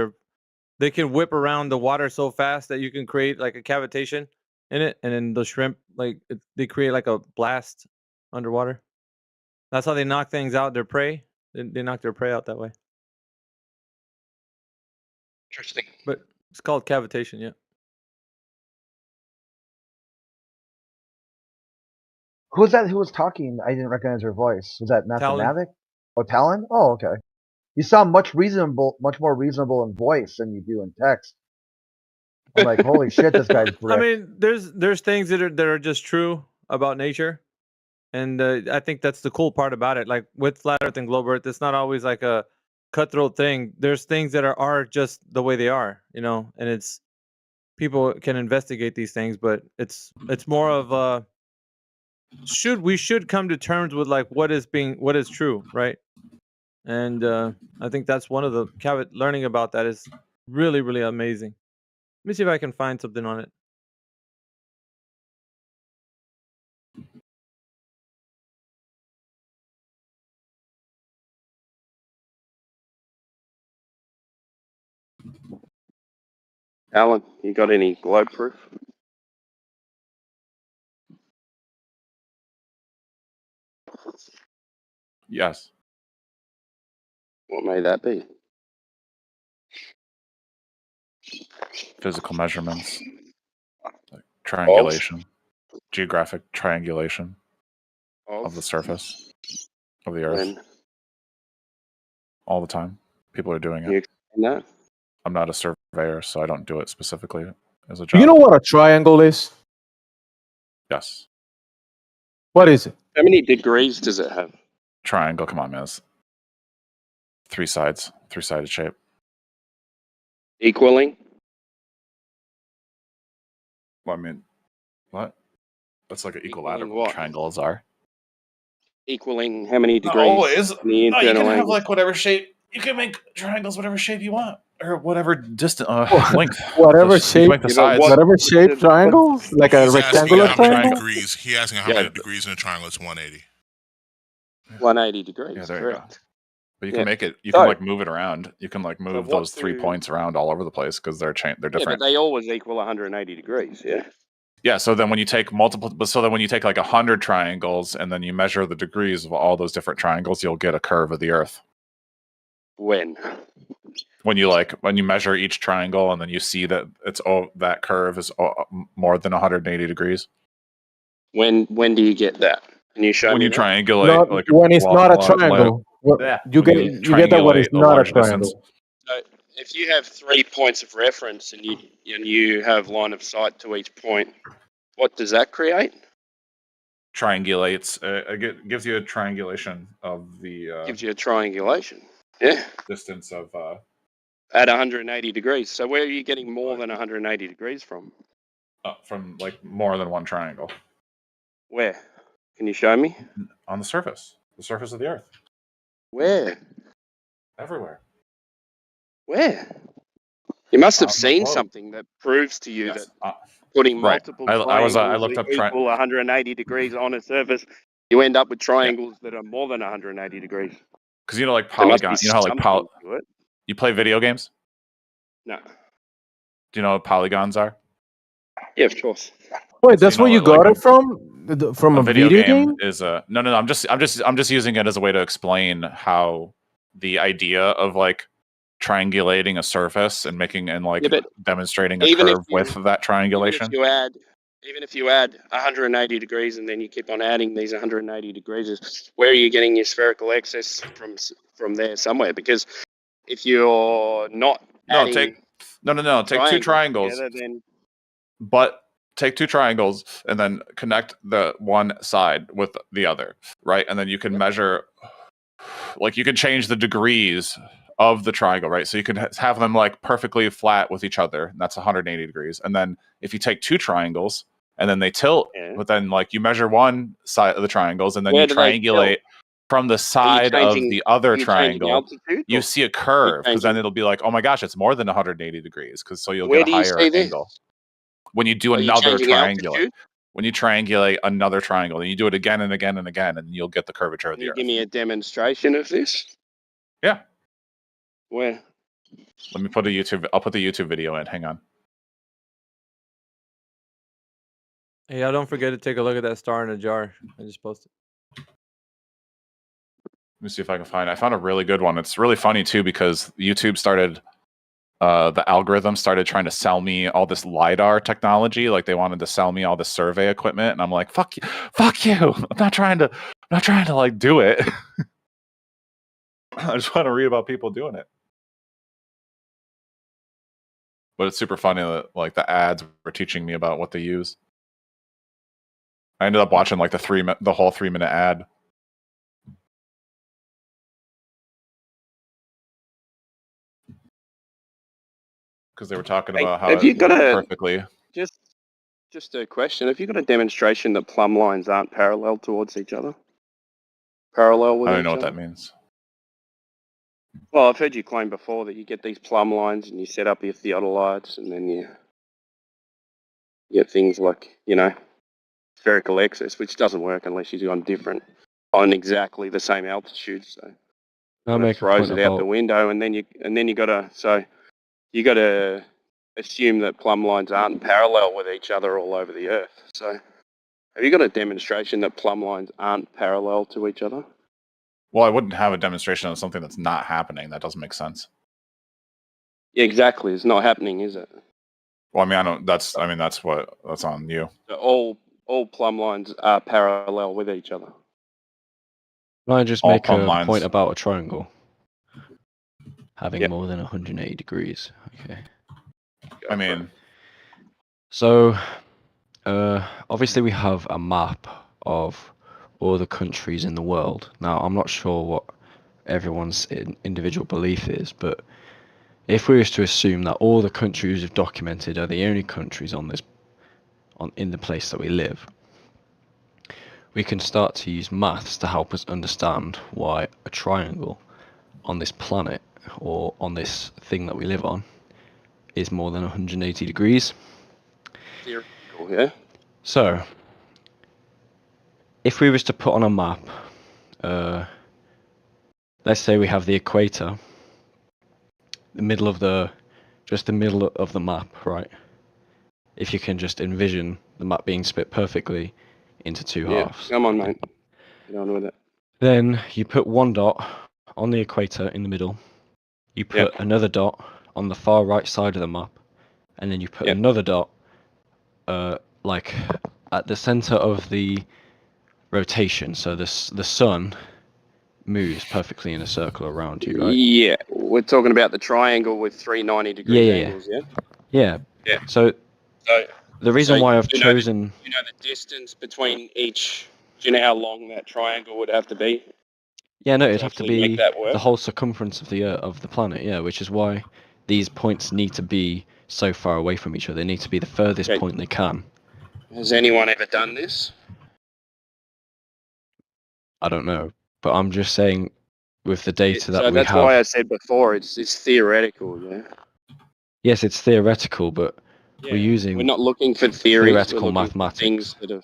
they can whip around the water so fast that you can create like a cavitation in it, and then the shrimp they create like a blast underwater. That's how they knock things out, their prey. They knock their prey out that way. Interesting. But it's called cavitation, yeah. who's that? Who was talking? I didn't recognize her voice. Was that Talon. Mathematic? Oh, Talon. Oh, okay. You sound much more reasonable in voice than you do in text. I'm like, holy shit, this guy's brick. I mean, there's things that are just true about nature. And I think that's the cool part about it. Like with flat Earth and globe Earth, it's not always like a cutthroat thing. There's things that are just the way they are, and it's people can investigate these things, but it's more of we should come to terms with like what is true, right? And I think that's one of the learning about that is really, really amazing. Let me see if I can find something on it. Alan, you got any globe proof? Yes. What may that be? Physical measurements, like triangulation, geographic triangulation of the surface of the Earth. When? All the time. People are doing Can you it. explain that? I'm not a surveyor, so I don't do it specifically as a job. You know what a triangle is? Yes. What is it? How many degrees does it have? Triangle, come on, man. It's three sided shape. Equaling? Well, I mean, what? That's like an Equaling equilateral. what? Triangles are. Equaling how many Not degrees? always. in the No, you internal can have angle? like whatever shape. You can make triangles whatever shape you want, or whatever distance, length. Whatever You shape, can make the sides. whatever shape triangles, like a He's asking rectangular how many triangle. degrees. He asking how many degrees in a triangle. It's 180. 180 degrees. Yeah, there you correct. go. But you Yeah. can make it. You So- can like move it around. You can like move what those 3 do- points around all over the place because they're Yeah, but different. they always equal 180 degrees. Yeah. Yeah. So then when you take like 100 triangles and then you measure the degrees of all those different triangles, you'll get a curve of the Earth. When? When you measure each triangle and then you see that that curve is more than 180 degrees. When do you get that? Can you show When me you that? triangulate, Not like when it's not a triangle. You when get that when triangulate it's a not a large distance. triangle. So if you have 3 points of reference and you have line of sight to each point, what does that create? Triangulates. It gives you a triangulation of the Gives you a triangulation. Yeah. distance of. At 180 degrees. So where are you getting more than 180 degrees from? From like more than one triangle. Where? Can you show me? On the surface of the Earth. Where? Everywhere. Where? You must have On the seen globe. something that proves to you Yes. that putting Right. multiple I triangles looked up equal 180 degrees on a surface, you end up with triangles that are more than 180 degrees. Because like There must be polygon. You know how like something to it. you play video games? No. Do you know what polygons are? Yeah, of course. Wait, that's where you got it from? From a video game? Is a no. I'm just using it as a way to explain how the idea of like triangulating a surface and demonstrating a even if curve with that triangulation. Even if you add 180 degrees and then you keep on adding these 180 degrees, where are you getting your spherical excess from there somewhere? Because if you're not Take two triangles. together, then But take two triangles and then connect the one side with the other, right? And then you can measure, like you can change the degrees of the triangle, right? So you can have them like perfectly flat with each other, and that's 180 degrees. And then if you take two triangles and then they tilt, but then like you measure one side of the triangles and then Where you do they triangulate from the side of changing- the other are you changing triangle, altitude, you or see a curve because then changing- it'll be like, oh my gosh, it's more than 180 degrees because so you'll Where get a do you higher see this? angle. When you do Are you another changing triangulate, altitude? when you triangulate another triangle, and you do it again and again and again, and you'll get the curvature of Can the you Earth. give me a demonstration of this? Yeah. Where? Let me put I'll put the YouTube video in. Hang on. Hey, y'all don't forget to take a look at that star in a jar. I just posted. Let me see if I can find. I found a really good one. It's really funny too because YouTube started. The algorithm started trying to sell me all this LiDAR technology. Like they wanted to sell me all this survey equipment, and I'm like, "Fuck you! Fuck you! I'm not trying to like do it. I just want to read about people doing it." But it's super funny that like the ads were teaching me about what they use. I ended up watching like the whole 3-minute ad. Because they were talking about how Have you it got worked a perfectly. just a question? Have you got a demonstration that plumb lines aren't parallel towards each other? Parallel with I don't each know what other? that means. Well, I've heard you claim before that you get these plumb lines and you set up your theodolites, and then you get things like, spherical excess, which doesn't work unless you're on exactly the same altitude. So I'll kind of make a throws point it out the about window, and then you gotta assume that plumb lines aren't parallel with each other all over the Earth. So have you got a demonstration that plumb lines aren't parallel to each other? Well, I wouldn't have a demonstration of something that's not happening. That doesn't make sense. Yeah, exactly. It's not happening, is it? Well, I mean, I don't. That's on you. So all plumb lines are parallel with each other. Can I just All make plumb a lines. point about a triangle having Yep. more than 180 degrees? Okay. I mean, So, obviously we have a map of all the countries in the world. Now, I'm not sure what everyone's individual belief is, but if we was to assume that all the countries we've documented are the only countries in the place that we live, we can start to use maths to help us understand why a triangle on this planet or on this thing that we live on is more than 180 degrees. Theoretical, yeah. So, if we was to put on a map, let's say we have the equator, just the middle of the map, right? If you can just envision the map being split perfectly into two halves. Come on, mate. Get on with it. Then you put one dot on the equator in the middle. You put another dot on the far right side of the map, and then you put another dot, like at the center of the rotation. So the sun moves perfectly in a circle around you, right? Yeah, we're talking about the triangle with 390-degree angles, Yeah. Yeah. So the reason why I've chosen the distance between each. Do you know how long that triangle would have to be? it'd have to actually make be that work? the whole circumference of the planet, yeah, which is why these points need to be so far away from each other. They need to be the furthest point they can. Has anyone ever done this? I don't know, but I'm just saying with the data that So we that's have. why I said before it's theoretical, yeah. Yes, it's theoretical, but we're using We're not looking for theories. theoretical we're looking mathematics. for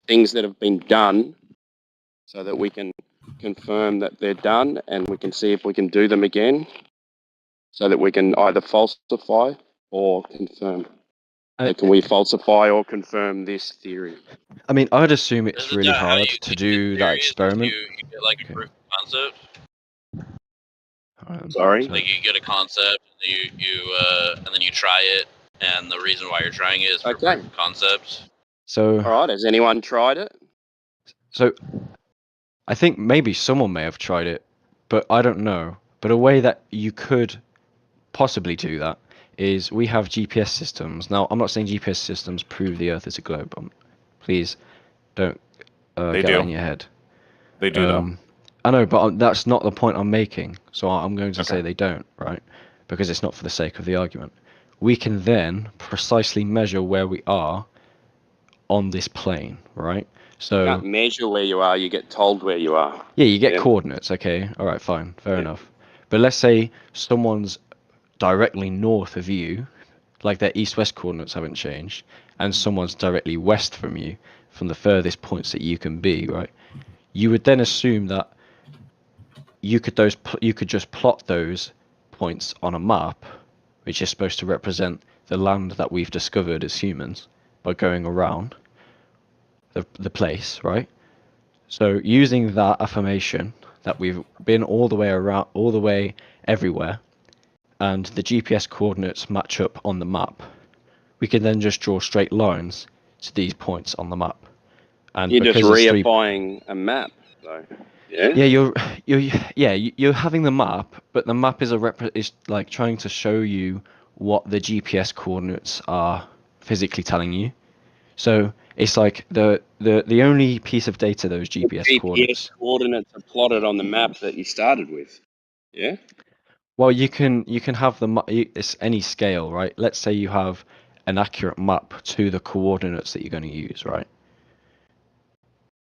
things that have been done, so that we can confirm that they're done, and we can see if we can do them again, so that we can either falsify or confirm. So can we falsify or confirm this theory? I mean, I'd assume it's really hard to do that experiment. You get like a proof of concept. Sorry? Like you get a concept, and then you try it, and the reason why you're trying it is for proof of concept. So. All right. Has anyone tried it? So, I think maybe someone may have tried it, but I don't know. But a way that you could possibly do that is we have GPS systems. Now, I'm not saying GPS systems prove the Earth is a globe. Please don't get that in your head. They do, though. I know, but that's not the point I'm making. So I'm going to say they don't, right? Because it's not for the sake of the argument. We can then precisely measure where we are on this plane, right? So You can't measure where you are, you get told where you are. Yeah, you get coordinates, okay? Alright, fine, fair enough. But let's say someone's directly north of you, like their east-west coordinates haven't changed, and someone's directly west from you, from the furthest points that you can be, right? You would then assume that you could just plot those points on a map, which is supposed to represent the land that we've discovered as humans by going around the place, right? So using that affirmation that we've been all the way around, all the way everywhere, and the GPS coordinates match up on the map, we can then just draw straight lines to these points on the map. And you're just reifying a map, though. Yeah. Yeah, you're having the map, but the map is is like trying to show you what the GPS coordinates are physically telling you. So It's like the only piece of data those GPS coordinates. coordinates are plotted on the map that you started with. Yeah. Well, you can have it's any scale, right? Let's say you have an accurate map to the coordinates that you're going to use, right?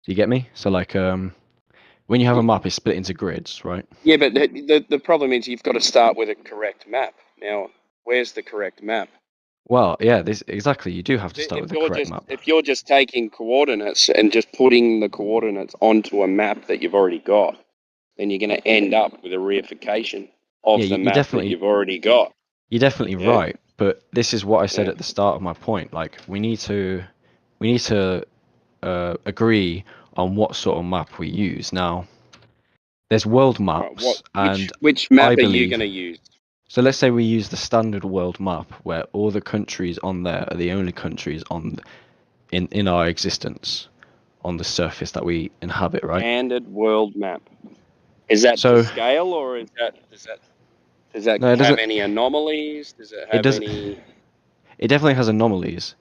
Do you get me? So like when you have a map, it's split into grids, right? Yeah, but the problem is you've got to start with a correct map. Now, where's the correct map? Well, yeah, this exactly. You do have to start with the correct map. If you're just taking coordinates and just putting the coordinates onto a map that you've already got, then you're going to end up with a reification of Yeah, the you map definitely that you've already got. You're definitely Yeah. right, but this is what I said Yeah. at the start of my point. Like we need to agree on what sort of map we use. Now, there's world maps, and Which map I are you believe. going to use? So let's say we use the standard world map, where all the countries on there are the only countries in our existence on the surface that we inhabit, right? Standard world map. Is that So- to scale, or does that No, it have doesn't- any anomalies? Does it It have doesn't. any? It definitely has anomalies.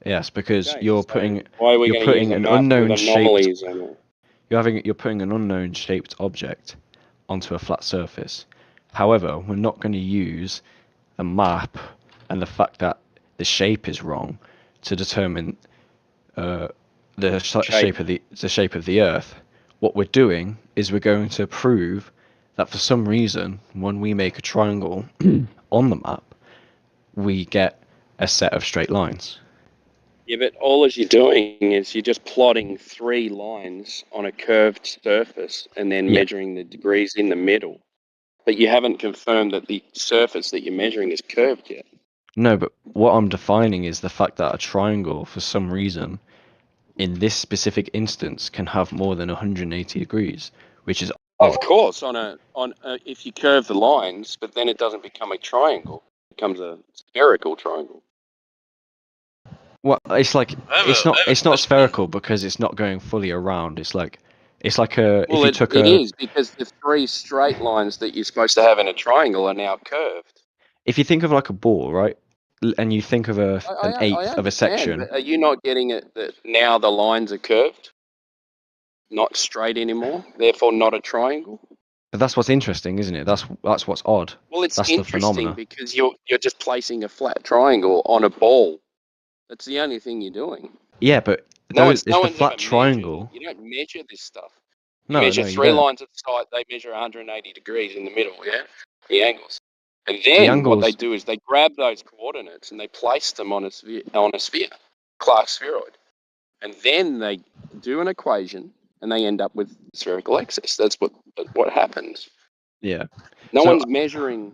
Yes, because Okay, you're so putting why are we you're going to use putting a an map with unknown shaped anomalies on it? you're putting an unknown shaped object onto a flat surface. However, we're not going to use a map and the fact that the shape is wrong to determine the shape of the Earth. What we're doing is we're going to prove that for some reason, when we make a triangle on the map, we get a set of straight lines. Yeah, but all you're doing is you're just plotting 3 lines on a curved surface and then Yeah. measuring the degrees in the middle. But you haven't confirmed that the surface that you're measuring is curved yet. No, but what I'm defining is the fact that a triangle, for some reason, in this specific instance, can have more than 180 degrees, which is Of course, if you curve the lines, but then it doesn't become a triangle. It becomes a spherical triangle. Well, it's like it's not spherical because it's not going fully around. It's like a Well, if you it took a is, because the 3 straight lines that you're supposed to have in a triangle are now curved. if you think of like a ball, right, and you think of an I eighth of a understand, section. but are you not getting it that now the lines are curved? Not straight anymore, therefore not a triangle? But that's what's interesting, isn't it? That's what's odd. Well, it's that's the interesting phenomena. because you're just placing a flat triangle on a ball. That's the only thing you're doing. Yeah, but No it's the one's flat ever triangle. measured. You don't measure this stuff. You No, measure no, you 3 don't. lines at the side. They measure 180 degrees in the middle. Yeah, the angles. And The then what they angles. do is they grab those coordinates and they place them on a sphere, Clark spheroid, and then they do an equation and they end up with spherical axis. That's what happens. Yeah. No So- one's measuring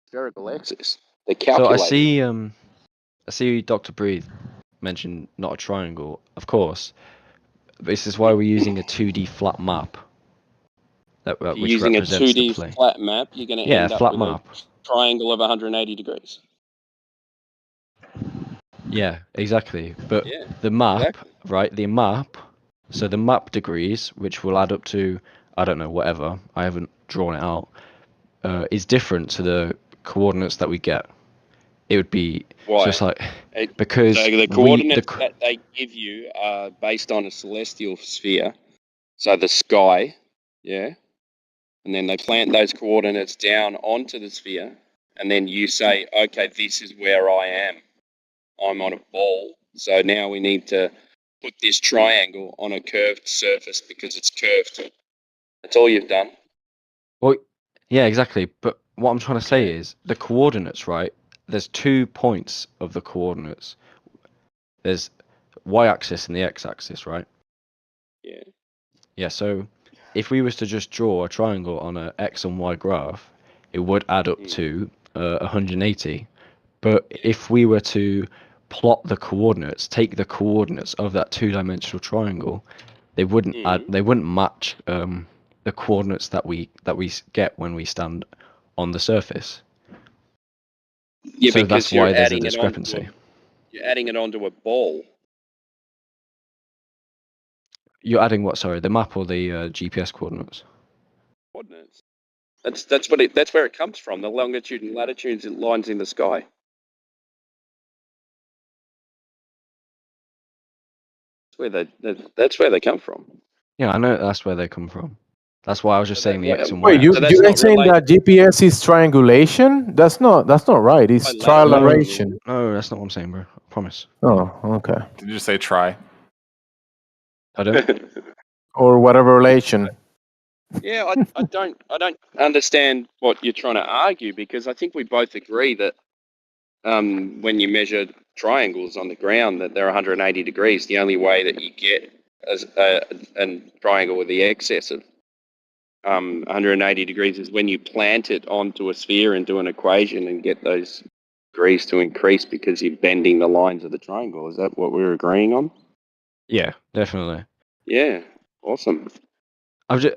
spherical axis. They're So calculating. I see Dr. Breathe mentioned not a triangle. Of course, this is why we're using a 2D flat map. If you're Which using a represents 2D the plane. flat map, you're going to Yeah, end up flat with map. a triangle of 180 degrees. Yeah, exactly. But Yeah, the map, exactly. right? The map. So the map degrees, which will add up to, I don't know, whatever. I haven't drawn it out. Is different to the coordinates that we get. It would be Why? so it's like because so the coordinates that they give you are based on a celestial sphere, so the sky, yeah, and then they plant those coordinates down onto the sphere, and then you say, okay, this is where I am. I'm on a ball, so now we need to put this triangle on a curved surface because it's curved. That's all you've done. Well, yeah, exactly. But what I'm trying to say is the coordinates, right? There's 2 points of the coordinates. There's y-axis and the x-axis, right? Yeah. Yeah. So if we was to just draw a triangle on a x and y graph, it would add up to 180. But if we were to plot the coordinates, take the coordinates of that 2-dimensional triangle, they wouldn't they wouldn't match the coordinates that we get when we stand on the surface. Yeah, so because that's you're why there's a adding discrepancy. You're adding it onto a ball. You're adding what? Sorry, the map or the GPS coordinates? Coordinates. That's where it comes from. The longitude and latitude lines in the sky. That's where they come from. Yeah, I know that's where they come from. That's why I was just saying the X and Y. Wait, you guys saying that GPS is triangulation? That's not right. It's trilateration. No, that's not what I'm saying, bro. I promise. Oh, okay. Did you say try? I don't. Or whatever relation. Yeah, I don't understand what you're trying to argue, because I think we both agree that when you measure triangles on the ground, that they're 180 degrees. The only way that you get a triangle with the excess of 180 degrees is when you plant it onto a sphere and do an equation and get those degrees to increase because you're bending the lines of the triangle. Is that what we're agreeing on? Yeah, definitely. Yeah, awesome. I've just,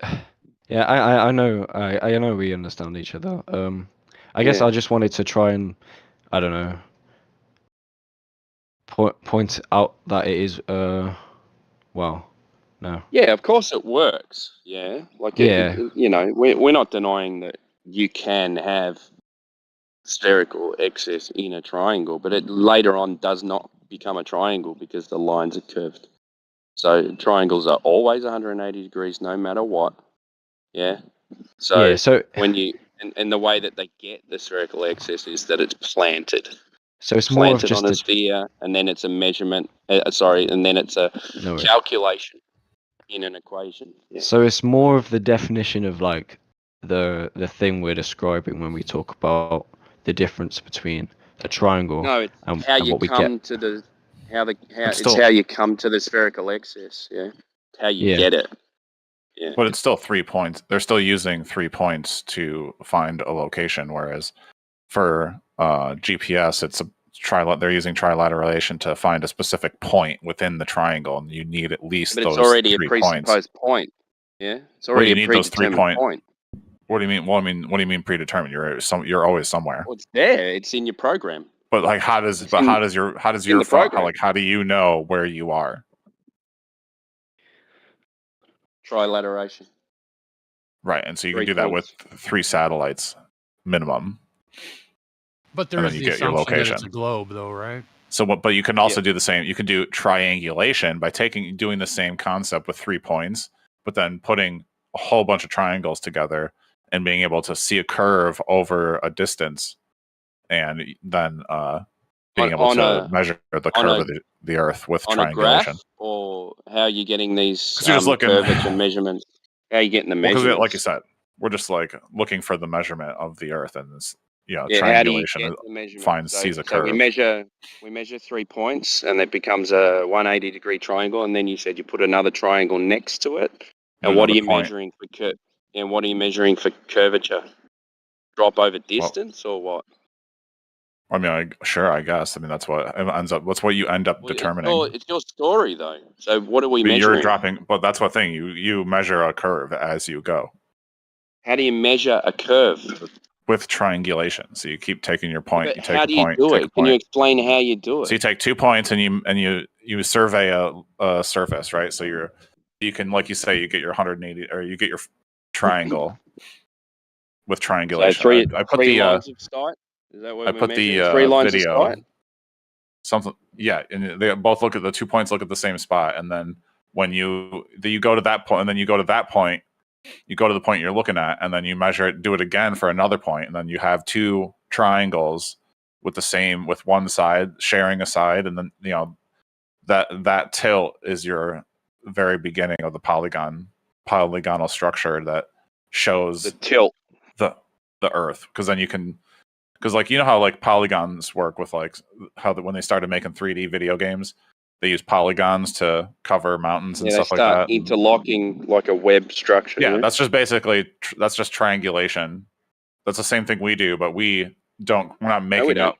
yeah, I know, I know we understand each other. I guess Yeah. I just wanted to try and, I don't know, point out that it is, well, no. Yeah, of course it works. Yeah, like Yeah. we're not denying that you can have spherical excess in a triangle, but it later on does not become a triangle because the lines are curved. So triangles are always 180 degrees no matter what. Yeah. So, Yeah, so when you and the way that they get the spherical excess is that it's planted. So it's more of Planted just on a a sphere, and then it's a measurement. And then it's a No worries. calculation in an equation. Yeah. So it's more of the definition of like the thing we're describing when we talk about the difference between a triangle No, it's and, how and you what we come get. to the It's it's still- how you come to the spherical excess. Yeah, it's how you Yeah. get it. Yeah. But it's still 3 points. They're still using 3 points to find a location, whereas for GPS, it's they're using trilateration to find a specific point within the triangle, and you need at least But those it's already a 3 presupposed points. point. Yeah, it's Well, already you a need those 3 predetermined point. What do you mean? Well, what do you mean predetermined? You're always somewhere. Well, it's there. It's in your program. But like, how does in your the program. how do you know where you are? Trilateration. Right, and so you can 3 do that points. with 3 satellites minimum. But And there then is you the get your assumption that it's location. a globe, though, right? So, but you can also do the same. You can do triangulation by doing the same concept with 3 points, but then putting a whole bunch of triangles together and being able to see a curve over a distance, and then being able to measure the curve of the Earth with On a triangulation. graph, or how are you getting these 'Cause you're just looking- curvature measurements? How are you getting the Well, 'cause measurements? like you said, we're just like looking for the measurement of the Earth, and this, Yeah, how do you triangulation get the measurement? sees a So curve. we measure 3 points, and it becomes a 180-degree triangle. And then you said you put another triangle next to it. And what are you Another point. measuring for And what are you measuring for curvature? Drop over distance, or what? I mean, I guess. I mean, that's what it ends up. What's what you end up determining. It's your story, though. So what are we But measuring? you're dropping, but that's what thing you measure a curve as you go How do you measure a curve? with triangulation. So you keep taking your point. But You take how a do you point. do take it? a Can you point. explain how you do it? So you take 2 points and you survey a surface, right? So you can, like you say, you get your 180 or you get your triangle with triangulation. So three I put the lines of sight. Is that what I we're put the measuring? 3 lines video. of sight. Something, yeah, and they both look at the 2 points, look at the same spot, and then when you go to that point, and then you go to that point, you go to the point you're looking at, and then you measure it, do it again for another point, and then you have 2 triangles with one side sharing a side, and then that tilt is your very beginning of the polygonal structure that shows the tilt the Earth, because then you can. Because, like, you know how, like, polygons work with, like, how when they started making 3D video games, they use polygons to cover mountains and Yeah, they stuff like start that. interlocking like a web structure. Yeah, that's just basically that's just triangulation. That's the same thing we do, but we're not making don't. up.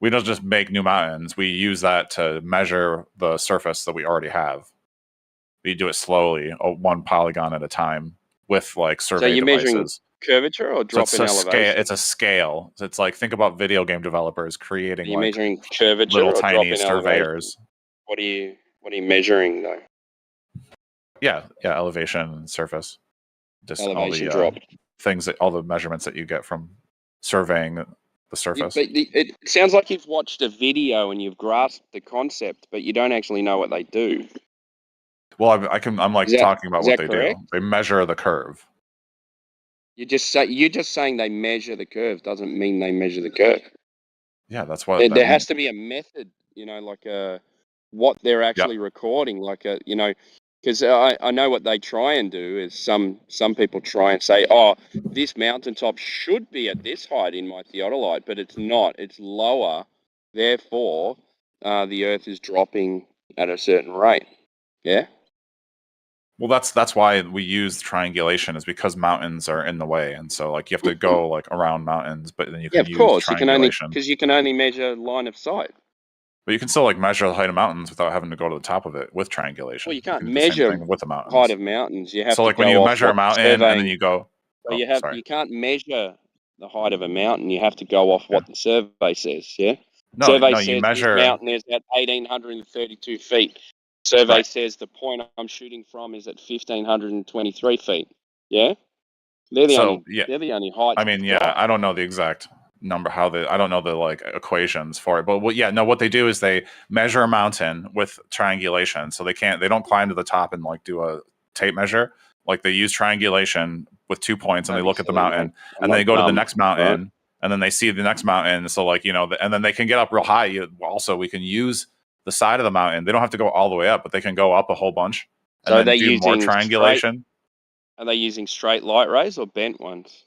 We don't just make new mountains. We use that to measure the surface that we already have. We do it slowly, one polygon at a time, with like survey So you're devices. measuring curvature or drop in elevation? It's a scale. So it's like, think about video game developers creating Are you like measuring curvature little or drop tiny in surveyors. elevation? What are you measuring though? Yeah, elevation and surface. Just Elevation all drop. the all the measurements that you get from surveying the surface. But it sounds like you've watched a video and you've grasped the concept, but you don't actually know what they do. Well, I'm like talking about is what that they correct? do. They measure the curve. You're just saying they measure the curve doesn't mean they measure the curve. Yeah, that's what that There has means. to be a method, like what they're actually recording, because I know what they try and do is some people try and say, oh, this mountaintop should be at this height in my theodolite, but it's not. It's lower. Therefore, the Earth is dropping at a certain rate. Yeah. Well, that's why we use triangulation, is because mountains are in the way, and so like you have to go like around mountains, but then you Yeah, can of use course. You triangulation. can only measure line of sight. But you can still like measure the height of mountains without having to go to the top of it with triangulation. Well, you can't can do the same measure thing with the mountains. height of mountains. You have So to like when go you off measure a what mountain surveying. and then you go, So you can't measure the height of a mountain. You have to go off what the survey says. Yeah. Survey you says measure. this mountain is at 1,832 feet. Survey says the point I'm shooting from is at 1,523 feet. Yeah. They're the only heights. I mean, yeah, I don't know the exact number I don't know the like equations for it, but what they do is they measure a mountain with triangulation, so they don't climb to the top and like do a tape measure. Like they use triangulation with 2 points and they look at the mountain and then they go to the next mountain and then they see the next mountain. So like, and then they can get up real high. Also, we can use the side of the mountain. They don't have to go all the way up, but they can go up a whole bunch and So then they're do more using triangulation. Are they using straight light rays or bent ones?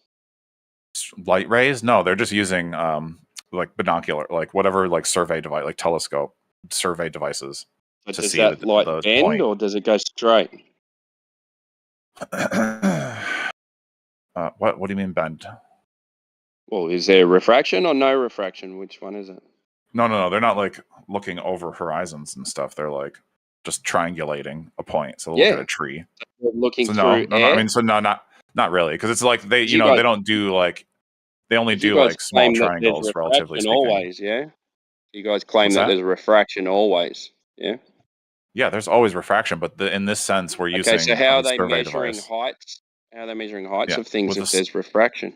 Light rays? No, they're just using like binocular, like whatever, like survey device, like telescope survey devices But to does see that the light bend point. or does it go straight? What do you mean bend? Well, is there refraction or no refraction? Which one is it? No. They're not like looking over horizons and stuff. They're like just triangulating a point. So look at a tree. They're looking So through no. air? I mean, so no, not really, because it's like they, You guys- they don't do like they only You do guys like small claim that there's triangles, relatively refraction speaking. always, yeah? You guys claim What's that that? there's refraction always, yeah? Yeah, there's always refraction, but in this sense, we're using Okay, so how are a they survey measuring device. heights? How are they measuring heights Yeah, of things with if this- there's refraction?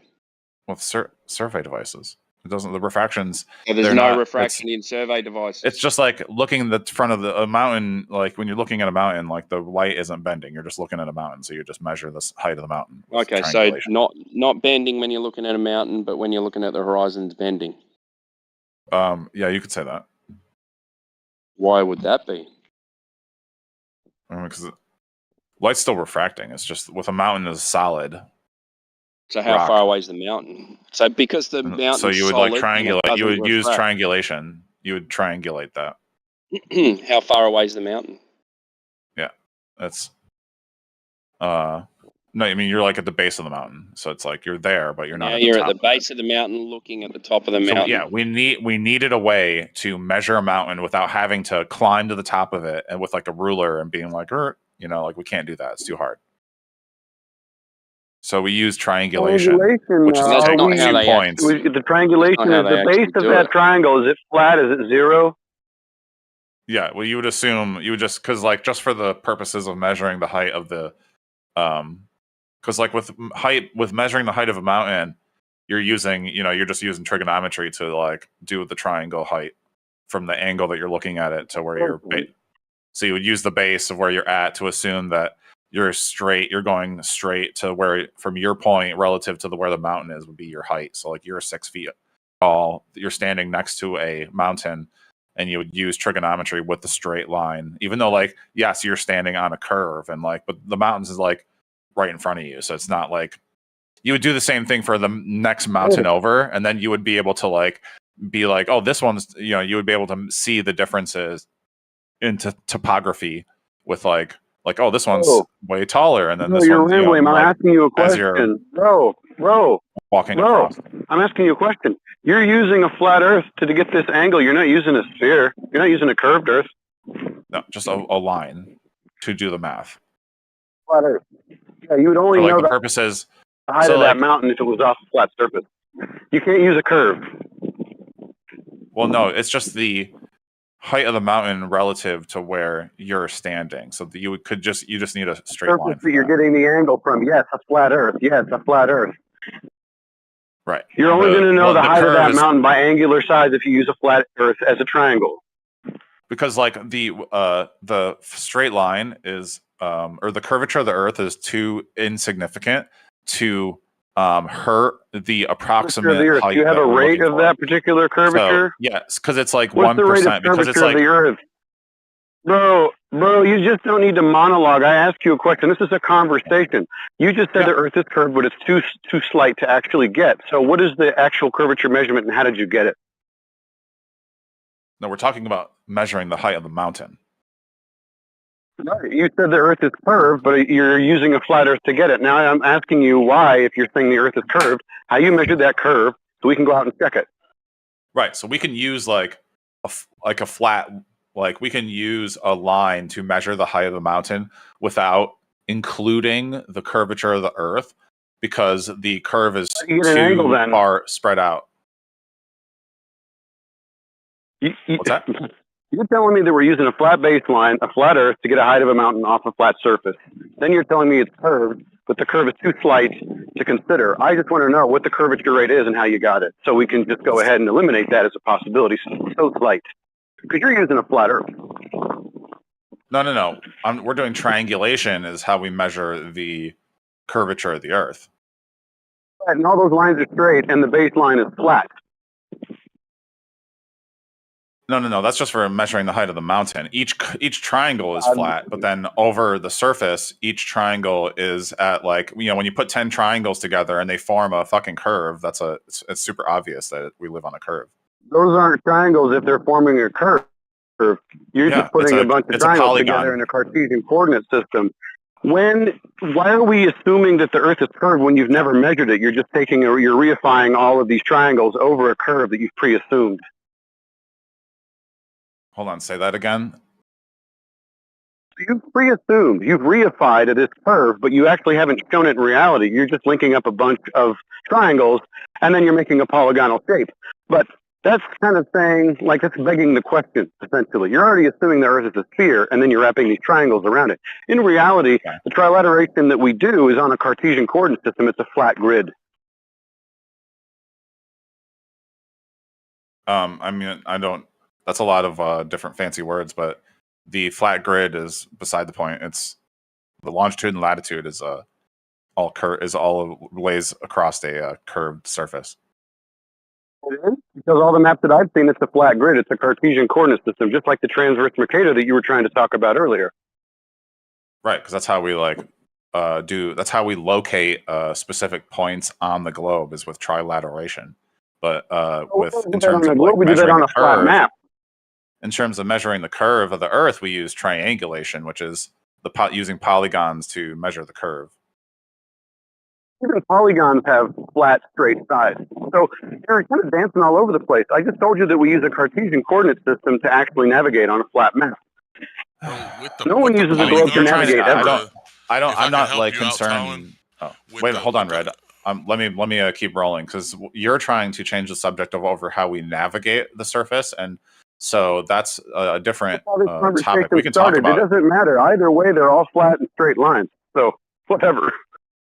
With survey devices. It doesn't. The refractions. So there's they're no not, refraction in survey devices. It's just like looking at the front of a mountain. Like when you're looking at a mountain, like the light isn't bending. You're just looking at a mountain, so you just measure the height of the mountain. With Okay, so triangulation. not bending when you're looking at a mountain, but when you're looking at the horizon's bending. Yeah, you could say that. Why would that be? Because light's still refracting. It's just with a mountain is solid. So how rock. far away is the mountain? So because the mountain's So you would solid, like and it triangulate. You doesn't would use refract. triangulation. You would triangulate that. How far away is the mountain? Yeah, that's. No, I mean you're like at the base of the mountain, so it's like you're there, but you're not. Now At you're the at top the base of the mountain, looking at the top of the So mountain. yeah, we needed a way to measure a mountain without having to climb to the top of it and with like a ruler and being like, like we can't do that. It's too hard. So we use triangulation, which is That's take not how 2 they points. The triangulation how is they the base actually of do that it. triangle. Is it flat? Is it zero? Yeah, well, you would assume you would just just for the purposes of measuring the height of the, because like with measuring the height of a mountain, you're using you're just using trigonometry to like do the triangle height from the angle that you're looking at it to where you're. So you would use the base of where you're at to assume that you're going straight to where from your point relative to where the mountain is would be your height. So like you're 6 feet tall, you're standing next to a mountain, and you would use trigonometry with the straight line, even though like yes you're standing on a curve and like but the mountains is like right in front of you, so it's not like you would do the same thing for the next mountain over, and then you would be able to like be like, oh, this one's you would be able to see the differences into topography with like oh, this one's way taller, and then this you're one's rambling. I'm like, asking you a as you're question, bro. walking across. I'm asking you a question. You're using a flat Earth to get this angle. You're not using a sphere. You're not using a curved Earth. No, just a line to do the math. Flat Earth. Yeah, you would only For like know the the purposes. height So of like, that mountain if it was off a flat surface. You can't use a curve. well, no, it's just the height of the mountain relative to where you're standing. So that you just need a straight line. Surface that you're getting the angle from. Yes, a flat Earth. Yes, a flat Earth. Right. You're only going to know the height of curve that is- mountain by angular size if you use a flat Earth as a triangle. because like the straight line is or the curvature of the Earth is too insignificant to hurt the approximate the Earth. height. Do you have that a we're rate looking of for. that particular curvature? So, yes, because it's like What's the rate of 1%. Because it's curvature like of the Earth? Bro, you just don't need to monologue. I asked you a question. This is a conversation. You just said the Earth is curved, but it's too slight to actually get. So what is the actual curvature measurement, and how did you get it? no, we're talking about measuring the height of the mountain. Right. You said the Earth is curved, but you're using a flat Earth to get it. Now I'm asking you why, if you're saying the Earth is curved, how you measured that curve so we can go out and check it. Right. So we can use like a flat, like we can use a line to measure the height of the mountain without including the curvature of the Earth, because the curve is You get an angle, too then. far spread out. What's that? You're telling me that we're using a flat baseline, a flat Earth, to get a height of a mountain off a flat surface. Then you're telling me it's curved, but the curve is too slight to consider. I just want to know what the curvature rate is and how you got it, so we can just go ahead and eliminate that as a possibility. So slight, because you're using a flat Earth. No. We're doing triangulation is how we measure the curvature of the Earth. Right, and all those lines are straight, and the baseline is flat. No. That's just for measuring the height of the mountain. Each triangle is flat, but then over the surface, each triangle is at like, when you put 10 triangles together and they form a fucking curve, it's super obvious that we live on a curve. Those aren't triangles if they're forming a curve. You're just putting a bunch of triangles together in a Cartesian coordinate system. Why are we assuming that the Earth is curved when you've never measured it? You're just you're reifying all of these triangles over a curve that you've pre-assumed. Hold on, say that again. You've pre-assumed, you've reified this curve, but you actually haven't shown it in reality. You're just linking up a bunch of triangles, and then you're making a polygonal shape. But that's kind of saying, like, that's begging the question, essentially. You're already assuming the Earth is a sphere, and then you're wrapping these triangles around it. In reality, the trilateration that we do is on a Cartesian coordinate system. It's a flat grid. That's a lot of different fancy words, but the flat grid is beside the point. It's the longitude and latitude is all lays across a curved surface. It is? Because all the maps that I've seen, it's a flat grid. It's a Cartesian coordinate system, just like the transverse Mercator that you were trying to talk about earlier. Right, because that's how we that's how we locate specific points on the globe is with trilateration. But in terms of like measuring the curve, in terms of measuring the curve of the Earth, we use triangulation, which is using polygons to measure the curve. Even polygons have flat, straight sides. So you're kind of dancing all over the place. I just told you that we use a Cartesian coordinate system to actually navigate on a flat map. No one uses a globe to navigate ever. I'm not like concerned. Wait, hold on, Red. Let me keep rolling, because you're trying to change the subject over how we navigate the surface, and so that's a different topic. We can talk about. It doesn't matter either way. They're all flat and straight lines. So whatever.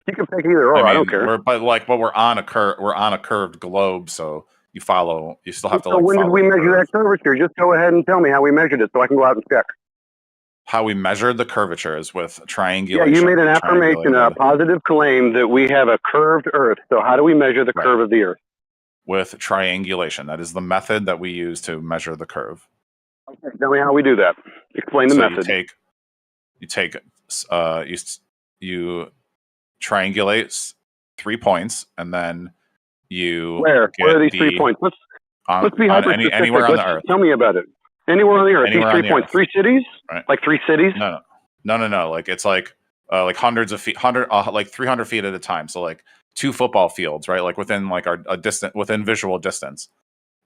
You can pick either or. I don't care. But we're on a curved globe, so you still have to. So when did we measure that curvature? Just go ahead and tell me how we measured it, so I can go out and check. How we measured the curvature is with triangulation. Yeah, you made an affirmation, a positive claim that we have a curved Earth. So how do we measure the curve of the Earth? With triangulation. That is the method that we use to measure the curve. Okay, tell me how we do that. Explain the method. You triangulate 3 points, and then you Where are these 3 points? Let's be hyper-specific. Anywhere on the Earth. Tell me about it. Anywhere on the Earth. These 3 points. 3 cities? Right. Like 3 cities? No. Like it's like hundreds of feet, like 300 feet at a time. So like 2 football fields, right? Like within like within visual distance.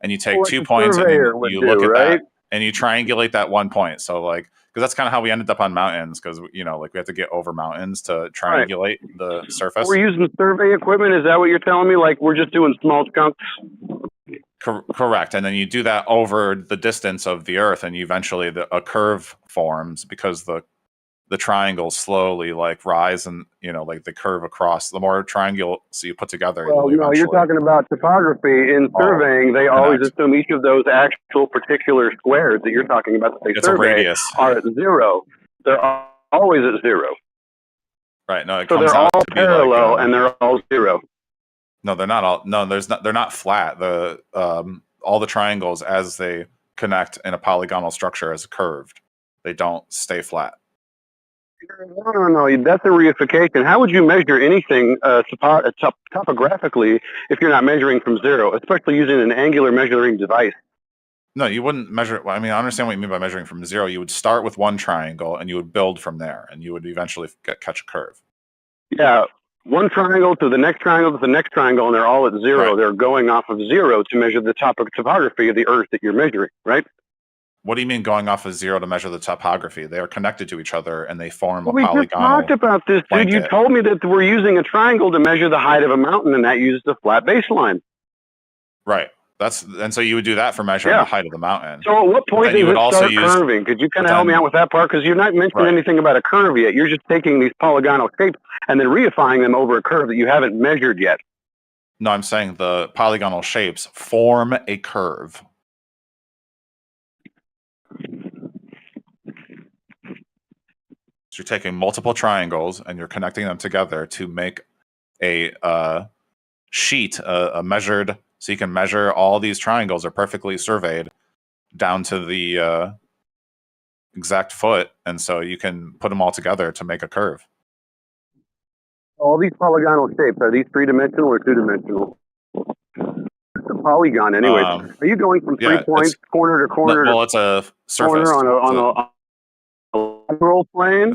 And you take 2 points and you look at that, and you triangulate that 1 point. So like, because that's kind of how we ended up on mountains, because like we have to get over mountains to triangulate the surface. We're using survey equipment. Is that what you're telling me? Like we're just doing small chunks? Correct. And then you do that over the distance of the Earth, and eventually a curve forms, because the the triangles slowly like rise and like they curve across. The more triangles you put together, Well, no, you're talking about topography. In surveying, they always assume each of those actual particular squares that you're talking about that they It's a survey radius. are at 0. They're always at 0. Right. No, it So comes they're out all to be like parallel and they're all 0. no, they're not all. No, they're not flat. The all the triangles as they connect in a polygonal structure is curved. They don't stay flat. No, that's a reification. How would you measure anything topographically if you're not measuring from 0, especially using an angular measuring device? No, you wouldn't measure it. I mean, I understand what you mean by measuring from 0. You would start with one triangle and you would build from there, and you would eventually catch a curve. Yeah, one triangle to the next triangle to the next triangle, and they're all at 0. Right. They're going off of 0 to measure the topography of the Earth that you're measuring, right? What do you mean going off of 0 to measure the topography? They are connected to each other and they form a We just polygonal. talked about this, dude. You blanket. told me that we're using a triangle to measure the height of a mountain, and that uses a flat baseline. Right. And so you would do that for measuring the height of the mountain. So at what point But then you does would it also start use- curving? Could you kind but of help me then- out with that part? Because you're not mentioning Right. anything about a curve yet. You're just taking these polygonal shapes and then reifying them over a curve that you haven't measured yet. No, I'm saying the polygonal shapes form a curve. So you're taking multiple triangles and you're connecting them together to make a sheet, a measured, so you can measure all these triangles are perfectly surveyed down to the exact foot, and so you can put them all together to make a curve. All these polygonal shapes, are these 3-dimensional or 2-dimensional? It's a polygon anyway. Are you going from 3 yeah, points, corner to corner Well, to it's a surface. corner on a lateral plane?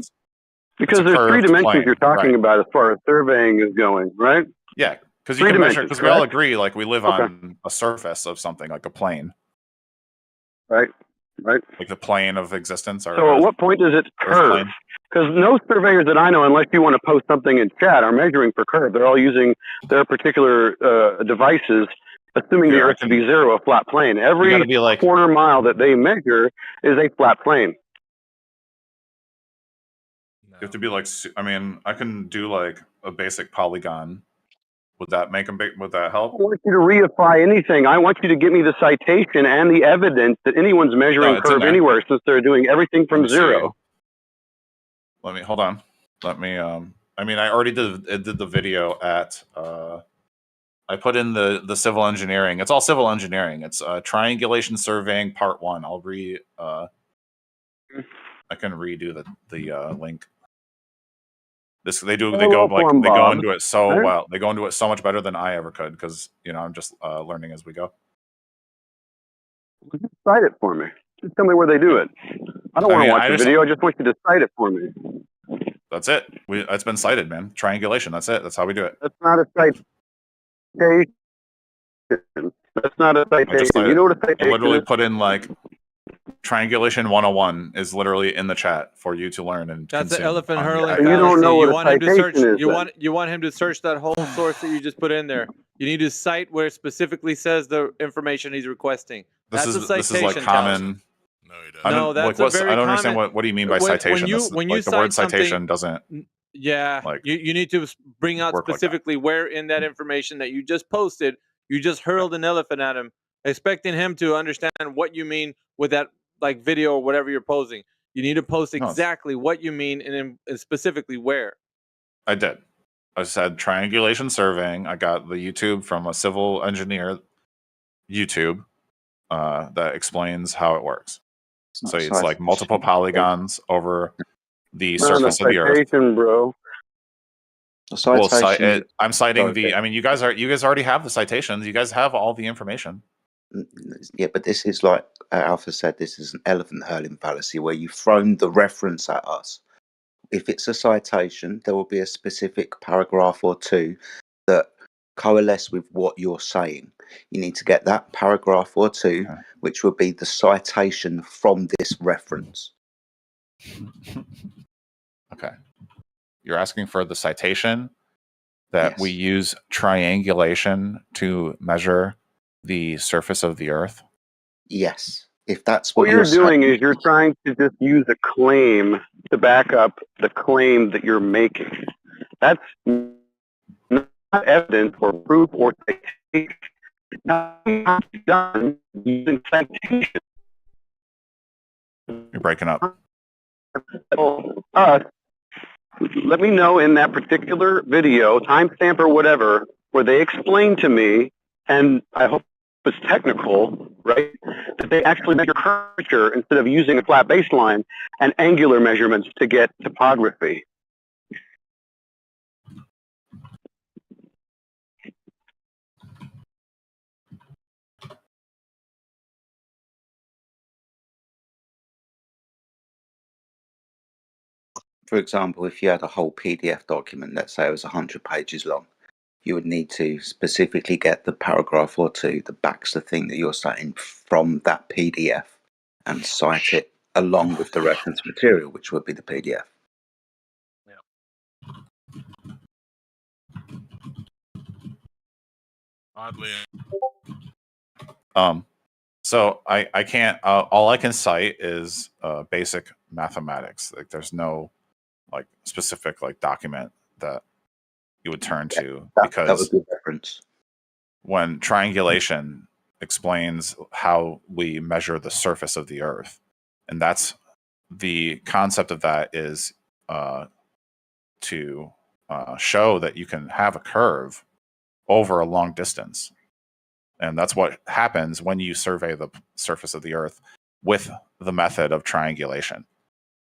Because there's 3 curved dimensions plane, you're talking right. about as far as surveying is going, right? Yeah, because you 3 can measure. dimensions, Because we all correct? agree, like we live Okay. on a surface of something, like a plane, Right. like the plane of existence. Or So at what point does it curve? plane. Because no surveyors that I know, unless you want to post something in chat, are measuring for curve. They're all using their particular devices, assuming the Here, I Earth to be 0, a flat plane. Every gotta be like- quarter mile that they measure is a flat plane. You have to be like. I mean, I can do like a basic polygon. Would that make a big? Would that I help? don't want you to reify anything. I want you to give me the citation and the evidence that anyone's measuring it's in curve there. anywhere, since they're doing everything Let from me see. 0. Let me hold on. Let me. I mean, I already did the video at. I put in the civil engineering. It's all civil engineering. It's triangulation surveying part 1. I'll I can redo the link. They go into it so Right? well. They go into it so much better than I ever could because I'm just learning as we go. Just cite it for me. Just tell me where they do it. I don't want to watch the video. I just want you to cite it for me. That's it. It's been cited, man. Triangulation. That's it. That's how we do it. That's not a citation. That's not a I just citation. cited You know what a I citation literally is? put in like triangulation 101 is literally in the chat for you to learn and That's the consume elephant on your hurling iPad. You don't fallacy. know what You a want him to search. citation is, You then. want him to search that whole source that you just put in there. You need to cite where it specifically says the information he's requesting. This That's a is citation. like common. I No, don't, that's like, a very I don't understand common. what do you mean by when citation? you That's, when you like the word cite citation something, doesn't. yeah, like, you need to bring out work like that. specifically where in that information that you just posted, you just hurled an elephant at him, expecting him to understand what you mean with that like video or whatever you're posing. You need to post No, it's- exactly what you mean and specifically where. I did. I said triangulation surveying. I got the YouTube from a civil engineer YouTube that explains how it works. So it's like multiple polygons over the Not a surface of the Earth. citation, bro. Well, Citation. I'm citing Sorry, the. I mean, you guys already have the citations. You guys have all the information. Yeah, but this is like Alpha said, this is an elephant hurling fallacy where you've thrown the reference at us. If it's a citation, there will be a specific paragraph or two that coalesce with what you're saying. You need to get that paragraph or two, which would be the citation from this reference. Okay. You're asking for the citation that we use triangulation to measure the surface of the Earth? Yes. If that's What what you're saying, doing is you're trying to just use a claim to back up the claim that you're making. That's not evidence or proof or citation. Now, it's done using citation. You're breaking up. Let me know in that particular video, timestamp or whatever, where they explain to me, and I hope it's technical, right, that they actually measure curvature instead of using a flat baseline and angular measurements to get topography. for example, if you had a whole PDF document, let's say it was 100 pages long, you would need to specifically get the paragraph or two that backs the thing that you're citing from that PDF and cite it along with the reference material, which would be the PDF. Oddly. So I can't. All I can cite is basic mathematics. Like there's no like specific like document that you would turn to because that would be a reference. When triangulation explains how we measure the surface of the Earth, and that's the concept of that is to show that you can have a curve over a long distance. And that's what happens when you survey the surface of the Earth with the method of triangulation.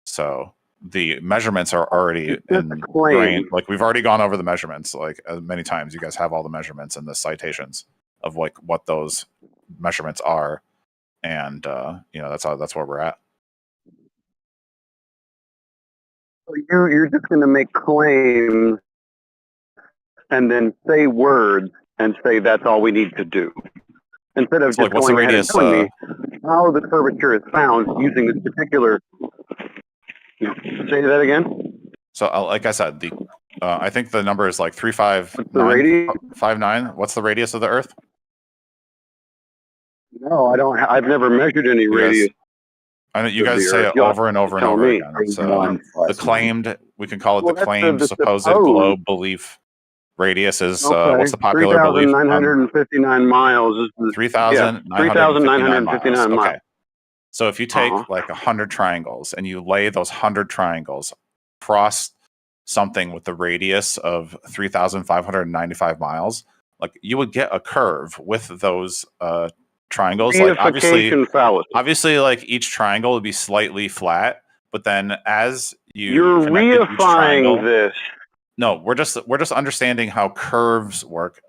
So the measurements are already ingrained. Like we've already gone over the measurements like many times. You guys have all the measurements and the citations of like what those measurements are, and that's where we're at. So you're just going to make claims and then say words and say that's all we need to do, instead of just going ahead and telling me how the curvature is found using this particular. Say that again. So, like I said, the I think the number is like 35959. What's the radius of the Earth? No, I don't. I've never measured any radius. I know you guys say it over and over and over again. So the claimed, we can call it the claimed supposed globe belief radius is what's the popular belief? 3,959 miles is 3,959 miles. Okay. So if you take like 100 triangles and you lay those 100 triangles across something with the radius of 3,595 miles, like you would get a curve with those triangles. Like obviously, like each triangle would be slightly flat, but then as you're reifying this. No, we're just understanding how curves work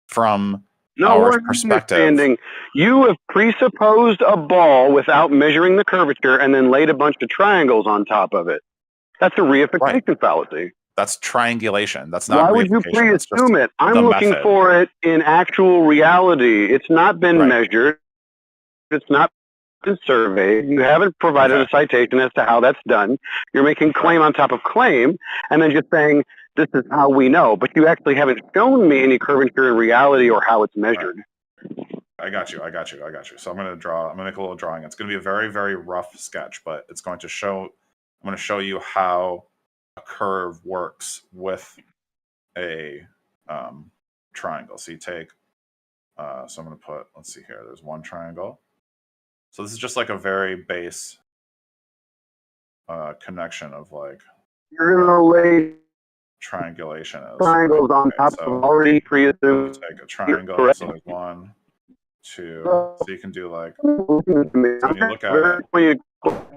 from our perspective. You have presupposed a ball without measuring the curvature and then laid a bunch of triangles on top of it. That's a reification fallacy. That's triangulation. That's not. Why would you pre-assume it? I'm looking for it in actual reality. It's not been measured. It's not been surveyed. You haven't provided a citation as to how that's done. You're making claim on top of claim and then just saying, this is how we know. But you actually haven't shown me any curvature in reality or how it's measured. I got you. So I'm going to make a little drawing. It's going to be a very, very rough sketch, but it's going to show, I'm going to show you how a curve works with a triangle. So you take, so I'm going to put, let's see here, there's one triangle. So this is just like a very base connection of like, you're going to lay triangulation is. Triangles on top of already pre-assumed. Take a triangle, so like 1, 2, so you can do like, so when you look at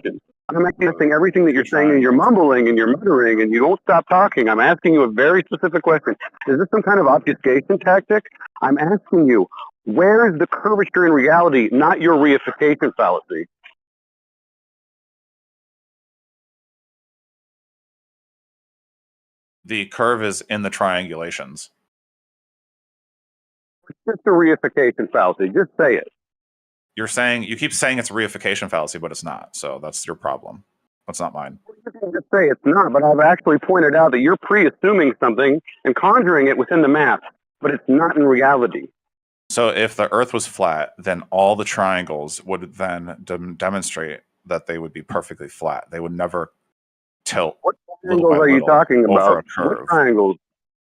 it, I'm asking everything that you're saying and you're mumbling and you're muttering and you won't stop talking. I'm asking you a very specific question. Is this some kind of obfuscation tactic? I'm asking you, where is the curvature in reality, not your reification fallacy? The curve is in the triangulations. It's just a reification fallacy. Just say it. You keep saying it's a reification fallacy, but it's not. So that's your problem. That's not mine. You can just say it's not, but I've actually pointed out that you're pre-assuming something and conjuring it within the math, but it's not in reality. So if the Earth was flat, then all the triangles would then demonstrate that they would be perfectly flat. They would never tilt. What little triangles by are you little talking over about? a curve. What triangles?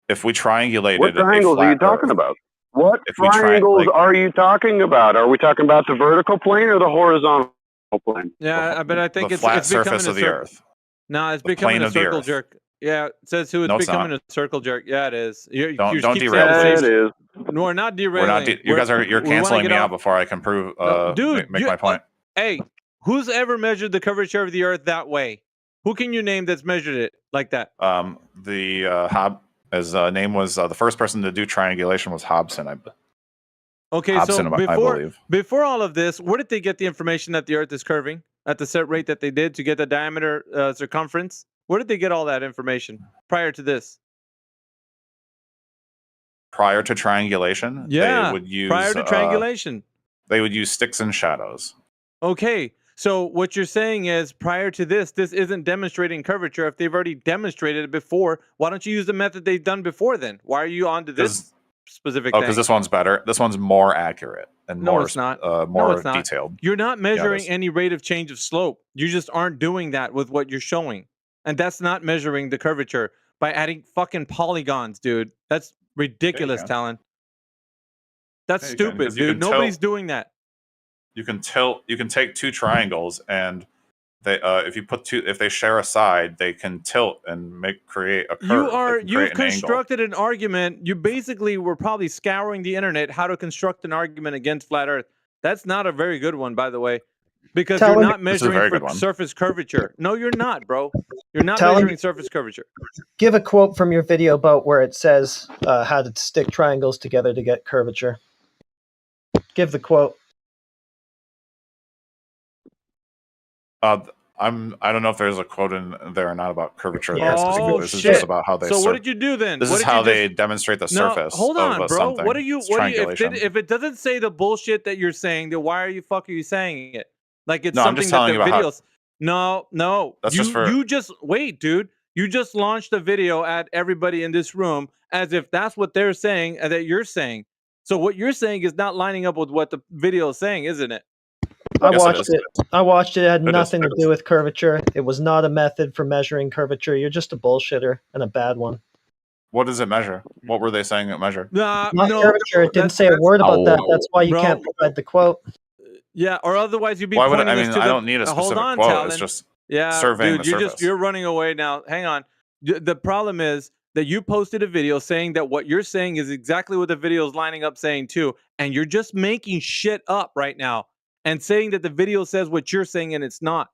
If we triangulated What a triangles are you flat talking Earth, about? What if we triangles are you talking about? Are we talking about the vertical plane or the horizontal plane? Yeah, but I think the it's flat it's becoming surface a of the circle. Earth, No, it's the becoming plane a of the circle Earth. jerk. Yeah, it says who it's No, it's becoming not. a circle jerk. Yeah, it is. You Don't keep derail, saying please. It is. No, we're not We're derailing. not. You guys are. You're we wanna canceling get me off. out before I can prove. No, dude, make my point. Hey, who's ever measured the curvature of the Earth that way? Who can you name that's measured it like that? The his name was the first person to do triangulation was Hobson. Okay, Hobson, so I believe. before all of this, where did they get the information that the Earth is curving at the set rate that they did to get the diameter circumference? Where did they get all that information prior to this? Prior to triangulation, Yeah, they would use prior to triangulation. They would use sticks and shadows. Okay, so what you're saying is prior to this isn't demonstrating curvature. If they've already demonstrated it before, why don't you use the method they've done before then? Why are you on to this specific Oh, thing? because this one's better. This one's more accurate and No, more it's not. more No, it's not. detailed. You're not it measuring is. any rate of change of slope. You just aren't doing that with what you're showing. And that's not measuring the curvature by adding fucking polygons, dude. That's ridiculous, can. Talon. That's Yeah, you can, stupid, 'cause you dude. can Nobody's tilt- doing that. You can tilt. You can take two triangles, and they if you put two, if they share a side, they can tilt and create a curve. You've constructed an argument. You basically were probably scouring the internet how to construct an argument against flat Earth. That's not a very good one, by the way, because Talon- you're not This is a measuring very for good one. surface curvature. No, you're not, bro. You're not Talon- measuring surface curvature. Give a quote from your video about where it says how to stick triangles together to get curvature. Give the quote. I don't know if there's a quote in there or not about curvature. Yeah. Oh, this is shit. just about how they. So what did you do then? This What is did how you they just- demonstrate the No, surface. hold on, of bro. something. What are you? It's What do you? triangulation. If it doesn't say the bullshit that you're saying, then why are you saying it? Like it's No, I'm something just that telling the you about how- videos. No. That's you just for- you just wait, dude. You just launched a video at everybody in this room as if that's what they're saying and that you're saying. So what you're saying is not lining up with what the video is saying, isn't it? I Yes, it watched is. it. I watched it. It had It is, nothing it to is. do with curvature. It was not a method for measuring curvature. You're just a bullshitter and a bad one. What does it measure? What were they saying it measured? Not No, curvature. It didn't that's- say a word about that. Oh. That's why you Bro. can't provide the quote. Yeah, or otherwise you'd be Why would pointing I us mean? to I the. don't need a Hold specific on, quote. Talon. It's just Yeah, surveying dude, the surface. you're running away now. Hang on. The problem is that you posted a video saying that what you're saying is exactly what the video is lining up saying too, and you're just making shit up right now and saying that the video says what you're saying and it's not.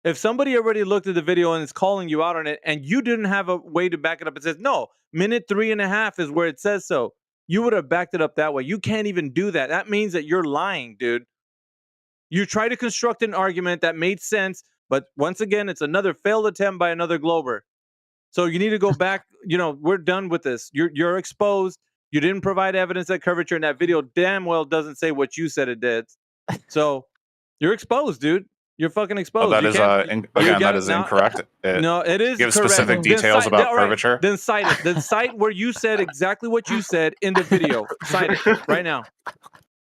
If somebody already looked at the video and is calling you out on it, and you didn't have a way to back it up, it says no, minute 3.5 is where it says so. You would have backed it up that way. You can't even do that. That means that you're lying, dude. You try to construct an argument that made sense, but once again, it's another failed attempt by another Glober. So you need to go back. We're done with this. You're exposed. You didn't provide evidence that curvature in that video damn well doesn't say what you said it did. So you're exposed, dude. You're fucking exposed. that You is can't- again you that gotta- is now- incorrect. No, it is gives correct. specific Then details cite- about all right, curvature. Then cite it. Then cite where you said exactly what you said in the video. Cite it right now.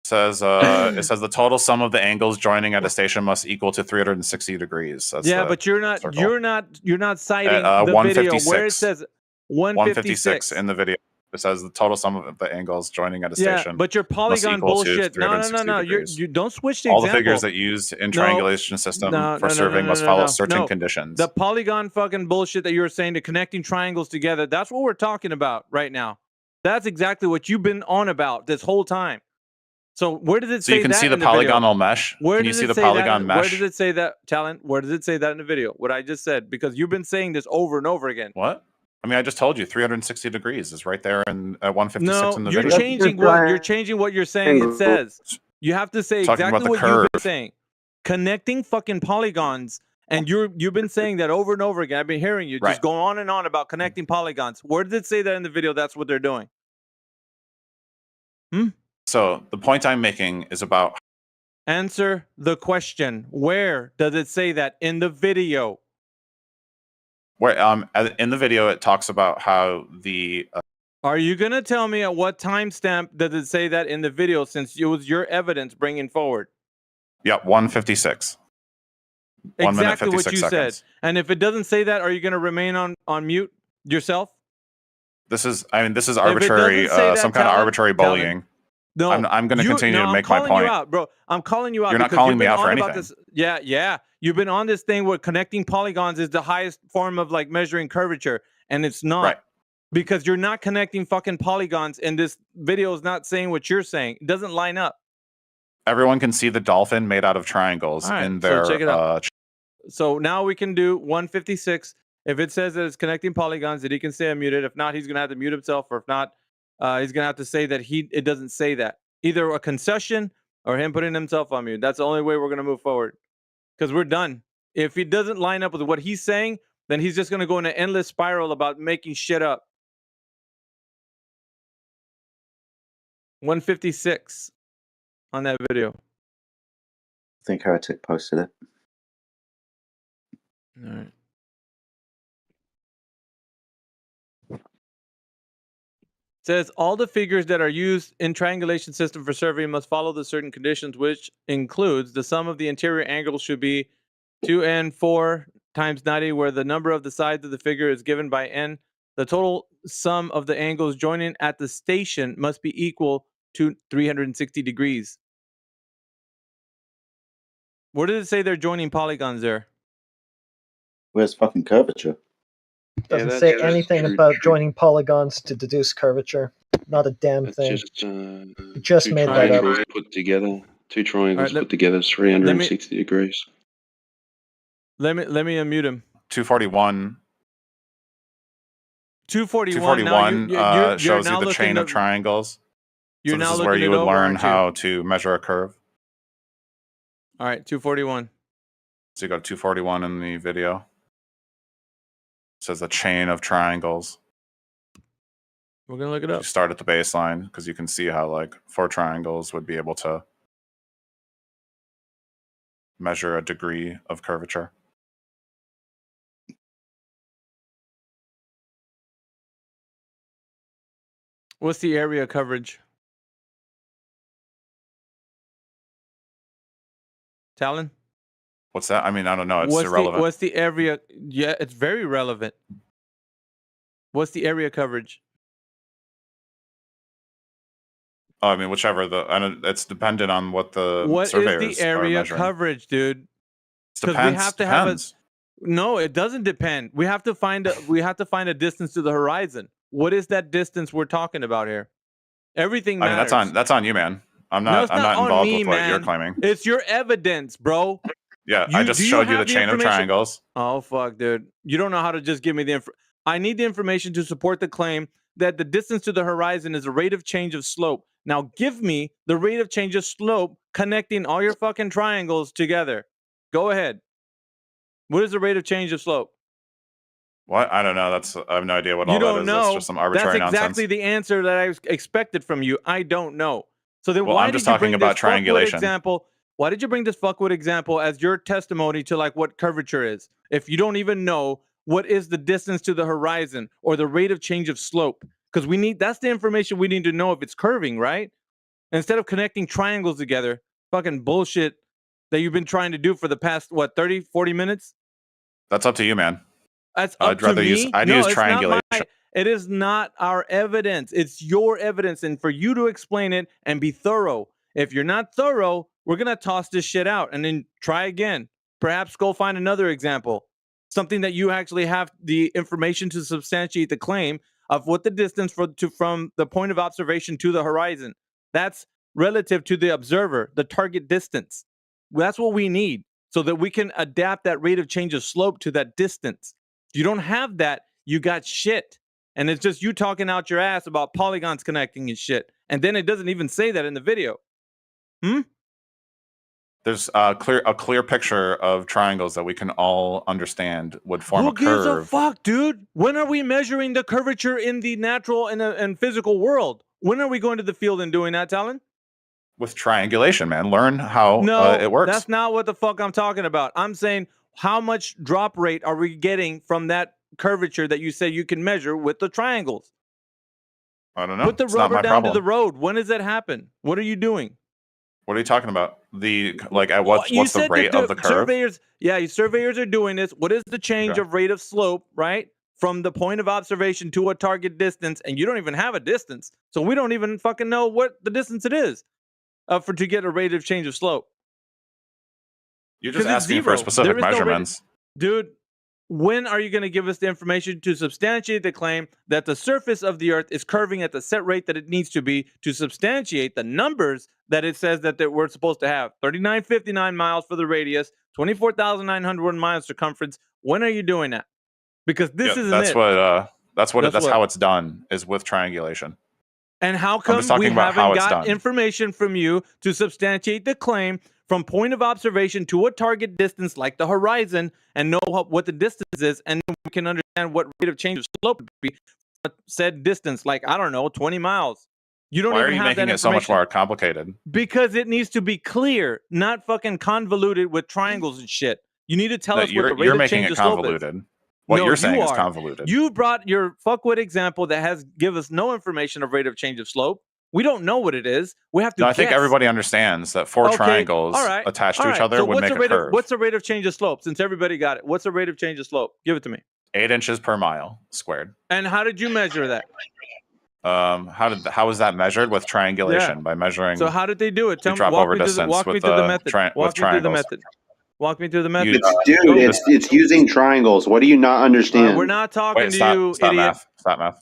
Says it says the total sum of the angles joining at a station must equal to 360 degrees. That's Yeah, the but you're not. circle. You're not citing At, the video where it 156. says 156 in the video. It says the total sum of the angles joining at a Yeah, station. but your must polygon equal to bullshit. No. 360 degrees. You don't switch the All example. the figures that used in No. triangulation system No, for no, no, surveying no, must no, follow no. certain No. conditions. The polygon fucking bullshit that you were saying to connecting triangles together. That's what we're talking about right now. That's exactly what you've been on about this whole time. So where does it So say you can that see the in the video? polygonal mesh. Where Can you does see it the say polygon that? Where mesh? does it say that, Talent? Where does it say that in the video? What I just said, because you've been saying this over and over again. What? I mean, I just told you 360 degrees is right there in at 156 No, in the you're video. changing what you're saying. It says you have to say Talking exactly about the what you've been curve. saying. Connecting fucking polygons, and you've been saying that over and over again. I've been hearing you Right. just go on and on about connecting polygons. Where does it say that in the video? That's what they're doing. So the point I'm making is about Answer the question. Where does it say that in the video? where in the video it talks about how the Are you gonna tell me at what timestamp does it say that in the video? Since it was your evidence bringing forward. Yep, 156. 1 minute Exactly what 56 you seconds. said. And if it doesn't say that, are you gonna remain on mute yourself? This is, I mean, this is If it arbitrary, doesn't say that, some kind of Talon, arbitrary Talon, bullying. No, I'm going to continue to I'm make my calling you point. out, bro. I'm calling you out. You're not because calling you've me been out for on about anything. this. Yeah. You've been on this thing where connecting polygons is the highest form of like measuring curvature, and it's not. Right. Because you're not connecting fucking polygons, and this video is not saying what you're saying. It doesn't line up. Everyone can see the dolphin made out of triangles All right, in so their check it out. So now we can do 156. If it says that it's connecting polygons, that he can stay unmuted. If not, he's gonna have to mute himself, or if not, he's gonna have to say that it doesn't say that. Either a concession or him putting himself on mute. That's the only way we're gonna move forward. Because we're done. If he doesn't line up with what he's saying, then he's just gonna go in an endless spiral about making shit up. 156 on that video. I think Heretic posted it. All right. Says all the figures that are used in triangulation system for surveying must follow the certain conditions, which includes the sum of the interior angles should be 2n4 times 90, where the number of the sides of the figure is given by n. The total sum of the angles joining at the station must be equal to 360 degrees. Where does it say they're joining polygons there? Where's fucking curvature? Doesn't say anything about joining polygons to deduce curvature. Not a damn thing. Just two made that up. triangles put together. Two triangles All right, put together is 360 degrees. Let me unmute him. 241. 241. Now you're shows now you the looking chain of to- triangles. You're So this now is where looking you it would over, learn aren't you? how to measure a curve. All right, 241. So you go 241 in the video. It says the chain of triangles. We're gonna look it You up. start at the baseline because you can see how like 4 triangles would be able to measure a degree of curvature. What's the area coverage? Talon? What's that? I mean, I don't know. It's What's irrelevant. what's the area? Yeah, it's very relevant. What's the area coverage? Oh, I mean, whichever it's dependent on what the What is surveyors the are area measuring. coverage, dude? Because we Depends. have to have a. Depends. No, it doesn't depend. We have to find a distance to the horizon. What is that distance we're talking about here? Everything I mean, matters. that's on you, man. I'm No, not. it's I'm not on involved me, with what man. you're claiming. It's your evidence, bro. Yeah, I just do showed you the have chain of information? triangles. Oh fuck, dude! You don't know how to just give me the info. I need the information to support the claim that the distance to the horizon is the rate of change of slope. Now, give me the rate of change of slope connecting all your fucking triangles together. Go ahead. What is the rate of change of slope? What? I don't know. I have no idea what You all that don't is. know. That's just some arbitrary That's exactly nonsense. the answer that I expected from you. I don't know. So then Well, why I'm did just you talking bring about this fuckwood triangulation. example? Why did you bring this fuckwood example as your testimony to like what curvature is? If you don't even know what is the distance to the horizon or the rate of change of slope, because that's the information we need to know if it's curving, right? Instead of connecting triangles together, fucking bullshit that you've been trying to do for the past 30, 40 minutes. That's up to you, man. That's I'd up to rather me. use. I'd No, use it's not triangulation. it is not our evidence. It's your evidence, and for you to explain it and be thorough. If you're not thorough, we're gonna toss this shit out and then try again. Perhaps go find another example, something that you actually have the information to substantiate the claim of what the distance from the point of observation to the horizon. That's relative to the observer, the target distance. That's what we need so that we can adapt that rate of change of slope to that distance. If you don't have that, you got shit. And it's just you talking out your ass about polygons connecting and shit. And then it doesn't even say that in the video. There's a clear picture of triangles that we can all understand would form Who a gives a curve. fuck, dude? When are we measuring the curvature in the natural and physical world? When are we going to the field and doing that, Talon? With triangulation, man. Learn how No, it works. that's not what the fuck I'm talking about. I'm saying how much drop rate are we getting from that curvature that you say you can measure with the triangles? I don't know. Put the It's not rubber my down problem. to the road. When does that happen? What are you doing? What are you talking about? At what's You the said rate that of the curve? surveyors, yeah, surveyors are doing this. What is the change Okay. of rate of slope, right? From the point of observation to a target distance, and you don't even have a distance. So we don't even fucking know what the distance it is to get a rate of change of slope. You're just 'Cause it's asking for zero. specific There is no rate of- measurements. Dude, when are you going to give us the information to substantiate the claim that the surface of the Earth is curving at the set rate that it needs to be to substantiate the numbers that it says that we're supposed to have? 3959 miles for the radius, 24,901 miles circumference. When are you doing that? Because this isn't that's it. That's how it's done, is with triangulation. And how I'm come just talking we about haven't how it's got done. information from you to substantiate the claim from point of observation to a target distance like the horizon and know what the distance is, and then we can understand what rate of change of slope would be for said distance, like, I don't know, 20 miles. You don't Why even are you have making that it so much information. more complicated? Because it needs to be clear, not fucking convoluted with triangles and shit. You need to tell us what the rate You're of making change it of slope is. convoluted. What No, you're saying you is are. convoluted. You brought your fuckwit example that has give us no information of rate of change of slope. We don't know what it is. We have to No, I guess. think everybody understands that four triangles attached to each other So would make a curve. what's the rate of change of slope? Since everybody got it, what's the rate of change of slope? Give it to me. 8 inches per mile squared. And how did you measure that? How was that measured? With triangulation, by measuring. So how did they do it? the Tell me. drop Walk over me through distance walk me with through the method. with Walk me through the triangles. method. Walk me through the method. It's using triangles. What do you not understand? We're not talking to stop, you, stop idiot. math. Stop math.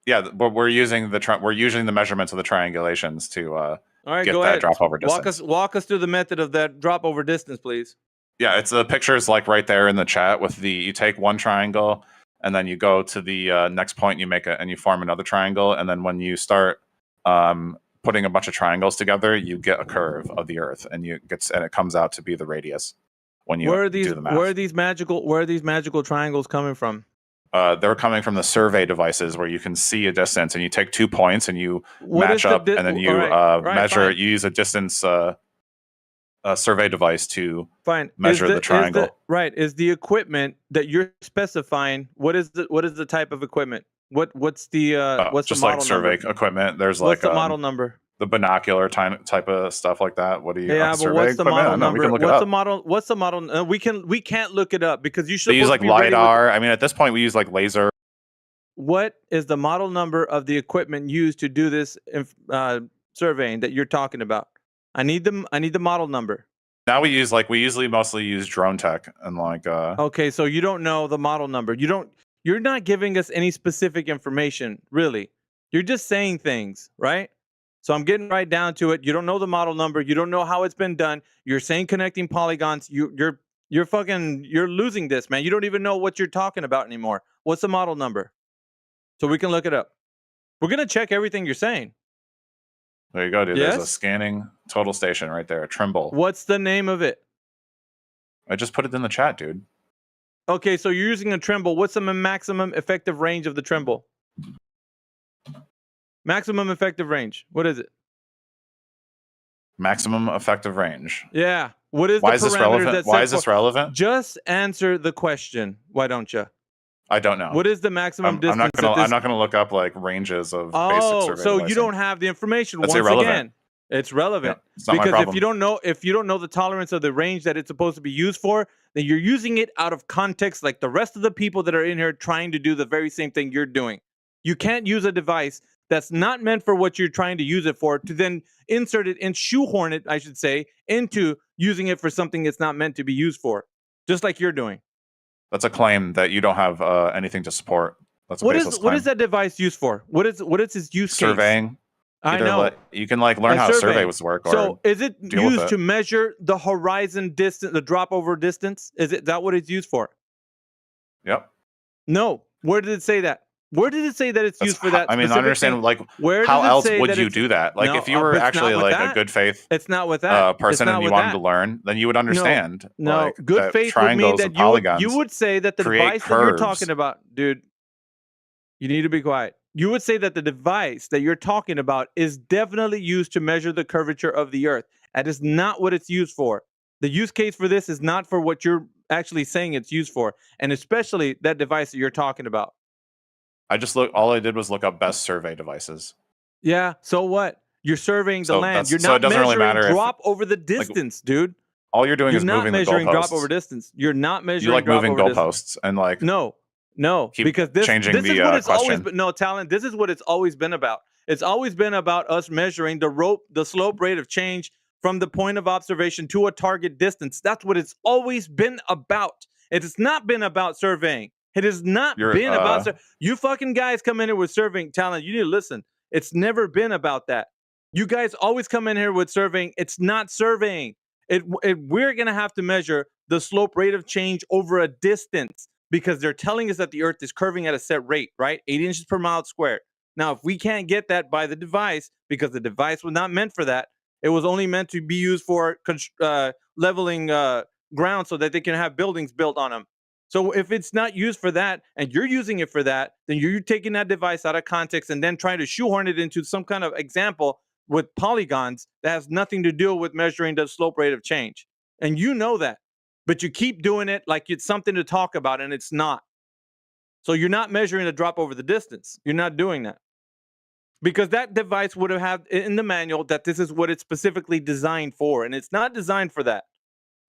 Yeah, but we're using the measurements of the triangulations to All right, get go that ahead. drop over distance. Walk us through the method of that drop over distance, please. Yeah, it's the pictures like right there in the chat with you take one triangle and then you go to the next point, you make it and you form another triangle, and then when you start putting a bunch of triangles together, you get a curve of the Earth, and it comes out to be the radius when you do the math. Where are these magical triangles coming from? They're coming from the survey devices where you can see a distance, and you take 2 points and you match up, and then you measure. Fine. You use a distance survey device to Fine. measure the triangle. Is the equipment that you're specifying? What is the type of equipment? What's the just model like survey number? equipment. There's What's like the model number? the binocular type of stuff like that. What do you? Yeah, but survey what's the equipment? I model don't know. We number? can look it What's up. the model? What's the model? We can't look it up because you should. They use like LiDAR. I mean, at this point, we use like laser. What is the model number of the equipment used to do this surveying that you're talking about? I need the model number. Now we usually mostly use drone tech and like. Okay, so you don't know the model number. You're not giving us any specific information, really. You're just saying things, right? So I'm getting right down to it. You don't know the model number. You don't know how it's been done. You're saying connecting polygons. You're losing this, man. You don't even know what you're talking about anymore. What's the model number? So we can look it up. We're gonna check everything you're saying. There you go, dude. There's a Yes? scanning total station right there. Trimble. What's the name of it? I just put it in the chat, dude. Okay, so you're using a Trimble. What's the maximum effective range of the Trimble? Maximum effective range. What is it? Maximum effective range. Yeah. What is Why the is this parameter relevant? that's Why set is this for- relevant? Just answer the question. Why don't you? I don't know. What is the maximum distance? I'm not gonna look up like ranges of basic survey. So devices. you don't have the information. That's Once irrelevant. again, it's relevant it's not my because problem. if you don't know the tolerance of the range that it's supposed to be used for, then you're using it out of context, like the rest of the people that are in here trying to do the very same thing you're doing. You can't use a device that's not meant for what you're trying to use it for to then insert it and shoehorn it, I should say, into using it for something it's not meant to be used for, just like you're doing. That's a claim that you don't have anything to support. That's a baseless claim. What is that device used for? What is its use case? Surveying. I know. You can like learn how surveys work. So is it deal with used it. to measure the horizon distance, the drop over distance? Is that what it's used for? Yep. No. Where did it say that? Where did it say that it's used for that? I mean, I specific understand. thing? Like, Where how does it else say would that you it's- do that? Like, No, if you were it's not actually with like that. a good faith, It's not with that. It's person, not and you with wanted that. to learn, then you would understand. No, like, good that faith would mean triangles that and polygons you would say that the create device that you're curves. talking about, dude, you need to be quiet. You would say that the device that you're talking about is definitely used to measure the curvature of the Earth. That is not what it's used for. The use case for this is not for what you're actually saying it's used for, and especially that device that you're talking about. All I did was look up best survey devices. Yeah. So what? You're surveying the So land. that's- You're so not it doesn't really measuring matter if- drop over the distance, dude. All you're doing You're is not moving the measuring drop goalposts. over distance. You're not measuring You like drop moving over distance. goalposts and like No, keep because this changing is the what it's always question. been. No, Talon, this is what it's always been about. It's always been about us measuring the slope rate of change from the point of observation to a target distance. That's what it's always been about. It has not been about surveying. It has not been about you fucking guys come in here with surveying. Talon, you need to listen. It's never been about that. You guys always come in here with surveying. It's not surveying. We're going to have to measure the slope rate of change over a distance because they're telling us that the Earth is curving at a set rate, right? 8 inches per mile squared. Now, if we can't get that by the device, because the device was not meant for that, it was only meant to be used for leveling ground so that they can have buildings built on them. So if it's not used for that and you're using it for that, then you're taking that device out of context and then trying to shoehorn it into some kind of example with polygons that has nothing to do with measuring the slope rate of change. And you know that, but you keep doing it like it's something to talk about and it's not. So you're not measuring the drop over the distance. You're not doing that. Because that device would have had in the manual that this is what it's specifically designed for, and it's not designed for that.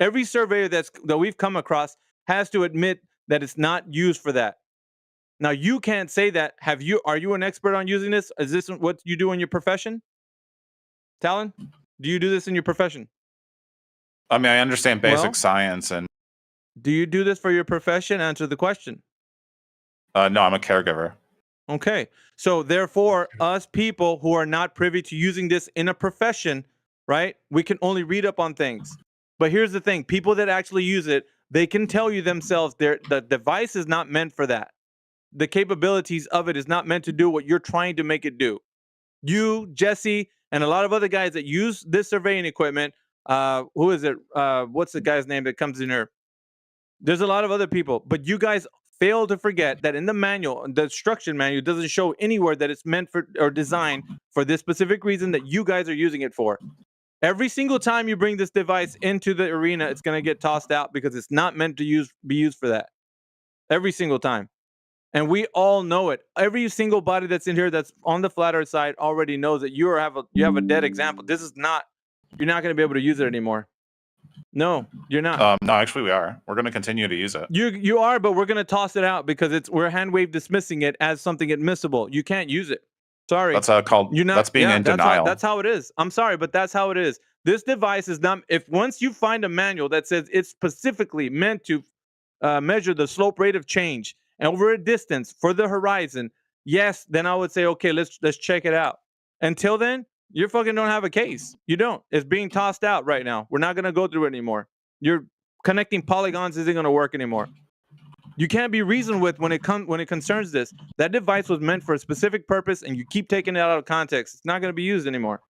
Every surveyor that we've come across has to admit that it's not used for that. Now you can't say that. Are you an expert on using this? Is this what you do in your profession? Talon, do you do this in your profession? I mean, I understand basic Well, science and do you do this for your profession? Answer the question. no, I'm a caregiver. Okay. So therefore, us people who are not privy to using this in a profession, right? We can only read up on things. But here's the thing, people that actually use it, they can tell you themselves the device is not meant for that. The capabilities of it is not meant to do what you're trying to make it do. You, Jesse, and a lot of other guys that use this surveying equipment, who is it? What's the guy's name that comes in here? There's a lot of other people, but you guys fail to forget that in the manual, the instruction manual doesn't show anywhere that it's meant for or designed for this specific reason that you guys are using it for. Every single time you bring this device into the arena, it's going to get tossed out because it's not meant to be used for that. Every single time. And we all know it. Every single body that's in here that's on the flat earth side already knows that you have a dead example. This is not, you're not going to be able to use it anymore. No, you're not. No, actually we are. We're going to continue to use it. You are, but we're going to toss it out because we're hand wave dismissing it as something admissible. You can't use it. Sorry. That's called. That's being in denial. That's how it is. I'm sorry, but that's how it is. This device is not. If once you find a manual that says it's specifically meant to measure the slope rate of change over a distance for the horizon, yes, then I would say okay, let's check it out. Until then, you fucking don't have a case. You don't. It's being tossed out right now. We're not gonna go through it anymore. You're connecting polygons isn't gonna work anymore. You can't be reasoned with when it concerns this. That device was meant for a specific purpose, and you keep taking it out of context. It's not going to be used anymore.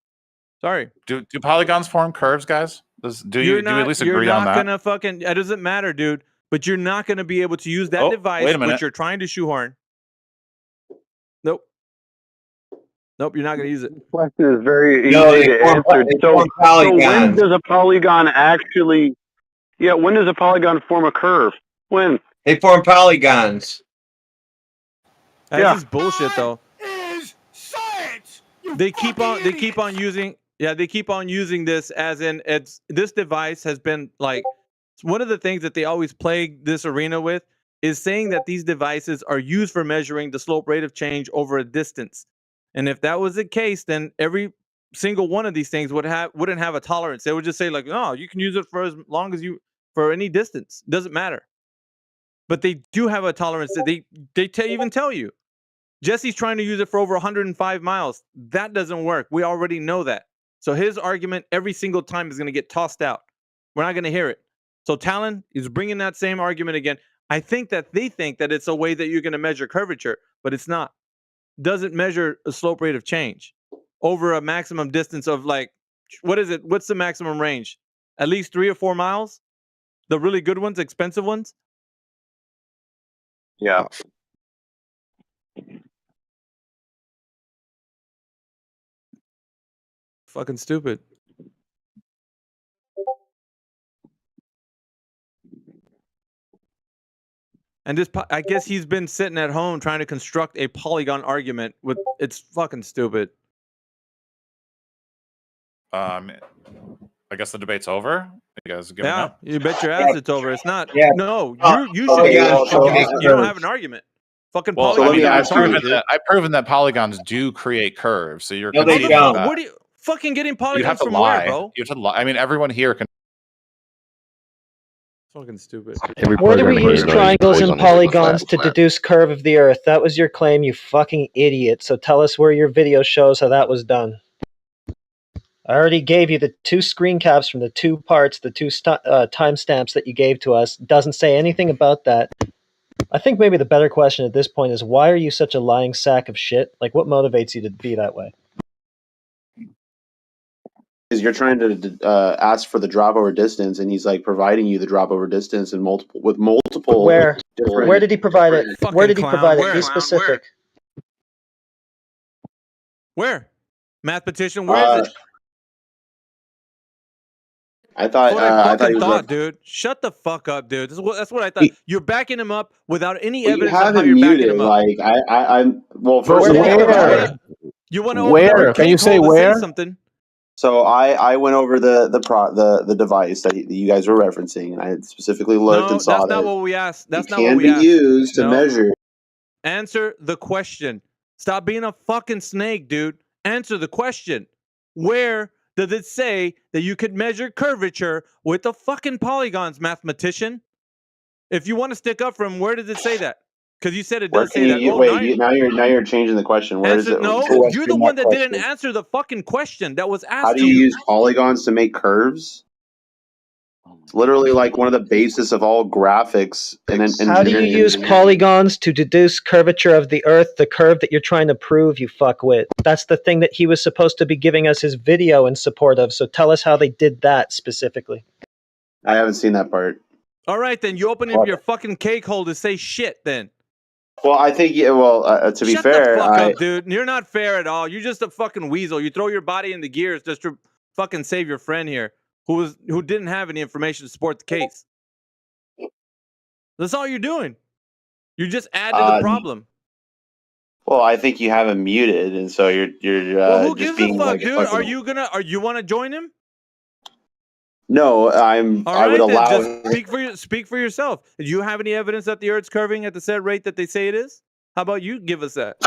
Sorry. Do polygons form curves, guys? Do you at least agree on that? You're not gonna fucking. It doesn't matter, dude. But you're not going to be able to use that device, wait a minute. which you're trying to shoehorn. Nope. Nope. You're not going to use it. The question is very easy to answer. So when does a polygon actually? Yeah, when does a polygon form a curve? When? They form polygons. That's just bullshit, though. They keep on using this as in this device has been like one of the things that they always plague this arena with is saying that these devices are used for measuring the slope rate of change over a distance. And if that was the case, then every single one of these things wouldn't have a tolerance. They would just say like, no, you can use it for as long as for any distance. Doesn't matter. But they do have a tolerance that they even tell you. Jesse's trying to use it for over 105 miles. That doesn't work. We already know that. So his argument every single time is going to get tossed out. We're not going to hear it. So Talon is bringing that same argument again. I think that they think that it's a way that you're going to measure curvature, but it's not. Doesn't measure a slope rate of change over a maximum distance of like, what is it? What's the maximum range? At least 3 or 4 miles? The really good ones, expensive ones? Yeah. Fucking stupid. And I guess he's been sitting at home trying to construct a polygon argument with. It's fucking stupid. I guess the debate's over. You guys giving Yeah, up? you bet your ass it's over. It's not. Yeah. No, you should. Okay, You well, so don't have an argument. Fucking Well, polygons I mean, are I've retarded, dude. proven that polygons do create curves. So you're No, they conceding don't. that. What do you fucking getting You'd polygons have to from lie. where, bro? You have to lie. I mean, everyone here can. Fucking stupid. Where do we use triangles and polygons to deduce curve of the Earth? That was your claim, you fucking idiot. So tell us where your video shows how that was done. I already gave you the 2 screen caps from the 2 parts, the 2 timestamps that you gave to us. Doesn't say anything about that. I think maybe the better question at this point is, why are you such a lying sack of shit? Like, what motivates you to be that way? Because you're trying to ask for the dropover distance, and he's like providing you the dropover distance in multiple. Where? different- Where did he provide it? Where did he provide it? Where? Be specific. Where? Mathematician, where is it? I thought. That's what I I thought fucking he was thought, dude. Shut the fuck up, dude. That's what I thought. You're backing him up without any Well, you evidence have of how him you're backing muted. him up. Like I'm. Well, But first of all, You want to open up Where? your Can you cake say hole to say where? something? So I went over the device that you guys were referencing, and I had specifically looked No, and saw that's that not what we asked. That's it not what can we be asked. used to No. measure. Answer the question. Stop being a fucking snake, dude. Answer the question. Where does it say that you could measure curvature with the fucking polygons, mathematician? If you want to stick up for him, where does it say that? Because you said it Where does can say that. you Oh, wait? Now you're changing the question. Where is answer, it? no, So you're the one that didn't answer the fucking question that was How asked do to you you. use polygons to make curves? It's literally like one of the basis of all graphics and How do you use polygons to deduce curvature of the Earth, the curve that you're trying to prove, you fuckwit? That's the thing that he was supposed to be giving us his video in support of, so tell us how they did that specifically. I haven't seen that part. All right, then you open up your fucking cake hole to say shit then. Well, I think to be Shut fair, the fuck up, dude. You're not fair at all. You're just a fucking weasel. You throw your body in the gears just to fucking save your friend here, who didn't have any information to support the case. That's all you're doing. You just add to the problem. Well, I think you have him muted, and so you're Well, who just gives being a fuck, like dude? fucking. Are you want to join him? No, All I right, would then allow. just speak for yourself. Do you have any evidence that the Earth's curving at the said rate that they say it is? How about you give us that?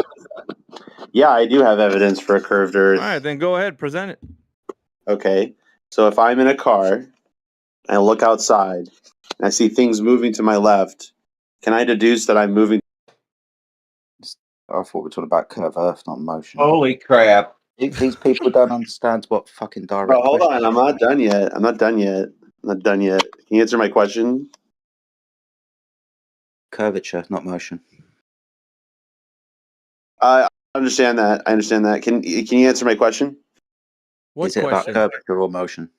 Yeah, I do have evidence for a curved Earth. All right, then go ahead, present it. Okay, so if I'm in a car and I look outside and I see things moving to my left, can I deduce that I'm moving? I thought we were talking about curve Earth, not motion. Holy crap. These people don't understand what fucking direct. Bro, hold questions on, I'm not done yet. I'm not done yet. Can you answer my question? curvature, not motion. I understand that. Can you answer my question? Is it about curvature or motion?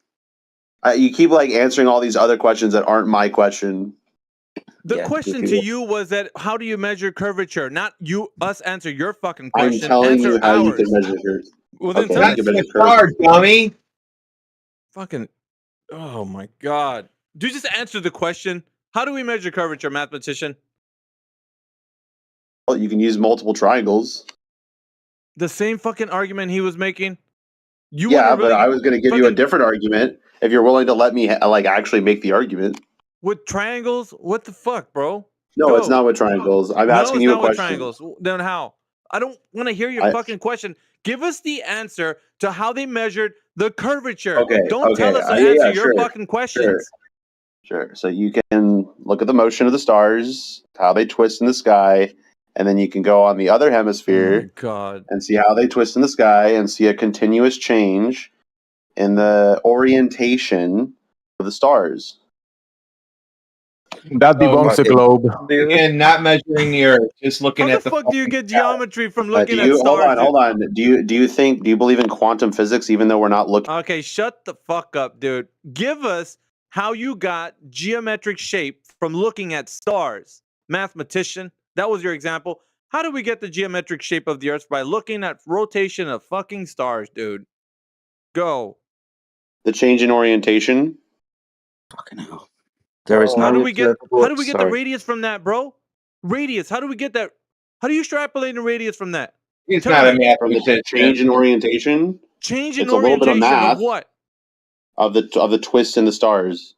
You keep like answering all these other questions that aren't my question. The question to you was that how do you measure curvature? Not us answer your fucking question. I'm telling answer you how ours. you can measure curves. Well, then Okay, tell you can me. measure curves. dummy. Fucking. Oh my god. Do you just answer the question? How do we measure curvature, mathematician? Well, you can use multiple triangles. The same fucking argument he was making. Yeah, but I was going to give you a different argument if you're willing to let me like actually make the argument. With triangles? What the fuck, bro? No, it's not with triangles. I'm asking you a No, it's not question. with triangles. Then how? I don't want to hear your fucking question. Give us the answer to how they measured the curvature. Okay. Don't tell us to Yeah, answer your sure, fucking questions. Sure. So you can look at the motion of the stars, how they twist in the sky, and then you can go on the other hemisphere God. and see how they twist in the sky and see a continuous change in the orientation of the stars. That debunks the globe. Again, not measuring the Earth, just looking How at the fuck do you get geometry from Do looking at you stars? hold on? Do you believe in quantum physics even though we're not looking? Okay, shut the fuck up, dude. Give us how you got geometric shape from looking at stars. Mathematician, that was your example. How do we get the geometric shape of the Earth? By looking at rotation of fucking stars, dude. Go. The change in orientation. There is no How do we get observable- the sorry. radius from that, bro? Radius. How do we get that? How do you extrapolate a radius from that? It's Tell not a me. From the mathematician. change in orientation. Change in It's a little bit of orientation of math what? of the twist in the stars.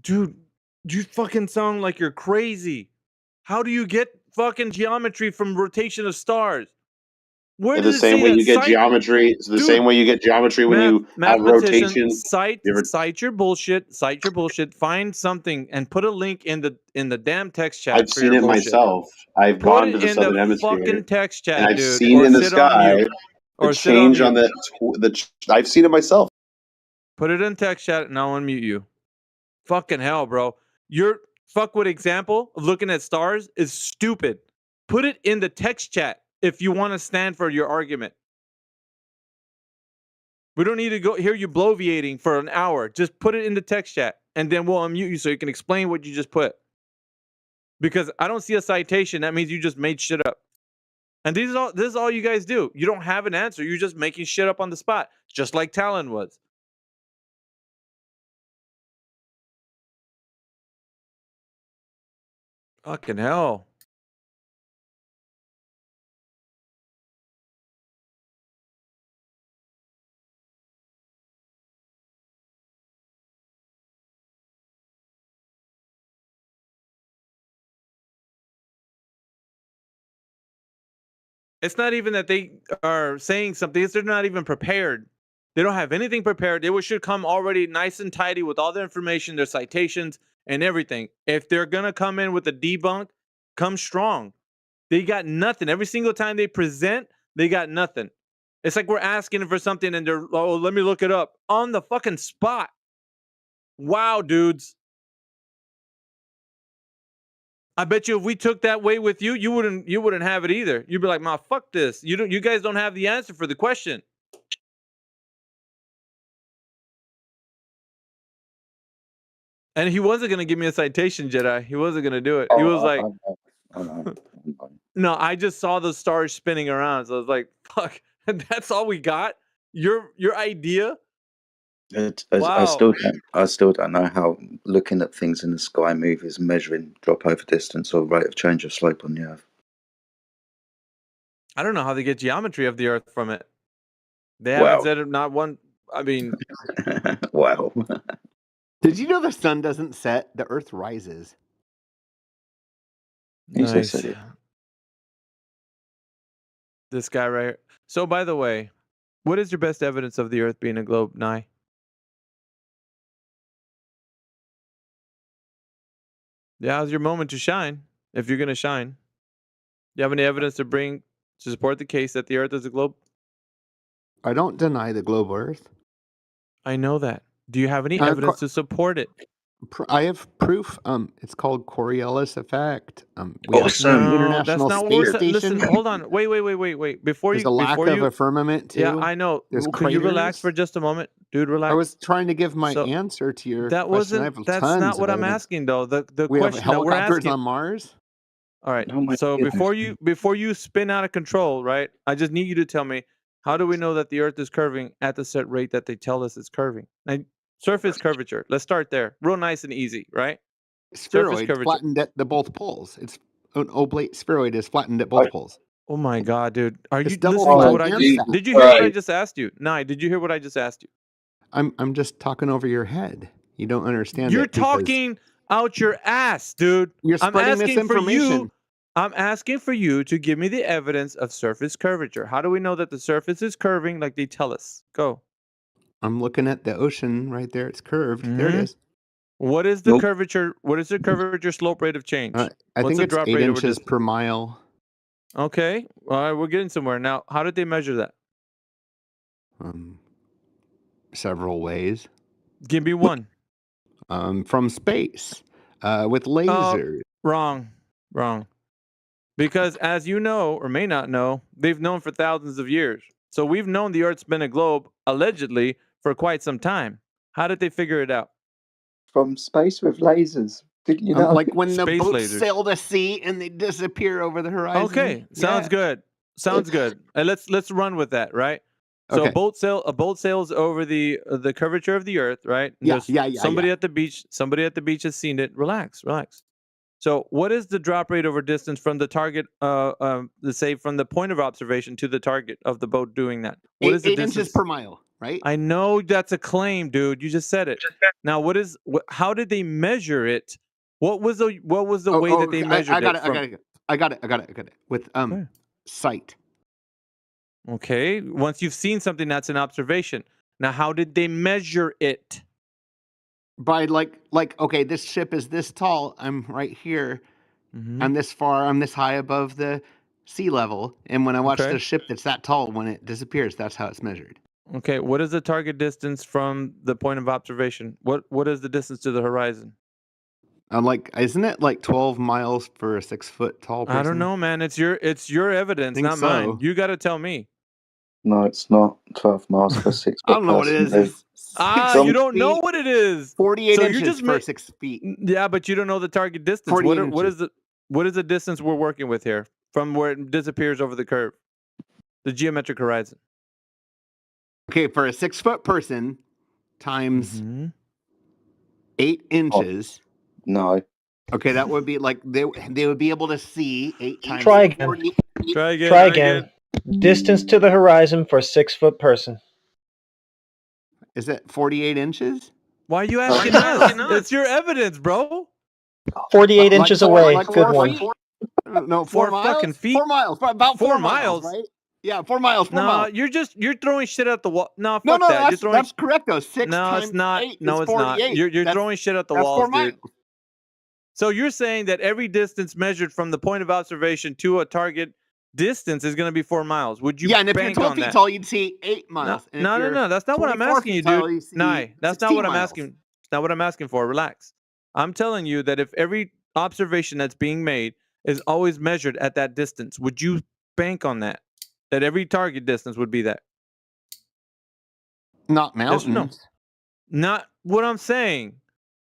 Dude, you fucking sound like you're crazy. How do you get fucking geometry from rotation of stars? Where The does it same say way that? you get Cite, geometry. It's the dude. same way you get geometry when you have Mathematician, rotation. cite your bullshit. Cite your bullshit. Find something and put a link in the damn text chat I've for seen your it bullshit. myself. I've Put gone it to the in the southern hemisphere, fucking text and chat, I've dude, seen or in the sit on sky mute, the or sit on change on mute. I've seen it myself. Put it in text chat, and I'll unmute you. Fucking hell, bro. Your fuckwit example of looking at stars is stupid. Put it in the text chat if you want to stand for your argument. We don't need to go hear you bloviating for an hour. Just put it in the text chat, and then we'll unmute you so you can explain what you just put. Because I don't see a citation. That means you just made shit up. And this is all you guys do. You don't have an answer. You're just making shit up on the spot, just like Talon was. Fucking hell. It's not even that they are saying something. It's they're not even prepared. They don't have anything prepared. They should come already nice and tidy with all the information, their citations, and everything. If they're going to come in with a debunk, come strong. They got nothing. Every single time they present, they got nothing. It's like we're asking for something and they're, oh, let me look it up on the fucking spot. Wow, dudes. I bet you if we took that way with you, you wouldn't have it either. You'd be like, "Ma, fuck this. You guys don't have the answer for the question." And he wasn't gonna give me a citation, Jedi. He wasn't gonna do it. He was like, "No, I just saw the stars spinning around." So I was like, "Fuck." And that's all we got. Your idea. I still don't know how looking at things in the sky, movies, measuring drop over distance or rate of change of slope on the Earth. I don't know how they get geometry of the Earth from it. They haven't said it. Not one. I mean, wow. Did you know the sun doesn't set? The Earth rises. Nice. This guy right here. So, by the way, what is your best evidence of the Earth being a globe, Nye? Yeah, how's your moment to shine? If you're gonna shine, do you have any evidence to bring to support the case that the Earth is a globe? I don't deny the globe Earth. I know that. Do you have any evidence to support it? I have proof. It's called Coriolis effect. We No, have the International that's not what we're Space saying. Station. Listen, hold on. Wait. Before There's you, a lack before of you, a firmament too. yeah, I know. There's Can you relax craters. for just a moment, dude? Relax. I was trying to give my So, answer to your that question. I wasn't. have That's tons not of what I'm evidence. asking, though. The We have question that we're helicopters asking on Mars. All right. Oh my So goodness. before you spin out of control, right? I just need you to tell me, how do we know that the Earth is curving at the set rate that they tell us it's curving? And surface curvature. Let's start there. Real nice and easy, right? Surface Spheroid curvature. flattened at the both poles. It's an oblate spheroid is flattened at both poles. Oh my God, dude. Are It's you double listening to flat what I and just fat. did you hear what I just asked you? Nye, did you hear what I just asked you? I'm just talking over your head. You don't understand You're it because talking out your ass, dude. you're I'm spreading asking for you. misinformation. I'm asking for you to give me the evidence of surface curvature. How do we know that the surface is curving like they tell us? Go. I'm looking at the ocean right there. It's curved. There it is. What is the curvature? What is the curvature slope rate of change? I What's think the it's drop 8 rate over inches distance? per mile. Okay. All right, we're getting somewhere. Now, how did they measure that? Several ways. Give me one. From space with lasers. Wrong. Because as you know, or may not know, they've known for thousands of years. So we've known the Earth's been a globe, allegedly, for quite some time. How did they figure it out? From space with lasers. Didn't you know? Like when the Space boats lasers. sail the sea and they disappear over the horizon. Okay, sounds good. Sounds good. And let's run with that, right? So Okay. a boat sails over the curvature of the Earth, right? And Yeah, there's somebody yeah. at the beach. Somebody at the beach has seen it. Relax. So, what is the drop rate over distance from the target? Let's say from the point of observation to the target of the boat doing that. What is the 8 distance? inches per mile, right? I know that's a claim, dude. You just said it. Now, how did they measure it? What was the way that they measured I got it? I got it. With sight. Okay. Once you've seen something, that's an observation. Now, how did they measure it? By like okay, this ship is this tall. I'm right here. I'm this far. I'm this high above the sea level. And when I watch the ship that's that tall, when it disappears, that's how it's measured. Okay. What is the target distance from the point of observation? What is the distance to the horizon? Isn't it like 12 miles for a 6 foot tall person? I don't know, man. It's your evidence, Think not so. mine. You got to tell me. No, it's not 12 miles for 6 I don't know what it is. person. It's You don't know what it is. 48 So inches you're just for 6 feet. Yeah, but you don't know the target distance. 48 What is the distance we're working with here from where it disappears over the curve? The geometric horizon. Okay, for a 6 foot person times 8 inches. No. Okay, that would be like they would be able to see 8 times. Try again. 40. Try again. Distance to the horizon for a 6 foot person. Is it 48 inches? Why are you asking us? It's your evidence, bro. 48 inches away. Like Good 4 one. feet? No, 4 miles. fucking feet. 4 miles. About 4 miles? miles, right? Yeah, 4 miles. 4 No, miles. you're throwing shit at the wall. No, fuck No, that. that's correct though. 6 No, times it's not. 8 No, is it's not. 48. You're throwing shit at the that's walls, 4 miles. dude. So you're saying that every distance measured from the point of observation to a target distance is going to be 4 miles. Would you? Yeah, and if you're bank 12 on feet that? tall, you'd see 8 miles. And if No, you're that's not what I'm 24 asking you, feet tall, dude. you see Nah, that's not 16 what I'm miles. asking. It's not what I'm asking for. Relax. I'm telling you that if every observation that's being made is always measured at that distance, would you bank on that? That every target distance would be that? Not Yes or mountains. no? Not what I'm saying.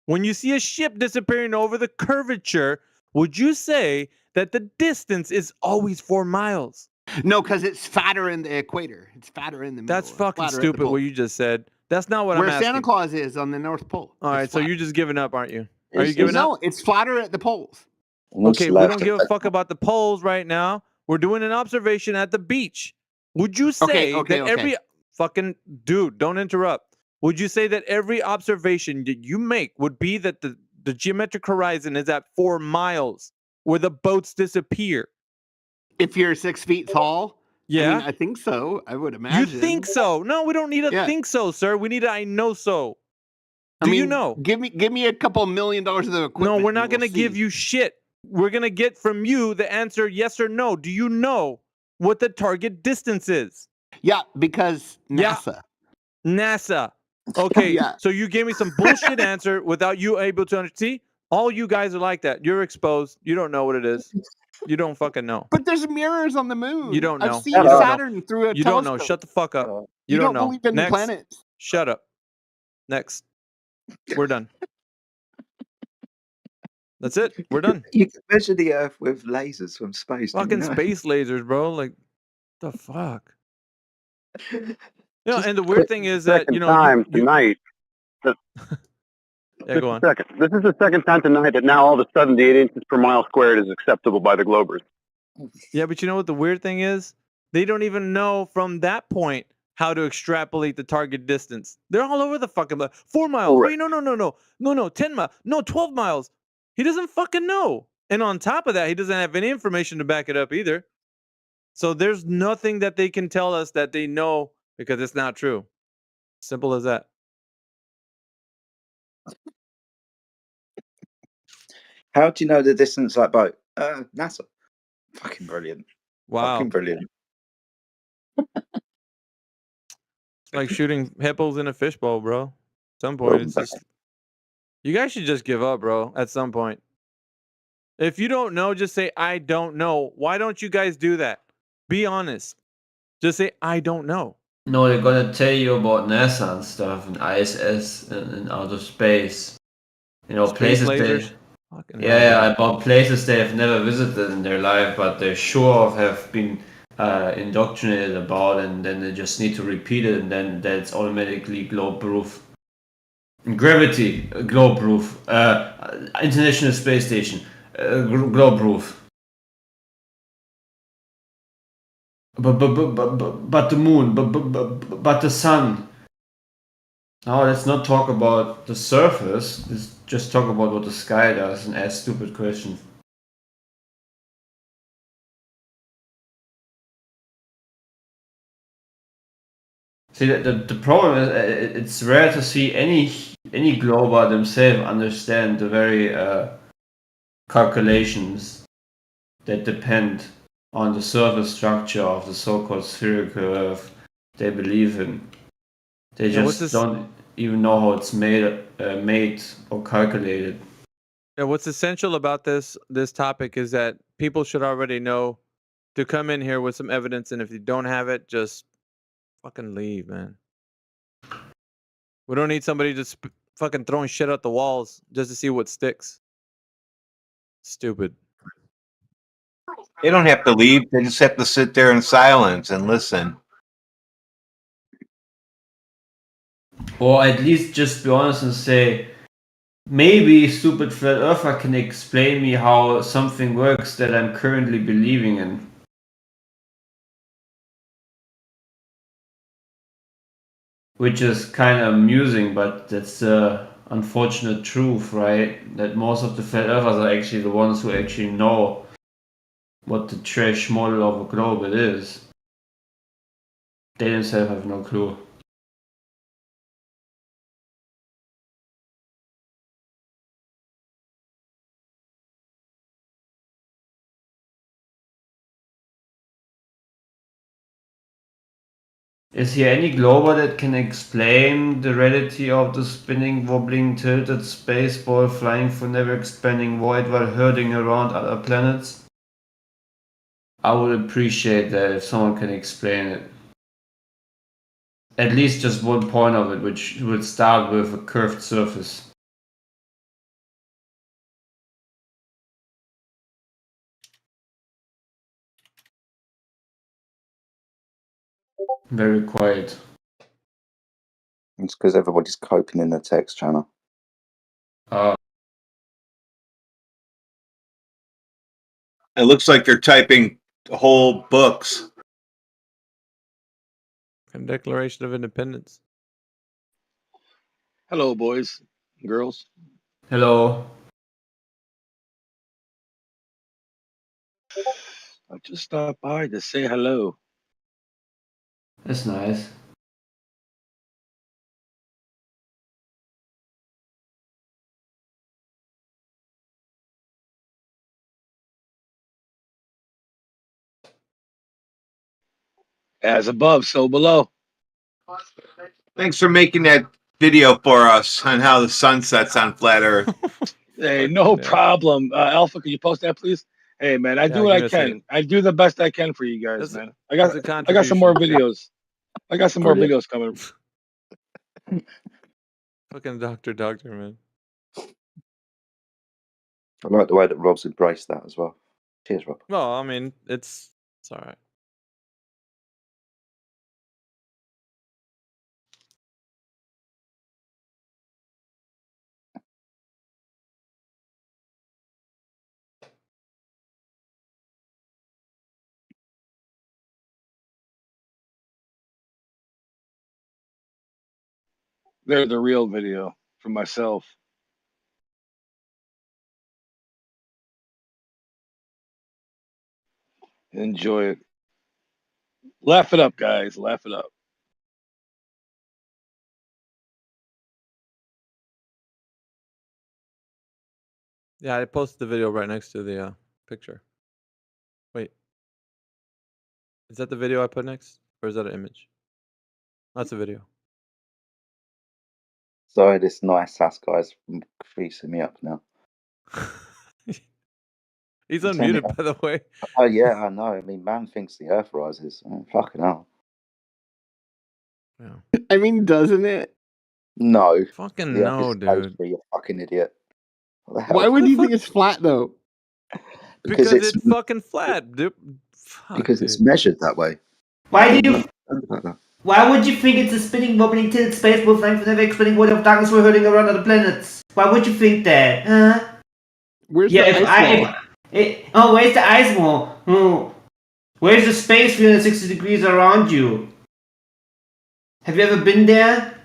When you see a ship disappearing over the curvature, would you say that the distance is always 4 miles? No, because it's fatter in the equator. It's fatter in the middle. That's fucking flatter at the stupid pole. what you just said. That's not what Where I'm asking. Santa Claus is on the North Pole. All right, It's so flat. you're just giving up, aren't you? Are you giving up? No, it's flatter at the poles. Okay, we don't give a fuck about the poles right now. We're doing an observation at the beach. Would you say that every fucking dude, don't interrupt. Would you say that every observation that you make would be that the geometric horizon is at 4 miles where the boats disappear? If you're 6 feet tall? Yeah. I mean, I think so. I would imagine. You think so? No, we don't need a think so, sir. We need a I know so. Do you know? Give me a couple $1 million of the equipment. No, we're not going to give you shit. We're going to get from you the answer yes or no. Do you know what the target distance is? Yeah, because NASA. NASA. Okay, Yeah. so you gave me some bullshit answer without you able to understand. See, all you guys are like that. You're exposed. You don't know what it is. You don't fucking know. But there's mirrors on the moon. You don't know. I've seen You don't know. Saturn through a You telescope. don't know. Shut the fuck up. You don't know. believe in the Next. planets. Shut up. Next. We're done. That's it. We're done. You can measure the Earth with lasers from space. didn't Fucking you know? space lasers, bro. Like, the fuck? And the weird thing is that, time tonight. Yeah, go on. This is the second time tonight that now all of a sudden the 8 inches per mile squared is acceptable by the Globers. Yeah, but you know what the weird thing is? They don't even know from that point how to extrapolate the target distance. They're all over the fucking 4 miles. Wait, no, 10 miles. No, 12 miles. He doesn't fucking know. And on top of that, he doesn't have any information to back it up either. So there's nothing that they can tell us that they know because it's not true. Simple as that. How do you know the distance like boat? NASA. Fucking brilliant. Wow. Fucking brilliant. It's like shooting hippos in a fishbowl, bro. At some point, it's just... You guys should just give up, bro, at some point. If you don't know, just say, I don't know. Why don't you guys do that? Be honest. Just say, I don't know. No, they're gonna tell you about NASA and stuff, and ISS and outer space. You know, Space places lasers? they... Yeah, about places they have never visited in their life, but they're sure of have been indoctrinated about, and then they just need to repeat it, and then that's automatically globe proof. Gravity, globe proof. International Space Station. globe roof. But the moon, but the sun. Now let's not talk about the surface. Let's just talk about what the sky does and ask stupid questions. See, the problem is it's rare to see any glober themselves understand the very calculations that depend on the surface structure of the so-called spherical Earth they believe in. They just don't even know how it's made or calculated. Yeah, what's essential about this topic is that people should already know to come in here with some evidence, and if you don't have it, just fucking leave, man. We don't need somebody just fucking throwing shit at the walls just to see what sticks. Stupid. They don't have to leave. They just have to sit there in silence and listen. Or at least just be honest and say, maybe stupid flat earther can explain me how something works that I'm currently believing in. Which is kind of amusing, but that's the unfortunate truth, right? That most of the flat earthers are actually the ones who actually know what the trash model of a globe it is. They themselves have no clue. Is here any glober that can explain the reality of the spinning, wobbling, tilted space ball flying for never expanding void while hurtling around other planets? I would appreciate that if someone can explain it. At least just one point of it, which would start with a curved surface. Very quiet. It's because everybody's coping in the text channel. It looks like they're typing whole books. And Declaration of Independence. Hello, boys and girls. Hello. I just stopped by to say hello. That's nice. As above, so below. Thanks for making that video for us on how the sun sets on flat Earth. Hey, no problem. Alpha, can you post that, please? Hey, man, I do what I can. I do the best I can for you guys, man. I got some more videos. I got some more videos coming. Fucking doctor, man. I like the way that Rob's embraced that as well. Cheers, Rob. Well, I mean, it's all right. They're the real video for myself. Enjoy it. Laugh it up, guys. Laugh it up. Yeah, I posted the video right next to the picture. Wait. Is that the video I put next? Or is that an image? That's a video. Sorry, this nice ass guy's creasing me up now. He's unmuted, by the way. Oh, yeah, I know. I mean, man thinks the earth rises. Oh, fucking hell. Yeah. I mean, doesn't it? No. Fucking the no, earth is supposed dude. to be, you fucking idiot. Why would you think it's flat, though? Because it's fucking flat, dude. Fuck, because it's measured that way. Why do you? Like that. Why would you think it's a spinning, wobbling, tilted space ball flying for never expanding void of darkness while hurtling around other planets? Why would you think that? Huh? Where's Yeah, the if ice wall? where's the ice wall? Oh, where's the space 360 degrees around you? Have you ever been there?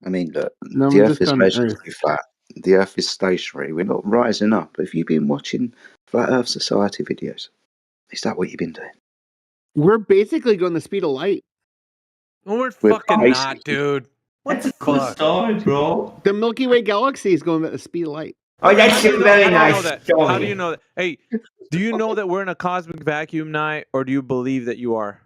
I mean, look, No, the I'm Earth just is on measured Earth. to be flat. The Earth is stationary. We're not rising up. Have you been watching Flat Earth Society videos? Is that what you've been doing? We're basically going the speed of light. We're We're fucking not, basically- dude. What That's the a cool fuck? story, bro. The Milky Way galaxy is going at the speed of light. Oh, that's How do you a know? very How do you know nice that? story. How do you know that? Hey, do you know that we're in a cosmic vacuum night, or do you believe that you are?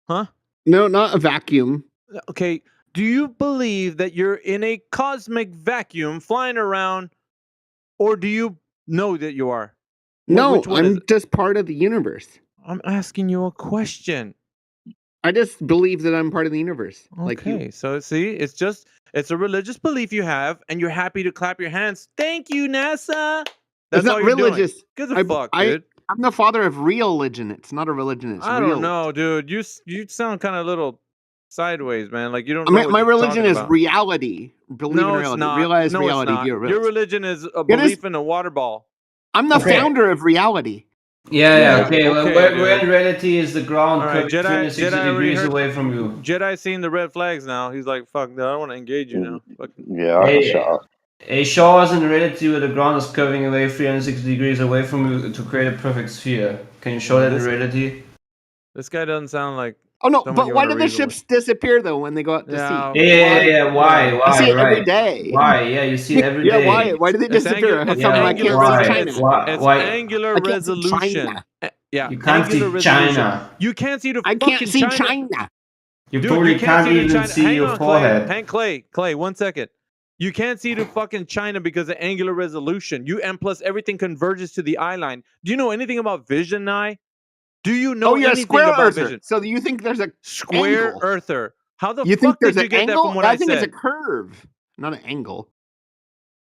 Huh? No, not a vacuum. Okay. Do you believe that you're in a cosmic vacuum flying around, or do you know that you are? No, Which one is I'm it? just part of the universe. I'm asking you a question. I just believe that I'm part of the universe. Like you. Okay, so see, it's a religious belief you have, and you're happy to clap your hands. Thank you, NASA. That's It's not all you're religious. doing. Gives a fuck, dude. I'm the father of real religion. It's not a religion. It's I real. don't know, dude. You sound kind of little sideways, man. Like you don't I know mean, what my you're religion talking is about. reality. Believe in No, it's reality. not. Realize No, it's reality. not. Do it Your realize. religion is a It is- belief in a water ball. I'm the Okay. founder of reality. Yeah, okay. okay, Well, where dude. in reality is the ground All right, curving 360 Jedi already degrees heard. away from you? Jedi seen the red flags now. He's like, fuck, I don't want to engage you now. Fucking. Yeah, I can shut up. Show us in reality where the ground is curving away 360 degrees away from you to create a perfect sphere. Can you show that in reality? This guy doesn't sound like. Oh no, someone but you why wanna do the reason with. ships disappear though when they go out to Yeah, sea? Yeah. Why? I see it right. every day. Why? Yeah, you see it every Yeah, day. why? Why do they It's disappear? How it's come I angular can't see resolution. China? It's Why? angular I can't see resolution. China. Yeah, You can't angular see resolution. China. You can't see the I fucking can't see China. China. You Dude, probably you can't see the even China. see Hang your on, forehead. Clay, 1 second. You can't see the fucking China because of angular resolution. And plus everything converges to the eye line. Do you know anything about vision, Nye? Do you know Oh, you're a anything square about earther. vision? So you think there's a Square angle. earther. How the You think fuck there's did you an get that from angle? what I I think it's a said? curve, not an angle.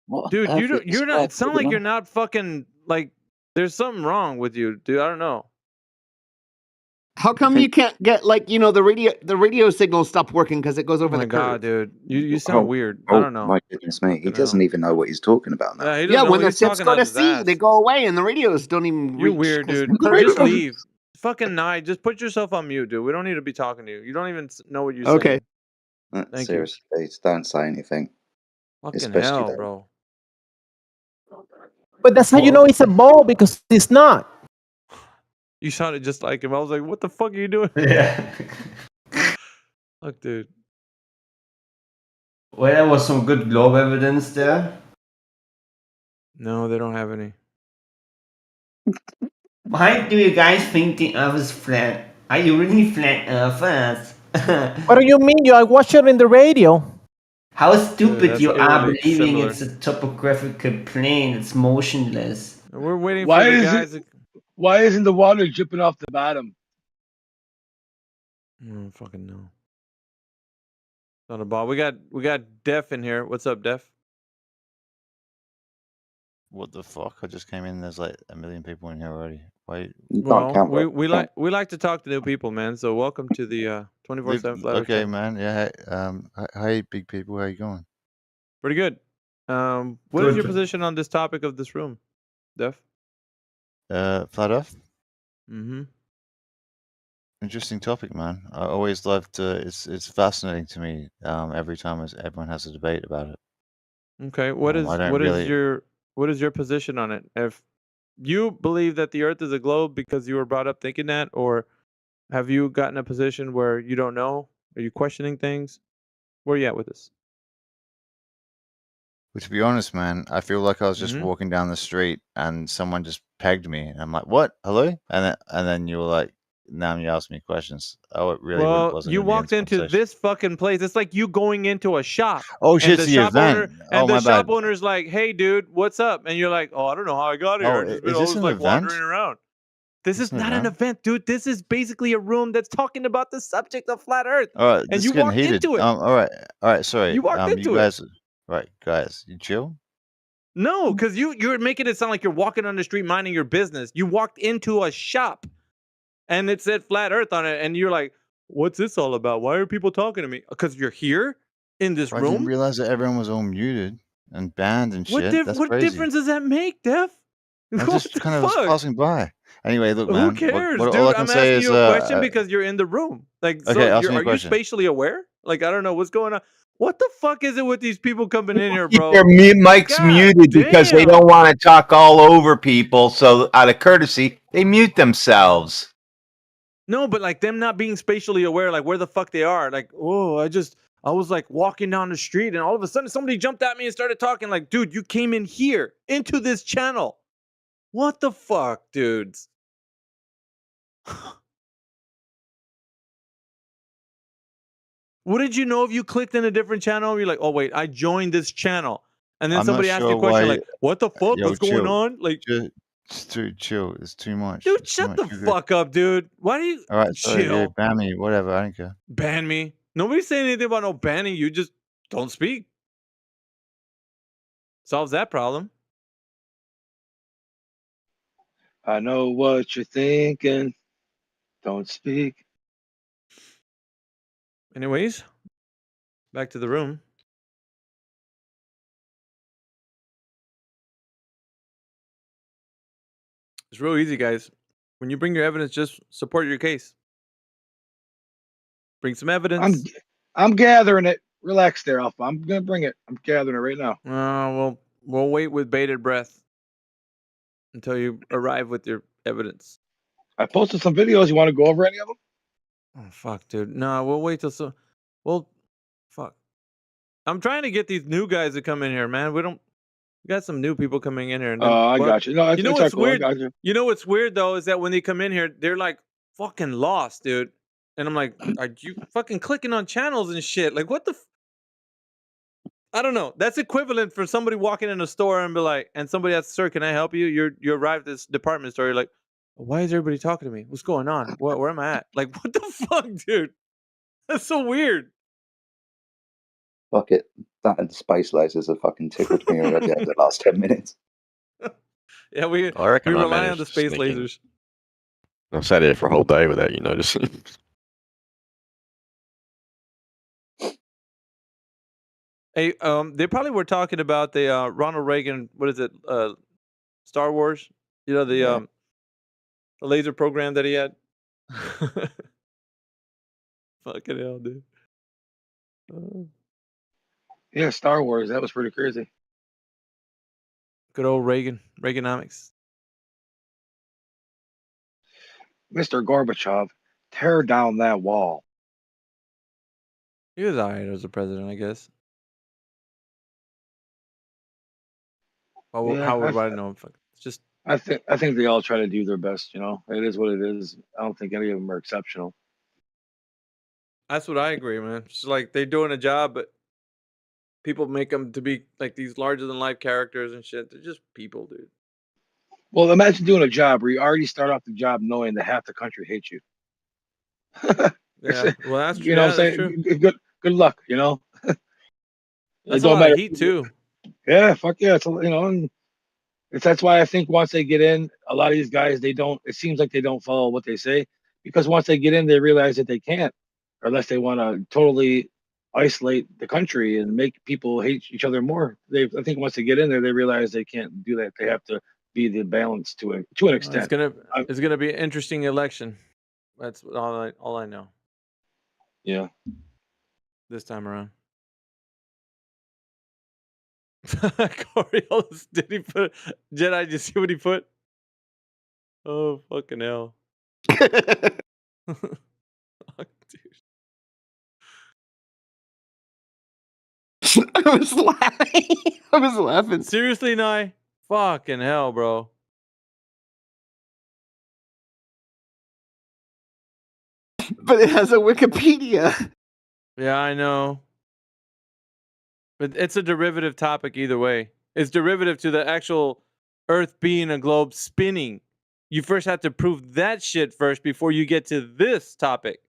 What Dude, on earth is you're not. It this sounds going like you're on? not fucking like. There's something wrong with you, dude. I don't know. How come you can't get the radio signal stopped working because it goes over Oh my the curve? god, dude, you sound weird. I don't know. My goodness me. He Fucking doesn't hell. even know what he's talking about now. Yeah, he Yeah, doesn't know. when the He's ships talking go out to his sea, ass. they go away, and the radios don't even You're reach. weird, 'cause dude. the curve Just goes- leave. Fucking Nye, just put yourself on mute, dude. We don't need to be talking to you. You don't even know what you're Okay. saying. Thank Seriously, please don't say anything. Fucking Especially hell, that. bro. But that's how you know it's a ball because it's not. You sounded just like him. I was like, what the fuck are you doing? Yeah. Look, dude. Well, there was some good globe evidence there. No, they don't have any. Why do you guys think the Earth is flat? Are you really flat earthers? What do you mean? I watch it in the radio. How stupid that's you are eerily believing similar. it's a topographical plane. It's motionless. We're waiting Why for the is guys. Why isn't the water dripping off the bottom? I don't fucking know. Not a ball. We got Def in here. What's up, Def? What the fuck? I just came in. There's like a million people in here already. Wait. Well, we like to talk to new people, man. So welcome to the 24/7 Flat Earth Okay, Show. man. Yeah. Hey, big people. How you going? Pretty good. What is your position on this topic of this room, Def? Flat Earth. Mm-hmm. Interesting topic, man. I always loved. It's fascinating to me. Every time everyone has a debate about it. Okay. What is I don't really. your position on it? If you believe that the Earth is a globe because you were brought up thinking that, or have you gotten a position where you don't know? Are you questioning things? Where are you at with this? Well, to be honest, man, I feel like I was just Mhm. walking down the street and someone just pegged me, and I'm like, "What? Hello?" And then you were like, "Now you ask me questions." Oh, it really Well, wasn't. you gonna be walked into conversation. this fucking place. It's like you going into a shop. Oh, and shit's the the shop owner event. and Oh, the my shop bad. owner's like, "Hey, dude, what's up?" And you're like, "Oh, I don't know how I got here. Oh, I just is this was an like event? wandering around." This is an not an event? event, dude. This is basically a room that's talking about the subject of flat Earth. All right, And this you is getting walked heated. into it. All right. Sorry. You walked You into it. guys, right, guys, you chill. No, because you're making it sound like you're walking on the street minding your business. You walked into a shop and it said flat Earth on it, and you're like, "What's this all about? Why are people talking to me?" Because you're here. in this I didn't room. realize that everyone was all muted and banned and shit. That's What crazy. difference does that make, Def? I What just the kind of was fuck? passing by. Anyway, look, Who man. cares, All dude? I can I'm say asking is, you a question because you're in the room. Like, so okay, ask me a are you question. spatially aware? Like, I don't know what's going on. What the fuck is it with these people coming in here, Keep bro? their mics God muted because they damn. don't want to talk all over people. So out of courtesy, they mute themselves. No, but like them not being spatially aware, like where the fuck they are. Like, oh, I was like walking down the street and all of a sudden somebody jumped at me and started talking. Like, dude, you came in here into this channel. What the fuck, dudes? Wouldn't you know if you clicked in a different channel? You're like, oh wait, I joined this channel, and then I'm not somebody asked you sure a question why. like, what the fuck? Yo, What's going chill. on? Like, It's too chill. It's too much. dude, It's too shut much. the You're good. fuck up, dude. Why do you All right, so yeah, chill? ban me, whatever. I don't care. Ban me? Nobody's saying anything about no banning you. Just don't speak. Solves that problem. I know what you're thinking. Don't speak. Anyways, back to the room. It's real easy, guys. When you bring your evidence, just support your case. Bring some evidence. I'm gathering it. Relax there, Alpha. I'm gonna bring it. I'm gathering it right now. We'll wait with bated breath until you arrive with your evidence. I posted some videos. You want to go over any of them? Oh fuck, dude. No, we'll wait till fuck. I'm trying to get these new guys to come in here, man. We got some new people coming in here. And then, I got you. No, you know it's what's cool. I weird? got you. You know what's weird though is that when they come in here, they're like fucking lost, dude. And I'm like, are you fucking clicking on channels and shit? Like, what the? I don't know. That's equivalent for somebody walking in a store and be like, and somebody asks, "Sir, can I help you?" You arrive at this department store. You're like, why is everybody talking to me? What's going on? Where am I at? Like, what the fuck, dude? That's so weird. Fuck it. That and space lasers have fucking tickled me already over the last 10 minutes. Yeah, we I reckon I rely on managed the to space sneak in. lasers. I've sat here for a whole day with that, just. Hey, they probably were talking about the Ronald Reagan. What is it? Star Wars. The laser program that he had. Fucking hell, dude. Yeah, Star Wars. That was pretty crazy. Good old Reaganomics. Mr. Gorbachev, tear down that wall. He was alright as a president, I guess. How would I know? It's just. I think they all try to do their best. It is what it is. I don't think any of them are exceptional. That's what I agree, man. It's like they're doing a job, but people make them to be like these larger than life characters and shit. They're just people, dude. Well, imagine doing a job where you already start off the job knowing that half the country hates you. Yeah, well, that's true. What I'm saying? True. Good luck. That's a lot of heat too. Yeah, fuck yeah. And that's why I think once they get in, a lot of these guys it seems like they don't follow what they say, because once they get in, they realize that they can't, unless they want to totally isolate the country and make people hate each other more. I think once they get in there, they realize they can't do that. They have to be the balance to an extent. It's gonna be an interesting election. That's all I know. Yeah. This time around. Coriolis, did he put Jedi? Did you see what he put? Oh fucking hell! Fuck, dude. I was laughing. I was laughing. Seriously, Nye? Fucking hell, bro. But it has a Wikipedia. Yeah, I know. But it's a derivative topic either way. It's derivative to the actual Earth being a globe spinning. You first have to prove that shit first before you get to this topic.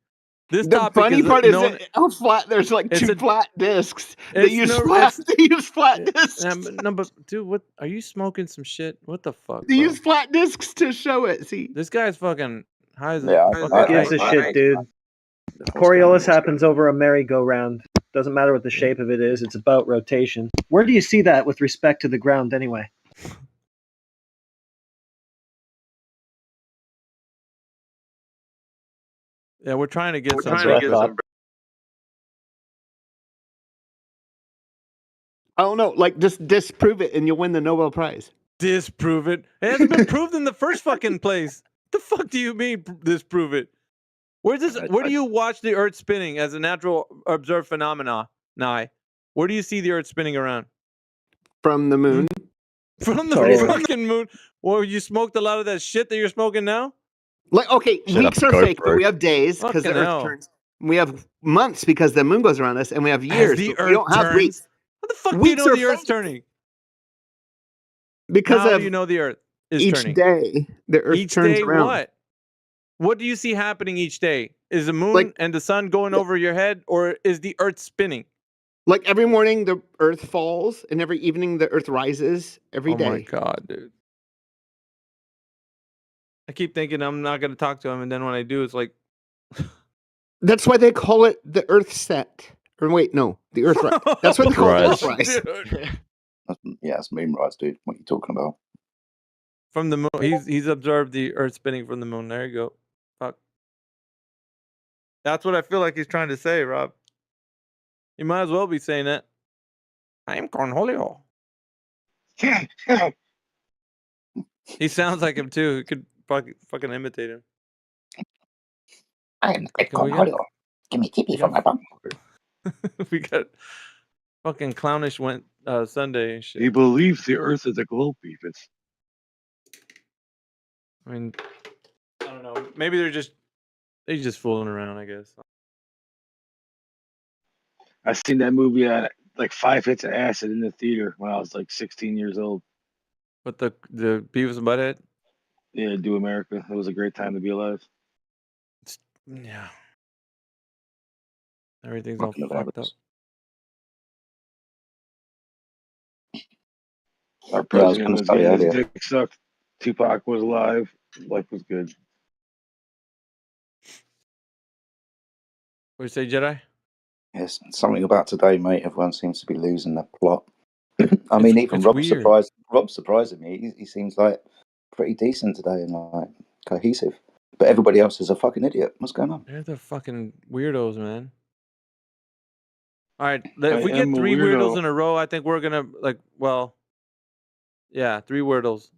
This The topic funny part is that how flat. There's like two flat discs. They use flat discs. No, but dude, what are you smoking? Some shit? What the fuck? They use flat discs to show it. See, this guy's fucking high as Who gives a shit, dude? Coriolis happens over a merry-go-round. Doesn't matter what the shape of it is. It's about rotation. Where do you see that with respect to the ground, anyway? Yeah, we're trying to get some. That's what I thought. I don't know. Like, just disprove it, and you'll win the Nobel Prize. Disprove it. It hasn't been proved in the first fucking place. The fuck do you mean disprove it? Where do you watch the Earth spinning as a natural observed phenomena? Nye, where do you see the Earth spinning around? From the moon. From the fucking moon. Well, you smoked a lot of that shit that you're smoking now? Like, okay, weeks are fake, but we have days because the Fucking Earth hell. turns. We have months because the moon goes around us, and we have years. As the but we Earth don't have turns? weeks. How the fuck do you Weeks know are the Earth's fake. turning? Because How of do you know the Earth is each turning? day the Earth Each turns day, around. what? What do you see happening each day? Is the moon and the sun going over your head, or is the Earth spinning? Like every morning the Earth falls, and every evening the Earth rises. Every day. Oh my god, dude! I keep thinking I'm not gonna talk to him, and then when I do, it's like That's why they call it the Earth set. Or wait, no, the Earth rise. That's what they call it, Earth rise. Yeah, it's moonrise, dude. What are you talking about? From the moon, he's observed the Earth spinning from the moon. There you go. Fuck. That's what I feel like he's trying to say, Rob. You might as well be saying that. I am Cornholio. He sounds like him too. He could fucking imitate him. I am the great Can we get- Cornholio. Give me tippy we from my got- bum. We got fucking clownish went Sunday and shit. He believes the Earth is a globe, Beavis. I mean, I don't know. Maybe they're just fooling around, I guess. I seen that movie at like 5 hits of acid in the theater when I was like 16 years old. But the Beavis and Butthead? Yeah, Do America. It was a great time to be alive. Yeah. Everything's Rocking all the fucked up. virus. Our Yeah, I was president gonna was say getting his earlier. dick sucked. Tupac was alive. Life was good. What do you say, Jedi? Yes, something about today, mate. Everyone seems to be losing the plot. I mean, even it's Rob's weird. surprised. Rob's surprising me. He seems like pretty decent today and like cohesive. But everybody else is a fucking idiot. What's going on? They're the fucking weirdos, man. All right, I if we get am a 3 weirdo. weirdos in a row, I think we're gonna yeah, 3 weirdos.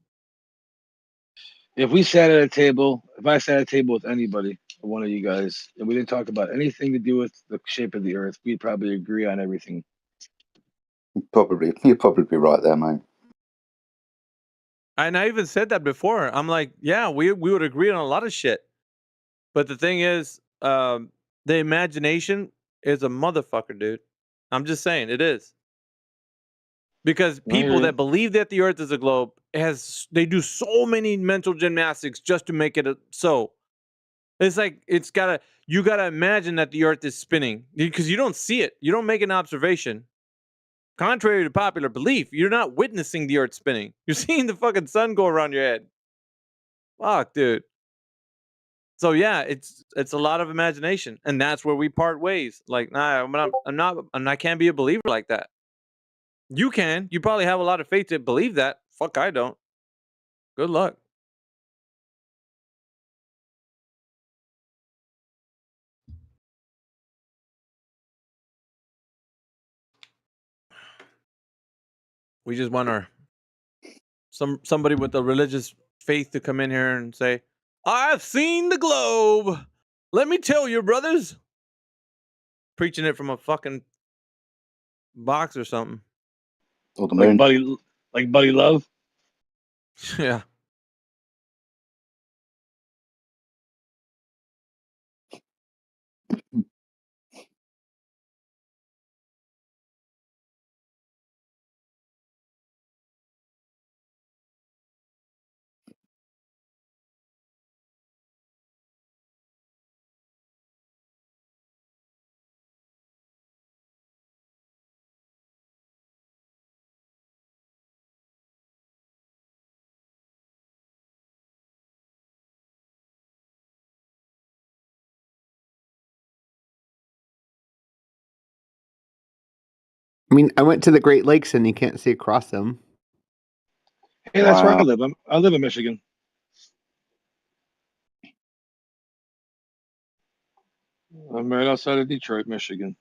If we sat at a table, if I sat at a table with anybody, one of you guys, and we didn't talk about anything to do with the shape of the Earth, we'd probably agree on everything. You're probably right there, mate. And I even said that before. I'm like, yeah, we would agree on a lot of shit. But the thing is, the imagination is a motherfucker, dude. I'm just saying, it is. Because people that believe that the Earth is a globe they do so many mental gymnastics just to make it so. It's like you gotta imagine that the Earth is spinning because you don't see it. You don't make an observation. Contrary to popular belief, you're not witnessing the Earth spinning. You're seeing the fucking sun go around your head. Fuck, dude. So yeah, it's a lot of imagination, and that's where we part ways. Like, nah, I'm not, and I can't be a believer like that. You can. You probably have a lot of faith to believe that. Fuck, I don't. Good luck. We just want somebody with a religious faith to come in here and say, "I've seen the globe. Let me tell you, brothers." Preaching it from a fucking box or something. Or the moon. Like Buddy Love. Yeah. I mean, I went to the Great Lakes and you can't see across them. Hey, that's where I Wow. live. I live in Michigan. I'm right outside of Detroit, Michigan,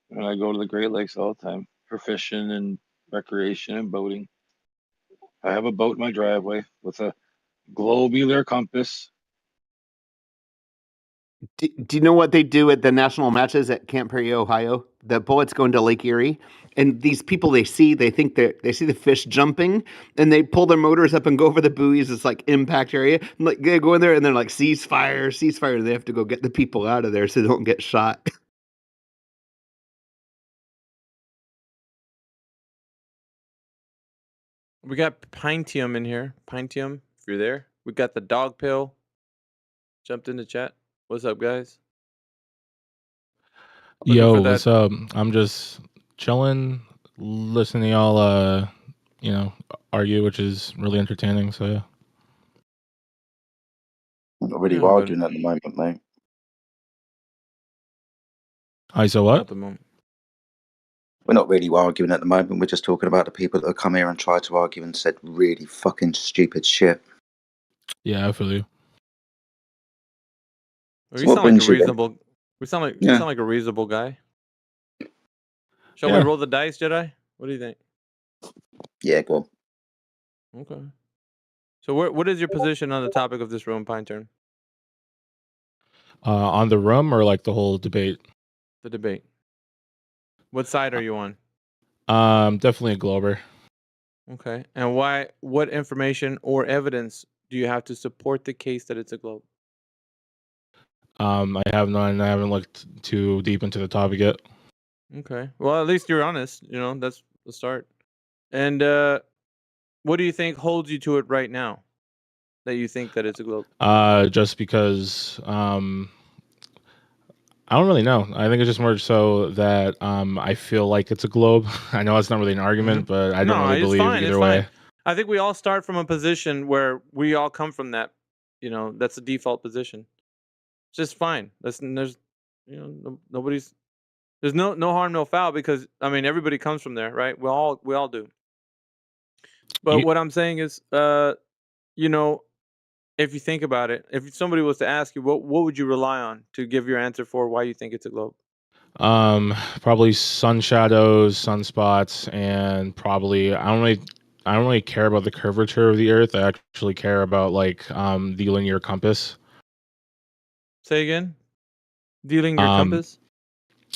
and I go to the Great Lakes all the time for fishing and recreation and boating. I have a boat in my driveway with a globular compass. Do you know what they do at the national matches at Camp Perry, Ohio? The bullets go into Lake Erie, and these people they think that they see the fish jumping, and they pull their motors up and go over the buoys. It's like impact area. And like they go in there and they're like ceasefire, ceasefire. And they have to go get the people out of there so they don't get shot. We got Pinetium in here. Pinetium, if you're there. We got the dog pill. Jumped in the chat. What's up, guys? Looking Yo, for that. what's up? I'm just chilling, listening to y'all, argue, which is really entertaining. So yeah. I'm not really Yeah, but arguing at the moment, mate. Hi, so not what? at the moment. We're not really arguing at the moment. We're just talking about the people that have come here and tried to argue and said really fucking stupid shit. Yeah, I feel you. Well, So you what sound like a brings you here? reasonable. You sound like a reasonable guy. Shall we Yeah. roll the dice, Jedi? What do you think? Yeah, go on. Okay. So what is your position on the topic of this room, Pine Turn? On the room or like the whole debate? The debate. What side are you on? Definitely a Glober. Okay. And why? What information or evidence do you have to support the case that it's a globe? I have none. I haven't looked too deep into the topic yet. Okay. Well, at least you're honest. You know, that's the start. And what do you think holds you to it right now? That you think that it's a globe? Just because I don't really know. I think it's just more so that I feel like it's a globe. I know it's not really an argument, but I don't really believe either way. I think we all start from a position where we all come from that. You know, that's the default position. It's just fine. There's nobody's there's no harm, no foul, because I mean everybody comes from there, right? We all do. But what I'm saying is, you know, if you think about it, if somebody was to ask you, what would you rely on to give your answer for why you think it's a globe? Probably sun shadows, sunspots, and probably I don't really care about the curvature of the Earth. I actually care about like the linear compass. Say again. Dealing your compass.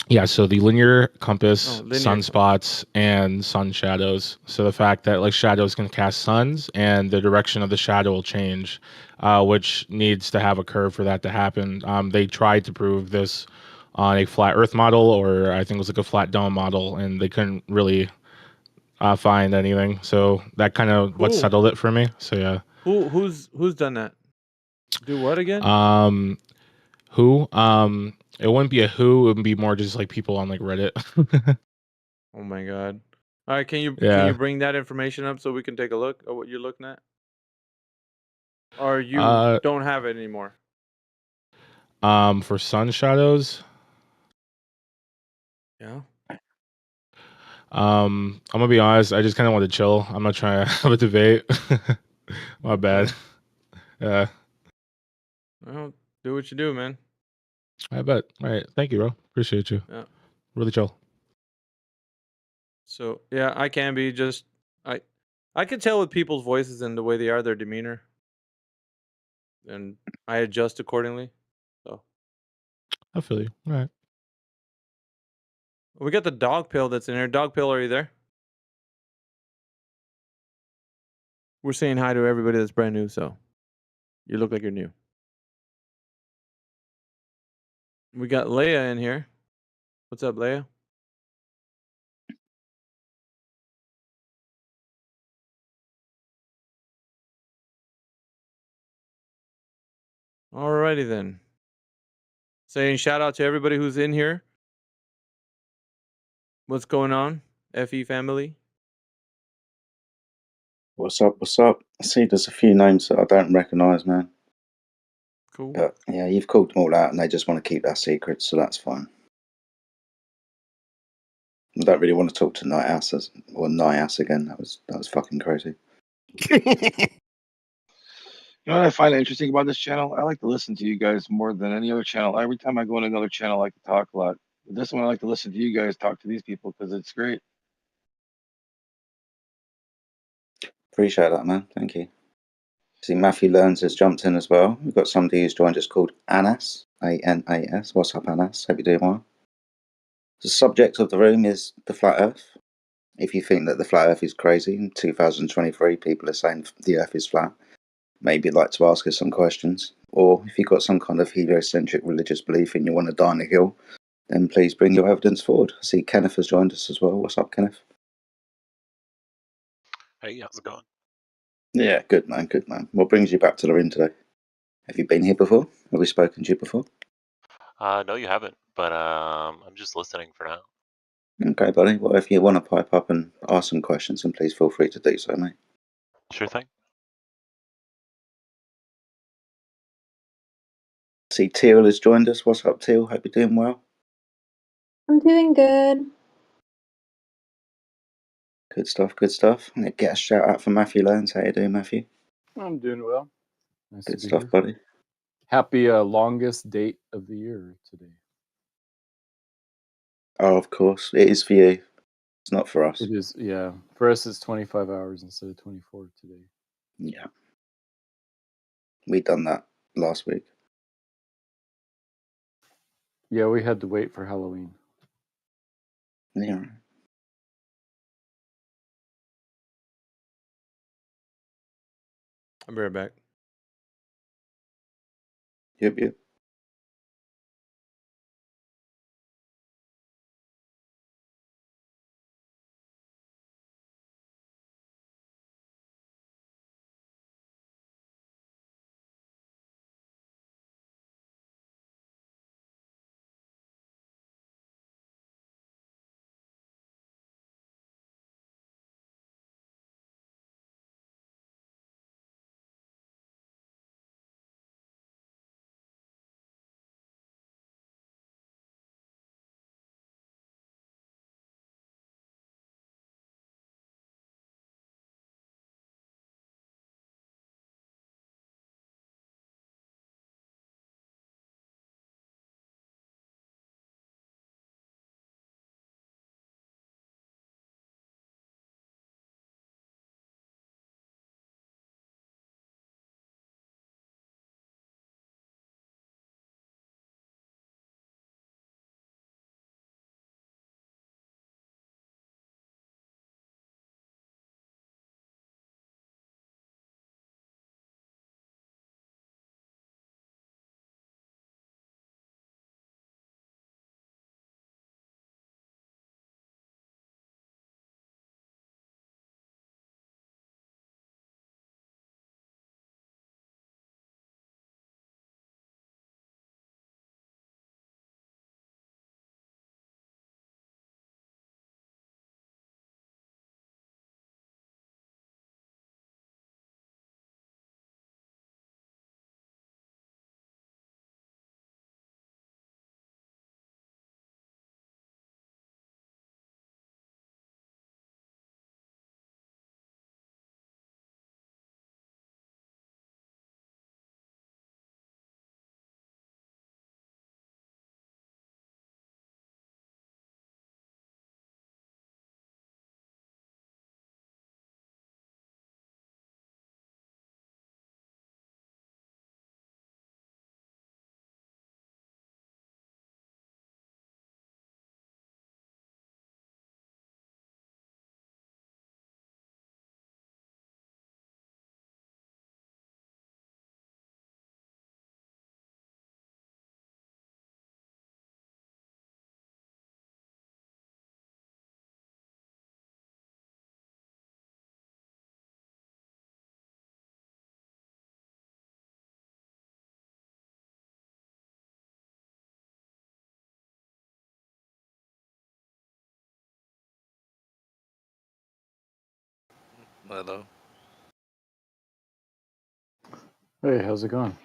Yeah, so the linear compass, linear sunspots, and sun shadows. So the fact that like shadows can cast suns and the direction of the shadow will change, which needs to have a curve for that to happen. They tried to prove this on a flat Earth model, or I think it was like a flat dome model, and they couldn't really find anything. So that kind of what Cool. settled it for me. So yeah. Who's done that? Do what again? Who? It wouldn't be a who. It would be more just like people on like Reddit. Oh my god! All right, can you Yeah. bring that information up so we can take a look at what you're looking at? Or you don't have it anymore? For sun shadows. Yeah. I'm gonna be honest. I just kind of want to chill. I'm not trying to have a debate. My bad. Yeah. Well, do what you do, man. I bet. All right. Thank you, bro. Appreciate you. Yeah. Really chill. So yeah, I can be just I can tell with people's voices and the way they are, their demeanor, and I adjust accordingly. So I feel you. All right. we got the dog pill that's in here. Dog pill, are you there? We're saying hi to everybody that's brand new, so you look like you're new. We got Leia in here. What's up, Leia? Alrighty then. Saying shout out to everybody who's in here. What's going on, FE family? What's up? What's up? I see there's a few names that I don't recognise, man. Cool. But yeah, you've called them all out and they just want to keep that secret, so that's fine. I don't really want to talk to Nias again. That was fucking crazy. You know what I find interesting about this channel? I like to listen to you guys more than any other channel. Every time I go on another channel, I like to talk a lot. But this one, I like to listen to you guys talk to these people because it's great. Appreciate that, man. Thank you. See, Matthew Learns has jumped in as well. We've got somebody who's joined us called Anas, A-N-A-S. What's up, Anas? Hope you're doing well. The subject of the room is the flat Earth. If you think that the flat Earth is crazy, in 2023 people are saying the Earth is flat, maybe you'd like to ask us some questions. Or if you've got some kind of heliocentric religious belief and you want to die on a hill, then please bring your evidence forward. I see Kenneth has joined us as well. What's up, Kenneth? Hey, how's it going? Yeah, good man, good man. What brings you back to the room today? Have you been here before? Have we spoken to you before? No, you haven't, but I'm just listening for now. Okay, buddy. Well, if you want to pipe up and ask some questions, then please feel free to do so, mate. Sure thing. See, Teal has joined us. What's up, Teal? Hope you're doing well. I'm doing good. Good stuff, good stuff. I'm going to get a shout out for Matthew Learns. How you doing, Matthew? I'm doing well. Nice Good to be stuff, here. buddy. Happy longest date of the year today. Oh, of course. It is for you. It's not for us. It is, yeah. For us, it's 25 hours instead of 24 today. Yeah. We done that last week. Yeah, we had to wait for Halloween. Yeah. I'll be right back. Yep. Hello. Hey, how's it going?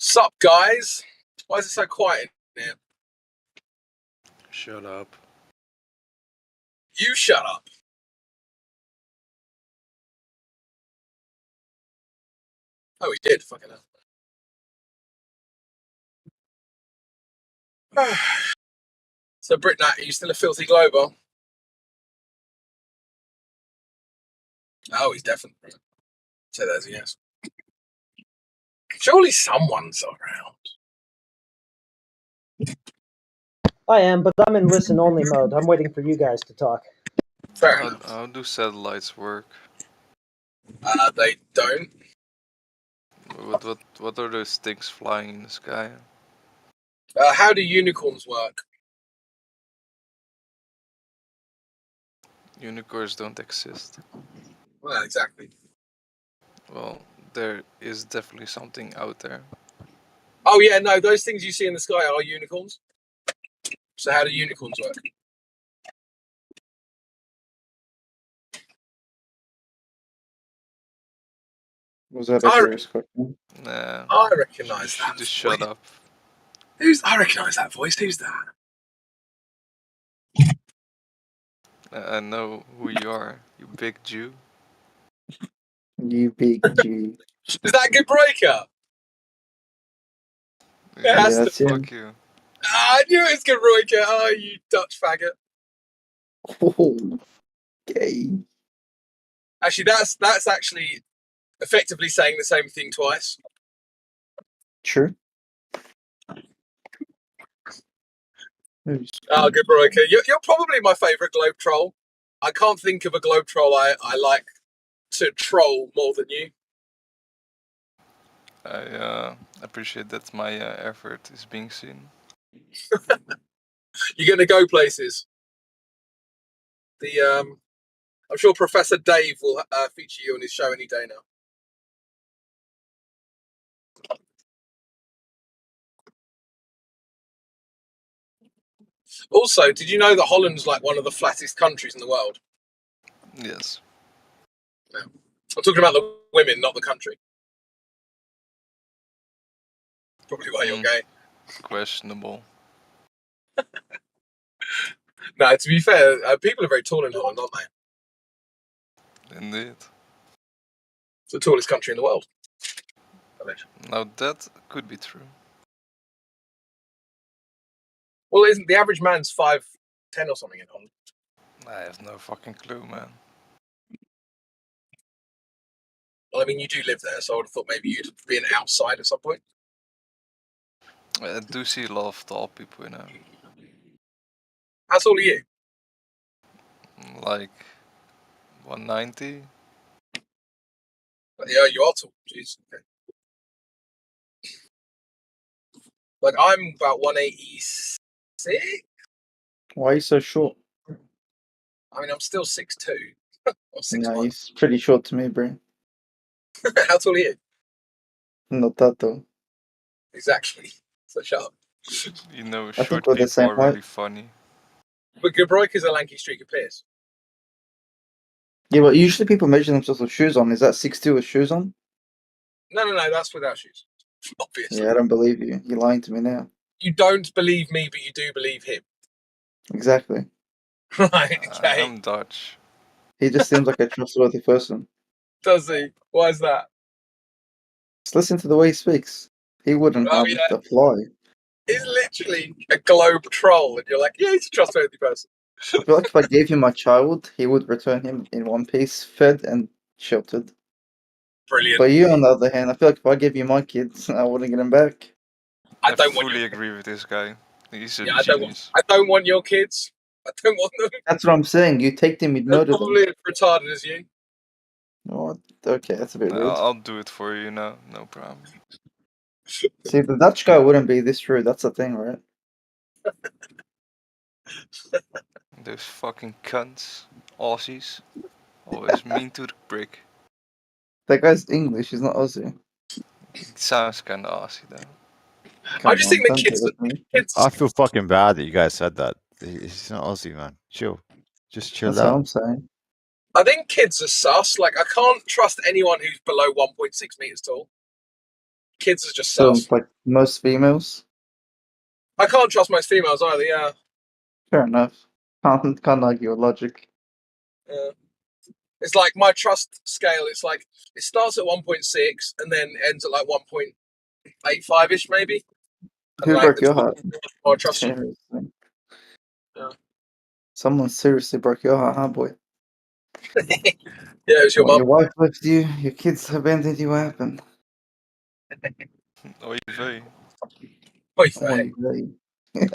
Sup, guys? Why is it so quiet in here? Shut up. You shut up. Oh, he did. Fucking hell. So, Britnat, are you still a filthy global? Oh, he's definitely. So there's a yes. Surely someone's around. I am, but I'm in listen-only mode. I'm waiting for you guys to talk. Fair enough. How do satellites work? They don't. What are those things flying in the sky? How do unicorns work? Unicorns don't exist. Well, exactly. Well, there is definitely something out there. Oh, yeah, no, those things you see in the sky are unicorns. So how do unicorns work? Was that a serious question? Nah. I recognise You should just shut up. I recognise that voice. Who's that? I know who you are, you big Jew. You big G. Is that a good breaker? Yeah, that's him. fuck you. I knew it was good breaker. Oh, you Dutch faggot. Oh, gay. Actually, that's actually effectively saying the same thing twice. True. Oh, good breaker. You're probably my favourite globe troll. I can't think of a globe troll I like to troll more than you. I appreciate that my effort is being seen. You're going to go places. I'm sure Professor Dave will feature you on his show any day now. Also, did you know that Holland's like one of the flattest countries in the world? Yes. Yeah. I'm talking about the women, not the country. Probably why you're gay. Questionable. No, to be fair, people are very tall in Holland, aren't they? Indeed. It's the tallest country in the world. Now that could be true. Well, isn't the average man's 5'10" or something in Holland? I have no fucking clue, man. Well, I mean, you do live there, so I would have thought maybe you'd be an outside at some point. I do see a lot of tall people, you know. How tall are you? Like 190. Yeah, you are tall. Jeez. Okay. Like, I'm about 186. Why are you so short? I mean, I'm still 6'2". Or 6'1". No, he's pretty short to me, bro. How tall are you? Not that though. Exactly. So shut up. You know, I think short we're the people same are really height. funny. But Gabroiker's a lanky streak of Pierce. Yeah, but usually people measure themselves with shoes on. Is that 6'2" with shoes on? No, that's without shoes. Obviously. Yeah, I don't believe you. You're lying to me now. You don't believe me, but you do believe him. Exactly. Right, okay. I'm Dutch. He just seems like a trustworthy person. Does he? Why is that? Just listen to the way he speaks. He wouldn't Oh, harm the fly. He's literally a globe troll, and you're like, yeah, he's a trustworthy person. I feel like if I gave him my child, he would return him in one piece, fed and sheltered. Brilliant. But you, on the other hand, I feel like if I gave you my kids, I wouldn't get them back. I fully agree with this guy. He's a genius. I don't want your kids. I don't want them. That's what I'm saying. You take them, you'd They're murder them. probably as retarded as you. Oh, okay, that's a bit rude. I'll do it for you, no problem. See, the Dutch guy wouldn't be this rude. That's the thing, right? Those fucking cunts. Aussies. Always mean to the prick. That guy's English. He's not Aussie. It sounds kinda Aussie though. I just think the kids. I feel fucking bad that you guys said that. He's not Aussie, man. Chill. Just chill That's what out. I'm saying. I think kids are sus. Like, I can't trust anyone who's below 1.6 meters tall. Kids are just So, sus. like most females. I can't trust most females either. Yeah. Fair enough. Can't argue with logic. It's like my trust scale. It's like it starts at 1.6 and then ends at like 1.85 ish, maybe. And Who like broke the your heart? more I trust you. Seriously. Yeah. Someone seriously broke your heart, huh, boy? Yeah, it was your What, mum. your wife left you, your kids abandoned you, what happened? Oy vey. Oy Oy vey. vey.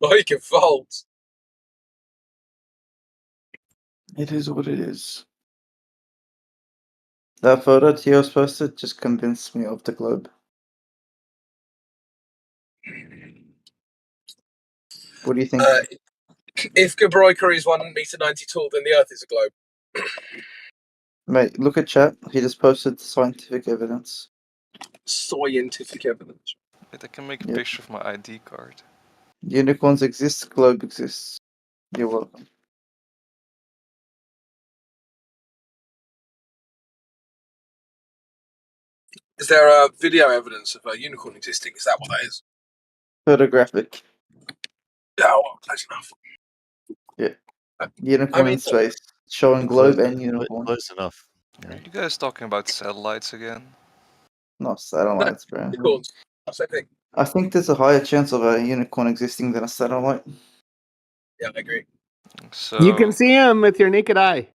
Like a fault. It is what it is. That photo Tio's posted just convinced me of the globe. What do you think? If Gabroica is 1 meter 90 tall, then the Earth is a globe. Mate, look at chat. He just posted scientific evidence. Scientific evidence. Wait, I can make a Yep. picture of my ID card. Unicorns exist, globe exists. You're welcome. Is there video evidence of a unicorn existing? Is that what that is? Photographic. Yeah, well, close enough. Yeah. Unicorn mean, in space. Showing globe and unicorn. Close enough. Are you guys talking about satellites again? Not satellites, bro. Unicorns. Same thing. I think there's a higher chance of a unicorn existing than a satellite. Yeah, I agree. So You can see them with your naked eye.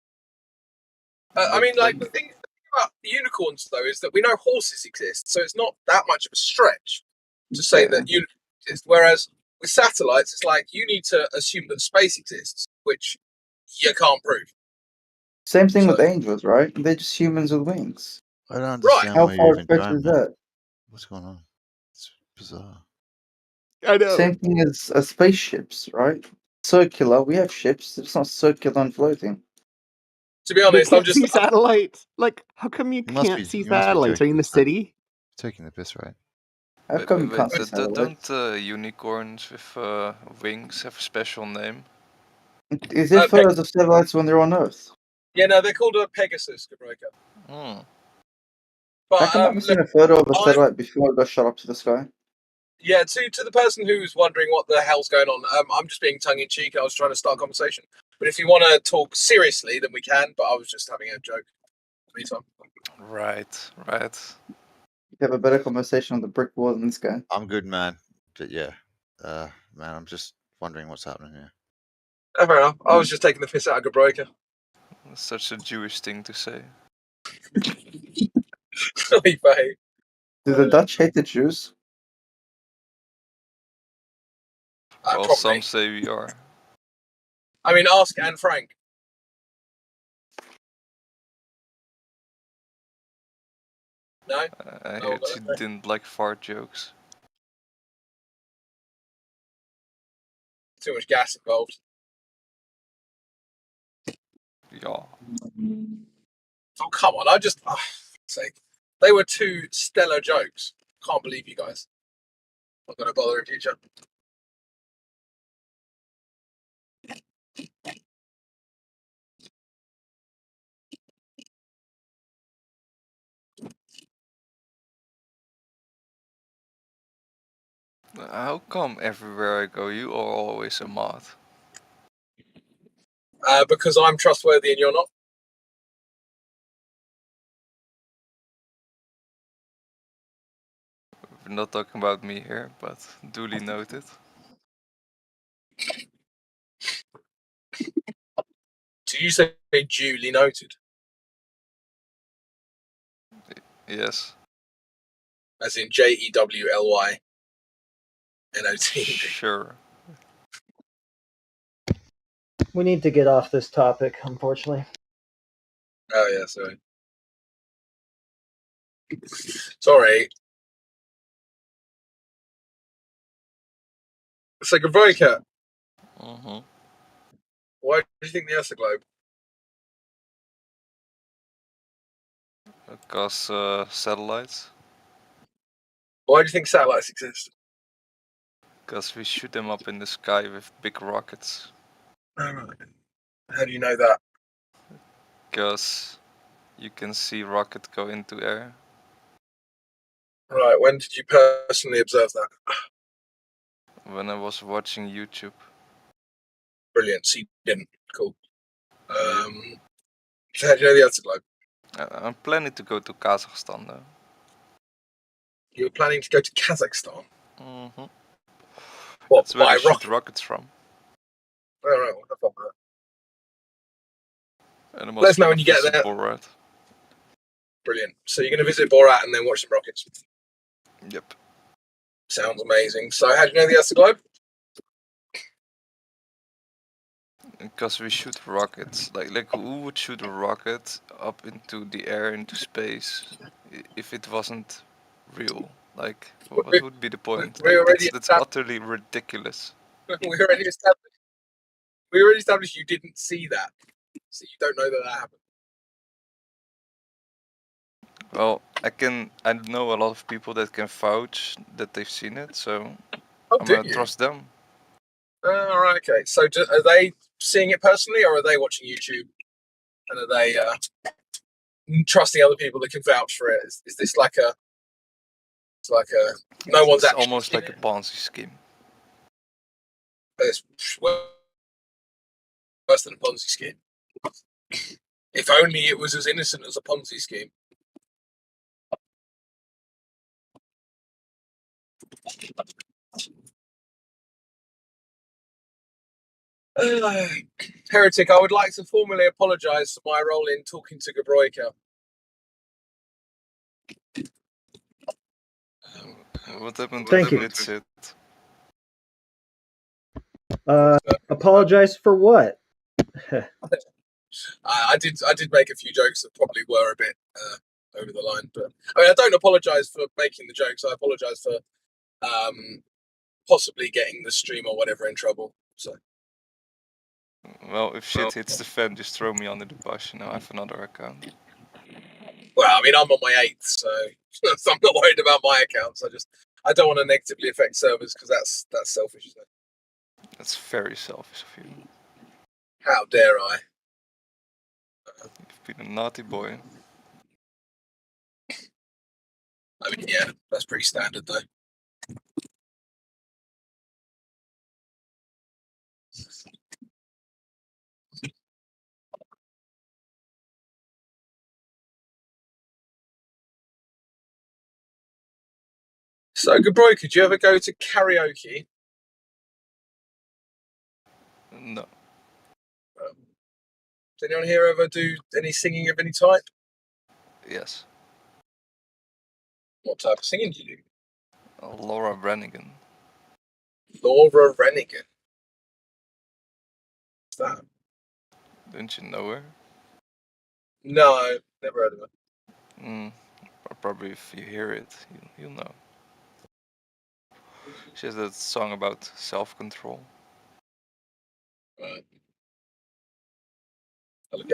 I mean, like the thing about unicorns though is that we know horses exist, so it's not that much of a stretch to say that unicorns exist. Whereas with satellites, it's like you need to assume that space exists, which you can't prove. Same thing with angels, right? They're just humans with wings. I don't understand How why you're even far-fetched trying, is man. that? What's going on? It's bizarre. I know. Same thing as spaceships, right? Circular. We have ships. It's not circular and floating. To be You honest, I'm can't just see satellites. Like, how come you You can't see must be satellites? Are you in the city? taking the piss, right? How wait, come you wait, can't wait. see satellites? Don't unicorns with wings have a special name? Is there photos of satellites when they're on Earth? Yeah, no, they're called a Pegasus, Gabroica. Hmm. But How come I haven't seen a photo of a I'm- satellite before it got shot up to the sky? Yeah, to the person who's wondering what the hell's going on, I'm just being tongue in cheek. I was trying to start a conversation. But if you want to talk seriously, then we can. But I was just having a joke. Meantime. Right, right. You have a better conversation on the brick wall than this guy. I'm good, man. But yeah, man, I'm just wondering what's happening here. Oh, fair enough. I was just taking the piss out of Gabroica. That's such a Jewish thing to say. Oy vey. Do the Dutch hate the Jews? Well, probably. some say we are. I mean, ask Anne Frank. No? I heard she didn't like fart jokes. Too much gas involved. Yeah. Oh, come on. I just... Oh, for sake. They were two stellar jokes. Can't believe you guys. Not going to bother in future. How come everywhere I go you are always a mod? Because I'm trustworthy and you're not. We're not talking about me here, but duly noted. Do you say duly noted? Yes. As in JEWLYNOT. Sure. We need to get off this topic, unfortunately. Oh, yeah, sorry. Sorry. So, Gabroica, Mm-hmm. why do you think the Earth's a globe? Because satellites. Why do you think satellites exist? Because we shoot them up in the sky with big rockets. Oh, right. How do you know that? Because you can see rocket go into air. Right. When did you personally observe that? When I was watching YouTube. Brilliant. So you didn't. Cool. So how do you know the other globe? I'm planning to go to Kazakhstan though. You were planning to go to Kazakhstan? Mm-hmm. What, That's where by they shoot rocket? rockets from. All right, what the fuck? And I'm Let us also know gonna when you get visit there. Borat. Brilliant. So you're going to visit Borat and then watch some rockets? Yep. Sounds amazing. So how do you know the other globe? Because we shoot rockets. Like who would shoot a rocket up into the air, into space, if it wasn't real? Like, what would be the point? We Like, already that's established. utterly ridiculous. We already established you didn't see that, so you don't know that happened. Well, I know a lot of people that can vouch that they've seen it, so I'm do gonna you? trust them. All right, okay. So are they seeing it personally, or are they watching YouTube? And are they trusting other people that can vouch for it? Is this like a? It's like a. No one's It's actually almost seen like a it. Ponzi scheme. It's worse than a Ponzi scheme. If only it was as innocent as a Ponzi scheme. Heretic, I would like to formally apologise for my role in talking to Gabroica. What happened Thank with you. Litsit? Apologize for what? I did make a few jokes that probably were a bit over the line, but I mean I don't apologise for making the jokes. I apologise for possibly getting the stream or whatever in trouble. So Well, if shit hits the fan, just throw me under the bus. You know, I have another account. well, I mean I'm on my 8th, so I'm not worried about my accounts. I don't want to negatively affect servers because that's selfish, isn't it? That's very selfish of you. How dare I? You've been a naughty boy. I mean, yeah, that's pretty standard though. So, Gabroy, could you ever go to karaoke? No. Does anyone here ever do any singing of any type? Yes. What type of singing do you do? Laura Brannigan. Laura Rennigan. What's that? Don't you know her? No, never heard of her. Probably if you hear it, you'll know. She has that song about self-control. Right.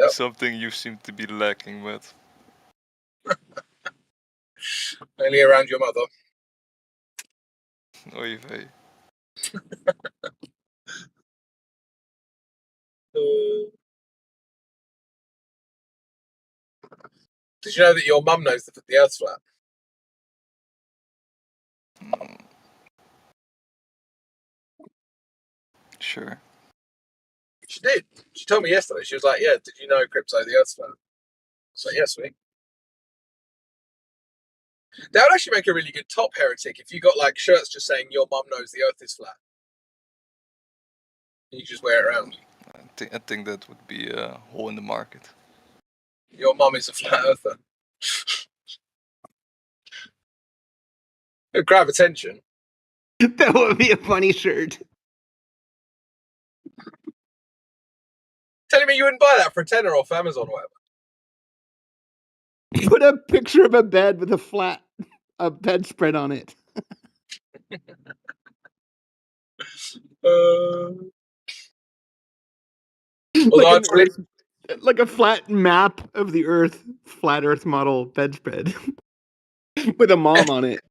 Something you seem to be lacking with. Mainly around your mother. Oy vey. Did you know that your mum knows the Earth's flat? Sure. She did. She told me yesterday. She was like, "Yeah, did you know Crypto the Earth's flat?" So yes, sweet. That would actually make a really good top, Heretic, if you got like shirts just saying your mum knows the Earth is flat. You just wear it around. I think that would be a hole in the market. Your mum is a flat earther. It'd grab attention. That would be a funny shirt. Telling me you wouldn't buy that for a tenner off Amazon or whatever. Put a picture of a bed with a bedspread on it. Like a flat map of the Earth, flat Earth model bedspread with a mom on it.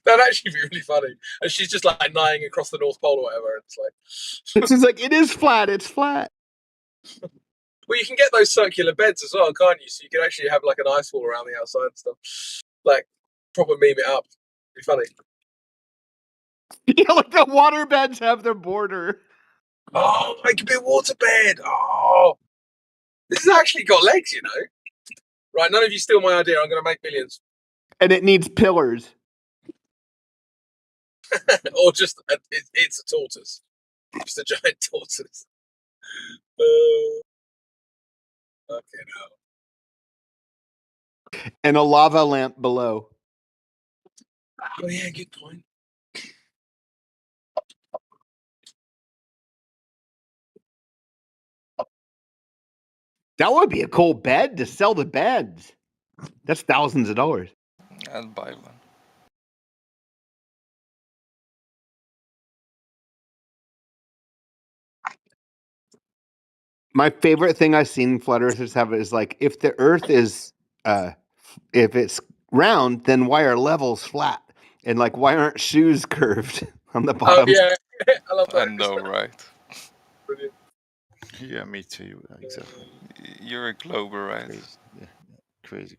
That'd actually be really funny. And she's just like lying across the North Pole or whatever. And it's like, she's like, it is flat. It's flat. Well, you can get those circular beds as well, can't you? So you can actually have like an ice wall around the outside and stuff. Like, proper meme it up. Be funny. Yeah, like the water beds have their border. Oh, make a big waterbed. Oh, this has actually got legs, you know. Right, none of you steal my idea. I'm going to make millions. And it needs pillars. Or just, it's a tortoise. Just a giant tortoise. Okay, no. And a lava lamp below. Oh, yeah, good point. That would be a cool bed to sell the beds. That's thousands of dollars. I'd buy one. My favorite thing I've seen flat earthers have is like, if the earth is if it's round, then why are levels flat? And like, why aren't shoes curved on the bottom? Oh, yeah. I love that. I know, right? Brilliant. Yeah, me too. Exactly. You're a glober, right? Crazy. Yeah, crazy.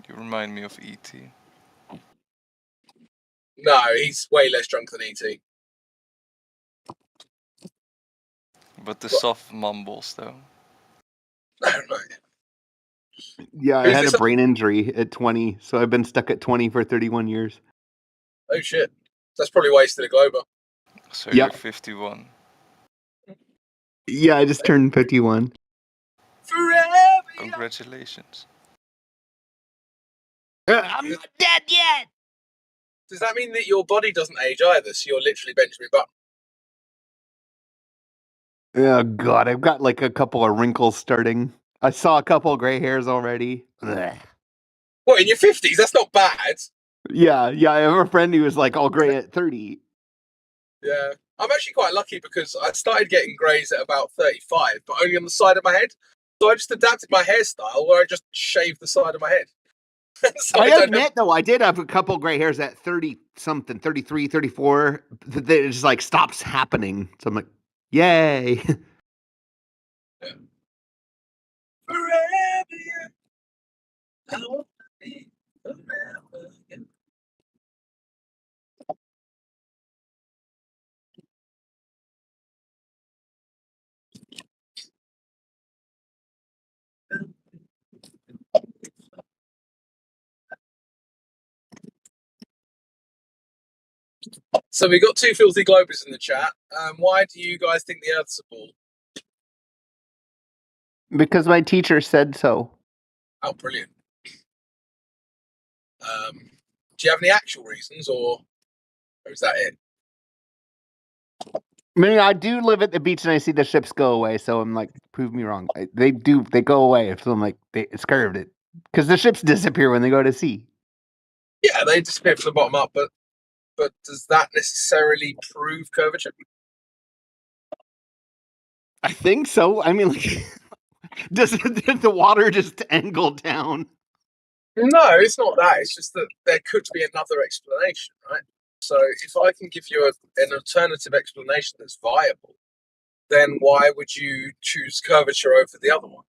You remind me of E.T. No, he's way less drunk than E.T. But the soft mumbles, though. I don't know. Yeah, I had a brain injury at 20, so I've been stuck at 20 for 31 years. Oh, shit. That's probably why he's still a glober. So Yep. you're 51. Yeah, I just turned 51. Forever. Congratulations. I'm not dead yet. Does that mean that your body doesn't age either? So you're literally Benjamin Button. Oh god, I've got like a couple of wrinkles starting. I saw a couple of gray hairs already. Blech. What, in your 50s? That's not bad. Yeah, I have a friend who was like all gray at 30. Yeah. I'm actually quite lucky because I started getting greys at about 35, but only on the side of my head. So I just adapted my hairstyle where I just shaved the side of my head. So I admit, though, I did have a couple gray hairs at 30-something, 33, 34. That it just like stops happening. So I'm like, yay. Forever, yeah. I want to be forever, yeah. So we got two filthy globers in the chat. Why do you guys think the Earth's a ball? Because my teacher said so. Oh, brilliant. Do you have any actual reasons, or is that it? I mean, I do live at the beach and I see the ships go away, so I'm like, prove me wrong. They go away. So I'm like, it's curved it. Because the ships disappear when they go to sea. Yeah, they disappear from the bottom up, but does that necessarily prove curvature? I think so. I mean, like, does the water just angle down? No, it's not that. It's just that there could be another explanation, right? So if I can give you an alternative explanation that's viable, then why would you choose curvature over the other one?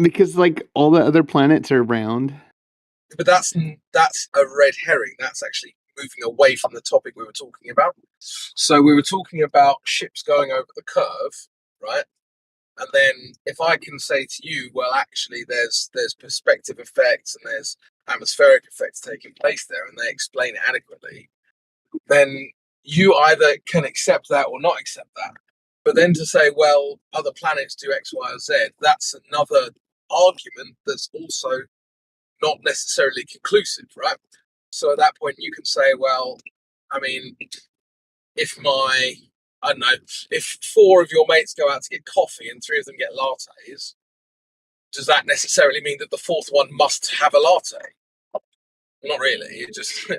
Because like all the other planets are round. But that's a red herring. That's actually moving away from the topic we were talking about. So we were talking about ships going over the curve, right? And then if I can say to you, well, actually, there's perspective effects and there's atmospheric effects taking place there, and they explain it adequately, then you either can accept that or not accept that. But then to say, well, other planets do X, Y, or Z, that's another argument that's also not necessarily conclusive, right? So at that point, you can say, well, I mean, if I don't know, if 4 of your mates go out to get coffee and 3 of them get lattes, does that necessarily mean that the 4th one must have a latte? Not really. It just,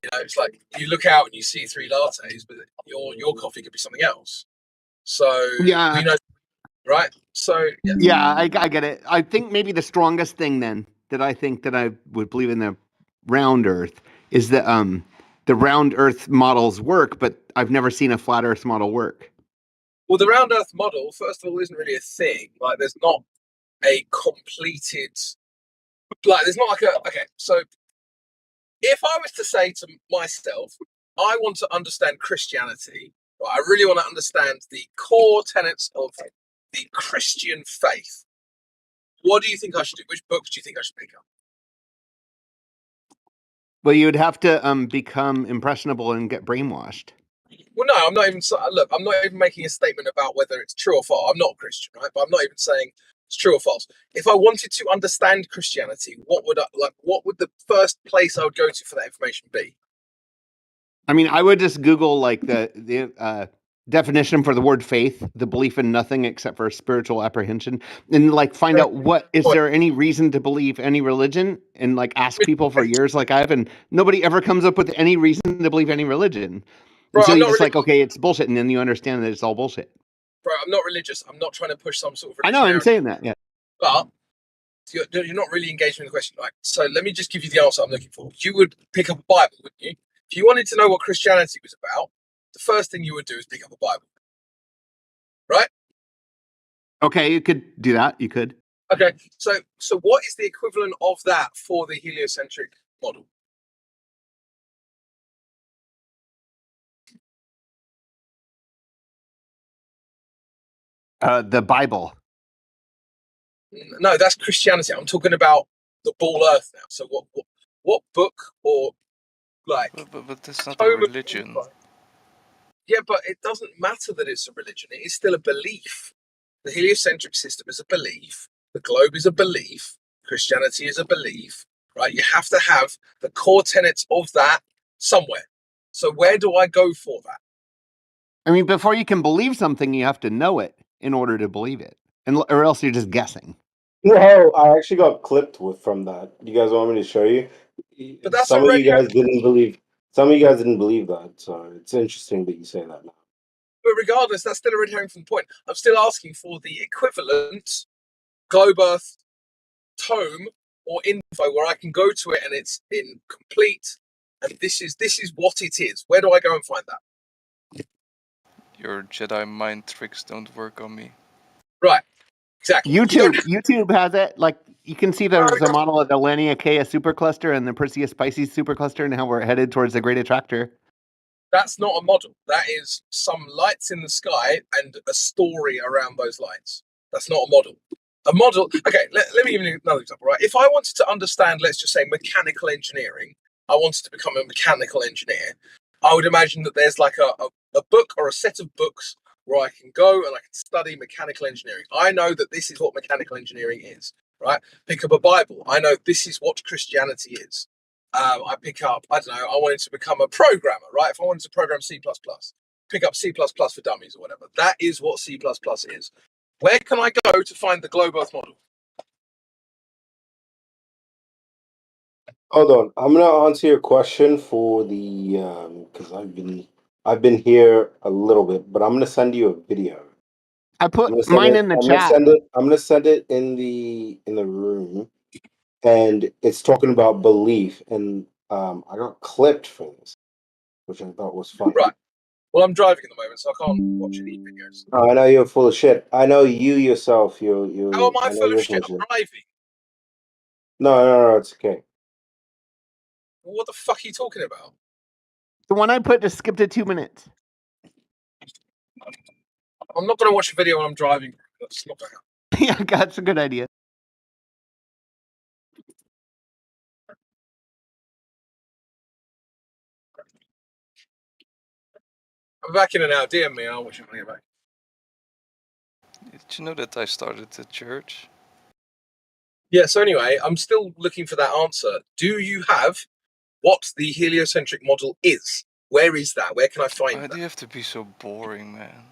it's like you look out and you see 3 lattes, but your coffee could be something else. So yeah, we know, right? So yeah, I get it. I think maybe the strongest thing then that I think that I would believe in the round Earth is that the round Earth models work, but I've never seen a flat Earth model work. Well, the round Earth model, first of all, isn't really a thing. Like, there's not a completed, like there's not like a, okay, so if I was to say to myself, I want to understand Christianity, right, I really want to understand the core tenets of the Christian faith, what do you think I should do? Which books do you think I should pick up? Well, you would have to become impressionable and get brainwashed. Well, no, I'm not even. Look, I'm not even making a statement about whether it's true or false. I'm not a Christian, right? But I'm not even saying it's true or false. If I wanted to understand Christianity, what would What would the first place I would go to for that information be? I mean, I would just Google like the definition for the word faith, the belief in nothing except for spiritual apprehension, and like find out what is there any reason to believe any religion, and like ask people for years, like I have, and nobody ever comes up with any reason to believe any religion. Bro, Until I'm you not just religious. like, okay, it's bullshit, and then you understand that it's all bullshit. Bro, I'm not religious. I'm not trying to push some sort of I religion. know, I'm saying that, yeah. But you're not really engaging with the question. Like, so let me just give you the answer I'm looking for. You would pick up a Bible, wouldn't you? If you wanted to know what Christianity was about, the first thing you would do is pick up a Bible. Right? Okay, you could do that. You could. Okay, so what is the equivalent of that for the heliocentric model? The Bible. No, that's Christianity. I'm talking about the ball Earth now. So what book or like? But that's not a religion. Yeah, but it doesn't matter that it's a religion. It is still a belief. The heliocentric system is a belief. The globe is a belief. Christianity is a belief. Right? You have to have the core tenets of that somewhere. So where do I go for that? I mean, before you can believe something, you have to know it in order to believe it, or else you're just guessing. No, I actually got clipped from that. You guys want me to show you? But that's Some of you already guys didn't believe. Some of you guys didn't believe that, so it's interesting that you say that now. But regardless, that's still a red herring from the point. I'm still asking for the equivalent globe Earth tome or info where I can go to it and it's in complete. And this is what it is. Where do I go and find that? Your Jedi mind tricks don't work on me. Right. Exactly. YouTube has it. Like you can see there's a model of the Laniakea supercluster and the Perseus Pisces supercluster, and how we're headed towards the Great Attractor. That's not a model. That is some lights in the sky and a story around those lights. That's not a model. A model. Okay, let me give you another example. Right. If I wanted to understand, let's just say, mechanical engineering, I wanted to become a mechanical engineer. I would imagine that there's like a book or a set of books where I can go and I can study mechanical engineering. I know that this is what mechanical engineering is, right? Pick up a Bible. I know this is what Christianity is. I pick up, I don't know, I wanted to become a programmer, right? If I wanted to program C++, pick up C++ for dummies or whatever. That is what C++ is. Where can I go to find the globe Earth model? Hold on, I'm gonna answer your question for the because I've been here a little bit, but I'm gonna send you a video. I put mine in the chat. I'm gonna send it in the room, and it's talking about belief, and I got clipped for this, which I thought was funny. Right. Well, I'm driving at the moment, so I can't watch any videos. Oh, I know you're full of shit. I know you yourself. You. How am I know full you're of shit? I'm driving. No, it's okay. Well, what the fuck are you talking about? The one I put just skipped it 2 minutes. I'm not going to watch a video when I'm driving. That's not going to happen. Yeah, that's a good idea. I'm back in and out. DM me. I'll watch it when I get back. Did you know that I started a church? Yeah, so anyway, I'm still looking for that answer. Do you have what the heliocentric model is? Where is that? Where can I find that? Why do you have to be so boring, man?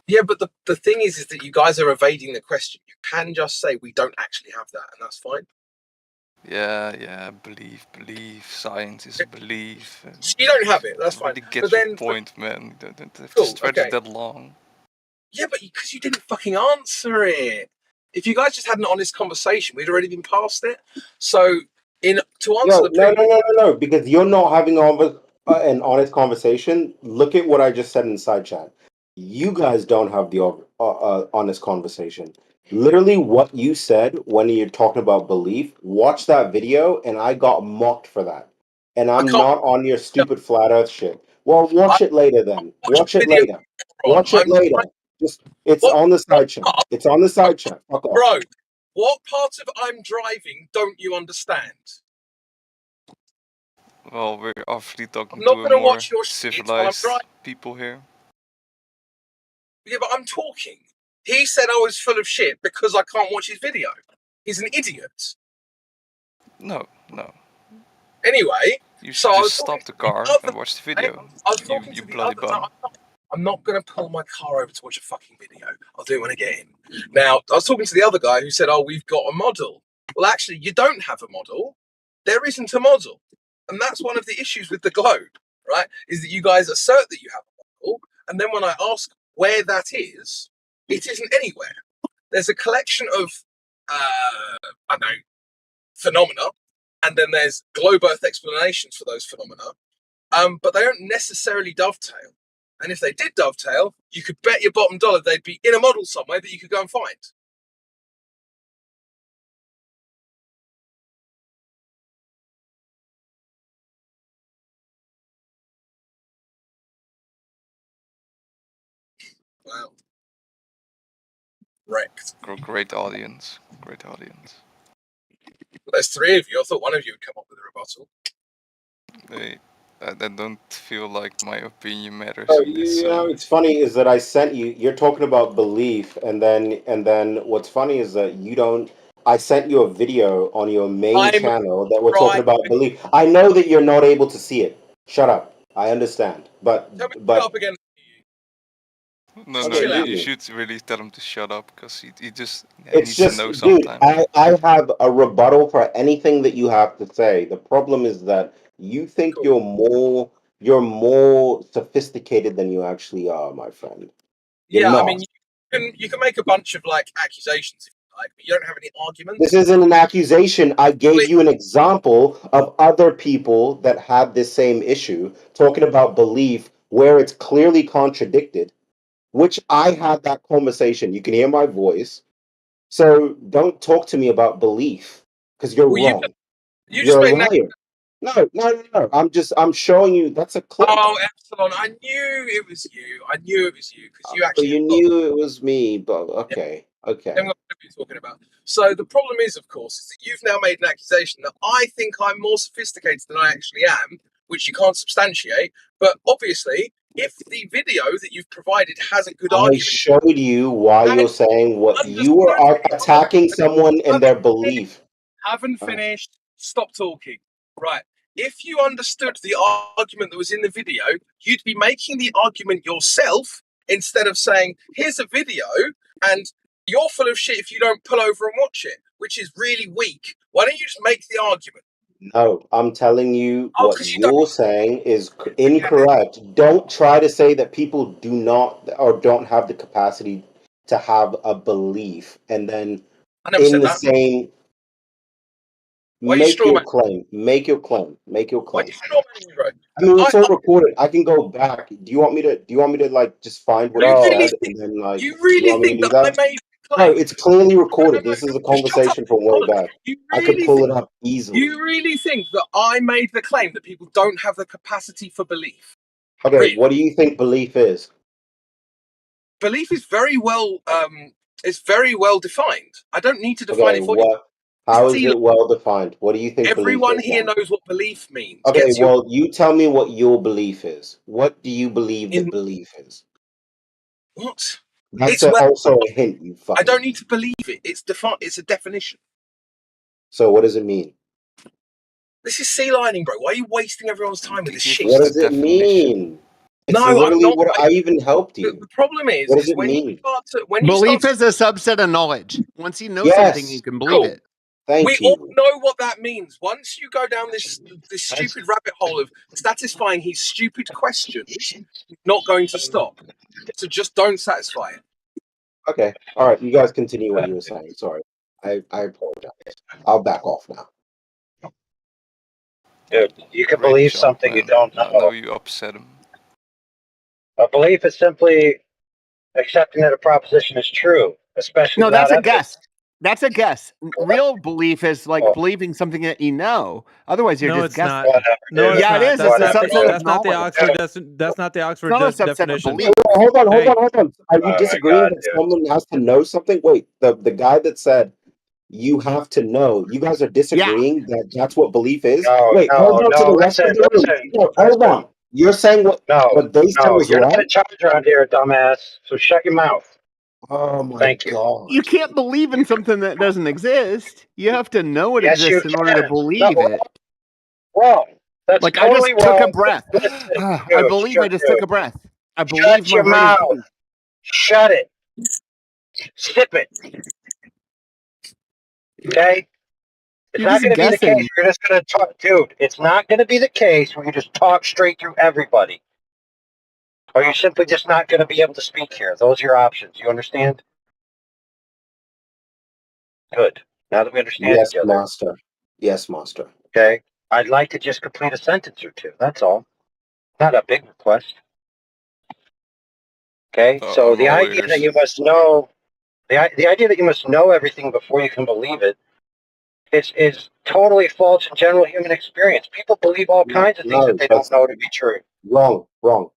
Yeah, but the thing is that you guys are evading the question. You can just say we don't actually have that, and that's fine. Yeah, believe. Science is a belief. You don't have it, that's fine. Really get your point, man. You don't have Cool, to stretch okay. it that long. Yeah, but because you didn't fucking answer it. If you guys just had an honest conversation, we'd already been past it. So, to answer No, because you're not having an honest conversation. Look at what I just said in side chat. You guys don't have the honest conversation. Literally what you said when you're talking about belief, watch that video and I got mocked for that. And I'm not on your stupid flat earth shit. Well, watch it later then. Watch it later. Watch it later. Just it's on the side chat. It's on the side chat. Fuck off. Bro, what part of I'm driving don't you understand? Well, we're obviously talking I'm not to a gonna more watch your shit while I'm civilized driving. people here. Yeah, but I'm talking. He said I was full of shit because I can't watch his video. He's an idiot. No. Anyway, You so should I just was stop talking the to the car other. and watch the video. I was talking You to the bloody other. bum. I'm not going to pull my car over to watch a fucking video. I'll do it when I get in. Now, I was talking to the other guy who said, "Oh, we've got a model." Well, actually, you don't have a model. There isn't a model, and that's one of the issues with the globe, right? Is that you guys assert that you have a model, and then when I ask where that is, it isn't anywhere. There's a collection of, I don't know, phenomena, and then there's globe Earth explanations for those phenomena, but they don't necessarily dovetail. And if they did dovetail, you could bet your bottom dollar they'd be in a model somewhere that you could go and find. Wow. Wrecked. Great audience. Great audience. Well, there's three of you. I thought one of you would come up with a rebuttal. I don't feel like my opinion matters Oh, in this. you know, it's funny is that I sent you. You're talking about belief, and then what's funny is that you don't. I sent you a video on your main I'm channel that we're talking driving. about belief. I know that you're not able to see it. Shut up. I understand, Tell me to shut up again. No, Okay, you dude. should really tell him to shut up because he just It's needs to just, know dude. sometimes. I have a rebuttal for anything that you have to say. The problem is that you think you're more sophisticated than you actually are, my friend. You're Yeah, I not. mean, you can make a bunch of like accusations if you like, but you don't have any arguments. This isn't an accusation. I gave you an example of other people that had this same issue, talking about belief where it's clearly contradicted, which I had that conversation. You can hear my voice. So don't talk to me about belief because you're Well, wrong. you You're just a made an liar. No. I'm showing you that's a clip. Oh, Epsilon! I knew it was you. I knew it was you because you But actually. you knew it was me. But okay. Then what are you talking about? So the problem is, of course, is that you've now made an accusation that I think I'm more sophisticated than I actually am, which you can't substantiate. But obviously, if the video that you've provided has a good I argument, showed you why you're saying what you are attacking someone in their belief. Haven't finished. Stop talking. Right. If you understood the argument that was in the video, you'd be making the argument yourself instead of saying, here's a video and you're full of shit if you don't pull over and watch it, which is really weak. Why don't you just make the argument? No, I'm telling you Oh, what because you don't. you're saying is incorrect. Don't try to say that people do not or don't have the capacity to have a belief and then I never in said the that. same Why are you make straw your man? claim. Make your claim. Make your Why are claim. you straw manning me, bro? I mean, it's all recorded. I can go back. Do you want me to like just find what you said and then like You do you really want me to think do that I that? made a No, claim? it's clearly recorded. This is a Shut up. conversation from way back. You I could really pull think, it up easily. you really think that I made the claim that people don't have the capacity for belief? Okay, Really? what do you think belief is? Belief is very well defined. I don't need to define Okay, it for you. how is it well defined? What do you think belief Everyone is here then? knows what belief means. Okay, well, you tell me what your belief is. What do you believe that belief is? What? That's It's also a hint, you I fucking. don't need to believe it. It's a definition. So what does it mean? This is sea lining, bro. Why are you wasting everyone's time with this shit? What does it mean? It's No, I'm literally not. what I even helped you. The problem is What does it when you mean? start to Belief is a subset of knowledge. Once you know something, you Yes. can believe it. we all know what that means. Once you go down this stupid rabbit hole of satisfying his stupid questions, he's not going to stop. So just don't satisfy it. Okay. All right. You guys continue what you were saying. Sorry. I apologize. I'll back off now. Dude, you can Great believe job, something man. you don't I know know. you upset him. A belief is simply accepting that a proposition is true. especially No, that's without a evidence. guess. That's a guess. Real belief is like believing something that you know. Otherwise, you're No, just it's guessing. not. No, it's Yeah, it not. is. It's a subset of That's not the knowledge. Oxford. That's not the It's Oxford not a subset of definition. belief. Hold on. Hey, Are you Oh my disagreeing God, that dude. someone has to know something? Wait, the guy that said you have to know, you guys are disagreeing that that's what belief is? Wait, hold on to the rest of the room. No, hold on. You're saying what they said was You're not wrong? in charge around here, dumbass. So shut your mouth. Oh my Thank you. God. You can't believe in something that doesn't exist. You have to know it Yes, you exists in order to can. believe it. Wrong. That's Like I totally just took a wrong. breath. Listen, I believe I just took a breath. I believe Shut my your heart is mouth. beating. Shut it. Sip it. Okay? It's You're not just going to be the case guessing. where you're just going to talk. Dude, it's not going to be the case where you just talk straight through everybody. Or you're simply just not going to be able to speak here. Those are your options. You understand? Good. Now that we understand Yes, each other, master. Yes, master. okay? I'd like to just complete a sentence or two. That's all. Not a big request. Okay? So I'm the all idea that ears. you must know, the idea that you must know everything before you can believe it is totally false in general human experience. People believe all kinds of things that No, they don't that's know to be true. wrong.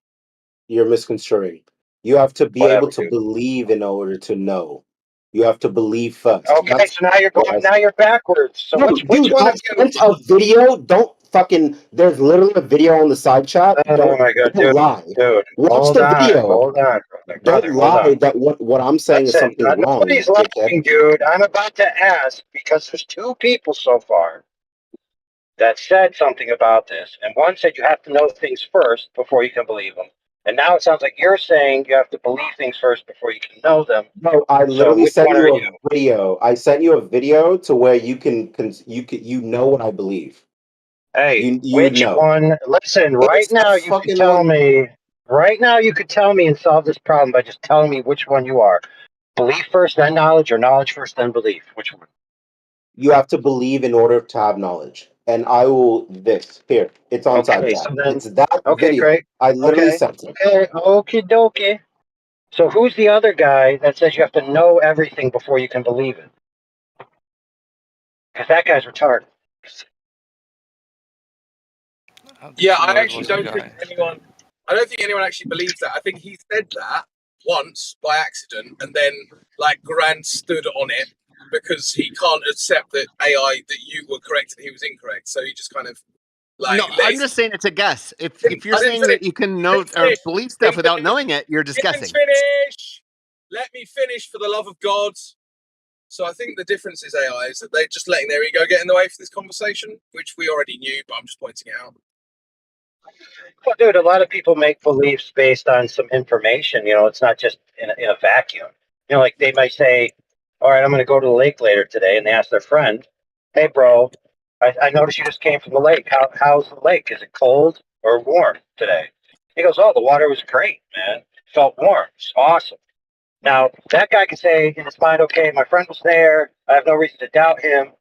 You're misconstruing. You have to be able Whatever, to dude. believe in order to know. You have to believe first. Okay, That's so now you're what going. I Now said. you're backwards. So No, which dude, one I of you? sent a video. Don't fucking. There's literally a video on the side chat. Oh my God, Don't dude, lie. dude, Watch hold the on, video. brother, Don't hold lie on. that what I'm saying is Listen, something wrong, nobody's dickhead. lying, dude. I'm about to ask because there's two people so far that said something about this, and one said you have to know things first before you can believe them, and now it sounds like you're saying you have to believe things first before you can know them. No, I So literally which sent one are you you? a video. I sent you a video to where you know what I believe. Hey, You would which know. one? Listen, right It's the now you could fucking tell one. me. Right now you could tell me and solve this problem by just telling me which one you are. Belief first, then knowledge, or knowledge first, then belief. Which one? You have to believe in order to have knowledge. And I will this here. It's on side Okay, chat. so then. It's that Okay, video. great. I literally Okay, sent it. okay, okie dokie. So who's the other guy that says you have to know everything before you can believe it? Because that guy's retarded. How did Yeah, you I know it actually was a don't think guy? anyone. I don't think anyone actually believes that. I think he said that once by accident, and then like Grant stood on it because he can't accept that that you were correct and he was incorrect. So he just kind of like No, let I'm it. just saying it's a guess. If you're I didn't saying finish. that you can I know didn't or finish. believe stuff Didn't without finish. knowing it, you're just Didn't guessing. finish. Let me finish for the love of God. So I think the difference is AI is that they're just letting their ego get in the way for this conversation, which we already knew, but I'm just pointing it out. Well, dude, a lot of people make beliefs based on some information. You know, it's not just in a vacuum. You know, like they might say, all right, I'm going to go to the lake later today. And they ask their friend, hey, bro, I noticed you just came from the lake. How's the lake? Is it cold or warm today? He goes, oh, the water was great, man. Felt warm. It's awesome. Now, that guy can say in his mind, okay, my friend was there. I have no reason to doubt him.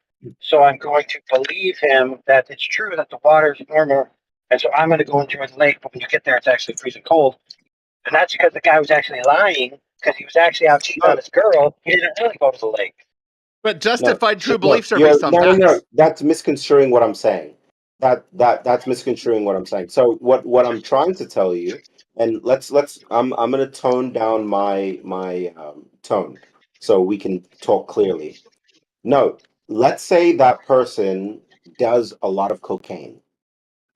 So I'm going to believe him that it's true that the water is warmer. And so I'm going to go into the lake. But when you get there, it's actually freezing cold. And that's because the guy was actually lying because he was actually out cheating on his girl. He didn't really go to the lake. But No, justified true no, beliefs are based on no. facts. That's misconstruing what I'm saying. That's misconstruing what I'm saying. So what I'm trying to tell you, and let's I'm gonna tone down my tone so we can talk clearly. No, let's say that person does a lot of cocaine,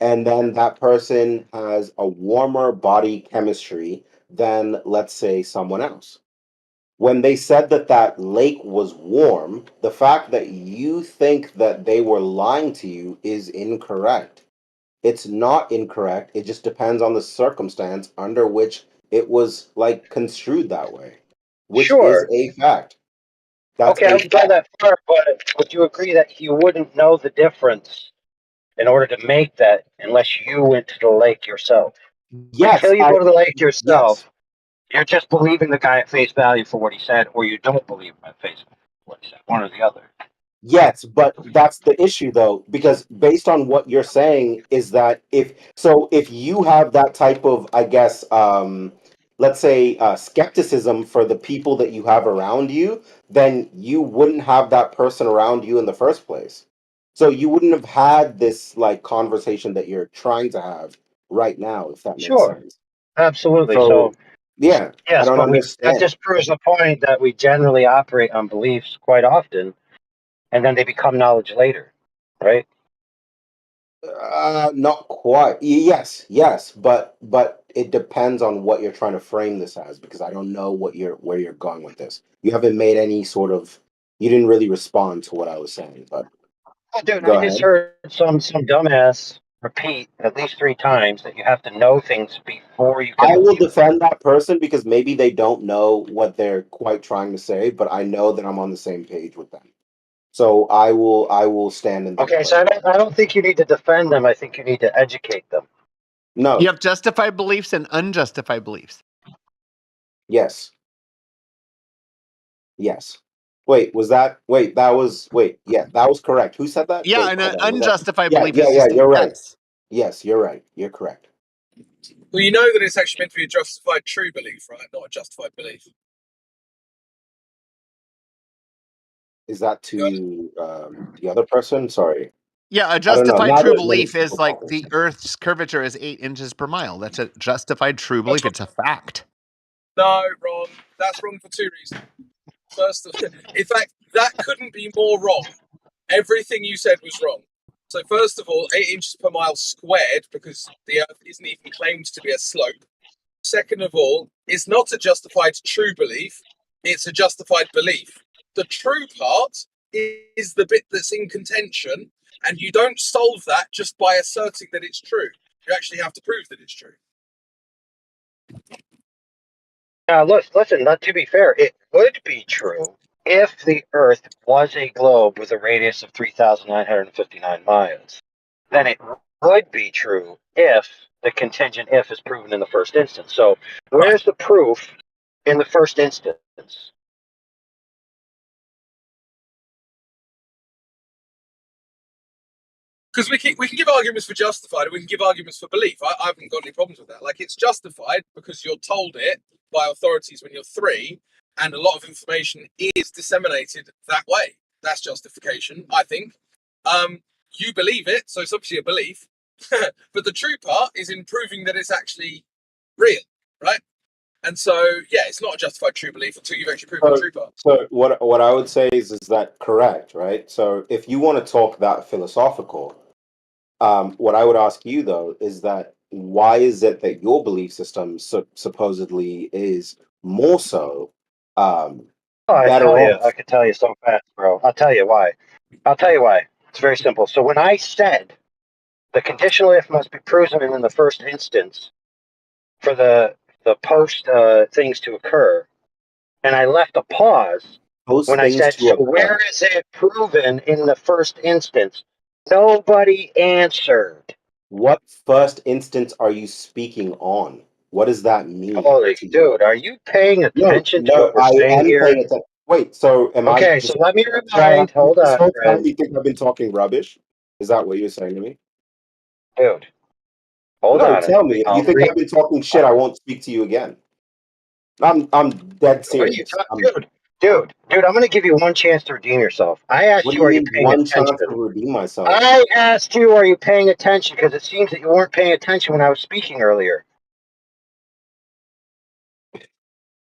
and then that person has a warmer body chemistry than, let's say, someone else. When they said that that lake was warm, the fact that you think that they were lying to you is incorrect. It's not incorrect. It just depends on the circumstance under which it was like construed that way, which is Sure. a fact. That's Okay, a I'll go fact. that far, but would you agree that you wouldn't know the difference in order to make that unless you went to the lake yourself? Yes, Until you go to the lake yes. yourself, you're just believing the guy at face value for what he said, or you don't believe him at face value for what he said, one or the other. Yes, but that's the issue though, because based on what you're saying is that if you have that type of, I guess, let's say, skepticism for the people that you have around you, then you wouldn't have that person around you in the first place. So you wouldn't have had this like conversation that you're trying to have right now, if that makes Sure. sense. Absolutely. So So yeah, I yes, don't but that understand. just proves the point that we generally operate on beliefs quite often, and then they become knowledge later, right? Not quite. Yes, but it depends on what you're trying to frame this as, because I don't know where you're going with this. You haven't made any sort of. You didn't really respond to what I was saying, but Oh, dude, go I just ahead. heard some dumbass repeat at least 3 times that you have to know things before you can I will believe it. defend that person because maybe they don't know what they're quite trying to say, but I know that I'm on the same page with them. So I will stand in their Okay, so place. I don't think you need to defend them. I think you need to educate them. No. You have justified beliefs and unjustified beliefs. Yes. Yes. Wait, was that? Wait, that was. Wait, yeah, that was correct. Who said that? Yeah, Wait, and hold an on. Was that? unjustified Yeah, belief yeah, is yeah. just a You're right. guess. Yes, you're right. You're correct. Well, you know that it's actually meant to be a justified true belief, right? Not a justified belief. Is that to the other person? Sorry. Yeah, a I don't know. justified Now true there's many belief is people like talking. the Earth's curvature is 8 inches per mile. That's a justified true belief. It's a fact. No, wrong. That's wrong for 2 reasons. First, in fact, that couldn't be more wrong. Everything you said was wrong. So first of all, 8 inches per mile squared, because the Earth isn't even claimed to be a slope. Second of all, it's not a justified true belief, it's a justified belief. The true part is the bit that's in contention, and you don't solve that just by asserting that it's true. You actually have to prove that it's true. Now, listen, not to be fair, it would be true if the Earth was a globe with a radius of 3,959 miles. Then it would be true if the contingent if is proven in the first instance. So, where's the proof in the first instance? Because we can give arguments for justified and we can give arguments for belief. I haven't got any problems with that. Like, it's justified because you're told it by authorities when you're 3, and a lot of information is disseminated that way. That's justification, I think. You believe it, so it's obviously a belief. But the true part is in proving that it's actually real, right? And so, yeah, it's not a justified true belief until you've actually proven the true part. So what I would say is that correct, right? So if you want to talk that philosophical, what I would ask you though is that why is it that your belief system supposedly is more so Oh, better I off? could tell you so fast, bro. I'll tell you why. It's very simple. So when I said the conditional if must be proven in the first instance for the post things to occur, and I left a pause Those when I things said, to so occur. where is it proven in the first instance? Nobody answered. What first instance are you speaking on? What does that mean Holy to you? dude, are you paying No, attention to no, what we're I saying am here? paying attention. Wait, so am I Okay, just so let me so remind. Hold this on, whole time friend. you think I've been talking rubbish? Is that what you're saying to me? Dude, hold No, on. tell me. If you I'll think read. I've been talking shit, I won't speak to you again. I'm dead What are you serious. talking, dude? I'm going to give you one chance to redeem yourself. I What asked do you, you are you mean paying one chance attention? to redeem myself? I asked you, are you paying attention? Because it seems that you weren't paying attention when I was speaking earlier.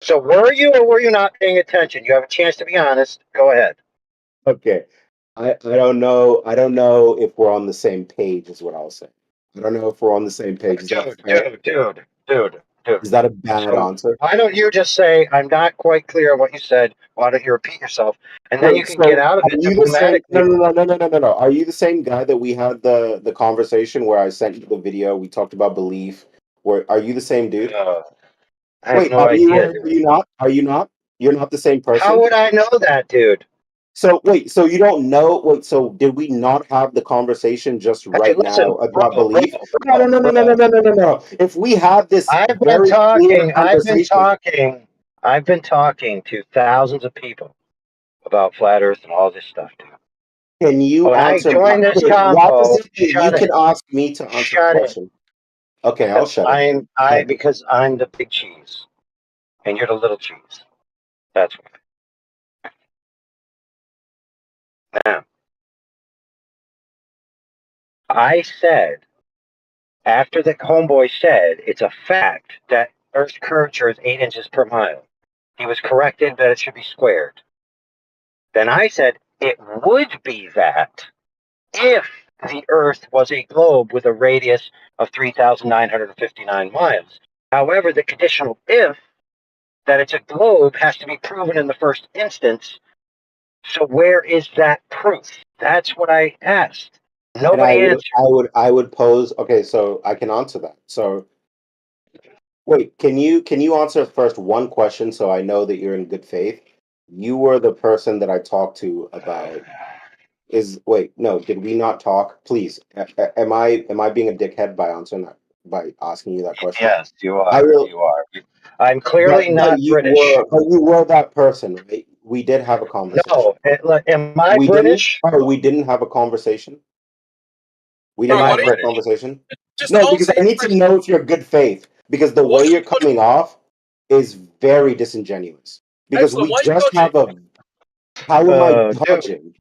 So were you or were you not paying attention? You have a chance to be honest. Go ahead. Okay. I don't know. I don't know if we're on the same page, is what I'll say. I don't know if we're on the same page. Is that fair? Dude. Is that a bad So answer? why don't you just say, I'm not quite clear on what you said. Why don't you repeat yourself? And then you Wait, can get so out of are it you the same? No, diplomatically. no, no, no, no, no, no, no. Are you the same guy that we had the conversation where I sent you the video? We talked about belief. Where are you the same dude? I have Wait, no are you idea, or are dude. you not? Are you not? You're not the same How person? would I know that, dude? So wait, so you don't know? Wait, so did we not have the conversation just Hey, right listen, now about belief? No, no, bro. no, no, no, no, no, no, no, no. If we had this I've been very clear talking. conversation, I've been talking to thousands of people about flat Earth and all this stuff, dude. can you When I answer my joined this wait, why is convo, it that you can ask me to answer a shut it, question? Okay, I'll because shut it. because I'm the big cheese. and you're the little cheese. That's why. Now, I said, after the homeboy said it's a fact that Earth's curvature is 8 inches per mile, he was corrected that it should be squared. Then I said it would be that if the Earth was a globe with a radius of 3,959 miles. However, the conditional if that it's a globe has to be proven in the first instance. So where is that proof? That's what I asked. And Nobody answered. I would pose. Okay, so I can answer that. So wait, can you answer first one question so I know that you're in good faith? You were the person that I talked to about. No, did we not talk? Please, am I being a dickhead by answering that, by asking you that question? Yes, you I are. will. You are. I'm clearly not British. But you were that person, right? We did have a conversation. No, am I We British? didn't. Oh, we didn't have a conversation. We didn't Am I have a British? conversation. Just No, answer because I your need to question. know if you're good faith. Because the way you're coming off is very disingenuous. Because Excellent. we Why are you just dodging? have a. How am I Dude. dodging?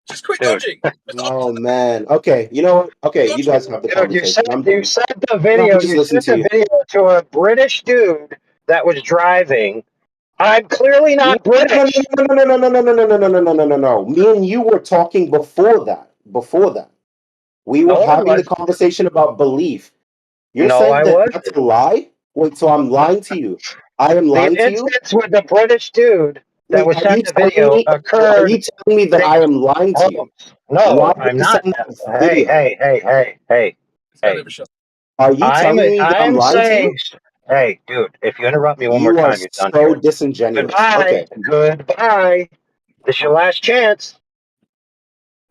Just quit Dude. dodging. Oh man. Okay. You know what? Okay, you guys have the Dude, conversation. I'm you done. sent the No, video. I'll just You listen sent to the you. video to a British dude that was driving. I'm clearly No, not British. no, no, no, no, no, no, no, no, no, no, no, no, no, no. Me and you were talking before that. Before that, we were No, I having the was. conversation about belief. You're No, saying I that wasn't. that's a lie? Wait, so I'm lying to you. I am The lying to you? instance with the British dude that Wait, was sent the are video you occurred telling me that 6 I am lying to you? homes. No, Why I'm did you not. send that Hey, video? hey. Are you telling me that I'm I'm lying to saying, you? hey, dude, if you interrupt me one more You are time, you're done so here. disingenuous. Goodbye. Okay. Goodbye. This is your last chance.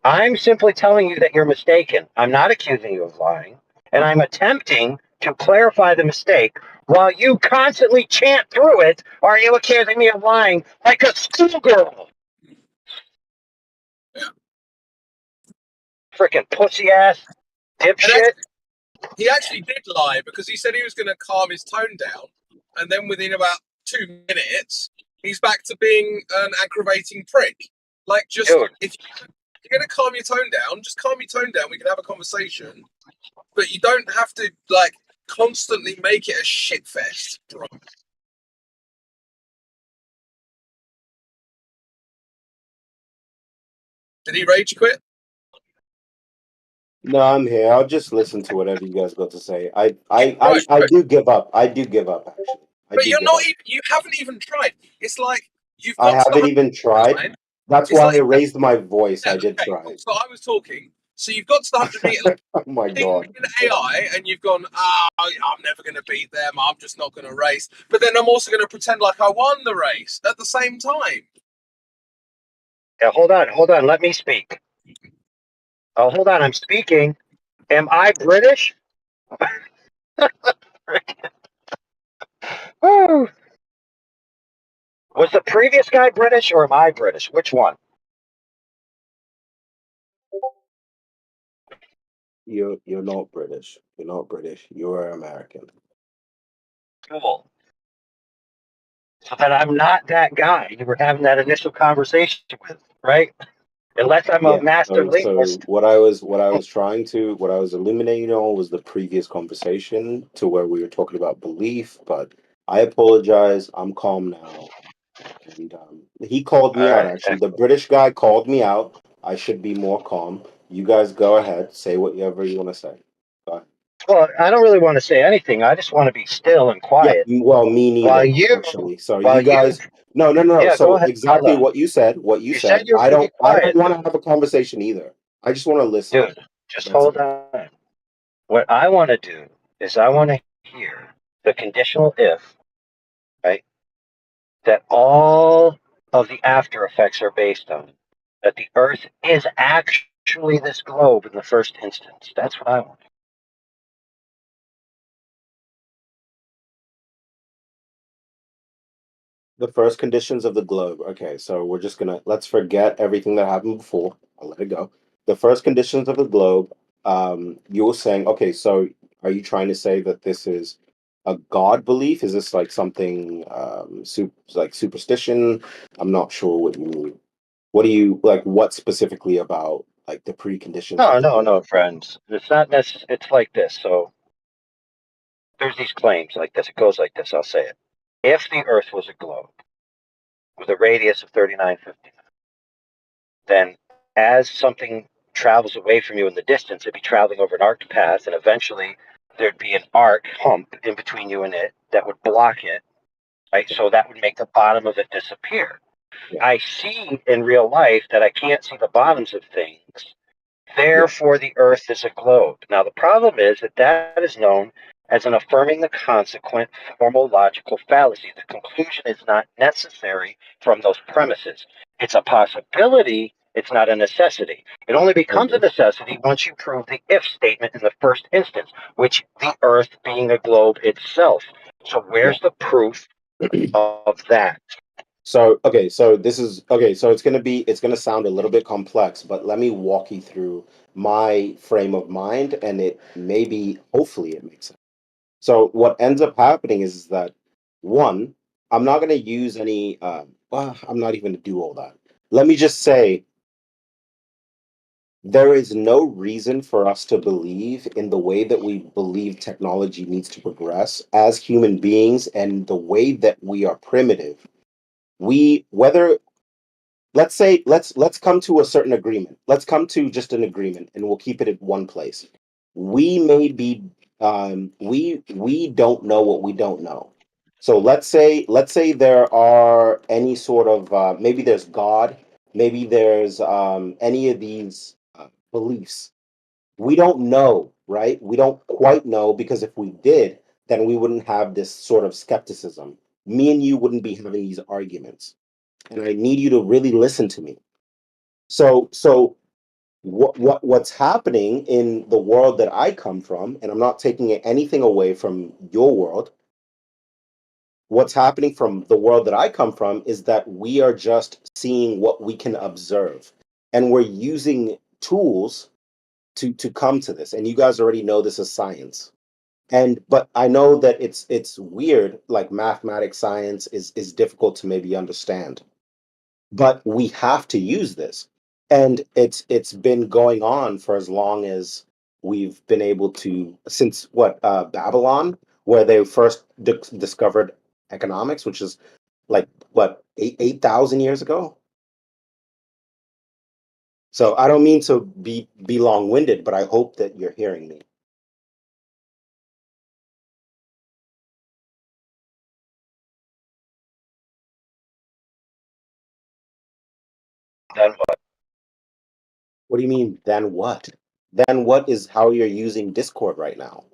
I'm simply telling you that you're mistaken. I'm not accusing you of lying, and I'm attempting to clarify the mistake while you constantly chant through it. Are you accusing me of lying like a schoolgirl? Freaking pussy ass dipshit. He actually did lie because he said he was going to calm his tone down, and then within about 2 minutes, he's back to being an aggravating prick. Like, just Dude. if you're going to calm your tone down, just calm your tone down. We can have a conversation, but you don't have to like constantly make it a shit fest, bro. Did he rage quit? No, I'm here. I'll just listen to whatever you guys got to say. I Right. do give up. I do give up, actually. But you're not even, you haven't even tried. It's like you've I got to the haven't even tried. 100 line. That's It's why like, I raised my voice. yeah, I did okay, try. cool. So I was talking. So you've got to the 100-meter line. Oh my god. In AI, and you've gone, I'm never going to beat them. I'm just not going to race. But then I'm also going to pretend like I won the race at the same time. Yeah, hold on. Let me speak. Oh, hold on. I'm speaking. Am I British? Woo. Was the previous guy British or am I British? Which one? You're not British. You're not British. You're American. Cool. So then I'm not that guy you were having that initial conversation with, right? Unless I'm a Yeah. master So linguist. what I was illuminating on was the previous conversation to where we were talking about belief, but I apologize. I'm calm now. And he called me All out, right. actually. The British guy called me out. I should be more calm. You guys go ahead. Say whatever you want to say. Go ahead. Well, I don't really want to say anything. I just want to be still and Yeah, quiet. well, me While neither, you, actually. So while you guys, no. yeah, go So ahead. Hold exactly on. what you said, You said you're I going to be don't quiet, want to have a conversation either. I just want to listen. dude. Just That's hold it. on. What I want to do is I want to hear the conditional if, right? That all of the after effects are based on. That the Earth is actually this globe in the first instance. That's what I want. The first conditions of the globe. Okay, so we're just gonna let's forget everything that happened before. I'll let it go. The first conditions of the globe. You were saying, okay, so are you trying to say that this is a god belief? Is this like something like superstition? I'm not sure what you mean. What do you like? What specifically about like the preconditions? No, friends. It's not necessary. It's like this. So there's these claims like this. It goes like this. I'll say it. If the Earth was a globe with a radius of 3950, then as something travels away from you in the distance, it'd be traveling over an arc path, and eventually there'd be an arc hump in between you and it that would block it. Right? So that would make the bottom of it disappear. Yeah. I see in real life that I can't see the bottoms of things. Therefore, the Earth is a globe. Now, the problem is that is known as an affirming the consequent formal logical fallacy. The conclusion is not necessary from those premises. It's a possibility. It's not a necessity. It only becomes a necessity once you prove the if statement in the first instance, which the Earth being a globe itself. So where's the proof of that? So this is okay, so it's gonna sound a little bit complex, but let me walk you through my frame of mind, and hopefully it makes sense. So what ends up happening is that one, I'm not gonna use any I'm not even gonna do all that. Let me just say there is no reason for us to believe in the way that we believe technology needs to progress as human beings and the way that we are primitive. Let's come to a certain agreement. Let's come to just an agreement, and we'll keep it at one place. We may be we don't know what we don't know. So let's say there are any sort of maybe there's God, maybe there's any of these beliefs. We don't know, right? We don't quite know, because if we did, then we wouldn't have this sort of skepticism. Me and you wouldn't be having these arguments, and I need you to really listen to me. So what's happening in the world that I come from, and I'm not taking anything away from your world. What's happening from the world that I come from is that we are just seeing what we can observe, and we're using tools to come to this. And you guys already know this is science. But I know that it's weird, like mathematics, science is difficult to maybe understand, but we have to use this, and it's been going on for as long as we've been able to, since Babylon, where they first discovered economics, which is like what 8,000 years ago. So I don't mean to be long-winded, but I hope that you're hearing me. Then what? What do you mean, then what? Then what is how you're using Discord right now?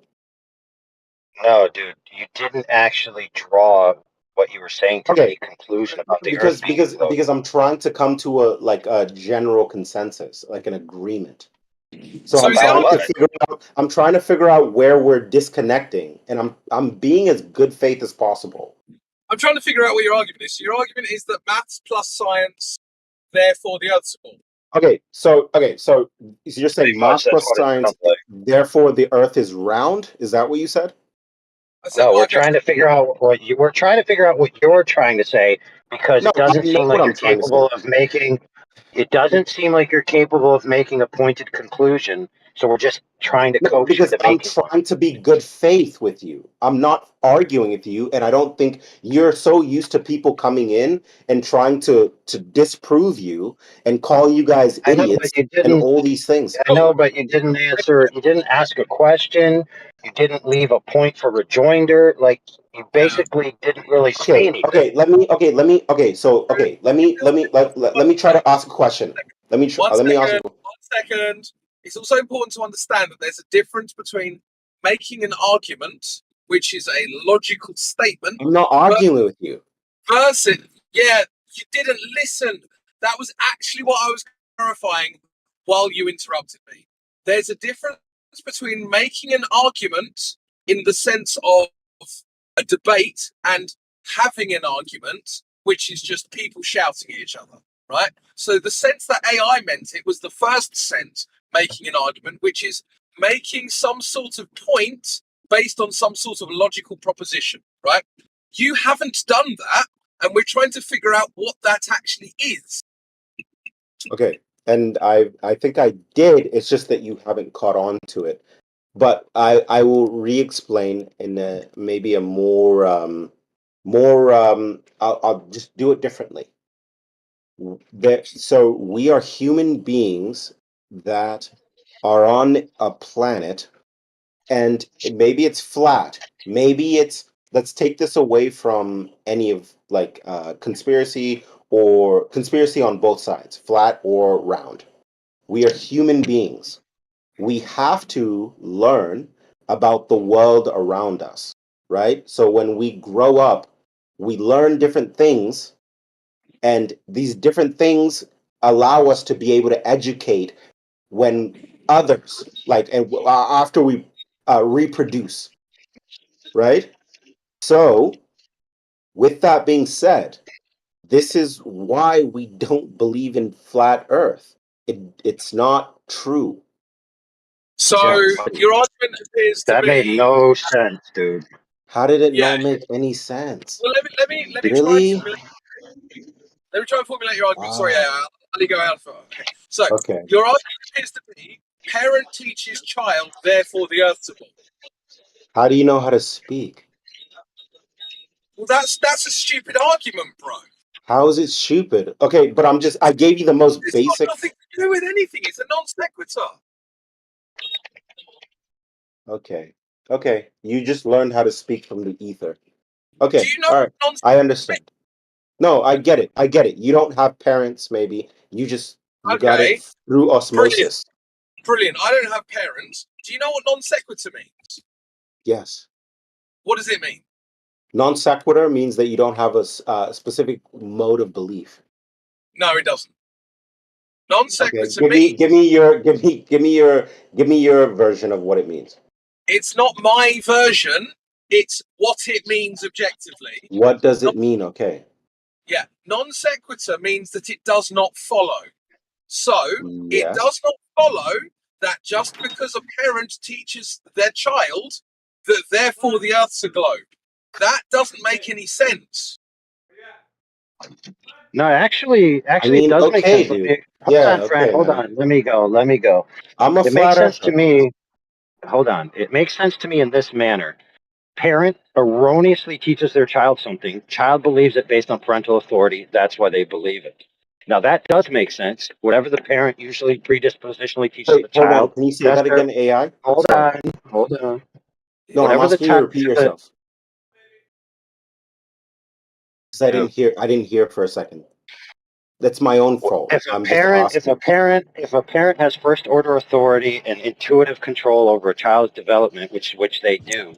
No, dude, you didn't actually draw what you were saying to Okay, the conclusion about the because Earth being a because globe. because I'm trying to come to a general consensus, like an agreement. So So I'm is it trying to argument? figure out where we're disconnecting, and I'm being as good faith as possible. I'm trying to figure out what your argument is. So your argument is that maths plus science, therefore the Earth's a ball. Okay, so you're saying Pretty much, math that's plus what it science, sounds like. therefore the Earth is round. Is that what you said? No, we're trying to figure out what you're trying to say, because No, it doesn't I know seem what like I'm you're trying to say. capable of making. It doesn't seem like you're capable of making a pointed conclusion. So we're just trying to No, coax you because to I'm making one. trying to be good faith with you. I'm not arguing with you, and I don't think you're so used to people coming in and trying to disprove you and call you guys I know, idiots but you and didn't. all these things. I know, but you didn't answer. You didn't ask a question. You didn't leave a point for rejoinder. Like, you basically didn't really say anything. Let me try to ask a question. Let me ask you. 1 second. It's also important to understand that there's a difference between making an argument, which is a logical statement. I'm not arguing with you. Versus, yeah, you didn't listen. That was actually what I was clarifying while you interrupted me. There's a difference between making an argument in the sense of a debate and having an argument, which is just people shouting at each other, right? So the sense that AI meant it was the first sense, making an argument, which is making some sort of point based on some sort of logical proposition, right? You haven't done that, and we're trying to figure out what that actually is. Okay, and I think I did. It's just that you haven't caught on to it. But I will re-explain in maybe a more I'll just do it differently. So we are human beings that are on a planet, and maybe it's flat. Maybe it's, let's take this away from any of like conspiracy on both sides, flat or round. We are human beings. We have to learn about the world around us, right? So when we grow up, we learn different things, and these different things allow us to be able to educate when others, like, and after we reproduce, right? So, with that being said, this is why we don't believe in flat Earth. It's not true. So your argument appears to That be made no sense, dude. How did it Yeah. not make any sense? Well, let me try and Really? formulate. Let me try and formulate your argument. Sorry, Wow. I'll let you go out for. Okay. So Okay. your argument appears to be parent teaches child, therefore the earth's a ball. How do you know how to speak? Well, that's a stupid argument, bro. How is it stupid? Okay, but I gave you the most It's basic. got nothing to do with anything. It's a non sequitur. Okay. You just learned how to speak from the ether. Okay. Do you know All right. non I understand. No, I get it. You don't have parents, maybe. You got Okay. it through osmosis. Brilliant. I don't have parents. Do you know what non sequitur means? Yes. What does it mean? Non sequitur means that you don't have a specific mode of belief. No, it doesn't. Non Okay. sequitur means Give me your version of what it means. it's not my version. It's what it means objectively. What does it mean? Okay. Yeah, non sequitur means that it does not follow. So it Yes. does not follow that just because a parent teaches their child that therefore the earth's a globe. That doesn't make any sense. No, actually, I mean, it does make okay, sense. dude. Hold Yeah, on, friend. okay, Hold man. on. Let me go. I'm a It makes flat sense to earther. me. Hold on. It makes sense to me in this manner. Parent erroneously teaches their child something. Child believes it based on parental authority. That's why they believe it. Now that does make sense. Whatever the parent usually predispositionally teaches Wait, the hold on. child. Can you say That's that their. again, AI? Hold Sorry. on. No, I'm Whatever the asking you to child. repeat yourself. Because I Dude. didn't hear for a second. That's my own fault. If a I'm just parent, asking. if a parent has first order authority and intuitive control over a child's development, which they do,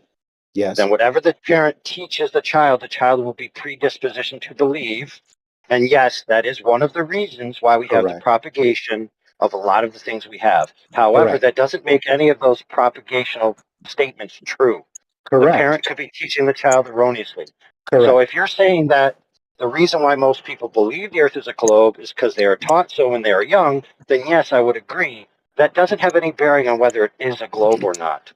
Yes. then whatever the parent teaches the child will be predispositioned to believe. And yes, that is one of the reasons why we have the Correct. propagation of a lot of the things we have. However, Correct. that doesn't make any of those propagational statements true. The Correct. parent could be teaching the child erroneously. Correct. So if you're saying that the reason why most people believe the earth is a globe is because they are taught so when they are young, then yes, I would agree. That doesn't have any bearing on whether it is a globe or not.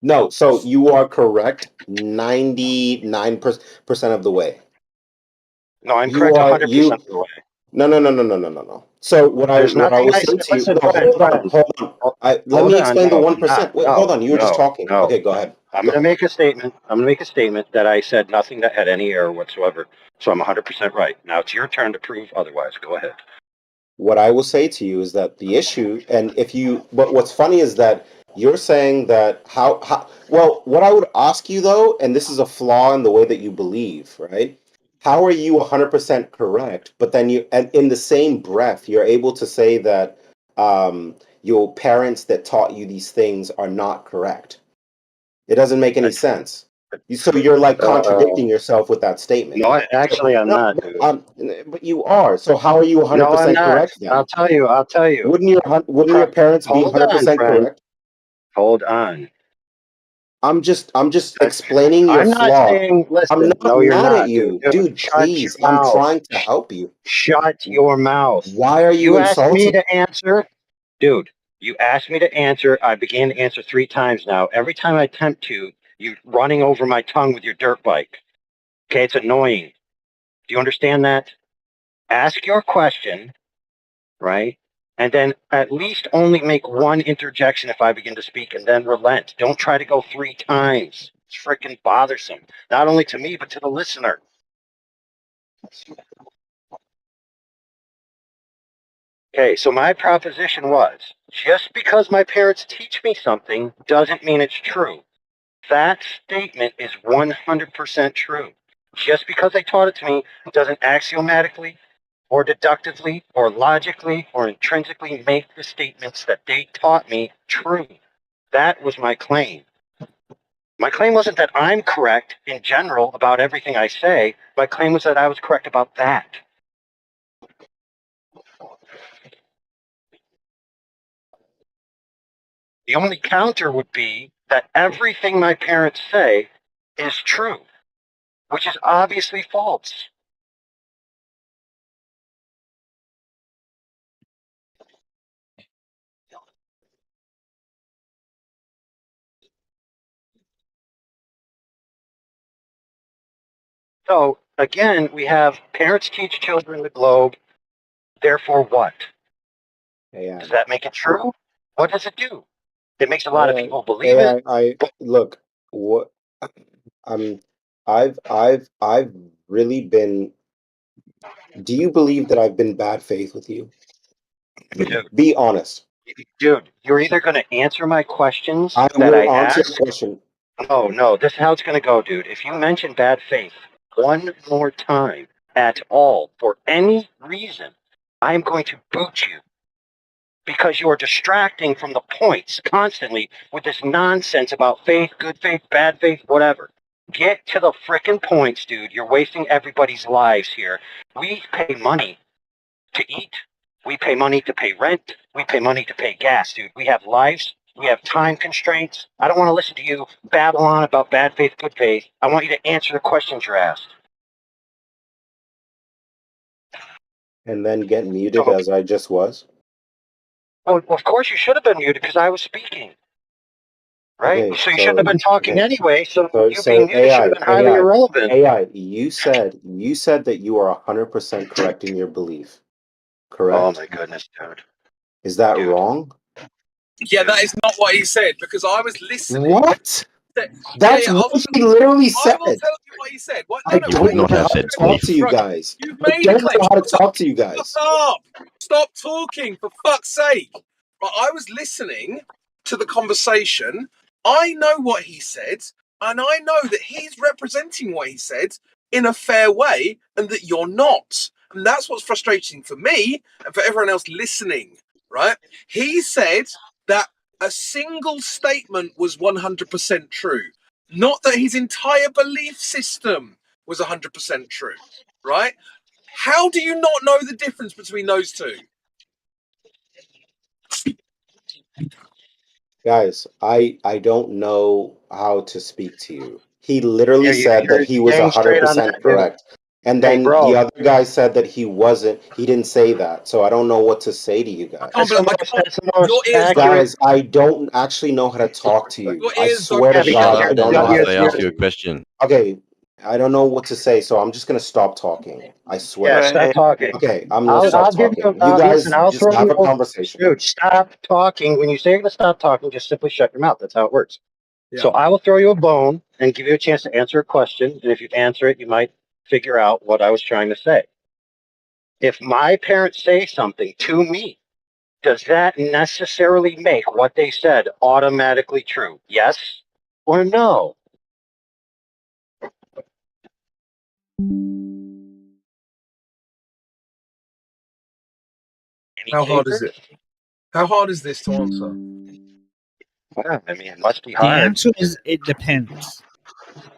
No, so you are correct 99% of the way. No, I'm You correct are 100% of the way. No. So what I There's nothing will I say said. to you. Listen, No, hold on. Let Hold me on. explain the No, 1%. Wait, hold on. You were just talking. Okay, go ahead. I'm going to make a statement. I'm going to make a statement that I said nothing that had any error whatsoever. So I'm 100% right. Now it's your turn to prove otherwise. Go ahead. What I will say to you is that the issue, and but what's funny is that you're saying that well, what I would ask you though, and this is a flaw in the way that you believe, right? How are you 100% correct, but then and in the same breath, you're able to say that your parents that taught you these things are not correct? It doesn't make any sense. So you're like contradicting yourself with that statement. No, actually, I'm No, not, dude. but you are. So how are you 100% No, I'm not. correct then? I'll tell you. Wouldn't your parents be Hold 100% on, friend. correct? Hold on. I'm just explaining your I'm not flaw. saying. I'm Listen. not No, you're mad at not, dude. you, dude. Shut Please, your I'm mouth. trying to help you. Shut your mouth. Why are you You asked me insulting? to answer, dude. You asked me to answer. I began to answer 3 times now. Every time I attempt to, you're running over my tongue with your dirt bike. Okay, it's annoying. Do you understand that? Ask your question, right? And then at least only make one interjection if I begin to speak and then relent. Don't try to go 3 times. It's freaking bothersome. Not only to me, but to the listener. Okay, so my proposition was, just because my parents teach me something doesn't mean it's true. That statement is 100% true. Just because they taught it to me doesn't axiomatically or deductively or logically or intrinsically make the statements that they taught me true. That was my claim. My claim wasn't that I'm correct in general about everything I say. My claim was that I was correct about that. The only counter would be that everything my parents say is true, which is obviously false. So again, we have parents teach children the globe. Therefore, what? Does that make it true? What does it do? It makes a lot of people believe it. I look what I've really been. Do you believe that I've been bad faith with you? Dude, Be honest. Dude, you're either going to answer my questions I that I will answer ask. the question. No, this is how it's going to go, dude. If you mention bad faith one more time at all for any reason, I'm going to boot you because you're distracting from the points constantly with this nonsense about faith, good faith, bad faith, whatever. Get to the frickin' points, dude. You're wasting everybody's lives here. We pay money to eat. We pay money to pay rent. We pay money to pay gas, dude. We have lives. We have time constraints. I don't want to listen to you babble on about bad faith, good faith. I want you to answer the questions you're asked. And then get muted as I just was. Well, of course you should have been muted because I was speaking. Right? Okay, So you shouldn't have been talking anyway. So you so being muted should have been highly irrelevant. AI, you said that you are 100% correct in your belief. Correct? Oh my goodness, dude. Is that wrong? Yeah, that is not what he said because I was listening. What? That's what he literally said. I will tell you what he said. What? I don't know how to talk to you guys. You've I made don't a claim. know how to talk to you guys. Stop talking, for fuck's sake. Right, I was listening to the conversation. I know what he said, and I know that he's representing what he said in a fair way, and that you're not. And that's what's frustrating for me and for everyone else listening, right? He said that a single statement was 100% true. Not that his entire belief system was 100% true, right? How do you not know the difference between those two? Guys, I don't know how to speak to you. He literally said that he was Staying straight on 100% that, dude. correct. And Hey, then bro. the other guy said that he wasn't. He didn't say that. So I don't know what to say to you guys. That's the most accurate. Guys, I don't actually know how to talk to you. I swear to God, I don't know how to talk to you. question. Okay, I don't know what to say, so I'm just gonna stop talking. I swear. Yeah, stop talking. Okay, I'm gonna stop talking. You guys just have a conversation. Dude, stop talking. When you say you're going to stop talking, just simply shut your mouth. That's how it works. Yeah. So I will throw you a bone and give you a chance to answer a question. And if you answer it, you might figure out what I was trying to say. If my parents say something to me, does that necessarily make what they said automatically true? Yes or no? How hard is it? How hard is this to answer? Well, I mean, it must be The hard. answer is it depends.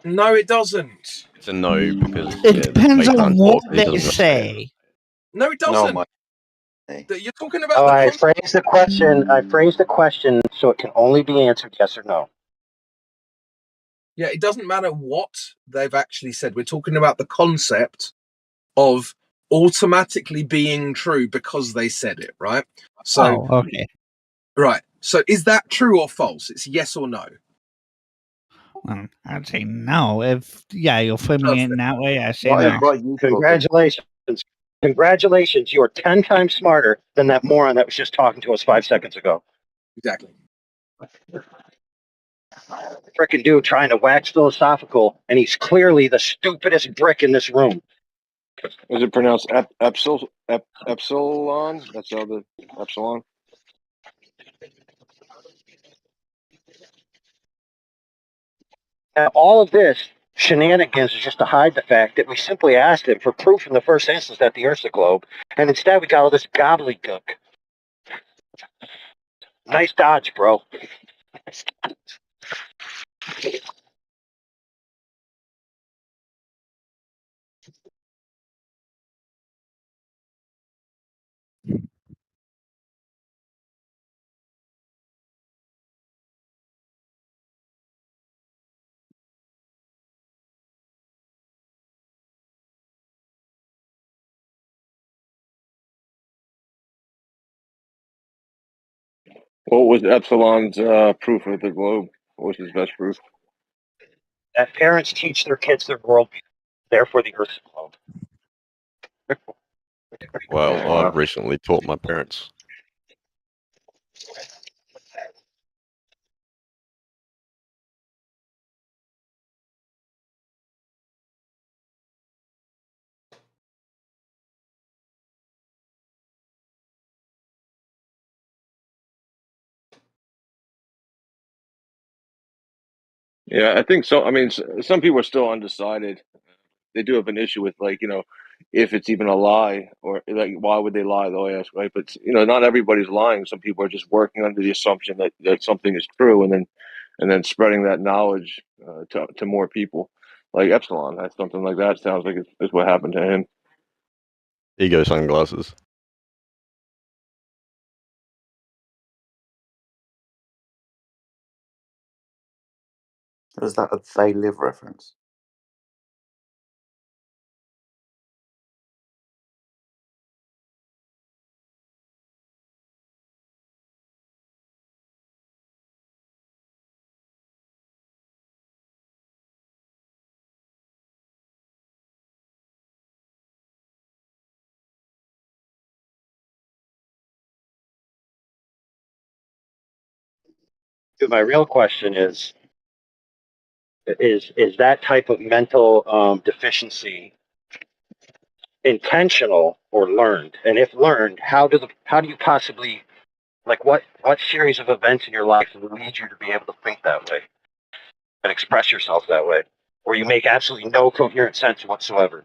No, it doesn't. It's a no because It depends they on can't what talk, he they doesn't say. No, it doesn't. You're talking about Oh, the I phrased the question. I phrased the question so it can only be answered yes or no. Yeah, it doesn't matter what they've actually said. We're talking about the concept of automatically being true because they said it, right? So, okay. Right. So is that true or false? It's yes or no. Well, I'd say no. If you're framing it in that way, I say Why, no. why you talking? Congratulations. Congratulations. You are 10 times smarter than that moron that was just talking to us 5 seconds ago. Exactly. Frickin' dude trying to wax philosophical, and he's clearly the stupidest brick in this room. Is it pronounced epsilon? That's how the epsilon. Now, all of this shenanigans is just to hide the fact that we simply asked him for proof in the first instance that the Earth's a globe, and instead we got all this gobbledygook. Nice dodge, bro. What was epsilon's proof of the globe? What was his best proof? That parents teach their kids their worldview, therefore the Earth's a globe. Well, Wow. I've recently taught my parents. Yeah, I think so. I mean, some people are still undecided. They do have an issue with, like, if it's even a lie, or like, why would they lie? They'll ask, right? But not everybody's lying. Some people are just working under the assumption that something is true, and then spreading that knowledge to more people. Like Epsilon, that's something like that. Sounds like it's what happened to him. Ego sunglasses. Is that a They Live reference? Dude, my real question is that type of mental deficiency intentional or learned? And if learned, how do you possibly, like, what series of events in your life lead you to be able to think that way and express yourself that way, where you make absolutely no coherent sense whatsoever?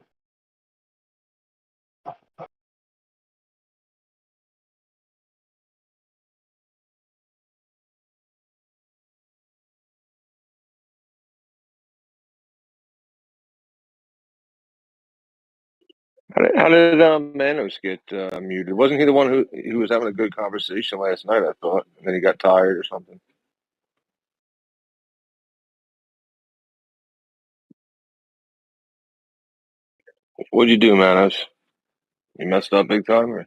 How did Manos get muted? Wasn't he the one who was having a good conversation last night? I thought, and then he got tired or something. What'd you do, Manos? You messed up big time, or?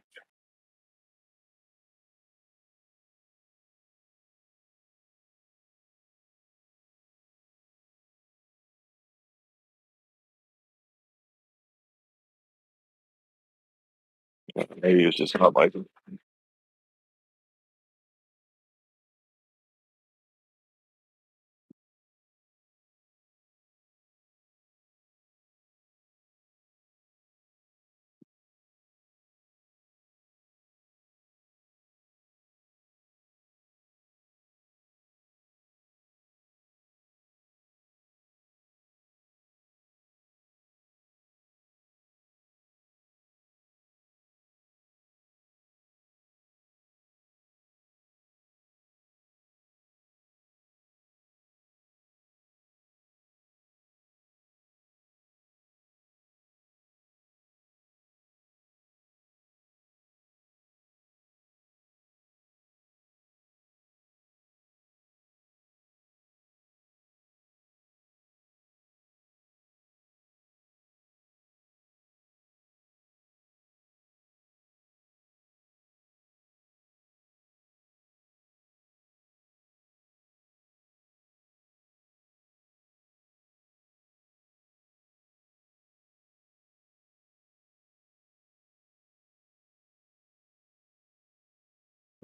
Maybe it was just not like him.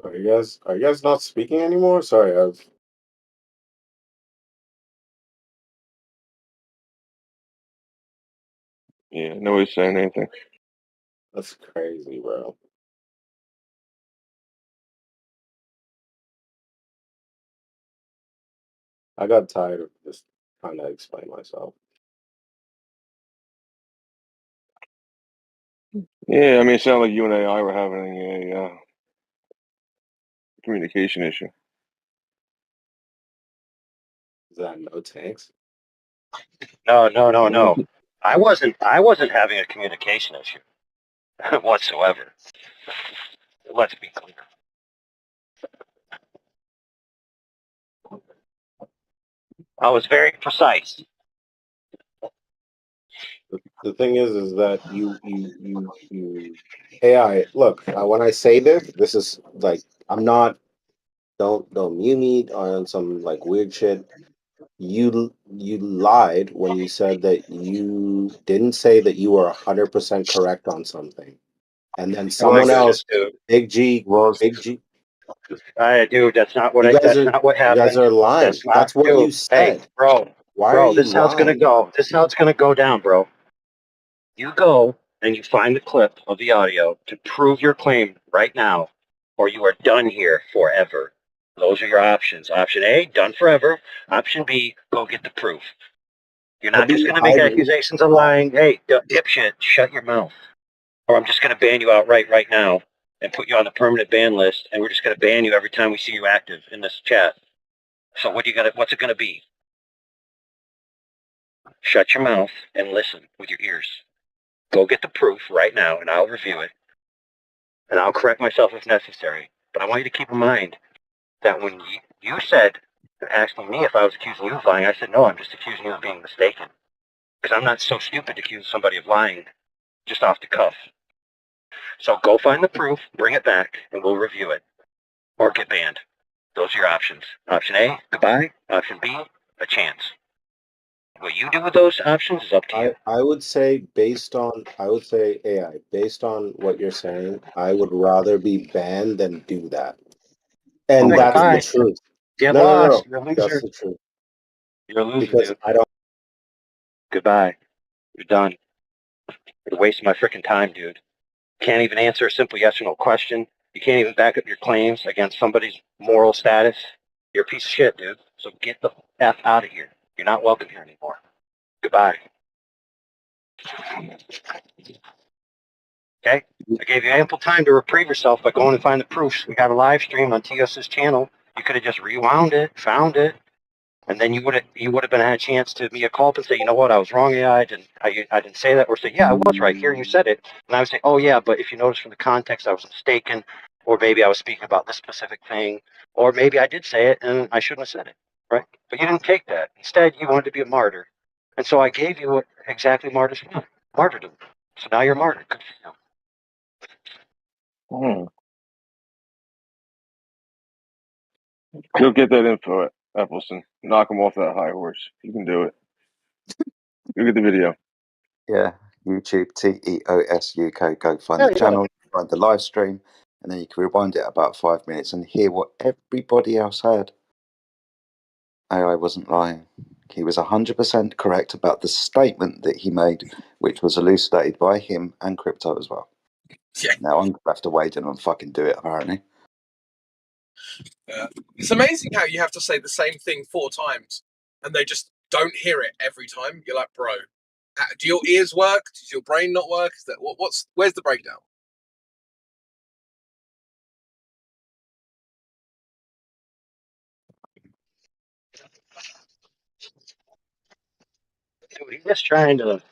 Are you guys not speaking anymore? Sorry, I've. Yeah, nobody's saying anything. That's crazy, bro. I got tired of just trying to explain myself. Yeah, I mean, it sounded like you and AI were having a communication issue. Is that no tanks? No. I wasn't having a communication issue whatsoever. Let's be clear. I was very precise. The thing is that you AI. Look, when I say this is like I'm not. Don't mute me on some like weird shit. You lied when you said that you didn't say that you were 100% correct on something, and then someone else, Dude. Big G, Was Big G, dude, that's not what you guys that's are not what you guys happened. are lying. That's not That's what you dude. Hey, said. bro. Why are Bro, you this is how it's gonna lying? go. This is how it's gonna go down, bro. You go and you find the clip of the audio to prove your claim right now, or you are done here forever. Those are your options. Option A, done forever. Option B, go get the proof. You're not just going to make accusations of lying. Hey, dipshit, shut your mouth. Or I'm just going to ban you outright right now and put you on the permanent ban list, and we're just going to ban you every time we see you active in this chat. So what's it going to be? Shut your mouth and listen with your ears. Go get the proof right now, and I'll review it. And I'll correct myself if necessary. But I want you to keep in mind that when you said, asking me if I was accusing you of lying, I said, no, I'm just accusing you of being mistaken. Because I'm not so stupid to accuse somebody of lying just off the cuff. So go find the proof, bring it back, and we'll review it. Or get banned. Those are your options. Option A, goodbye. Option B, a chance. What you do with those options is up to you. I would say AI, based on what you're saying, I would rather be banned than do that. And that's the truth. Get No, no, no. lost. You're a That's loser. the truth. You're a loser, Because dude. I don't. Goodbye. You're done. You're wasting my freaking time, dude. Can't even answer a simple yes or no question. You can't even back up your claims against somebody's moral status. You're a piece of shit, dude. So get the F out of here. You're not welcome here anymore. Goodbye. Okay? I gave you ample time to reprieve yourself by going and find the proofs. We got a live stream on TS's channel. You could have just rewound it, found it, and then you would have been had a chance to mea culpa and say, you know what, I was wrong. Yeah, I didn't say that, or say, yeah, I was right here. You said it, and I would say, oh yeah, but if you notice from the context, I was mistaken, or maybe I was speaking about this specific thing, or maybe I did say it and I shouldn't have said it, right? But you didn't take that. Instead, you wanted to be a martyr, and so I gave you what exactly martyrs want, martyrdom. So now you're a martyr. Good for you. Go get that info, Appleson. Knock him off that high horse. You can do it. Go get the video. Yeah, YouTube TEOS UK. Go find the channel, find the live stream, and then you can rewind it about 5 minutes and hear what everybody else heard. AI wasn't lying. He was 100% correct about the statement that he made, which was elucidated by him and Crypto as well. Yeah. Now I'm going to have to wade in and fucking do it, apparently. It's amazing how you have to say the same thing 4 times and they just don't hear it every time. You're like, bro, do your ears work? Does your brain not work? Is that where's the breakdown? Dude, he's just trying to,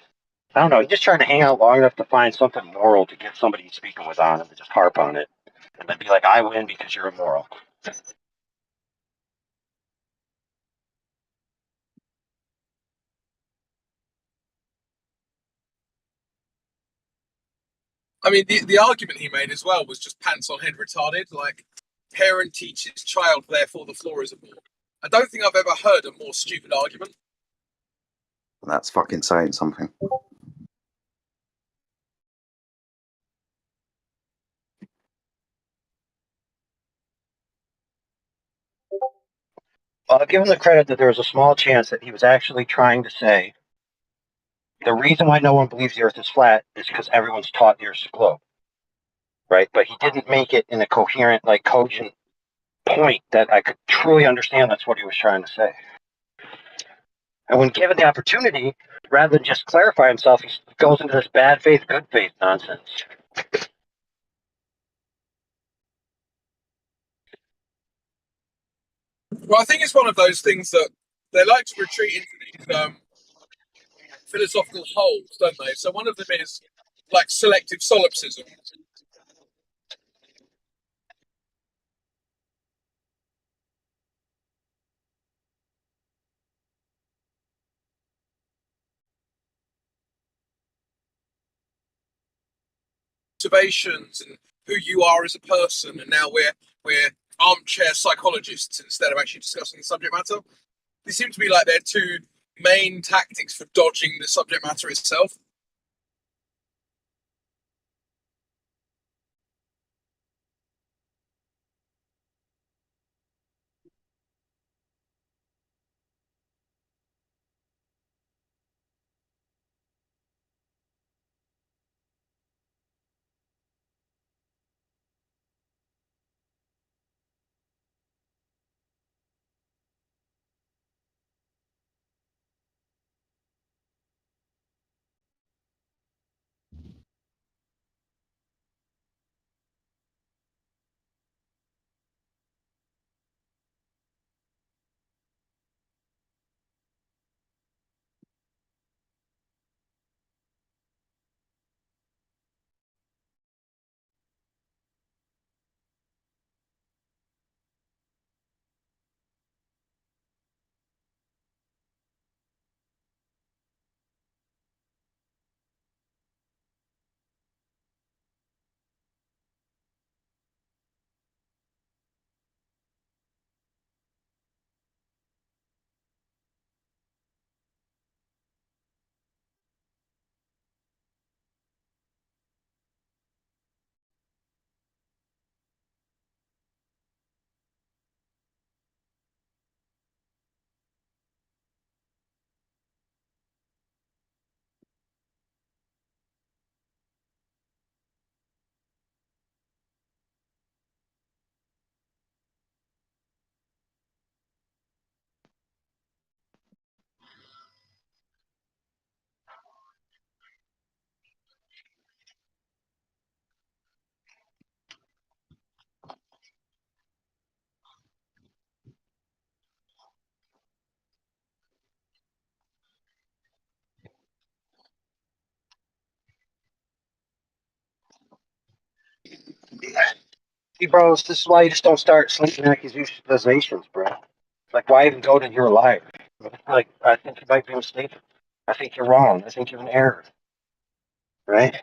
I don't know, he's just trying to hang out long enough to find something moral to get somebody he's speaking with on and to just harp on it. And then be like, I win because you're immoral. I mean, the argument he made as well was just pants on head retarded. Like, parent teaches child, therefore the floor is a ball. I don't think I've ever heard a more stupid argument. And that's fucking saying something. I'll give him the credit that there was a small chance that he was actually trying to say the reason why no one believes the Earth is flat is because everyone's taught the Earth's a globe, right? But he didn't make it in a coherent, like cogent point that I could truly understand that's what he was trying to say. And when given the opportunity, rather than just clarify himself, he goes into this bad faith, good faith nonsense. Well, I think it's one of those things that they like to retreat into these philosophical holes, don't they? So one of them is like selective solipsism. Observations and who you are as a person, and now we're armchair psychologists instead of actually discussing the subject matter. They seem to be like their two main tactics for dodging the subject matter itself. Hey, bros, this is why you just don't start slinging accusations, bro. Like, why even go to your life? Like, I think you might be mistaken. I think you're wrong. I think you're in error, right?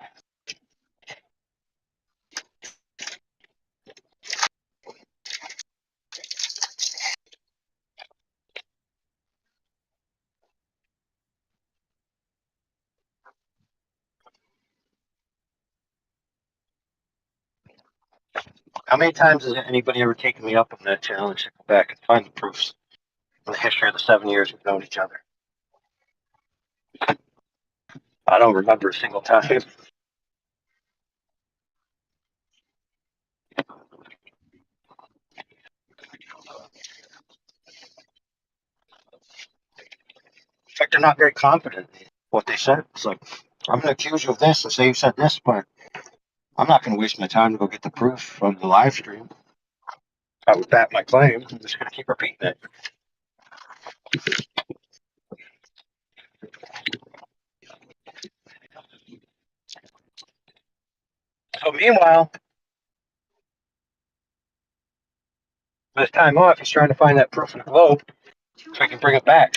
How many times has anybody ever taken me up on that challenge to go back and find the proofs in the history of the 7 years we've known each other? I don't remember a single time. In fact, they're not very confident in what they said. It's like, I'm going to accuse you of this and say you said this, but I'm not going to waste my time to go get the proof from the live stream. I would back my claim. I'm just going to keep repeating it. So meanwhile, with time off, he's trying to find that proof in the globe so he can bring it back.